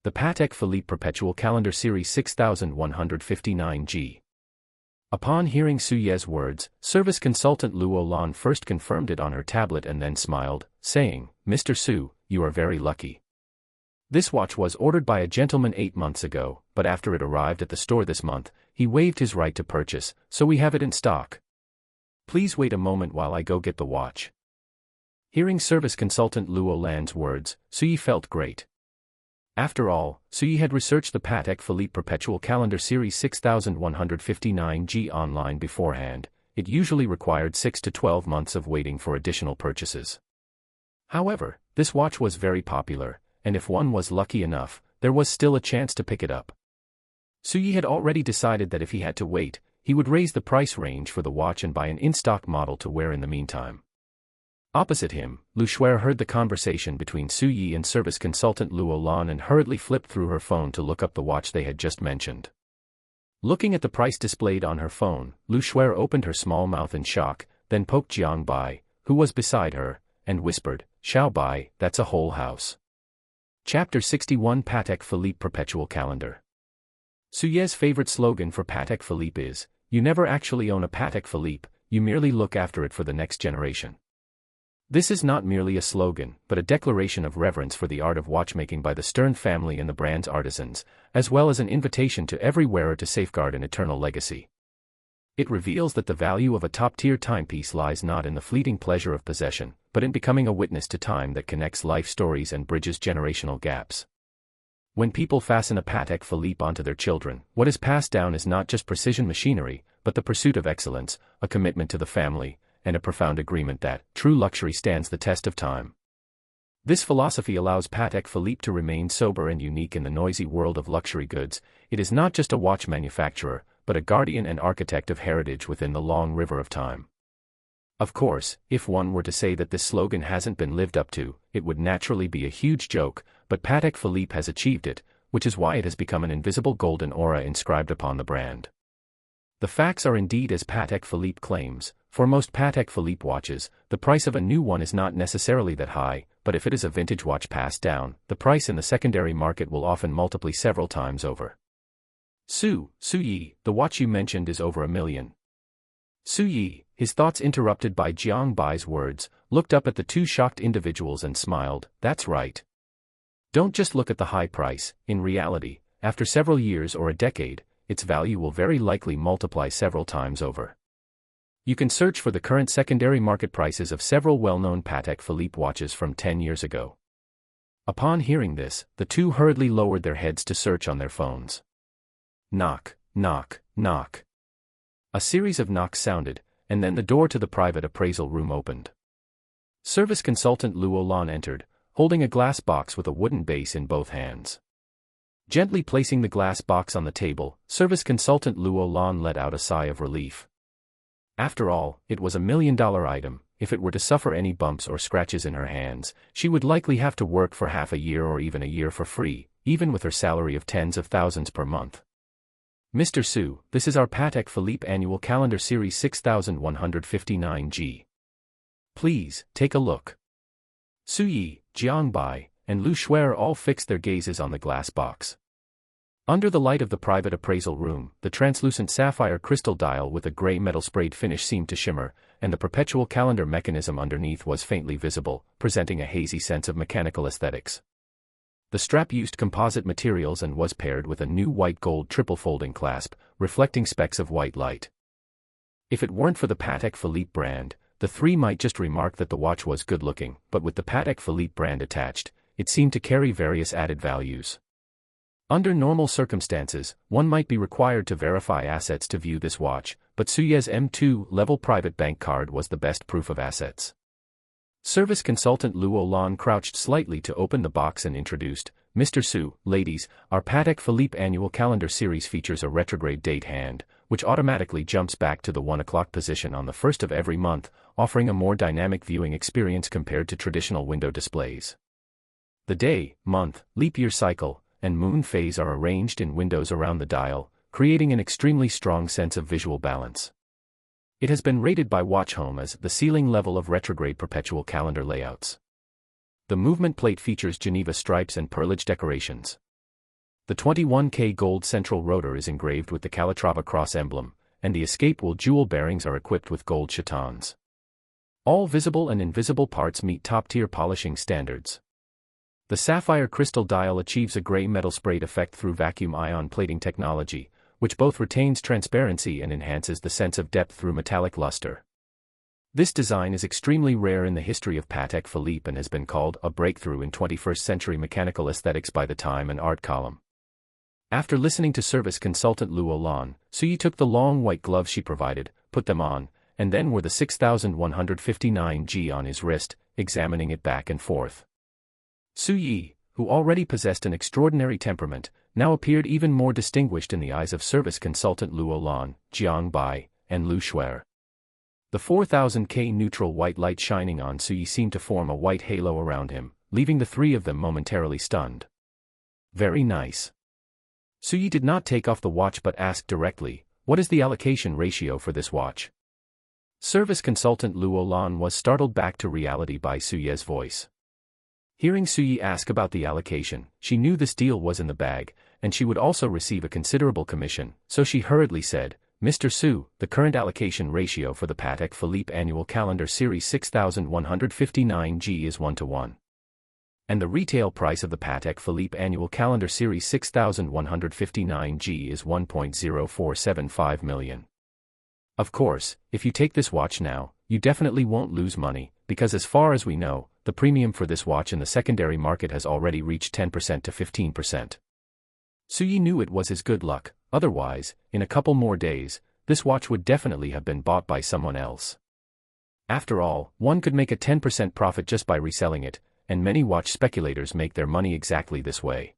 Speaker 1: The Patek Philippe Perpetual Calendar Series 6159G. Upon hearing Su Ye's words, service consultant Luo Lan first confirmed it on her tablet and then smiled, saying, "Mr. Su, you are very lucky. This watch was ordered by a gentleman 8 months ago, but after it arrived at the store this month, he waived his right to purchase, so we have it in stock. Please wait a moment while I go get the watch." Hearing service consultant Luo Lan's words, Su Yi felt great. After all, Su Yi had researched the Patek Philippe Perpetual Calendar Series 6159G online beforehand. It usually required 6 to 12 months of waiting for additional purchases. However, this watch was very popular, and if one was lucky enough, there was still a chance to pick it up. Su Yi had already decided that if he had to wait, he would raise the price range for the watch and buy an in-stock model to wear in the meantime. Opposite him, Lu Shuer heard the conversation between Su Yi and service consultant Luo Lan and hurriedly flipped through her phone to look up the watch they had just mentioned. Looking at the price displayed on her phone, Lu Shuer opened her small mouth in shock, then poked Jiang Bai, who was beside her, and whispered, "Xiao Bai, that's a whole house." Chapter 61 Patek Philippe Perpetual Calendar. Su Ye's favorite slogan for Patek Philippe is, "You never actually own a Patek Philippe, you merely look after it for the next generation." This is not merely a slogan, but a declaration of reverence for the art of watchmaking by the Stern family and the brand's artisans, as well as an invitation to every wearer to safeguard an eternal legacy. It reveals that the value of a top-tier timepiece lies not in the fleeting pleasure of possession, but in becoming a witness to time that connects life stories and bridges generational gaps. When people fasten a Patek Philippe onto their children, what is passed down is not just precision machinery, but the pursuit of excellence, a commitment to the family, and a profound agreement that true luxury stands the test of time. This philosophy allows Patek Philippe to remain sober and unique in the noisy world of luxury goods. It is not just a watch manufacturer, but a guardian and architect of heritage within the long river of time. Of course, if one were to say that this slogan hasn't been lived up to, it would naturally be a huge joke, but Patek Philippe has achieved it, which is why it has become an invisible golden aura inscribed upon the brand. The facts are indeed as Patek Philippe claims. For most Patek Philippe watches, the price of a new one is not necessarily that high, but if it is a vintage watch passed down, the price in the secondary market will often multiply several times over. Su Yi, the watch you mentioned is over $1 million. Su Yi, his thoughts interrupted by Jiang Bai's words, looked up at the 2 shocked individuals and smiled, "That's right. Don't just look at the high price, in reality, after several years or a decade, its value will very likely multiply several times over. You can search for the current secondary market prices of several well-known Patek Philippe watches from 10 years ago. Upon hearing this, the two hurriedly lowered their heads to search on their phones. Knock, knock, knock. A series of knocks sounded, and then the door to the private appraisal room opened. Service consultant Luo Lan entered, holding a glass box with a wooden base in both hands. Gently placing the glass box on the table, service consultant Luo Lan let out a sigh of relief. After all, it was $1 million item. If it were to suffer any bumps or scratches in her hands, she would likely have to work for half a year or even a year for free, even with her salary of tens of thousands per month. Mr. Su, this is our Patek Philippe Annual Calendar Series 6159G. Please, take a look. Su Yi, Jiang Bai, and Lu Shuer all fixed their gazes on the glass box. Under the light of the private appraisal room, the translucent sapphire crystal dial with a gray metal sprayed finish seemed to shimmer, and the perpetual calendar mechanism underneath was faintly visible, presenting a hazy sense of mechanical aesthetics. The strap used composite materials and was paired with a new white gold triple folding clasp, reflecting specks of white light. If it weren't for the Patek Philippe brand, the three might just remark that the watch was good-looking, but with the Patek Philippe brand attached, it seemed to carry various added values. Under normal circumstances, one might be required to verify assets to view this watch, but Suye's M2 level private bank card was the best proof of assets. Service consultant Luo Lan crouched slightly to open the box and introduced, Mr. Su, ladies, our Patek Philippe Annual Calendar Series features a retrograde date hand, which automatically jumps back to the 1 o'clock position on the first of every month, offering a more dynamic viewing experience compared to traditional window displays. The day, month, leap year cycle, and moon phase are arranged in windows around the dial, creating an extremely strong sense of visual balance. It has been rated by Watch Home as the ceiling level of retrograde perpetual calendar layouts. The movement plate features Geneva stripes and perlage decorations. The 21K gold central rotor is engraved with the Calatrava cross emblem, and the escape wool jewel bearings are equipped with gold chatons. All visible and invisible parts meet top-tier polishing standards. The sapphire crystal dial achieves a gray metal sprayed effect through vacuum ion plating technology, which both retains transparency and enhances the sense of depth through metallic luster. This design is extremely rare in the history of Patek Philippe and has been called a breakthrough in 21st century mechanical aesthetics by the Time and Art column. After listening to service consultant Luo Lan, Suyi took the long white gloves she provided, put them on, and then wore the 6159G on his wrist, examining it back and forth. Su Yi, who already possessed an extraordinary temperament, now appeared even more distinguished in the eyes of service consultant Luo Lan, Jiang Bai, and Lu Shuer. The 4000K neutral white light shining on Su Yi seemed to form a white halo around him, leaving the three of them momentarily stunned. Very nice. Su Yi did not take off the watch but asked directly, what is the allocation ratio for this watch? Service consultant Luo Lan was startled back to reality by Su Yi's voice. Hearing Su Yi ask about the allocation, she knew this deal was in the bag, and she would also receive a considerable commission, so she hurriedly said, Mr. Su, the current allocation ratio for the Patek Philippe Annual Calendar Series 6159G is 1:1. And the retail price of the Patek Philippe Annual Calendar Series 6159G is 1.0475 million. Of course, if you take this watch now, you definitely won't lose money, because as far as we know, the premium for this watch in the secondary market has already reached 10% to 15%. Su Yi knew it was his good luck, otherwise, in a couple more days, this watch would definitely have been bought by someone else. After all, one could make a 10% profit just by reselling it, and many watch speculators make their money exactly this way.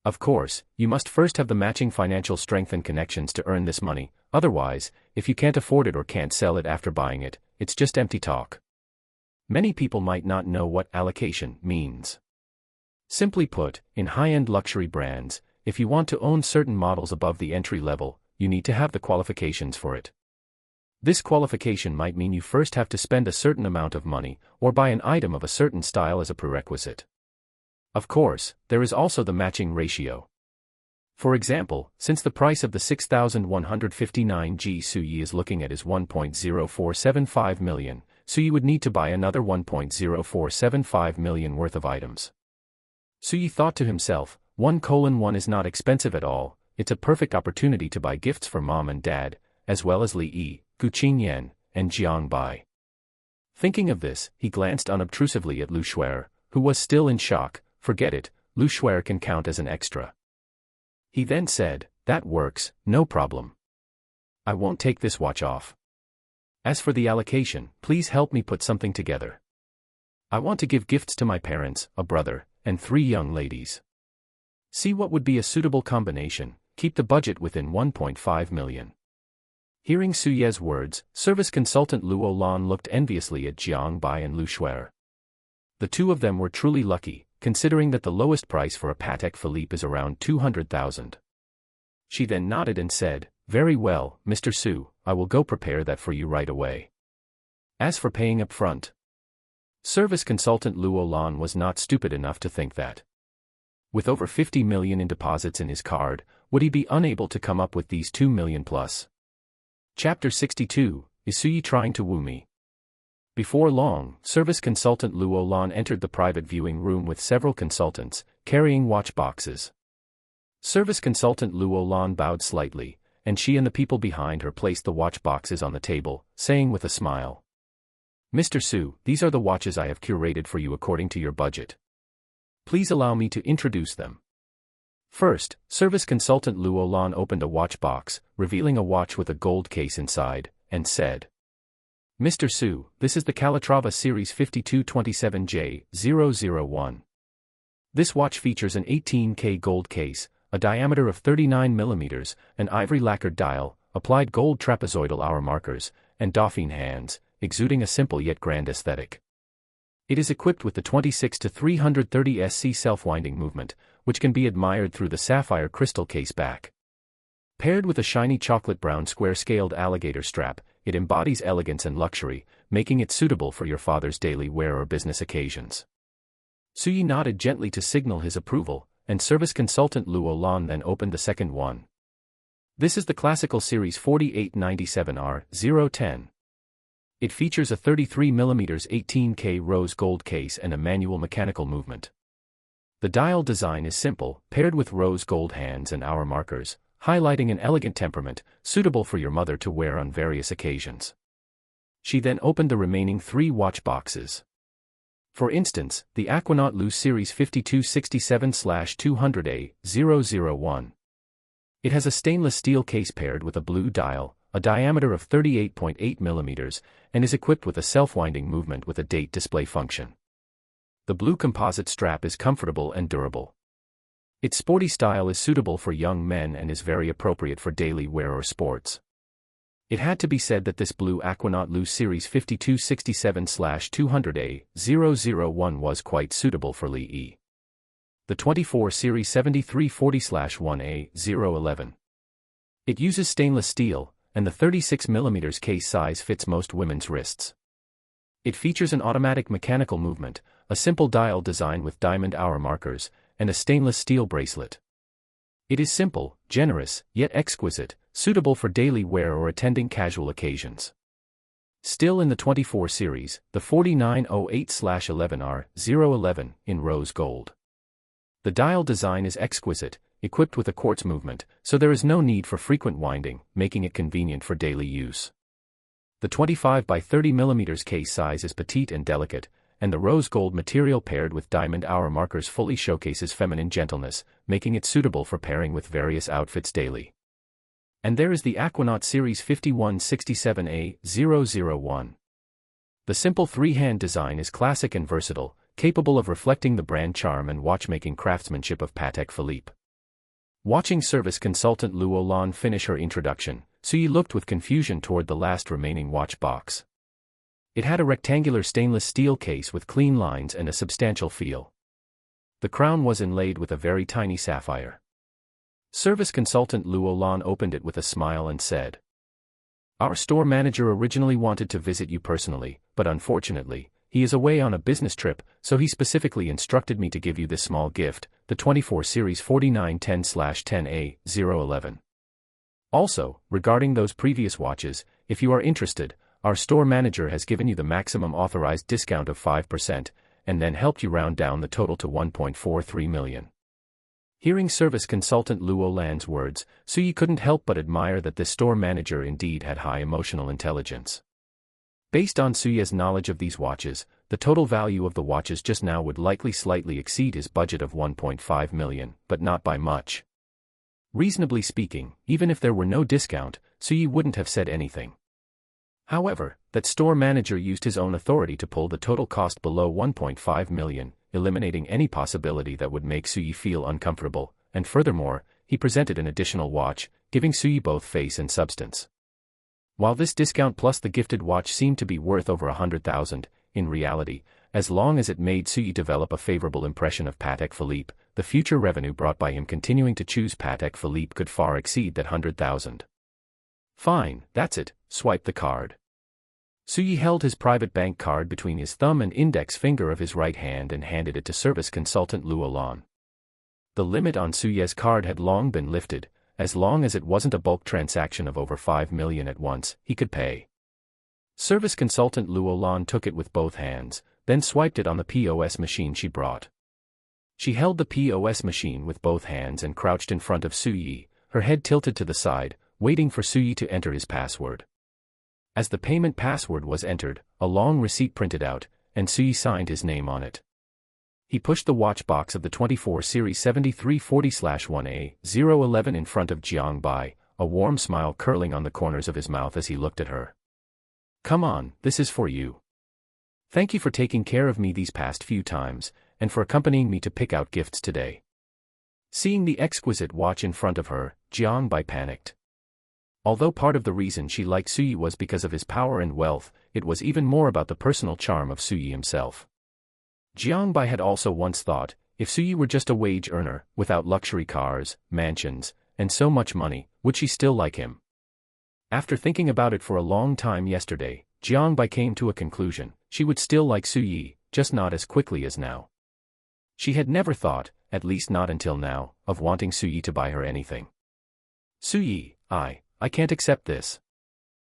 Speaker 1: Of course, you must first have the matching financial strength and connections to earn this money, otherwise, if you can't afford it or can't sell it after buying it, it's just empty talk. Many people might not know what allocation means. Simply put, in high-end luxury brands, if you want to own certain models above the entry level, you need to have the qualifications for it. This qualification might mean you first have to spend a certain amount of money, or buy an item of a certain style as a prerequisite. Of course, there is also the matching ratio. For example, since the price of the 6159G Su Yi is looking at is 1.0475 million, Su Yi would need to buy another 1.0475 million worth of items. Su Yi thought to himself, 1:1 is not expensive at all, it's a perfect opportunity to buy gifts for mom and dad, as well as Li Yi, Gu Qingyan, and Jiang Bai. Thinking of this, he glanced unobtrusively at Lu Shuer, who was still in shock. Forget it, Lu Shuer can count as an extra. He then said, that works, no problem. I won't take this watch off. As for the allocation, please help me put something together. I want to give gifts to my parents, a brother, and 3 young ladies. See what would be a suitable combination, keep the budget within 1.5 million. Hearing Su Ye's words, service consultant Luo Lan looked enviously at Jiang Bai and Lu Shuer. The two of them were truly lucky, considering that the lowest price for a Patek Philippe is around 200,000. She then nodded and said, very well, Mr. Su, I will go prepare that for you right away. As for paying up front, service consultant Luo Lan was not stupid enough to think that, with over 50 million in deposits in his card, would he be unable to come up with these 2 million plus? Chapter 62, Is Su Yi trying to woo me? Before long, service consultant Luo Lan entered the private viewing room with several consultants, carrying watch boxes. Service consultant Luo Lan bowed slightly, and she and the people behind her placed the watch boxes on the table, saying with a smile, Mr. Su, these are the watches I have curated for you according to your budget. Please allow me to introduce them. First, service consultant Luo Lan opened a watch box, revealing a watch with a gold case inside, and said, Mr. Su, this is the Calatrava Series 5227J001. This watch features an 18K gold case, a diameter of 39 mm, an ivory lacquered dial, applied gold trapezoidal hour markers, and Dauphine hands, exuding a simple yet grand aesthetic. It is equipped with the 26 to 330 SC self-winding movement, which can be admired through the sapphire crystal case back. Paired with a shiny chocolate brown square-scaled alligator strap, it embodies elegance and luxury, making it suitable for your father's daily wear or business occasions. Su Yi nodded gently to signal his approval, and service consultant Luo Lan then opened the second one. This is the classical series 4897R010. It features a 33 mm 18K rose gold case and a manual mechanical movement. The dial design is simple, paired with rose gold hands and hour markers, highlighting an elegant temperament, suitable for your mother to wear on various occasions. She then opened the remaining 3 watch boxes. For instance, the Aquanaut Lu Series 5267/200A001. It has a stainless steel case paired with a blue dial, a diameter of 38.8 mm, and is equipped with a self-winding movement with a date display function. The blue composite strap is comfortable and durable. Its sporty style is suitable for young men and is very appropriate for daily wear or sports. It had to be said that this blue Aquanaut Lu Series 5267/200A001 was quite suitable for Li Yi. The 24 Series 7340/1A011. It uses stainless steel, and the 36 mm case size fits most women's wrists. It features an automatic mechanical movement, a simple dial design with diamond hour markers, and a stainless steel bracelet. It is simple, generous, yet exquisite, suitable for daily wear or attending casual occasions. Still in the 24 series, the 4908/11R011 in rose gold. The dial design is exquisite, equipped with a quartz movement, so there is no need for frequent winding, making it convenient for daily use. The 25 by 30 mm case size is petite and delicate, and the rose gold material paired with diamond hour markers fully showcases feminine gentleness, making it suitable for pairing with various outfits daily. And there is the Aquanaut Series 5167A001. The simple 3-hand design is classic and versatile, capable of reflecting the brand charm and watchmaking craftsmanship of Patek Philippe. Watching service consultant Luo Lan finish her introduction, Su Yi looked with confusion toward the last remaining watch box. It had a rectangular stainless steel case with clean lines and a substantial feel. The crown was inlaid with a very tiny sapphire. Service consultant Luo Lan opened it with a smile and said, "Our store manager originally wanted to visit you personally, but unfortunately, he is away on a business trip, so he specifically instructed me to give you this small gift, the 24 Series 4910/10A011. Also, regarding those previous watches, if you are interested, our store manager has given you the maximum authorized discount of 5%, and then helped you round down the total to 1.43 million. Hearing service consultant Luo Lan's words, Suyi couldn't help but admire that this store manager indeed had high emotional intelligence. Based on Suyi's knowledge of these watches, the total value of the watches just now would likely slightly exceed his budget of 1.5 million, but not by much. Reasonably speaking, even if there were no discount, Suyi wouldn't have said anything. However, that store manager used his own authority to pull the total cost below 1.5 million, eliminating any possibility that would make Suyi feel uncomfortable, and furthermore, he presented an additional watch, giving Suyi both face and substance. While this discount plus the gifted watch seemed to be worth over 100,000, in reality, as long as it made Suyi develop a favorable impression of Patek Philippe, the future revenue brought by him continuing to choose Patek Philippe could far exceed that 100,000. Fine, that's it, swipe the card. Suyi held his private bank card between his thumb and index finger of his right hand and handed it to service consultant Luo Lan. The limit on Suyi's card had long been lifted. As long as it wasn't a bulk transaction of over 5 million at once, he could pay. Service consultant Luo Lan took it with both hands, then swiped it on the POS machine she brought. She held the POS machine with both hands and crouched in front of Suyi, her head tilted to the side, waiting for Suyi to enter his password. As the payment password was entered, a long receipt printed out, and Suyi signed his name on it. He pushed the watch box of the 24 Series 7340/1A011 in front of Jiang Bai, a warm smile curling on the corners of his mouth as he looked at her. Come on, this is for you. Thank you for taking care of me these past few times, and for accompanying me to pick out gifts today. Seeing the exquisite watch in front of her, Jiang Bai panicked. Although part of the reason she liked Suyi was because of his power and wealth, it was even more about the personal charm of Suyi himself. Jiang Bai had also once thought, if Suyi were just a wage earner, without luxury cars, mansions, and so much money, would she still like him? After thinking about it for a long time yesterday, Jiang Bai came to a conclusion: she would still like Suyi, just not as quickly as now. She had never thought, at least not until now, of wanting Suyi to buy her anything. Suyi, I can't accept this.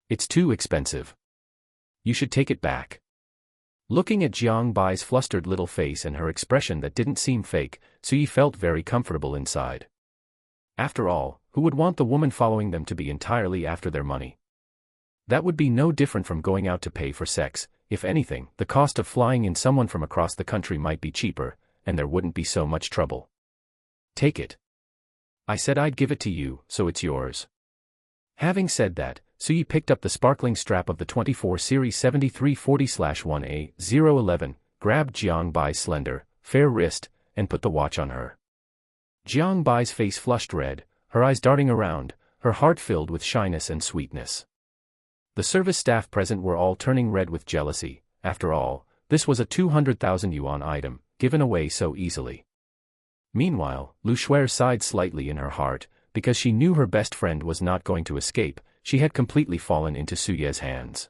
Speaker 1: It's too expensive. You should take it back. Looking at Jiang Bai's flustered little face and her expression that didn't seem fake, Suyi felt very comfortable inside. After all, who would want the woman following them to be entirely after their money? That would be no different from going out to pay for sex. If anything, the cost of flying in someone from across the country might be cheaper, and there wouldn't be so much trouble. Take it. I said I'd give it to you, so it's yours. Having said that, Suyi picked up the sparkling strap of the 24 Series 7340/1A011, grabbed Jiang Bai's slender, fair wrist, and put the watch on her. Jiang Bai's face flushed red, her eyes darting around, her heart filled with shyness and sweetness. The service staff present were all turning red with jealousy. After all, this was a 200,000 yuan item, given away so easily. Meanwhile, Lu Shuer sighed slightly in her heart, because she knew her best friend was not going to escape. She had completely fallen into Suyi's hands.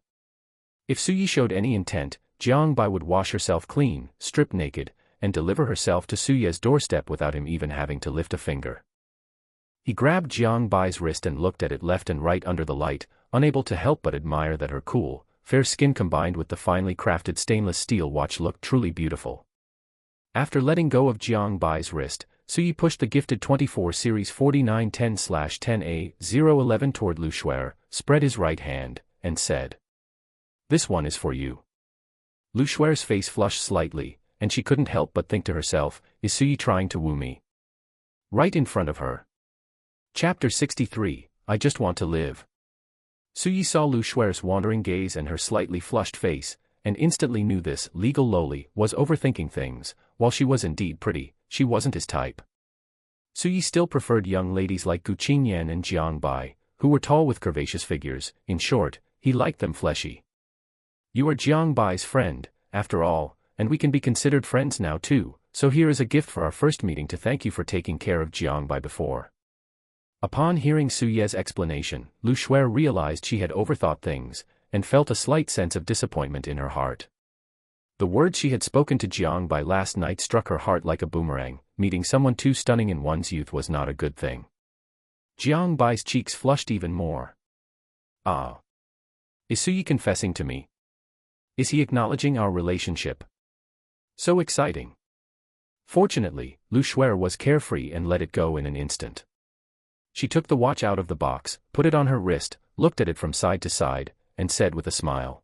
Speaker 1: If Suyi showed any intent, Jiang Bai would wash herself clean, strip naked, and deliver herself to Suyi's doorstep without him even having to lift a finger. He grabbed Jiang Bai's wrist and looked at it left and right under the light, unable to help but admire that her cool, fair skin combined with the finely crafted stainless steel watch looked truly beautiful. After letting go of Jiang Bai's wrist, Suyi pushed the gifted 24 Series 4910/10A011 toward Lu Shuer, spread his right hand, and said, "This one is for you." Lu Shuer's face flushed slightly, and she couldn't help but think to herself, is Suyi trying to woo me? Right in front of her. Chapter 63, I Just Want to Live. Suyi saw Lu Shuer's wandering gaze and her slightly flushed face, and instantly knew this legal loli was overthinking things. While she was indeed pretty, she wasn't his type. Suyi still preferred young ladies like Gu Qingyan and Jiang Bai, who were tall with curvaceous figures. In short, he liked them fleshy. You are Jiang Bai's friend, after all, and we can be considered friends now too, so here is a gift for our first meeting to thank you for taking care of Jiang Bai before. Upon hearing Suyi's explanation, Lu Shuer realized she had overthought things, and felt a slight sense of disappointment in her heart. The words she had spoken to Jiang Bai last night struck her heart like a boomerang. Meeting someone too stunning in one's youth was not a good thing. Jiang Bai's cheeks flushed even more. Ah. Is Suyi confessing to me? Is he acknowledging our relationship? So exciting. Fortunately, Lu Shuer was carefree and let it go in an instant. She took the watch out of the box, put it on her wrist, looked at it from side to side, and said with a smile,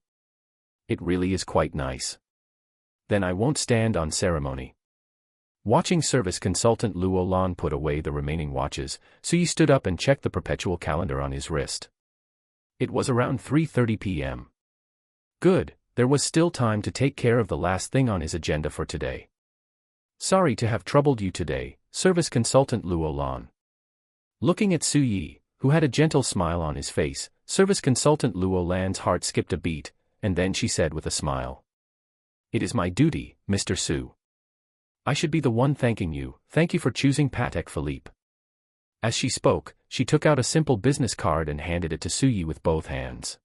Speaker 1: "It really is quite nice. Then I won't stand on ceremony." Watching service consultant Luo Lan put away the remaining watches, Suyi stood up and checked the perpetual calendar on his wrist. It was around 3:30 p.m. Good, there was still time to take care of the last thing on his agenda for today. "Sorry to have troubled you today, service consultant Luo Lan." Looking at Suyi, who had a gentle smile on his face, service consultant Luo Lan's heart skipped a beat, and then she said with a smile, "It is my duty, Mr. Su. I should be the one thanking you. Thank you for choosing Patek Philippe." As she spoke, she took out a simple business card and handed it to Suyi with both hands.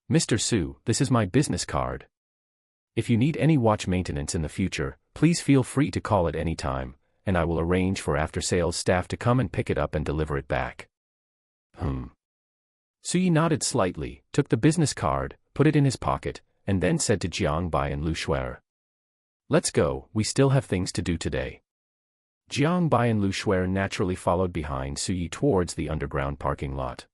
Speaker 1: "Mr. Su, this is my business card. If you need any watch maintenance in the future, please feel free to call at any time, and I will arrange for after-sales staff to come and pick it up and deliver it back." Suyi nodded slightly, took the business card, put it in his pocket, and then said to Jiang Bai and Lu Shuer, "Let's go, we still have things to do today." Jiang Bai and Lu Shuer naturally followed behind Suyi towards the underground parking lot.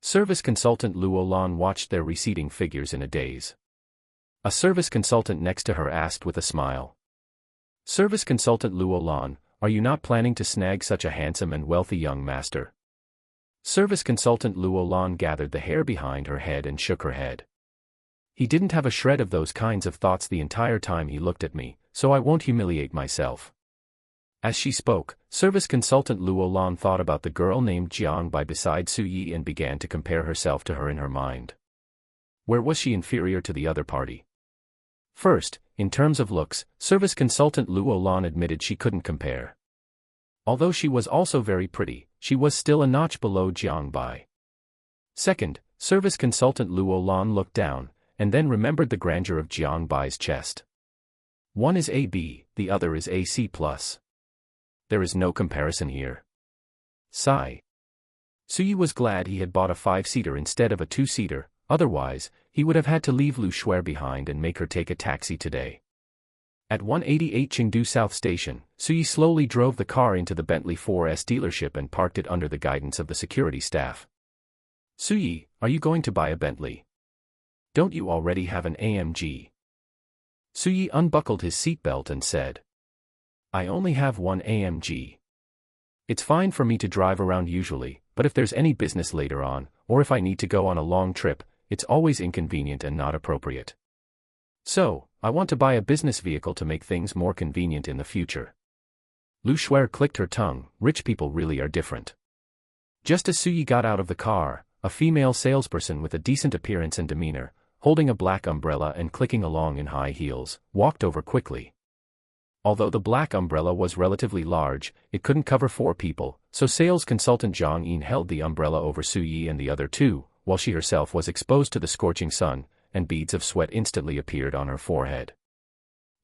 Speaker 1: Service consultant Luo Lan watched their receding figures in a daze. A service consultant next to her asked with a smile, "Service consultant Luo Lan, are you not planning to snag such a handsome and wealthy young master?" Service consultant Luo Lan gathered the hair behind her head and shook her head. "He didn't have a shred of those kinds of thoughts the entire time he looked at me, so I won't humiliate myself." As she spoke, service consultant Luo Lan thought about the girl named Jiang Bai beside Suyi and began to compare herself to her in her mind. Where was she inferior to the other party? First, in terms of looks, service consultant Luo Lan admitted she couldn't compare. Although she was also very pretty, she was still a notch below Jiang Bai. Second, service consultant Luo Lan looked down, and then remembered the grandeur of Jiang Bai's chest. One is AB, the other is AC+. There is no comparison here. Sigh. Suyi was glad he had bought a 5-seater instead of a 2-seater, otherwise, he would have had to leave Lu Shuer behind and make her take a taxi today. At 188 Chengdu South Station, Suyi slowly drove the car into the Bentley 4S dealership and parked it under the guidance of the security staff. "Suyi, are you going to buy a Bentley? Don't you already have an AMG?" Suyi unbuckled his seatbelt and said, "I only have one AMG. It's fine for me to drive around usually, but if there's any business later on, or if I need to go on a long trip, it's always inconvenient and not appropriate. So, I want to buy a business vehicle to make things more convenient in the future." Lu Shuer clicked her tongue. Rich people really are different. Just as Suyi got out of the car, a female salesperson with a decent appearance and demeanor, holding a black umbrella and clicking along in high heels, walked over quickly. Although the black umbrella was relatively large, it couldn't cover 4 people, so sales consultant Zhang Yin held the umbrella over Suyi and the other 2, while she herself was exposed to the scorching sun, and beads of sweat instantly appeared on her forehead.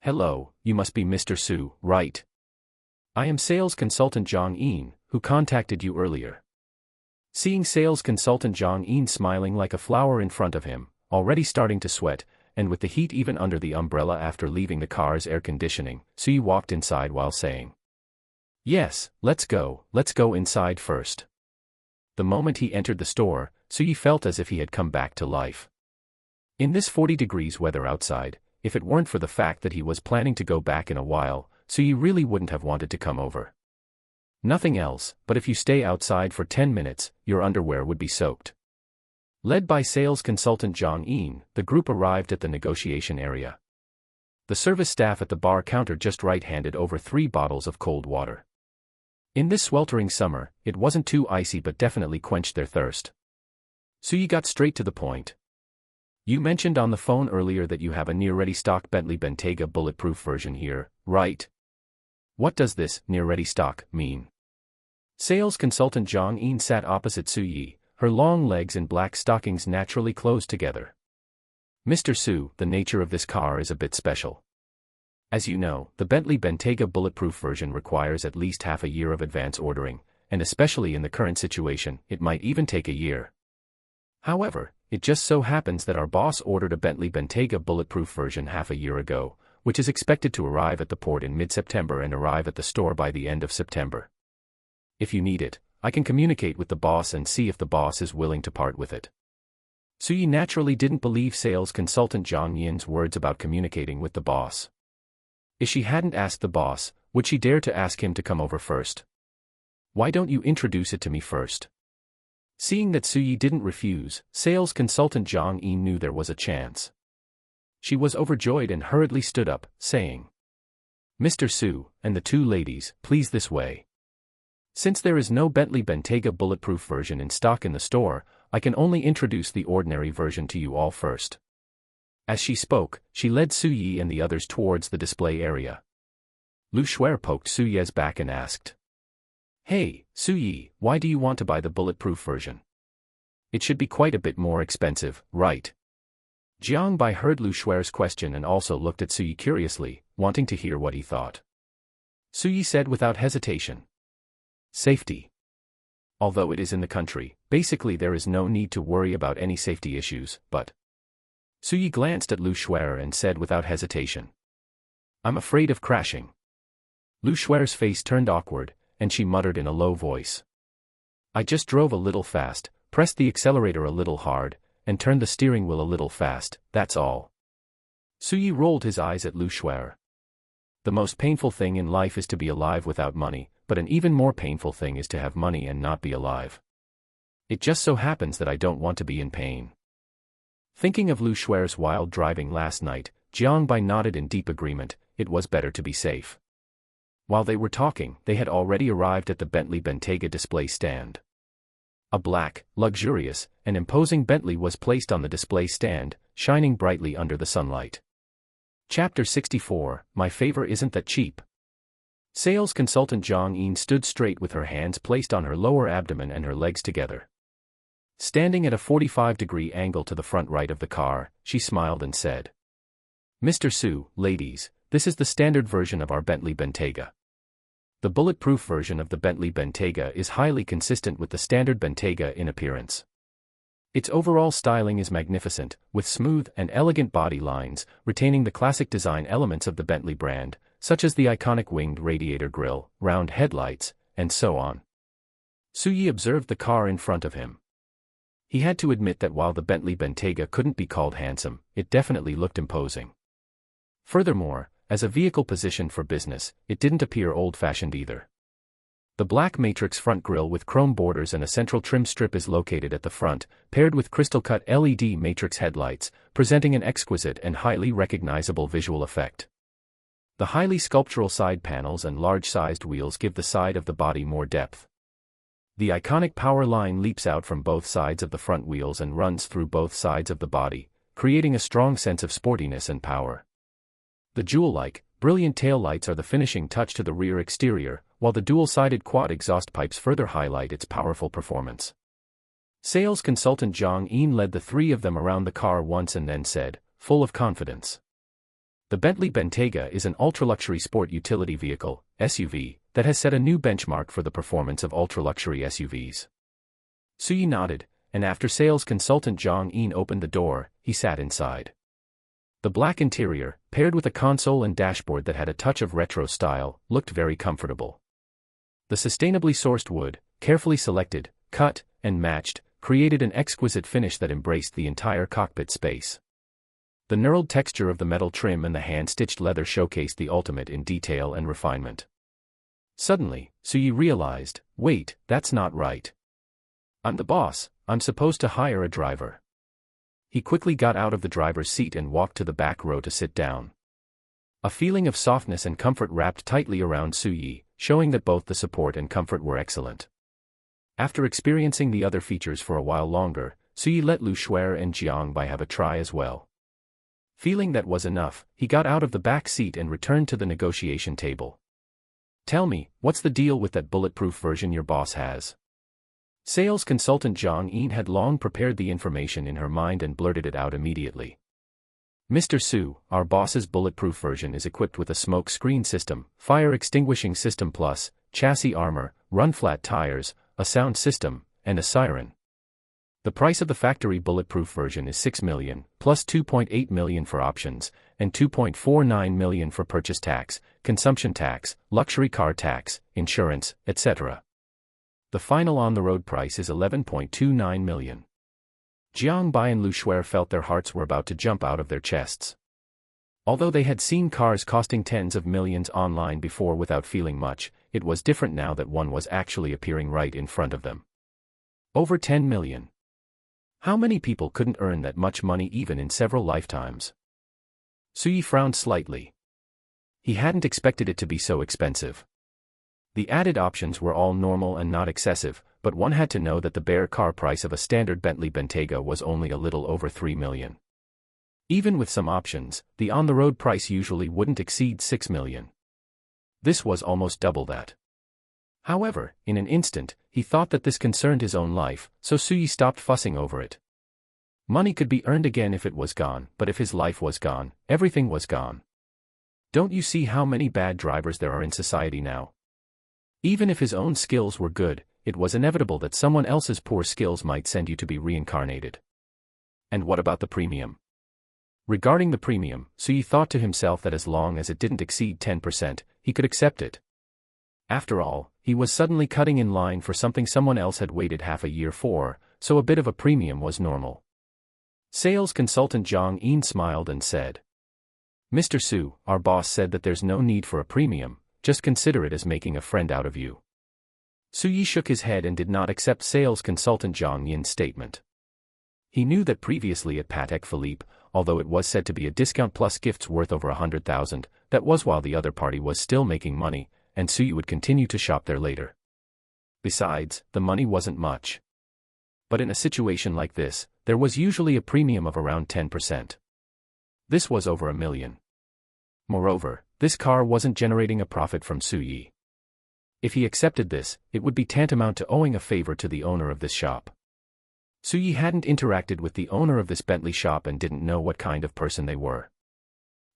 Speaker 1: "Hello, you must be Mr. Su, right? I am sales consultant Zhang Yin, who contacted you earlier." Seeing sales consultant Zhang Yin smiling like a flower in front of him, already starting to sweat, and with the heat even under the umbrella after leaving the car's air conditioning, Suyi walked inside while saying, "Yes, let's go inside first." The moment he entered the store, Suyi felt as if he had come back to life. In this 40 degrees weather outside, if it weren't for the fact that he was planning to go back in a while, Suyi really wouldn't have wanted to come over. Nothing else, but if you stay outside for 10 minutes, your underwear would be soaked. Led by sales consultant Zhang Yin, the group arrived at the negotiation area. The service staff at the bar counter just handed over 3 bottles of cold water. In this sweltering summer, it wasn't too icy but definitely quenched their thirst. Suyi got straight to the point. "You mentioned on the phone earlier that you have a near-ready stock Bentley Bentayga bulletproof version here, right? What does this near-ready stock mean?" Sales consultant Zhang Yin sat opposite Suyi, her long legs and black stockings naturally closed together. "Mr. Su, the nature of this car is a bit special. As you know, the Bentley Bentayga bulletproof version requires at least half a year of advance ordering, and especially in the current situation, it might even take a year. However, it just so happens that our boss ordered a Bentley Bentayga bulletproof version half a year ago, which is expected to arrive at the port in mid-September and arrive at the store by the end of September. If you need it, I can communicate with the boss and see if the boss is willing to part with it. Suyi naturally didn't believe sales consultant Zhang Yin's words about communicating with the boss. If she hadn't asked the boss, would she dare to ask him to come over first? Why don't you introduce it to me first? Seeing that Suyi didn't refuse, sales consultant Zhang Yin knew there was a chance. She was overjoyed and hurriedly stood up, saying, "Mr. Su, and the two ladies, please this way. Since there is no Bentley Bentayga bulletproof version in stock in the store, I can only introduce the ordinary version to you all first." As she spoke, she led Suyi and the others towards the display area. Lu Shuer poked Suyi's back and asked, "Hey, Suyi, why do you want to buy the bulletproof version? It should be quite a bit more expensive, right?" Jiang Bai heard Lu Shuer's question and also looked at Suyi curiously, wanting to hear what he thought. Suyi said without hesitation, "Safety. Although it is in the country, basically there is no need to worry about any safety issues, but..." Suyi glanced at Lu Shuer and said without hesitation, "I'm afraid of crashing." Lu Shuer's face turned awkward, and she muttered in a low voice, "I just drove a little fast, pressed the accelerator a little hard, and turned the steering wheel a little fast, that's all." Suyi rolled his eyes at Lu Shuer. "The most painful thing in life is to be alive without money, but an even more painful thing is to have money and not be alive. It just so happens that I don't want to be in pain." Thinking of Lu Shuer's wild driving last night, Jiang Bai nodded in deep agreement. It was better to be safe. While they were talking, they had already arrived at the Bentley Bentayga display stand. A black, luxurious, and imposing Bentley was placed on the display stand, shining brightly under the sunlight. Chapter 64, My Favor Isn't That Cheap. Sales consultant Zhang Yin stood straight with her hands placed on her lower abdomen and her legs together. Standing at a 45-degree angle to the front right of the car, she smiled and said, "Mr. Su, ladies, this is the standard version of our Bentley Bentayga. The bulletproof version of the Bentley Bentayga is highly consistent with the standard Bentayga in appearance. Its overall styling is magnificent, with smooth and elegant body lines, retaining the classic design elements of the Bentley brand, such as the iconic winged radiator grille, round headlights, and so on." Suyi observed the car in front of him. He had to admit that while the Bentley Bentayga couldn't be called handsome, it definitely looked imposing. Furthermore, as a vehicle positioned for business, it didn't appear old-fashioned either. The black matrix front grille with chrome borders and a central trim strip is located at the front, paired with crystal-cut LED matrix headlights, presenting an exquisite and highly recognizable visual effect. The highly sculptural side panels and large-sized wheels give the side of the body more depth. The iconic power line leaps out from both sides of the front wheels and runs through both sides of the body, creating a strong sense of sportiness and power. The jewel-like, brilliant taillights are the finishing touch to the rear exterior, while the dual-sided quad exhaust pipes further highlight its powerful performance. Sales consultant Zhang Yin led the three of them around the car once and then said, full of confidence, "The Bentley Bentayga is an ultra-luxury sport utility vehicle, SUV, that has set a new benchmark for the performance of ultra-luxury SUVs." Suyi nodded, and after sales consultant Zhang Yin opened the door, he sat inside. The black interior, paired with a console and dashboard that had a touch of retro style, looked very comfortable. The sustainably sourced wood, carefully selected, cut, and matched, created an exquisite finish that embraced the entire cockpit space. The knurled texture of the metal trim and the hand-stitched leather showcased the ultimate in detail and refinement. Suddenly, Suyi realized, wait, that's not right. I'm the boss, I'm supposed to hire a driver. He quickly got out of the driver's seat and walked to the back row to sit down. A feeling of softness and comfort wrapped tightly around Suyi, showing that both the support and comfort were excellent. After experiencing the other features for a while longer, Suyi let Lu Shuer and Jiang Bai have a try as well. Feeling that was enough, he got out of the back seat and returned to the negotiation table. "Tell me, what's the deal with that bulletproof version your boss has?" Sales consultant Zhang Yin had long prepared the information in her mind and blurted it out immediately. "Mr. Su, our boss's bulletproof version is equipped with a smoke screen system, fire extinguishing system plus, chassis armor, run-flat tires, a sound system, and a siren." The price of the factory bulletproof version is 6 million, plus 2.8 million for options, and 2.49 million for purchase tax, consumption tax, luxury car tax, insurance, etc. The final on-the-road price is 11.29 million. Jiang Bai and Lu Shuer felt their hearts were about to jump out of their chests. Although they had seen cars costing tens of millions online before without feeling much, it was different now that one was actually appearing right in front of them. Over 10 million. How many people couldn't earn that much money even in several lifetimes? Suyi frowned slightly. He hadn't expected it to be so expensive. The added options were all normal and not excessive, but one had to know that the bare car price of a standard Bentley Bentayga was only a little over 3 million. Even with some options, the on-the-road price usually wouldn't exceed 6 million. This was almost double that. However, in an instant, he thought that this concerned his own life, so Suyi stopped fussing over it. Money could be earned again if it was gone, but if his life was gone, everything was gone. Don't you see how many bad drivers there are in society now? Even if his own skills were good, it was inevitable that someone else's poor skills might send you to be reincarnated. And what about the premium? Regarding the premium, Suyi thought to himself that as long as it didn't exceed 10%, he could accept it. After all, he was suddenly cutting in line for something someone else had waited half a year for, so a bit of a premium was normal. Sales consultant Zhang Yin smiled and said, "Mr. Su, our boss said that there's no need for a premium, just consider it as making a friend out of you." Suyi shook his head and did not accept sales consultant Zhang Yin's statement. He knew that previously at Patek Philippe, although it was said to be a discount plus gifts worth over 100,000, that was while the other party was still making money, and Suyi would continue to shop there later. Besides, the money wasn't much. But in a situation like this, there was usually a premium of around 10%. This was over 1 million. Moreover, this car wasn't generating a profit from Suyi. If he accepted this, it would be tantamount to owing a favor to the owner of this shop. Suyi hadn't interacted with the owner of this Bentley shop and didn't know what kind of person they were.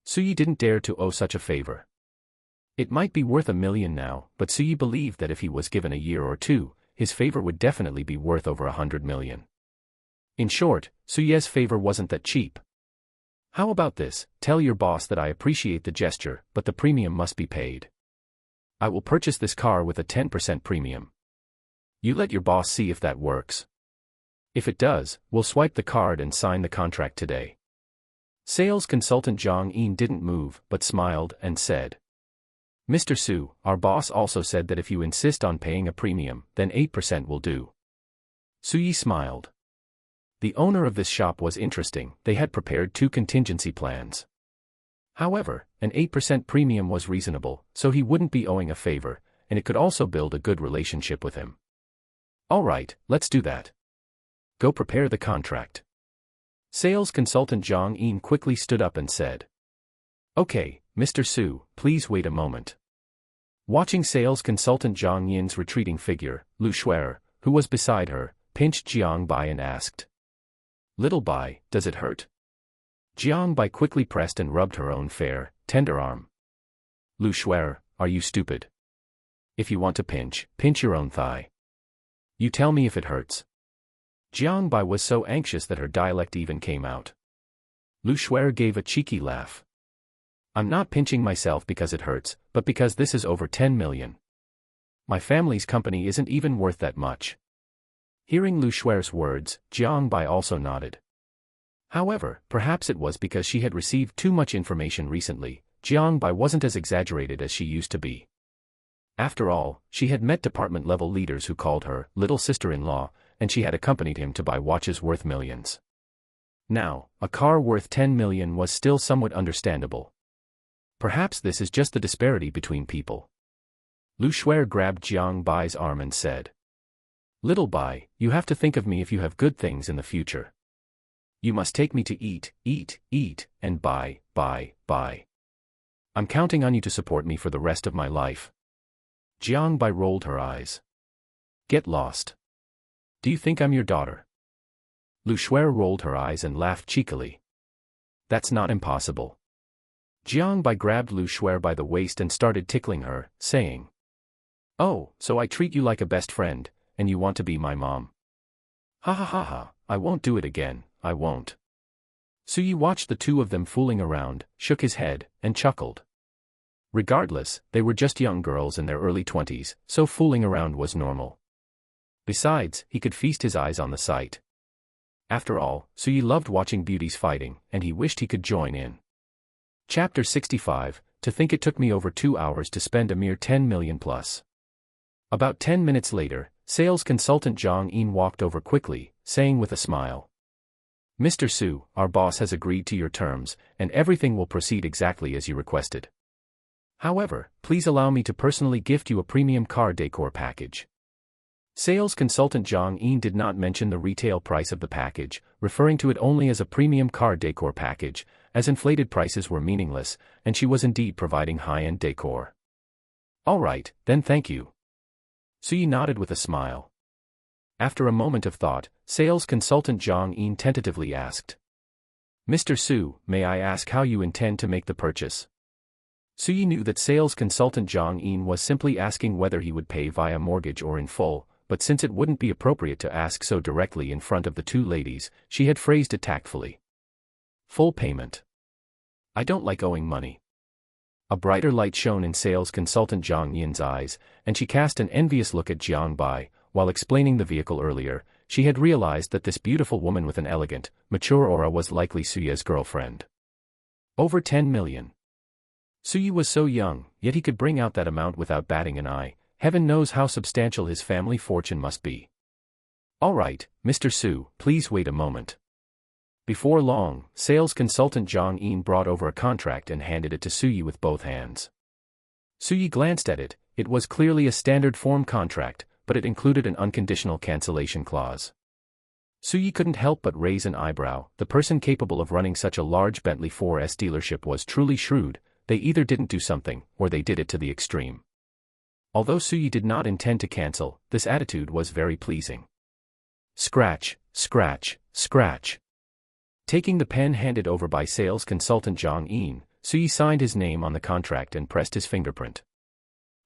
Speaker 1: Suyi didn't dare to owe such a favor. It might be worth 1 million now, but Suyi believed that if he was given a year or two, his favor would definitely be worth over 100 million. In short, Suyi's favor wasn't that cheap. "How about this? Tell your boss that I appreciate the gesture, but the premium must be paid. I will purchase this car with a 10% premium. You let your boss see if that works. If it does, we'll swipe the card and sign the contract today." Sales consultant Zhang Yin didn't move, but smiled and said, "Mr. Su, our boss also said that if you insist on paying a premium, then 8% will do." Suyi smiled. The owner of this shop was interesting. They had prepared 2 contingency plans. However, an 8% premium was reasonable, so he wouldn't be owing a favor, and it could also build a good relationship with him. "All right, let's do that. Go prepare the contract." Sales consultant Zhang Yin quickly stood up and said, "Okay, Mr. Su, please wait a moment." Watching sales consultant Zhang Yin's retreating figure, Lu Shuer, who was beside her, pinched Jiang Bai and asked, "Little Bai, does it hurt?" Jiang Bai quickly pressed and rubbed her own fair, tender arm. "Lu Shuer, are you stupid? If you want to pinch your own thigh. You tell me if it hurts." Jiang Bai was so anxious that her dialect even came out. Lu Shuer gave a cheeky laugh. "I'm not pinching myself because it hurts, but because this is over 10 million. My family's company isn't even worth that much." Hearing Lu Shuer's words, Jiang Bai also nodded. However, perhaps it was because she had received too much information recently. Jiang Bai wasn't as exaggerated as she used to be. After all, she had met department-level leaders who called her little sister-in-law, and she had accompanied him to buy watches worth millions. Now, a car worth 10 million was still somewhat understandable. Perhaps this is just the disparity between people. Lu Shuer grabbed Jiang Bai's arm and said, "Little Bai, you have to think of me if you have good things in the future. You must take me to eat, and buy. I'm counting on you to support me for the rest of my life." Jiang Bai rolled her eyes. "Get lost. Do you think I'm your daughter?" Lu Shuer rolled her eyes and laughed cheekily. "That's not impossible." Jiang Bai grabbed Lu Shuer by the waist and started tickling her, saying, "Oh, so I treat you like a best friend, and you want to be my mom? Ha ha ha ha, I won't do it again, I won't. Suyi watched the two of them fooling around, shook his head, and chuckled. Regardless, they were just young girls in their early 20s, so fooling around was normal. Besides, he could feast his eyes on the sight. After all, Suyi loved watching beauties fighting, and he wished he could join in. Chapter 65, To think it took me over 2 hours to spend a mere 10 million plus. About 10 minutes later, sales consultant Zhang Yin walked over quickly, saying with a smile, Mr. Su, our boss has agreed to your terms, and everything will proceed exactly as you requested. However, please allow me to personally gift you a premium car decor package. Sales consultant Zhang Yin did not mention the retail price of the package, referring to it only as a premium car decor package, as inflated prices were meaningless, and she was indeed providing high-end decor. All right, then thank you. Suyi nodded with a smile. After a moment of thought, sales consultant Zhang Yin tentatively asked, Mr. Su, may I ask how you intend to make the purchase? Suyi knew that sales consultant Zhang Yin was simply asking whether he would pay via mortgage or in full, but since it wouldn't be appropriate to ask so directly in front of the two ladies, she had phrased it tactfully. Full payment. I don't like owing money. A brighter light shone in sales consultant Zhang Yin's eyes, and she cast an envious look at Jiang Bai. While explaining the vehicle earlier, she had realized that this beautiful woman with an elegant, mature aura was likely Suye's girlfriend. Over 10 million. Suyi was so young, yet he could bring out that amount without batting an eye. Heaven knows how substantial his family fortune must be. All right, Mr. Su, please wait a moment. Before long, sales consultant Zhang Yin brought over a contract and handed it to Suyi with both hands. Suyi glanced at it. It was clearly a standard form contract, but it included an unconditional cancellation clause. Suyi couldn't help but raise an eyebrow. The person capable of running such a large Bentley 4S dealership was truly shrewd. They either didn't do something, or they did it to the extreme. Although Suyi did not intend to cancel, this attitude was very pleasing. Scratch, scratch, scratch. Taking the pen handed over by sales consultant Zhang Yin, Suyi signed his name on the contract and pressed his fingerprint.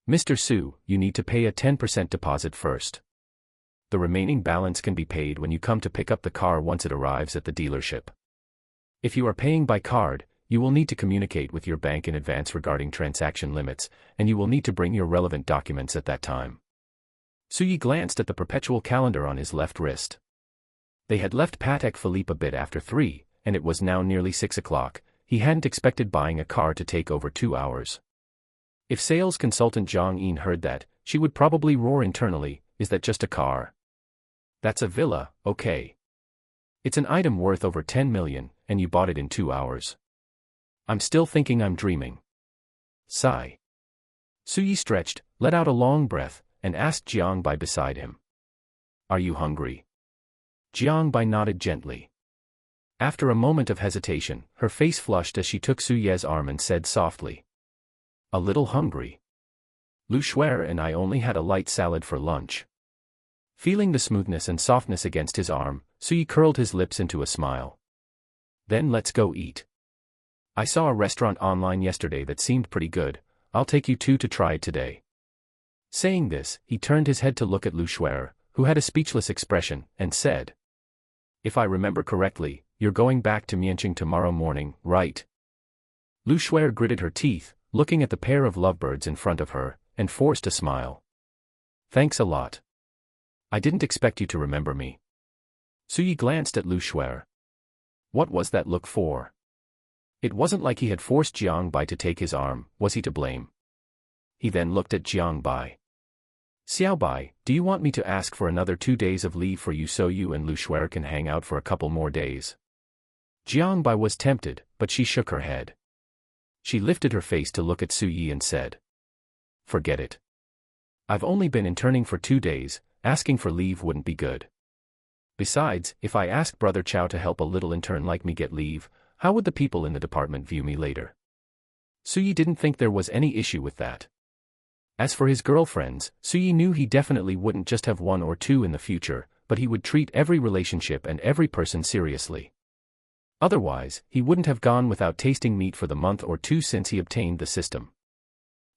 Speaker 1: Mr. Su, you need to pay a 10% deposit first. The remaining balance can be paid when you come to pick up the car once it arrives at the dealership. If you are paying by card, you will need to communicate with your bank in advance regarding transaction limits, and you will need to bring your relevant documents at that time. Suyi glanced at the perpetual calendar on his left wrist. They had left Patek Philippe a bit after 3, and it was now nearly 6 o'clock. He hadn't expected buying a car to take over 2 hours. If sales consultant Zhang Yin heard that, she would probably roar internally, is that just a car? That's a villa, okay. It's an item worth over 10 million, and you bought it in 2 hours. I'm still thinking I'm dreaming. Sigh. Suyi stretched, let out a long breath, and asked Jiang Bai beside him. Are you hungry? Jiang Bai nodded gently. After a moment of hesitation, her face flushed as she took Suye's arm and said softly. A little hungry. Lu Shuer and I only had a light salad for lunch. Feeling the smoothness and softness against his arm, Suyi curled his lips into a smile. Then let's go eat. I saw a restaurant online yesterday that seemed pretty good. I'll take you two to try it today. Saying this, he turned his head to look at Lu Shuer, who had a speechless expression, and said, If I remember correctly, you're going back to Mianqing tomorrow morning, right? Lu Shuer gritted her teeth, looking at the pair of lovebirds in front of her, and forced a smile. Thanks a lot. I didn't expect you to remember me. Suyi glanced at Lu Shuer. What was that look for? It wasn't like he had forced Jiang Bai to take his arm, was he to blame? He then looked at Jiang Bai. Xiao Bai, do you want me to ask for another 2 days of leave for you so you and Lu Shuer can hang out for a couple more days? Jiang Bai was tempted, but she shook her head. She lifted her face to look at Suyi and said, Forget it. I've only been interning for 2 days, asking for leave wouldn't be good. Besides, if I ask Brother Chow to help a little intern like me get leave, how would the people in the department view me later? Suyi didn't think there was any issue with that. As for his girlfriends, Suyi knew he definitely wouldn't just have 1 or 2 in the future, but he would treat every relationship and every person seriously. Otherwise, he wouldn't have gone without tasting meat for the month or 2 since he obtained the system.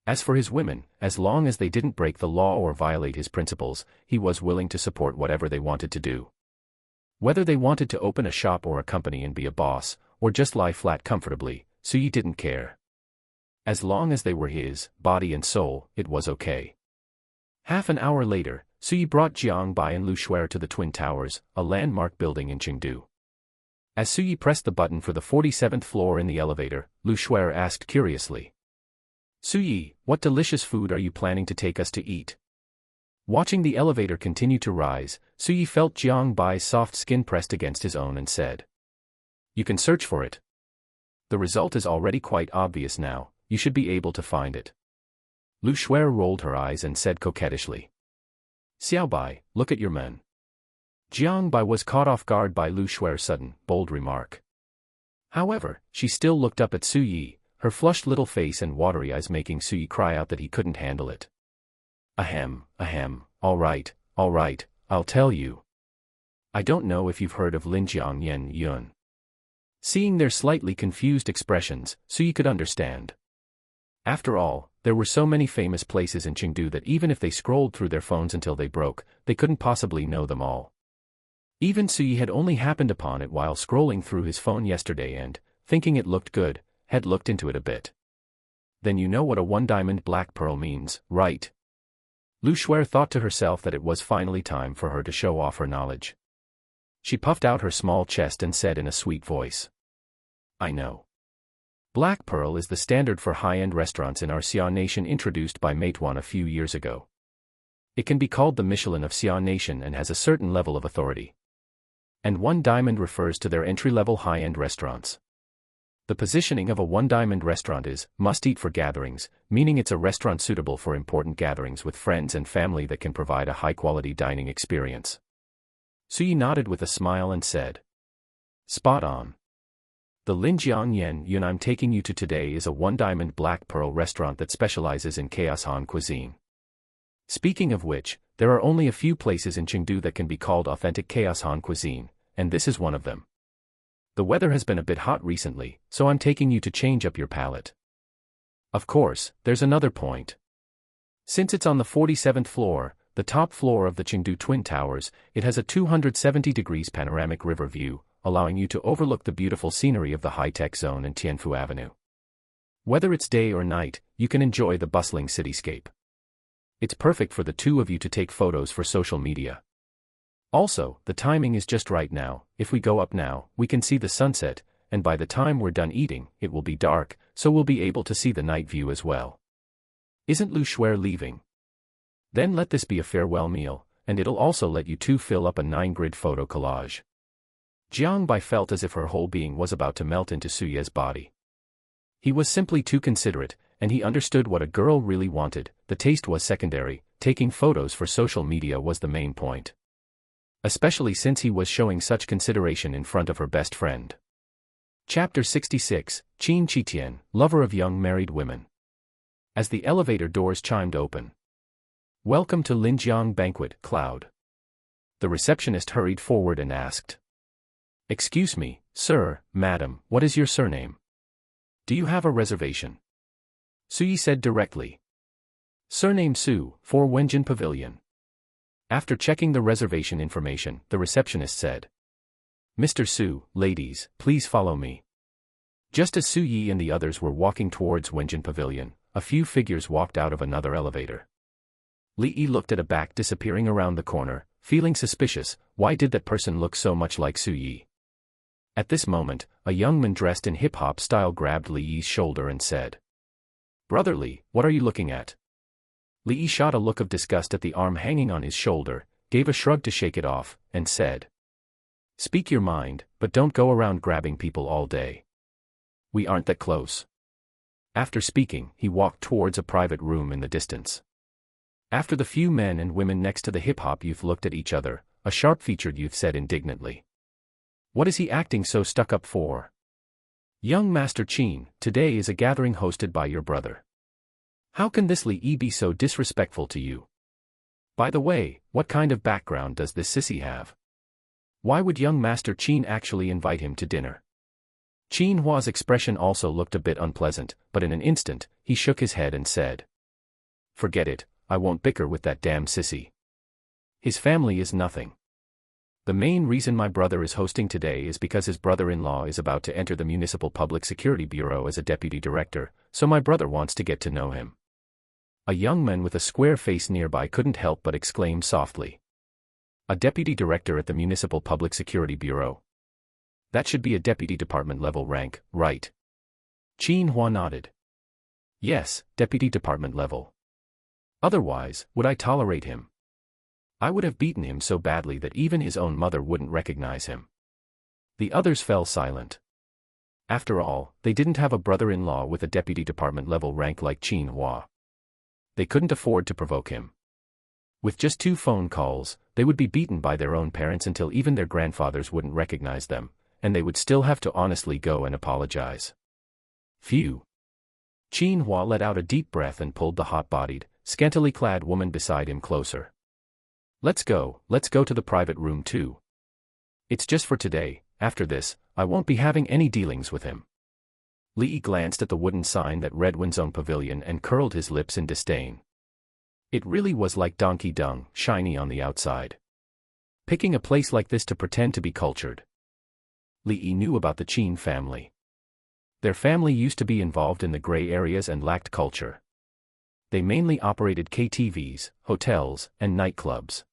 Speaker 1: As for his women, as long as they didn't break the law or violate his principles, he was willing to support whatever they wanted to do. Whether they wanted to open a shop or a company and be a boss, or just lie flat comfortably, Suyi didn't care. As long as they were his, body and soul, it was okay. Half an hour later, Suyi brought Jiang Bai and Lu Shuer to the Twin Towers, a landmark building in Chengdu. As Suyi pressed the button for the 47th floor in the elevator, Lu Shuer asked curiously, "Suyi, what delicious food are you planning to take us to eat?" Watching the elevator continue to rise, Suyi felt Jiang Bai's soft skin pressed against his own and said, "You can search for it. The result is already quite obvious now, you should be able to find it." Lu Shuer rolled her eyes and said coquettishly, "Xiao Bai, look at your men." Jiang Bai was caught off guard by Lu Shuer's sudden, bold remark. However, she still looked up at Suyi, her flushed little face and watery eyes making Suyi cry out that he couldn't handle it. Ahem, all right, I'll tell you. I don't know if you've heard of Linjiang Yen Yun. Seeing their slightly confused expressions, Suyi could understand. After all, there were so many famous places in Chengdu that even if they scrolled through their phones until they broke, they couldn't possibly know them all. Even Suyi had only happened upon it while scrolling through his phone yesterday and, thinking it looked good, had looked into it a bit. Then you know what a one-diamond black pearl means, right? Lu Shuer thought to herself that it was finally time for her to show off her knowledge. She puffed out her small chest and said in a sweet voice, "I know. Black pearl is the standard for high-end restaurants in our Xia Nation introduced by Meituan a few years ago. It can be called the Michelin of Xia Nation and has a certain level of authority. And one diamond refers to their entry-level high-end restaurants. The positioning of a one-diamond restaurant is must-eat for gatherings, meaning it's a restaurant suitable for important gatherings with friends and family that can provide a high-quality dining experience." Suyi nodded with a smile and said, "Spot on. The Linjiang Yen Yun I'm taking you to today is a one-diamond black pearl restaurant that specializes in Chaos Han cuisine. Speaking of which, there are only a few places in Chengdu that can be called authentic Chaos Han cuisine, and this is one of them. The weather has been a bit hot recently, so I'm taking you to change up your palate. Of course, there's another point. Since it's on the 47th floor, the top floor of the Chengdu Twin Towers, it has a 270 degrees panoramic river view, allowing you to overlook the beautiful scenery of the high-tech zone and Tianfu Avenue. Whether it's day or night, you can enjoy the bustling cityscape. It's perfect for the two of you to take photos for social media. Also, the timing is just right now. If we go up now, we can see the sunset, and by the time we're done eating, it will be dark, so we'll be able to see the night view as well. Isn't Lu Shuer leaving? Then let this be a farewell meal, and it'll also let you two fill up a 9-grid photo collage." Jiang Bai felt as if her whole being was about to melt into Suyi's body. He was simply too considerate, and he understood what a girl really wanted. The taste was secondary, taking photos for social media was the main point. Especially since he was showing such consideration in front of her best friend. Chapter 66, Qin Qitian, Lover of Young Married Women. As the elevator doors chimed open. "Welcome to Linjiang Banquet, Cloud." The receptionist hurried forward and asked, "Excuse me, sir, madam, what is your surname? Do you have a reservation?" Suyi said directly. "Surname Su, for Wenjin Pavilion." After checking the reservation information, the receptionist said, "Mr. Su, ladies, please follow me." Just as Suyi and the others were walking towards Wenjin Pavilion, a few figures walked out of another elevator. Li Yi looked at a back disappearing around the corner, feeling suspicious. Why did that person look so much like Suyi? At this moment, a young man dressed in hip-hop style grabbed Li Yi's shoulder and said, "Brother Li, what are you looking at?" Li Yi shot a look of disgust at the arm hanging on his shoulder, gave a shrug to shake it off, and said, "Speak your mind, but don't go around grabbing people all day. We aren't that close." After speaking, he walked towards a private room in the distance. After the few men and women next to the hip-hop youth looked at each other, a sharp-featured youth said indignantly, "What is he acting so stuck up for? Young Master Qin, today is a gathering hosted by your brother. How can this Li Yi be so disrespectful to you? By the way, what kind of background does this sissy have? Why would young Master Qin actually invite him to dinner?" Qin Hua's expression also looked a bit unpleasant, but in an instant, he shook his head and said, "Forget it, I won't bicker with that damn sissy. His family is nothing. The main reason my brother is hosting today is because his brother-in-law is about to enter the Municipal Public Security Bureau as a deputy director, so my brother wants to get to know him. A young man with a square face nearby couldn't help but exclaim softly. A deputy director at the Municipal Public Security Bureau. That should be a deputy department level rank, right? Qin Hua nodded. Yes, deputy department level. Otherwise, would I tolerate him? I would have beaten him so badly that even his own mother wouldn't recognize him. The others fell silent. After all, they didn't have a brother-in-law with a deputy department level rank like Qin Hua. They couldn't afford to provoke him. With just 2 phone calls, they would be beaten by their own parents until even their grandfathers wouldn't recognize them, and they would still have to honestly go and apologize. Phew. Qin Hua let out a deep breath and pulled the hot-bodied, scantily clad woman beside him closer. Let's go to the private room too. It's just for today, after this, I won't be having any dealings with him. Li glanced at the wooden sign that read Wenzhong Pavilion and curled his lips in disdain. It really was like donkey dung, shiny on the outside. Picking a place like this to pretend to be cultured. Li knew about the Qin family. Their family used to be involved in the gray areas and lacked culture. They mainly operated KTVs, hotels, and nightclubs.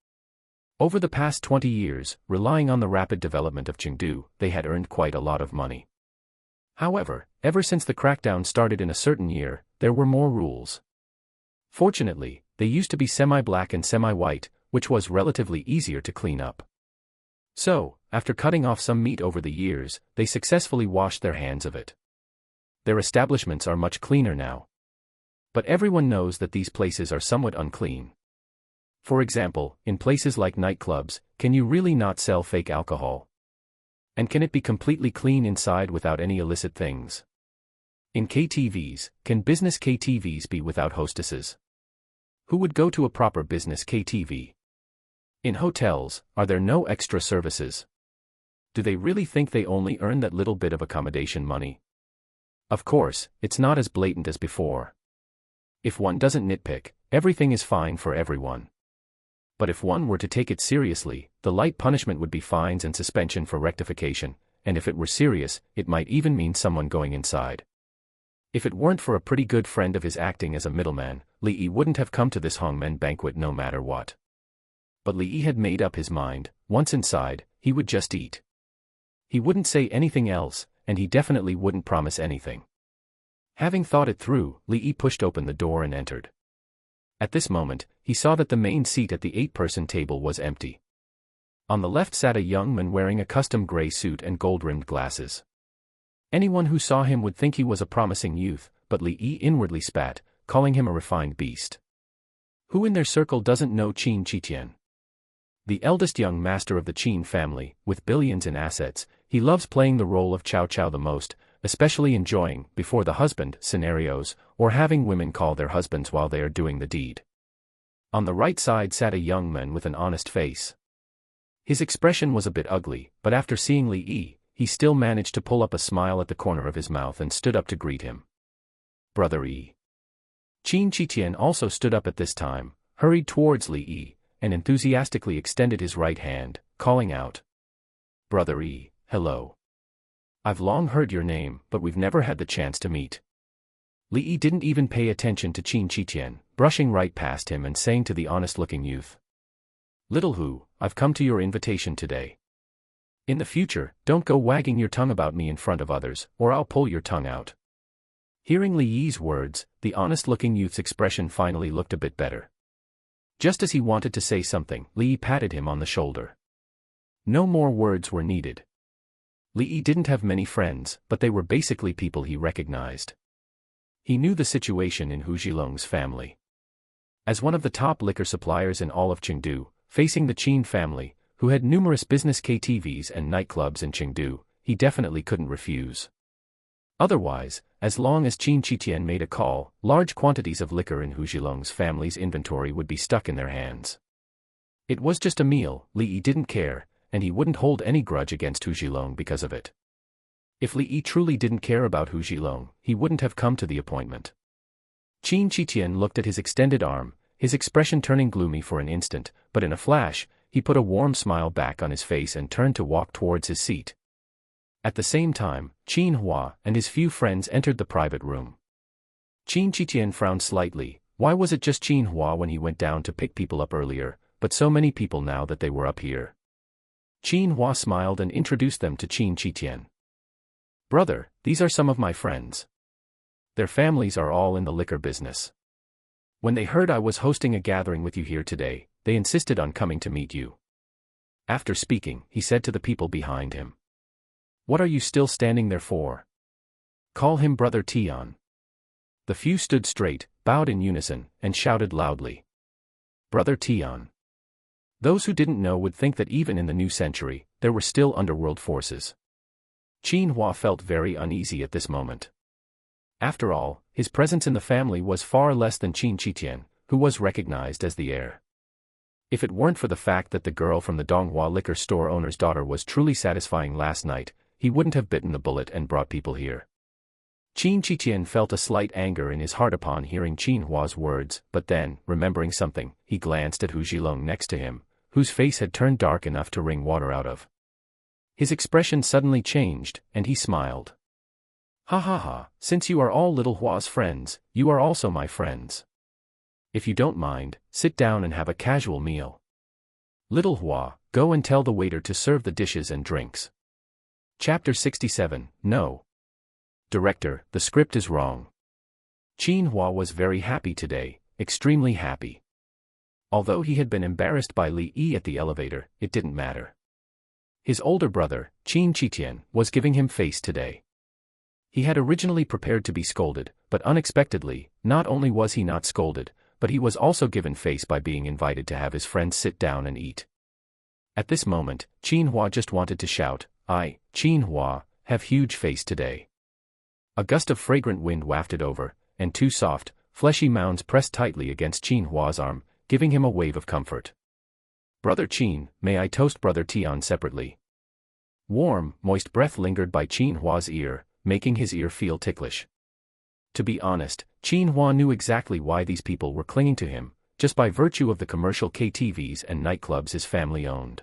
Speaker 1: Over the past 20 years, relying on the rapid development of Chengdu, they had earned quite a lot of money. However, ever since the crackdown started in a certain year, there were more rules. Fortunately, they used to be semi-black and semi-white, which was relatively easier to clean up. So, after cutting off some meat over the years, they successfully washed their hands of it. Their establishments are much cleaner now. But everyone knows that these places are somewhat unclean. For example, in places like nightclubs, can you really not sell fake alcohol? And can it be completely clean inside without any illicit things? In KTVs, can business KTVs be without hostesses? Who would go to a proper business KTV? In hotels, are there no extra services? Do they really think they only earn that little bit of accommodation money? Of course, it's not as blatant as before. If one doesn't nitpick, everything is fine for everyone. But if one were to take it seriously, the light punishment would be fines and suspension for rectification, and if it were serious, it might even mean someone going inside. If it weren't for a pretty good friend of his acting as a middleman, Li wouldn't have come to this Hongmen banquet no matter what. But Li had made up his mind, once inside, he would just eat. He wouldn't say anything else, and he definitely wouldn't promise anything. Having thought it through, Li pushed open the door and entered. At this moment, he saw that the main seat at the 8-person table was empty. On the left sat a young man wearing a custom gray suit and gold-rimmed glasses. Anyone who saw him would think he was a promising youth, but Li inwardly spat, calling him a refined beast. Who in their circle doesn't know Qin Qitian? The eldest young master of the Qin family, with billions in assets, he loves playing the role of Chow Chow the most, especially enjoying, before the husband, scenarios, or having women call their husbands while they are doing the deed. On the right side sat a young man with an honest face. His expression was a bit ugly, but after seeing Li, he still managed to pull up a smile at the corner of his mouth and stood up to greet him. Brother Yi. Qin Qitian also stood up at this time, hurried towards Li, and enthusiastically extended his right hand, calling out. Brother Yi, hello. I've long heard your name, but we've never had the chance to meet. Li didn't even pay attention to Qin Qitian, brushing right past him and saying to the honest-looking youth. Little Hu, I've come to your invitation today. In the future, don't go wagging your tongue about me in front of others, or I'll pull your tongue out. Hearing Li Yi's words, the honest-looking youth's expression finally looked a bit better. Just as he wanted to say something, Li Yi patted him on the shoulder. No more words were needed. Li Yi didn't have many friends, but they were basically people he recognized. He knew the situation in Hu Zhilong's family. As one of the top liquor suppliers in all of Chengdu, facing the Qin family, who had numerous business KTVs and nightclubs in Chengdu, he definitely couldn't refuse. Otherwise, as long as Qin Qitian made a call, large quantities of liquor in Hu Zhilong's family's inventory would be stuck in their hands. It was just a meal, Li Yi didn't care, and he wouldn't hold any grudge against Hu Zhilong because of it. If Li Yi truly didn't care about Hu Zhilong, he wouldn't have come to the appointment. Qin Qitian looked at his extended arm, his expression turning gloomy for an instant, but in a flash, he put a warm smile back on his face and turned to walk towards his seat. At the same time, Qin Hua and his few friends entered the private room. Qin Qitian frowned slightly. Why was it just Qin Hua when he went down to pick people up earlier, but so many people now that they were up here? Qin Hua smiled and introduced them to Qin Qitian. Brother, these are some of my friends. Their families are all in the liquor business. When they heard I was hosting a gathering with you here today, they insisted on coming to meet you. After speaking, he said to the people behind him. What are you still standing there for? Call him Brother Tian. The few stood straight, bowed in unison, and shouted loudly. Brother Tian. Those who didn't know would think that even in the new century, there were still underworld forces. Qin Hua felt very uneasy at this moment. After all, his presence in the family was far less than Qin Qitian, who was recognized as the heir. If it weren't for the fact that the girl from the Donghua liquor store owner's daughter was truly satisfying last night, he wouldn't have bitten the bullet and brought people here. Qin Qitian felt a slight anger in his heart upon hearing Qin Hua's words, but then, remembering something, he glanced at Hu Zhilong next to him, whose face had turned dark enough to wring water out of. His expression suddenly changed, and he smiled. Ha ha ha, since you are all little Hua's friends, you are also my friends. If you don't mind, sit down and have a casual meal. Little Hua, go and tell the waiter to serve the dishes and drinks. Chapter 67, No. Director, the script is wrong. Qin Hua was very happy today, extremely happy. Although he had been embarrassed by Li Yi at the elevator, it didn't matter. His older brother, Qin Qitian, was giving him face today. He had originally prepared to be scolded, but unexpectedly, not only was he not scolded, but he was also given face by being invited to have his friends sit down and eat. At this moment, Qin Hua just wanted to shout, I, Qin Hua, have huge face today. A gust of fragrant wind wafted over, and two soft, fleshy mounds pressed tightly against Qin Hua's arm, giving him a wave of comfort. Brother Qin, may I toast Brother Tian separately? Warm, moist breath lingered by Qin Hua's ear, making his ear feel ticklish. To be honest, Qin Hua knew exactly why these people were clinging to him, just by virtue of the commercial KTVs and nightclubs his family owned.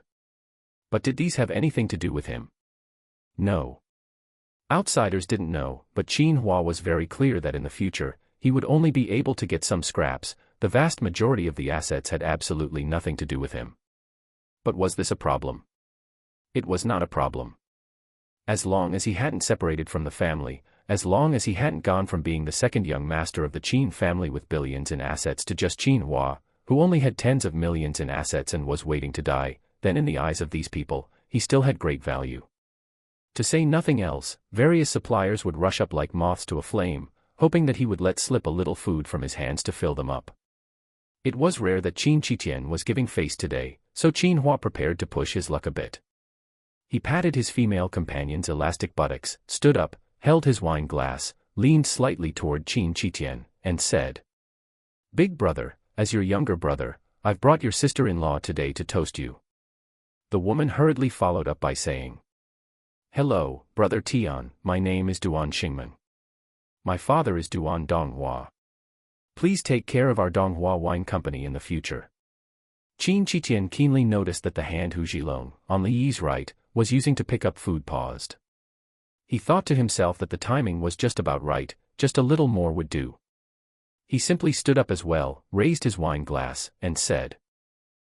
Speaker 1: But did these have anything to do with him? No. Outsiders didn't know, but Qin Hua was very clear that in the future, he would only be able to get some scraps. The vast majority of the assets had absolutely nothing to do with him. But was this a problem? It was not a problem. As long as he hadn't separated from the family, as long as he hadn't gone from being the second young master of the Qin family with billions in assets to just Qin Hua, who only had tens of millions in assets and was waiting to die, then in the eyes of these people, he still had great value. To say nothing else, various suppliers would rush up like moths to a flame, hoping that he would let slip a little food from his hands to fill them up. It was rare that Qin Qitian was giving face today, so Qin Hua prepared to push his luck a bit. He patted his female companion's elastic buttocks, stood up, held his wine glass, leaned slightly toward Qin Qitian, and said, Big brother, as your younger brother, I've brought your sister-in-law today to toast you. The woman hurriedly followed up by saying, Hello, Brother Tian, my name is Duan Xingmen. My father is Duan Donghua. Please take care of our Donghua Wine Company in the future. Qin Qitian keenly noticed that the hand Hu Zhilong, on Li Yi's right, was using to pick up food paused. He thought to himself that the timing was just about right, just a little more would do. He simply stood up as well, raised his wine glass, and said,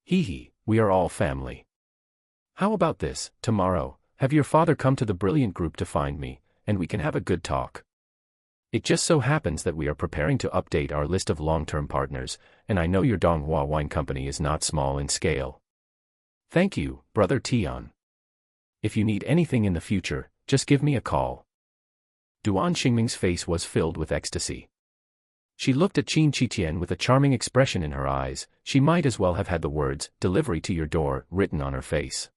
Speaker 1: Hee, we are all family. How about this, tomorrow, have your father come to the brilliant group to find me, and we can have a good talk. It just so happens that we are preparing to update our list of long-term partners, and I know your Donghua Wine Company is not small in scale. Thank you, Brother Tian. If you need anything in the future, just give me a call. Duan Xingming's face was filled with ecstasy. She looked at Qin Qitian with a charming expression in her eyes. She might as well have had the words, delivery to your door, written on her face.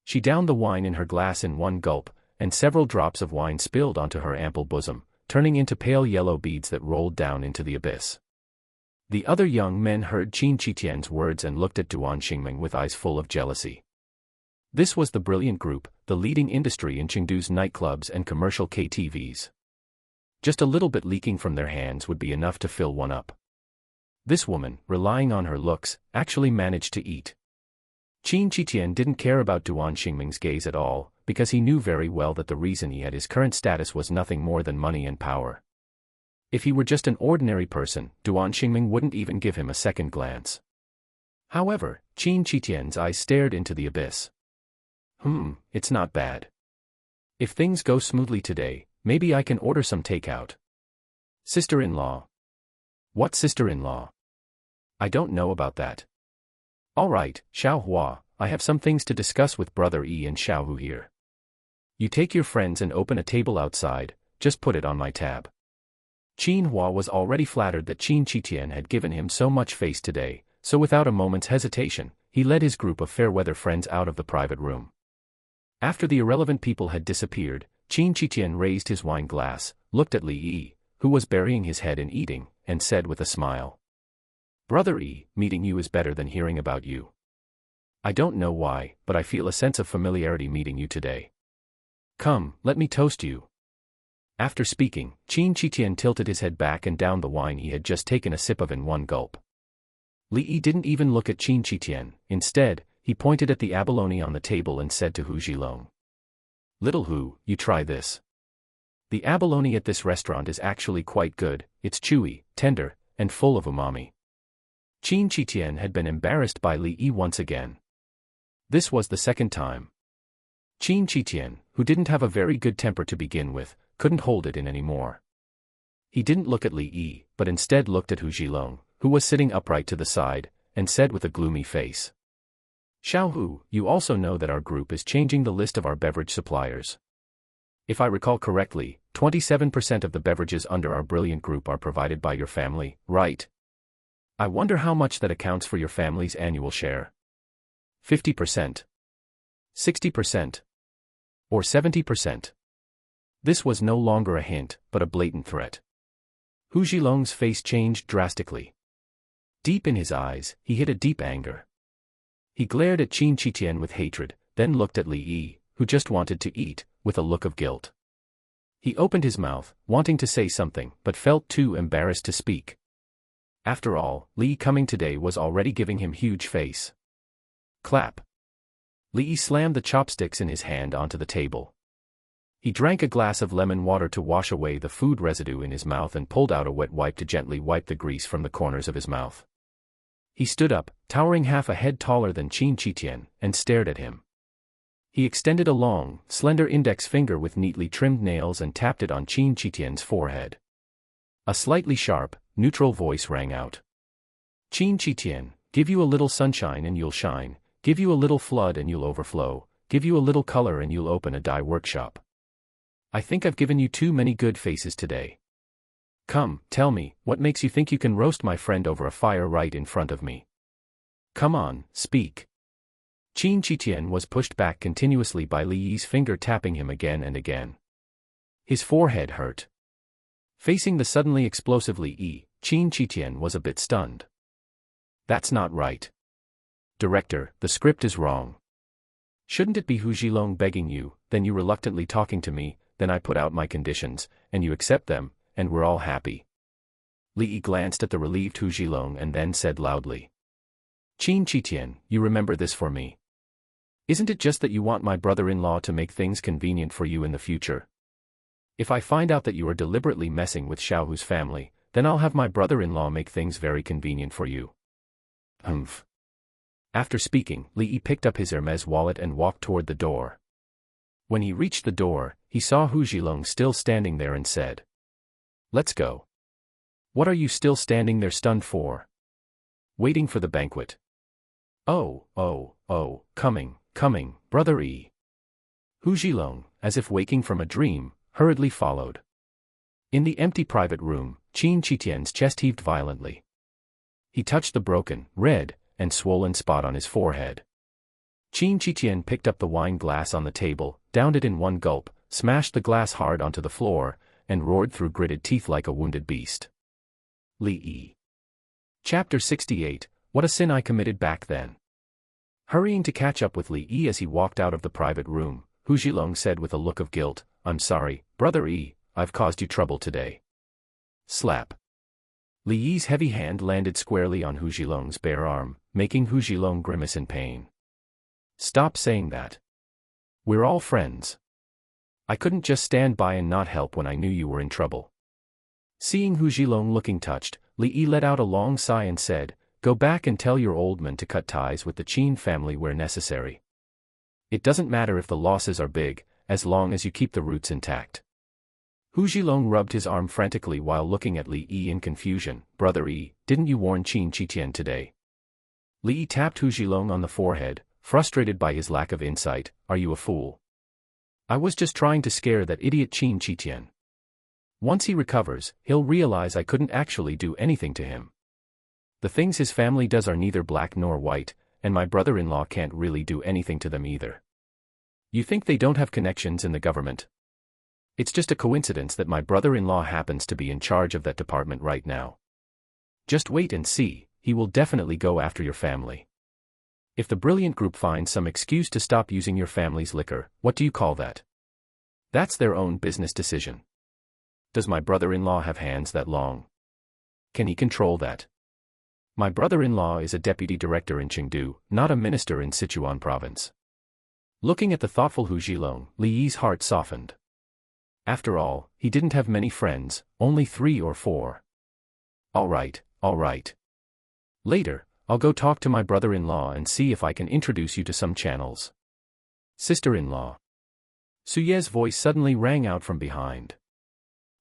Speaker 1: She downed the wine in her glass in one gulp, and several drops of wine spilled onto her ample bosom, turning into pale yellow beads that rolled down into the abyss. The other young men heard Qin Qitian's words and looked at Duan Xingming with eyes full of jealousy. This was the brilliant group, the leading industry in Chengdu's nightclubs and commercial KTVs. Just a little bit leaking from their hands would be enough to fill one up. This woman, relying on her looks, actually managed to eat. Qin Qitian didn't care about Duan Xingming's gaze at all, because he knew very well that the reason he had his current status was nothing more than money and power. If he were just an ordinary person, Duan Xingming wouldn't even give him a second glance. However, Qin Qitian's eyes stared into the abyss. It's not bad. If things go smoothly today, maybe I can order some takeout. Sister-in-law. What sister-in-law? I don't know about that. All right, Xiao Hua, I have some things to discuss with Brother Yi and Xiao Hu here. You take your friends and open a table outside, just put it on my tab. Qin Hua was already flattered that Qin Qitian had given him so much face today, so without a moment's hesitation, he led his group of fair-weather friends out of the private room. After the irrelevant people had disappeared, Qin Qitian raised his wine glass, looked at Li Yi, who was burying his head in eating, and said with a smile, Brother Yi, meeting you is better than hearing about you. I don't know why, but I feel a sense of familiarity meeting you today. Come, let me toast you. After speaking, Qin Qitian tilted his head back and downed the wine he had just taken a sip of in one gulp. Li Yi didn't even look at Qin Qitian. Instead, he pointed at the abalone on the table and said to Hu Zhilong, Little Hu, you try this. The abalone at this restaurant is actually quite good, it's chewy, tender, and full of umami. Qin Qitian had been embarrassed by Li Yi once again. This was the second time. Qin Qitian, who didn't have a very good temper to begin with, couldn't hold it in anymore. He didn't look at Li Yi, but instead looked at Hu Zhilong, who was sitting upright to the side, and said with a gloomy face, Xiao Hu, you also know that our group is changing the list of our beverage suppliers. If I recall correctly, 27% of the beverages under our brilliant group are provided by your family, right? I wonder how much that accounts for your family's annual share. 50%? 60%? Or 70%? This was no longer a hint, but a blatant threat. Hu Zhilong's face changed drastically. Deep in his eyes, he hid a deep anger. He glared at Qin Qitian with hatred, then looked at Li Yi, who just wanted to eat, with a look of guilt. He opened his mouth, wanting to say something, but felt too embarrassed to speak. After all, Li Yi coming today was already giving him huge face. Clap. Li Yi slammed the chopsticks in his hand onto the table. He drank a glass of lemon water to wash away the food residue in his mouth and pulled out a wet wipe to gently wipe the grease from the corners of his mouth. He stood up, towering half a head taller than Qin Qitian, and stared at him. He extended a long, slender index finger with neatly trimmed nails and tapped it on Qin Qitian's forehead. A slightly sharp, neutral voice rang out. Qin Qitian, give you a little sunshine and you'll shine, give you a little flood and you'll overflow, give you a little color and you'll open a dye workshop. I think I've given you too many good faces today. Come, tell me, what makes you think you can roast my friend over a fire right in front of me? Come on, speak. Qin Qitian was pushed back continuously by Li Yi's finger tapping him again and again. His forehead hurt. Facing the suddenly explosive Li Yi, Qin Qitian was a bit stunned. That's not right. Director, the script is wrong. Shouldn't it be Hu Zhilong begging you, then you reluctantly talking to me, then I put out my conditions, and you accept them, and we're all happy? Li Yi glanced at the relieved Hu Zhilong and then said loudly. Qin Qitian, you remember this for me. Isn't it just that you want my brother-in-law to make things convenient for you in the future? If I find out that you are deliberately messing with Xiao Hu's family, then I'll have my brother-in-law make things very convenient for you. Humph. After speaking, Li Yi picked up his Hermes wallet and walked toward the door. When he reached the door, he saw Hu Zhilong still standing there and said, Let's go. What are you still standing there stunned for? Waiting for the banquet. Oh, coming, Brother Yi. Hu Zhilong, as if waking from a dream, hurriedly followed. In the empty private room, Qin Qitian's chest heaved violently. He touched the broken, red, and swollen spot on his forehead. Qin Qitian picked up the wine glass on the table, downed it in one gulp, smashed the glass hard onto the floor, and roared through gritted teeth like a wounded beast. Li Yi. Chapter 68, What a Sin I Committed Back Then. Hurrying to catch up with Li Yi as he walked out of the private room, Hu Zhilong said with a look of guilt, I'm sorry, Brother Yi, I've caused you trouble today. Slap. Li Yi's heavy hand landed squarely on Hu Zhilong's bare arm, making Hu Zhilong grimace in pain. Stop saying that. We're all friends. I couldn't just stand by and not help when I knew you were in trouble. Seeing Hu Zhilong looking touched, Li Yi let out a long sigh and said, "Go back and tell your old man to cut ties with the Qin family where necessary. It doesn't matter if the losses are big, as long as you keep the roots intact." Hu Zhilong rubbed his arm frantically while looking at Li Yi in confusion. "Brother Yi, didn't you warn Qin Qitian today?" Li Yi tapped Hu Zhilong on the forehead, frustrated by his lack of insight. "Are you a fool? I was just trying to scare that idiot Qin Qitian. Once he recovers, he'll realize I couldn't actually do anything to him. The things his family does are neither black nor white, and my brother-in-law can't really do anything to them either. You think they don't have connections in the government? It's just a coincidence that my brother-in-law happens to be in charge of that department right now. Just wait and see, he will definitely go after your family. If the brilliant group finds some excuse to stop using your family's liquor, what do you call that? That's their own business decision. Does my brother-in-law have hands that long? Can he control that? My brother-in-law is a deputy director in Chengdu, not a minister in Sichuan province." Looking at the thoughtful Hu Zhilong, Li Yi's heart softened. After all, he didn't have many friends, only 3 or 4. All right. Later, I'll go talk to my brother-in-law and see if I can introduce you to some channels. Sister-in-law. Su Ye's voice suddenly rang out from behind.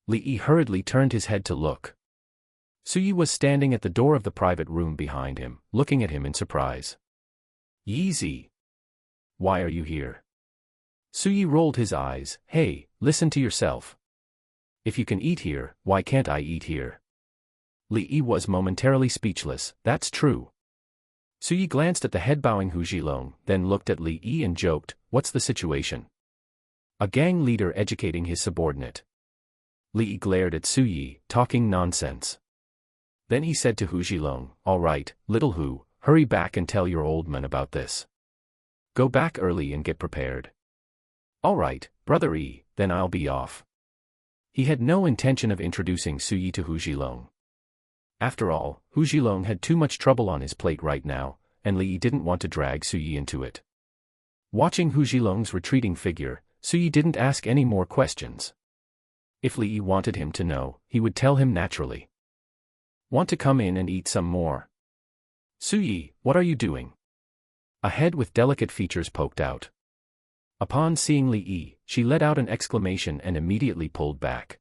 Speaker 1: Li Yi hurriedly turned his head to look. Su Yi was standing at the door of the private room behind him, looking at him in surprise. "Yi, why are you here?" Su Yi rolled his eyes. "Hey, listen to yourself. If you can eat here, why can't I eat here?" Li Yi was momentarily speechless. "That's true." Su Yi glanced at the head-bowing Hu Zhilong, then looked at Li Yi and joked, "What's the situation? A gang leader educating his subordinate." Li Yi glared at Su Yi, talking nonsense. Then he said to Hu Zhilong, "All right, little Hu, hurry back and tell your old man about this. Go back early and get prepared." "All right, brother Yi, then I'll be off." He had no intention of introducing Su Yi to Hu Zhilong. After all, Hu Zhilong had too much trouble on his plate right now, and Li Yi didn't want to drag Su Yi into it. Watching Hu Zhilong's retreating figure, Su Yi didn't ask any more questions. If Li Yi wanted him to know, he would tell him naturally. "Want to come in and eat some more?" "Su Yi, what are you doing?" A head with delicate features poked out. Upon seeing Li Yi, she let out an exclamation and immediately pulled back.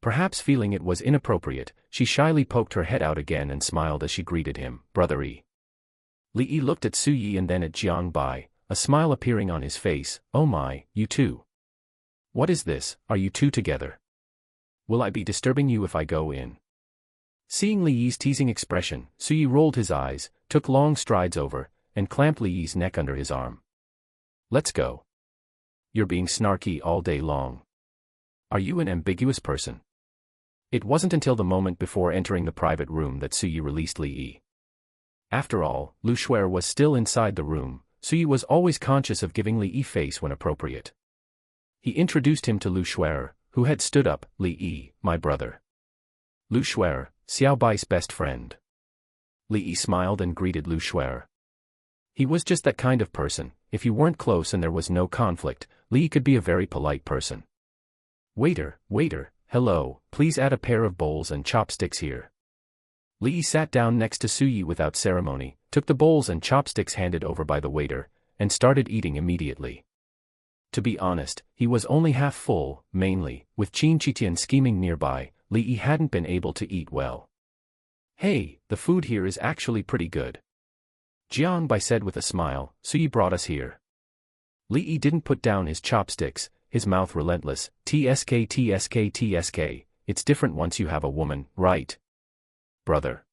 Speaker 1: Perhaps feeling it was inappropriate, she shyly poked her head out again and smiled as she greeted him, "Brother Yi." Li Yi looked at Su Yi and then at Jiang Bai, a smile appearing on his face. "Oh my, you two. What is this, are you two together? Will I be disturbing you if I go in?" Seeing Li Yi's teasing expression, Su Yi rolled his eyes, took long strides over, and clamped Li Yi's neck under his arm. "Let's go. You're being snarky all day long. Are you an ambiguous person?" It wasn't until the moment before entering the private room that Su Yi released Li Yi. After all, Lu Shuer was still inside the room. Su Yi was always conscious of giving Li Yi face when appropriate. He introduced him to Lu Shuer, who had stood up. "Li Yi, my brother. Lu Shuer, Xiao Bai's best friend." Li Yi smiled and greeted Lu Shuer. He was just that kind of person. If you weren't close and there was no conflict, Li Yi could be a very polite person. Waiter, hello, please add a pair of bowls and chopsticks here." Li Yi sat down next to Su Yi without ceremony, took the bowls and chopsticks handed over by the waiter, and started eating immediately. To be honest, he was only half full, mainly, with Qin Qitian scheming nearby. Li Yi hadn't been able to eat well. "Hey, the food here is actually pretty good," Jiang Bai said with a smile. "Su Yi brought us here." Li Yi didn't put down his chopsticks, his mouth relentless. TSK. It's different once you have a woman, right? Brother.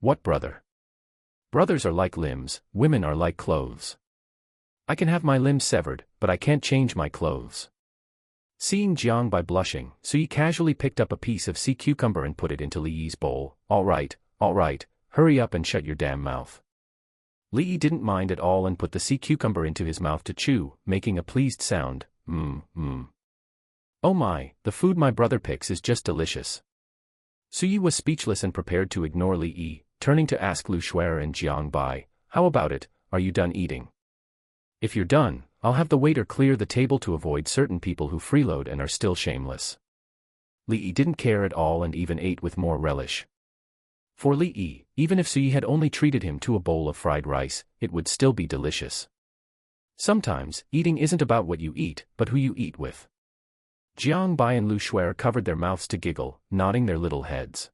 Speaker 1: What brother? Brothers are like limbs, women are like clothes. I can have my limbs severed, but I can't change my clothes. Seeing Jiang Bai blushing, Su Yi casually picked up a piece of sea cucumber and put it into Li Yi's bowl. All right, hurry up and shut your damn mouth." Li Yi didn't mind at all and put the sea cucumber into his mouth to chew, making a pleased sound. Oh my, the food my brother picks is just delicious." Su Yi was speechless and prepared to ignore Li Yi, turning to ask Lu Shuer and Jiang Bai, "How about it, are you done eating?" If you're done, I'll have the waiter clear the table to avoid certain people who freeload and are still shameless. Li Yi didn't care at all and even ate with more relish. For Li Yi, even if Suyi had only treated him to a bowl of fried rice, it would still be delicious. Sometimes, eating isn't about what you eat, but who you eat with. Jiang Bai and Lu Shuer covered their mouths to giggle, nodding their little heads.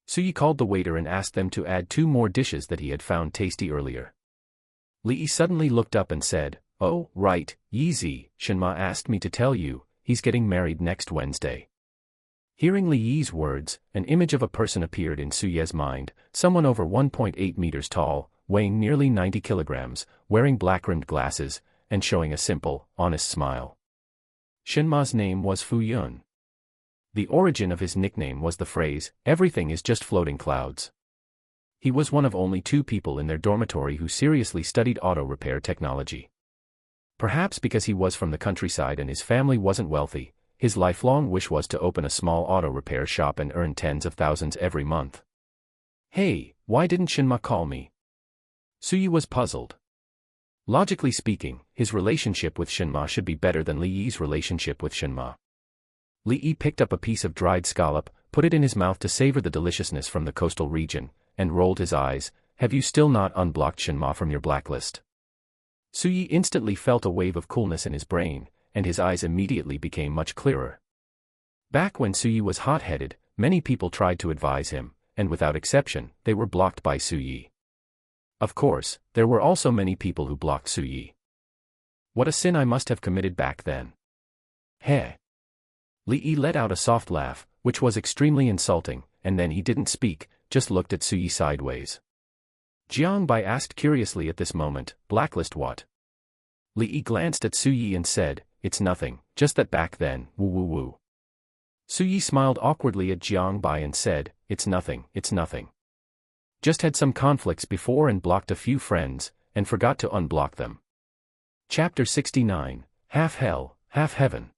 Speaker 1: Suyi called the waiter and asked them to add 2 more dishes that he had found tasty earlier. Li Yi suddenly looked up and said, "Oh, right, Yi Zi, Shenma asked me to tell you, he's getting married next Wednesday." Hearing Li Yi's words, an image of a person appeared in Suye's mind, someone over 1.8 meters tall, weighing nearly 90 kilograms, wearing black-rimmed glasses, and showing a simple, honest smile. Shenma's name was Fu Yun. The origin of his nickname was the phrase, "Everything is just floating clouds." He was one of only 2 people in their dormitory who seriously studied auto repair technology. Perhaps because he was from the countryside and his family wasn't wealthy, his lifelong wish was to open a small auto repair shop and earn tens of thousands every month. "Hey, why didn't Shenma call me?" Suyi was puzzled. Logically speaking, his relationship with Shenma should be better than Li Yi's relationship with Shenma. Li Yi picked up a piece of dried scallop, put it in his mouth to savor the deliciousness from the coastal region, and rolled his eyes. "Have you still not unblocked Shenma from your blacklist?" Suyi instantly felt a wave of coolness in his brain, and his eyes immediately became much clearer. Back when Suyi was hot-headed, many people tried to advise him, and without exception, they were blocked by Suyi. Of course, there were also many people who blocked Suyi. What a sin I must have committed back then. Heh. Li Yi let out a soft laugh, which was extremely insulting, and then he didn't speak, just looked at Suyi sideways. Jiang Bai asked curiously at this moment, "Blacklist what?" Li Yi glanced at Suyi and said, "It's nothing, just that back then, woo woo woo." Suyi smiled awkwardly at Jiang Bai and said, it's nothing. Just had some conflicts before and blocked a few friends, and forgot to unblock them." Chapter 69, Half Hell, Half Heaven.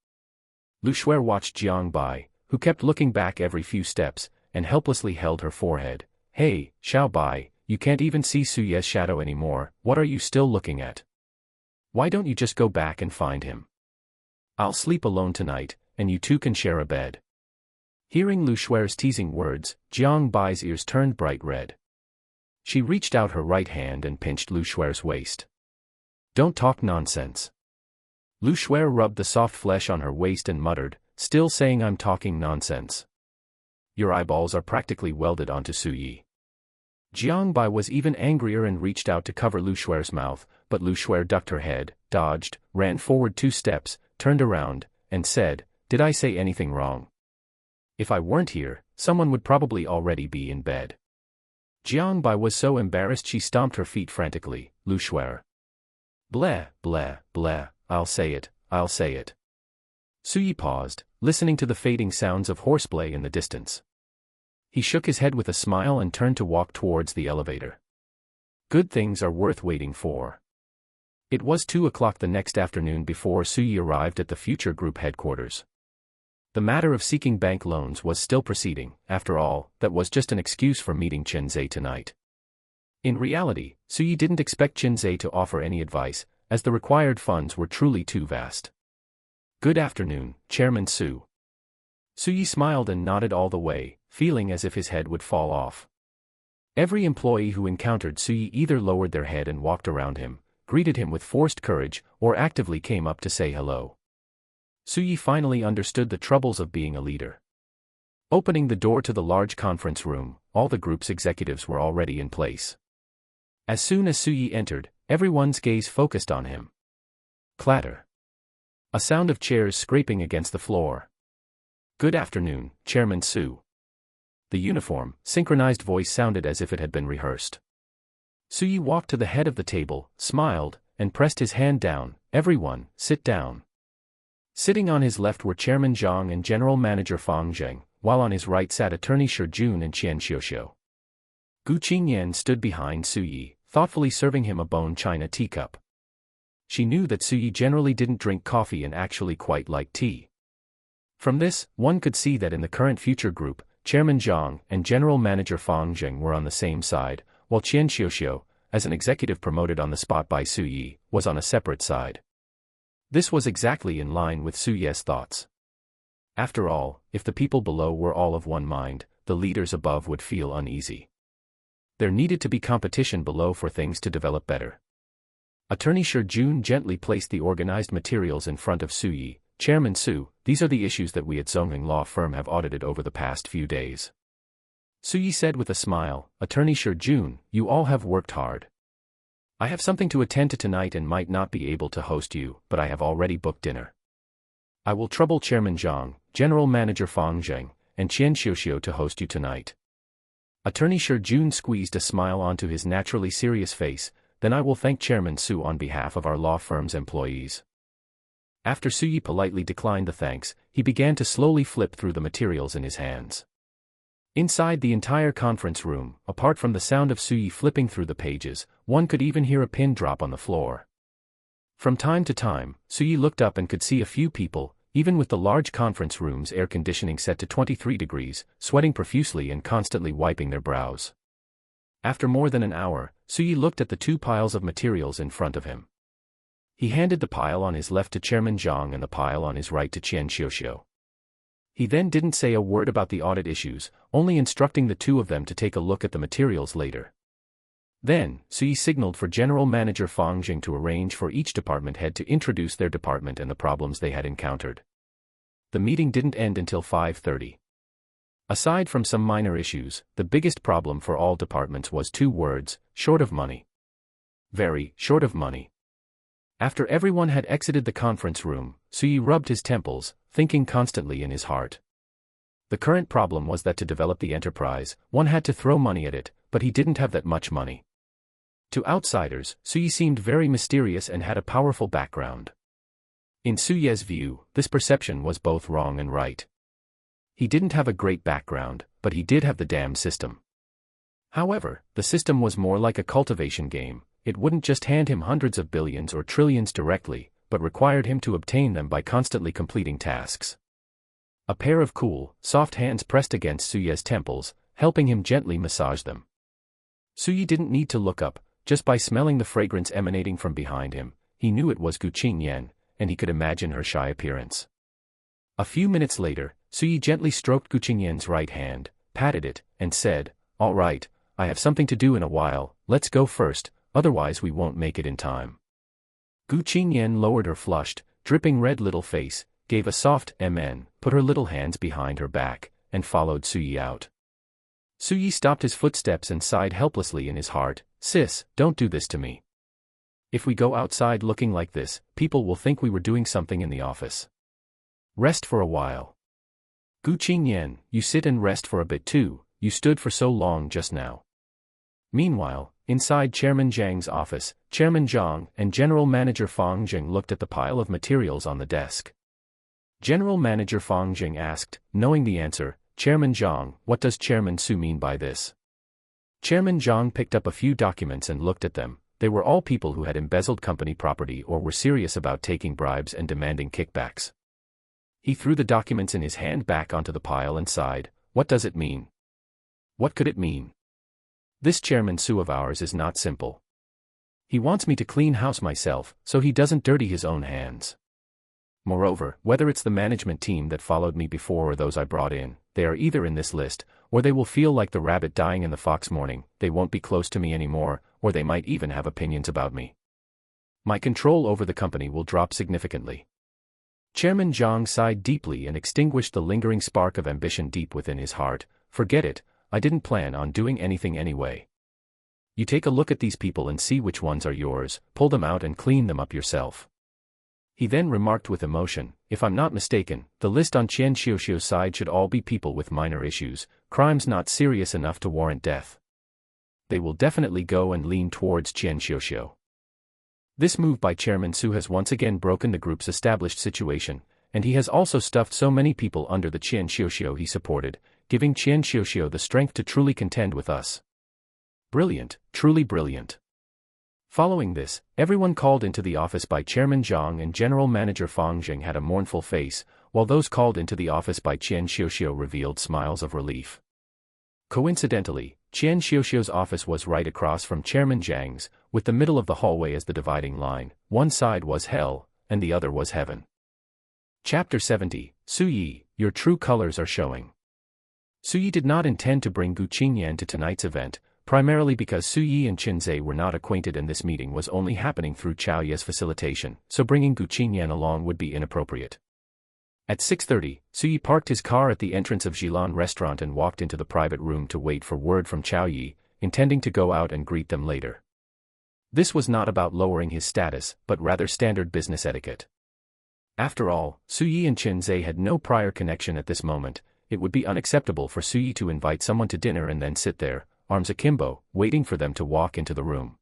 Speaker 1: Lu Shuer watched Jiang Bai, who kept looking back every few steps, and helplessly held her forehead. "Hey, Xiao Bai, you can't even see Suye's shadow anymore, what are you still looking at? Why don't you just go back and find him? I'll sleep alone tonight, and you 2 can share a bed." Hearing Lu Shuer's teasing words, Jiang Bai's ears turned bright red. She reached out her right hand and pinched Lu Shuer's waist. "Don't talk nonsense." Lu Shuer rubbed the soft flesh on her waist and muttered, still saying, "I'm talking nonsense. Your eyeballs are practically welded onto Suyi." Jiang Bai was even angrier and reached out to cover Lu Shuer's mouth, but Lu Shuer ducked her head, dodged, ran forward 2 steps, turned around, and said, "Did I say anything wrong? If I weren't here, someone would probably already be in bed." Jiang Bai was so embarrassed she stomped her feet frantically. Lu Shuer. "Bleh, bleh, bleh, I'll say it. Suyi paused, listening to the fading sounds of horseplay in the distance. He shook his head with a smile and turned to walk towards the elevator. Good things are worth waiting for. It was 2 o'clock the next afternoon before Suyi arrived at the Future Group headquarters. The matter of seeking bank loans was still proceeding. After all, that was just an excuse for meeting Chen Zhe tonight. In reality, Suyi didn't expect Chen Zhe to offer any advice, as the required funds were truly too vast. "Good afternoon, Chairman Su." Suyi smiled and nodded all the way, feeling as if his head would fall off. Every employee who encountered Suyi either lowered their head and walked around him, greeted him with forced courage, or actively came up to say hello. Suyi finally understood the troubles of being a leader. Opening the door to the large conference room, all the group's executives were already in place. As soon as Suyi entered, everyone's gaze focused on him. Clatter. A sound of chairs scraping against the floor. "Good afternoon, Chairman Su." The uniform, synchronized voice sounded as if it had been rehearsed. Suyi walked to the head of the table, smiled, and pressed his hand down. "Everyone, sit down." Sitting on his left were Chairman Zhang and General Manager Fang Zheng, while on his right sat Attorney Shi Jun and Qian Xiuxiu. Gu Qingyan stood behind Suyi, thoughtfully serving him a bone china teacup. She knew that Suyi generally didn't drink coffee and actually quite liked tea. From this, one could see that in the current Future Group, Chairman Zhang and General Manager Fang Zheng were on the same side, while Qian Xiuxiu, as an executive promoted on the spot by Su Yi, was on a separate side. This was exactly in line with Su Ye's thoughts. After all, if the people below were all of one mind, the leaders above would feel uneasy. There needed to be competition below for things to develop better. Attorney Shi Jun gently placed the organized materials in front of Su Yi. Chairman Su, these are the issues that we at Zongying Law Firm have audited over the past few days. Su Yi said with a smile, Attorney Shi Jun, you all have worked hard. I have something to attend to tonight and might not be able to host you, but I have already booked dinner. I will trouble Chairman Zhang, General Manager Fang Zheng, and Qian Xiuxiu to host you tonight. Attorney Shi Jun squeezed a smile onto his naturally serious face, then I will thank Chairman Su on behalf of our law firm's employees. After Su Yi politely declined the thanks, he began to slowly flip through the materials in his hands. Inside the entire conference room, apart from the sound of Su Yi flipping through the pages, one could even hear a pin drop on the floor. From time to time, Su Yi looked up and could see a few people, even with the large conference room's air conditioning set to 23 degrees, sweating profusely and constantly wiping their brows. After more than an hour, Su Yi looked at the two piles of materials in front of him. He handed the pile on his left to Chairman Zhang and the pile on his right to Qian Xiuxiu. He then didn't say a word about the audit issues, only instructing the two of them to take a look at the materials later. Then, Su Yi signaled for General Manager Fang Jing to arrange for each department head to introduce their department and the problems they had encountered. The meeting didn't end until 5:30. Aside from some minor issues, the biggest problem for all departments was two words, short of money. Very short of money. After everyone had exited the conference room, Su Yi rubbed his temples, thinking constantly in his heart. The current problem was that to develop the enterprise, one had to throw money at it, but he didn't have that much money. To outsiders, Su Yi seemed very mysterious and had a powerful background. In Su Ye's view, this perception was both wrong and right. He didn't have a great background, but he did have the damn system. However, the system was more like a cultivation game. It wouldn't just hand him hundreds of billions or trillions directly, but required him to obtain them by constantly completing tasks. A pair of cool, soft hands pressed against Su Ye's temples, helping him gently massage them. Su Yi didn't need to look up. Just by smelling the fragrance emanating from behind him, he knew it was Gu Qingyan, and he could imagine her shy appearance. A few minutes later, Su Yi gently stroked Gu Qingyan's right hand, patted it, and said, All right, I have something to do in a while, let's go first, otherwise we won't make it in time. Gu Qingyan lowered her flushed, dripping red little face, gave a soft "Amen," put her little hands behind her back, and followed Su Yi out. Su Yi stopped his footsteps and sighed helplessly in his heart, Sis, don't do this to me. If we go outside looking like this, people will think we were doing something in the office. Rest for a while. Gu Qingyan, you sit and rest for a bit too, you stood for so long just now. Meanwhile, inside Chairman Zhang's office, Chairman Zhang and General Manager Fang Jing looked at the pile of materials on the desk. General Manager Fang Jing asked, knowing the answer, Chairman Zhang, what does Chairman Su mean by this? Chairman Zhang picked up a few documents and looked at them. They were all people who had embezzled company property or were serious about taking bribes and demanding kickbacks. He threw the documents in his hand back onto the pile and sighed, what does it mean? What could it mean? This Chairman Su of ours is not simple. He wants me to clean house myself, so he doesn't dirty his own hands. Moreover, whether it's the management team that followed me before or those I brought in, they are either in this list, or they will feel like the rabbit dying in the fox mourning, they won't be close to me anymore, or they might even have opinions about me. My control over the company will drop significantly. Chairman Zhang sighed deeply and extinguished the lingering spark of ambition deep within his heart. Forget it, I didn't plan on doing anything anyway. You take a look at these people and see which ones are yours, pull them out and clean them up yourself. He then remarked with emotion, if I'm not mistaken, the list on Qian Xiuxiu's side should all be people with minor issues, crimes not serious enough to warrant death. They will definitely go and lean towards Qian Xiuxiu. This move by Chairman Su has once again broken the group's established situation, and he has also stuffed so many people under the Qian Xiuxiu he supported, giving Qian Xiuxiu the strength to truly contend with us. Brilliant, truly brilliant. Following this, everyone called into the office by Chairman Zhang and General Manager Fang Jing had a mournful face, while those called into the office by Qian Xiuxiu revealed smiles of relief. Coincidentally, Qian Xiuxiu's office was right across from Chairman Zhang's, with the middle of the hallway as the dividing line. One side was hell, and the other was heaven. Chapter 70, Su Yi, your true colors are showing. Su Yi did not intend to bring Gu Qingyan to tonight's event, primarily because Su Yi and Qin Zhe were not acquainted and this meeting was only happening through Chao Ye's facilitation, so bringing Gu Qingyan along would be inappropriate. At 6:30, Su Yi parked his car at the entrance of Jilan restaurant and walked into the private room to wait for word from Chao Yi, intending to go out and greet them later. This was not about lowering his status, but rather standard business etiquette. After all, Su Yi and Qin Zhe had no prior connection at this moment. It would be unacceptable for Su Yi to invite someone to dinner and then sit there, arms akimbo, waiting for them to walk into the room.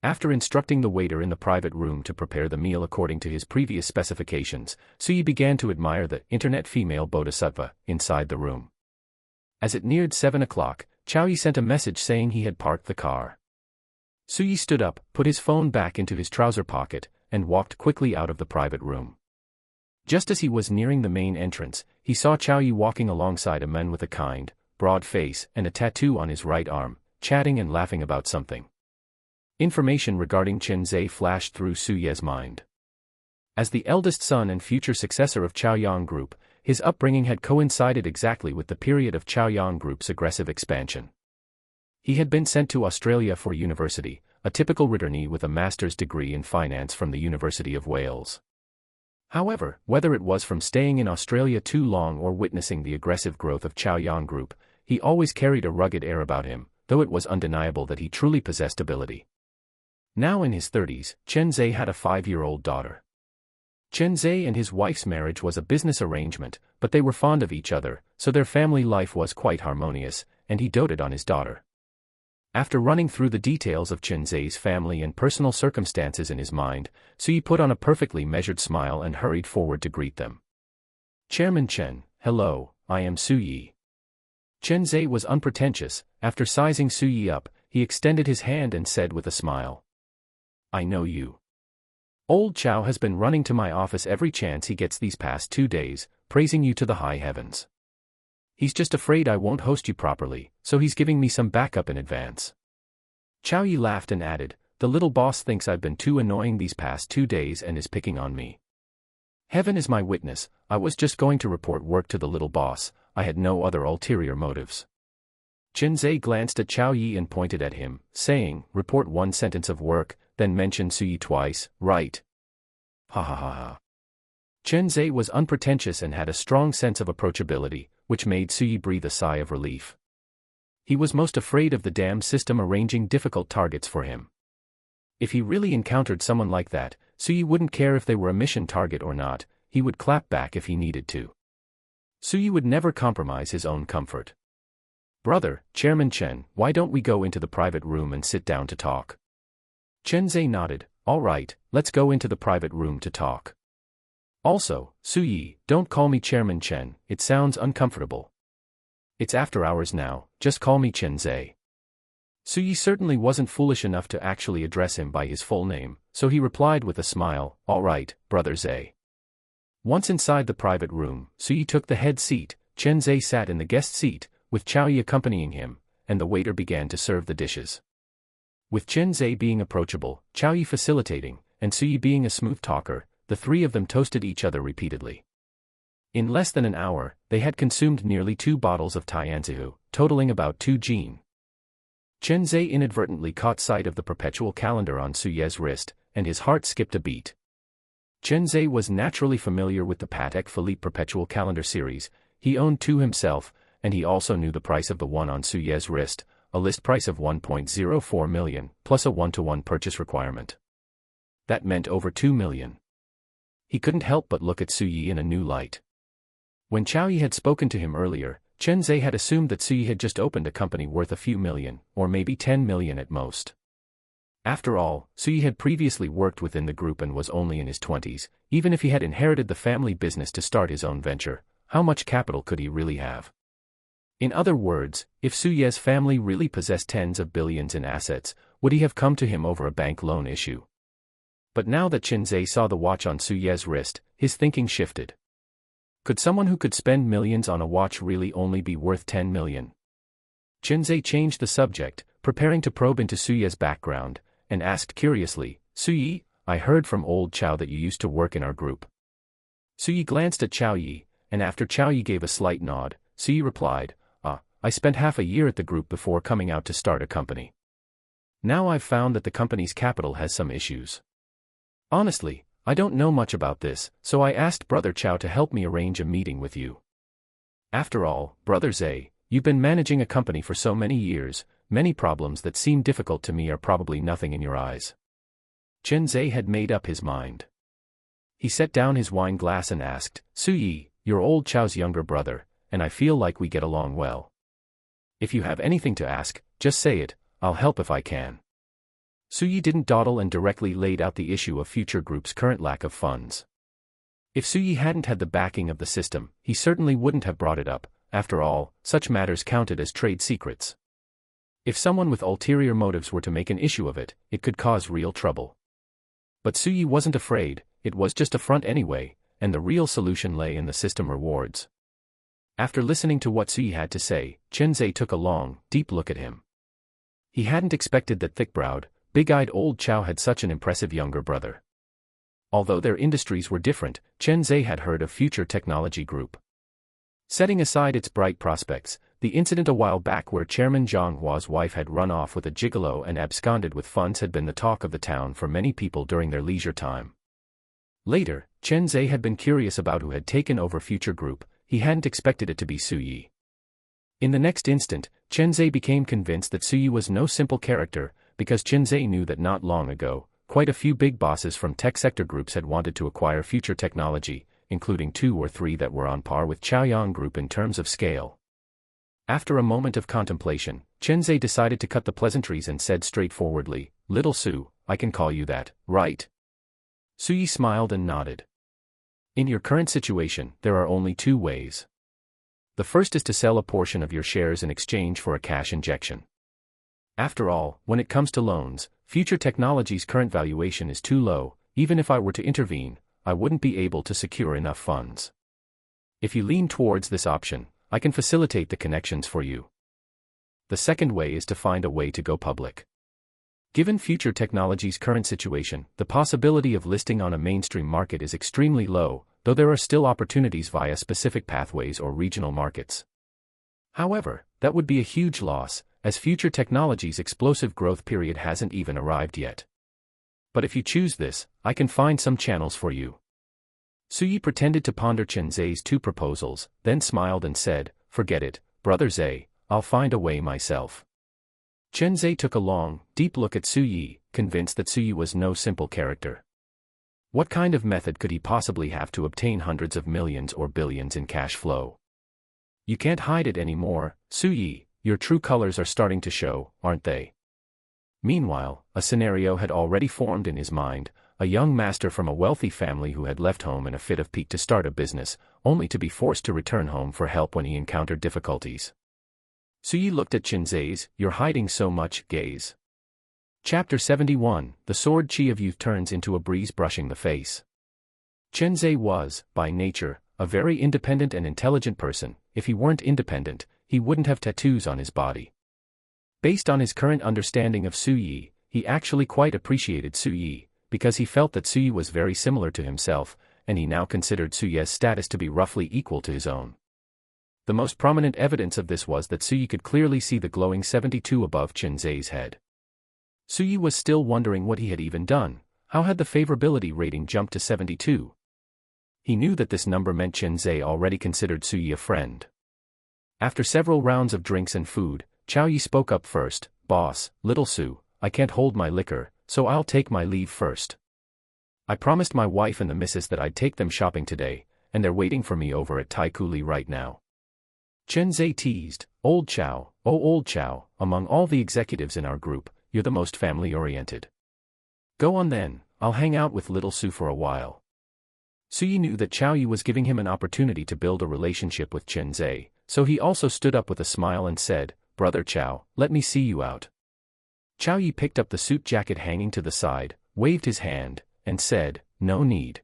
Speaker 1: After instructing the waiter in the private room to prepare the meal according to his previous specifications, Su Yi began to admire the internet female bodhisattva inside the room. As it neared 7 o'clock, Chao Yi sent a message saying he had parked the car. Su Yi stood up, put his phone back into his trouser pocket, and walked quickly out of the private room. Just as he was nearing the main entrance, he saw Chao Yi walking alongside a man with a kind, broad face and a tattoo on his right arm, chatting and laughing about something. Information regarding Qin Zhe flashed through Su Ye's mind. As the eldest son and future successor of Chaoyang Group, his upbringing had coincided exactly with the period of Chaoyang Group's aggressive expansion. He had been sent to Australia for university, a typical returnee with a master's degree in finance from the University of Wales. However, whether it was from staying in Australia too long or witnessing the aggressive growth of Chaoyang Group, he always carried a rugged air about him, though it was undeniable that he truly possessed ability. Now in his 30s, Qin Zhe had a 5-year-old daughter. Qin Zhe and his wife's marriage was a business arrangement, but they were fond of each other, so their family life was quite harmonious, and he doted on his daughter. After running through the details of Qin Zhe's family and personal circumstances in his mind, Su Yi put on a perfectly measured smile and hurried forward to greet them. Chairman Chen, hello, I am Su Yi. Qin Zhe was unpretentious. After sizing Su Yi up, he extended his hand and said with a smile, I know you. Old Chao has been running to my office every chance he gets these past 2 days, praising you to the high heavens. He's just afraid I won't host you properly, so he's giving me some backup in advance. Chao Yi laughed and added, the little boss thinks I've been too annoying these past 2 days and is picking on me. Heaven is my witness, I was just going to report work to the little boss, I had no other ulterior motives. Qin Zhe glanced at Chao Yi and pointed at him, saying, report 1 sentence of work, then mention Su Yi twice, right? Ha ha ha ha. Qin Zhe was unpretentious and had a strong sense of approachability, which made Su Yi breathe a sigh of relief. He was most afraid of the damn system arranging difficult targets for him. If he really encountered someone like that, Su Yi wouldn't care if they were a mission target or not, he would clap back if he needed to. Su Yi would never compromise his own comfort. Brother, Chairman Chen, why don't we go into the private room and sit down to talk? Qin Zhe nodded, all right, let's go into the private room to talk. Also, Su Yi, don't call me Chairman Chen, it sounds uncomfortable. It's after hours now, just call me Qin Zhe. Su Yi certainly wasn't foolish enough to actually address him by his full name, so he replied with a smile, all right, Brother Zhe. Once inside the private room, Su Yi took the head seat, Qin Zhe sat in the guest seat, with Chao Yi accompanying him, and the waiter began to serve the dishes. With Qin Zhe being approachable, Chao Yi facilitating, and Su Yi being a smooth talker, the three of them toasted each other repeatedly. In less than an hour, they had consumed nearly 2 bottles of Tianzihu, totaling about 2 jin. Qin Zhe inadvertently caught sight of the perpetual calendar on Su Ye's wrist, and his heart skipped a beat. Qin Zhe was naturally familiar with the Patek Philippe perpetual calendar series, he owned 2 himself, and he also knew the price of the one on Su Ye's wrist, a list price of 1.04 million, plus a 1-to-1 purchase requirement. That meant over 2 million. He couldn't help but look at Su Yi in a new light. When Chao Yi had spoken to him earlier, Qin Zhe had assumed that Su Yi had just opened a company worth a few million, or maybe 10 million at most. After all, Su Yi had previously worked within the group and was only in his 20s, even if he had inherited the family business to start his own venture, how much capital could he really have? In other words, if Su Ye's family really possessed tens of billions in assets, would he have come to him over a bank loan issue? But now that Qin Zhe saw the watch on Su Ye's wrist, his thinking shifted. Could someone who could spend millions on a watch really only be worth 10 million? Chenze changed the subject, preparing to probe into Suye's background, and asked curiously, Suye, I heard from old Chow that you used to work in our group. Suye glanced at Chow Yi, and after Chow Yi gave a slight nod, Suye replied, I spent half a year at the group before coming out to start a company. Now I've found that the company's capital has some issues. Honestly, I don't know much about this, so I asked Brother Chow to help me arrange a meeting with you. After all, Brother Zhe, you've been managing a company for so many years, many problems that seem difficult to me are probably nothing in your eyes. Chen Zhe had made up his mind. He set down his wine glass and asked, Suye, you're old Chow's younger brother, and I feel like we get along well. If you have anything to ask, just say it, I'll help if I can. Suye didn't dawdle and directly laid out the issue of Future Group's current lack of funds. If Suye hadn't had the backing of the system, he certainly wouldn't have brought it up. After all, such matters counted as trade secrets. If someone with ulterior motives were to make an issue of it, it could cause real trouble. But Suye wasn't afraid, it was just a front anyway, and the real solution lay in the system rewards. After listening to what Suye had to say, Chen Zhe took a long, deep look at him. He hadn't expected that thick-browed, big-eyed old Chow had such an impressive younger brother. Although their industries were different, Chen Zhe had heard of Future Technology Group. Setting aside its bright prospects, the incident a while back where Chairman Zhang Hua's wife had run off with a gigolo and absconded with funds had been the talk of the town for many people during their leisure time. Later, Chen Zhe had been curious about who had taken over Future Group. He hadn't expected it to be Suye. In the next instant, Chen Zhe became convinced that Suye was no simple character, because Chen Zhe knew that not long ago, quite a few big bosses from tech sector groups had wanted to acquire Future Technology, including 2 or 3 that were on par with Chaoyang Group in terms of scale. After a moment of contemplation, Chen Zhe decided to cut the pleasantries and said straightforwardly, Little Su, I can call you that, right? Suye smiled and nodded. In your current situation, there are only 2 ways. The first is to sell a portion of your shares in exchange for a cash injection. After all, when it comes to loans, Future Technology's current valuation is too low. Even if I were to intervene, I wouldn't be able to secure enough funds. If you lean towards this option, I can facilitate the connections for you. The second way is to find a way to go public. Given Future Technology's current situation, the possibility of listing on a mainstream market is extremely low, though there are still opportunities via specific pathways or regional markets. However, that would be a huge loss, as Future Technology's explosive growth period hasn't even arrived yet. But if you choose this, I can find some channels for you. Suye pretended to ponder Chen Zhe's 2 proposals, then smiled and said, Forget it, Brother Zhe, I'll find a way myself. Chen Zhe took a long, deep look at Suye, convinced that Suye was no simple character. What kind of method could he possibly have to obtain hundreds of millions or billions in cash flow? You can't hide it anymore, Suye, your true colors are starting to show, aren't they? Meanwhile, a scenario had already formed in his mind, a young master from a wealthy family who had left home in a fit of pique to start a business, only to be forced to return home for help when he encountered difficulties. Suye looked at Chen Zhe's, You're hiding so much, gaze. Chapter 71, The Sword Chi of Youth turns into a breeze brushing the face. Chen Zhe was, by nature, a very independent and intelligent person. If he weren't independent, he wouldn't have tattoos on his body. Based on his current understanding of Suye, he actually quite appreciated Suye, because he felt that Suye was very similar to himself, and he now considered Suye's status to be roughly equal to his own. The most prominent evidence of this was that Suye could clearly see the glowing 72 above Chen Zhe's head. Suye was still wondering what he had even done. How had the favorability rating jumped to 72? He knew that this number meant Chen Zhe already considered Suye a friend. After several rounds of drinks and food, Chow Yi spoke up first, Boss, Little Su, I can't hold my liquor, so I'll take my leave first. I promised my wife and the missus that I'd take them shopping today, and they're waiting for me over at Tai Kuli right now. Chen Zhe teased, Old Chow, oh Old Chow, among all the executives in our group, you're the most family-oriented. Go on then, I'll hang out with Little Su for a while. Suye knew that Chow Yi was giving him an opportunity to build a relationship with Chen Zhe, so he also stood up with a smile and said, Brother Chow, let me see you out. Chow Yi picked up the suit jacket hanging to the side, waved his hand, and said, No need.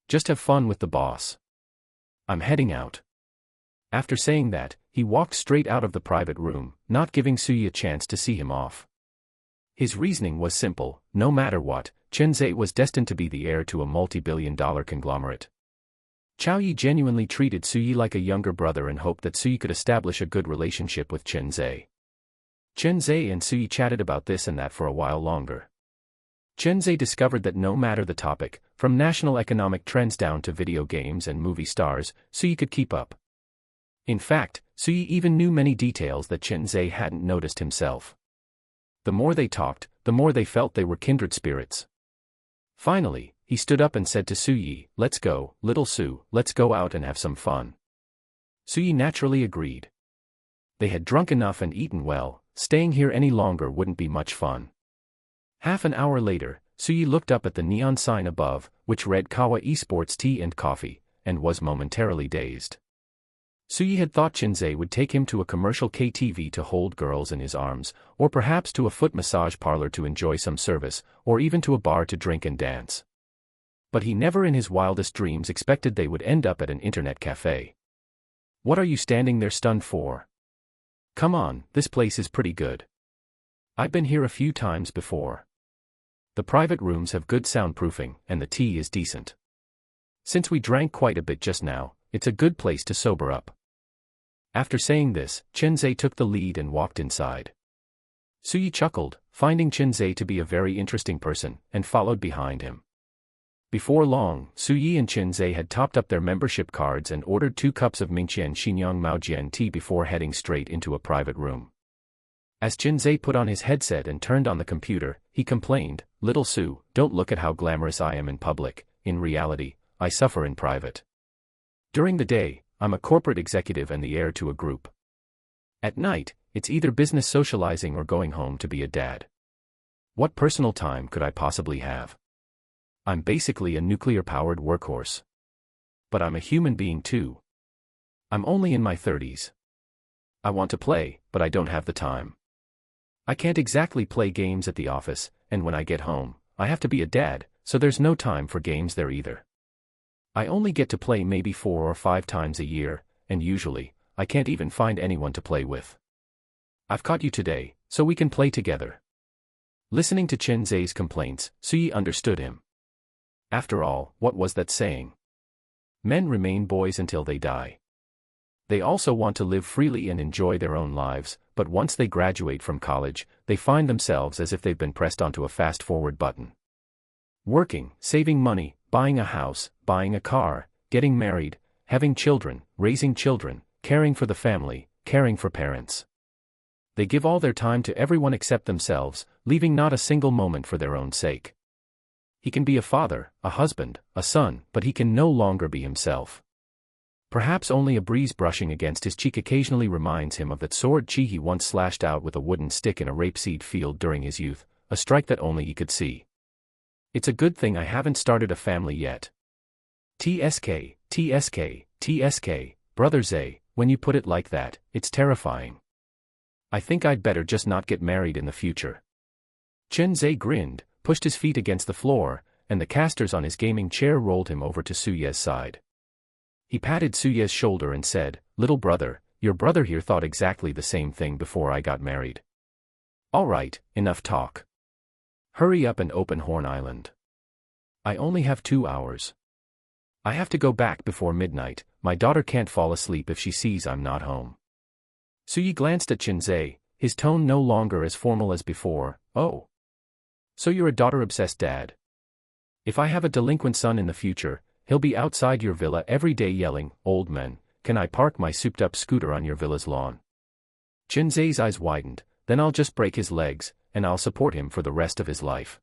Speaker 1: Just have fun with the boss. I'm heading out. After saying that, he walked straight out of the private room, not giving Suyi a chance to see him off. His reasoning was simple: no matter what, Chenzhe was destined to be the heir to a multi-billion-dollar conglomerate. Chaoyi genuinely treated Suyi like a younger brother and hoped that Suyi could establish a good relationship with Chenzhe. Chenzhe and Suyi chatted about this and that for a while longer. Chenzhe discovered that no matter the topic, from national economic trends down to video games and movie stars, Suyi could keep up. In fact, Suyi even knew many details that Chenzhe hadn't noticed himself. The more they talked, the more they felt they were kindred spirits. Finally, he stood up and said to Suyi, "Let's go, little Su, let's go out and have some fun." Suyi naturally agreed. They had drunk enough and eaten well, staying here any longer wouldn't be much fun. Half an hour later, Suyi looked up at the neon sign above, which read Kawa Esports Tea and Coffee, and was momentarily dazed. Suyi had thought Chenzhe would take him to a commercial KTV to hold girls in his arms, or perhaps to a foot massage parlor to enjoy some service, or even to a bar to drink and dance. But he never in his wildest dreams expected they would end up at an internet cafe. "What are you standing there stunned for? Come on, this place is pretty good. I've been here a few times before. The private rooms have good soundproofing, and the tea is decent. Since we drank quite a bit just now, it's a good place to sober up." After saying this, Chenzhe took the lead and walked inside. Suyi chuckled, finding Chenzhe to be a very interesting person, and followed behind him. Before long, Suyi and Chenzhe had topped up their membership cards and ordered 2 cups of Mingqian Xinjiang Maojian tea before heading straight into a private room. As Chenzhe put on his headset and turned on the computer, he complained, "Little Su, don't look at how glamorous I am in public. In reality, I suffer in private. During the day, I'm a corporate executive and the heir to a group. At night, it's either business socializing or going home to be a dad. What personal time could I possibly have? I'm basically a nuclear-powered workhorse. But I'm a human being too. I'm only in my 30s. I want to play, but I don't have the time. I can't exactly play games at the office, and when I get home, I have to be a dad, so there's no time for games there either. I only get to play maybe 4 or 5 times a year, and usually, I can't even find anyone to play with. I've caught you today, so we can play together." Listening to Chenzhe's complaints, Suyi understood him. After all, what was that saying? Men remain boys until they die. They also want to live freely and enjoy their own lives, but once they graduate from college, they find themselves as if they've been pressed onto a fast-forward button. Working, saving money, buying a house, buying a car, getting married, having children, raising children, caring for the family, caring for parents. They give all their time to everyone except themselves, leaving not a single moment for their own sake. He can be a father, a husband, a son, but he can no longer be himself. Perhaps only a breeze brushing against his cheek occasionally reminds him of that sword he once slashed out with a wooden stick in a rapeseed field during his youth, a strike that only he could see. "It's a good thing I haven't started a family yet. TSK, TSK, TSK, Brother Zay, when you put it like that, it's terrifying. I think I'd better just not get married in the future." Chenzhe grinned, pushed his feet against the floor, and the casters on his gaming chair rolled him over to Suye's side. He patted Suye's shoulder and said, "Little brother, your brother here thought exactly the same thing before I got married. All right, enough talk. Hurry up and open Horn Island. I only have 2 hours. I have to go back before midnight. My daughter can't fall asleep if she sees I'm not home." Suyi glanced at Chenzhe, his tone no longer as formal as before. "Oh. So you're a daughter-obsessed dad. If I have a delinquent son in the future, he'll be outside your villa every day yelling, 'Old man, can I park my souped-up scooter on your villa's lawn?'" Chenzhe's eyes widened. "Then I'll just break his legs, and I'll support him for the rest of his life.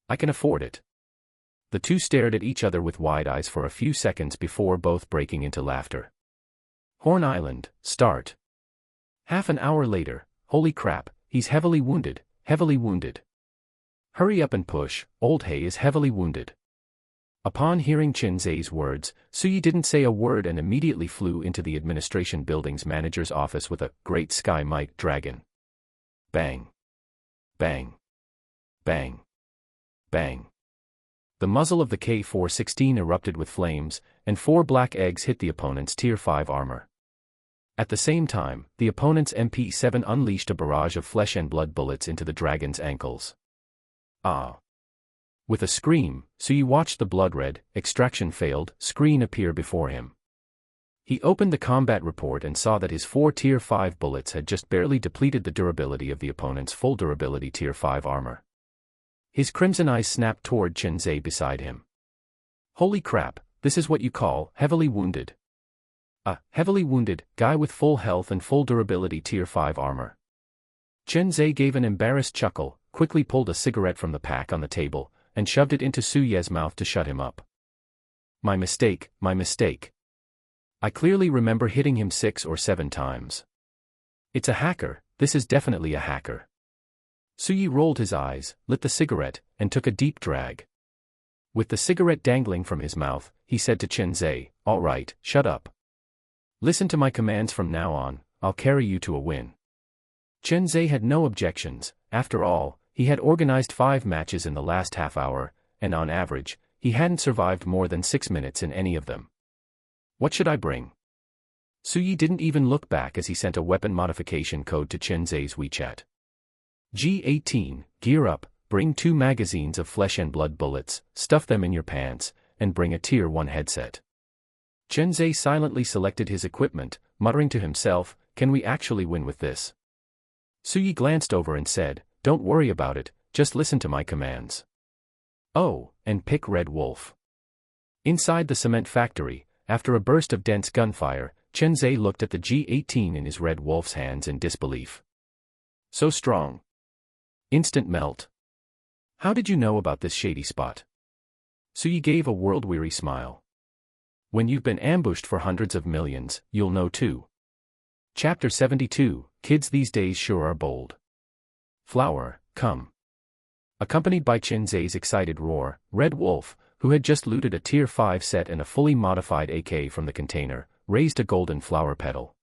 Speaker 1: I can afford it." The two stared at each other with wide eyes for a few seconds before both breaking into laughter. Horn Island, start. Half an hour later, "Holy crap, he's heavily wounded, heavily wounded. Hurry up and push, old Hay is heavily wounded." Upon hearing Chenzhe's words, Suyi didn't say a word and immediately flew into the administration building's manager's office with a great sky mic dragon. Bang. Bang. Bang. Bang. The muzzle of the K416 erupted with flames, and 4 black eggs hit the opponent's Tier 5 armor. At the same time, the opponent's MP7 unleashed a barrage of flesh and blood bullets into the dragon's ankles. Ah! With a scream, Suyi watched the blood-red, extraction failed, screen appear before him. He opened the combat report and saw that his 4 Tier 5 bullets had just barely depleted the durability of the opponent's full durability Tier 5 armor. His crimson eyes snapped toward Chenzei beside him. Holy crap, this is what you call heavily wounded. A heavily wounded guy with full health and full durability Tier 5 armor. Chenzei gave an embarrassed chuckle, quickly pulled a cigarette from the pack on the table, and shoved it into Suye's mouth to shut him up. My mistake, my mistake. I clearly remember hitting him 6 or 7 times. It's a hacker, this is definitely a hacker. Suyi rolled his eyes, lit the cigarette, and took a deep drag. With the cigarette dangling from his mouth, he said to Chenzei, "All right, shut up. Listen to my commands from now on, I'll carry you to a win." Chenzei had no objections. After all, he had organized 5 matches in the last half hour, and on average, he hadn't survived more than 6 minutes in any of them. What should I bring? Suyi didn't even look back as he sent a weapon modification code to Chenzei's WeChat. G18, gear up, bring 2 magazines of flesh and blood bullets, stuff them in your pants, and bring a Tier 1 headset. Chenzei silently selected his equipment, muttering to himself, can we actually win with this? Suyi glanced over and said, don't worry about it, just listen to my commands. Oh, and pick Red Wolf. Inside the cement factory, after a burst of dense gunfire, Chenzei looked at the G18 in his Red Wolf's hands in disbelief. So strong. Instant melt. How did you know about this shady spot? Suyi gave a world-weary smile. When you've been ambushed for hundreds of millions, you'll know too. Chapter 72, Kids these days sure are bold. Flower, come. Accompanied by Chenzei's excited roar, Red Wolf, who had just looted a Tier 5 set and a fully modified AK from the container, raised a golden flower petal.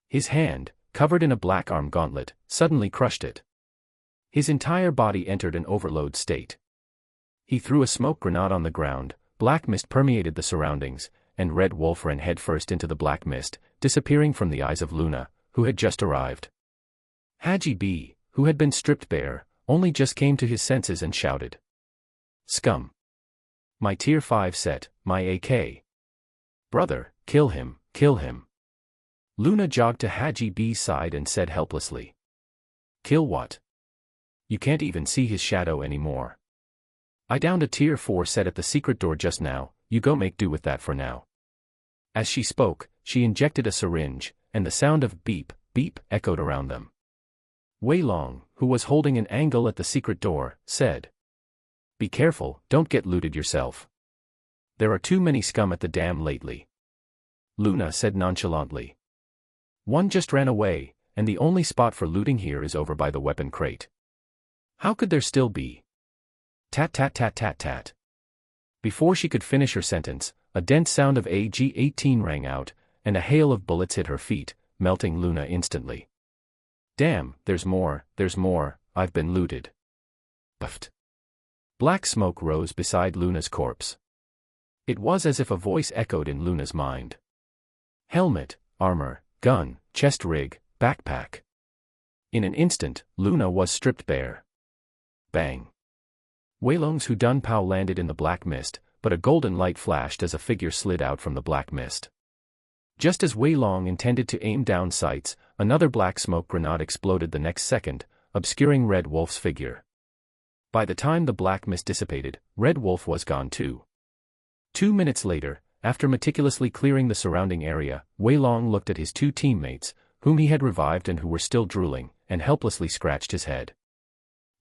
Speaker 1: His hand, covered in a black arm gauntlet, suddenly crushed it. His entire body entered an overload state. He threw a smoke grenade on the ground, black mist permeated the surroundings, and Red Wolf ran headfirst into the black mist, disappearing from the eyes of Luna, who had just arrived. Haji B, who had been stripped bare, only just came to his senses and shouted. Scum. My Tier 5 set, my AK. Brother, kill him, kill him. Luna jogged to Haji B's side and said helplessly. Kill what? You can't even see his shadow anymore. I downed a Tier 4 set at the secret door just now, you go make do with that for now. As she spoke, she injected a syringe, and the sound of beep, beep echoed around them. Wei Long, who was holding an angle at the secret door, said. Be careful, don't get looted yourself. There are too many scum at the dam lately. Luna said nonchalantly. One just ran away, and the only spot for looting here is over by the weapon crate. How could there still be? Tat tat tat tat tat. Before she could finish her sentence, a dense sound of AG-18 rang out, and a hail of bullets hit her feet, melting Luna instantly. Damn, there's more, I've been looted. Buffed. Black smoke rose beside Luna's corpse. It was as if a voice echoed in Luna's mind. Helmet, armor, gun, chest rig, backpack. In an instant, Luna was stripped bare. Bang. Wei Long's Hudun Pao landed in the black mist, but a golden light flashed as a figure slid out from the black mist. Just as Wei Long intended to aim down sights, another black smoke grenade exploded the next second, obscuring Red Wolf's figure. By the time the black mist dissipated, Red Wolf was gone too. 2 minutes later, after meticulously clearing the surrounding area, Wei Long looked at his 2 teammates, whom he had revived and who were still drooling, and helplessly scratched his head.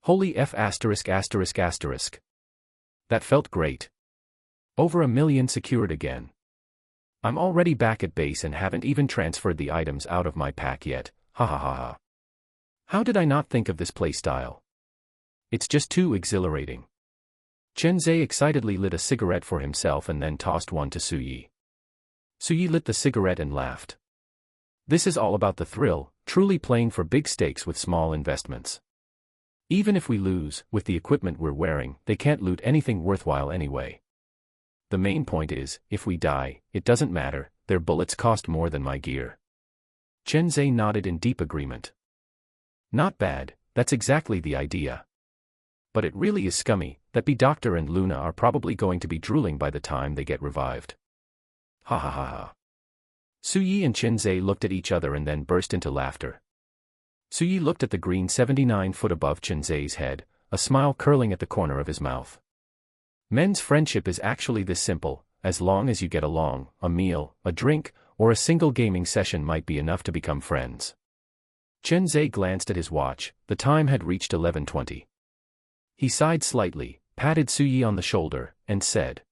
Speaker 1: Holy F*******. That felt great. Over 1 million secured again. I'm already back at base and haven't even transferred the items out of my pack yet, ha ha ha ha. How did I not think of this playstyle? It's just too exhilarating. Chenzei excitedly lit a cigarette for himself and then tossed one to Suyi. Suyi lit the cigarette and laughed. This is all about the thrill, truly playing for big stakes with small investments. Even if we lose, with the equipment we're wearing, they can't loot anything worthwhile anyway. The main point is, if we die, it doesn't matter, their bullets cost more than my gear. Chen Zhe nodded in deep agreement. Not bad, that's exactly the idea. But it really is scummy that B Doctor and Luna are probably going to be drooling by the time they get revived. Ha ha ha ha. Suyi and Chen Zhe looked at each other and then burst into laughter. Suyi looked at the green 79 foot above Chen Zhe's head, a smile curling at the corner of his mouth. Men's friendship is actually this simple, as long as you get along, a meal, a drink, or a single gaming session might be enough to become friends. Chen Zhe glanced at his watch, the time had reached 11:20. He sighed slightly, patted Suyi on the shoulder, and said,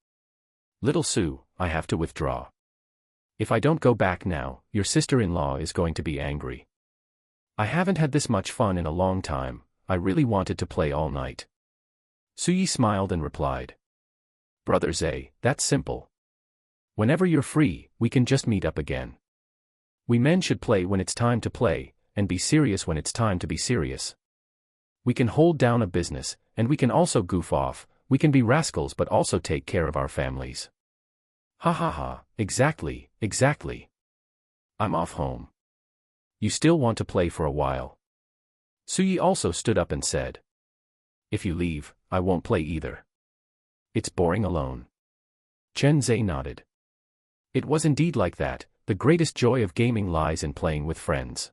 Speaker 1: "Little Su, I have to withdraw. If I don't go back now, your sister-in-law is going to be angry. I haven't had this much fun in a long time, I really wanted to play all night." Suyi smiled and replied, "Brother Zhe, that's simple. Whenever you're free, we can just meet up again. We men should play when it's time to play, and be serious when it's time to be serious. We can hold down a business, and we can also goof off, we can be rascals but also take care of our families." Ha ha ha, exactly, exactly. I'm off home. You still want to play for a while? Suyi also stood up and said, "If you leave, I won't play either. It's boring alone." Chen Zhe nodded. It was indeed like that, the greatest joy of gaming lies in playing with friends.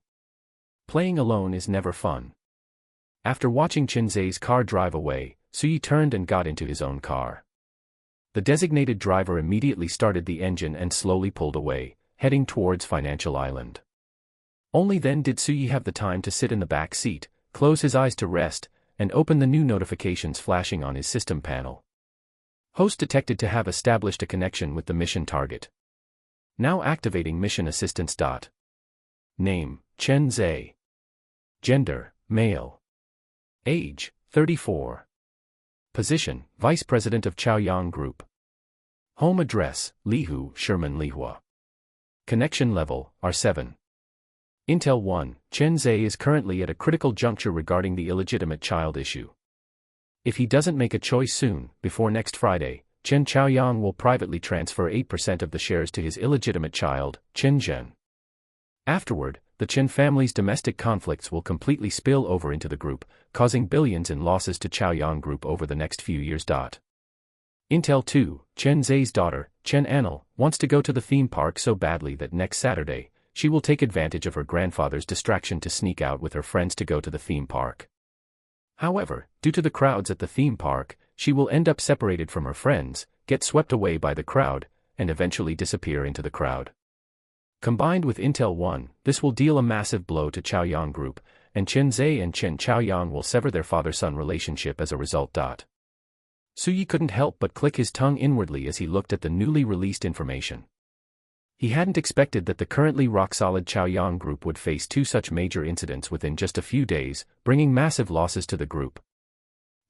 Speaker 1: Playing alone is never fun. After watching Chen Zhe's car drive away, Suyi turned and got into his own car. The designated driver immediately started the engine and slowly pulled away, heading towards Financial Island. Only then did Suyi have the time to sit in the back seat, close his eyes to rest, and open the new notifications flashing on his system panel. Host detected to have established a connection with the mission target. Now activating mission assistance. Name, Chen Zhe. Gender, male. Age, 34. Position, Vice President of Chaoyang Group. Home address, Lihu, Sherman Lihua. Connection level, R7. Intel 1, Chen Zhe is currently at a critical juncture regarding the illegitimate child issue. If he doesn't make a choice soon, before next Friday, Chen Chaoyang will privately transfer 8% of the shares to his illegitimate child, Chen Zhen. Afterward, the Chen family's domestic conflicts will completely spill over into the group, causing billions in losses to Chaoyang Group over the next few years. Intel 2, Chen Zhe's daughter, Chen Anil, wants to go to the theme park so badly that next Saturday, she will take advantage of her grandfather's distraction to sneak out with her friends to go to the theme park. However, due to the crowds at the theme park, she will end up separated from her friends, get swept away by the crowd, and eventually disappear into the crowd. Combined with Intel 1, this will deal a massive blow to Chaoyang Group, and Chen Zhe and Chen Chaoyang will sever their father-son relationship as a result. Suyi couldn't help but click his tongue inwardly as he looked at the newly released information. He hadn't expected that the currently rock-solid Chaoyang Group would face two such major incidents within just a few days, bringing massive losses to the group.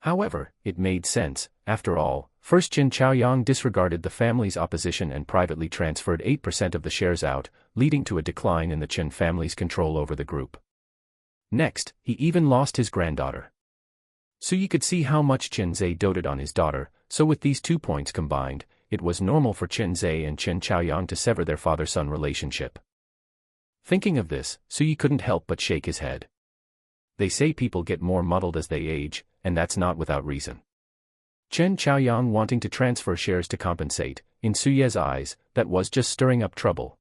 Speaker 1: However, it made sense. After all, first Chen Chaoyang disregarded the family's opposition and privately transferred 8% of the shares out, leading to a decline in the Chen family's control over the group. Next, he even lost his granddaughter. Suyi could see how much Chen Zhe doted on his daughter, so with these 2 points combined, it was normal for Chen Zhe and Chen Chaoyang to sever their father-son relationship. Thinking of this, Suyi couldn't help but shake his head. They say people get more muddled as they age, and that's not without reason. Chen Chaoyang wanting to transfer shares to compensate, in Suyi's eyes, that was just stirring up trouble.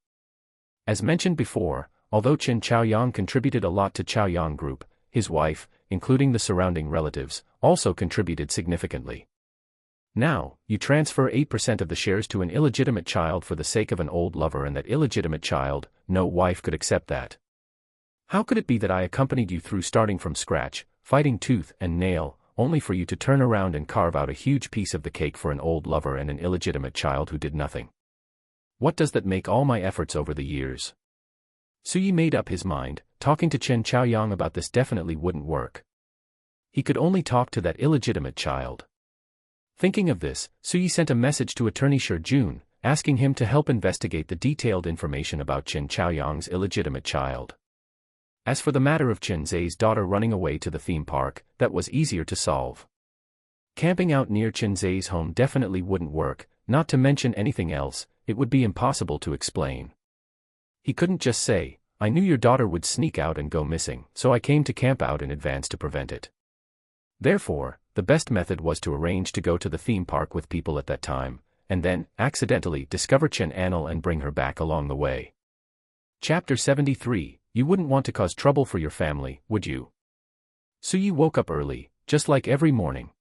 Speaker 1: As mentioned before, although Chen Chaoyang contributed a lot to Chaoyang Group, his wife, including the surrounding relatives, also contributed significantly. Now, you transfer 8% of the shares to an illegitimate child for the sake of an old lover, and that illegitimate child, no wife could accept that. How could it be that I accompanied you through starting from scratch, fighting tooth and nail, only for you to turn around and carve out a huge piece of the cake for an old lover and an illegitimate child who did nothing? What does that make all my efforts over the years? Suyi made up his mind, talking to Chen Chaoyang about this definitely wouldn't work. He could only talk to that illegitimate child. Thinking of this, Suyi sent a message to attorney Shi Jun, asking him to help investigate the detailed information about Chen Chaoyang's illegitimate child. As for the matter of Chen Zhe's daughter running away to the theme park, that was easier to solve. Camping out near Chen Zhe's home definitely wouldn't work, not to mention anything else, it would be impossible to explain. He couldn't just say, I knew your daughter would sneak out and go missing, so I came to camp out in advance to prevent it. Therefore, the best method was to arrange to go to the theme park with people at that time, and then, accidentally, discover Chen Anil and bring her back along the way. Chapter 73. You wouldn't want to cause trouble for your family, would you? Suyi woke up early, just like every morning.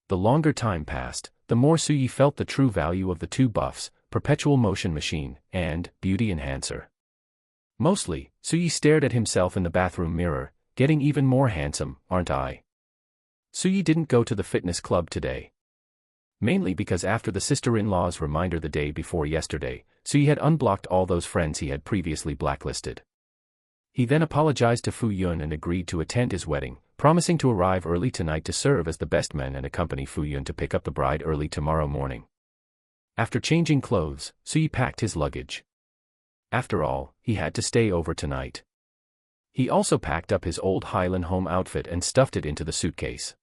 Speaker 1: The longer time passed, the more Suyi felt the true value of the two buffs, perpetual motion machine, and beauty enhancer. Mostly, Suyi stared at himself in the bathroom mirror, getting even more handsome, aren't I? Suyi didn't go to the fitness club today. Mainly because after the sister-in-law's reminder the day before yesterday, Suyi had unblocked all those friends he had previously blacklisted. He then apologized to Fu Yun and agreed to attend his wedding, promising to arrive early tonight to serve as the best man and accompany Fu Yun to pick up the bride early tomorrow morning. After changing clothes, Suyi packed his luggage. After all, he had to stay over tonight. He also packed up his old Highland home outfit and stuffed it into the suitcase.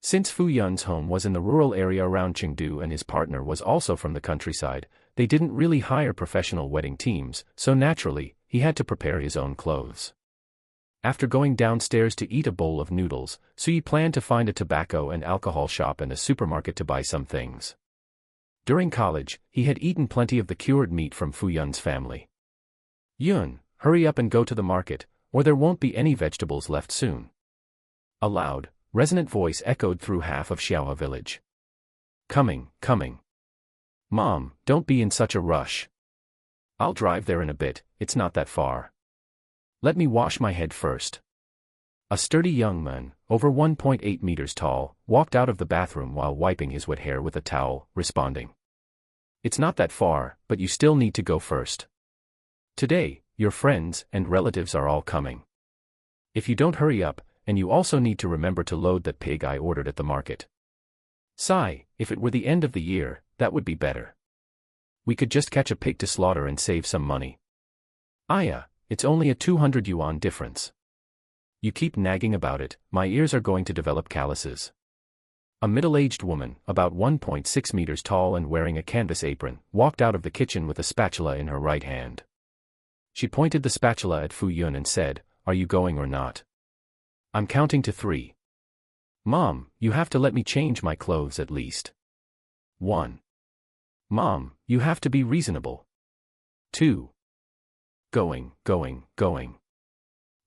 Speaker 1: Since Fu Yun's home was in the rural area around Chengdu and his partner was also from the countryside, they didn't really hire professional wedding teams, so naturally, he had to prepare his own clothes. After going downstairs to eat a bowl of noodles, Suyi planned to find a tobacco and alcohol shop and a supermarket to buy some things. During college, he had eaten plenty of the cured meat from Fu Yun's family. Yun, hurry up and go to the market, or there won't be any vegetables left soon. A loud, resonant voice echoed through half of Xiaohe village. Coming, coming. Mom, don't be in such a rush. I'll drive there in a bit, it's not that far. Let me wash my head first. A sturdy young man, over 1.8 meters tall, walked out of the bathroom while wiping his wet hair with a towel, responding. It's not that far, but you still need to go first. Today, your friends and relatives are all coming. If you don't hurry up, and you also need to remember to load that pig I ordered at the market. Sigh, if it were the end of the year, that would be better. We could just catch a pig to slaughter and save some money. Aya, it's only a 200 yuan difference. You keep nagging about it, my ears are going to develop calluses. A middle-aged woman, about 1.6 meters tall and wearing a canvas apron, walked out of the kitchen with a spatula in her right hand. She pointed the spatula at Fu Yun and said, "Are you going or not? I'm counting to 3. Mom, you have to let me change my clothes at least. 1. Mom, you have to be reasonable. 2. Going.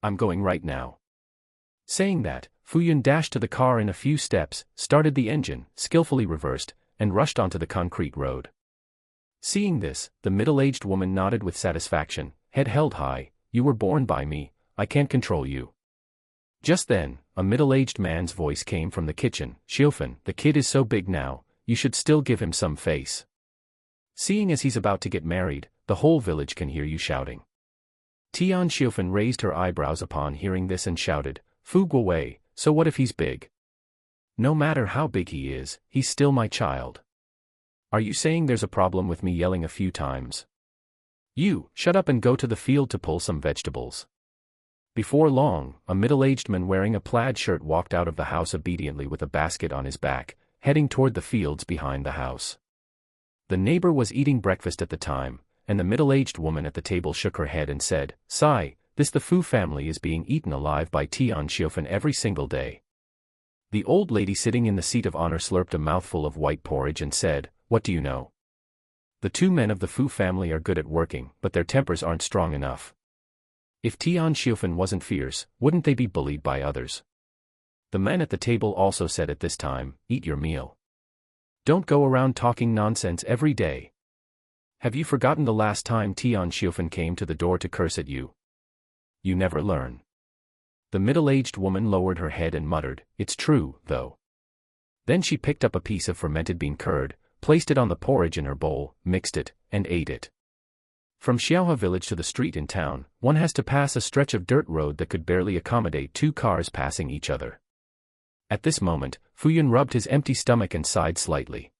Speaker 1: I'm going right now." Saying that, Fu Yun dashed to the car in a few steps, started the engine, skillfully reversed, and rushed onto the concrete road. Seeing this, the middle-aged woman nodded with satisfaction, head held high. "You were born by me, I can't control you." Just then, a middle-aged man's voice came from the kitchen. "Xiufen, the kid is so big now, you should still give him some face. Seeing as he's about to get married, the whole village can hear you shouting." Tian Xiufen raised her eyebrows upon hearing this and shouted, "Fu Guowei, so what if he's big? No matter how big he is, he's still my child. Are you saying there's a problem with me yelling a few times? You, shut up and go to the field to pull some vegetables." Before long, a middle-aged man wearing a plaid shirt walked out of the house obediently with a basket on his back, heading toward the fields behind the house. The neighbor was eating breakfast at the time, and the middle-aged woman at the table shook her head and said, "Sigh, the Fu family is being eaten alive by Tian Xiufen every single day." The old lady sitting in the seat of honor slurped a mouthful of white porridge and said, "What do you know? The 2 men of the Fu family are good at working, but their tempers aren't strong enough. If Tian Xiufen wasn't fierce, wouldn't they be bullied by others?" The men at the table also said at this time, "Eat your meal. Don't go around talking nonsense every day. Have you forgotten the last time Tian Xiufen came to the door to curse at you? You never learn." The middle-aged woman lowered her head and muttered, "It's true, though." Then she picked up a piece of fermented bean curd, placed it on the porridge in her bowl, mixed it, and ate it. From Xiaohe village to the street in town, one has to pass a stretch of dirt road that could barely accommodate 2 cars passing each other. At this moment, Fu Yun rubbed his empty stomach and sighed slightly.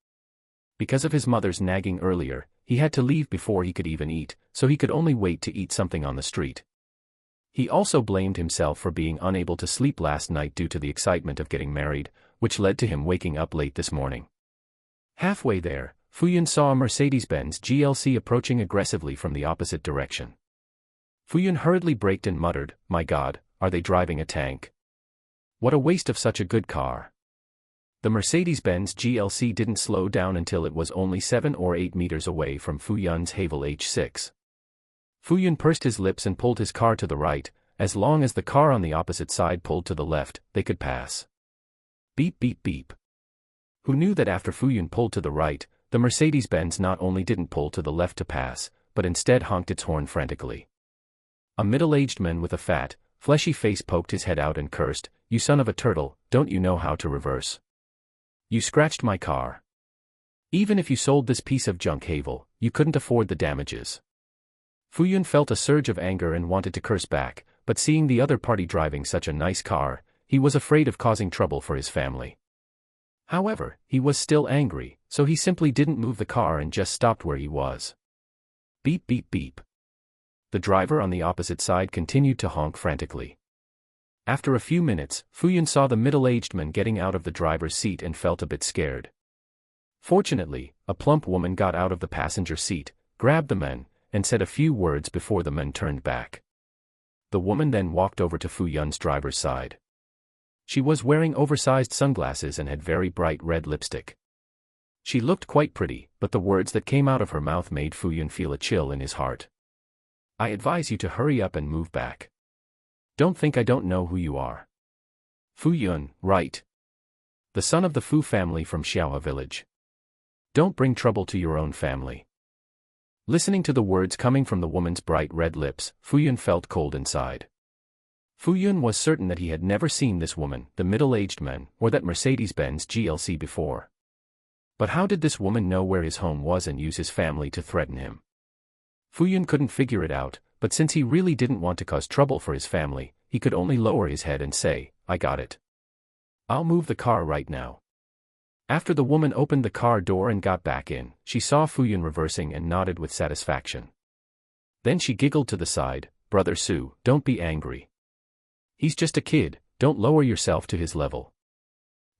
Speaker 1: Because of his mother's nagging earlier, he had to leave before he could even eat, so he could only wait to eat something on the street. He also blamed himself for being unable to sleep last night due to the excitement of getting married, which led to him waking up late this morning. Halfway there, Fu Yun saw a Mercedes-Benz GLC approaching aggressively from the opposite direction. Fuyun hurriedly braked and muttered, "My God, are they driving a tank? What a waste of such a good car." The Mercedes-Benz GLC didn't slow down until it was only 7 or 8 meters away from Fuyun's Haval H6. Fuyun pursed his lips and pulled his car to the right. As long as the car on the opposite side pulled to the left, they could pass. Beep beep beep. Who knew that after Fuyun pulled to the right, the Mercedes-Benz not only didn't pull to the left to pass, but instead honked its horn frantically. A middle-aged man with a fat, fleshy face poked his head out and cursed, "You son of a turtle, don't you know how to reverse? You scratched my car. Even if you sold this piece of junk Haval, you couldn't afford the damages." Fuyun felt a surge of anger and wanted to curse back, but seeing the other party driving such a nice car, he was afraid of causing trouble for his family. However, he was still angry, so he simply didn't move the car and just stopped where he was. Beep beep beep. The driver on the opposite side continued to honk frantically. After a few minutes, Fuyun saw the middle-aged man getting out of the driver's seat and felt a bit scared. Fortunately, a plump woman got out of the passenger seat, grabbed the man, and said a few words before the man turned back. The woman then walked over to Fuyun's driver's side. She was wearing oversized sunglasses and had very bright red lipstick. She looked quite pretty, but the words that came out of her mouth made Fuyun feel a chill in his heart. "I advise you to hurry up and move back. Don't think I don't know who you are. Fuyun, right? The son of the Fu family from Xiaohe village. Don't bring trouble to your own family." Listening to the words coming from the woman's bright red lips, Fuyun felt cold inside. Fuyun was certain that he had never seen this woman, the middle-aged man, or that Mercedes-Benz GLC before. But how did this woman know where his home was and use his family to threaten him? Fuyun couldn't figure it out, but since he really didn't want to cause trouble for his family, he could only lower his head and say, "I got it. I'll move the car right now." After the woman opened the car door and got back in, she saw Fuyun reversing and nodded with satisfaction. Then she giggled to the side, "Brother Su, don't be angry. He's just a kid, don't lower yourself to his level.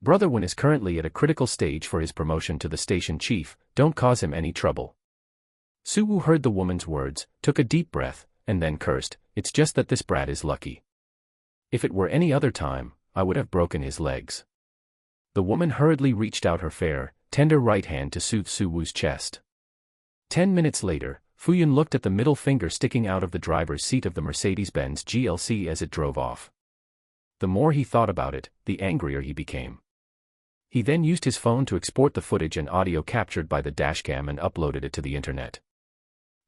Speaker 1: Brother Wen is currently at a critical stage for his promotion to the station chief, don't cause him any trouble." Suwu heard the woman's words, took a deep breath, and then cursed, "It's just that this brat is lucky. If it were any other time, I would have broken his legs." The woman hurriedly reached out her fair, tender right hand to soothe Suwu's chest. 10 minutes later, Fuyun looked at the middle finger sticking out of the driver's seat of the Mercedes-Benz GLC as it drove off. The more he thought about it, the angrier he became. He then used his phone to export the footage and audio captured by the dashcam and uploaded it to the internet.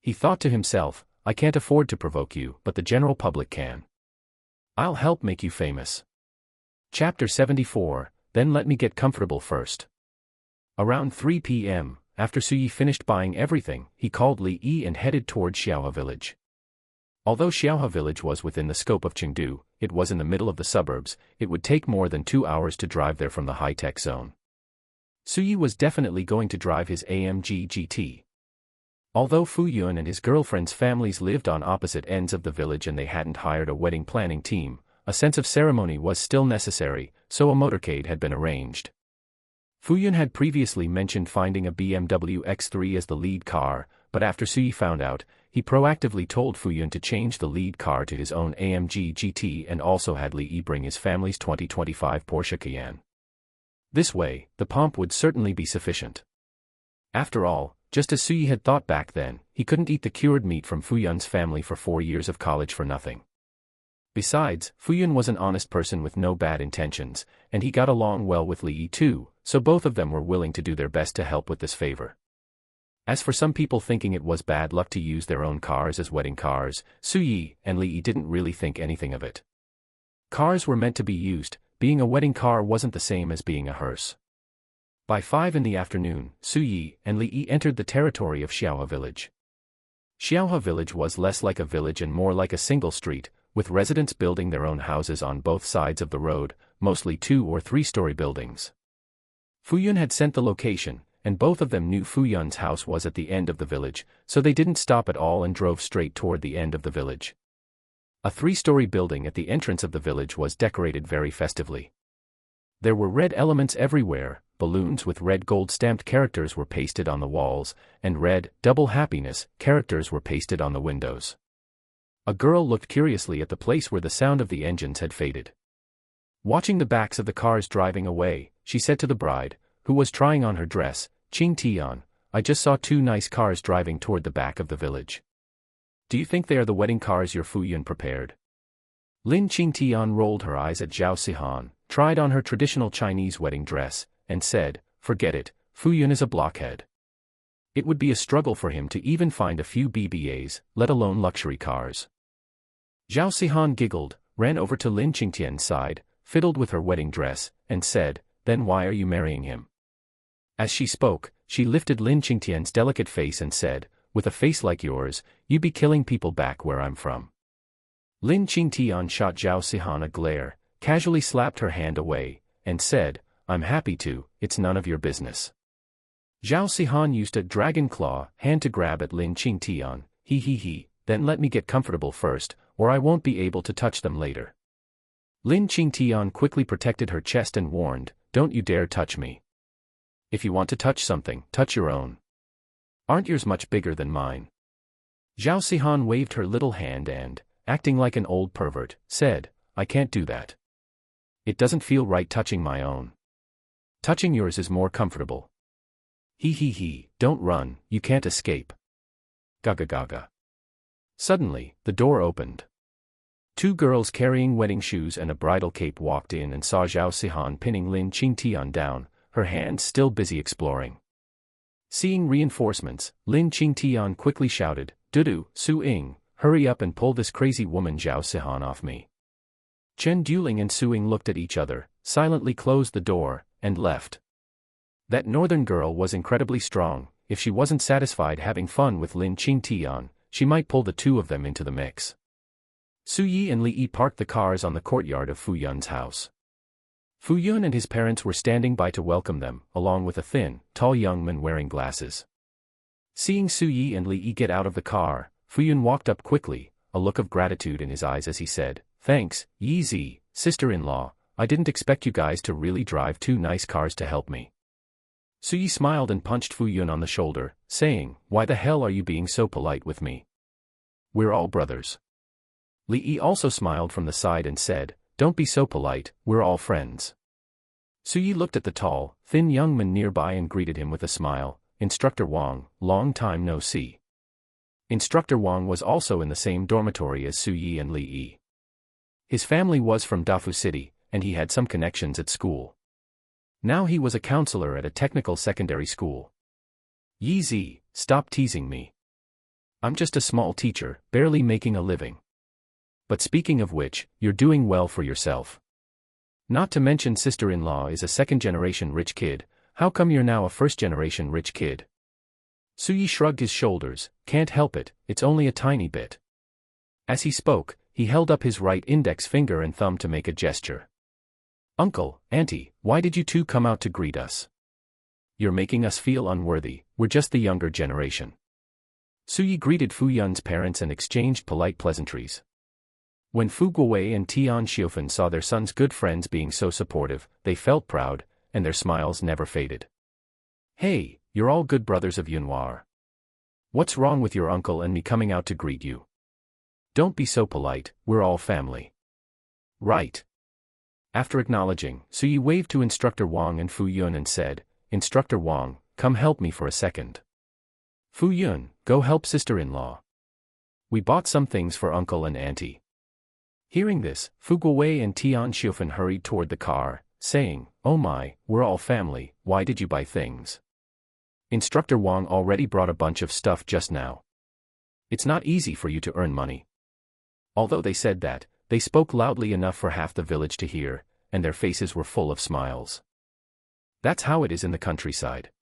Speaker 1: He thought to himself, "I can't afford to provoke you, but the general public can. I'll help make you famous." Chapter 74, Then Let Me Get Comfortable First. Around 3 p.m., after Suyi finished buying everything, he called Li Yi and headed toward Xiaohe village. Although Xiaohe village was within the scope of Chengdu, it was in the middle of the suburbs, it would take more than 2 hours to drive there from the high-tech zone. Suyi was definitely going to drive his AMG GT. Although Fuyun and his girlfriend's families lived on opposite ends of the village and they hadn't hired a wedding planning team, a sense of ceremony was still necessary, so a motorcade had been arranged. Fuyun had previously mentioned finding a BMW X3 as the lead car, but after Suyi found out, he proactively told Fuyun to change the lead car to his own AMG GT and also had Li Yi bring his family's 2025 Porsche Cayenne. This way, the pomp would certainly be sufficient. After all, just as Suyi had thought back then, he couldn't eat the cured meat from Fuyun's family for 4 years of college for nothing. Besides, Fuyun was an honest person with no bad intentions, and he got along well with Li Yi too, so both of them were willing to do their best to help with this favor. As for some people thinking it was bad luck to use their own cars as wedding cars, Suyi and Li Yi didn't really think anything of it. Cars were meant to be used, being a wedding car wasn't the same as being a hearse. By 5 in the afternoon, Suyi and Li Yi entered the territory of Xiaohe village. Xiaohe village was less like a village and more like a single street, with residents building their own houses on both sides of the road, mostly 2- or 3-story buildings. Fuyun had sent the location, and both of them knew Fuyun's house was at the end of the village, so they didn't stop at all and drove straight toward the end of the village. A 3-story building at the entrance of the village was decorated very festively. There were red elements everywhere, balloons with red gold-stamped characters were pasted on the walls, and red, double happiness, characters were pasted on the windows. A girl looked curiously at the place where the sound of the engines had faded. Watching the backs of the cars driving away, she said to the bride, who was trying on her dress, "Ching Tian, I just saw two nice cars driving toward the back of the village. Do you think they are the wedding cars your Fu Yun prepared?" Lin Ching Tian rolled her eyes at Zhao Sihan, tried on her traditional Chinese wedding dress, and said, "Forget it, Fu Yun is a blockhead. It would be a struggle for him to even find a few BBAs, let alone luxury cars." Zhao Sihan giggled, ran over to Lin Qingtian's side, fiddled with her wedding dress, and said, "Then why are you marrying him?" As she spoke, she lifted Lin Qingtian's delicate face and said, "With a face like yours, you'd be killing people back where I'm from." Lin Qingtian shot Zhao Sihan a glare, casually slapped her hand away, and said, "I'm happy to, it's none of your business." Zhao Sihan used a dragon claw hand to grab at Lin Qingtian, he, "Then let me get comfortable first, or I won't be able to touch them later." Lin Qingtian quickly protected her chest and warned, "Don't you dare touch me. If you want to touch something, touch your own. Aren't yours much bigger than mine?" Zhao Sihan waved her little hand and, acting like an old pervert, said, "I can't do that. It doesn't feel right touching my own. Touching yours is more comfortable. He, don't run, you can't escape. Gaga gaga." Suddenly, the door opened. Two girls carrying wedding shoes and a bridal cape walked in and saw Zhao Sihan pinning Lin Qingtian down, her hands still busy exploring. Seeing reinforcements, Lin Qingtian quickly shouted, "Dudu, Su Ying, hurry up and pull this crazy woman Zhao Sihan off me." Chen Duling and Su Ying looked at each other, silently closed the door, and left. That northern girl was incredibly strong. If she wasn't satisfied having fun with Lin Qingtian, she might pull the two of them into the mix. Su Yi and Li Yi parked the cars on the courtyard of Fu Yun's house. Fu Yun and his parents were standing by to welcome them, along with a thin, tall young man wearing glasses. Seeing Su Yi and Li Yi get out of the car, Fu Yun walked up quickly, a look of gratitude in his eyes as he said, "Thanks, Yi Zi, sister-in-law, I didn't expect you guys to really drive two nice cars to help me." Su Yi smiled and punched Fu Yun on the shoulder, saying, "Why the hell are you being so polite with me? We're all brothers." Li Yi also smiled from the side and said, "Don't be so polite, we're all friends." Su Yi looked at the tall, thin young man nearby and greeted him with a smile, "Instructor Wang, long time no see." Instructor Wang was also in the same dormitory as Su Yi and Li Yi. His family was from Dafu City, and he had some connections at school. Now he was a counselor at a technical secondary school. "Yi Zi, stop teasing me. I'm just a small teacher, barely making a living. But speaking of which, you're doing well for yourself. Not to mention sister-in-law is a second-generation rich kid, how come you're now a first-generation rich kid?" Su Yi shrugged his shoulders, "Can't help it, it's only a tiny bit." As he spoke, he held up his right index finger and thumb to make a gesture. "Uncle, Auntie, why did you two come out to greet us? You're making us feel unworthy, we're just the younger generation." Su Yi greeted Fu Yun's parents and exchanged polite pleasantries. When Fu Guowei and Tian Xiufen saw their son's good friends being so supportive, they felt proud, and their smiles never faded. "Hey, you're all good brothers of Yunhua. What's wrong with your uncle and me coming out to greet you? Don't be so polite, we're all family. Right." After acknowledging, Su Yi waved to Instructor Wang and Fu Yun and said, "Instructor Wang, come help me for a second. Fu Yun, go help sister-in-law. We bought some things for uncle and auntie." Hearing this, Fu Guowei and Tian Xiufen hurried toward the car, saying, "Oh my, we're all family, why did you buy things? Instructor Wang already brought a bunch of stuff just now. It's not easy for you to earn money." Although they said that, they spoke loudly enough for half the village to hear, and their faces were full of smiles. That's how it is in the countryside.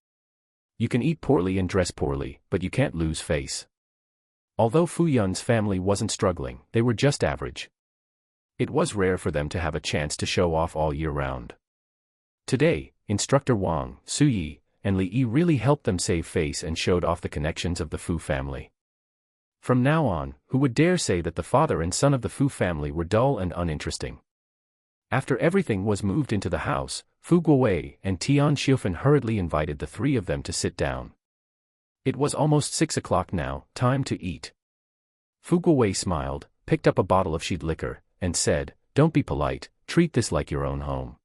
Speaker 1: You can eat poorly and dress poorly, but you can't lose face. Although Fu Yun's family wasn't struggling, they were just average. It was rare for them to have a chance to show off all year round. Today, Instructor Wang, Su Yi, and Li Yi really helped them save face and showed off the connections of the Fu family. From now on, who would dare say that the father and son of the Fu family were dull and uninteresting? After everything was moved into the house, Fu Guowei and Tian Xiufen hurriedly invited the three of them to sit down. It was almost 6 o'clock now, time to eat. Fu Guowei smiled, picked up a bottle of sheet liquor, and said, "Don't be polite, treat this like your own home.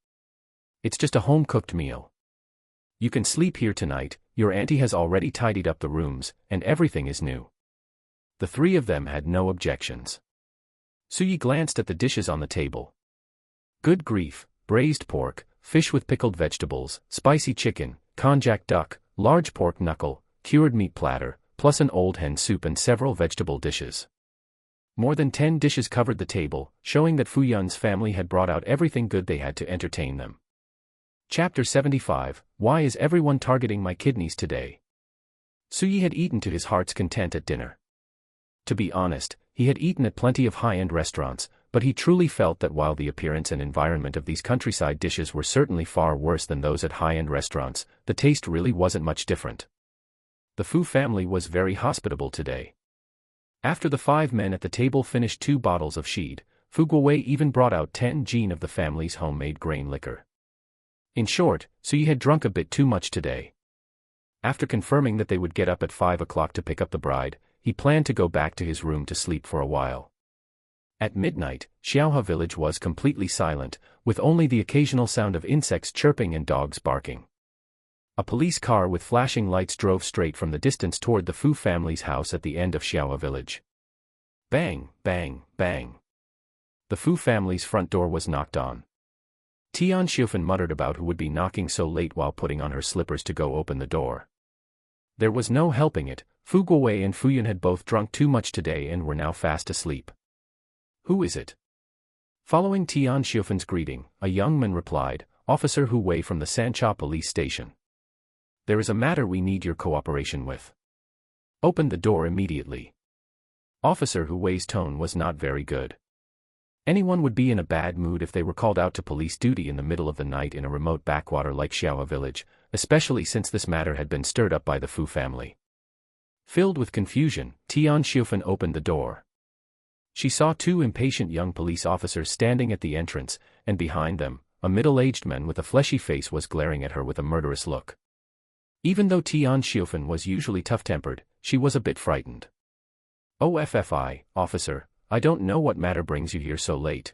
Speaker 1: It's just a home-cooked meal. You can sleep here tonight, your auntie has already tidied up the rooms, and everything is new." The three of them had no objections. Suyi glanced at the dishes on the table. Good grief, braised pork, fish with pickled vegetables, spicy chicken, konjac duck, large pork knuckle, cured meat platter, plus an old hen soup and several vegetable dishes. More than 10 dishes covered the table, showing that Fu Yun's family had brought out everything good they had to entertain them. Chapter 75, Why is everyone targeting my kidneys today? Suyi had eaten to his heart's content at dinner. To be honest, he had eaten at plenty of high-end restaurants, but he truly felt that while the appearance and environment of these countryside dishes were certainly far worse than those at high-end restaurants, the taste really wasn't much different. The Fu family was very hospitable today. After the 5 men at the table finished 2 bottles of Sheed, Fu Guowei even brought out 10 jin of the family's homemade grain liquor. In short, Suyi had drunk a bit too much today. After confirming that they would get up at 5 o'clock to pick up the bride, he planned to go back to his room to sleep for a while. At midnight, Xiaohe village was completely silent, with only the occasional sound of insects chirping and dogs barking. A police car with flashing lights drove straight from the distance toward the Fu family's house at the end of Xiaohe village. Bang, bang, bang. The Fu family's front door was knocked on. Tian Xiufen muttered about who would be knocking so late while putting on her slippers to go open the door. There was no helping it, Fu Guowei and Fu Yun had both drunk too much today and were now fast asleep. "Who is it?" Following Tian Xiufen's greeting, a young man replied, "Officer Hu Wei from the Sancha police station. There is a matter we need your cooperation with. Open the door immediately." Officer Hu Wei's tone was not very good. Anyone would be in a bad mood if they were called out to police duty in the middle of the night in a remote backwater like Xiaohe village, especially since this matter had been stirred up by the Fu family. Filled with confusion, Tian Xiufen opened the door. She saw 2 impatient young police officers standing at the entrance, and behind them, a middle-aged man with a fleshy face was glaring at her with a murderous look. Even though Tian Xiufen was usually tough-tempered, she was a bit frightened. "OFFI, officer, I don't know what matter brings you here so late."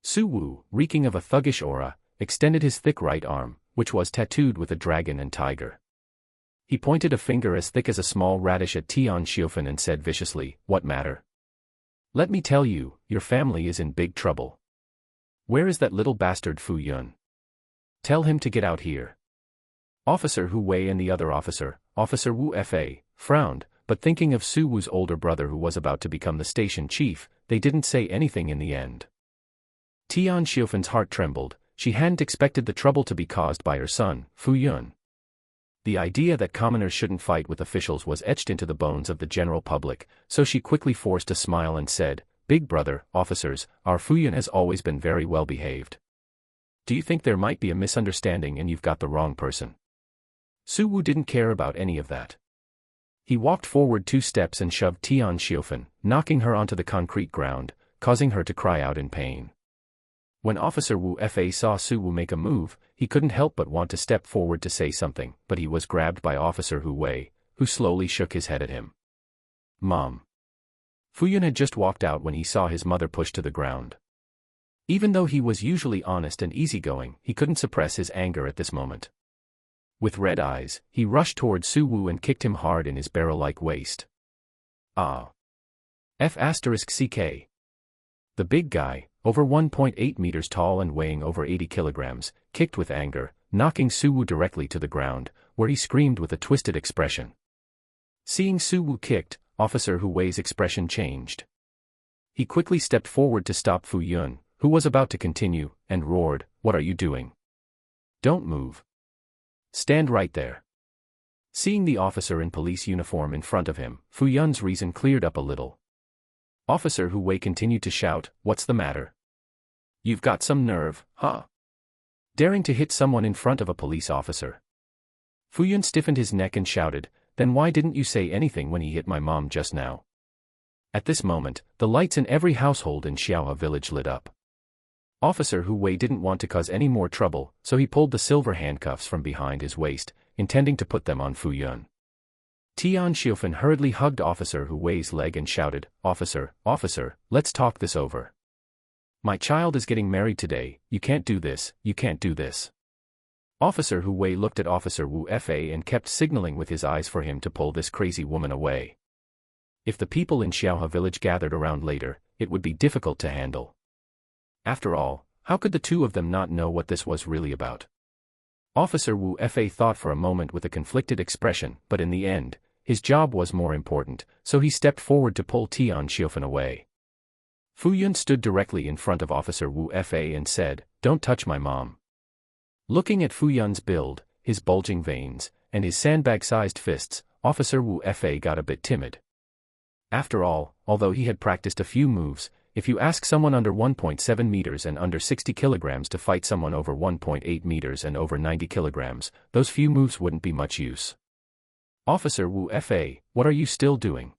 Speaker 1: Su Wu, reeking of a thuggish aura, extended his thick right arm, which was tattooed with a dragon and tiger. He pointed a finger as thick as a small radish at Tian Xiufen and said viciously, "What matter? Let me tell you, your family is in big trouble. Where is that little bastard Fu Yun? Tell him to get out here." Officer Hu Wei and the other officer, Officer Wu Fa, frowned, but thinking of Su Wu's older brother who was about to become the station chief, they didn't say anything in the end. Tian Xiufen's heart trembled. She hadn't expected the trouble to be caused by her son, Fu Yun. The idea that commoners shouldn't fight with officials was etched into the bones of the general public, so she quickly forced a smile and said, "Big brother, officers, our Fu Yun has always been very well behaved. Do you think there might be a misunderstanding and you've got the wrong person?" Su Wu didn't care about any of that. He walked forward 2 steps and shoved Tian Xiufen, knocking her onto the concrete ground, causing her to cry out in pain. When Officer Wu Fa saw Su Wu make a move, he couldn't help but want to step forward to say something, but he was grabbed by Officer Hu Wei, who slowly shook his head at him. "Mom." Fu Yun had just walked out when he saw his mother pushed to the ground. Even though he was usually honest and easygoing, he couldn't suppress his anger at this moment. With red eyes, he rushed toward Su Wu and kicked him hard in his barrel-like waist. Ah. F***CK. The big guy, over 1.8 meters tall and weighing over 80 kilograms, kicked with anger, knocking Su Wu directly to the ground, where he screamed with a twisted expression. Seeing Su Wu kicked, Officer Hu Wei's expression changed. He quickly stepped forward to stop Fu Yun, who was about to continue, and roared, "What are you doing? Don't move. Stand right there." Seeing the officer in police uniform in front of him, Fu Yun's reason cleared up a little. Officer Hu Wei continued to shout, "What's the matter? You've got some nerve, huh? Daring to hit someone in front of a police officer." Fu Yun stiffened his neck and shouted, "Then why didn't you say anything when he hit my mom just now?" At this moment, the lights in every household in Xiaohe village lit up. Officer Hu Wei didn't want to cause any more trouble, so he pulled the silver handcuffs from behind his waist, intending to put them on Fu Yun. Tian Xiufan hurriedly hugged Officer Hu Wei's leg and shouted, Officer, let's talk this over. My child is getting married today, you can't do this, you can't do this. Officer Hu Wei looked at Officer Wu Fa and kept signaling with his eyes for him to pull this crazy woman away. If the people in Xiaohe village gathered around later, it would be difficult to handle. After all, how could the two of them not know what this was really about? Officer Wu Fa thought for a moment with a conflicted expression, but in the end, his job was more important, so he stepped forward to pull Tian Xiufan away. Fu Yun stood directly in front of Officer Wu Fa and said, Don't touch my mom. Looking at Fu Yun's build, his bulging veins, and his sandbag-sized fists, Officer Wu Fa got a bit timid. After all, although he had practiced a few moves, if you ask someone under 1.7 meters and under 60 kilograms to fight someone over 1.8 meters and over 90 kilograms, those few moves wouldn't be much use. Officer Wu Fa, what are you still doing?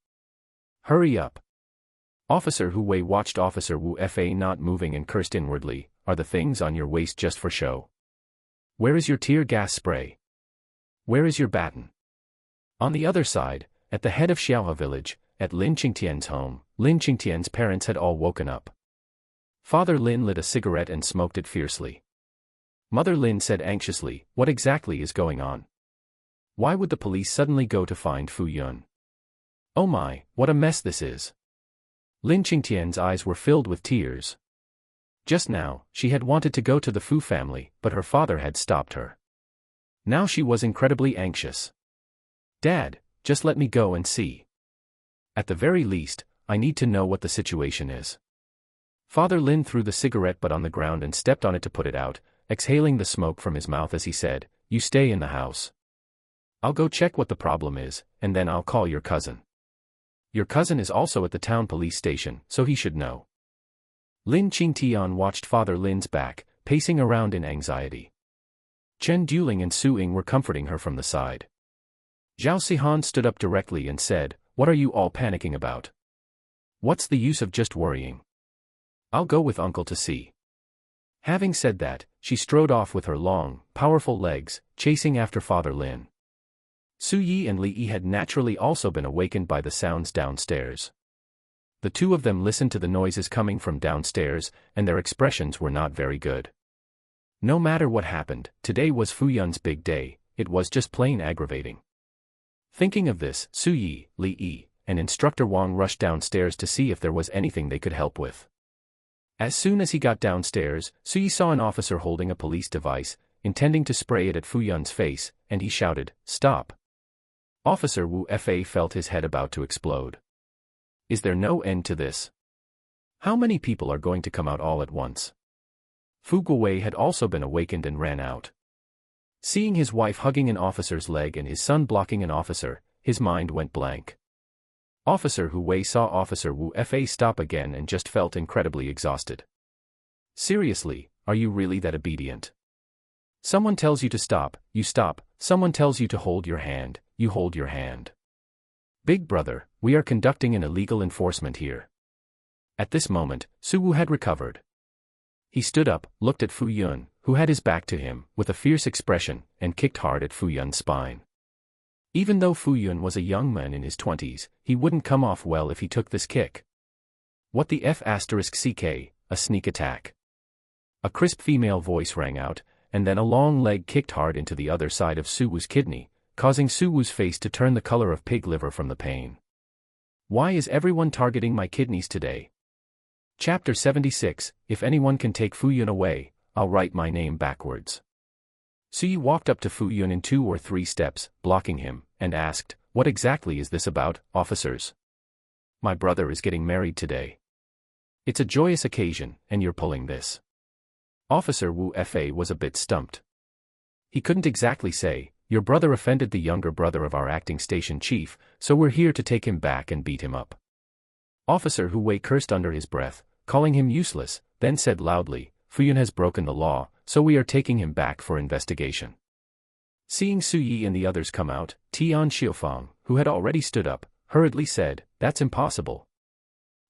Speaker 1: Hurry up. Officer Hu Wei watched Officer Wu Fa not moving and cursed inwardly, Are the things on your waist just for show? Where is your tear gas spray? Where is your baton? On the other side, at the head of Xiaohe village, at Lin Qingtian's home, Lin Qingtian's parents had all woken up. Father Lin lit a cigarette and smoked it fiercely. Mother Lin said anxiously, What exactly is going on? Why would the police suddenly go to find Fu Yun? Oh my, what a mess this is. Lin Qingtian's eyes were filled with tears. Just now, she had wanted to go to the Fu family, but her father had stopped her. Now she was incredibly anxious. Dad, just let me go and see. At the very least, I need to know what the situation is. Father Lin threw the cigarette butt on the ground and stepped on it to put it out, exhaling the smoke from his mouth as he said, You stay in the house. I'll go check what the problem is, and then I'll call your cousin. Your cousin is also at the town police station, so he should know. Lin Qingtian watched Father Lin's back, pacing around in anxiety. Chen Duling and Su Ying were comforting her from the side. Zhao Sihan stood up directly and said, What are you all panicking about? What's the use of just worrying? I'll go with Uncle to see. Having said that, she strode off with her long, powerful legs, chasing after Father Lin. Su Yi and Li Yi had naturally also been awakened by the sounds downstairs. The two of them listened to the noises coming from downstairs, and their expressions were not very good. No matter what happened, today was Fu Yun's big day, it was just plain aggravating. Thinking of this, Su Yi, Li Yi, and Instructor Wang rushed downstairs to see if there was anything they could help with. As soon as he got downstairs, Su Yi saw an officer holding a police device, intending to spray it at Fu Yun's face, and he shouted, Stop! Officer Wu Fa felt his head about to explode. Is there no end to this? How many people are going to come out all at once? Fu Guowei had also been awakened and ran out. Seeing his wife hugging an officer's leg and his son blocking an officer, his mind went blank. Officer Hu Wei saw Officer Wu Fa stop again and just felt incredibly exhausted. Seriously, are you really that obedient? Someone tells you to stop, you stop, someone tells you to hold your hand, you hold your hand. Big brother, we are conducting an illegal enforcement here. At this moment, Su Wu had recovered. He stood up, looked at Fu Yun, who had his back to him, with a fierce expression, and kicked hard at Fu Yun's spine. Even though Fu Yun was a young man in his 20s, he wouldn't come off well if he took this kick. What the F***ck, a sneak attack. A crisp female voice rang out, and then a long leg kicked hard into the other side of Su Wu's kidney, causing Su Wu's face to turn the color of pig liver from the pain. Why is everyone targeting my kidneys today? Chapter 76, If anyone can take Fu Yun away, I'll write my name backwards. Su Yi walked up to Fu Yun in 2 or 3 steps, blocking him, and asked, What exactly is this about, officers? My brother is getting married today. It's a joyous occasion, and you're pulling this. Officer Wu Fa was a bit stumped. He couldn't exactly say, Your brother offended the younger brother of our acting station chief, so we're here to take him back and beat him up. Officer Hu Wei cursed under his breath, calling him useless, then said loudly, Fu Yun has broken the law, so we are taking him back for investigation. Seeing Su Yi and the others come out, Tian Xiufang, who had already stood up, hurriedly said, That's impossible.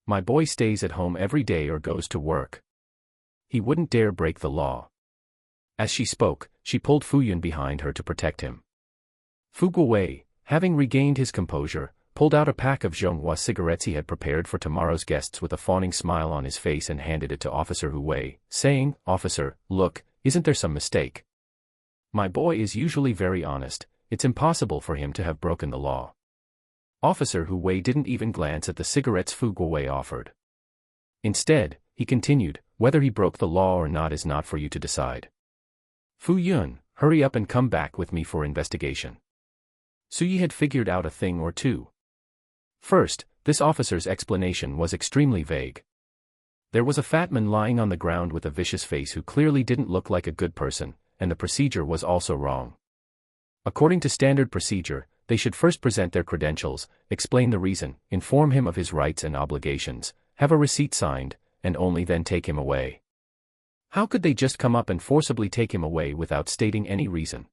Speaker 1: My boy stays at home every day or goes to work. He wouldn't dare break the law. As she spoke, she pulled Fu Yun behind her to protect him. Fu Guowei, having regained his composure, pulled out a pack of Zhonghua cigarettes he had prepared for tomorrow's guests with a fawning smile on his face and handed it to Officer Hu Wei, saying, "Officer, look, isn't there some mistake? My boy is usually very honest, it's impossible for him to have broken the law." Officer Hu Wei didn't even glance at the cigarettes Fu Guowei offered. Instead, he continued, "Whether he broke the law or not is not for you to decide. Fu Yun, hurry up and come back with me for investigation." Su Yi had figured out a thing or two. First, this officer's explanation was extremely vague. There was a fat man lying on the ground with a vicious face who clearly didn't look like a good person, and the procedure was also wrong. According to standard procedure, they should first present their credentials, explain the reason, inform him of his rights and obligations, have a receipt signed, and only then take him away. How could they just come up and forcibly take him away without stating any reason?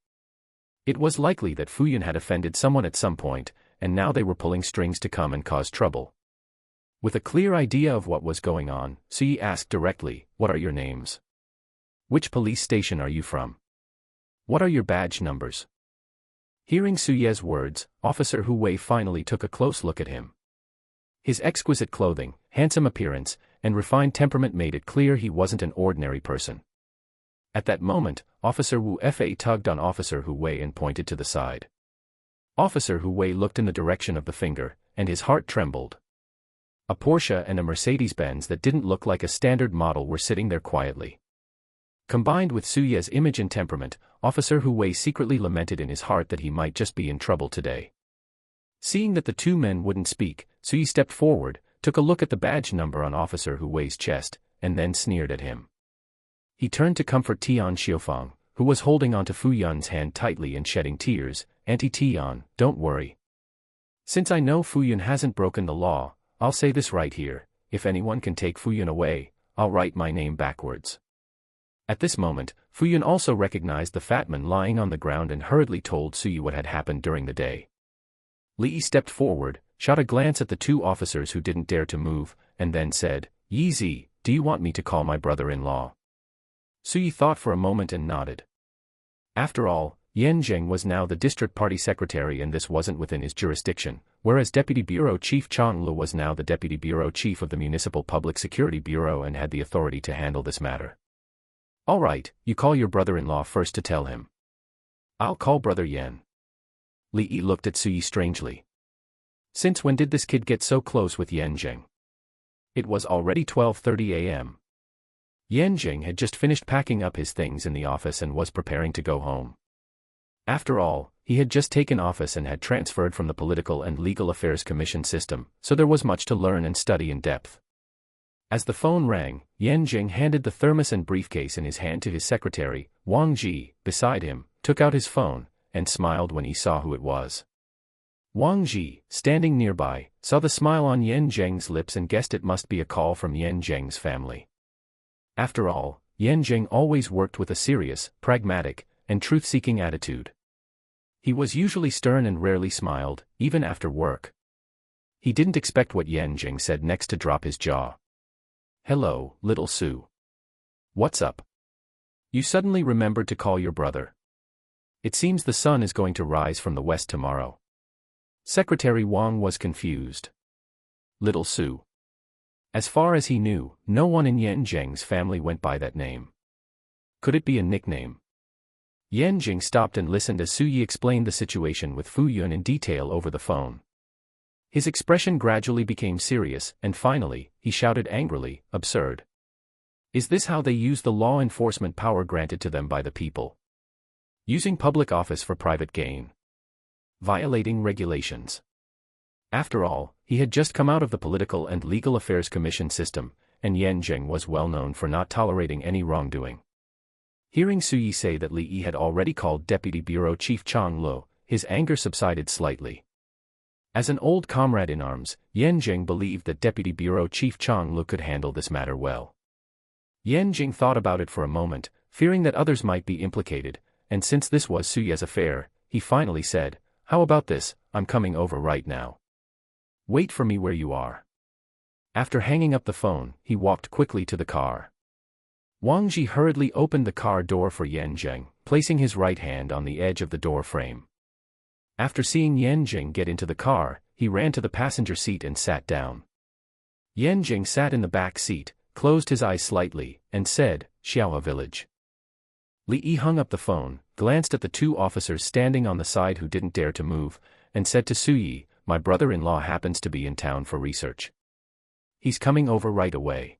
Speaker 1: It was likely that Fu Yun had offended someone at some point, and now they were pulling strings to come and cause trouble. With a clear idea of what was going on, Su Yi asked directly, "What are your names? Which police station are you from? What are your badge numbers?" Hearing Su Ye's words, Officer Hu Wei finally took a close look at him. His exquisite clothing, handsome appearance, and refined temperament made it clear he wasn't an ordinary person. At that moment, Officer Wu Fa tugged on Officer Hu Wei and pointed to the side. Officer Hu Wei looked in the direction of the finger, and his heart trembled. A Porsche and a Mercedes-Benz that didn't look like a standard model were sitting there quietly. Combined with Su Ye's image and temperament, Officer Hu Wei secretly lamented in his heart that he might just be in trouble today. Seeing that the two men wouldn't speak, Su Yi stepped forward, took a look at the badge number on Officer Hu Wei's chest, and then sneered at him. He turned to comfort Tian Xiufang, who was holding onto Fu Yun's hand tightly and shedding tears. "Auntie Tian, don't worry. Since I know Fu Yun hasn't broken the law, I'll say this right here, if anyone can take Fu Yun away, I'll write my name backwards." At this moment, Fu Yun also recognized the fat man lying on the ground and hurriedly told Su Yi what had happened during the day. Li Yi stepped forward, shot a glance at the two officers who didn't dare to move, and then said, "Yi Zi, do you want me to call my brother-in-law?" Su Yi thought for a moment and nodded. After all, Yan Zheng was now the district party secretary and this wasn't within his jurisdiction, whereas Deputy Bureau Chief Chang Lu was now the Deputy Bureau Chief of the Municipal Public Security Bureau and had the authority to handle this matter. "All right, you call your brother-in-law first to tell him." "I'll call Brother Yan." Li Yi looked at Su Yi strangely. Since when did this kid get so close with Yan Zheng? It was already 12:30 a.m. Yan Zheng had just finished packing up his things in the office and was preparing to go home. After all, he had just taken office and had transferred from the Political and Legal Affairs Commission system, so there was much to learn and study in depth. As the phone rang, Yan Zheng handed the thermos and briefcase in his hand to his secretary, Wang Ji, beside him, took out his phone, and smiled when he saw who it was. Wang Ji, standing nearby, saw the smile on Yan Zheng's lips and guessed it must be a call from Yan Zheng's family. After all, Yan Zheng always worked with a serious, pragmatic, and truth-seeking attitude. He was usually stern and rarely smiled, even after work. He didn't expect what Yan Zheng said next to drop his jaw. "Hello, little Su. What's up? You suddenly remembered to call your brother. It seems the sun is going to rise from the west tomorrow." Secretary Wang was confused. Little Su. As far as he knew, no one in Yan Zheng's family went by that name. Could it be a nickname? Yan Zheng stopped and listened as Su Yi explained the situation with Fu Yun in detail over the phone. His expression gradually became serious, and finally, he shouted angrily, "Absurd. Is this how they use the law enforcement power granted to them by the people? Using public office for private gain. Violating regulations." After all, he had just come out of the Political and Legal Affairs Commission system, and Yan Zheng was well known for not tolerating any wrongdoing. Hearing Su Yi say that Li Yi had already called Deputy Bureau Chief Chang Lu, his anger subsided slightly. As an old comrade in arms, Yan Zheng believed that Deputy Bureau Chief Chang Lu could handle this matter well. Yan Zheng thought about it for a moment, fearing that others might be implicated, and since this was Su Yi's affair, he finally said, "How about this, I'm coming over right now. Wait for me where you are." After hanging up the phone, he walked quickly to the car. Wang Ji hurriedly opened the car door for Yan Zheng, placing his right hand on the edge of the door frame. After seeing Yan Jing get into the car, he ran to the passenger seat and sat down. Yan Jing sat in the back seat, closed his eyes slightly, and said, "Xiaohe Village." Li Yi hung up the phone, glanced at the two officers standing on the side who didn't dare to move, and said to Su Yi, "My brother-in-law happens to be in town for research. He's coming over right away."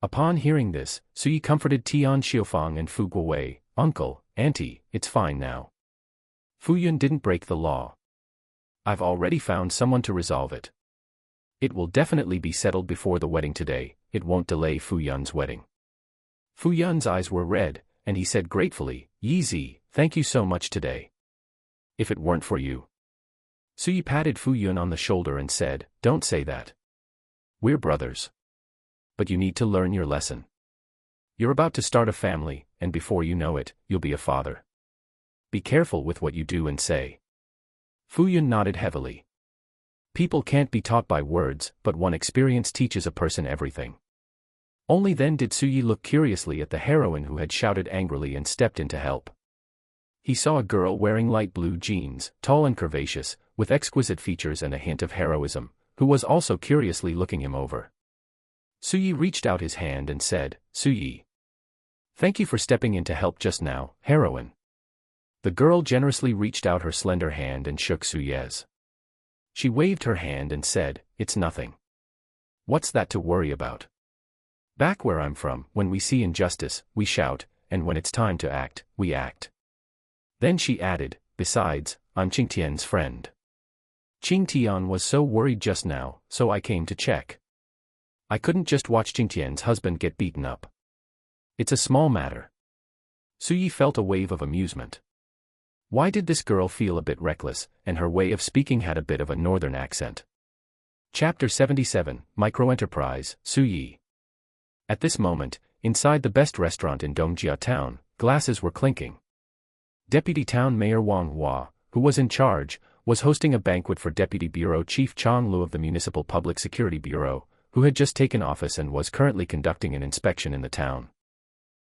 Speaker 1: Upon hearing this, Su Yi comforted Tian Xiufang and Fu Guowei, "Uncle, Auntie, it's fine now. Fu Yun didn't break the law. I've already found someone to resolve it. It will definitely be settled before the wedding today, it won't delay Fu Yun's wedding." Fu Yun's eyes were red, and he said gratefully, "Yi Zi, thank you so much today. If it weren't for you." Su Yi patted Fu Yun on the shoulder and said, "Don't say that. We're brothers. But you need to learn your lesson. You're about to start a family, and before you know it, you'll be a father. Be careful with what you do and say." Fu Yun nodded heavily. People can't be taught by words, but one experience teaches a person everything. Only then did Su Yi look curiously at the heroine who had shouted angrily and stepped in to help. He saw a girl wearing light blue jeans, tall and curvaceous, with exquisite features and a hint of heroism, who was also curiously looking him over. Su Yi reached out his hand and said, "Su Yi. Thank you for stepping in to help just now, heroine." The girl generously reached out her slender hand and shook Su Yi's. She waved her hand and said, "It's nothing. What's that to worry about? Back where I'm from, when we see injustice, we shout, and when it's time to act, we act." Then she added, "Besides, I'm Qing Tian's friend. Qing Tian was so worried just now, so I came to check. I couldn't just watch Qing Tian's husband get beaten up. It's a small matter." Su Yi felt a wave of amusement. Why did this girl feel a bit reckless, and her way of speaking had a bit of a northern accent? Chapter 77, Microenterprise, Su Yi. At this moment, inside the best restaurant in Dongjia Town, glasses were clinking. Deputy Town Mayor Wang Hua, who was in charge, was hosting a banquet for Deputy Bureau Chief Chang Lu of the Municipal Public Security Bureau, who had just taken office and was currently conducting an inspection in the town.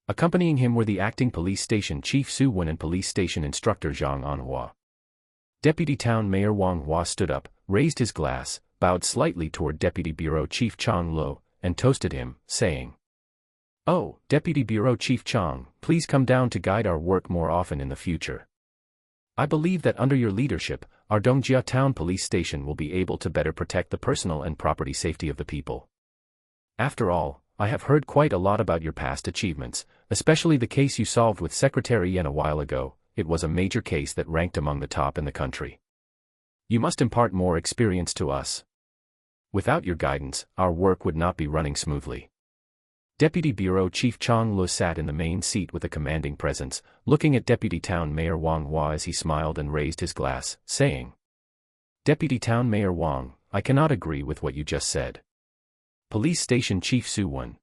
Speaker 1: Accompanying him were the acting police station chief Su Wen and police station instructor Zhang Anhua. Deputy Town Mayor Wang Hua stood up, raised his glass, bowed slightly toward Deputy Bureau Chief Chang Lu, and toasted him, saying, "Oh, Deputy Bureau Chief Chang, please come down to guide our work more often in the future. I believe that under your leadership, our Dongjia Town Police Station will be able to better protect the personal and property safety of the people. After all, I have heard quite a lot about your past achievements, especially the case you solved with Secretary Yen a while ago. It was a major case that ranked among the top in the country. You must impart more experience to us. Without your guidance, our work would not be running smoothly." Deputy Bureau Chief Chang Lu sat in the main seat with a commanding presence, looking at Deputy Town Mayor Wang Hua as he smiled and raised his glass, saying, "Deputy Town Mayor Wang, I cannot agree with what you just said." Police Station Chief Su Wen.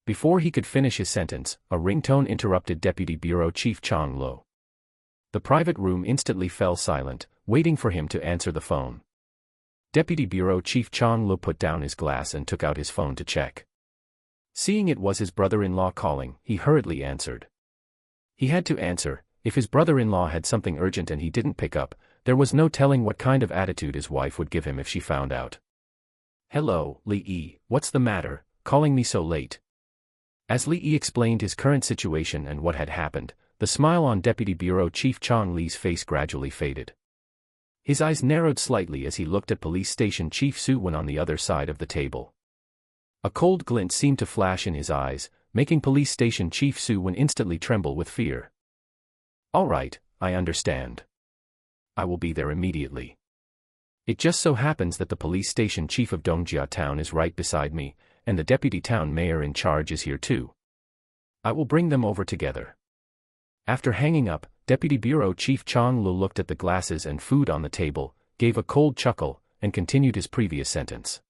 Speaker 1: Before he could finish his sentence, a ringtone interrupted Deputy Bureau Chief Chang Lu. The private room instantly fell silent, waiting for him to answer the phone. Deputy Bureau Chief Chang Lu put down his glass and took out his phone to check. Seeing it was his brother-in-law calling, he hurriedly answered. He had to answer. If his brother-in-law had something urgent and he didn't pick up, there was no telling what kind of attitude his wife would give him if she found out. "Hello, Li Yi, what's the matter, calling me so late?" As Li Yi explained his current situation and what had happened, the smile on Deputy Bureau Chief Chang Li's face gradually faded. His eyes narrowed slightly as he looked at Police Station Chief Su Wen on the other side of the table. A cold glint seemed to flash in his eyes, making Police Station Chief Su Wen instantly tremble with fear. "All right, I understand. I will be there immediately. It just so happens that the police station chief of Dongjia Town is right beside me, and the deputy town mayor in charge is here too. I will bring them over together." After hanging up, Deputy Bureau Chief Chang Lu looked at the glasses and food on the table, gave a cold chuckle, and continued his previous sentence.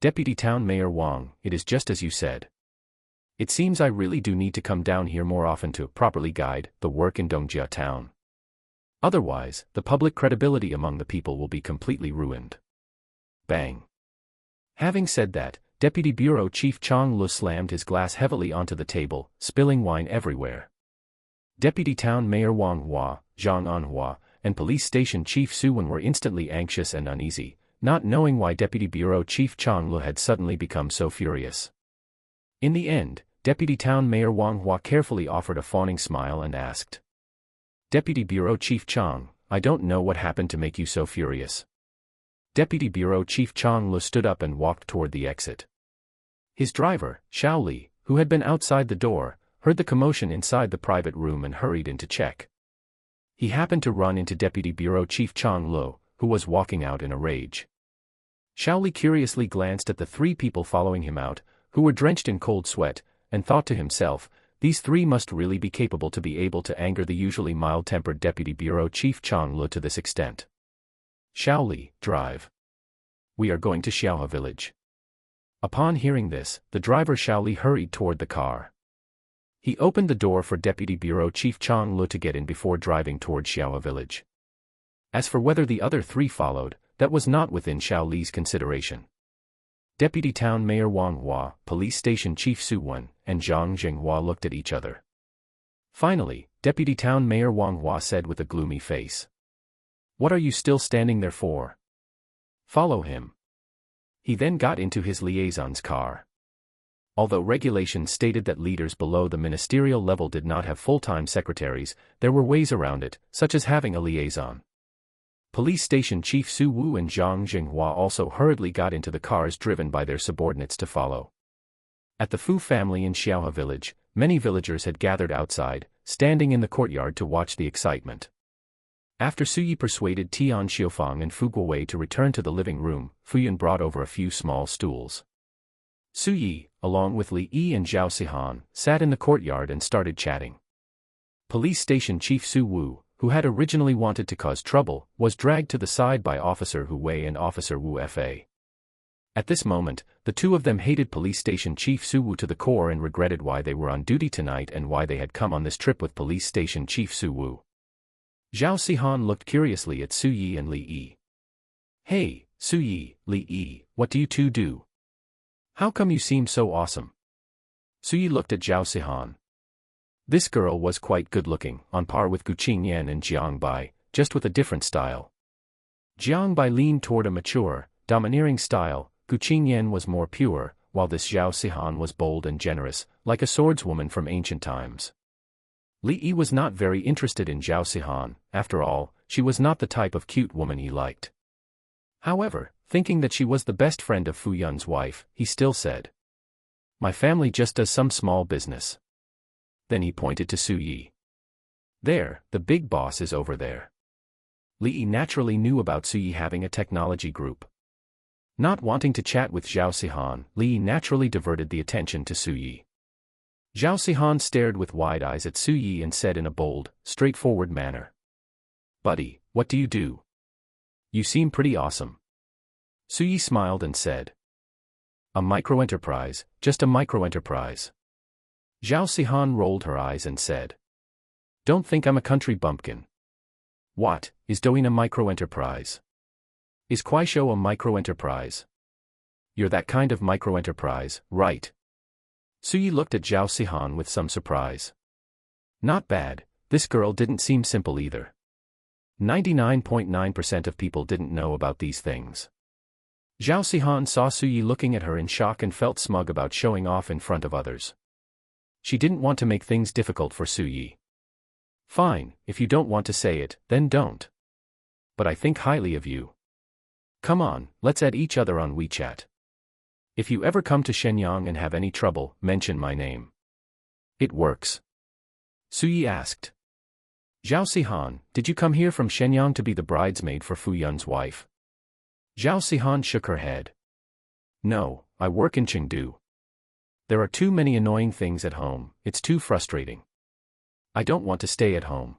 Speaker 1: "Deputy Town Mayor Wang, it is just as you said. It seems I really do need to come down here more often to properly guide the work in Dongjia Town. Otherwise, the public credibility among the people will be completely ruined." Bang. Having said that, Deputy Bureau Chief Chang Lu slammed his glass heavily onto the table, spilling wine everywhere. Deputy Town Mayor Wang Hua, Zhang Anhua, and Police Station Chief Su Wen were instantly anxious and uneasy, not knowing why Deputy Bureau Chief Chang Lu had suddenly become so furious. In the end, Deputy Town Mayor Wang Hua carefully offered a fawning smile and asked, "Deputy Bureau Chief Chang, I don't know what happened to make you so furious." Deputy Bureau Chief Chang Lu stood up and walked toward the exit. His driver, Xiao Li, who had been outside the door, heard the commotion inside the private room and hurried in to check. He happened to run into Deputy Bureau Chief Chang Lu, who was walking out in a rage. Xiao Li curiously glanced at the three people following him out, who were drenched in cold sweat, and thought to himself, these three must really be capable to be able to anger the usually mild-tempered Deputy Bureau Chief Chang Lu to this extent. "Xiao Li, drive. We are going to Xiaohe village." Upon hearing this, the driver Xiao Li hurried toward the car. He opened the door for Deputy Bureau Chief Chang Lu to get in before driving toward Xiaohe village. As for whether the other three followed, that was not within Xiao Li's consideration. Deputy Town Mayor Wang Hua, Police Station Chief Su Wen, and Zhang Jinghua looked at each other. Finally, Deputy Town Mayor Wang Hua said with a gloomy face, "What are you still standing there for? Follow him." He then got into his liaison's car. Although regulations stated that leaders below the ministerial level did not have full-time secretaries, there were ways around it, such as having a liaison. Police Station Chief Su Wu and Zhang Jinghua also hurriedly got into the cars driven by their subordinates to follow. At the Fu family in Xiaohe village, many villagers had gathered outside, standing in the courtyard to watch the excitement. After Su Yi persuaded Tian Xiufang and Fu Guowei to return to the living room, Fu Yun brought over a few small stools. Su Yi, along with Li Yi and Zhao Sihan, sat in the courtyard and started chatting. Police Station Chief Su Wu, who had originally wanted to cause trouble, was dragged to the side by Officer Hu Wei and Officer Wu Fa. At this moment, the two of them hated Police Station Chief Su Wu to the core and regretted why they were on duty tonight and why they had come on this trip with Police Station Chief Su Wu. Zhao Sihan looked curiously at Su Yi and Li Yi. "Hey, Su Yi, Li Yi, what do you two do? How come you seem so awesome?" Su Yi looked at Zhao Sihan. This girl was quite good-looking, on par with Gu Qingyan and Jiang Bai, just with a different style. Jiang Bai leaned toward a mature, domineering style, Gu Qingyan was more pure, while this Zhao Sihan was bold and generous, like a swordswoman from ancient times. Li Yi was not very interested in Zhao Sihan, after all, she was not the type of cute woman he liked. However, thinking that she was the best friend of Fu Yun's wife, he still said, "My family just does some small business." Then he pointed to Su Yi. "There, the big boss is over there." Li Yi naturally knew about Su Yi having a technology group. Not wanting to chat with Zhao Sihan, Li Yi naturally diverted the attention to Su Yi. Zhao Sihan stared with wide eyes at Su Yi and said in a bold, straightforward manner, "Buddy, what do you do? You seem pretty awesome." Su Yi smiled and said, "A microenterprise, just a microenterprise." Zhao Sihan rolled her eyes and said, "Don't think I'm a country bumpkin. What, is Douyin a microenterprise? Is Kuaishou a microenterprise? You're that kind of microenterprise, right?" Su Yi looked at Zhao Sihan with some surprise. Not bad, this girl didn't seem simple either. 99.9% of people didn't know about these things. Zhao Sihan saw Su Yi looking at her in shock and felt smug about showing off in front of others. She didn't want to make things difficult for Su Yi. "Fine, if you don't want to say it, then don't. But I think highly of you. Come on, let's add each other on WeChat. If you ever come to Shenyang and have any trouble, mention my name." "It works?" Su Yi asked. "Zhao Sihan, did you come here from Shenyang to be the bridesmaid for Fu Yun's wife?" Zhao Sihan shook her head. "No, I work in Chengdu. There are too many annoying things at home, it's too frustrating. I don't want to stay at home.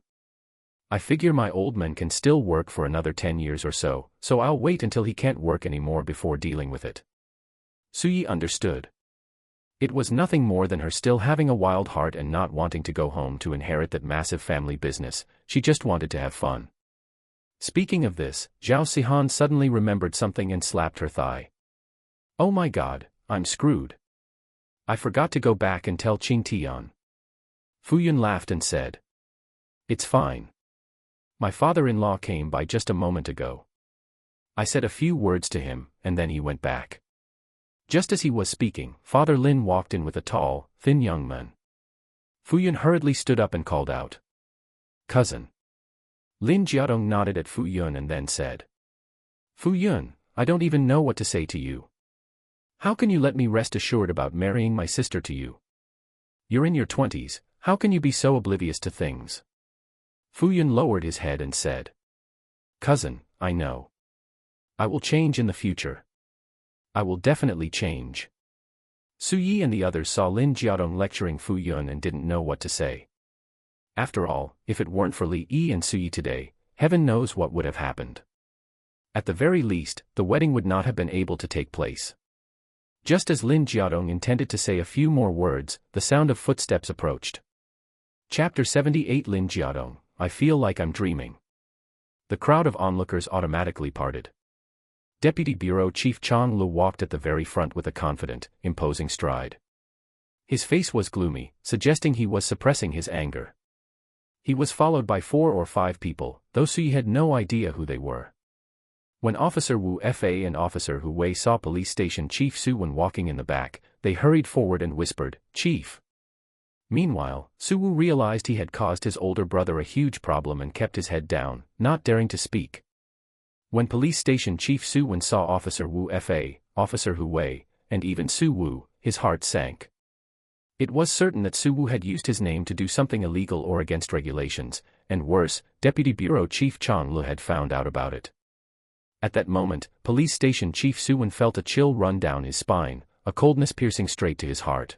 Speaker 1: I figure my old man can still work for another 10 years or so I'll wait until he can't work anymore before dealing with it." Su Yi understood. It was nothing more than her still having a wild heart and not wanting to go home to inherit that massive family business, she just wanted to have fun. Speaking of this, Zhao Sihan suddenly remembered something and slapped her thigh. "Oh my god, I'm screwed. I forgot to go back and tell Qing Tian." Fu Yun laughed and said, "It's fine. My father-in-law came by just a moment ago. I said a few words to him, and then he went back. Just as he was speaking, Father Lin walked in with a tall, thin young man. Fu Yun hurriedly stood up and called out, "Cousin." Lin Jiadong nodded at Fu Yun and then said, "Fu Yun, I don't even know what to say to you. How can you let me rest assured about marrying my sister to you? You're in your 20s, how can you be so oblivious to things?" Fu Yun lowered his head and said, "Cousin, I know. I will change in the future. I will definitely change." Su Yi and the others saw Lin Jiadong lecturing Fu Yun and didn't know what to say. After all, if it weren't for Li Yi and Su Yi today, heaven knows what would have happened. At the very least, the wedding would not have been able to take place. Just as Lin Jiadong intended to say a few more words, the sound of footsteps approached. Chapter 78 Lin Jiadong, I feel like I'm dreaming. The crowd of onlookers automatically parted. Deputy Bureau Chief Chang Lu walked at the very front with a confident, imposing stride. His face was gloomy, suggesting he was suppressing his anger. He was followed by 4 or 5 people, though Su Yi had no idea who they were. When Officer Wu Fa and Officer Hu Wei saw Police Station Chief Su Wen walking in the back, they hurried forward and whispered, "Chief." Meanwhile, Su Wu realized he had caused his older brother a huge problem and kept his head down, not daring to speak. When Police Station Chief Su Wen saw Officer Wu Fa, Officer Hu Wei, and even Su Wu, his heart sank. It was certain that Su Wu had used his name to do something illegal or against regulations, and worse, Deputy Bureau Chief Chang Lu had found out about it. At that moment, Police Station Chief Su Wen felt a chill run down his spine, a coldness piercing straight to his heart.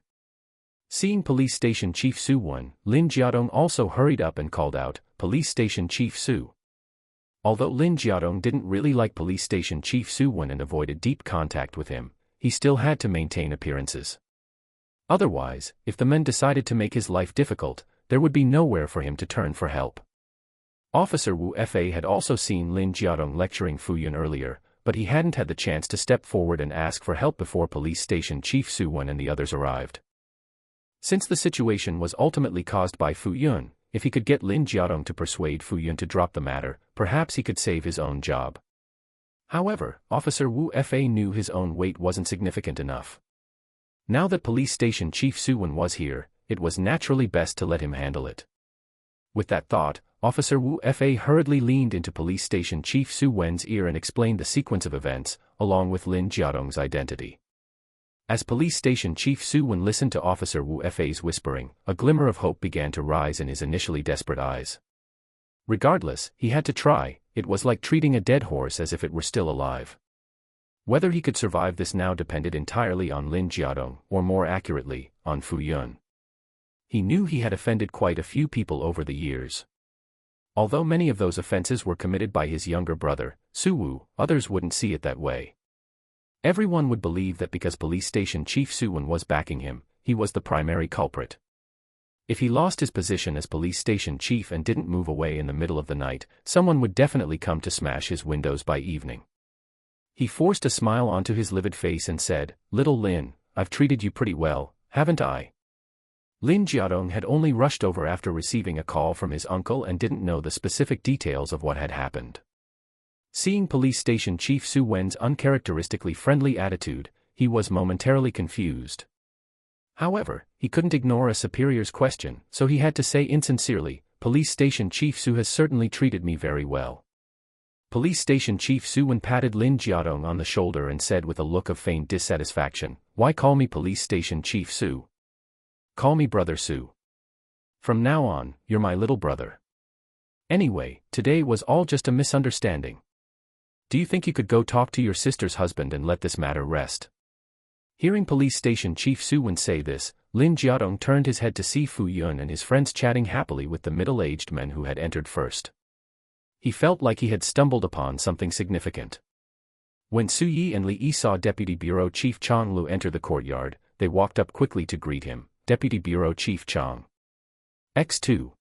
Speaker 1: Seeing Police Station Chief Su Wen, Lin Jiadong also hurried up and called out, "Police Station Chief Su." Although Lin Jiadong didn't really like Police Station Chief Su Wen and avoided deep contact with him, he still had to maintain appearances. Otherwise, if the men decided to make his life difficult, there would be nowhere for him to turn for help. Officer Wu Fa had also seen Lin Jiadong lecturing Fu Yun earlier, but he hadn't had the chance to step forward and ask for help before Police Station Chief Su Wen and the others arrived. Since the situation was ultimately caused by Fu Yun, if he could get Lin Jiadong to persuade Fu Yun to drop the matter, perhaps he could save his own job. However, Officer Wu Fa knew his own weight wasn't significant enough. Now that Police Station Chief Su Wen was here, it was naturally best to let him handle it. With that thought, Officer Wu Fa hurriedly leaned into Police Station Chief Su Wen's ear and explained the sequence of events, along with Lin Jiadong's identity. As Police Station Chief Su Wen listened to Officer Wu Fa's whispering, a glimmer of hope began to rise in his initially desperate eyes. Regardless, he had to try. It was like treating a dead horse as if it were still alive. Whether he could survive this now depended entirely on Lin Jiadong, or more accurately, on Fu Yun. He knew he had offended quite a few people over the years. Although many of those offenses were committed by his younger brother, Su Wu, others wouldn't see it that way. Everyone would believe that because Police Station Chief Su Wen was backing him, he was the primary culprit. If he lost his position as Police Station Chief and didn't move away in the middle of the night, someone would definitely come to smash his windows by evening. He forced a smile onto his livid face and said, "Little Lin, I've treated you pretty well, haven't I?" Lin Jiadong had only rushed over after receiving a call from his uncle and didn't know the specific details of what had happened. Seeing Police Station Chief Su Wen's uncharacteristically friendly attitude, he was momentarily confused. However, he couldn't ignore a superior's question, so he had to say insincerely, "Police Station Chief Su has certainly treated me very well." Police Station Chief Su Wen patted Lin Jiadong on the shoulder and said with a look of feigned dissatisfaction, "Why call me Police Station Chief Su? Call me Brother Su. From now on, you're my little brother. Anyway, today was all just a misunderstanding. Do you think you could go talk to your sister's husband and let this matter rest?" Hearing Police Station Chief Su Wen say this, Lin Jiadong turned his head to see Fu Yun and his friends chatting happily with the middle-aged men who had entered first. He felt like he had stumbled upon something significant. When Su Yi and Li Yi saw Deputy Bureau Chief Chang Lu enter the courtyard, they walked up quickly to greet him, "Deputy Bureau Chief Chang. X2.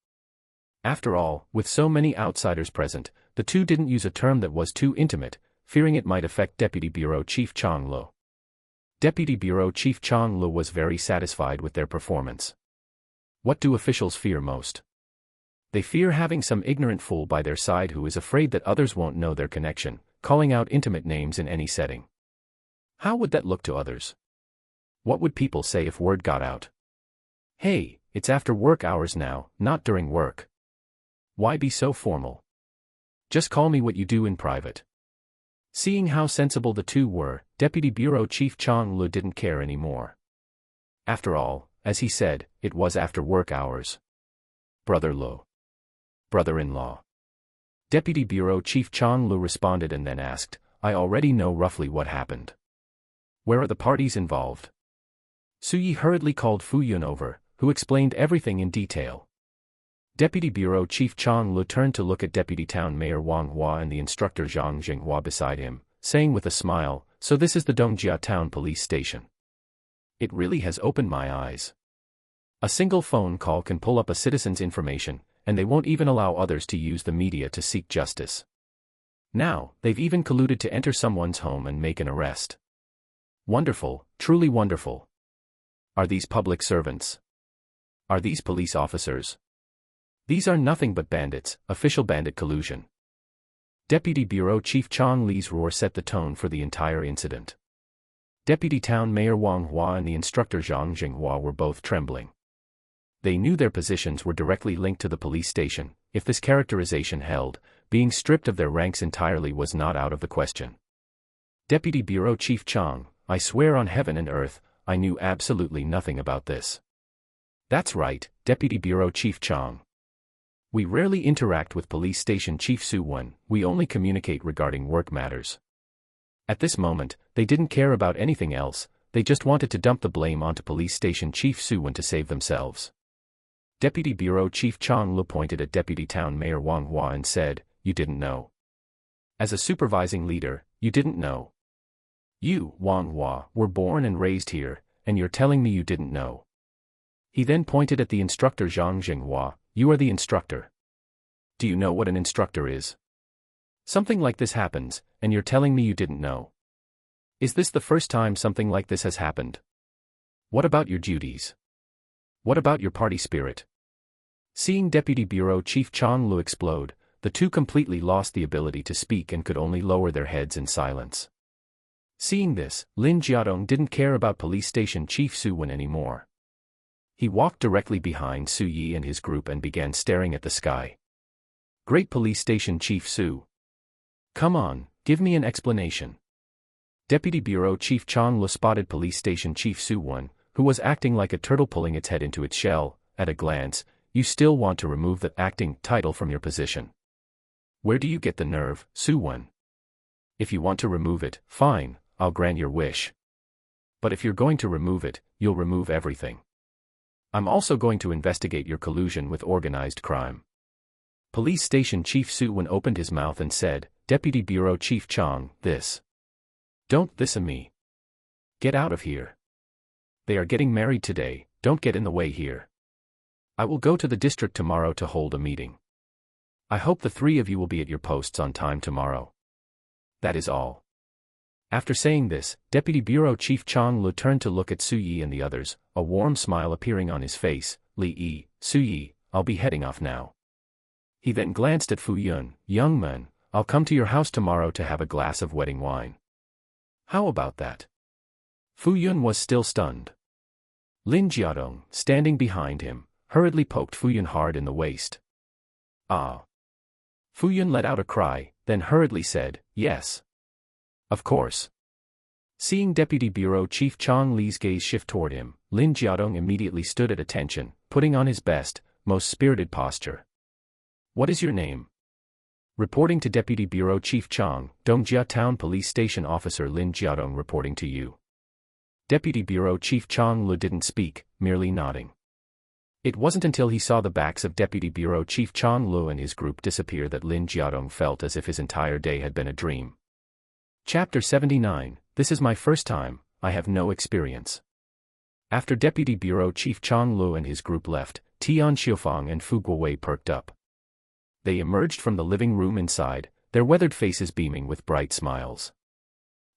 Speaker 1: After all, with so many outsiders present, the two didn't use a term that was too intimate, fearing it might affect Deputy Bureau Chief Chang Lu. Deputy Bureau Chief Chang Lu was very satisfied with their performance. What do officials fear most? They fear having some ignorant fool by their side who is afraid that others won't know their connection, calling out intimate names in any setting. How would that look to others? What would people say if word got out? Hey, it's after work hours now, not during work. Why be so formal? Just call me what you do in private. Seeing how sensible the two were, Deputy Bureau Chief Chong Lu didn't care anymore. After all, as he said, it was after work hours. Brother Lo. Brother-in-law. Deputy Bureau Chief Chong Lu responded and then asked, I already know roughly what happened. Where are the parties involved? Su Yi hurriedly called Fu Yun over, who explained everything in detail. Deputy Bureau Chief Chong Lu turned to look at Deputy Town Mayor Wang Hua and the instructor Zhang Jinghua beside him, saying with a smile, so this is the Dongjia Town Police Station. It really has opened my eyes. A single phone call can pull up a citizen's information, and they won't even allow others to use the media to seek justice. Now, they've even colluded to enter someone's home and make an arrest. Wonderful, truly wonderful. Are these public servants? Are these police officers? These are nothing but bandits, official bandit collusion. Deputy Bureau Chief Chong Li's roar set the tone for the entire incident. Deputy Town Mayor Wang Hua and the instructor Zhang Jinghua were both trembling. They knew their positions were directly linked to the police station. If this characterization held, being stripped of their ranks entirely was not out of the question. Deputy Bureau Chief Chong, I swear on heaven and earth, I knew absolutely nothing about this. That's right, Deputy Bureau Chief Chong. We rarely interact with Police Station Chief Su Wen, we only communicate regarding work matters. At this moment, they didn't care about anything else, they just wanted to dump the blame onto Police Station Chief Su Wen to save themselves. Deputy Bureau Chief Chong Lu pointed at Deputy Town Mayor Wang Hua and said, you didn't know. As a supervising leader, you didn't know. You, Wang Hua, were born and raised here, and you're telling me you didn't know. He then pointed at the instructor Zhang Jinghua, you are the instructor. Do you know what an instructor is? Something like this happens, and you're telling me you didn't know. Is this the first time something like this has happened? What about your duties? What about your party spirit? Seeing Deputy Bureau Chief Chong Lu explode, the two completely lost the ability to speak and could only lower their heads in silence. Seeing this, Lin Jiadong didn't care about Police Station Chief Su Wen anymore. He walked directly behind Su Yi and his group and began staring at the sky. Great Police Station Chief Su. Come on, give me an explanation. Deputy Bureau Chief Chong Lu spotted Police Station Chief Su Wen, who was acting like a turtle pulling its head into its shell. At a glance, you still want to remove that acting title from your position. Where do you get the nerve, Su Wen? If you want to remove it, fine, I'll grant your wish. But if you're going to remove it, you'll remove everything. I'm also going to investigate your collusion with organized crime. Police Station Chief Su Wen opened his mouth and said, Deputy Bureau Chief Chong, Don't listen me. Get out of here. They are getting married today, don't get in the way here. I will go to the district tomorrow to hold a meeting. I hope the three of you will be at your posts on time tomorrow. That is all. After saying this, Deputy Bureau Chief Chong Lu turned to look at Su Yi and the others, a warm smile appearing on his face. Li Yi, Su Yi, I'll be heading off now. He then glanced at Fu Yun, young man, I'll come to your house tomorrow to have a glass of wedding wine. How about that? Fu Yun was still stunned. Lin Jiadong, standing behind him, hurriedly poked Fu Yun hard in the waist. Ah. Fu Yun let out a cry, then hurriedly said, yes. Of course. Seeing Deputy Bureau Chief Chong Li's gaze shift toward him, Lin Jiadong immediately stood at attention, putting on his best, most spirited posture. What is your name? Reporting to Deputy Bureau Chief Chong, Dongjia Town Police Station Officer Lin Jiadong reporting to you. Deputy Bureau Chief Chong Lu didn't speak, merely nodding. It wasn't until he saw the backs of Deputy Bureau Chief Chong Lu and his group disappear that Lin Jiadong felt as if his entire day had been a dream. Chapter 79, This is my first time, I have no experience. After Deputy Bureau Chief Chong Lu and his group left, Tian Xiufang and Fu Guowei perked up. They emerged from the living room inside, their weathered faces beaming with bright smiles.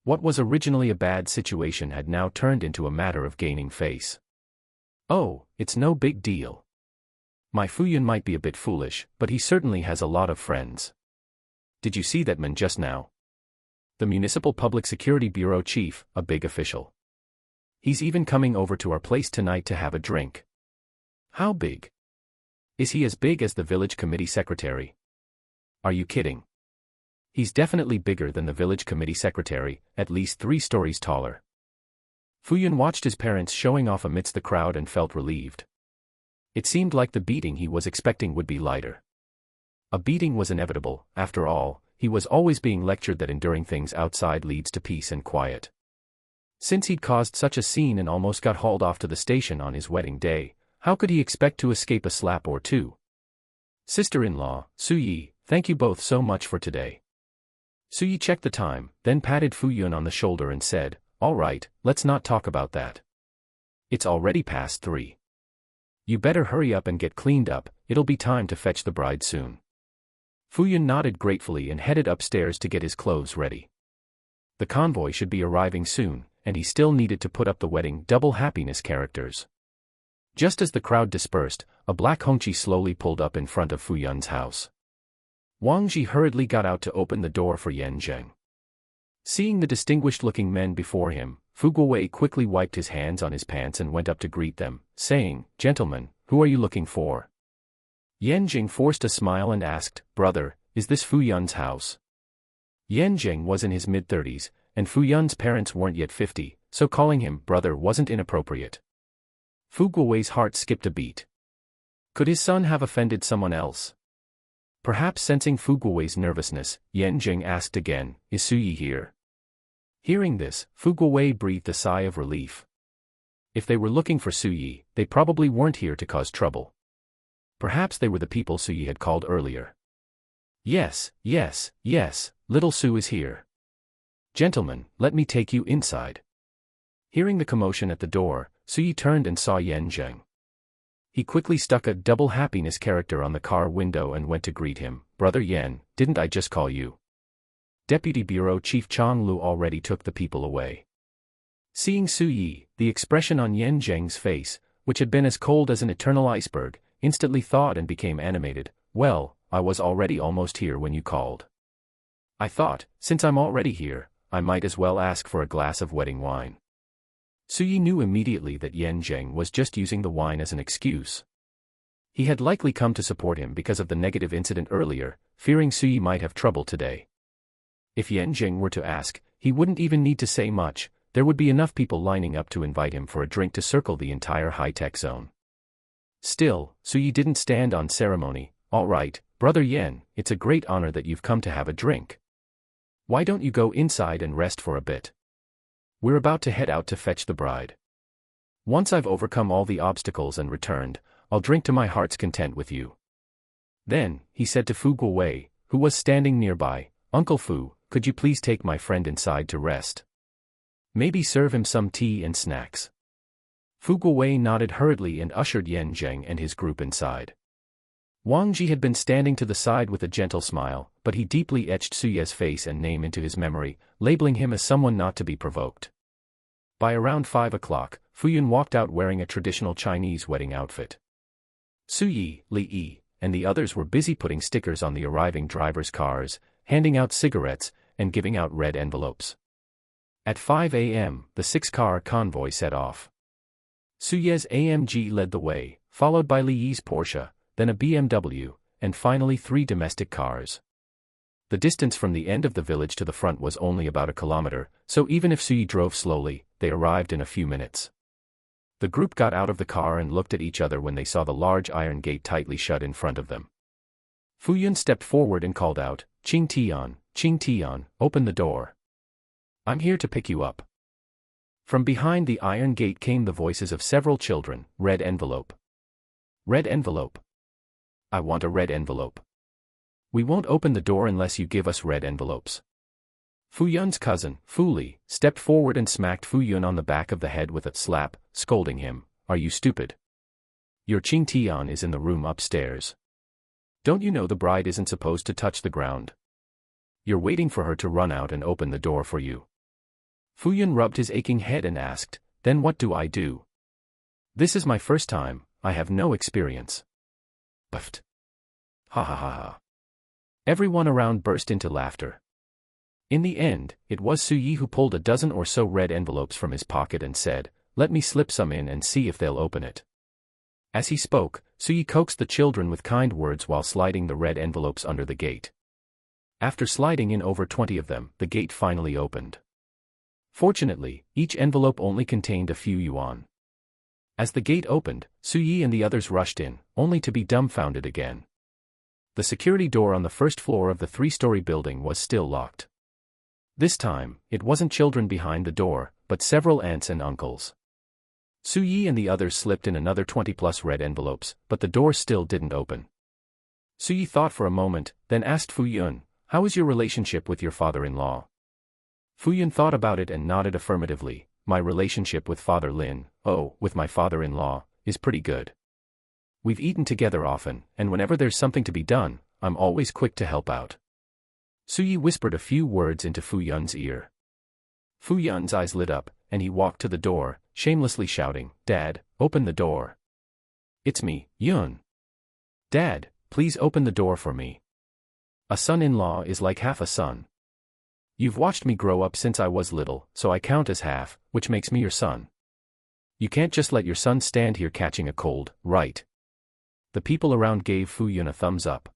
Speaker 1: What was originally a bad situation had now turned into a matter of gaining face. Oh, it's no big deal. My Fuyun might be a bit foolish, but he certainly has a lot of friends. Did you see that man just now? The Municipal Public Security Bureau chief, a big official. He's even coming over to our place tonight to have a drink. How big? Is he as big as the village committee secretary? Are you kidding? He's definitely bigger than the village committee secretary, at least 3 stories taller. Fuyun watched his parents showing off amidst the crowd and felt relieved. It seemed like the beating he was expecting would be lighter. A beating was inevitable, after all, he was always being lectured that enduring things outside leads to peace and quiet. Since he'd caused such a scene and almost got hauled off to the station on his wedding day, how could he expect to escape a slap or two? Sister-in-law, Suyi, thank you both so much for today. Suyi checked the time, then patted Fuyun on the shoulder and said, all right, let's not talk about that. It's already past 3. You better hurry up and get cleaned up, it'll be time to fetch the bride soon. Fuyun nodded gratefully and headed upstairs to get his clothes ready. The convoy should be arriving soon, and he still needed to put up the wedding double happiness characters. Just as the crowd dispersed, a black hongqi slowly pulled up in front of Fuyun's house. Wang Ji hurriedly got out to open the door for Yan Zheng. Seeing the distinguished-looking men before him, Fu Guowei quickly wiped his hands on his pants and went up to greet them, saying, Gentlemen, who are you looking for? Yan Zheng forced a smile and asked, Brother, is this Fuyun's house? Yan Zheng was in his mid-30s, and Fuyun's parents weren't yet 50, so calling him brother wasn't inappropriate. Fu Guowei's heart skipped a beat. Could his son have offended someone else? Perhaps sensing Fu Guowei's nervousness, Yan Zheng asked again, Is Suyi here? Hearing this, Fu Guowei breathed a sigh of relief. If they were looking for Suyi, they probably weren't here to cause trouble. Perhaps they were the people Suyi had called earlier. Yes, little Su is here. Gentlemen, let me take you inside. Hearing the commotion at the door, Suyi turned and saw Yan Zheng. He quickly stuck a double happiness character on the car window and went to greet him. Brother Yan, didn't I just call you? Deputy Bureau Chief Chang Lu already took the people away. Seeing Suyi, the expression on Yan Zheng's face, which had been as cold as an eternal iceberg, instantly thawed and became animated. Well, I was already almost here when you called. I thought, since I'm already here, I might as well ask for a glass of wedding wine. Suyi knew immediately that Yan Zheng was just using the wine as an excuse. He had likely come to support him because of the negative incident earlier, fearing Suyi might have trouble today. If Yan Zheng were to ask, he wouldn't even need to say much, there would be enough people lining up to invite him for a drink to circle the entire high-tech zone. Still, Suyi didn't stand on ceremony. All right, Brother Yan, it's a great honor that you've come to have a drink. Why don't you go inside and rest for a bit? We're about to head out to fetch the bride. Once I've overcome all the obstacles and returned, I'll drink to my heart's content with you. Then, he said to Fu Guowei, who was standing nearby, Uncle Fu, could you please take my friend inside to rest? Maybe serve him some tea and snacks. Fu Guowei nodded hurriedly and ushered Yan Zheng and his group inside. Wang Ji had been standing to the side with a gentle smile, but he deeply etched Suye's face and name into his memory, labeling him as someone not to be provoked. By around 5 o'clock, Fuyun walked out wearing a traditional Chinese wedding outfit. Suyi, Li Yi, and the others were busy putting stickers on the arriving drivers' cars, handing out cigarettes, and giving out red envelopes. At 5 a.m., the 6-car convoy set off. Suye's AMG led the way, followed by Li Yi's Porsche, then a BMW, and finally 3 domestic cars. The distance from the end of the village to the front was only about a kilometer, so even if Suyi drove slowly, they arrived in a few minutes. The group got out of the car and looked at each other when they saw the large iron gate tightly shut in front of them. Fuyun stepped forward and called out, Qing Tian, open the door. I'm here to pick you up. From behind the iron gate came the voices of several children. Red envelope. Red envelope. I want a red envelope. We won't open the door unless you give us red envelopes. Fuyun's cousin, Fu Li, stepped forward and smacked Fuyun on the back of the head with a slap, scolding him, Are you stupid? Your Qing Tian is in the room upstairs. Don't you know the bride isn't supposed to touch the ground? You're waiting for her to run out and open the door for you. Fuyun rubbed his aching head and asked, Then what do I do? This is my first time, I have no experience. Puffed. Ha ha ha ha. Everyone around burst into laughter. In the end, it was Suyi who pulled a dozen or so red envelopes from his pocket and said, "Let me slip some in and see if they'll open it." As he spoke, Suyi coaxed the children with kind words while sliding the red envelopes under the gate. After sliding in over 20 of them, the gate finally opened. Fortunately, each envelope only contained a few yuan. As the gate opened, Suyi and the others rushed in, only to be dumbfounded again. The security door on the first floor of the 3-story building was still locked. This time, it wasn't children behind the door, but several aunts and uncles. Suyi and the others slipped in another 20+ red envelopes, but the door still didn't open. Suyi thought for a moment, then asked Fu Yun, "How is your relationship with your father-in-law?" Fu Yun thought about it and nodded affirmatively. "My relationship with Father Lin, with my father-in-law, is pretty good. We've eaten together often, and whenever there's something to be done, I'm always quick to help out." Suyi whispered a few words into Fu Yun's ear. Fu Yun's eyes lit up, and he walked to the door, shamelessly shouting, "Dad, open the door. It's me, Yun. Dad, please open the door for me. A son-in-law is like half a son. You've watched me grow up since I was little, so I count as half, which makes me your son. You can't just let your son stand here catching a cold, right?" The people around gave Fu Yun a thumbs up.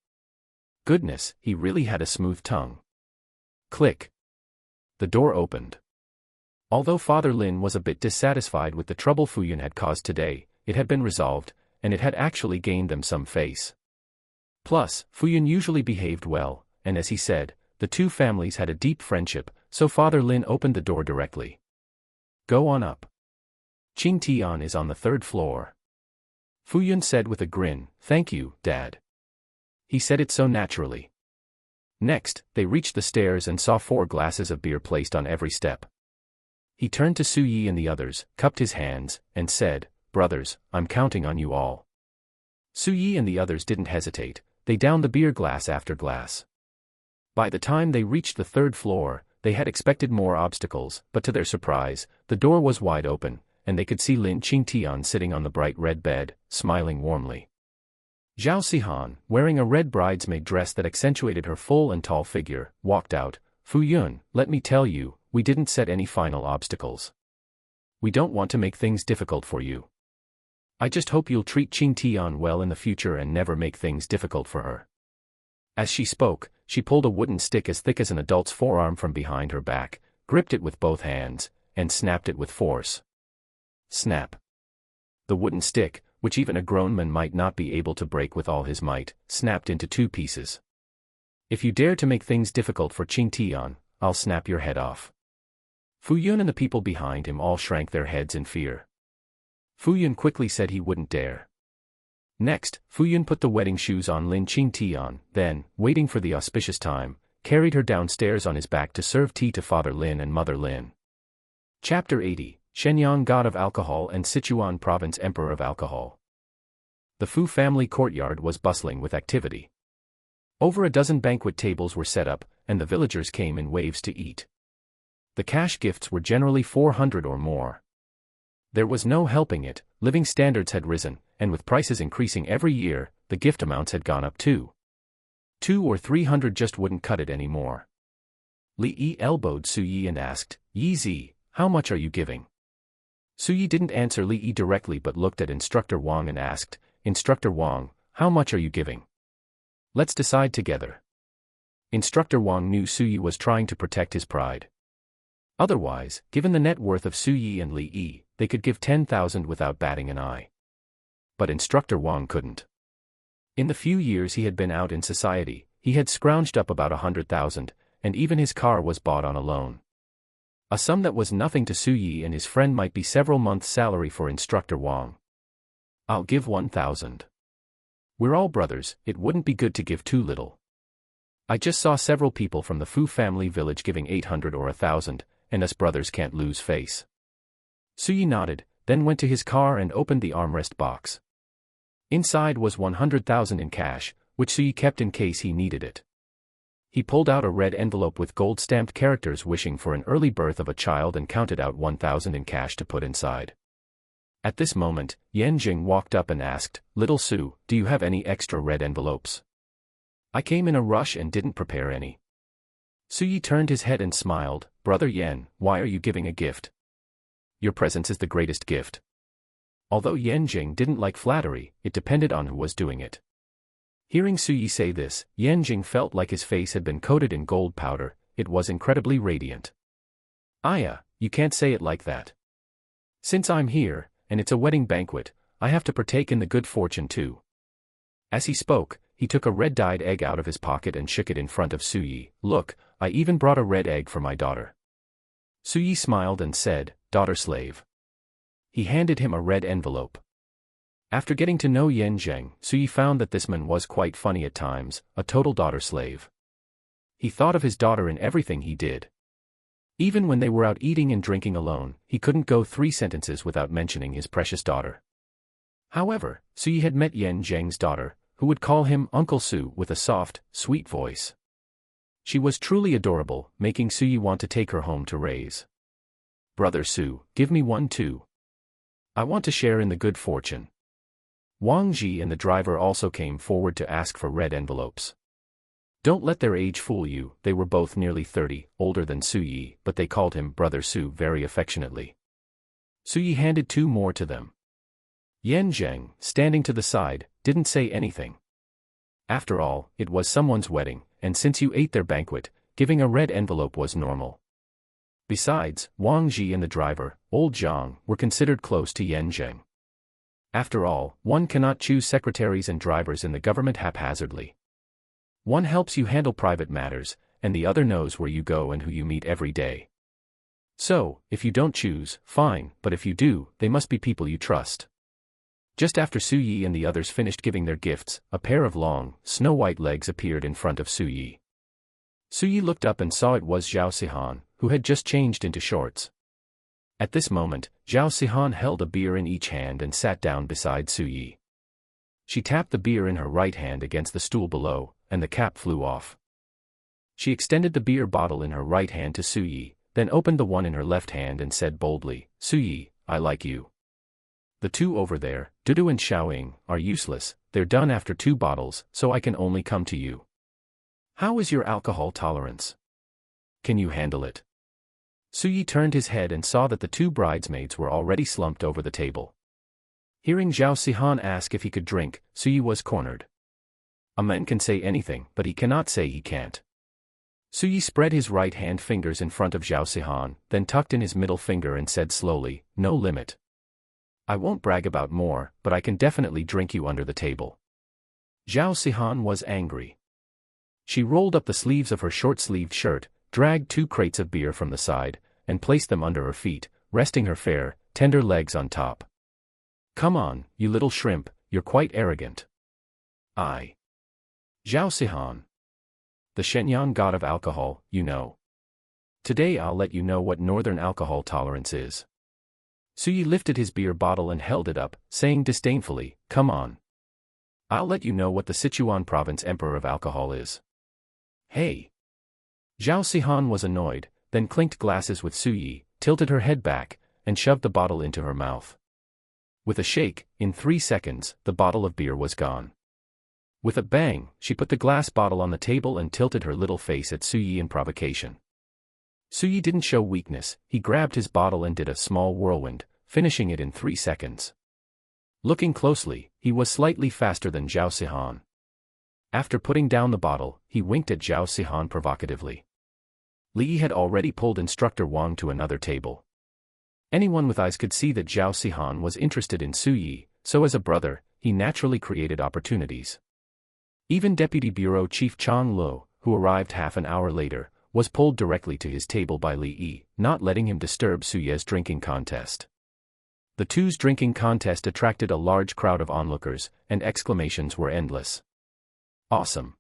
Speaker 1: Goodness, he really had a smooth tongue. Click. The door opened. Although Father Lin was a bit dissatisfied with the trouble Fu Yun had caused today, it had been resolved, and it had actually gained them some face. Plus, Fu Yun usually behaved well, and as he said, the two families had a deep friendship, so Father Lin opened the door directly. "Go on up. Qing Tian is on the 3rd floor." Fu Yun said with a grin, "Thank you, Dad." He said it so naturally. Next, they reached the stairs and saw 4 glasses of beer placed on every step. He turned to Suyi and the others, cupped his hands, and said, "Brothers, I'm counting on you all." Suyi and the others didn't hesitate, they downed the beer glass after glass. By the time they reached the 3rd floor, they had expected more obstacles, but to their surprise, the door was wide open, and they could see Lin Qingtian sitting on the bright red bed, smiling warmly. Zhao Sihan, wearing a red bridesmaid dress that accentuated her full and tall figure, walked out. "Fu Yun, let me tell you, we didn't set any final obstacles. We don't want to make things difficult for you. I just hope you'll treat Qing Tian well in the future and never make things difficult for her." As she spoke, she pulled a wooden stick as thick as an adult's forearm from behind her back, gripped it with both hands, and snapped it with force. Snap. The wooden stick, which even a grown man might not be able to break with all his might, snapped into 2 pieces. "If you dare to make things difficult for Qing Tian, I'll snap your head off." Fu Yun and the people behind him all shrank their heads in fear. Fu Yun quickly said he wouldn't dare. Next, Fu Yun put the wedding shoes on Lin Qingtian, then, waiting for the auspicious time, carried her downstairs on his back to serve tea to Father Lin and Mother Lin. Chapter 80, Shenyang God of Alcohol and Sichuan Province Emperor of Alcohol. The Fu family courtyard was bustling with activity. Over a dozen banquet tables were set up, and the villagers came in waves to eat. The cash gifts were generally 400 or more. There was no helping it, living standards had risen, and with prices increasing every year, the gift amounts had gone up too. 200 or 300 just wouldn't cut it anymore. Li Yi elbowed Suyi and asked, "Yi Zi, how much are you giving?" Suyi didn't answer Li Yi directly but looked at Instructor Wang and asked, "Instructor Wang, how much are you giving? Let's decide together." Instructor Wang knew Suyi was trying to protect his pride. Otherwise, given the net worth of Suyi and Li Yi, they could give 10,000 without batting an eye. But Instructor Wang couldn't. In the few years he had been out in society, he had scrounged up about 100,000, and even his car was bought on a loan. A sum that was nothing to Suyi and his friend might be several months' salary for Instructor Wang. "I'll give 1,000. We're all brothers, it wouldn't be good to give too little. I just saw several people from the Fu family village giving 800 or 1,000, and us brothers can't lose face." Suyi nodded, then went to his car and opened the armrest box. Inside was 100,000 in cash, which Suyi kept in case he needed it. He pulled out a red envelope with gold-stamped characters wishing for an early birth of a child and counted out 1,000 in cash to put inside. At this moment, Yan Jing walked up and asked, "Little Su, do you have any extra red envelopes? I came in a rush and didn't prepare any." Su Yi turned his head and smiled, "Brother Yan, why are you giving a gift? Your presence is the greatest gift." Although Yan Jing didn't like flattery, it depended on who was doing it. Hearing Su Yi say this, Yan Jing felt like his face had been coated in gold powder. It was incredibly radiant. "Aya, you can't say it like that. Since I'm here, and it's a wedding banquet, I have to partake in the good fortune too." As he spoke, he took a red-dyed egg out of his pocket and shook it in front of Su Yi. "Look, I even brought a red egg for my daughter." Su Yi smiled and said, "Daughter slave." He handed him a red envelope. After getting to know Yan Zheng, Su Yi found that this man was quite funny at times, a total daughter slave. He thought of his daughter in everything he did. Even when they were out eating and drinking alone, he couldn't go 3 sentences without mentioning his precious daughter. However, Su Yi had met Yan Zheng's daughter, who would call him Uncle Su with a soft, sweet voice. She was truly adorable, making Su Yi want to take her home to raise. "Brother Su, give me one too. I want to share in the good fortune." Wang Ji and the driver also came forward to ask for red envelopes. Don't let their age fool you, they were both nearly 30, older than Su Yi, but they called him Brother Su very affectionately. Su Yi handed 2 more to them. Yan Zheng, standing to the side, didn't say anything. After all, it was someone's wedding, and since you ate their banquet, giving a red envelope was normal. Besides, Wang Ji and the driver, old Zhang, were considered close to Yan Zheng. After all, one cannot choose secretaries and drivers in the government haphazardly. One helps you handle private matters, and the other knows where you go and who you meet every day. So, if you don't choose, fine, but if you do, they must be people you trust. Just after Su Yi and the others finished giving their gifts, a pair of long, snow-white legs appeared in front of Su Yi. Su Yi looked up and saw it was Zhao Sihan, who had just changed into shorts. At this moment, Zhao Sihan held a beer in each hand and sat down beside Su Yi. She tapped the beer in her right hand against the stool below, and the cap flew off. She extended the beer bottle in her right hand to Su Yi, then opened the one in her left hand and said boldly, "Su Yi, I like you. The 2 over there, Dudu and Xiaoying, are useless, they're done after 2 bottles, so I can only come to you. How is your alcohol tolerance? Can you handle it?" Su Yi turned his head and saw that the 2 bridesmaids were already slumped over the table. Hearing Zhao Sihan ask if he could drink, Su Yi was cornered. A man can say anything, but he cannot say he can't. Su Yi spread his right hand fingers in front of Zhao Sihan, then tucked in his middle finger and said slowly, "No limit. I won't brag about more, but I can definitely drink you under the table." Zhao Sihan was angry. She rolled up the sleeves of her short-sleeved shirt, dragged 2 crates of beer from the side, and placed them under her feet, resting her fair, tender legs on top. "Come on, you little shrimp, you're quite arrogant." "I. Zhao Sihan. The Shenyang god of alcohol, you know. Today I'll let you know what northern alcohol tolerance is." Su Yi lifted his beer bottle and held it up, saying disdainfully, "Come on. I'll let you know what the Sichuan province emperor of alcohol is." "Hey." Zhao Sihan was annoyed, then clinked glasses with Su Yi, tilted her head back, and shoved the bottle into her mouth. With a shake, in 3 seconds, the bottle of beer was gone. With a bang, she put the glass bottle on the table and tilted her little face at Su Yi in provocation. Su Yi didn't show weakness, he grabbed his bottle and did a small whirlwind, finishing it in 3 seconds. Looking closely, he was slightly faster than Zhao Sihan. After putting down the bottle, he winked at Zhao Sihan provocatively. Li had already pulled Instructor Wang to another table. Anyone with eyes could see that Zhao Sihan was interested in Su Yi, so as a brother, he naturally created opportunities. Even Deputy Bureau Chief Chang Lo, who arrived half an hour later, was pulled directly to his table by Li Yi, not letting him disturb Su Ye's drinking contest. The two's drinking contest attracted a large crowd of onlookers, and exclamations were endless. "Awesome!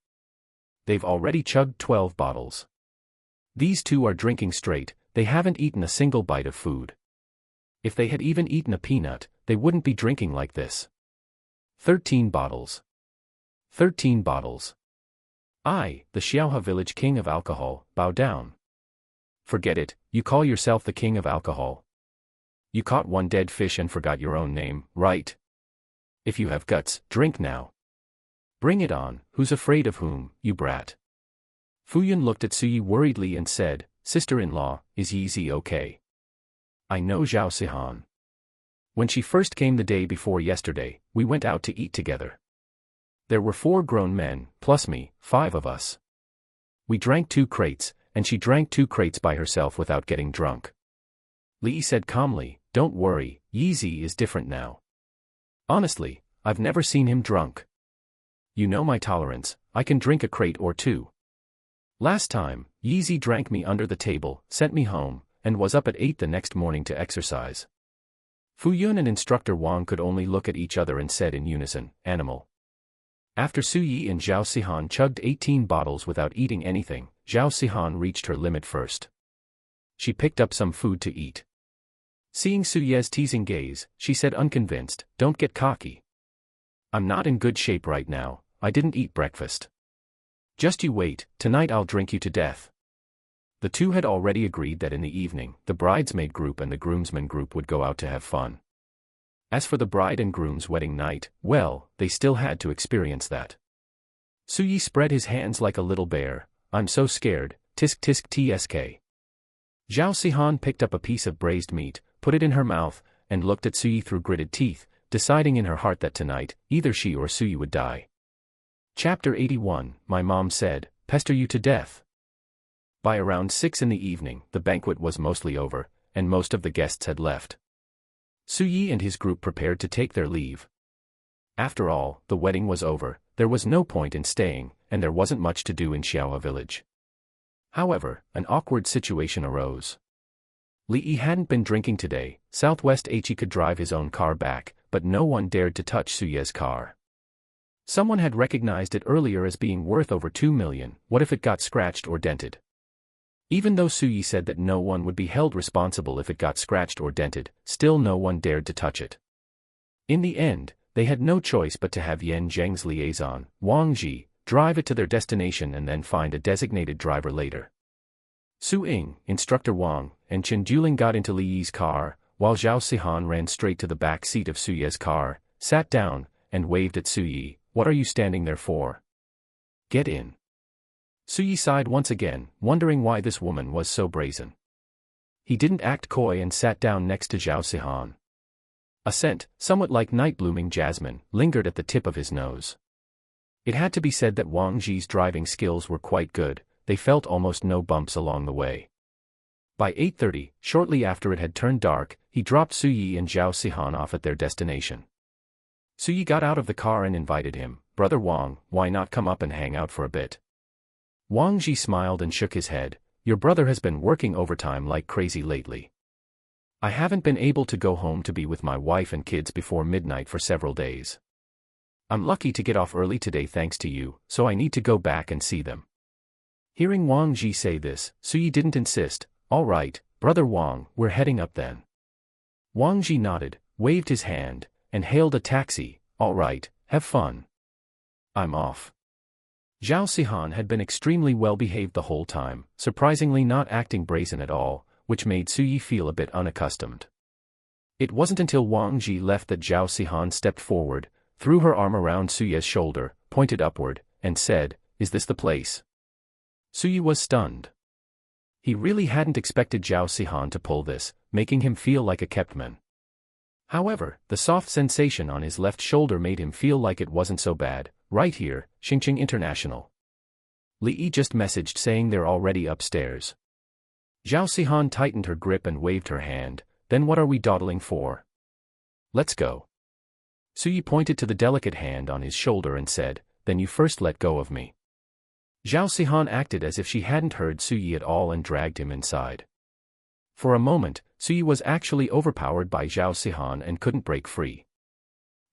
Speaker 1: They've already chugged 12 bottles. These 2 are drinking straight, they haven't eaten a single bite of food. If they had even eaten a peanut, they wouldn't be drinking like this. 13 bottles. 13 bottles. I, the Xiaohe village king of alcohol, bow down." "Forget it, you call yourself the king of alcohol. You caught one dead fish and forgot your own name, right? If you have guts, drink now. Bring it on, who's afraid of whom, you brat? Fuyun looked at Suyi worriedly and said, Sister-in-law, is Yizi okay? I know Zhao Sihan. When she first came the day before yesterday, we went out to eat together. There were 4 grown men, plus me, 5 of us. We drank 2 crates, and she drank 2 crates by herself without getting drunk. Li said calmly, don't worry, Yizi is different now. Honestly, I've never seen him drunk. You know my tolerance, I can drink a crate or 2. Last time, Yizi drank me under the table, sent me home, and was up at 8 the next morning to exercise. Fuyun and Instructor Wang could only look at each other and said in unison, animal. After Suyi and Zhao Sihan chugged 18 bottles without eating anything, Zhao Sihan reached her limit first. She picked up some food to eat. Seeing Suye's teasing gaze, she said unconvinced, don't get cocky. I'm not in good shape right now, I didn't eat breakfast. Just you wait, tonight I'll drink you to death. The two had already agreed that in the evening, the bridesmaid group and the groomsmen group would go out to have fun. As for the bride and groom's wedding night, well, they still had to experience that. Suyi spread his hands like a little bear, I'm so scared, tisk tisk tsk. Zhao Sihan picked up a piece of braised meat, put it in her mouth, and looked at Suyi through gritted teeth, deciding in her heart that tonight, either she or Suyi would die. Chapter 81, My Mom Said, Pester You to Death. By around 6 in the evening, the banquet was mostly over, and most of the guests had left. Suyi and his group prepared to take their leave. After all, the wedding was over, there was no point in staying, and there wasn't much to do in Xiaohe village. However, an awkward situation arose. Li hadn't been drinking today, Southwest He could drive his own car back, but no one dared to touch Suye's car. Someone had recognized it earlier as being worth over 2 million, what if it got scratched or dented? Even though Suyi said that no one would be held responsible if it got scratched or dented, still no one dared to touch it. In the end, they had no choice but to have Yan Zheng's liaison, Wang Ji, drive it to their destination and then find a designated driver later. Su Ying, Instructor Wang, and Chen Duling got into Li Yi's car, while Zhao Sihan ran straight to the back seat of Suye's car, sat down, and waved at Suyi, what are you standing there for? Get in. Suyi sighed once again, wondering why this woman was so brazen. He didn't act coy and sat down next to Zhao Sihan. A scent, somewhat like night-blooming jasmine, lingered at the tip of his nose. It had to be said that Wang Ji's driving skills were quite good, they felt almost no bumps along the way. By 8:30, shortly after it had turned dark, he dropped Suyi and Zhao Sihan off at their destination. Suyi got out of the car and invited him, Brother Wang, why not come up and hang out for a bit? Wang Ji smiled and shook his head, your brother has been working overtime like crazy lately. I haven't been able to go home to be with my wife and kids before midnight for several days. I'm lucky to get off early today thanks to you, so I need to go back and see them. Hearing Wang Ji say this, Suyi didn't insist, all right, Brother Wang, we're heading up then. Wang Ji nodded, waved his hand, and hailed a taxi, all right, have fun. I'm off. Zhao Sihan had been extremely well-behaved the whole time, surprisingly not acting brazen at all, which made Suyi feel a bit unaccustomed. It wasn't until Wang Ji left that Zhao Sihan stepped forward, threw her arm around Suyi's shoulder, pointed upward, and said, is this the place? Suyi was stunned. He really hadn't expected Zhao Sihan to pull this, making him feel like a kept man. However, the soft sensation on his left shoulder made him feel like it wasn't so bad. Right here, Xingqing International. Li Yi just messaged saying they're already upstairs. Zhao Sihan tightened her grip and waved her hand, then what are we dawdling for? Let's go. Suyi pointed to the delicate hand on his shoulder and said, then you first let go of me. Zhao Sihan acted as if she hadn't heard Suyi at all and dragged him inside. For a moment, Suyi was actually overpowered by Zhao Sihan and couldn't break free.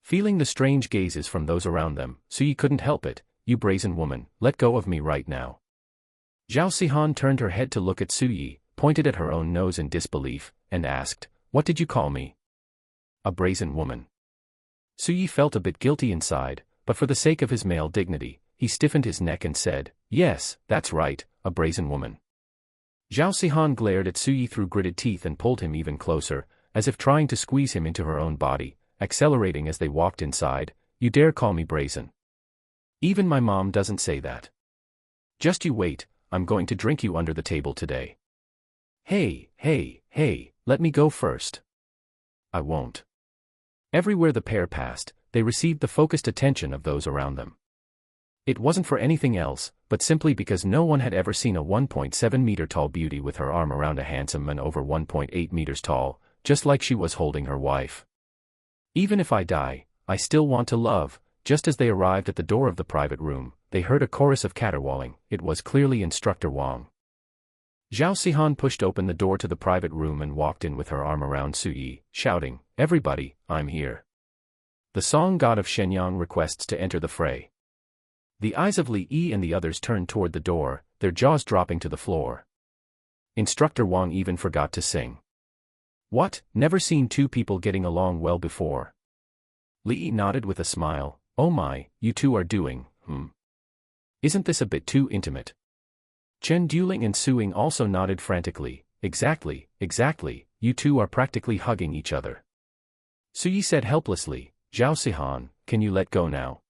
Speaker 1: Feeling the strange gazes from those around them, Suyi couldn't help it, you brazen woman, let go of me right now. Zhao Sihan turned her head to look at Suyi, pointed at her own nose in disbelief, and asked, what did you call me? A brazen woman. Suyi felt a bit guilty inside, but for the sake of his male dignity, he stiffened his neck and said, yes, that's right, a brazen woman. Zhao Sihan glared at Suyi through gritted teeth and pulled him even closer, as if trying to squeeze him into her own body, accelerating as they walked inside. You dare call me brazen? Even my mom doesn't say that. Just you wait, I'm going to drink you under the table today. Hey, hey, hey, let me go first. I won't. Everywhere the pair passed, they received the focused attention of those around them. It wasn't for anything else, but simply because no one had ever seen a 1.7-meter tall beauty with her arm around a handsome man over 1.8 meters tall, just like she was holding her wife. Even if I die, I still want to love. Just as they arrived at the door of the private room, they heard a chorus of caterwauling. It was clearly Instructor Wang. Zhao Sihan pushed open the door to the private room and walked in with her arm around Su Yi, shouting, "Everybody, I'm here." The song god of Shenyang requests to enter the fray. The eyes of Li Yi and the others turned toward the door, their jaws dropping to the floor. Instructor Wang even forgot to sing. What, never seen two people getting along well before? Li Yi nodded with a smile. Oh my, you two are doing, Isn't this a bit too intimate? Chen Duling and Su Ying also nodded frantically. Exactly, you two are practically hugging each other. Su Yi said helplessly, Zhao Sihan, can you let go now?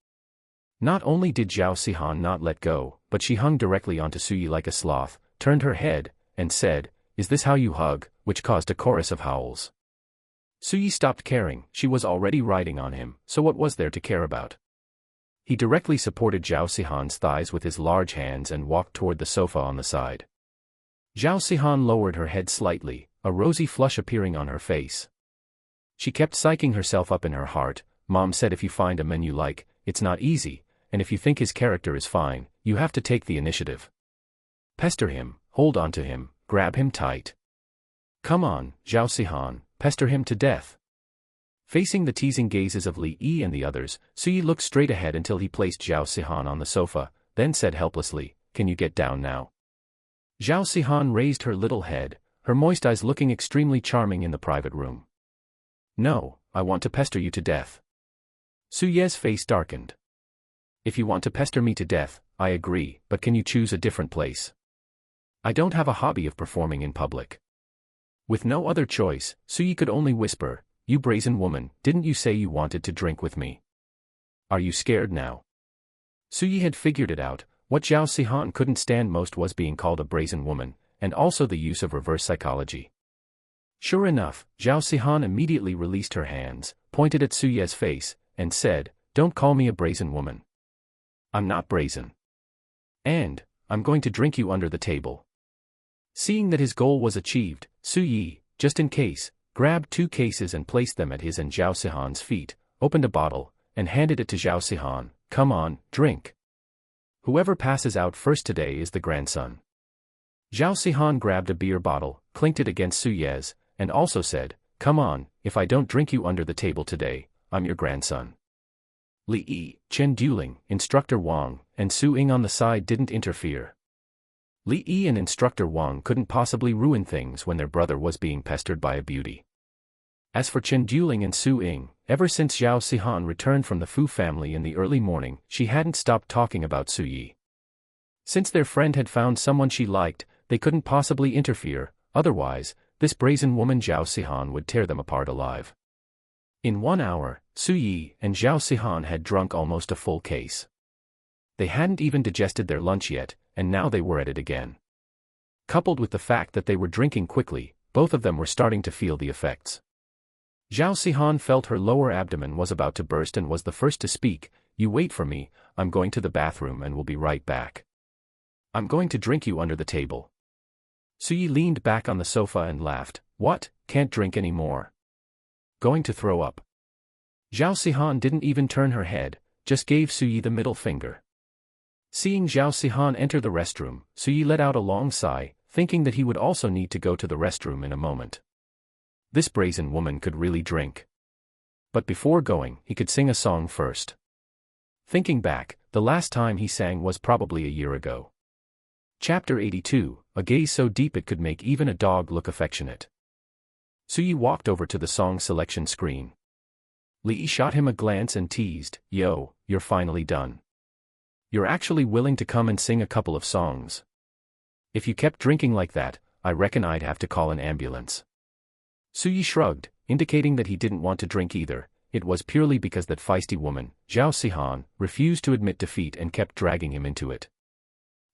Speaker 1: Not only did Zhao Sihan not let go, but she hung directly onto Su Yi like a sloth, turned her head, and said, "Is this how you hug?" which caused a chorus of howls. Su Yi stopped caring, she was already riding on him, so what was there to care about? He directly supported Zhao Sihan's thighs with his large hands and walked toward the sofa on the side. Zhao Sihan lowered her head slightly, a rosy flush appearing on her face. She kept psyching herself up in her heart. Mom said if you find a man you like, it's not easy, and if you think his character is fine, you have to take the initiative. Pester him, hold on to him, grab him tight. Come on, Zhao Sihan, pester him to death. Facing the teasing gazes of Li Yi and the others, Su Yi looked straight ahead until he placed Zhao Sihan on the sofa, then said helplessly, "Can you get down now?" Zhao Sihan raised her little head, her moist eyes looking extremely charming in the private room. No, I want to pester you to death. Su Ye's face darkened. If you want to pester me to death, I agree, but can you choose a different place? I don't have a hobby of performing in public. With no other choice, Su Yi could only whisper, "You brazen woman, didn't you say you wanted to drink with me? Are you scared now?" Su Yi had figured it out. What Zhao Sihan couldn't stand most was being called a brazen woman, and also the use of reverse psychology. Sure enough, Zhao Sihan immediately released her hands, pointed at Su Ye's face, and said, "Don't call me a brazen woman. I'm not brazen. And, I'm going to drink you under the table." Seeing that his goal was achieved, Su Yi, just in case, grabbed 2 cases and placed them at his and Zhao Sihan's feet, opened a bottle, and handed it to Zhao Sihan. "Come on, drink. Whoever passes out first today is the grandson." Zhao Sihan grabbed a beer bottle, clinked it against Su Ye's, and also said, "Come on, if I don't drink you under the table today, I'm your grandson." Li Yi, Chen Duling, Instructor Wang, and Su Ying on the side didn't interfere. Li Yi and Instructor Wang couldn't possibly ruin things when their brother was being pestered by a beauty. As for Chen Duling and Su Ying, ever since Zhao Sihan returned from the Fu family in the early morning, she hadn't stopped talking about Su Yi. Since their friend had found someone she liked, they couldn't possibly interfere, otherwise, this brazen woman Zhao Sihan would tear them apart alive. In 1 hour, Su Yi and Zhao Sihan had drunk almost a full case. They hadn't even digested their lunch yet, and now they were at it again. Coupled with the fact that they were drinking quickly, both of them were starting to feel the effects. Zhao Sihan felt her lower abdomen was about to burst and was the first to speak. "You wait for me, I'm going to the bathroom and will be right back. I'm going to drink you under the table." Su Yi leaned back on the sofa and laughed. "What, can't drink anymore? Going to throw up?" Zhao Sihan didn't even turn her head, just gave Su Yi the middle finger. Seeing Zhao Sihan enter the restroom, Su Yi let out a long sigh, thinking that he would also need to go to the restroom in a moment. This brazen woman could really drink. But before going, he could sing a song first. Thinking back, the last time he sang was probably a year ago. Chapter 82, a gaze so deep it could make even a dog look affectionate. Su Yi walked over to the song selection screen. Li Yi shot him a glance and teased, "Yo, you're finally done. You're actually willing to come and sing a couple of songs. If you kept drinking like that, I reckon I'd have to call an ambulance." Su Yi shrugged, indicating that he didn't want to drink either. It was purely because that feisty woman, Zhao Sihan, refused to admit defeat and kept dragging him into it.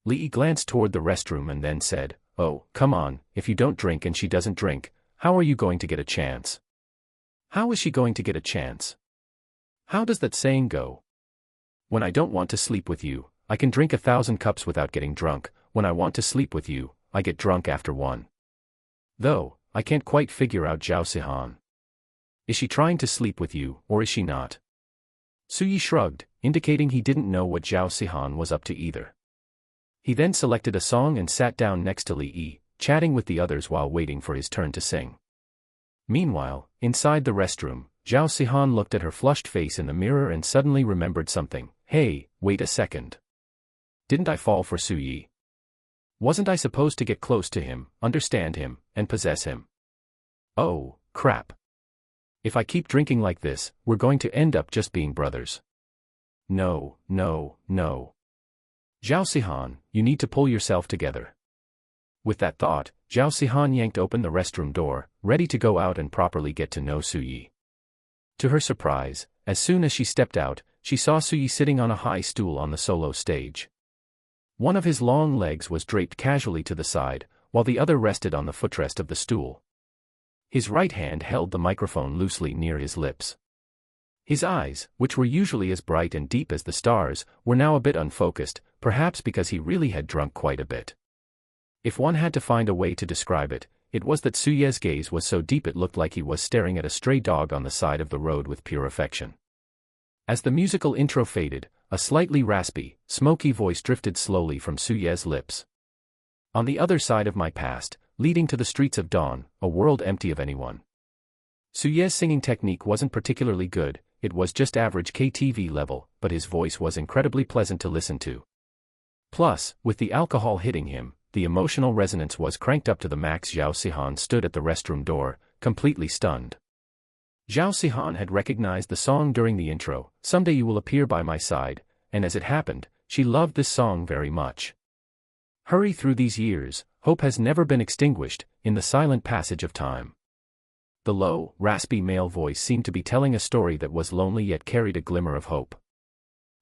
Speaker 1: Li glanced toward the restroom and then said, "Oh, come on, if you don't drink and she doesn't drink, how are you going to get a chance?" "How is she going to get a chance? How does that saying go? When I don't want to sleep with you, I can drink 1,000 cups without getting drunk. When I want to sleep with you, I get drunk after one." Though, I can't quite figure out Zhao Sihan. Is she trying to sleep with you, or is she not? Suyi shrugged, indicating he didn't know what Zhao Sihan was up to either. He then selected a song and sat down next to Li, chatting with the others while waiting for his turn to sing. Meanwhile, inside the restroom, Zhao Sihan looked at her flushed face in the mirror and suddenly remembered something. "Hey, wait a second. Didn't I fall for Suyi? Wasn't I supposed to get close to him, understand him, and possess him? Oh, crap. If I keep drinking like this, we're going to end up just being brothers. No, no, no. Zhao Sihan, you need to pull yourself together." With that thought, Zhao Sihan yanked open the restroom door, ready to go out and properly get to know Suyi. To her surprise, as soon as she stepped out, she saw Suyi sitting on a high stool on the solo stage. One of his long legs was draped casually to the side, while the other rested on the footrest of the stool. His right hand held the microphone loosely near his lips. His eyes, which were usually as bright and deep as the stars, were now a bit unfocused, perhaps because he really had drunk quite a bit. If one had to find a way to describe it, it was that Suye's gaze was so deep it looked like he was staring at a stray dog on the side of the road with pure affection. As the musical intro faded, a slightly raspy, smoky voice drifted slowly from Suye's lips. "On the other side of my past, leading to the streets of dawn, a world empty of anyone." Suye's singing technique wasn't particularly good, it was just average KTV level, but his voice was incredibly pleasant to listen to. Plus, with the alcohol hitting him, the emotional resonance was cranked up to the max. Zhao Sihan stood at the restroom door, completely stunned. Zhao Sihan had recognized the song during the intro, "Someday You Will Appear by My Side," and as it happened, she loved this song very much. Hurry through these years, hope has never been extinguished, in the silent passage of time. The low, raspy male voice seemed to be telling a story that was lonely yet carried a glimmer of hope.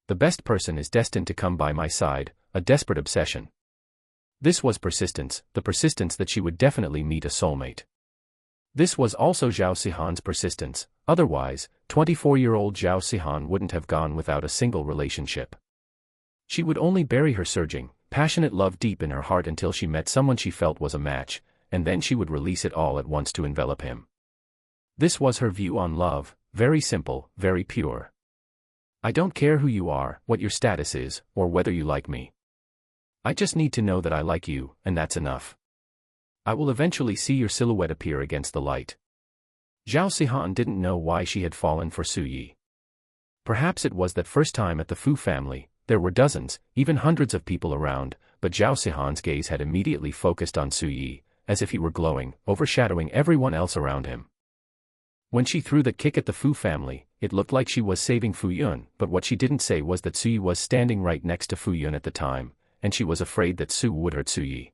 Speaker 1: The best person is destined to come by my side, a desperate obsession. This was persistence, the persistence that she would definitely meet a soulmate. This was also Zhao Sihan's persistence, otherwise, 24-year-old Zhao Sihan wouldn't have gone without a single relationship. She would only bury her surging, passionate love deep in her heart until she met someone she felt was a match, and then she would release it all at once to envelop him. This was her view on love, very simple, very pure. I don't care who you are, what your status is, or whether you like me. I just need to know that I like you, and that's enough. I will eventually see your silhouette appear against the light. Zhao Sihan didn't know why she had fallen for Suyi. Perhaps it was that first time at the Fu family, there were dozens, even hundreds of people around, but Zhao Sihan's gaze had immediately focused on Suyi, as if he were glowing, overshadowing everyone else around him. When she threw that kick at the Fu family, it looked like she was saving Fu Yun, but what she didn't say was that Suyi was standing right next to Fu Yun at the time, and she was afraid that Su would hurt Suyi.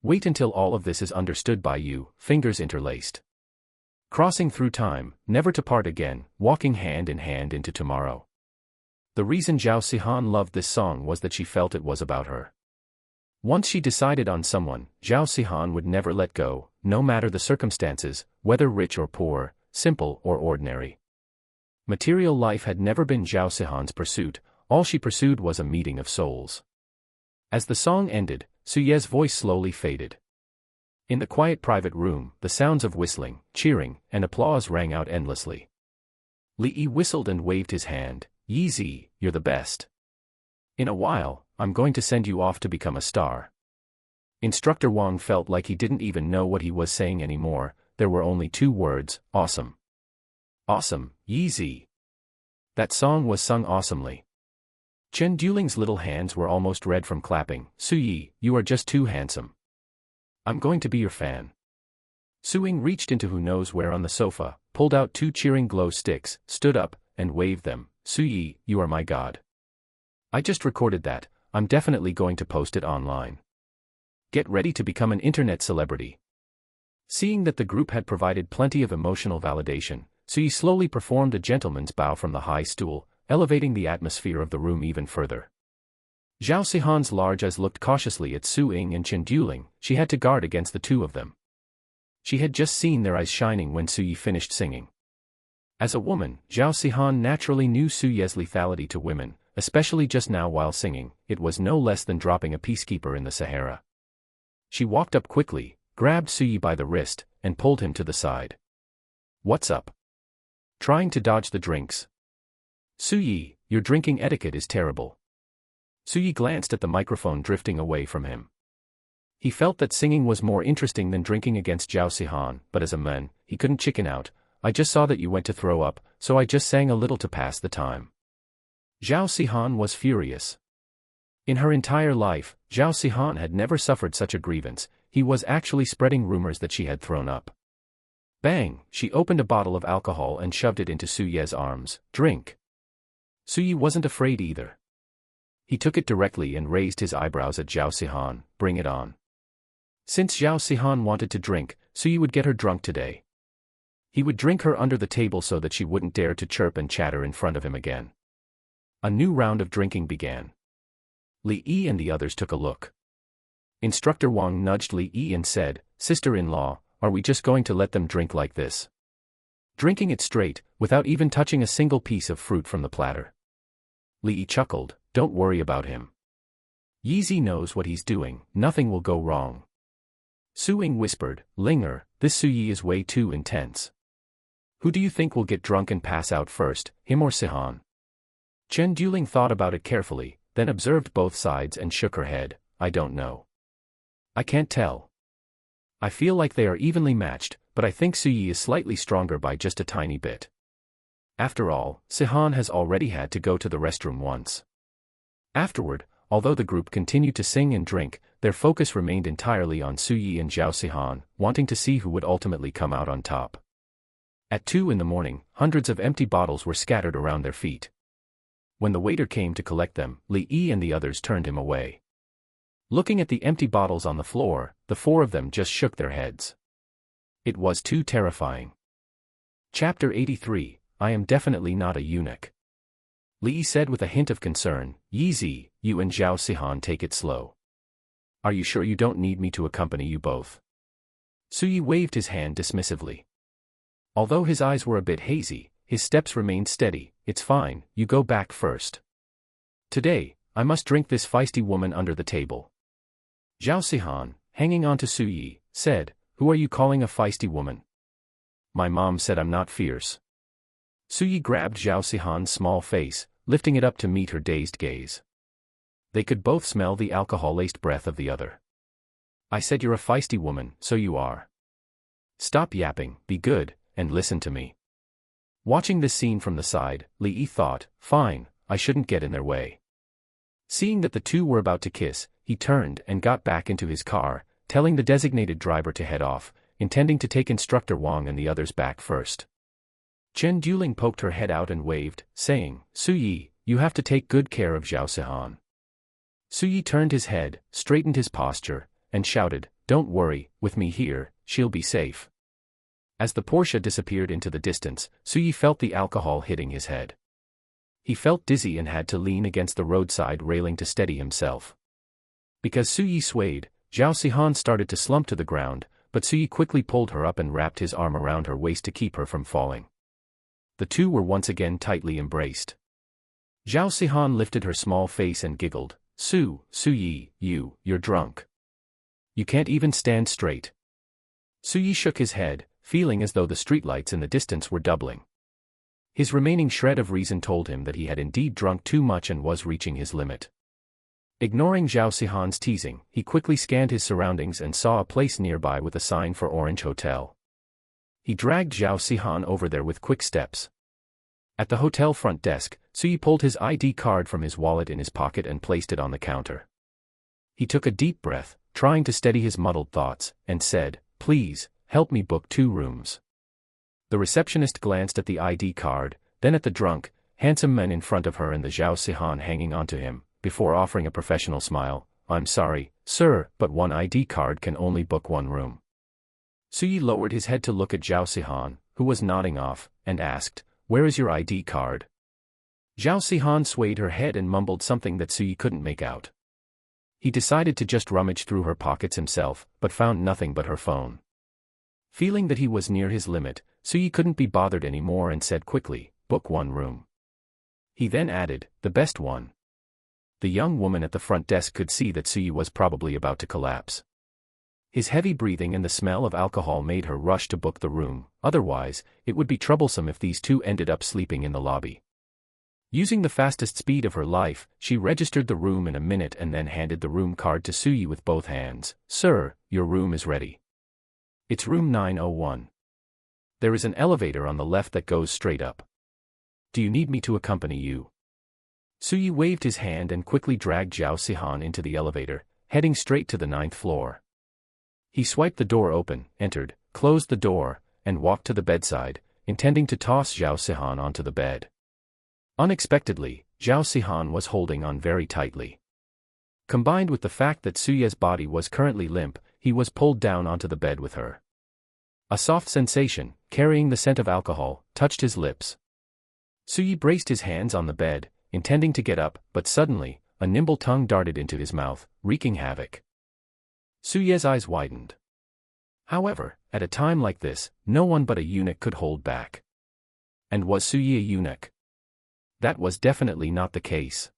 Speaker 1: Wait until all of this is understood by you, fingers interlaced. Crossing through time, never to part again, walking hand in hand into tomorrow. The reason Zhao Sihan loved this song was that she felt it was about her. Once she decided on someone, Zhao Sihan would never let go, no matter the circumstances, whether rich or poor, simple or ordinary. Material life had never been Zhao Sihan's pursuit, all she pursued was a meeting of souls. As the song ended, Suye's voice slowly faded. In the quiet private room, the sounds of whistling, cheering, and applause rang out endlessly. Li whistled and waved his hand. "Yi Zi, you're the best. In a while, I'm going to send you off to become a star." Instructor Wang felt like he didn't even know what he was saying anymore, there were only two words, awesome. Awesome, Yi Zi. That song was sung awesomely. Chen Duling's little hands were almost red from clapping. "Suyi, you are just too handsome. I'm going to be your fan." Suing reached into who knows where on the sofa, pulled out two cheering glow sticks, stood up, and waved them. "Suyi, you are my god. I just recorded that, I'm definitely going to post it online. Get ready to become an internet celebrity." Seeing that the group had provided plenty of emotional validation, Suyi slowly performed a gentleman's bow from the high stool, elevating the atmosphere of the room even further. Zhao Sihan's large eyes looked cautiously at Su Ying and Chen Duling. She had to guard against the two of them. She had just seen their eyes shining when Suyi finished singing. As a woman, Zhao Sihan naturally knew Suye's lethality to women, especially just now while singing. It was no less than dropping a peacekeeper in the Sahara. She walked up quickly, grabbed Suyi by the wrist, and pulled him to the side. "What's up?" "Trying to dodge the drinks." "Suyi, your drinking etiquette is terrible." Suyi glanced at the microphone drifting away from him. He felt that singing was more interesting than drinking against Zhao Sihan, but as a man, he couldn't chicken out. "I just saw that you went to throw up, so I just sang a little to pass the time." Zhao Sihan was furious. In her entire life, Zhao Sihan had never suffered such a grievance. He was actually spreading rumors that she had thrown up. Bang! She opened a bottle of alcohol and shoved it into Suye's arms. "Drink." Suyi wasn't afraid either. He took it directly and raised his eyebrows at Zhao Sihan. "Bring it on." Since Zhao Sihan wanted to drink, Suyi would get her drunk today. He would drink her under the table so that she wouldn't dare to chirp and chatter in front of him again. A new round of drinking began. Li Yi and the others took a look. Instructor Wang nudged Li Yi and said, "Sister-in-law, are we just going to let them drink like this? Drinking it straight, without even touching a single piece of fruit from the platter." Li Yi chuckled, "Don't worry about him. Yizi knows what he's doing, nothing will go wrong." Su Ying whispered, "Linger, this Suyi is way too intense. Who do you think will get drunk and pass out first, him or Sihan?" Chen Duling thought about it carefully, then observed both sides and shook her head. "I don't know. I can't tell. I feel like they are evenly matched, but I think Suyi is slightly stronger by just a tiny bit. After all, Sihan has already had to go to the restroom once." Afterward, although the group continued to sing and drink, their focus remained entirely on Suyi and Zhao Sihan, wanting to see who would ultimately come out on top. At 2 in the morning, hundreds of empty bottles were scattered around their feet. When the waiter came to collect them, Li Yi and the others turned him away. Looking at the empty bottles on the floor, the four of them just shook their heads. It was too terrifying. Chapter 83, I am definitely not a eunuch. Li Yi said with a hint of concern, "Yizi, you and Zhao Sihan take it slow. Are you sure you don't need me to accompany you both?" Suyi waved his hand dismissively. Although his eyes were a bit hazy, his steps remained steady. "It's fine, you go back first. Today, I must drink this feisty woman under the table." Zhao Sihan, hanging on to Suyi, said, "Who are you calling a feisty woman?" "My mom said I'm not fierce." Suyi grabbed Zhao Sihan's small face, lifting it up to meet her dazed gaze. They could both smell the alcohol-laced breath of the other. "I said you're a feisty woman, so you are. Stop yapping, be good, and listen to me." Watching this scene from the side, Li Yi thought, "Fine, I shouldn't get in their way." Seeing that the two were about to kiss, he turned and got back into his car, telling the designated driver to head off, intending to take Instructor Wang and the others back first. Chen Duling poked her head out and waved, saying, "Suyi, you have to take good care of Zhao Sihan." Suyi turned his head, straightened his posture, and shouted, "Don't worry, with me here, she'll be safe." As the Porsche disappeared into the distance, Suyi felt the alcohol hitting his head. He felt dizzy and had to lean against the roadside railing to steady himself. Because Suyi swayed, Zhao Sihan started to slump to the ground, but Suyi quickly pulled her up and wrapped his arm around her waist to keep her from falling. The two were once again tightly embraced. Zhao Sihan lifted her small face and giggled, Suyi, you're drunk. You can't even stand straight." Suyi shook his head, feeling as though the streetlights in the distance were doubling. His remaining shred of reason told him that he had indeed drunk too much and was reaching his limit. Ignoring Zhao Sihan's teasing, he quickly scanned his surroundings and saw a place nearby with a sign for Orange Hotel. He dragged Zhao Sihan over there with quick steps. At the hotel front desk, Suyi pulled his ID card from his wallet in his pocket and placed it on the counter. He took a deep breath, trying to steady his muddled thoughts, and said, "Please, help me book 2 rooms." The receptionist glanced at the ID card, then at the drunk, handsome men in front of her and the Zhao Sihan hanging onto him, before offering a professional smile, "I'm sorry, sir, but one ID card can only book 1 room." Suyi lowered his head to look at Zhao Sihan, who was nodding off, and asked, "Where is your ID card?" Zhao Sihan swayed her head and mumbled something that Suyi couldn't make out. He decided to just rummage through her pockets himself, but found nothing but her phone. Feeling that he was near his limit, Suyi couldn't be bothered anymore and said quickly, "Book one room." He then added, "The best one." The young woman at the front desk could see that Suyi was probably about to collapse. His heavy breathing and the smell of alcohol made her rush to book the room, otherwise, it would be troublesome if these two ended up sleeping in the lobby. Using the fastest speed of her life, she registered the room in a minute and then handed the room card to Suyi with both hands. "Sir, your room is ready. It's room 901. There is an elevator on the left that goes straight up. Do you need me to accompany you?" Suyi waved his hand and quickly dragged Zhao Sihan into the elevator, heading straight to the 9th floor. He swiped the door open, entered, closed the door, and walked to the bedside, intending to toss Zhao Sihan onto the bed. Unexpectedly, Zhao Sihan was holding on very tightly. Combined with the fact that Suyi's body was currently limp, he was pulled down onto the bed with her. A soft sensation, carrying the scent of alcohol, touched his lips. Suyi braced his hands on the bed, intending to get up, but suddenly, a nimble tongue darted into his mouth, wreaking havoc. Suyi's eyes widened. However, at a time like this, no one but a eunuch could hold back. And was Suyi a eunuch? That was definitely not the case.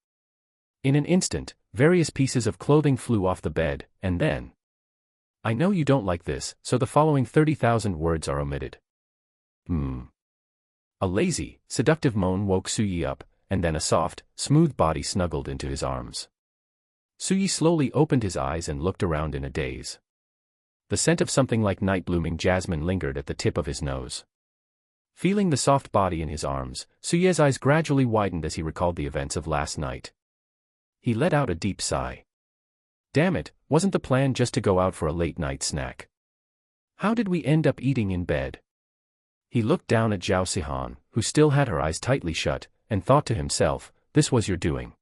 Speaker 1: In an instant, various pieces of clothing flew off the bed, and then... I know you don't like this, so the following 30,000 words are omitted. A lazy, seductive moan woke Suyi up, and then a soft, smooth body snuggled into his arms. Suyi slowly opened his eyes and looked around in a daze. The scent of something like night-blooming jasmine lingered at the tip of his nose. Feeling the soft body in his arms, Suyi's eyes gradually widened as he recalled the events of last night. He let out a deep sigh. Damn it, wasn't the plan just to go out for a late-night snack? How did we end up eating in bed? He looked down at Zhao Sihan, who still had her eyes tightly shut, and thought to himself, this was your doing.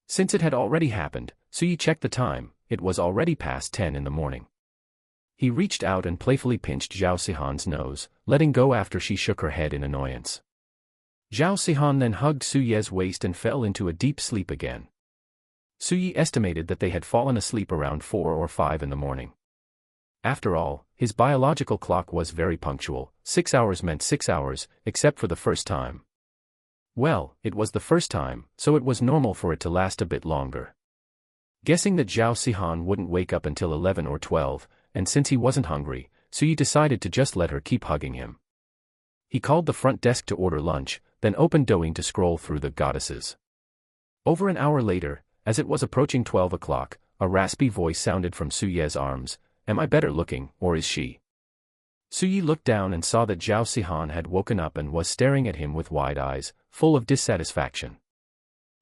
Speaker 1: Since it had already happened, Suyi checked the time, it was already past 10 in the morning. He reached out and playfully pinched Zhao Sihan's nose, letting go after she shook her head in annoyance. Zhao Sihan then hugged Suyi's waist and fell into a deep sleep again. Suyi estimated that they had fallen asleep around 4 or 5 in the morning. After all, his biological clock was very punctual, 6 hours meant 6 hours, except for the first time. Well, it was the first time, so it was normal for it to last a bit longer. Guessing that Zhao Sihan wouldn't wake up until 11 or 12, and since he wasn't hungry, Suyi decided to just let her keep hugging him. He called the front desk to order lunch, then opened Douyin to scroll through the goddesses. Over an hour later, as it was approaching 12 o'clock, a raspy voice sounded from Suyi's arms, "Am I better looking, or is she?" Suyi looked down and saw that Zhao Sihan had woken up and was staring at him with wide eyes, full of dissatisfaction.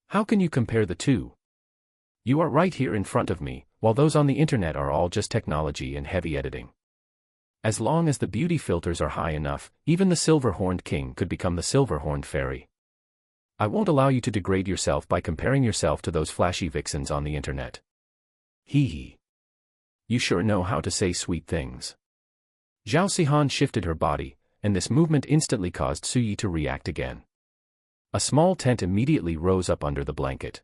Speaker 1: "How can you compare the two? You are right here in front of me, while those on the internet are all just technology and heavy editing. As long as the beauty filters are high enough, even the silver-horned king could become the silver-horned fairy. I won't allow you to degrade yourself by comparing yourself to those flashy vixens on the internet. Hee hee. You sure know how to say sweet things." Zhao Sihan shifted her body, and this movement instantly caused Suyi to react again. A small tent immediately rose up under the blanket.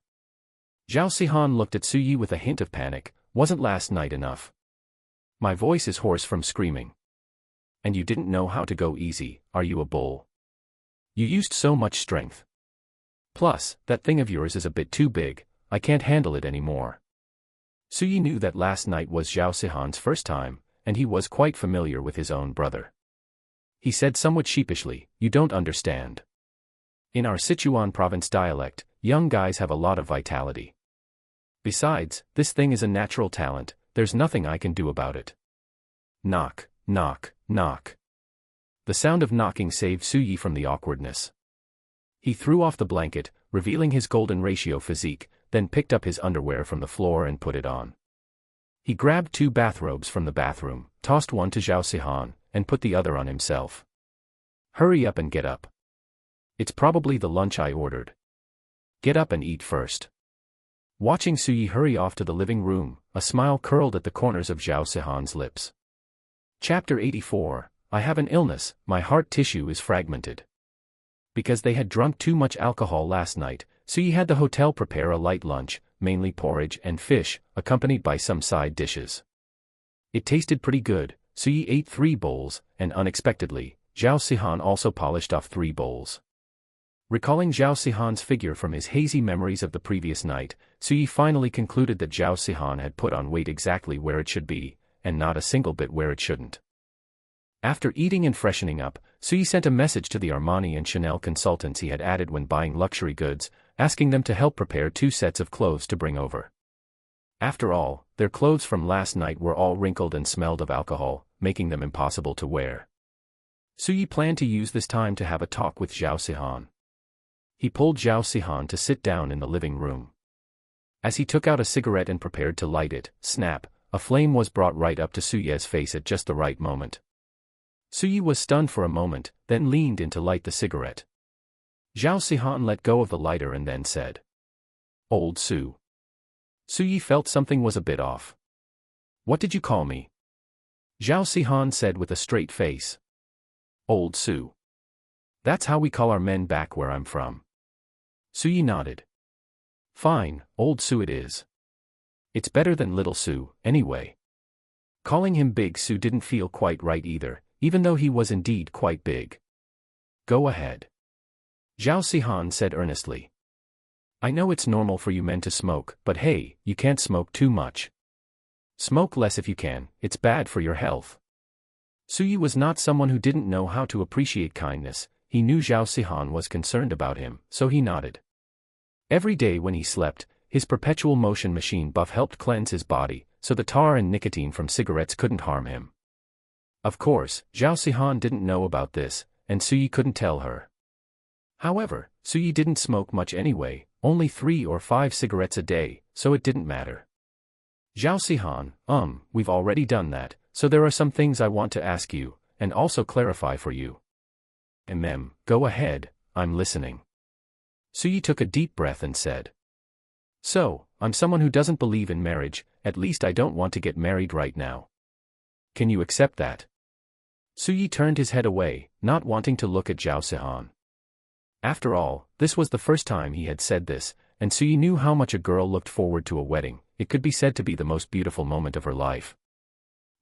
Speaker 1: Zhao Sihan looked at Suyi with a hint of panic. "Wasn't last night enough? My voice is hoarse from screaming. And you didn't know how to go easy, are you a bull? You used so much strength. Plus, that thing of yours is a bit too big, I can't handle it anymore." Suyi knew that last night was Zhao Sihan's first time, and he was quite familiar with his own brother. He said somewhat sheepishly, "You don't understand. In our Sichuan province dialect, young guys have a lot of vitality. Besides, this thing is a natural talent, there's nothing I can do about it." Knock, knock, knock. The sound of knocking saved Suyi from the awkwardness. He threw off the blanket, revealing his golden ratio physique, then picked up his underwear from the floor and put it on. He grabbed 2 bathrobes from the bathroom, tossed one to Zhao Sihan, and put the other on himself. "Hurry up and get up. It's probably the lunch I ordered. Get up and eat first." Watching Suyi hurry off to the living room, a smile curled at the corners of Zhao Sihan's lips. Chapter 84, I have an illness, my heart tissue is fragmented. Because they had drunk too much alcohol last night, Suyi had the hotel prepare a light lunch, mainly porridge and fish, accompanied by some side dishes. It tasted pretty good. Suyi ate 3 bowls, and unexpectedly, Zhao Sihan also polished off 3 bowls. Recalling Zhao Sihan's figure from his hazy memories of the previous night, Suyi finally concluded that Zhao Sihan had put on weight exactly where it should be, and not a single bit where it shouldn't. After eating and freshening up, Suyi sent a message to the Armani and Chanel consultants he had added when buying luxury goods, asking them to help prepare 2 sets of clothes to bring over. After all, their clothes from last night were all wrinkled and smelled of alcohol, making them impossible to wear. Suyi planned to use this time to have a talk with Zhao Sihan. He pulled Zhao Sihan to sit down in the living room. As he took out a cigarette and prepared to light it, snap, a flame was brought right up to Suyi's face at just the right moment. Suyi was stunned for a moment, then leaned in to light the cigarette. Zhao Sihan let go of the lighter and then said, "Old Su." Suyi felt something was a bit off. "What did you call me?" Zhao Sihan said with a straight face. "Old Su. That's how we call our men back where I'm from." Suyi nodded. "Fine, Old Su it is. It's better than Little Su, anyway." Calling him Big Su didn't feel quite right either, even though he was indeed quite big. "Go ahead," Zhao Sihan said earnestly. "I know it's normal for you men to smoke, but hey, you can't smoke too much. Smoke less if you can, it's bad for your health." Suyi was not someone who didn't know how to appreciate kindness. He knew Zhao Sihan was concerned about him, so he nodded. Every day when he slept, his perpetual motion machine buff helped cleanse his body, so the tar and nicotine from cigarettes couldn't harm him. Of course, Zhao Sihan didn't know about this, and Suyi couldn't tell her. However, Suyi didn't smoke much anyway, only 3 or 5 cigarettes a day, so it didn't matter. "Zhao Sihan, we've already done that, so there are some things I want to ask you, and also clarify for you." Go ahead, I'm listening." Suyi took a deep breath and said. "So, I'm someone who doesn't believe in marriage, at least I don't want to get married right now. Can you accept that?" Suyi turned his head away, not wanting to look at Zhao Sihan. After all, this was the first time he had said this, and Suyi knew how much a girl looked forward to a wedding. It could be said to be the most beautiful moment of her life.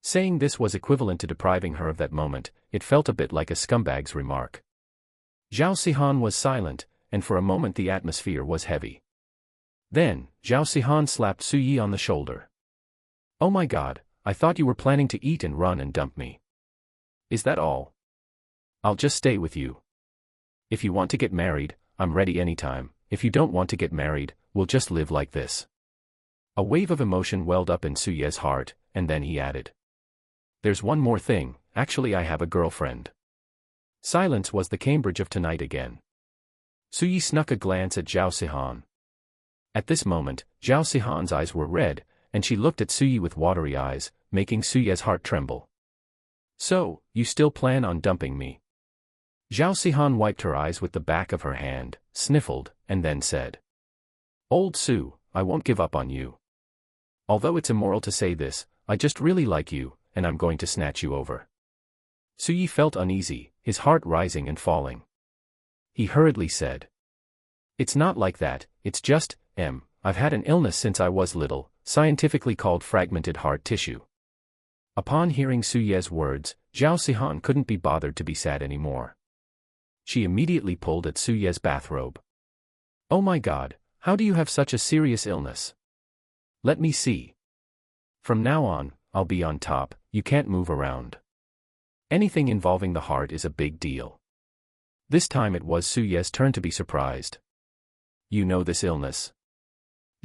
Speaker 1: Saying this was equivalent to depriving her of that moment. It felt a bit like a scumbag's remark. Zhao Sihan was silent, and for a moment the atmosphere was heavy. Then, Zhao Sihan slapped Suyi on the shoulder. "Oh my God, I thought you were planning to eat and run and dump me. Is that all? I'll just stay with you. If you want to get married, I'm ready anytime. If you don't want to get married, we'll just live like this." A wave of emotion welled up in Suyi's heart, and then he added, "There's one more thing, actually I have a girlfriend." Silence was the Cambridge of tonight again. Suyi snuck a glance at Zhao Sihan. At this moment, Zhao Sihan's eyes were red, and she looked at Suyi with watery eyes, making Suyi's heart tremble. "So, you still plan on dumping me?" Zhao Sihan wiped her eyes with the back of her hand, sniffled, and then said, "Old Su, I won't give up on you. Although it's immoral to say this, I just really like you, and I'm going to snatch you over." Suyi felt uneasy, his heart rising and falling. He hurriedly said, "It's not like that, it's just, I've had an illness since I was little, scientifically called fragmented heart tissue." Upon hearing Suyi's words, Zhao Sihan couldn't be bothered to be sad anymore. She immediately pulled at Suyi's bathrobe. "Oh my God, how do you have such a serious illness? Let me see. From now on, I'll be on top, you can't move around. Anything involving the heart is a big deal." This time it was Suyi's turn to be surprised. "You know this illness?"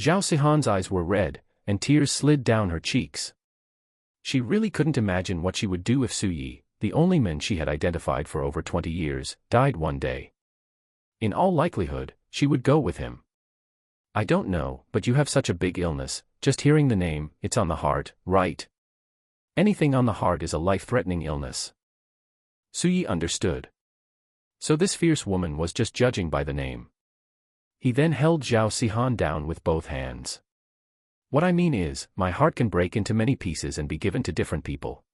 Speaker 1: Zhao Sihan's eyes were red, and tears slid down her cheeks. She really couldn't imagine what she would do if Suyi, the only man she had identified for over 20 years, died one day. In all likelihood, she would go with him. "I don't know, but you have such a big illness, just hearing the name, it's on the heart, right? Anything on the heart is a life-threatening illness." Suyi understood. So this fierce woman was just judging by the name. He then held Zhao Sihan down with both hands. "What I mean is, my heart can break into many pieces and be given to different people.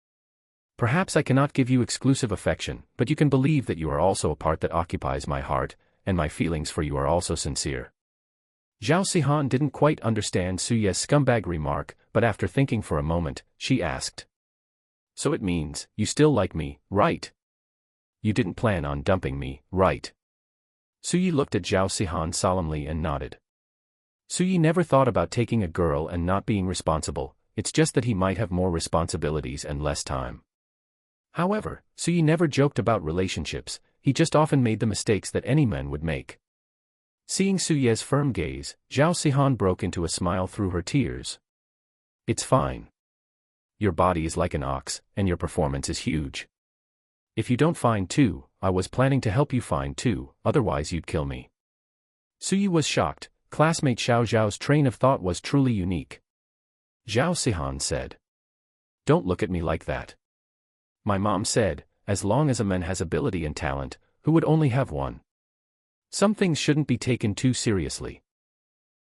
Speaker 1: Perhaps I cannot give you exclusive affection, but you can believe that you are also a part that occupies my heart, and my feelings for you are also sincere. Zhao Sihan didn't quite understand Su Ye's scumbag remark, but after thinking for a moment, she asked. So it means, you still like me, right? You didn't plan on dumping me, right? Su Yi looked at Zhao Sihan solemnly and nodded. Su Yi never thought about taking a girl and not being responsible, it's just that he might have more responsibilities and less time. However, Su Yi never joked about relationships, he just often made the mistakes that any man would make. Seeing Su Ye's firm gaze, Zhao Sihan broke into a smile through her tears. It's fine. Your body is like an ox, and your performance is huge. If you don't find two, I was planning to help you find two, otherwise you'd kill me. Su Yi was shocked, classmate Xiao Zhao's train of thought was truly unique. Zhao Sihan said. Don't look at me like that. My mom said, as long as a man has ability and talent, who would only have one? Some things shouldn't be taken too seriously.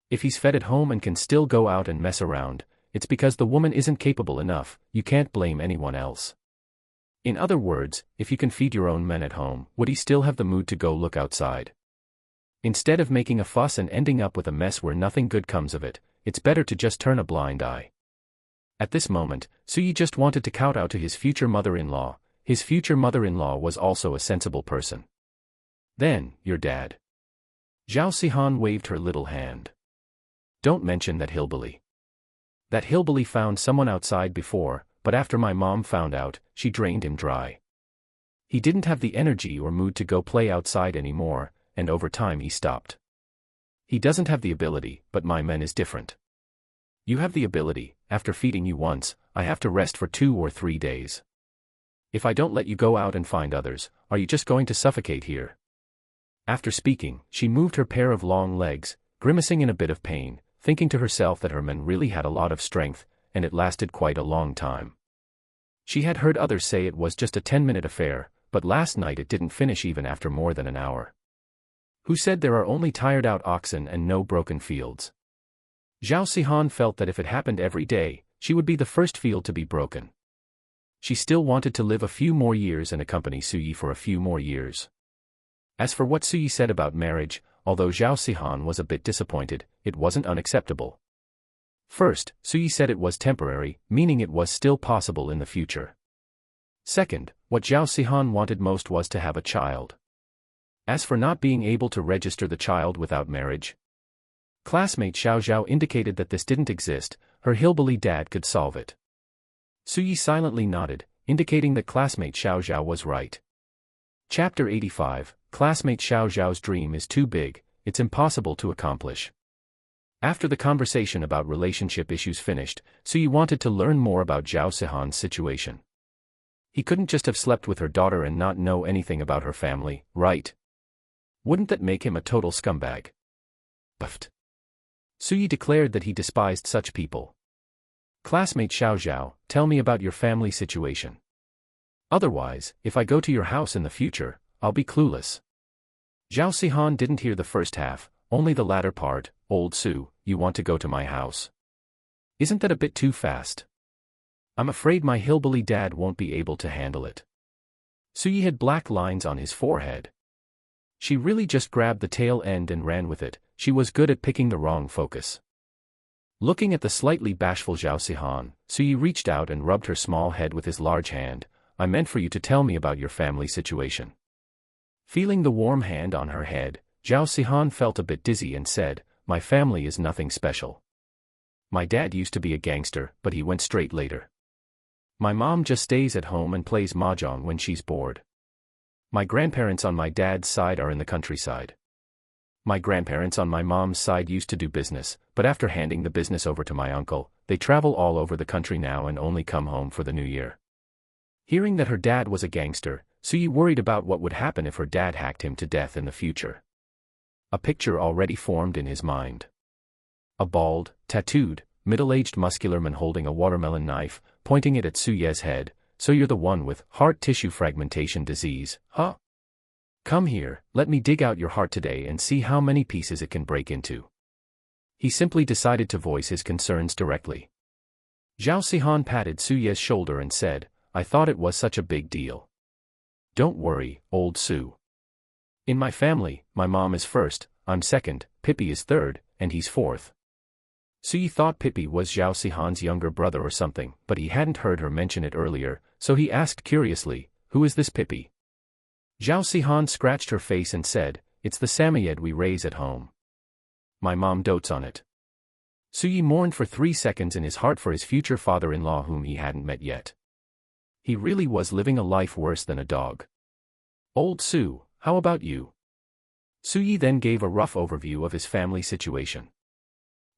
Speaker 1: If he's fed at home and can still go out and mess around, it's because the woman isn't capable enough, you can't blame anyone else. In other words, if you can feed your own men at home, would he still have the mood to go look outside? Instead of making a fuss and ending up with a mess where nothing good comes of it, it's better to just turn a blind eye. At this moment, Su Yi just wanted to kowtow to his future mother-in-law. His future mother-in-law was also a sensible person. Then, your dad. Zhao Sihan waved her little hand. Don't mention that hillbilly. That hillbilly found someone outside before, but after my mom found out, she drained him dry. He didn't have the energy or mood to go play outside anymore, and over time he stopped. He doesn't have the ability, but my man is different. You have the ability, after feeding you once, I have to rest for 2 or 3 days. If I don't let you go out and find others, are you just going to suffocate here? After speaking, she moved her pair of long legs, grimacing in a bit of pain, thinking to herself that her man really had a lot of strength, and it lasted quite a long time. She had heard others say it was just a 10-minute affair, but last night it didn't finish even after more than an hour. Who said there are only tired-out oxen and no broken fields? Zhao Sihan felt that if it happened every day, she would be the first field to be broken. She still wanted to live a few more years and accompany Su Yi for a few more years. As for what Su Yi said about marriage, although Zhao Sihan was a bit disappointed, it wasn't unacceptable. First, Su Yi said it was temporary, meaning it was still possible in the future. Second, what Zhao Sihan wanted most was to have a child. As for not being able to register the child without marriage, classmate Xiao Zhao indicated that this didn't exist, her hillbilly dad could solve it. Su Yi silently nodded, indicating that classmate Xiao Zhao was right. Chapter 85, Classmate Xiao Zhao's dream is too big, it's impossible to accomplish. After the conversation about relationship issues finished, Su Yi wanted to learn more about Zhao Sihan's situation. He couldn't just have slept with her daughter and not know anything about her family, right? Wouldn't that make him a total scumbag? Buffed. Su Yi declared that he despised such people. Classmate Xiao Zhao, tell me about your family situation. Otherwise, if I go to your house in the future, I'll be clueless. Zhao Sihan didn't hear the first half, only the latter part. Old Su, you want to go to my house? Isn't that a bit too fast? I'm afraid my hillbilly dad won't be able to handle it. Su Yi had black lines on his forehead. She really just grabbed the tail end and ran with it, she was good at picking the wrong focus. Looking at the slightly bashful Zhao Sihan, Su Yi reached out and rubbed her small head with his large hand. I meant for you to tell me about your family situation. Feeling the warm hand on her head, Zhao Sihan felt a bit dizzy and said, my family is nothing special. My dad used to be a gangster, but he went straight later. My mom just stays at home and plays mahjong when she's bored. My grandparents on my dad's side are in the countryside. My grandparents on my mom's side used to do business, but after handing the business over to my uncle, they travel all over the country now and only come home for the new year. Hearing that her dad was a gangster, Su Yi worried about what would happen if her dad hacked him to death in the future. A picture already formed in his mind. A bald, tattooed, middle-aged muscular man holding a watermelon knife, pointing it at Su Ye's head. So you're the one with heart tissue fragmentation disease, huh? Come here, let me dig out your heart today and see how many pieces it can break into. He simply decided to voice his concerns directly. Zhao Sihan patted Su Ye's shoulder and said, I thought it was such a big deal. Don't worry, old Sue. In my family, my mom is first, I'm second, Pippi is third, and he's fourth. Sui thought Pippi was Zhao Sihan's younger brother or something, but he hadn't heard her mention it earlier, so he asked curiously, who is this Pippi? Zhao Sihan scratched her face and said, it's the Samoyed we raise at home. My mom dotes on it. Sui mourned for 3 seconds in his heart for his future father-in-law whom he hadn't met yet. He really was living a life worse than a dog. Old Sue, how about you? Sui then gave a rough overview of his family situation.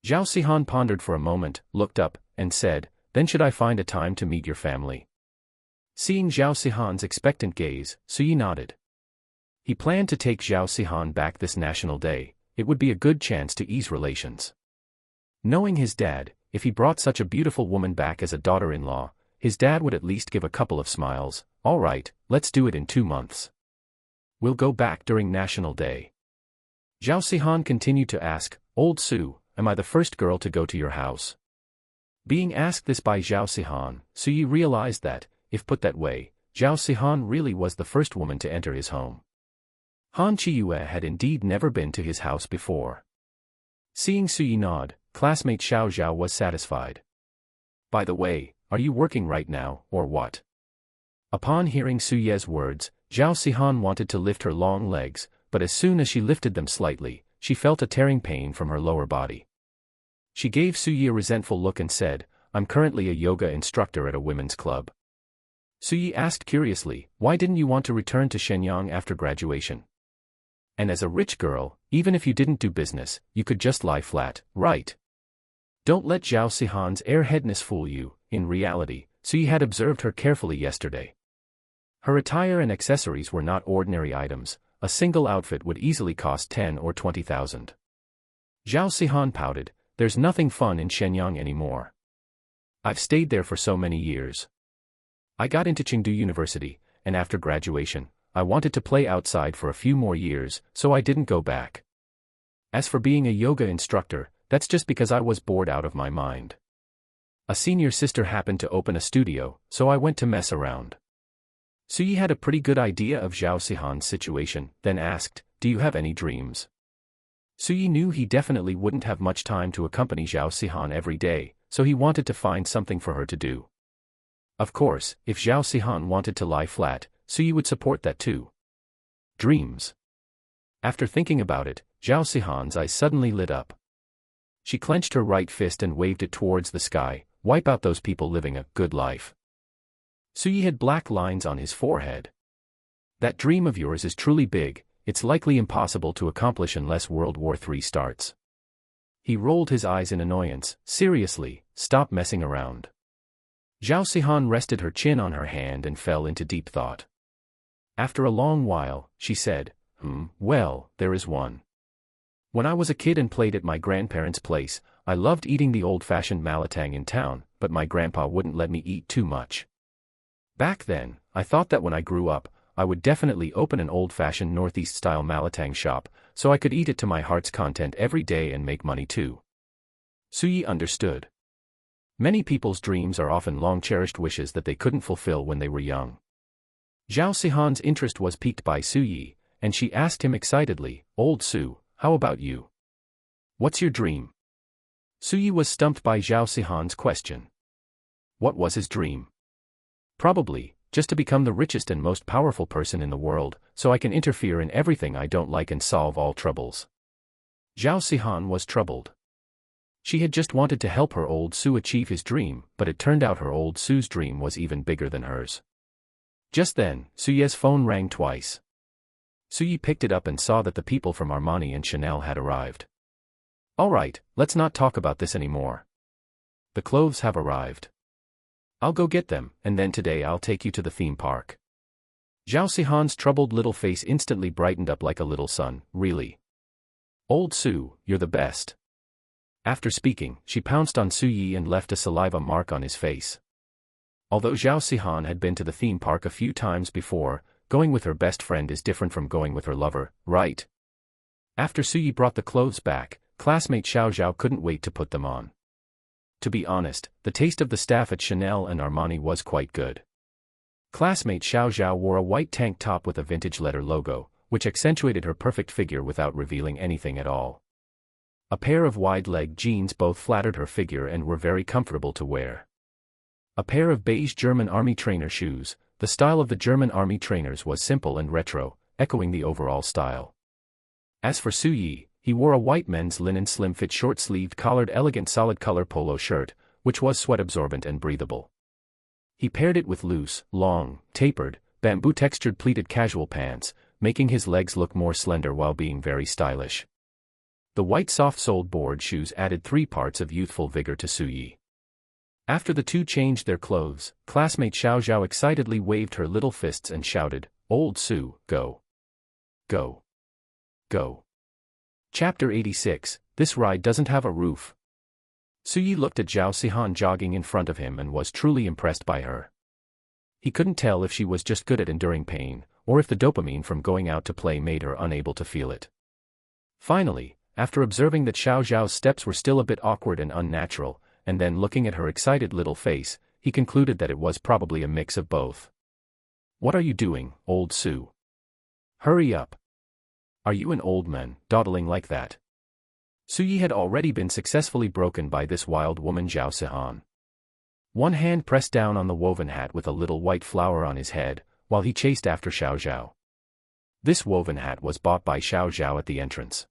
Speaker 1: Zhao Sihan pondered for a moment, looked up, and said, then should I find a time to meet your family? Seeing Zhao Sihan's expectant gaze, Sui nodded. He planned to take Zhao Sihan back this National Day. It would be a good chance to ease relations. Knowing his dad, if he brought such a beautiful woman back as a daughter-in-law, his dad would at least give a couple of smiles. All right, let's do it in 2 months. We'll go back during National Day. Zhao Sihan continued to ask, Old Sue, am I the first girl to go to your house? Being asked this by Zhao Sihan, Sui realized that, if put that way, Zhao Sihan really was the first woman to enter his home. Han Chiyue had indeed never been to his house before. Seeing Sui nod, classmate Xiao Zhao was satisfied. By the way, are you working right now, or what? Upon hearing Suye's words, Zhao Sihan wanted to lift her long legs, but as soon as she lifted them slightly, she felt a tearing pain from her lower body. She gave Suye a resentful look and said, I'm currently a yoga instructor at a women's club. Suye asked curiously, why didn't you want to return to Shenyang after graduation? And as a rich girl, even if you didn't do business, you could just lie flat, right? Don't let Zhao Sihan's airheadness fool you. In reality, Suye had observed her carefully yesterday. Her attire and accessories were not ordinary items. A single outfit would easily cost 10 or 20,000. Zhao Sihan pouted, there's nothing fun in Shenyang anymore. I've stayed there for so many years. I got into Chengdu University, and after graduation, I wanted to play outside for a few more years, so I didn't go back. As for being a yoga instructor, that's just because I was bored out of my mind. A senior sister happened to open a studio, so I went to mess around. Sui had a pretty good idea of Zhao Sihan's situation, then asked, do you have any dreams? Sui knew he definitely wouldn't have much time to accompany Zhao Sihan every day, so he wanted to find something for her to do. Of course, if Zhao Sihan wanted to lie flat, Sui would support that too. Dreams. After thinking about it, Zhao Sihan's eyes suddenly lit up. She clenched her right fist and waved it towards the sky, wipe out those people living a good life. Sui had black lines on his forehead. That dream of yours is truly big, it's likely impossible to accomplish unless World War III starts. He rolled his eyes in annoyance, seriously, stop messing around. Zhao Sihan rested her chin on her hand and fell into deep thought. After a long while, she said, well, there is one. When I was a kid and played at my grandparents' place, I loved eating the old-fashioned malatang in town, but my grandpa wouldn't let me eat too much. Back then, I thought that when I grew up, I would definitely open an old-fashioned Northeast-style malatang shop, so I could eat it to my heart's content every day and make money too. Sui understood. Many people's dreams are often long-cherished wishes that they couldn't fulfill when they were young. Zhao Sihan's interest was piqued by Sui, and she asked him excitedly, Old Sue, how about you? What's your dream? Sui was stumped by Zhao Sihan's question. What was his dream? Probably, just to become the richest and most powerful person in the world, so I can interfere in everything I don't like and solve all troubles. Zhao Sihan was troubled. She had just wanted to help her old Sue achieve his dream, but it turned out her old Sue's dream was even bigger than hers. Just then, Suye's phone rang twice. Sui picked it up and saw that the people from Armani and Chanel had arrived. All right, let's not talk about this anymore. The clothes have arrived. I'll go get them, and then today I'll take you to the theme park. Zhao Sihan's troubled little face instantly brightened up like a little sun, really. Old Sue, you're the best. After speaking, she pounced on Sui and left a saliva mark on his face. Although Zhao Sihan had been to the theme park a few times before, going with her best friend is different from going with her lover, right? After Sui brought the clothes back, classmate Xiao Zhao couldn't wait to put them on. To be honest, the taste of the staff at Chanel and Armani was quite good. Classmate Xiao Zhao wore a white tank top with a vintage letter logo, which accentuated her perfect figure without revealing anything at all. A pair of wide-leg jeans both flattered her figure and were very comfortable to wear. A pair of beige German army trainer shoes. The style of the German army trainers was simple and retro, echoing the overall style. As for Su Yi, he wore a white men's linen slim-fit short-sleeved collared elegant solid-color polo shirt, which was sweat-absorbent and breathable. He paired it with loose, long, tapered, bamboo-textured pleated casual pants, making his legs look more slender while being very stylish. The white soft-soled board shoes added 3 parts of youthful vigor to Su Yi. After the two changed their clothes, classmate Xiao Zhao excitedly waved her little fists and shouted, "Old Su, go! Go! Go!" Chapter 86, This Ride Doesn't Have a Roof. Su Yi looked at Zhao Sihan jogging in front of him and was truly impressed by her. He couldn't tell if she was just good at enduring pain, or if the dopamine from going out to play made her unable to feel it. Finally, after observing that Xiao Zhao's steps were still a bit awkward and unnatural, and then looking at her excited little face, he concluded that it was probably a mix of both. "What are you doing, old Su? Hurry up! Are you an old man, dawdling like that?" Su Yi had already been successfully broken by this wild woman Zhao Sihan. One hand pressed down on the woven hat with a little white flower on his head, while he chased after Xiao Zhao. This woven hat was bought by Xiao Zhao at the entrance.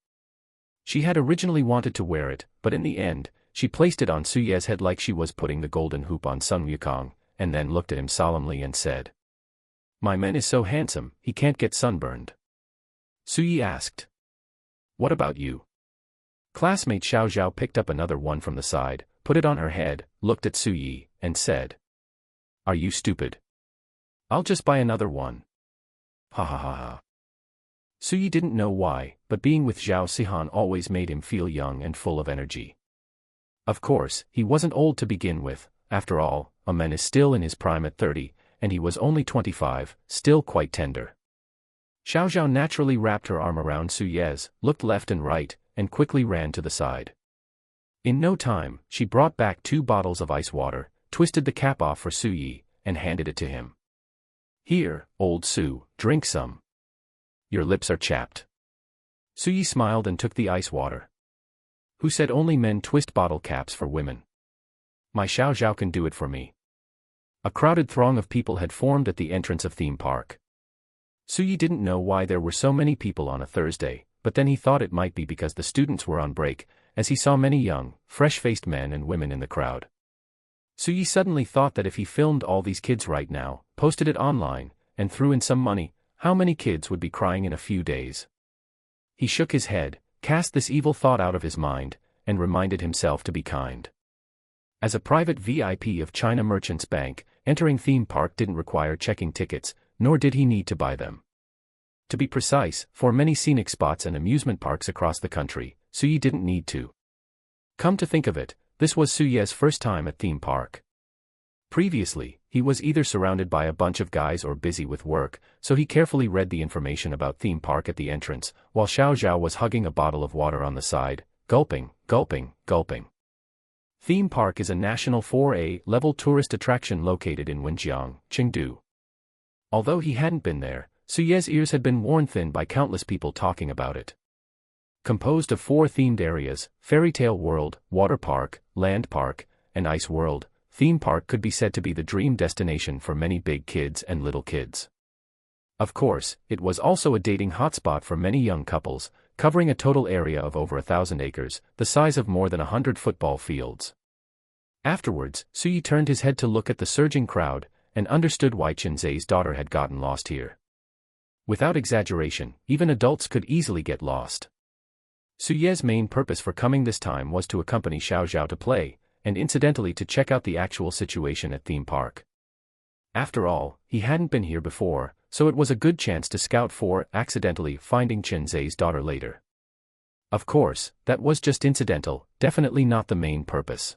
Speaker 1: She had originally wanted to wear it, but in the end, she placed it on Su Ye's head like she was putting the golden hoop on Sun Wukong, and then looked at him solemnly and said, "My man is so handsome, he can't get sunburned." Su Yi asked, "What about you?" Classmate Xiao Zhao picked up another one from the side, put it on her head, looked at Su Yi, and said, "Are you stupid? I'll just buy another one." Ha ha ha ha. Su Yi didn't know why, but being with Zhao Sihan always made him feel young and full of energy. Of course, he wasn't old to begin with. After all, a man is still in his prime at 30, and he was only 25, still quite tender. Xiao Zhao naturally wrapped her arm around Su Ye's, looked left and right, and quickly ran to the side. In no time, she brought back 2 bottles of ice water, twisted the cap off for Su Yi, and handed it to him. "Here, old Su, drink some. Your lips are chapped." Su Yi smiled and took the ice water. "Who said only men twist bottle caps for women? My Xiao Zhao can do it for me." A crowded throng of people had formed at the entrance of theme park. Su Yi didn't know why there were so many people on a Thursday, but then he thought it might be because the students were on break, as he saw many young, fresh-faced men and women in the crowd. Su Yi suddenly thought that if he filmed all these kids right now, posted it online, and threw in some money, how many kids would be crying in a few days? He shook his head, cast this evil thought out of his mind, and reminded himself to be kind. As a private VIP of China Merchants Bank, entering theme park didn't require checking tickets, nor did he need to buy them. To be precise, for many scenic spots and amusement parks across the country, Su Yi didn't need to. Come to think of it, this was Su Ye's first time at theme park. Previously, he was either surrounded by a bunch of guys or busy with work, so he carefully read the information about theme park at the entrance, while Xiao Zhao was hugging a bottle of water on the side, gulping, gulping, gulping. Theme park is a national 4A-level tourist attraction located in Wenjiang, Chengdu. Although he hadn't been there, Su Ye's ears had been worn thin by countless people talking about it. Composed of 4 themed areas, Fairy Tale World, Water Park, Land Park, and Ice World, theme park could be said to be the dream destination for many big kids and little kids. Of course, it was also a dating hotspot for many young couples, covering a total area of over 1,000 acres, the size of more than 100 football fields. Afterwards, Su Yi turned his head to look at the surging crowd, and understood why Chen Zai's daughter had gotten lost here. Without exaggeration, even adults could easily get lost. Su Ye's main purpose for coming this time was to accompany Xiao Zhao to play, and incidentally to check out the actual situation at theme park. After all, he hadn't been here before, so it was a good chance to scout for accidentally finding Chen Zai's daughter later. Of course, that was just incidental, definitely not the main purpose.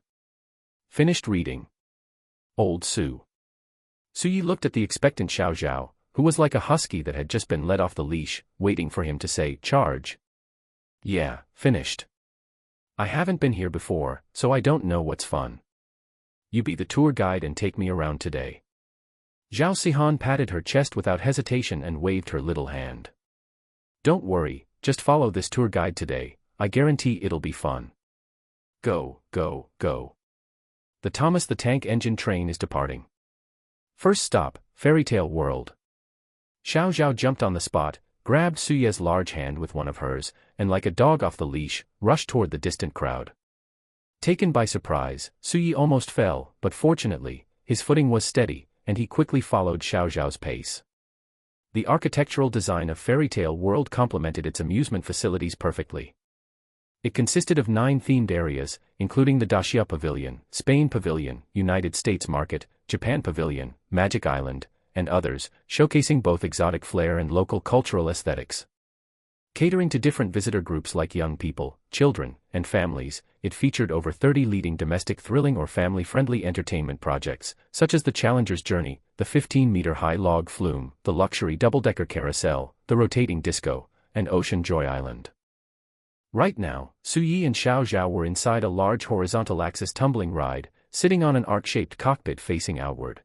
Speaker 1: Finished reading. Old Su. Su Yi looked at the expectant Xiao Zhao, who was like a husky that had just been let off the leash, waiting for him to say, "Charge." "Yeah, finished. I haven't been here before, so I don't know what's fun. You be the tour guide and take me around today." Zhao Sihan patted her chest without hesitation and waved her little hand. Don't worry, just follow this tour guide today, I guarantee it'll be fun. Go, go, go. The Thomas the Tank Engine train is departing. First stop, Fairy Tale World. Xiao Zhao jumped on the spot, grabbed Suye's large hand with one of hers, and like a dog off the leash, rushed toward the distant crowd. Taken by surprise, Suyi almost fell, but fortunately, his footing was steady, and he quickly followed Xiao Zhao's pace. The architectural design of Fairy Tale World complemented its amusement facilities perfectly. It consisted of 9 themed areas, including the Daxia Pavilion, Spain Pavilion, United States Market, Japan Pavilion, Magic Island, and others, showcasing both exotic flair and local cultural aesthetics. Catering to different visitor groups like young people, children, and families, it featured over 30 leading domestic thrilling or family-friendly entertainment projects, such as the Challenger's Journey, the 15-meter-high log flume, the luxury double-decker carousel, the rotating disco, and Ocean Joy Island. Right now, Suyi and Xiao Zhao were inside a large horizontal axis tumbling ride, sitting on an arc-shaped cockpit facing outward.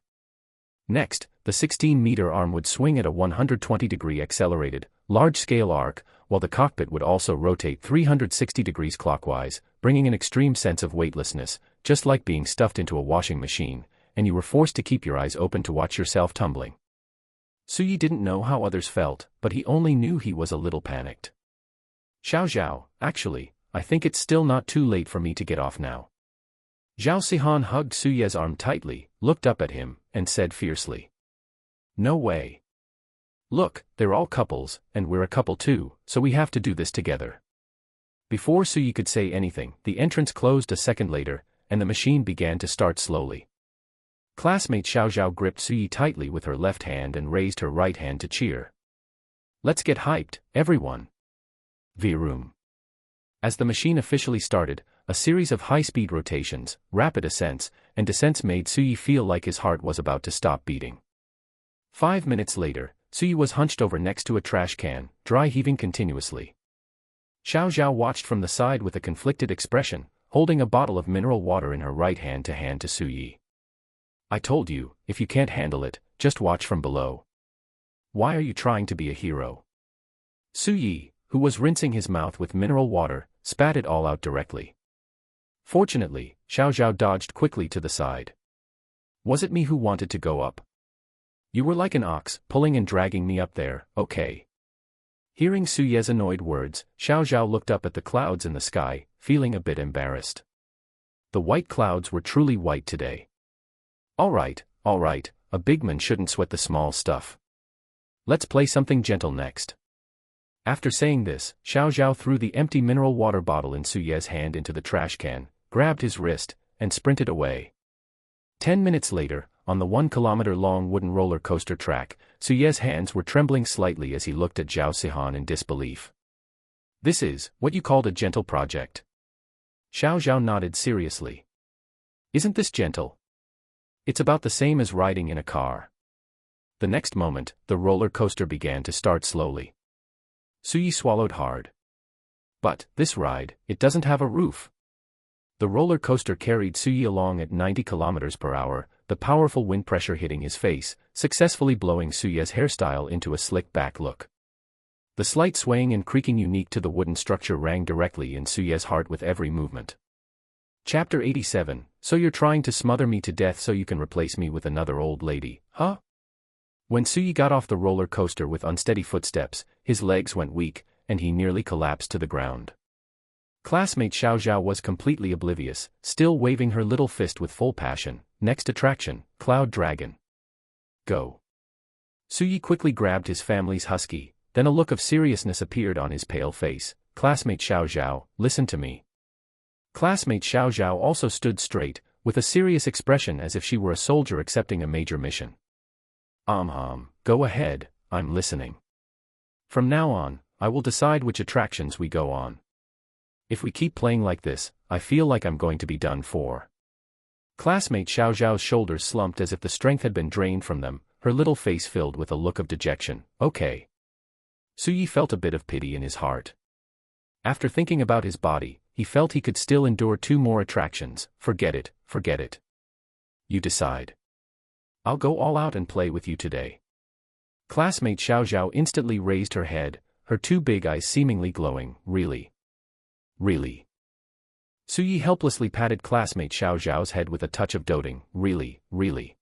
Speaker 1: Next, the 16-meter arm would swing at a 120-degree accelerated, large-scale arc, while the cockpit would also rotate 360 degrees clockwise, bringing an extreme sense of weightlessness, just like being stuffed into a washing machine, and you were forced to keep your eyes open to watch yourself tumbling. Suyi didn't know how others felt, but he only knew he was a little panicked. Xiao Zhao, actually, I think it's still not too late for me to get off now. Zhao Sihan hugged Suye's arm tightly, looked up at him, and said fiercely. No way. Look, they're all couples, and we're a couple too, so we have to do this together. Before Suyi could say anything, the entrance closed a second later, and the machine began to start slowly. Classmate Xiao Zhao gripped Suyi tightly with her left hand and raised her right hand to cheer. Let's get hyped, everyone. Vroom. As the machine officially started, a series of high-speed rotations, rapid ascents, and descents made Suyi feel like his heart was about to stop beating. 5 minutes later, Suyi was hunched over next to a trash can, dry heaving continuously. Xiao Zhao watched from the side with a conflicted expression, holding a bottle of mineral water in her right hand to hand to Suyi. I told you, if you can't handle it, just watch from below. Why are you trying to be a hero? Suyi, who was rinsing his mouth with mineral water, spat it all out directly. Fortunately, Xiao Zhao dodged quickly to the side. Was it me who wanted to go up? You were like an ox, pulling and dragging me up there, okay. Hearing Suye's annoyed words, Xiao Zhao looked up at the clouds in the sky, feeling a bit embarrassed. The white clouds were truly white today. All right, a big man shouldn't sweat the small stuff. Let's play something gentle next. After saying this, Xiao Zhao threw the empty mineral water bottle in Suye's hand into the trash can, grabbed his wrist, and sprinted away. 10 minutes later, on the 1-kilometer-long wooden roller coaster track, Suye's hands were trembling slightly as he looked at Zhao Sihan in disbelief. This is what you called a gentle project? Xiao Zhao nodded seriously. Isn't this gentle? It's about the same as riding in a car. The next moment, the roller coaster began to start slowly. Suyi swallowed hard. But, this ride, it doesn't have a roof. The roller coaster carried Suyi along at 90 kilometers per hour, the powerful wind pressure hitting his face, successfully blowing Suye's hairstyle into a slick back look. The slight swaying and creaking unique to the wooden structure rang directly in Suye's heart with every movement. Chapter 87, So you're trying to smother me to death so you can replace me with another old lady, huh? When Suyi got off the roller coaster with unsteady footsteps, his legs went weak, and he nearly collapsed to the ground. Classmate Xiao Zhao was completely oblivious, still waving her little fist with full passion. Next attraction, Cloud Dragon. Go. Suyi quickly grabbed his family's husky, then a look of seriousness appeared on his pale face. Classmate Xiao Zhao, listen to me. Classmate Xiao Zhao also stood straight, with a serious expression as if she were a soldier accepting a major mission. Go ahead, I'm listening. From now on, I will decide which attractions we go on. If we keep playing like this, I feel like I'm going to be done for. Classmate Xiao Zhao's shoulders slumped as if the strength had been drained from them, her little face filled with a look of dejection. Okay. Suyi felt a bit of pity in his heart. After thinking about his body, he felt he could still endure 2 more attractions. Forget it. You decide. I'll go all out and play with you today. Classmate Xiao Zhao instantly raised her head, her two big eyes seemingly glowing. Really? Really? Suyi helplessly patted classmate Xiao Zhao's head with a touch of doting. Really, really.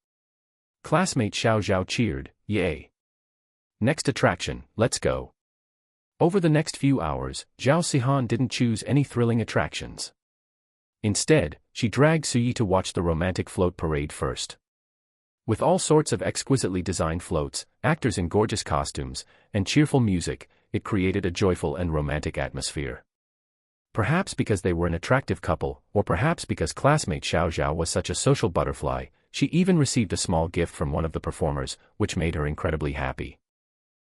Speaker 1: Classmate Xiao Zhao cheered. Yay. Next attraction, let's go. Over the next few hours, Zhao Sihan didn't choose any thrilling attractions. Instead, she dragged Suyi to watch the romantic float parade first. With all sorts of exquisitely designed floats, actors in gorgeous costumes, and cheerful music, it created a joyful and romantic atmosphere. Perhaps because they were an attractive couple, or perhaps because classmate Xiao Zhao was such a social butterfly, she even received a small gift from one of the performers, which made her incredibly happy.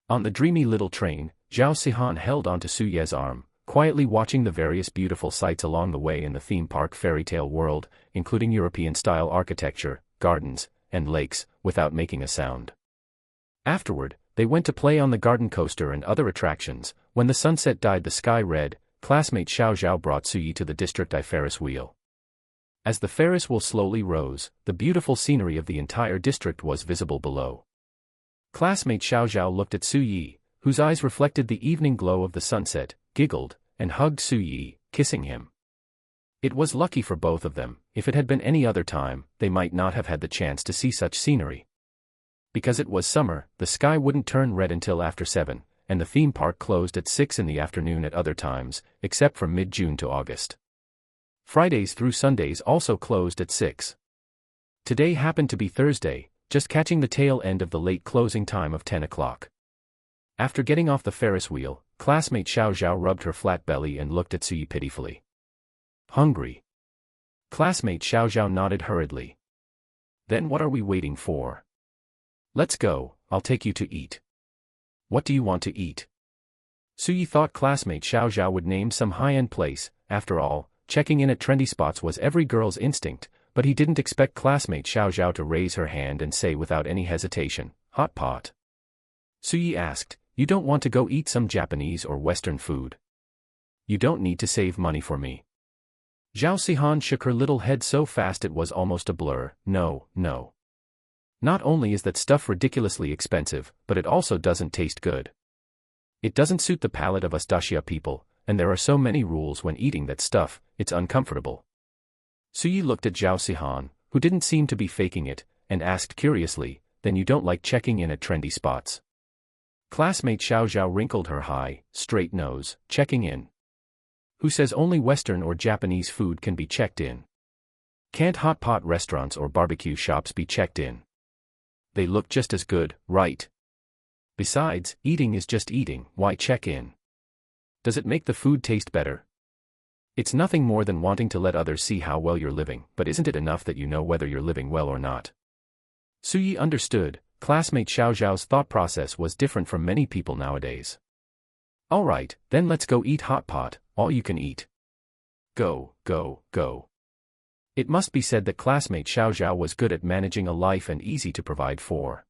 Speaker 1: On the dreamy little train, Zhao Sihan held onto Suye's arm, quietly watching the various beautiful sights along the way in the theme park fairy tale world, including European-style architecture, gardens, and lakes, without making a sound. Afterward, they went to play on the garden coaster and other attractions. When the sunset dyed the sky red, classmate Xiao Zhao brought Suyi to the District I Ferris wheel. As the Ferris wheel slowly rose, the beautiful scenery of the entire district was visible below. Classmate Xiao Zhao looked at Suyi, whose eyes reflected the evening glow of the sunset, giggled, and hugged Suyi, kissing him. It was lucky for both of them. If it had been any other time, they might not have had the chance to see such scenery. Because it was summer, the sky wouldn't turn red until after 7, and the theme park closed at 6 in the afternoon at other times, except from mid-June to August. Fridays through Sundays also closed at 6. Today happened to be Thursday, just catching the tail end of the late closing time of 10 o'clock. After getting off the Ferris wheel, classmate Xiao Zhao rubbed her flat belly and looked at Suyi pitifully. Hungry? Classmate Xiao Zhao nodded hurriedly. Then what are we waiting for? Let's go, I'll take you to eat. What do you want to eat? Suyi thought classmate Xiao Zhao would name some high-end place. After all, checking in at trendy spots was every girl's instinct, but he didn't expect classmate Xiao Zhao to raise her hand and say without any hesitation, hot pot. Suyi asked, you don't want to go eat some Japanese or Western food? You don't need to save money for me. Zhao Sihan shook her little head so fast it was almost a blur. No, no. Not only is that stuff ridiculously expensive, but it also doesn't taste good. It doesn't suit the palate of us Daxia people, and there are so many rules when eating that stuff, it's uncomfortable. Suyi looked at Zhao Sihan, who didn't seem to be faking it, and asked curiously, then you don't like checking in at trendy spots? Classmate Xiao Zhao wrinkled her high, straight nose. Checking in? Who says only Western or Japanese food can be checked in? Can't hot pot restaurants or barbecue shops be checked in? They look just as good, right? Besides, eating is just eating, why check in? Does it make the food taste better? It's nothing more than wanting to let others see how well you're living, but isn't it enough that you know whether you're living well or not? Suyi understood. Classmate Xiao Zhao's thought process was different from many people nowadays. Alright, then let's go eat hot pot, all you can eat. Go, go, go. It must be said that classmate Xiao Zhao was good at managing a life and easy to provide for.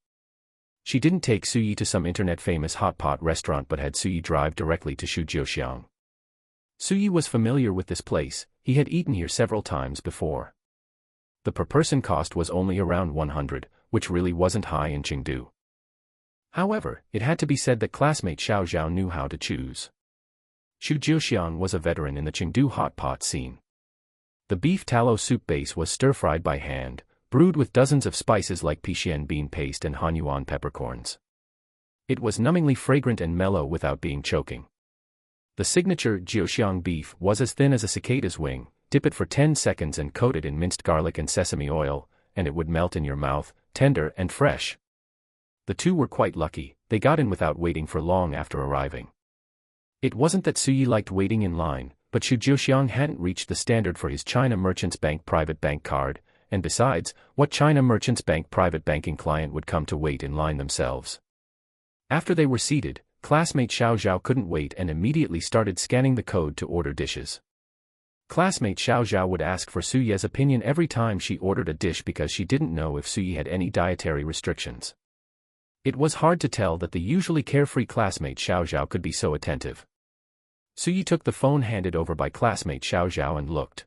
Speaker 1: She didn't take Suyi to some internet-famous hot pot restaurant but had Suyi drive directly to Shuzhouxiang. Suyi was familiar with this place, he had eaten here several times before. The per-person cost was only around 100, which really wasn't high in Chengdu. However, it had to be said that classmate Xiao Zhao knew how to choose. Shuzhouxiang was a veteran in the Chengdu hot pot scene. The beef tallow soup base was stir-fried by hand, brewed with dozens of spices like pixian bean paste and hanyuan peppercorns. It was numbingly fragrant and mellow without being choking. The signature Jiuxiang beef was as thin as a cicada's wing. Dip it for 10 seconds and coat it in minced garlic and sesame oil, and it would melt in your mouth, tender and fresh. The two were quite lucky, they got in without waiting for long after arriving. It wasn't that Suyi liked waiting in line, but Shuzhouxiang hadn't reached the standard for his China Merchants Bank private bank card, and besides, what China Merchants Bank private banking client would come to wait in line themselves? After they were seated, classmate Xiao Zhao couldn't wait and immediately started scanning the code to order dishes. Classmate Xiao Zhao would ask for Suyi's opinion every time she ordered a dish because she didn't know if Suyi had any dietary restrictions. It was hard to tell that the usually carefree classmate Xiao Zhao could be so attentive. Suyi took the phone handed over by classmate Xiao Zhao and looked.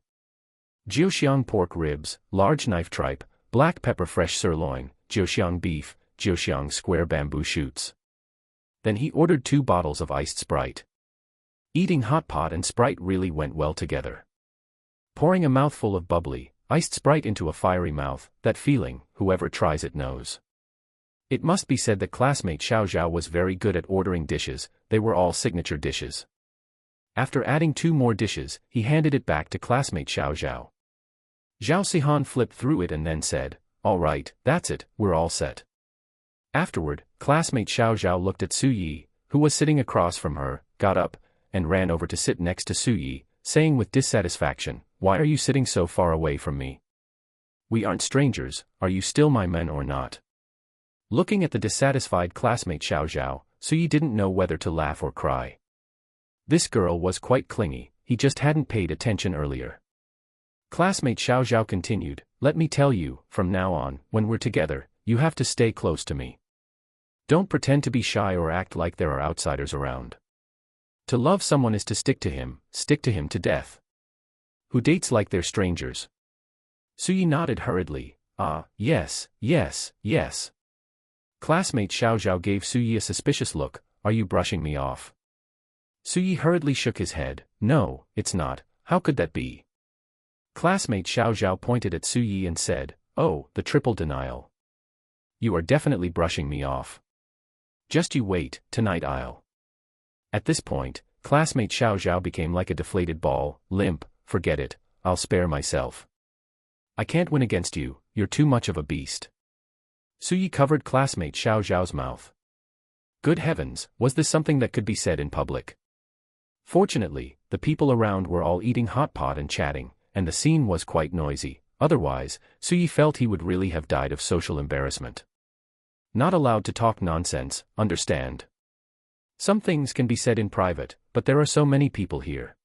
Speaker 1: Jiuxiang pork ribs, large knife tripe, black pepper fresh sirloin, jiuxiang beef, jiuxiang square bamboo shoots. Then he ordered 2 bottles of iced Sprite. Eating hot pot and Sprite really went well together. Pouring a mouthful of bubbly, iced Sprite into a fiery mouth, that feeling, whoever tries it knows. It must be said that classmate Xiao Zhao was very good at ordering dishes, they were all signature dishes. After adding 2 more dishes, he handed it back to classmate Xiao Zhao. Zhao Sihan flipped through it and then said, "All right, that's it, we're all set." Afterward, classmate Xiao Zhao looked at Su Yi, who was sitting across from her, got up, and ran over to sit next to Su Yi, saying with dissatisfaction, "Why are you sitting so far away from me? We aren't strangers, are you still my men or not?" Looking at the dissatisfied classmate Xiao Zhao, Su Yi didn't know whether to laugh or cry. This girl was quite clingy, he just hadn't paid attention earlier. Classmate Xiao Zhao continued, "Let me tell you, from now on, when we're together, you have to stay close to me. Don't pretend to be shy or act like there are outsiders around. To love someone is to stick to him to death. Who dates like they're strangers?" Su Yi nodded hurriedly, yes, yes, yes. Classmate Xiao Zhao gave Su Yi a suspicious look, "Are you brushing me off?" Su Yi hurriedly shook his head, "No, it's not, how could that be?" Classmate Xiao Zhao pointed at Su Yi and said, "Oh, the triple denial. You are definitely brushing me off. Just you wait, tonight I'll." At this point, classmate Xiao Zhao became like a deflated ball, limp, "Forget it, I'll spare myself. I can't win against you, you're too much of a beast." Su Yi covered classmate Xiao Zhao's mouth. Good heavens, was this something that could be said in public? Fortunately, the people around were all eating hot pot and chatting, and the scene was quite noisy, otherwise, Su Yi felt he would really have died of social embarrassment. Not allowed to talk nonsense, understand? Some things can be said in private, but there are so many people here.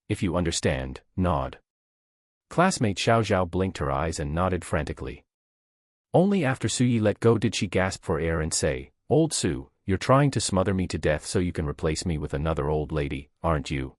Speaker 1: If you understand, nod. Classmate Xiao Zhao blinked her eyes and nodded frantically. Only after Su Yi let go did she gasp for air and say, "Old Su, you're trying to smother me to death so you can replace me with another old lady, aren't you?"